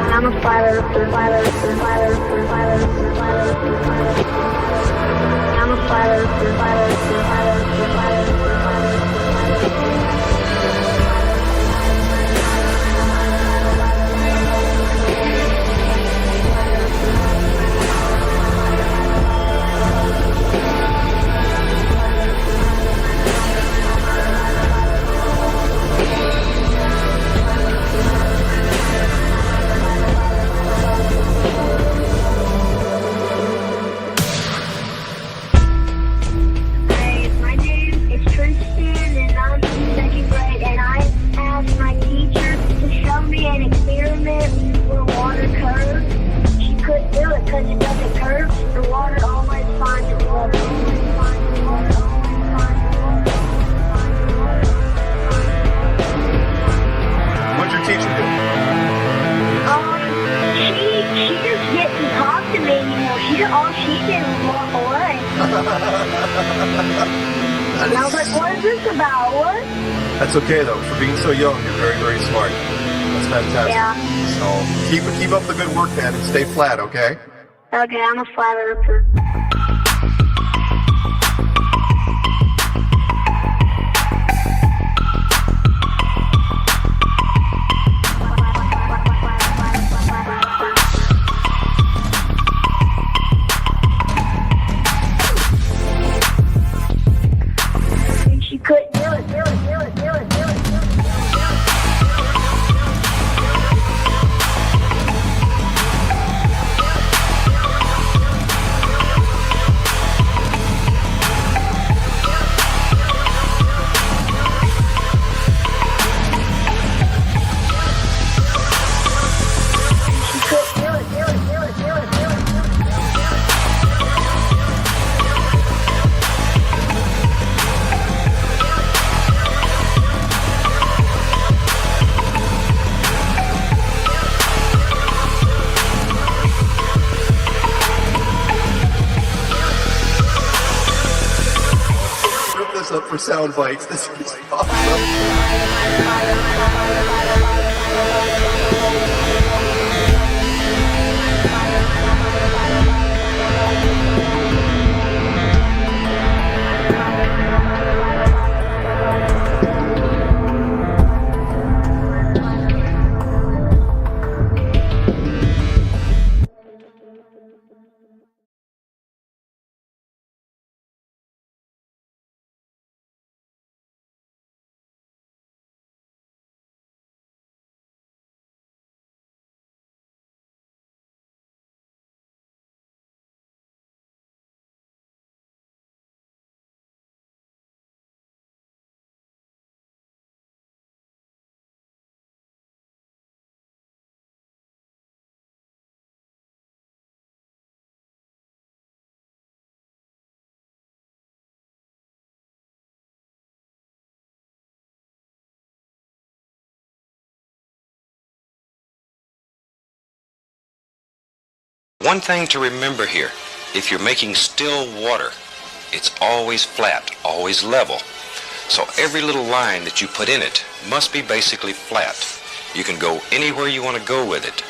[SPEAKER 13] I'm a flat earther. I'm a flat
[SPEAKER 16] What'd your teacher do?
[SPEAKER 13] She just didn't talk to me anymore. All she did was walk away. And I was like, what is this about? What?
[SPEAKER 16] That's okay though. For being so young, you're very, very smart. That's fantastic.
[SPEAKER 13] Yeah.
[SPEAKER 16] So keep up the good work, man, and stay flat, okay?
[SPEAKER 13] Okay, I'm a flat earther. She couldn't do it.
[SPEAKER 16] Rip this up for sound bites. This is awesome.
[SPEAKER 14] One thing to remember here, if you're making still water, it's always flat, always level. So every little line that you put in it must be basically flat. You can go anywhere you want to go with it,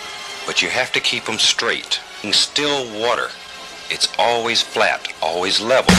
[SPEAKER 14] but you have to keep them straight. In still water, it's always flat, always level.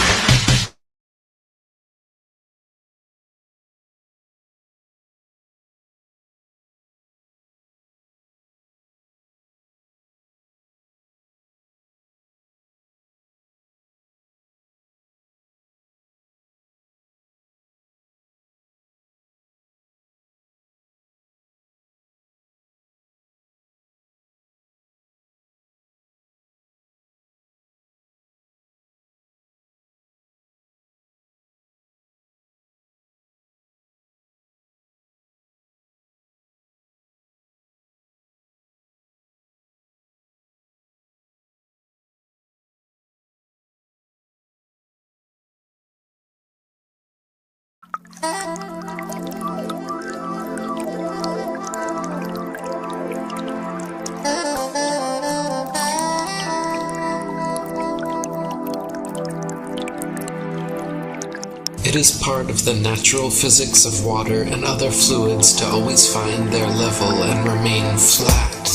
[SPEAKER 15] It is part of the natural physics of water and other fluids to always find their level and remain flat.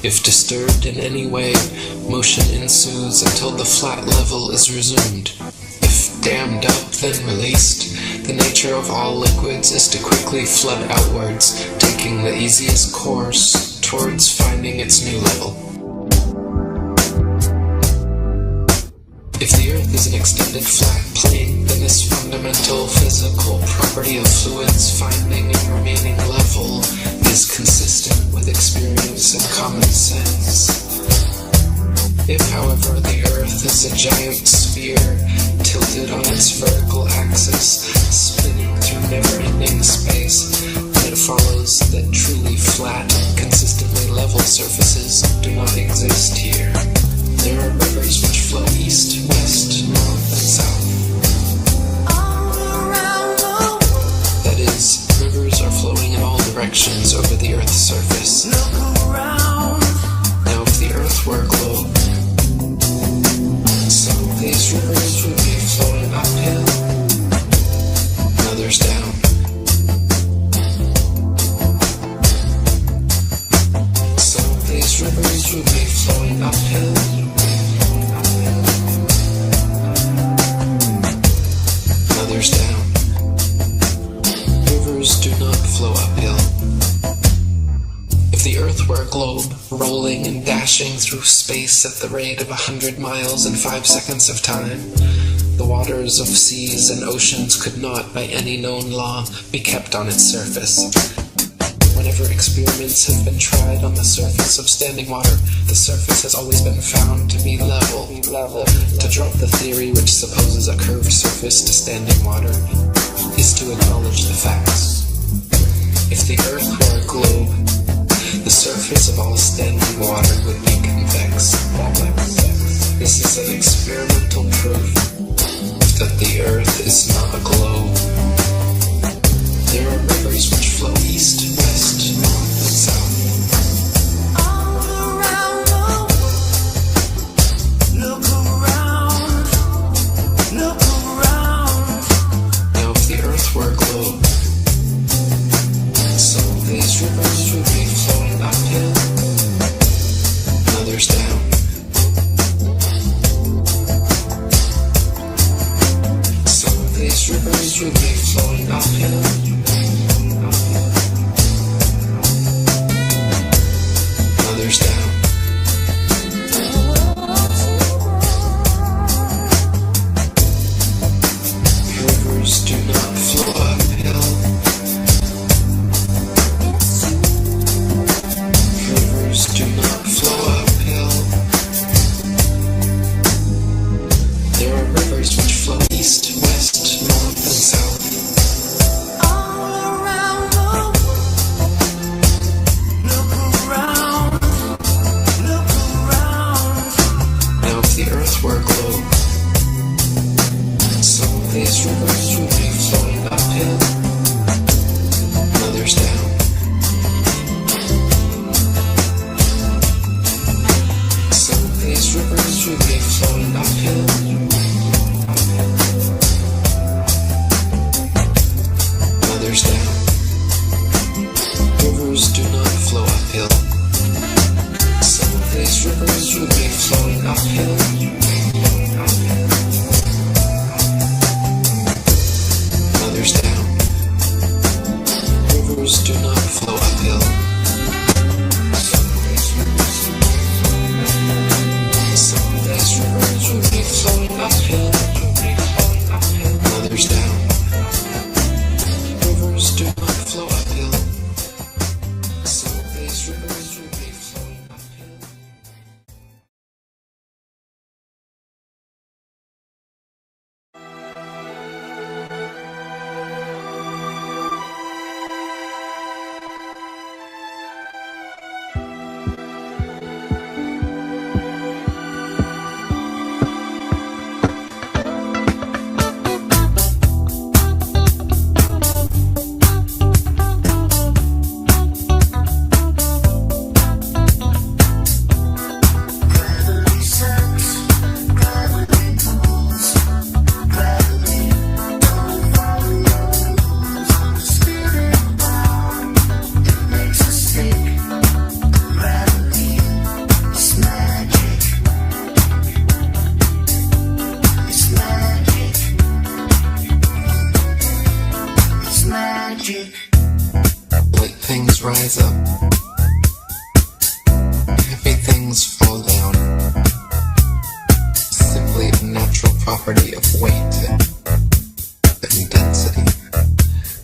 [SPEAKER 15] If disturbed in any way, motion ensues until the flat level is resumed. If dammed up, then released, the nature of all liquids is to quickly flood outwards, taking the easiest course towards finding its new level. If the Earth is an extended flat plane, then this fundamental physical property of fluids finding and remaining level is consistent with experience and common sense. If, however, the Earth is a giant sphere, tilted on its vertical axis, spinning through never-ending space, then it follows that truly flat, consistently level surfaces do not exist here. There are rivers which flow east, west, north, and south. That is, rivers are flowing in all directions over the Earth's surface. Now, if the Earth were a globe, some of these rivers would be flowing uphill, and others down. Some of these rivers would be flowing uphill, others down. Rivers do not flow uphill. If the Earth were a globe, rolling and dashing through space at the rate of 100 miles in 5 seconds of time, the waters of seas and oceans could not, by any known law, be kept on its surface. Whenever experiments have been tried on the surface of standing water, the surface has always been found to be level. To drop the theory which supposes a curved surface to standing water is to acknowledge the facts. If the Earth were a globe, the surface of all standing water would be convex. This is an experimental proof that the Earth is not a globe. There are rivers which flow east, west, north, and south. Now, if the Earth were a globe, some of these rivers would be flowing uphill, and others down. Some of these rivers would be flowing uphill, others down. Rivers do not flow uphill. Rivers do not flow uphill. There are rivers which flow east, west, north, and south. Now, if the Earth were a globe, some of these rivers would be flowing uphill, and others down. Some of these things rise up. Heavy things fall down. Simply a natural property of weight and density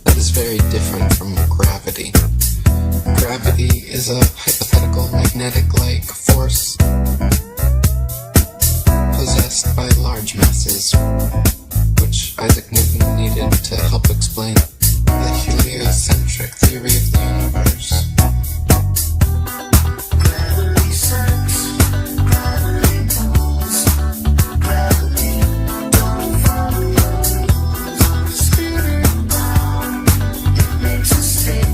[SPEAKER 15] that is very different from gravity. Gravity is a hypothetical magnetic-like force possessed by large masses, which Isaac Newton needed to help explain the heliocentric theory of the universe. Gravity sucks, gravity pulls, gravity don't follow rules. Spinning round, it makes us sick.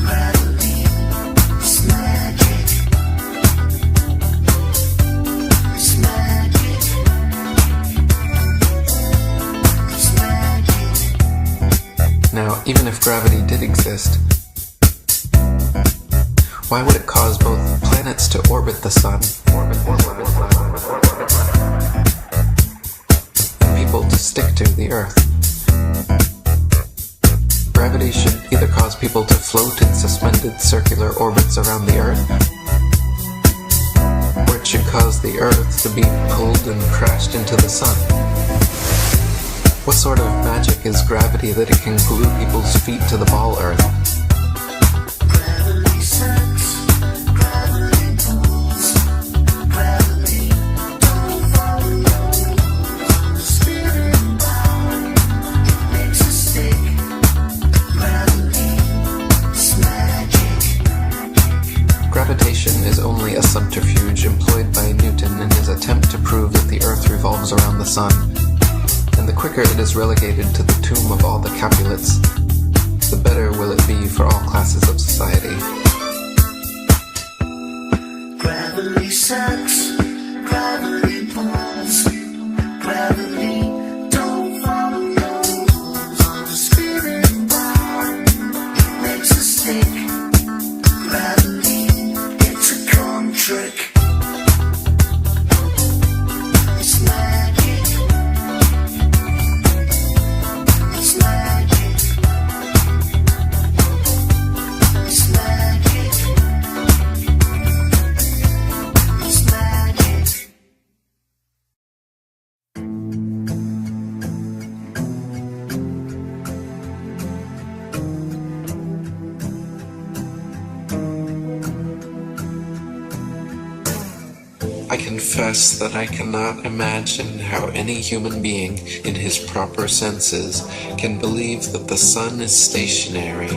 [SPEAKER 15] Gravity is magic. It's magic. It's magic. Now, even if gravity did exist, why would it cause both planets to orbit the sun and people to stick to the Earth? Gravity should either cause people to float in suspended circular orbits around the Earth, or it should cause the Earth to be pulled and crashed into the sun. What sort of magic is gravity that it can glue people's feet to the ball Earth? Gravity sucks, gravity pulls, gravity don't follow rules. Spinning round, it makes us stick. Gravity is magic. Gravitation is only a subterfuge employed by Newton in his attempt to prove that the Earth revolves around the sun. And the quicker it is relegated to the tomb of all the Capulets, the better will it be for all classes of society. Gravity sucks, gravity pulls, gravity don't follow rules. Spinning round, it makes us stick. Gravity, it's a con trick. It's magic. It's magic. It's magic. It's magic. I confess that I cannot imagine how any human being in his proper senses can believe that the sun is stationary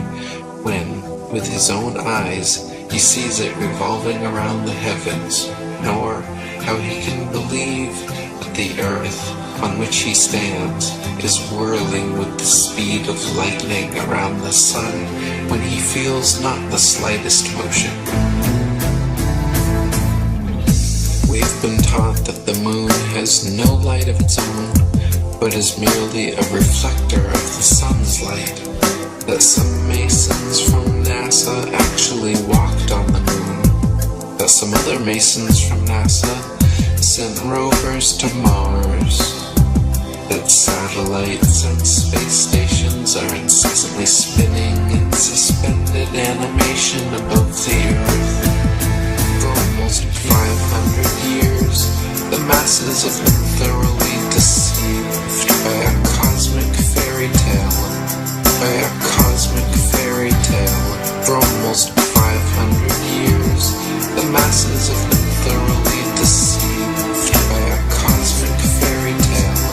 [SPEAKER 15] when, with his own eyes, he sees it revolving around the heavens, nor how he can believe that the earth on which he stands is whirling with the speed of lightning around the sun when he feels not the slightest motion. We've been taught that the moon has no light of its own, but is merely a reflector of the sun's light, that some masons from NASA actually walked on the moon, that some other masons from NASA sent rovers to Mars, that satellites and space stations are incessantly spinning in suspended animation above the Earth. For almost 500 years, the masses have been thoroughly deceived by a cosmic fairy tale. For almost 500 years, the masses have been thoroughly deceived by a cosmic fairy tale.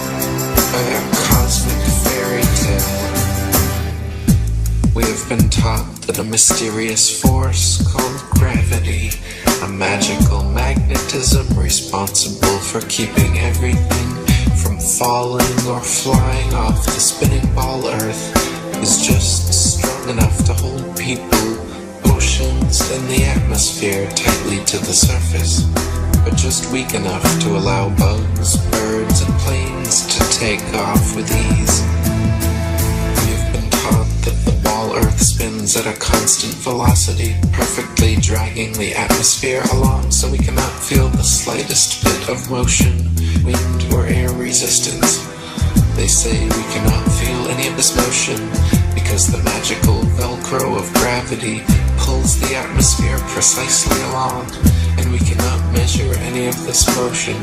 [SPEAKER 15] We have been taught that a mysterious force called gravity, a magical magnetism responsible for keeping everything from falling or flying off the spinning ball Earth, is just strong enough to hold people, oceans, and the atmosphere tightly to the surface, but just weak enough to allow bugs, birds, and planes to take off with ease. We've been taught that the ball Earth spins at a constant velocity, perfectly dragging the atmosphere along so we cannot feel the slightest bit of motion, wind, or air resistance. They say we cannot feel any of this motion because the magical velcro of gravity pulls the atmosphere precisely along, and we cannot measure any of this motion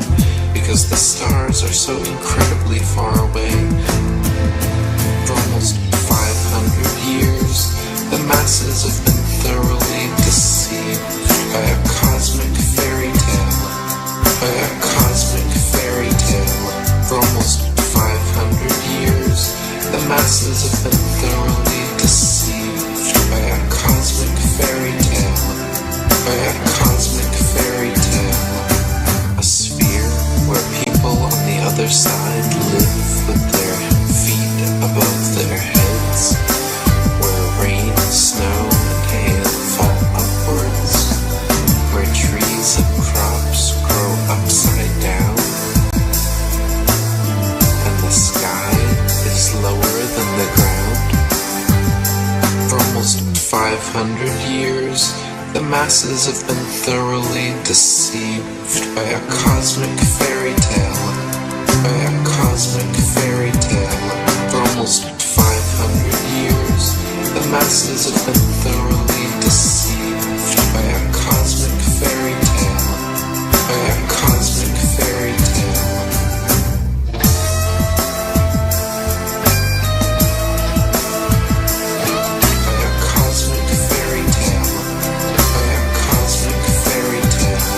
[SPEAKER 15] because the stars are so incredibly far away. For almost 500 years, the masses have been thoroughly deceived by a cosmic fairy tale. By a cosmic fairy tale. For almost 500 years, the masses have been thoroughly deceived by a cosmic fairy tale. By a cosmic fairy tale. A sphere where people on the other side live with their feet above their heads, where rain, snow, and hail fall upwards, where trees and crops grow upside down, and the sky is lower than the ground. For almost 500 years, the masses have been thoroughly deceived by a cosmic fairy tale. By a cosmic fairy tale. For almost 500 years, the masses have been thoroughly deceived by a cosmic fairy tale. By a cosmic fairy tale. By a cosmic fairy tale. By a cosmic fairy tale. By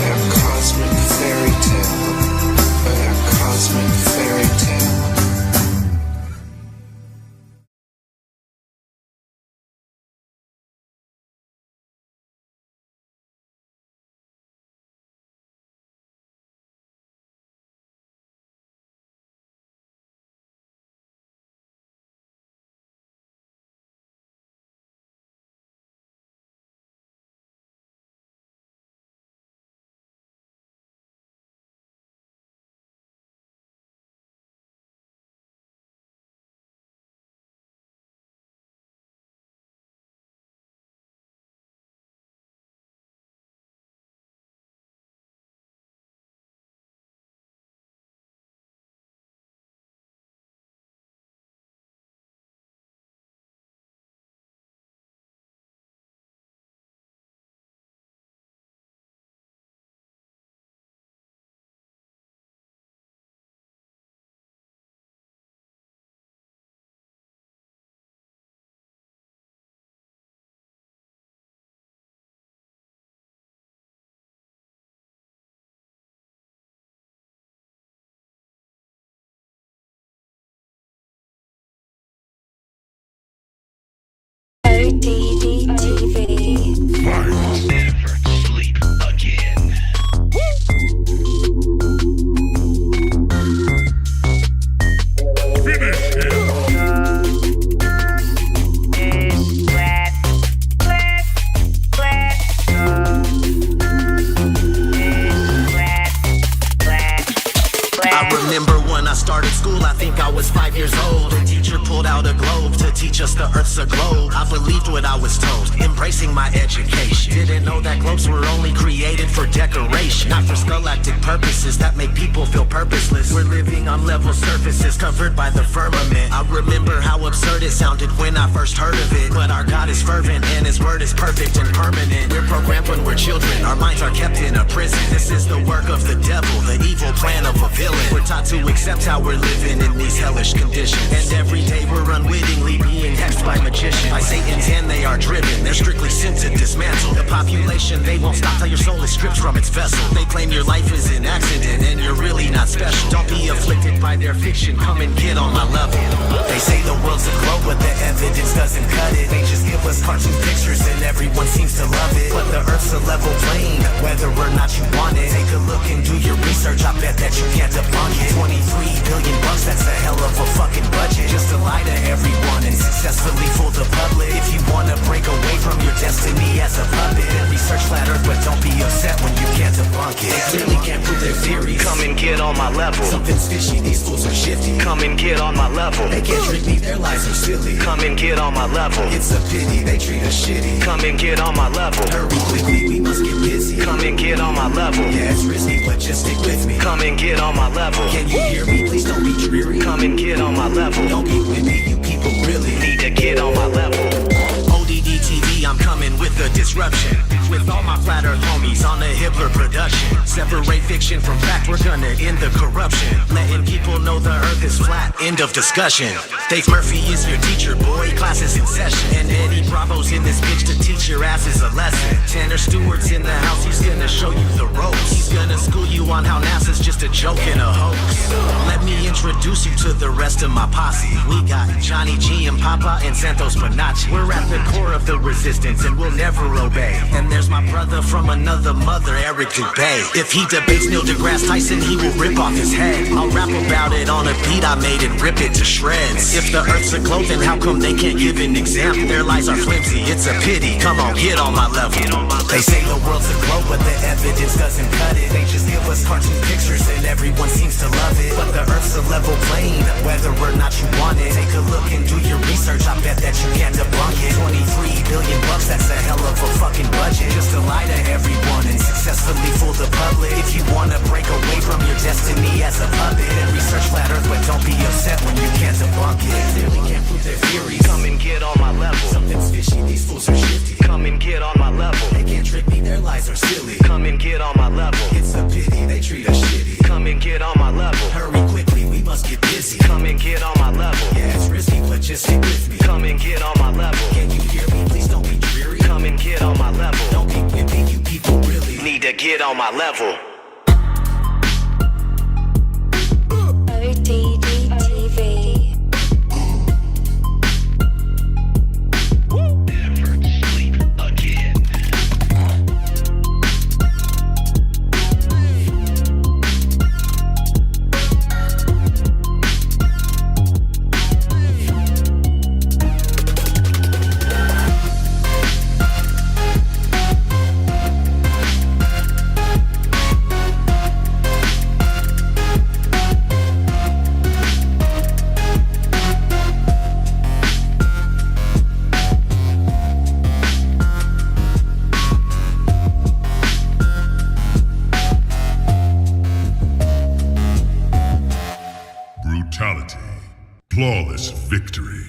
[SPEAKER 15] a cosmic fairy tale. By a cosmic fairy tale.
[SPEAKER 18] I remember when I started school, I think I was 5 years old. The teacher pulled out a globe to teach us the earth's a globe. I believed what I was told, embracing my education. Didn't know that globes were only created for decoration, not for scholastic purposes that make people feel purposeless. We're living on level surfaces covered by the firmament. I remember how absurd it sounded when I first heard of it, but our God is fervent and his word is perfect and permanent. We're programmed when we're children, our minds are kept in a prison. This is the work of the devil, the evil plan of a villain. We're taught to accept how we're living in these hellish conditions, and every day we're unwittingly being hexed by magicians. By Satan's hand they are driven, they're strictly sent to dismantle the population. They won't stop till your soul is stripped from its vessel. They claim your life is an accident and you're really not special. Don't be afflicted by their fiction, come and get on my level. They say the world's a globe, but the evidence doesn't cut it. They just give us cartoon pictures and everyone seems to love it, but the earth's a level plane, whether or not you want it. Take a look and do your research, I bet that you can't debunk it. 23 billion bucks, that's a hell of a fucking budget, just to lie to everyone and successfully fool the public. If you wanna break away from your destiny as a puppet, then research flat earth, but don't be upset when you can't debunk it. They clearly can't prove their theories, come and get on my level. Something's fishy, these fools are shifty, come and get on my level. They can't trick me, their lies are silly, come and get on my level. It's a pity, they treat us shitty, come and get on my level. Hurry quickly, we must get busy, come and get on my level. Yeah, it's risky, but just stick with me. Come and get on my level. Can you hear me? Please don't be dreary. Come and get on my level. Don't be with me, you people really need to get on my level. ODD TV, I'm coming with a disruption. With all my flat earth homies on the Hitler production. Separate fiction from fact, we're gonna end the corruption. Letting people know the earth is flat, end of discussion. Dave Murphy is your teacher, boy, class is in session. And Eddie Bravo's in this bitch to teach your asses a lesson. Tanner Stewart's in the house, he's gonna show you the ropes. He's gonna school you on how NASA's just a joke and a hoax. Let me introduce you to the rest of my posse. We got Johnny G and Papa and Santos Panacci. We're at the core of the resistance and we'll never obey. And there's my brother from another mother, Eric Dubay. If he debates Neil deGrasse Tyson, he will rip off his head. I'll rap about it on a beat I made and rip it to shreds. If the earth's a globe, then how come they can't give an example? Their lies are flimsy, it's a pity. Come on, get on my level. They say the world's a globe, but the evidence doesn't cut it. They just give us cartoon pictures and everyone seems to love it. But the earth's a level plane, whether or not you want it. Take a look and do your research, I bet that you can't debunk it. 23 billion bucks, that's a hell of a fucking budget. Just to lie to everyone and successfully fool the public. If you wanna break away from your destiny as a puppet, then research flat earth, but don't be upset when you can't debunk it. They clearly can't prove their theories. Come and get on my level. Something's fishy, these fools are shifty. Come and get on my level. They can't trick me, their lies are silly. Come and get on my level. It's a pity, they treat us shitty. Come and get on my level. Hurry quickly, we must get busy. Come and get on my level. Yeah, it's risky, but just stick with me. Come and get on my level. Can you hear me? Please don't be dreary. Come and get on my level. Don't be whipping, you people really need to get on my level.
[SPEAKER 17] Brutality. Flawless victory.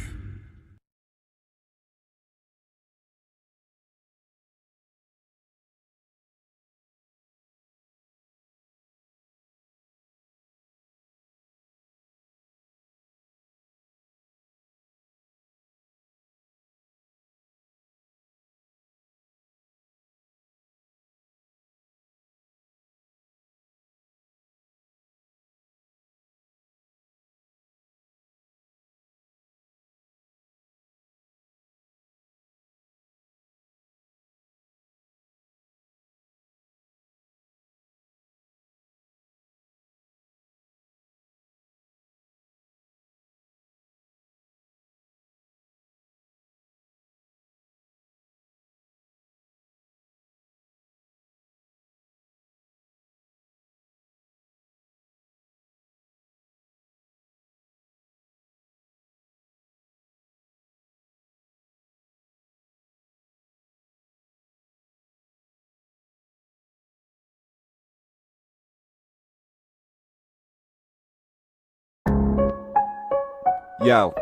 [SPEAKER 19] Yo.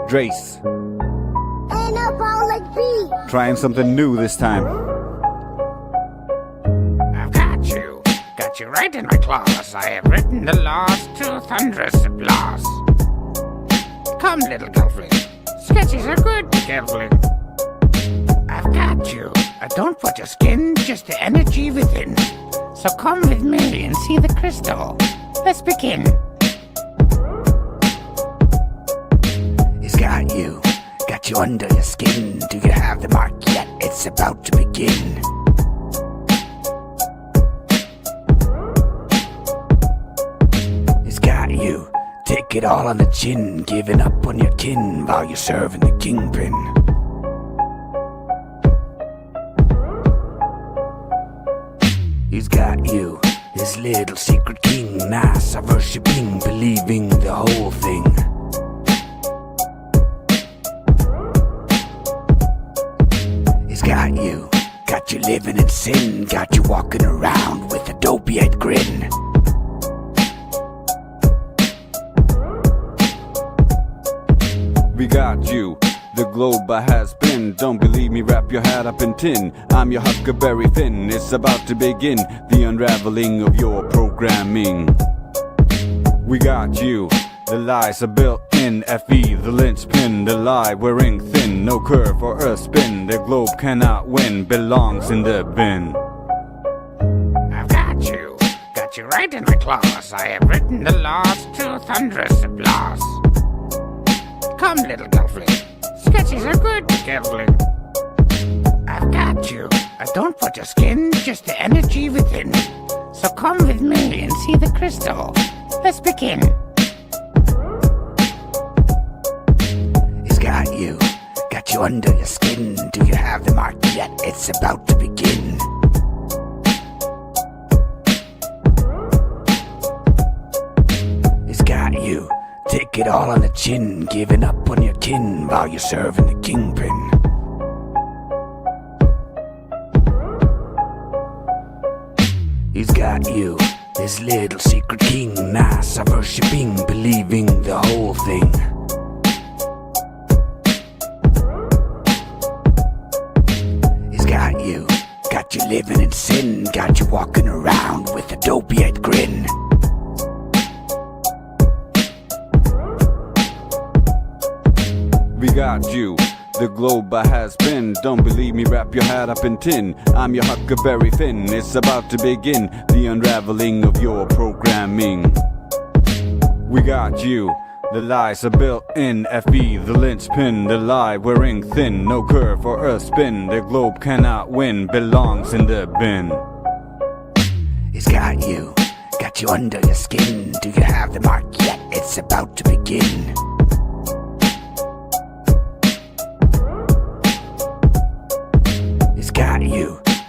[SPEAKER 19] Drace.
[SPEAKER 13] Anabolic beat.
[SPEAKER 19] Trying something new this time.
[SPEAKER 23] I've got you. Got you right in my claws. I have written the laws to thunderous applause. Come, little girlfriend. Sketches are good, carefully. I've got you. I don't put your skin, just the energy within. So come with me and see the crystal. Let's begin.
[SPEAKER 18] Got you. Got you under your skin. Do you have the mark yet? It's about to begin. It's got you. Take it all on the chin. Giving up on your kin while you're serving the kingpin. He's got you. His little secret king. NASA worshipping, believing the whole thing. Got you living in
[SPEAKER 23] in sin, got you walking around with a dopey-eyed grin.
[SPEAKER 5] We got you, the globe has been. Don't believe me, wrap your hat up in tin. I'm your Huckleberry Finn. It's about to begin the unraveling of your programming. We got you, the lies are built in. FE, the linchpin, the lie wearing thin. No curve or a spin, the globe cannot win. Belongs in the bin.
[SPEAKER 23] I've got you right in my claws. I have written the laws to thunderous applause. Come, little girlfriend, sketches are good, girlfriend. I've got you. I don't put your skin, just the energy within. So come with me and see the crystal. Let's begin. He's got you under your skin. Do you have the mark yet? It's about to begin. He's got you. Take it all on the chin, giving up on your kin while you're serving the kingpin. He's got you, his little secret king, NASA worshipping, believing the whole thing. He's got you living in sin, got you walking around with a dopey-eyed grin.
[SPEAKER 5] We got you, the globe has been. Don't believe me, wrap your hat up in tin. I'm your Huckleberry Finn. It's about to begin the unraveling of your programming. We got you, the lies are built in. FE, the linchpin, the lie wearing thin. No curve or a spin, the globe cannot win. Belongs in the bin.
[SPEAKER 23] He's got you under your skin. Do you have the mark yet? It's about to begin.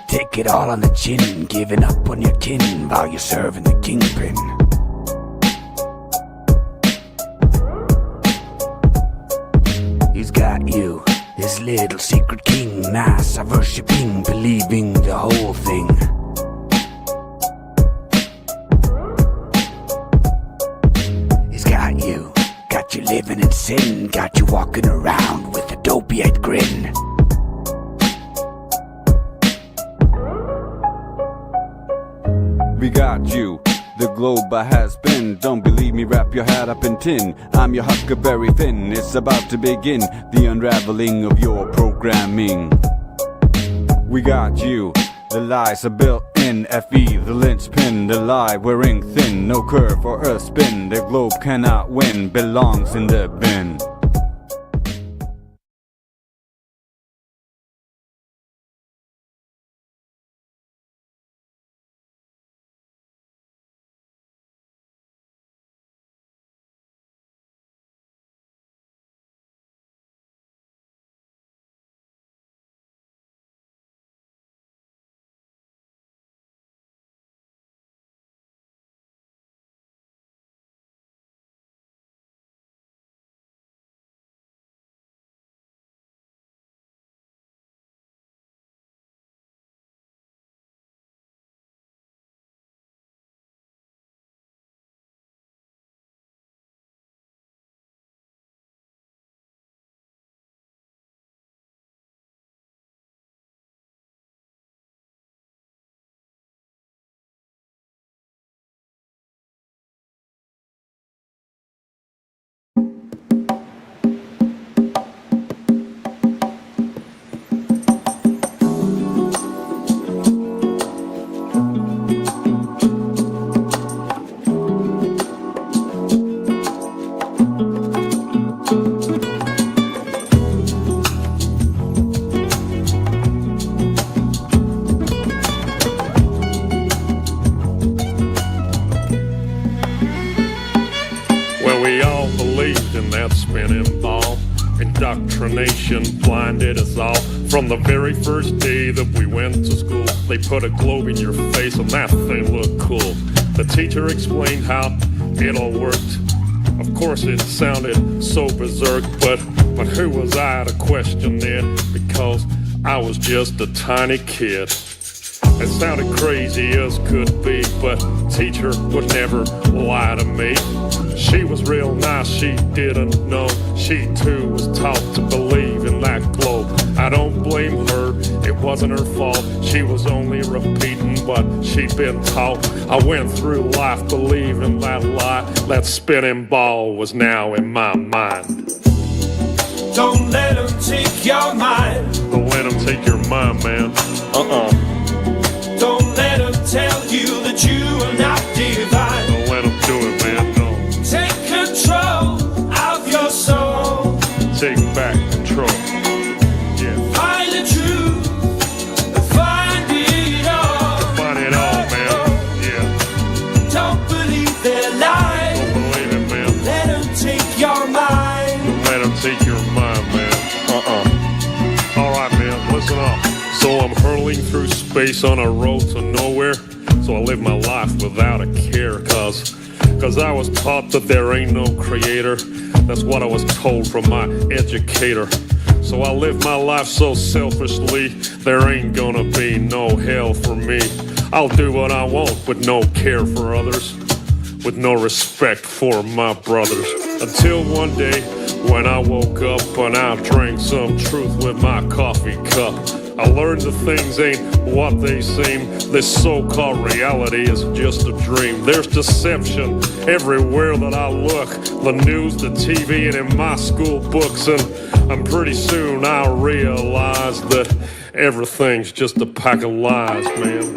[SPEAKER 23] Take it all on the chin, giving up on your kin while you're serving the kingpin. He's got you, his little secret king, NASA worshipping, believing the whole thing. He's got you living in sin, got you walking around with a dopey-eyed grin.
[SPEAKER 5] We got you, the globe has been. Don't believe me, wrap your hat up in tin. I'm your Huckleberry Finn. It's about to begin the unraveling of your programming. We got you, the lies are built in. FE, the linchpin, the lie wearing thin. No curve or a spin, the globe cannot win. Belongs in the bin.
[SPEAKER 12] spinning ball. Indoctrination blinded us all. From the very first day that we went to school, they put a globe in your face and that thing looked cool. The teacher explained how it all worked. Of course it sounded so berserk, but who was I to question it? Because I was just a tiny kid. It sounded crazy as could be, but teacher would never lie to me. She was real nice, she didn't know. She too was taught to believe in that globe. I don't blame her, it wasn't her fault. She was only repeating what she'd been taught. I went through life believing that lie. That spinning ball was now in my mind.
[SPEAKER 4] Don't let them take your mind.
[SPEAKER 12] Don't let them take your mind, man.
[SPEAKER 4] Don't let them tell you that you are not divine.
[SPEAKER 12] Don't let them do it, man, no.
[SPEAKER 4] Take control of your soul.
[SPEAKER 12] Take back control. Yeah.
[SPEAKER 4] Find the truth. Find it all.
[SPEAKER 12] Find it all, man. Yeah.
[SPEAKER 4] Don't believe their lies.
[SPEAKER 12] Don't believe it, man.
[SPEAKER 4] Let them take your mind.
[SPEAKER 12] Don't let them take your mind, man. Alright, man, listen up. So I'm hurling through space on a road to nowhere. So I live my life without a care, cause I was taught that there ain't no creator. That's what I was told from my educator. So I live my life so selfishly, there ain't gonna be no hell for me. I'll do what I want with no care for others, with no respect for my brothers. Until one day when I woke up and I drank some truth with my coffee cup. I learned that things ain't what they seem. This so-called reality is just a dream. There's deception everywhere that I look. The news, the TV, and in my school books. And pretty soon I'll realize that everything's just a pack of lies, man.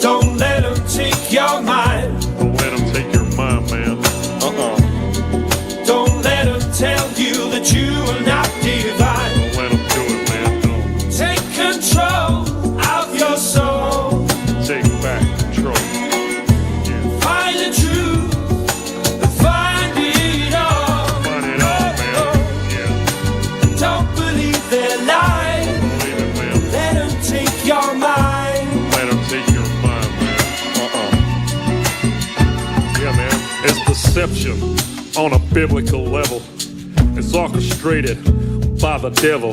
[SPEAKER 4] Don't let them take your mind.
[SPEAKER 12] Don't let them take your mind, man.
[SPEAKER 4] Don't let them tell you that you are not divine.
[SPEAKER 12] Don't let them do it, man. No.
[SPEAKER 4] Take control of your soul.
[SPEAKER 12] Take back control. Yeah.
[SPEAKER 4] Find the truth. Find it all.
[SPEAKER 12] Find it all, man. Yeah.
[SPEAKER 4] Don't believe their lies.
[SPEAKER 12] Don't believe it, man.
[SPEAKER 4] Let them take your mind.
[SPEAKER 12] Let them take your mind, man. Yeah, man. It's deception on a biblical level. It's orchestrated by the devil.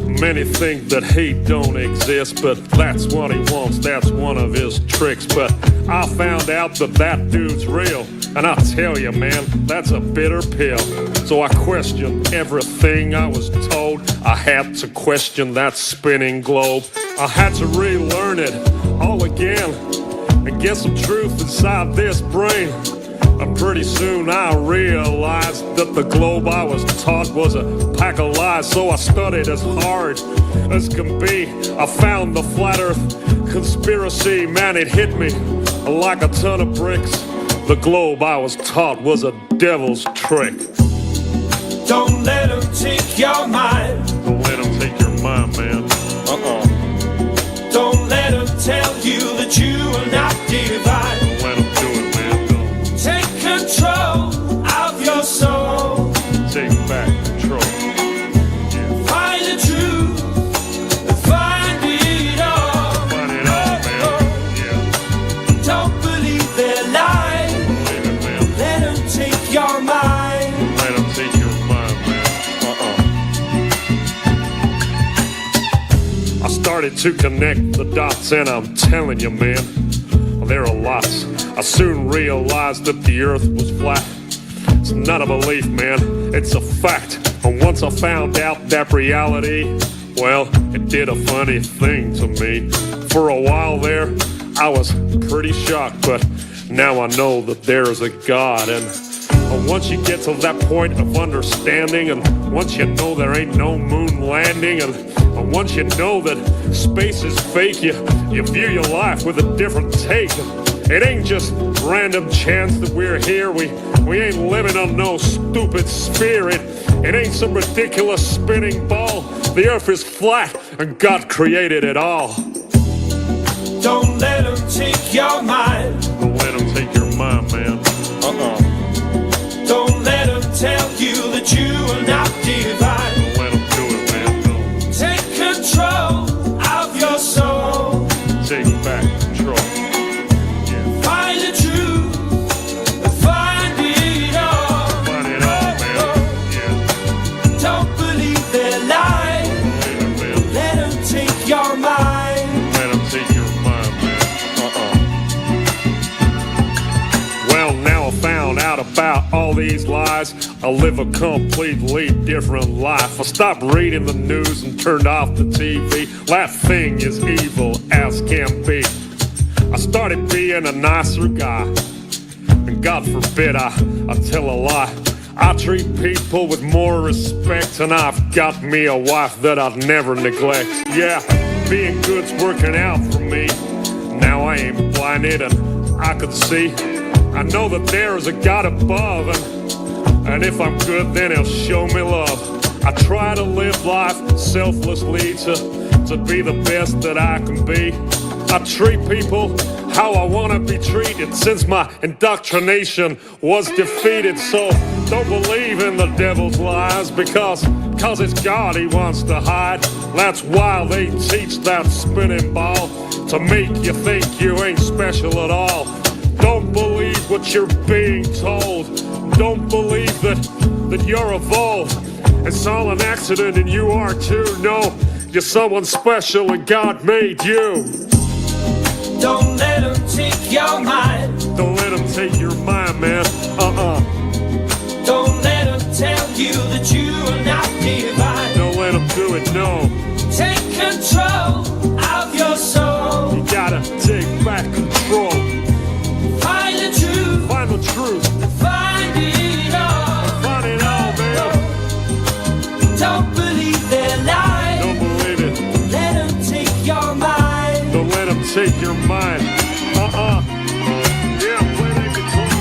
[SPEAKER 12] Many think that hate don't exist, but that's what he wants, that's one of his tricks. But I found out that dude's real, and I tell you, man, that's a bitter pill. So I questioned everything I was told. I had to question that spinning globe. I had to relearn it all again and get some truth inside this brain. And pretty soon I realized that the globe I was taught was a pack of lies. So I studied as hard as can be. I found the flat earth conspiracy. Man, it hit me like a ton of bricks. The globe I was taught was a devil's trick.
[SPEAKER 4] Don't let them take your mind.
[SPEAKER 12] Don't let them take your mind, man.
[SPEAKER 4] Don't let them tell you that you are not divine.
[SPEAKER 12] Don't let them do it, man. No.
[SPEAKER 4] Take control of your soul.
[SPEAKER 12] Take back control. Yeah.
[SPEAKER 4] Find the truth. Find it all.
[SPEAKER 12] Find it all, man. Yeah.
[SPEAKER 4] Don't believe their lies.
[SPEAKER 12] Don't believe it, man.
[SPEAKER 4] Let them take your mind.
[SPEAKER 12] Let them take your mind, man. I started to connect the dots, and I'm telling you, man, there are lots. I soon realized that the earth was flat. It's not a belief, man, it's a fact. And once I found out that reality, well, it did a funny thing to me. For a while there, I was pretty shocked, but now I know that there is a God. And once you get to that point of understanding, and once you know there ain't no moon landing, and once you know that space is fake, you view your life with a different take. It ain't just random chance that we're here. We ain't living on no stupid sphere. It ain't some ridiculous spinning ball. The earth is flat and God created it all.
[SPEAKER 4] Don't let them take your mind.
[SPEAKER 12] Don't let them take your mind, man.
[SPEAKER 4] Don't let them tell you that you are not divine.
[SPEAKER 12] Don't let them do it, man. No.
[SPEAKER 4] Take control of your soul.
[SPEAKER 12] Take back control. Yeah.
[SPEAKER 4] Find the truth. Find it all.
[SPEAKER 12] Find it all, man. Yeah.
[SPEAKER 4] Don't believe their lies.
[SPEAKER 12] Don't believe it, man.
[SPEAKER 4] Let them take your mind.
[SPEAKER 12] Let them take your mind. all these lies, I live a completely different life. I stopped reading the news and turned off the TV. That thing is evil as can be. I started being a nicer guy, and God forbid I tell a lie. I treat people with more respect, and I've got me a wife that I'd never neglect. Yeah, being good's working out for me. Now I ain't blinded and I could see. I know that there is a God above, and if I'm good, then he'll show me love. I try to live life selflessly to be the best that I can be. I treat people how I want to be treated since my indoctrination was defeated. So don't believe in the devil's lies because it's God he wants to hide. That's why they teach that spinning ball, to make you think you ain't special at all. Don't believe what you're being told. Don't believe that you're evolved. It's all an accident and you are too. No, you're someone special and God made you.
[SPEAKER 4] Don't let them take your mind.
[SPEAKER 12] Don't let them take your mind, man.
[SPEAKER 4] Don't let them tell you that you are not divine.
[SPEAKER 12] Don't let them do it, no.
[SPEAKER 4] Take control of your soul.
[SPEAKER 12] You gotta take back control.
[SPEAKER 4] Find the truth.
[SPEAKER 12] Find the truth.
[SPEAKER 4] Find it all.
[SPEAKER 12] Find it all, man.
[SPEAKER 4] Don't believe their lies.
[SPEAKER 12] Don't believe it.
[SPEAKER 4] Let them take your mind.
[SPEAKER 12] Don't let them take your mind. Yeah, play that guitar.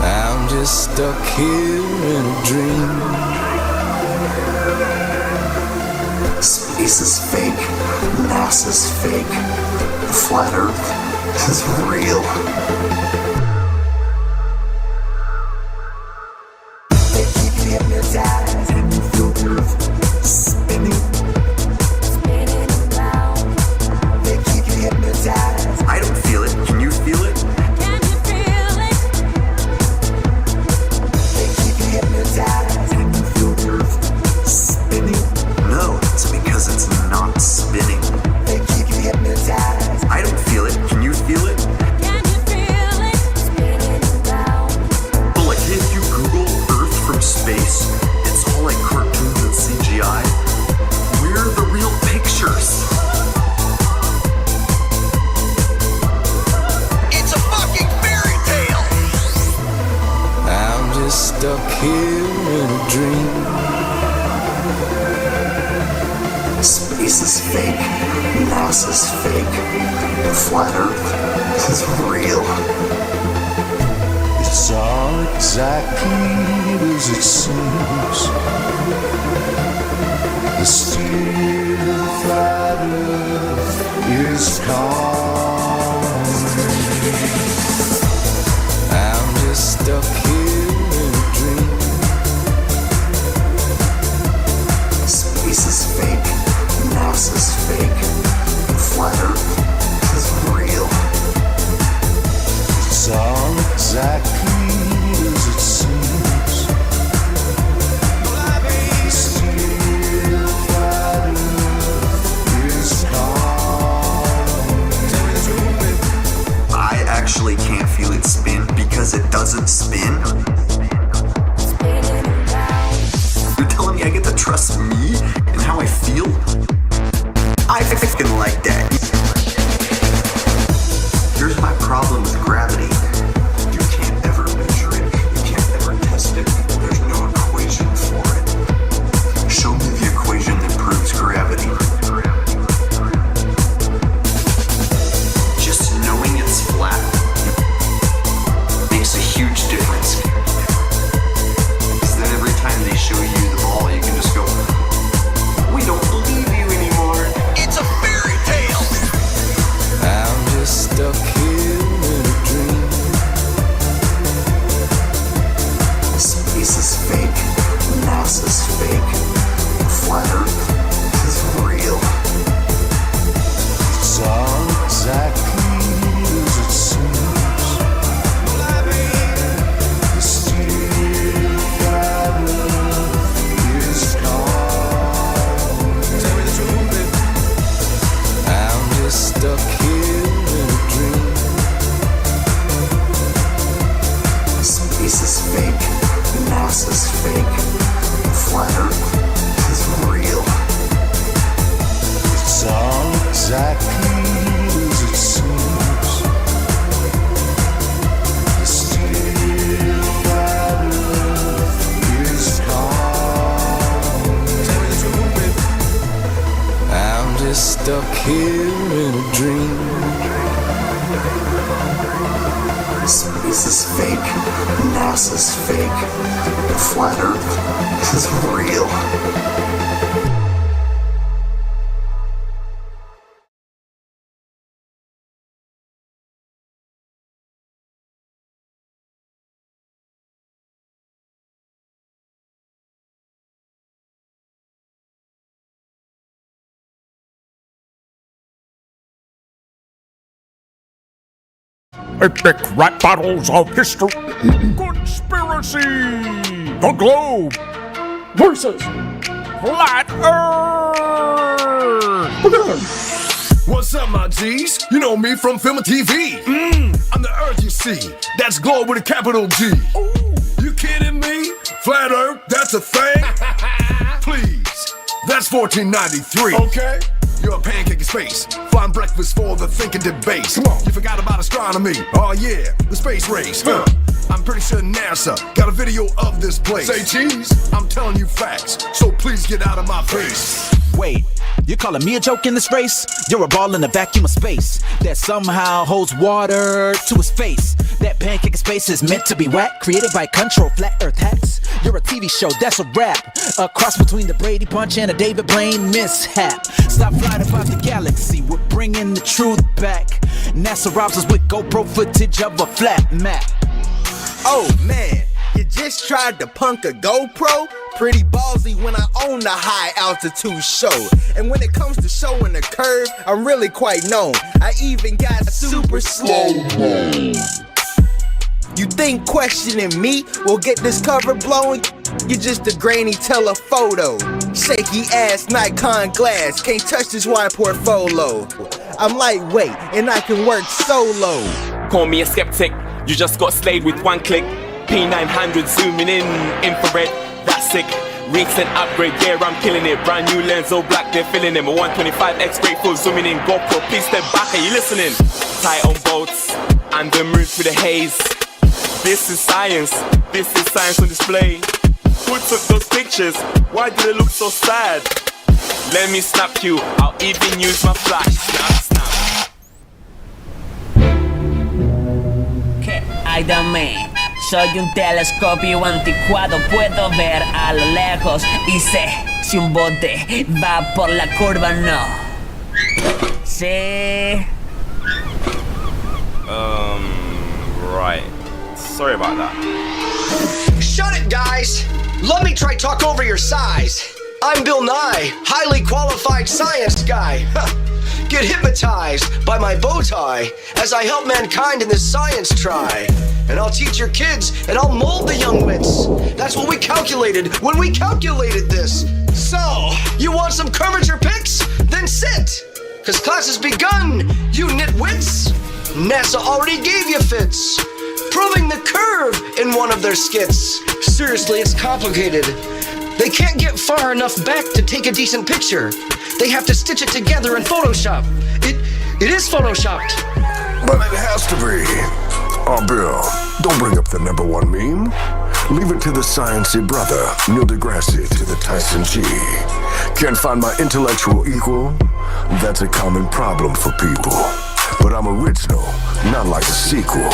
[SPEAKER 4] I'm just stuck here in a dream.
[SPEAKER 18] Space is fake. NASA's fake. The flat Earth is real. They keep you hypnotized and you feel the Earth spinning. Spinning around. They keep you hypnotized. I don't feel it. Can you feel it? Can you feel it? They keep you hypnotized and you feel the Earth spinning. No, it's because it's not spinning. They keep you hypnotized. I don't feel it. Can you feel it? Can you feel it? dream. Space is fake, NASA's fake, the flat earth is real. It's all exactly as it seems. The steel flat earth is calling. I'm just stuck here in a dream. Space is fake, NASA's fake, the flat earth is real. It's all exactly as it seems. The steel flat earth is calling.
[SPEAKER 6] I actually can't feel it spin because it doesn't spin. You're telling me I get to trust me and how I feel? I fucking like that. Here's my problem with gravity. You can't ever measure it. You can't ever test it. There's no equation for it. Show me the equation that proves gravity. Just knowing it's flat makes a huge difference. Because then every time they show you the ball, you can just go, we don't believe you anymore. It's a fairy tale.
[SPEAKER 18] I'm just stuck here in a dream. Space is fake, NASA's fake, the flat earth is real. It's all exactly as it seems. The steel flat earth is calling. Tell me the truth. I'm just stuck here in a dream. Space is fake, NASA's fake, the flat earth is real. It's all exactly as it seems. The steel flat earth is calling. Tell me the truth. I'm just stuck here in a dream. Space is fake, NASA's fake, the flat earth is real.
[SPEAKER 23] Epic rap battles of history. Conspiracy. The globe versus flat earth.
[SPEAKER 19] What's up, my G's? You know me from film and TV. I'm the earth you see. That's globe with a capital G. You kidding me? Flat earth, that's a thing? Please, that's 1493. Okay. You're a pancake in space. Flying breakfast for the thinking debate. Come on. You forgot about astronomy. Oh yeah, the space race. I'm pretty sure NASA got a video of this place. Say cheese. I'm telling you facts, so please get out of my face.
[SPEAKER 21] Wait, you're calling me a joke in this race? You're a ball in a vacuum of space that somehow holds water to its face. That pancake space is meant to be whack, created by control flat earth hacks. You're a TV show, that's a rap. A cross between the Brady Bunch and a David Blaine mishap. Stop flying about the galaxy, we're bringing the truth back. NASA robs us with GoPro footage of a flat map.
[SPEAKER 24] Oh man, you just tried to punk a GoPro? Pretty ballsy when I own the high altitude show. And when it comes to showing a curve, I'm really quite known. I even got super slow mo. You think questioning me will get this cover blowing? You're just a grainy telephoto. Shaky ass Nikon glass, can't touch this wide portfolio. I'm lightweight and I can work solo.
[SPEAKER 25] Call me a skeptic, you just got slayed with one click. P900 zooming in, infrared, that's sick. Recent upgrade, yeah, I'm killing it. Brand new lens, all black, they're filling it. My 125X grateful, zooming in. GoPro, please step back, are you listening? Tight on bolts, and the move through the haze. This is science on display. Who took those pictures? Why do they look so sad? Let me snap you, I'll even use my flash. Snap, snap.
[SPEAKER 1] ¿Qué hay de mí? Soy un telescopio anticuado, puedo ver a lo lejos y sé si un bote va por la curva o no. Sí.
[SPEAKER 25] Right. Sorry about that.
[SPEAKER 2] Shut it, guys! Let me try talk over your size. I'm Bill Nye, highly qualified science guy. Get hypnotized by my bow tie as I help mankind in this science try. And I'll teach your kids and I'll mold the young wits. That's what we calculated when we calculated this. So, you want some curvature pics? Then sit! Cause class has begun, you nitwits! NASA already gave you fits, proving the curve in one of their skits. Seriously, it's complicated. They can't get far enough back to take a decent picture. They have to stitch it together in Photoshop. It is Photoshopped.
[SPEAKER 19] But it has to be. Oh, Bill, don't bring up the #1 meme. Leave it to the sciencey brother, Neil deGrasse to the Tyson G. Can't find my intellectual equal? That's a common problem for people. But I'm original, not like a sequel.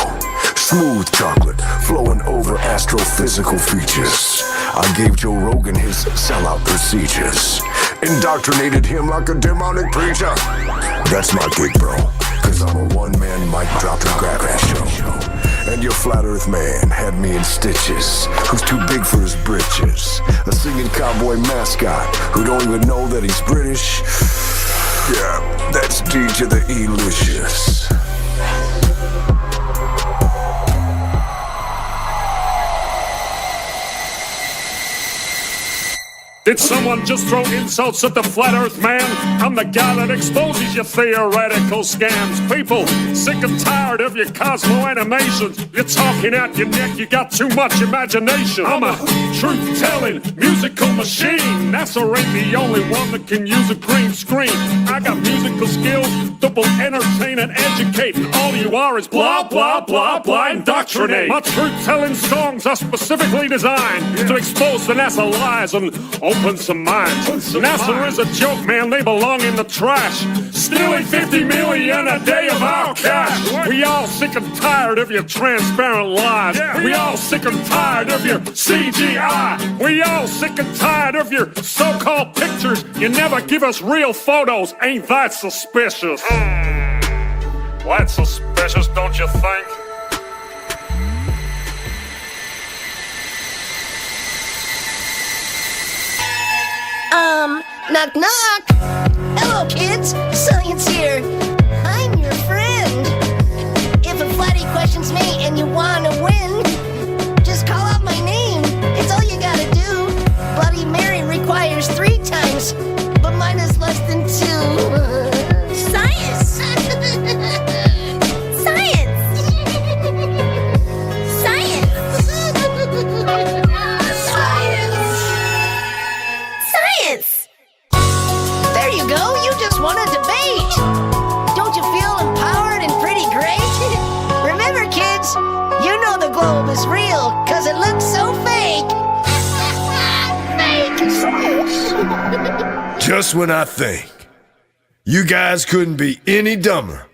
[SPEAKER 19] Smooth chocolate, flowing over astrophysical features. I gave Joe Rogan his sellout procedures. Indoctrinated him like a demonic preacher. That's my gig, bro. Cause I'm a one-man mic drop and grab ass show. And your flat earth man had me in stitches. Who's too big for his britches. A singing cowboy mascot who don't even know that he's British. Yeah, that's D to the E-licious.
[SPEAKER 12] Did someone just throw insults at the flat earth man? I'm the guy that exposes your theoretical scams. People, sick and tired of your Cosmo animations. You're talking out your neck, you got too much imagination. I'm a truth-telling musical machine. NASA ain't the only one that can use a green screen. I got musical skills that will entertain and educate. And all you are is blah, blah, blah, blah, indoctrinate. My truth-telling songs are specifically designed to expose the NASA lies and open some minds. NASA is a joke, man, they belong in the trash. Stealing 50 million a day of our cash. We all sick and tired of your transparent lies. We all sick and tired of your CGI. We all sick and tired of your so-called pictures. You never give us real photos, ain't that suspicious? Well, that's suspicious, don't you think?
[SPEAKER 8] Knock knock! Hello kids, Science here. I'm your friend. If a flatty questions me and you wanna win, just call out my name, it's all you gotta do. Bloody Mary requires 3 times, but mine is less than 2. Science! Science! Science! Science! There you go, you just won a debate! Don't you feel empowered and pretty great? Remember kids, you know the globe is real, cause it looks so fake! Fake!
[SPEAKER 19] Just when I think you guys couldn't be any dumber,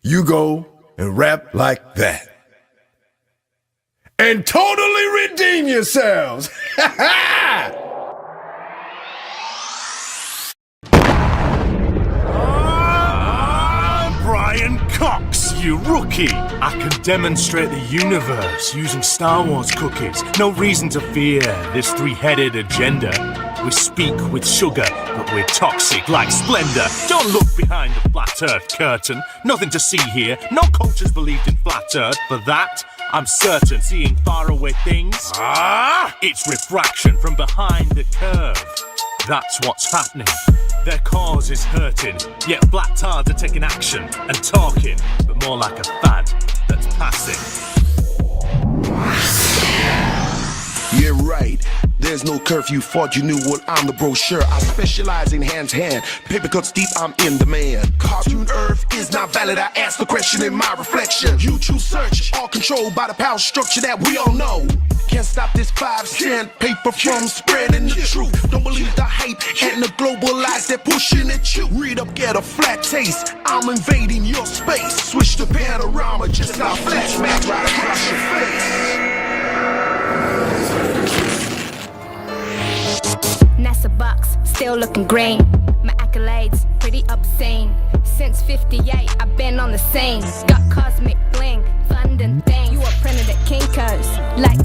[SPEAKER 19] you go and rap like that. And totally redeem yourselves! Ha ha!
[SPEAKER 9] Brian Cox, you rookie! I can demonstrate the universe using Star Wars cookies. No reason to fear this 3-headed agenda. We speak with sugar, but we're toxic like splendor. Don't look behind the flat earth curtain. Nothing to see here. No cultures believed in flat earth. For that, I'm certain. Seeing faraway things. It's refraction from behind the curve. That's what's happening. Their cause is hurting, yet black tards are taking action and talking, but more like a fad that's passing.
[SPEAKER 20] Yeah, right. There's no curfew, thought you knew what I'm the brochure. I specialize in hand-to-hand. Paper cuts deep, I'm in demand. Cartoon Earth is not not valid, I ask the question in my reflection. You choose search, all controlled by the power structure that we all know. Can't stop this 5 cent paper from spreading the truth. Don't believe the hype and the global lies they're pushing at you. Read up, get a flat taste. I'm invading your space. Switch the panorama, just got flash back right across your face.
[SPEAKER 3] NASA box, still looking green. My accolades, pretty obscene. Since 58, I've been on the scene. Got cosmic bling, fun and things. You were printed at Kinko's, like,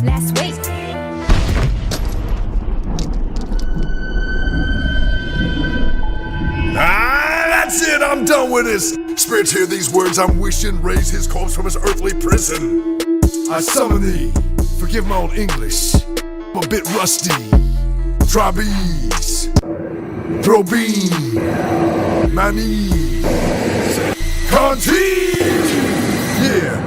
[SPEAKER 3] last week.
[SPEAKER 19] That's it, I'm done with this. Spirits hear these words, I'm wishing, raise his corpse from his earthly prison. I summon thee, forgive my old English, I'm a bit rusty. Trabes, throw beam, mani, Conti, yeah.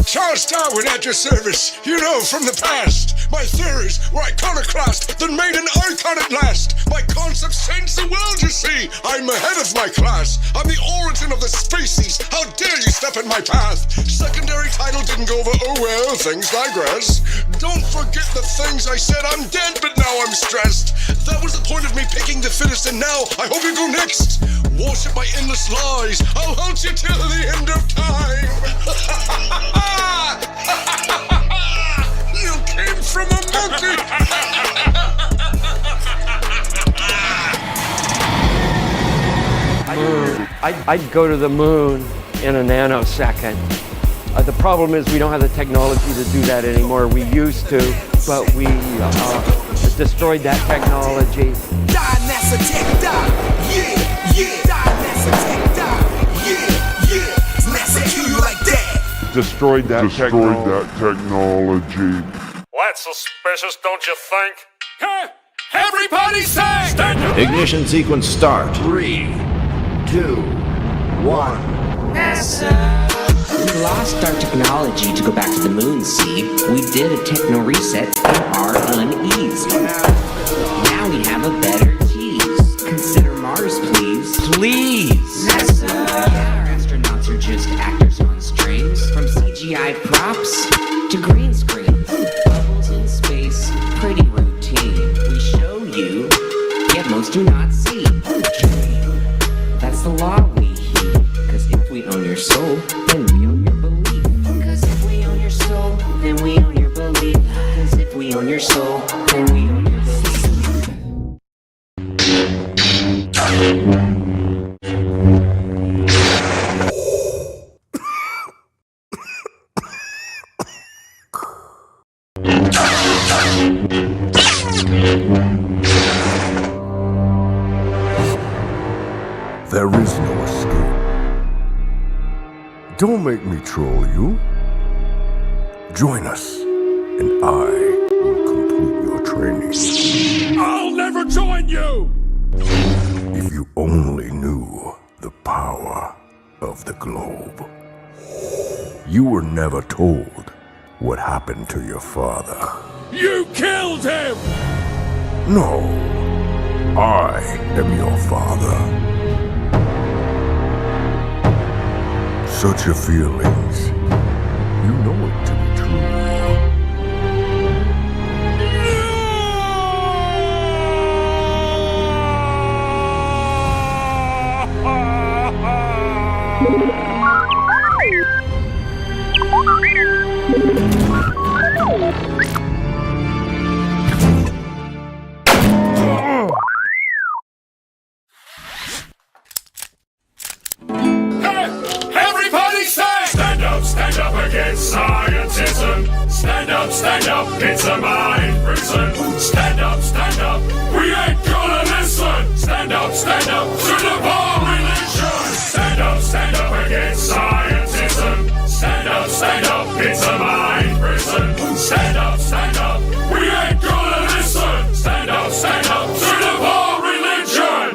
[SPEAKER 7] Charles Darwin at your service. You know from the past, my theories were iconoclast, then made an icon at last. My concepts change the world, you see. I'm ahead of my class. I'm the origin of the species. How dare you step in my path? Secondary title didn't go over. Oh well, things digress. Don't forget the things I said. I'm dead, but now I'm stressed. That was the point of me picking the fittest, and now I hope you go next. Worship my endless lies. I'll haunt you till the end of time. You came from a monkey.
[SPEAKER 10] I'd go to the moon in a nanosecond. The problem is we don't have the technology to do that anymore. We used to, but we destroyed that technology.
[SPEAKER 20] Die, NASA tech, die. Yeah, yeah. Die, NASA tech, die. Yeah, yeah. NASA kill you like that.
[SPEAKER 11] Destroyed that technology.
[SPEAKER 12] That's suspicious, don't you think? Hey, everybody say! Stand up!
[SPEAKER 22] Ignition sequence start.
[SPEAKER 26] 3, 2, 1.
[SPEAKER 27] NASA. We lost our technology to go back to the moon, see? We did a techno reset in our unease. Now we have a better tease. Consider Mars, please.
[SPEAKER 1] Please!
[SPEAKER 27] NASA. Yeah, our astronauts are just actors on strings. From CGI props to green screen. Bubbles in space, pretty routine. We show you, yet most do not see. That's the law we heed. Cause if we own your soul, then we own your belief. Cause if we own your soul, then we own your belief. Cause if we own your soul, then we own your belief.
[SPEAKER 19] There is no escape. Don't make me troll you. Join us, and I will complete your training.
[SPEAKER 9] I'll never join you!
[SPEAKER 19] If you only knew the power of the globe. You were never told what happened to your father.
[SPEAKER 9] You killed him!
[SPEAKER 19] No, I am your father. Such your feelings. You know it to be true.
[SPEAKER 12] Stand up against scientism. Stand up, it's a mind prison. Stand up, we ain't gonna listen. Stand up to the bar religion. Stand up against scientism. Stand up, it's a mind prison. Stand up, we ain't gonna listen. Stand up to the bar religion.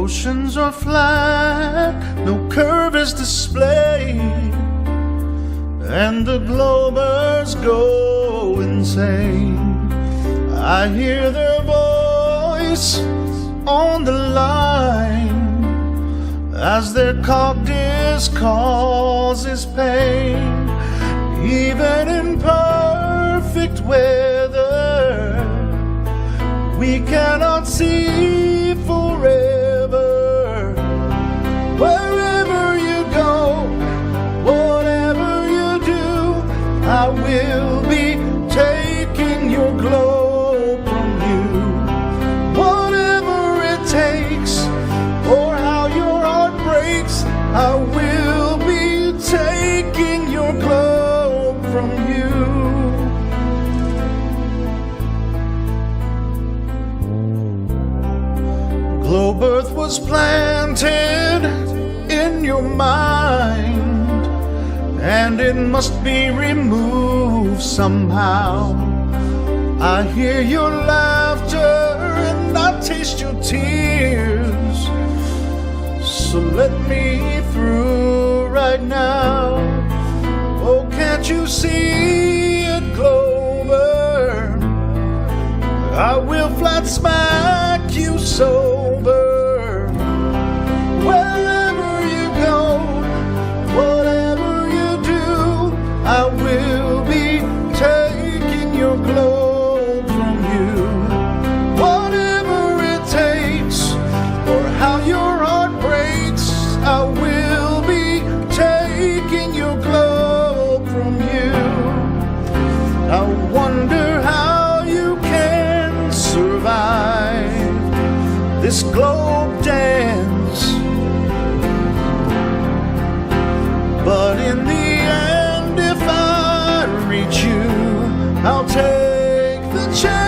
[SPEAKER 11] oceans are flat, no curve is displayed, and the globers go insane. I hear their voice on the line as their cocktails causes pain. Even in perfect weather, we cannot see forever. Wherever you go, whatever you do, I will be taking your globe from you. Whatever it takes, or how your heart breaks, I will be taking your globe from you. Globe Earth was planted in your mind, and it must be removed somehow. I hear your laughter and I taste your tears, so let me through right now. Oh, can't you see it, Glober? I will flat smack you sober. Wherever you go, whatever you do, I will be taking your globe from you. Whatever it takes, or how your heart breaks, I will be taking your globe from you. I wonder how you can survive this globe dance, but in the end, if I reach you, I'll take the chance.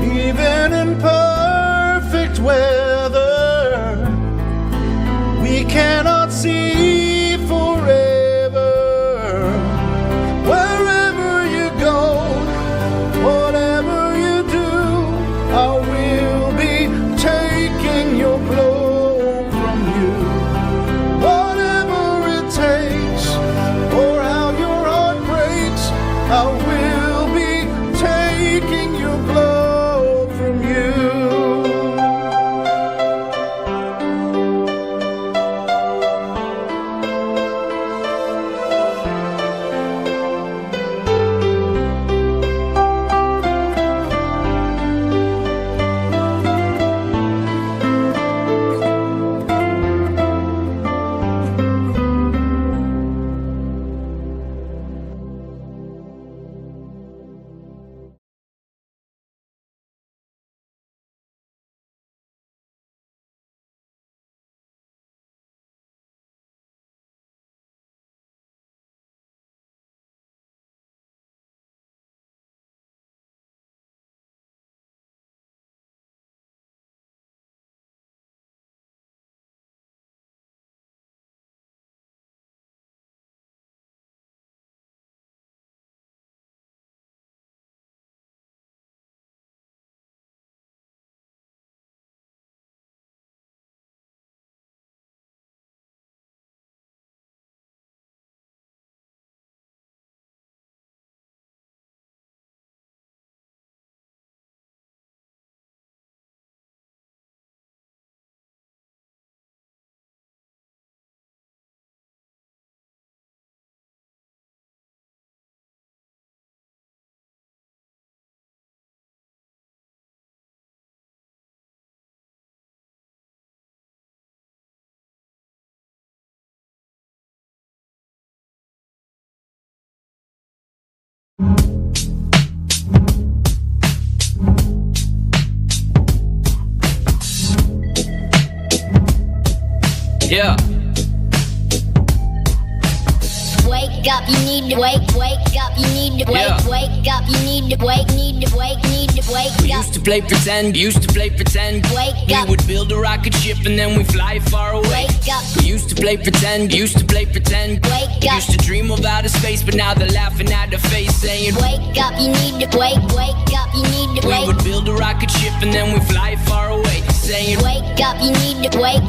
[SPEAKER 11] Even in perfect weather, we cannot see forever. Wherever you go, whatever you do, I will be taking your globe from you. Whatever it takes, or how your heart breaks, I will be taking your globe from you.
[SPEAKER 13] Yeah.
[SPEAKER 8] Wake up, you need to wake up, you need to wake up, you need to wake up.
[SPEAKER 5] We used to play pretend,
[SPEAKER 8] Wake
[SPEAKER 5] we
[SPEAKER 8] up.
[SPEAKER 5] would build a rocket ship and then we fly far away.
[SPEAKER 8] Wake up.
[SPEAKER 5] We used to play pretend,
[SPEAKER 8] Wake
[SPEAKER 5] we
[SPEAKER 8] up.
[SPEAKER 5] used to dream of outer space, but now they're laughing at the face saying,
[SPEAKER 8] Wake up, you need to wake up, you need to
[SPEAKER 5] we
[SPEAKER 8] wake.
[SPEAKER 5] would build a rocket ship and then we fly far away. Saying,
[SPEAKER 8] Wake up, you need to wake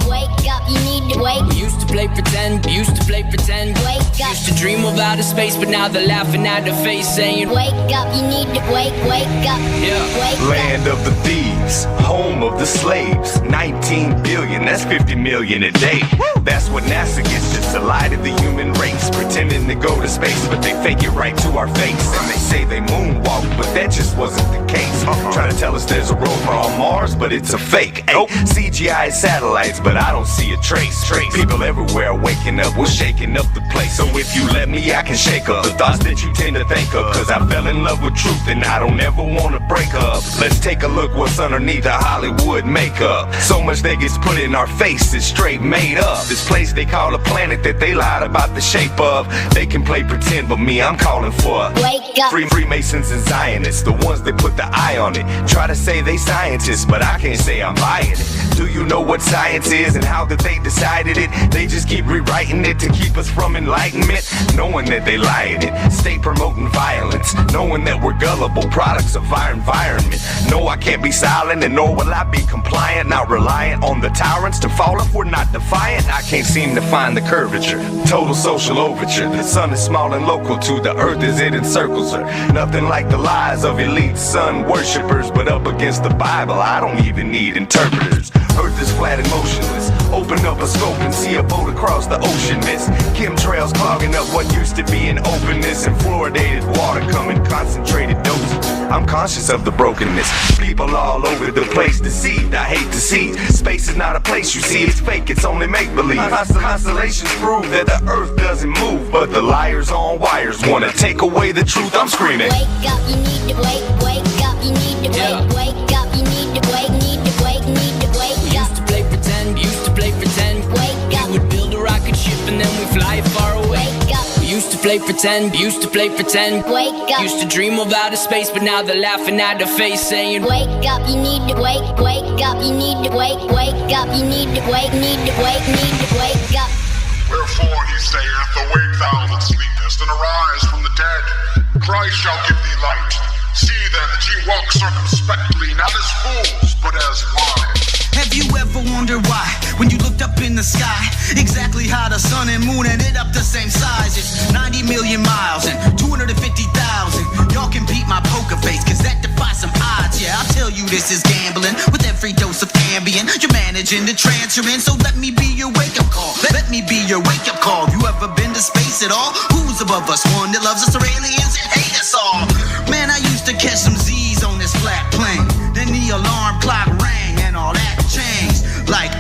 [SPEAKER 8] up, you need to wake.
[SPEAKER 5] we used to play pretend,
[SPEAKER 8] Wake up.
[SPEAKER 5] used to dream of outer space, but now they're laughing at the face saying,
[SPEAKER 8] Wake up, you need to wake up.
[SPEAKER 5] Yeah.
[SPEAKER 8] Wake
[SPEAKER 13] Land of the thieves, home of the slaves. 19 billion, that's 50 million a day. That's what NASA gets, just a lie to the human race. Pretending to go to space, but they fake it right to our face. And they say they moonwalk, but that just wasn't the case. Try to tell us there's a rover on Mars, but it's a fake. Ay, CGI satellites, but I don't see a trace. People everywhere waking up, we're shaking up the place. So if you let me, I can shake up the thoughts that you tend to think of. Cause I fell in love with truth and I don't ever wanna break up. Let's take a look what's underneath the Hollywood makeup. So much that gets put in our face is straight made up. This place they call a planet that they lied about the shape of. They can play pretend, but me, I'm calling for
[SPEAKER 8] Wake up.
[SPEAKER 13] Freemasons and Zionists, the ones that put the eye on it. Try to say they scientists, but I can't say I'm buying it. Do you know what science is and how that they decided it? They just keep rewriting it to keep us from enlightenment. Knowing that they lie in it, stay promoting violence. Knowing that we're gullible products of our environment. No, I can't be silent and nor will I be compliant. Not reliant on the tyrants to fall if we're not defiant. I can't seem to find the curvature. Total social overture. The sun is small and local to the earth as it encircles her. Nothing like the lies of elite sun worshippers. But up against the Bible, I don't even need interpreters. Earth is flat and motionless. Open up a scope and see a boat across the ocean mist. Chemtrails clogging up what used to be an openness. And fluoridated water come in concentrated doses. I'm conscious of the brokenness. People all over the place deceived. I hate to see. Space is not a place you see. It's fake, it's only make-believe. Constellations prove that the earth doesn't move. But the liars on wires wanna take away the truth. I'm screaming.
[SPEAKER 8] Wake up, you need to wake up, you need to wake up, you need to wake up.
[SPEAKER 5] we used to play pretend,
[SPEAKER 8] Wake up.
[SPEAKER 5] we would build a rocket ship and then we fly far away.
[SPEAKER 8] Wake up.
[SPEAKER 5] We used to play pretend,
[SPEAKER 8] Wake up.
[SPEAKER 5] used to dream of outer space, but now they're laughing at the face saying,
[SPEAKER 8] Wake up, you need to wake up, you need to wake up, you need to wake up.
[SPEAKER 14] Wherefore he saith, Awake thou that sleepest, and arise from the dead. Christ shall give thee light. See then that ye walk circumspectly, not as fools, but as wise.
[SPEAKER 18] Have you ever wondered why, when you looked up in the sky, exactly how the sun and moon ended up the same size? It's 90 million miles and 250,000. Y'all can beat my poker face, cause that defies some odds. Yeah, I'll tell you this is gambling with every dose of Ambien. You're managing to trance you're in, so let me be your wake-up call. Let me be your wake-up call. You ever been to space at all? Who's above us? One that loves us or aliens that hate us all? Man, I used to catch some Z's on this flat plane. Then the alarm clock rang and all that changed. Like,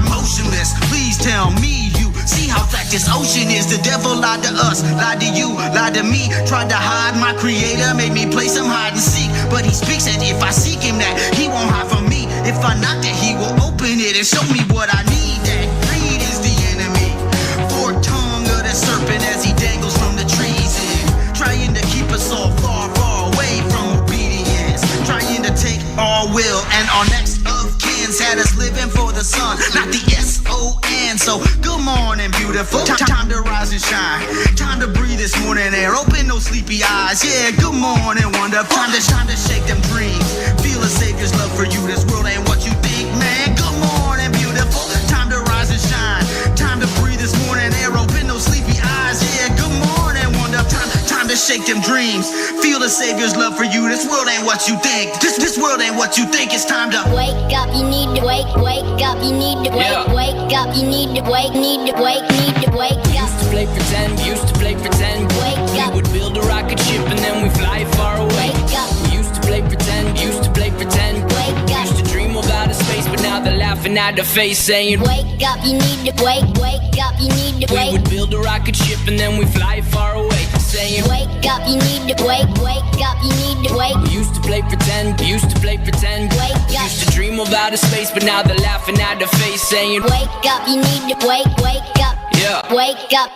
[SPEAKER 18] motionless. Please tell me you see how flat this ocean is. The devil lied to us, lied to you, lied to me. Tried to hide my creator, made me play some hide and seek. But he speaks that if I seek him that he won't hide from me. If I knock that he will open it and show me what I need. That greed is the enemy. Forked tongue of the serpent as he dangles from the trees and trying to keep us all far, far away from obedience. Trying to take our will and our next of kins had us living for the sun, not the S-O-N. So good morning, beautiful. Time to rise and shine. Time to breathe this morning air. Open those sleepy eyes. Yeah, good morning, wonderful. Time to shake them dreams. Feel a savior's love for you. This world ain't what you think, man. Good morning, beautiful. Time to rise and shine. Time to breathe this morning air. Open those sleepy eyes. Yeah, good morning, wonderful. Time to shake them dreams. Feel the savior's love for you. This world ain't what you think. This world ain't what you think. It's time to
[SPEAKER 8] wake up. You need to wake up. You need to wake up. You need to wake up.
[SPEAKER 5] Used to play pretend,
[SPEAKER 8] Wake up.
[SPEAKER 5] we would build a rocket ship and then we fly far away.
[SPEAKER 8] Wake up.
[SPEAKER 5] We used to play pretend,
[SPEAKER 8] Wake up.
[SPEAKER 5] used to dream of outer space, but now they're laughing at the face saying,
[SPEAKER 8] Wake up. You need to wake up. You need to
[SPEAKER 5] we would build a rocket ship and then we fly far away. Saying,
[SPEAKER 8] wake up. You need to wake up. You need to wake.
[SPEAKER 5] We used to play pretend,
[SPEAKER 8] Wake up.
[SPEAKER 5] used to dream of outer space, but now they're laughing at the face saying,
[SPEAKER 8] Wake up. You need to wake up.
[SPEAKER 5] Yeah.
[SPEAKER 8] Wake up.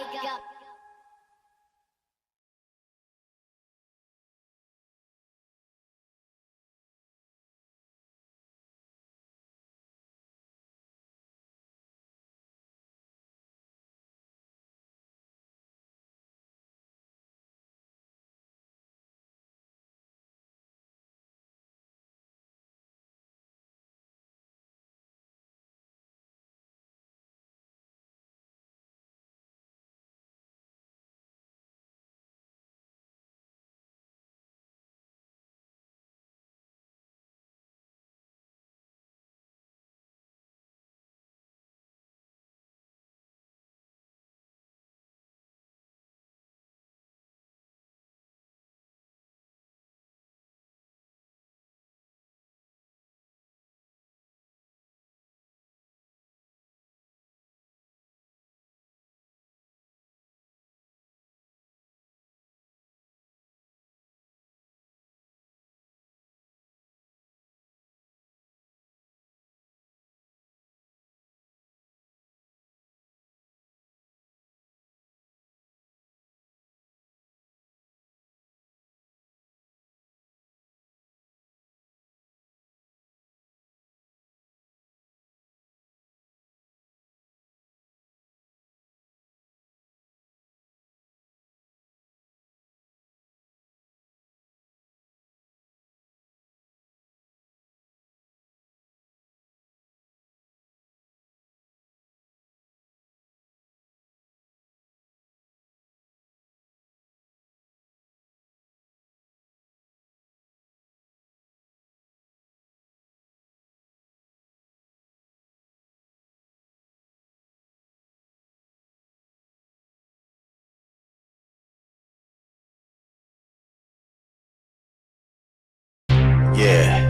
[SPEAKER 24] Yeah.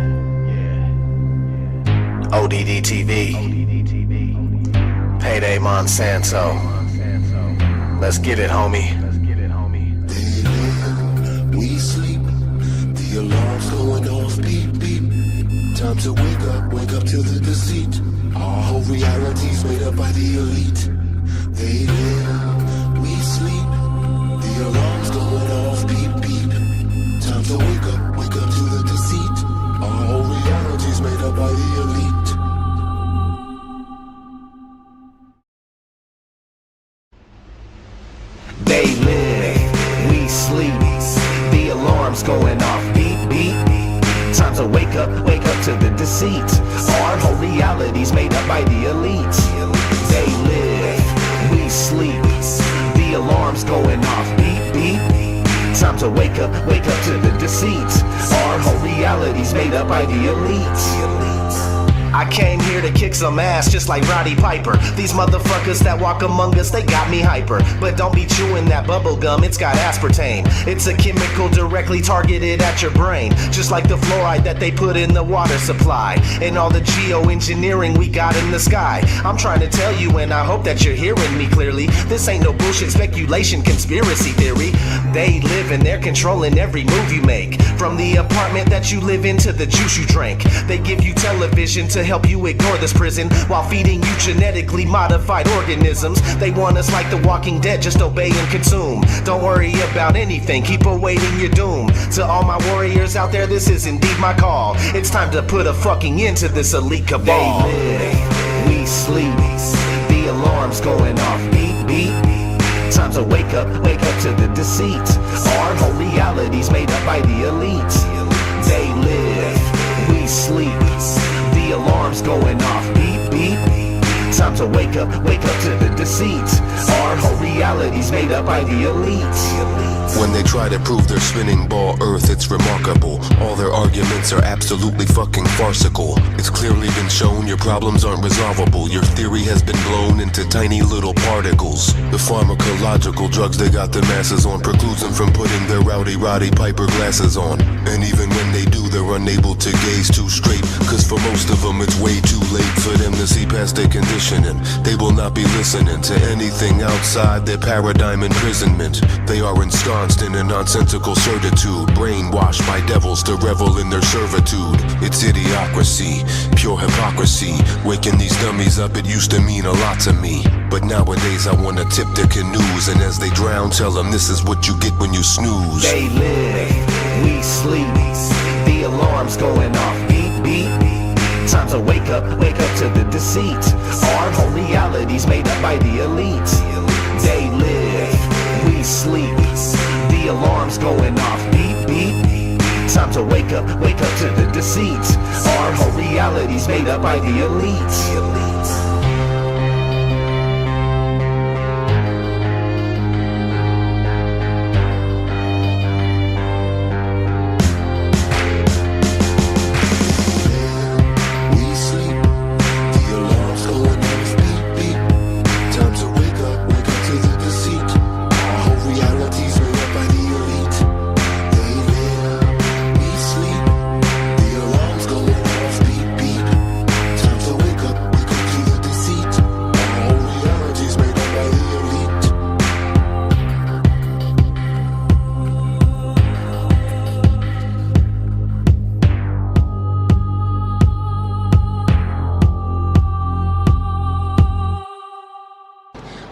[SPEAKER 24] ODD TV. Payday Monsanto. Let's get it, homie.
[SPEAKER 4] We sleep. The alarm's going off. Beep, beep. Time to wake up to the deceit. Our whole reality's made up by the elite. They live, we sleep. The alarm's going off. Beep, beep. Time to wake up to the deceit. Our whole reality's made up by the elite.
[SPEAKER 24] They live, we sleep. The alarm's going off. Beep, beep. Time to wake up to the deceit. Our whole reality's made up by the elite. They live, we sleep. The alarm's going off. Beep, beep. Time to wake up to the deceit. Our whole reality's made up by the elite. I came here to kick some ass just like Roddy Piper. These motherfuckers that walk among us, they got me hyper. But don't be chewing that bubble gum, it's got aspartame. It's a chemical directly targeted at your brain, just like the fluoride that they put in the water supply, and all the geoengineering we got in the sky. I'm trying to tell you, and I hope that you're hearing me clearly. This ain't no bullshit speculation, conspiracy theory. They live and they're controlling every move you make, from the apartment that you live in to the juice you drink. They give you television to help you ignore this prison, while feeding you genetically modified organisms. They want us like the Walking Dead, just obey and consume. Don't worry about anything, keep awaiting your doom. To all my warriors out there, this is indeed my call. It's time to put a fucking end to this elite cabal. They live, we sleep. The alarm's going off. Beep, beep. Time to wake up to the deceit. Our whole reality's made up by the elite. They live, we sleep. The alarm's going off. Beep, beep. Time to wake up to the deceit. Our whole reality's made up by the elite.
[SPEAKER 4] When they try to prove their spinning ball Earth, it's remarkable. All their arguments are absolutely fucking farcical. It's clearly been shown your problems aren't resolvable. Your theory has been blown into tiny little particles. The pharmacological drugs they got the masses on precludes them from putting their rowdy Roddy Piper glasses on. And even when they do, they're unable to gaze too straight, cause for most of them it's way too late for them to see past their conditioning. They will not be listening to anything outside their paradigm imprisonment. They are ensconced in a nonsensical certitude, brainwashed by devils to revel in their servitude. It's idiocracy, pure hypocrisy. Waking these dummies up, it used to mean a lot to me, but nowadays I wanna tip their canoes, and as they drown, tell them this is what you get when you snooze.
[SPEAKER 24] They live, we sleep. The alarm's going off. Beep, beep. Time to wake up to the deceit. Our whole reality's made up by the elite. They live, we sleep. The alarm's going off. Beep, beep. Time to wake up to the deceit. Our whole reality's made up by the elite.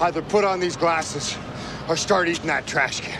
[SPEAKER 6] Either put on these glasses or start eating that trash can.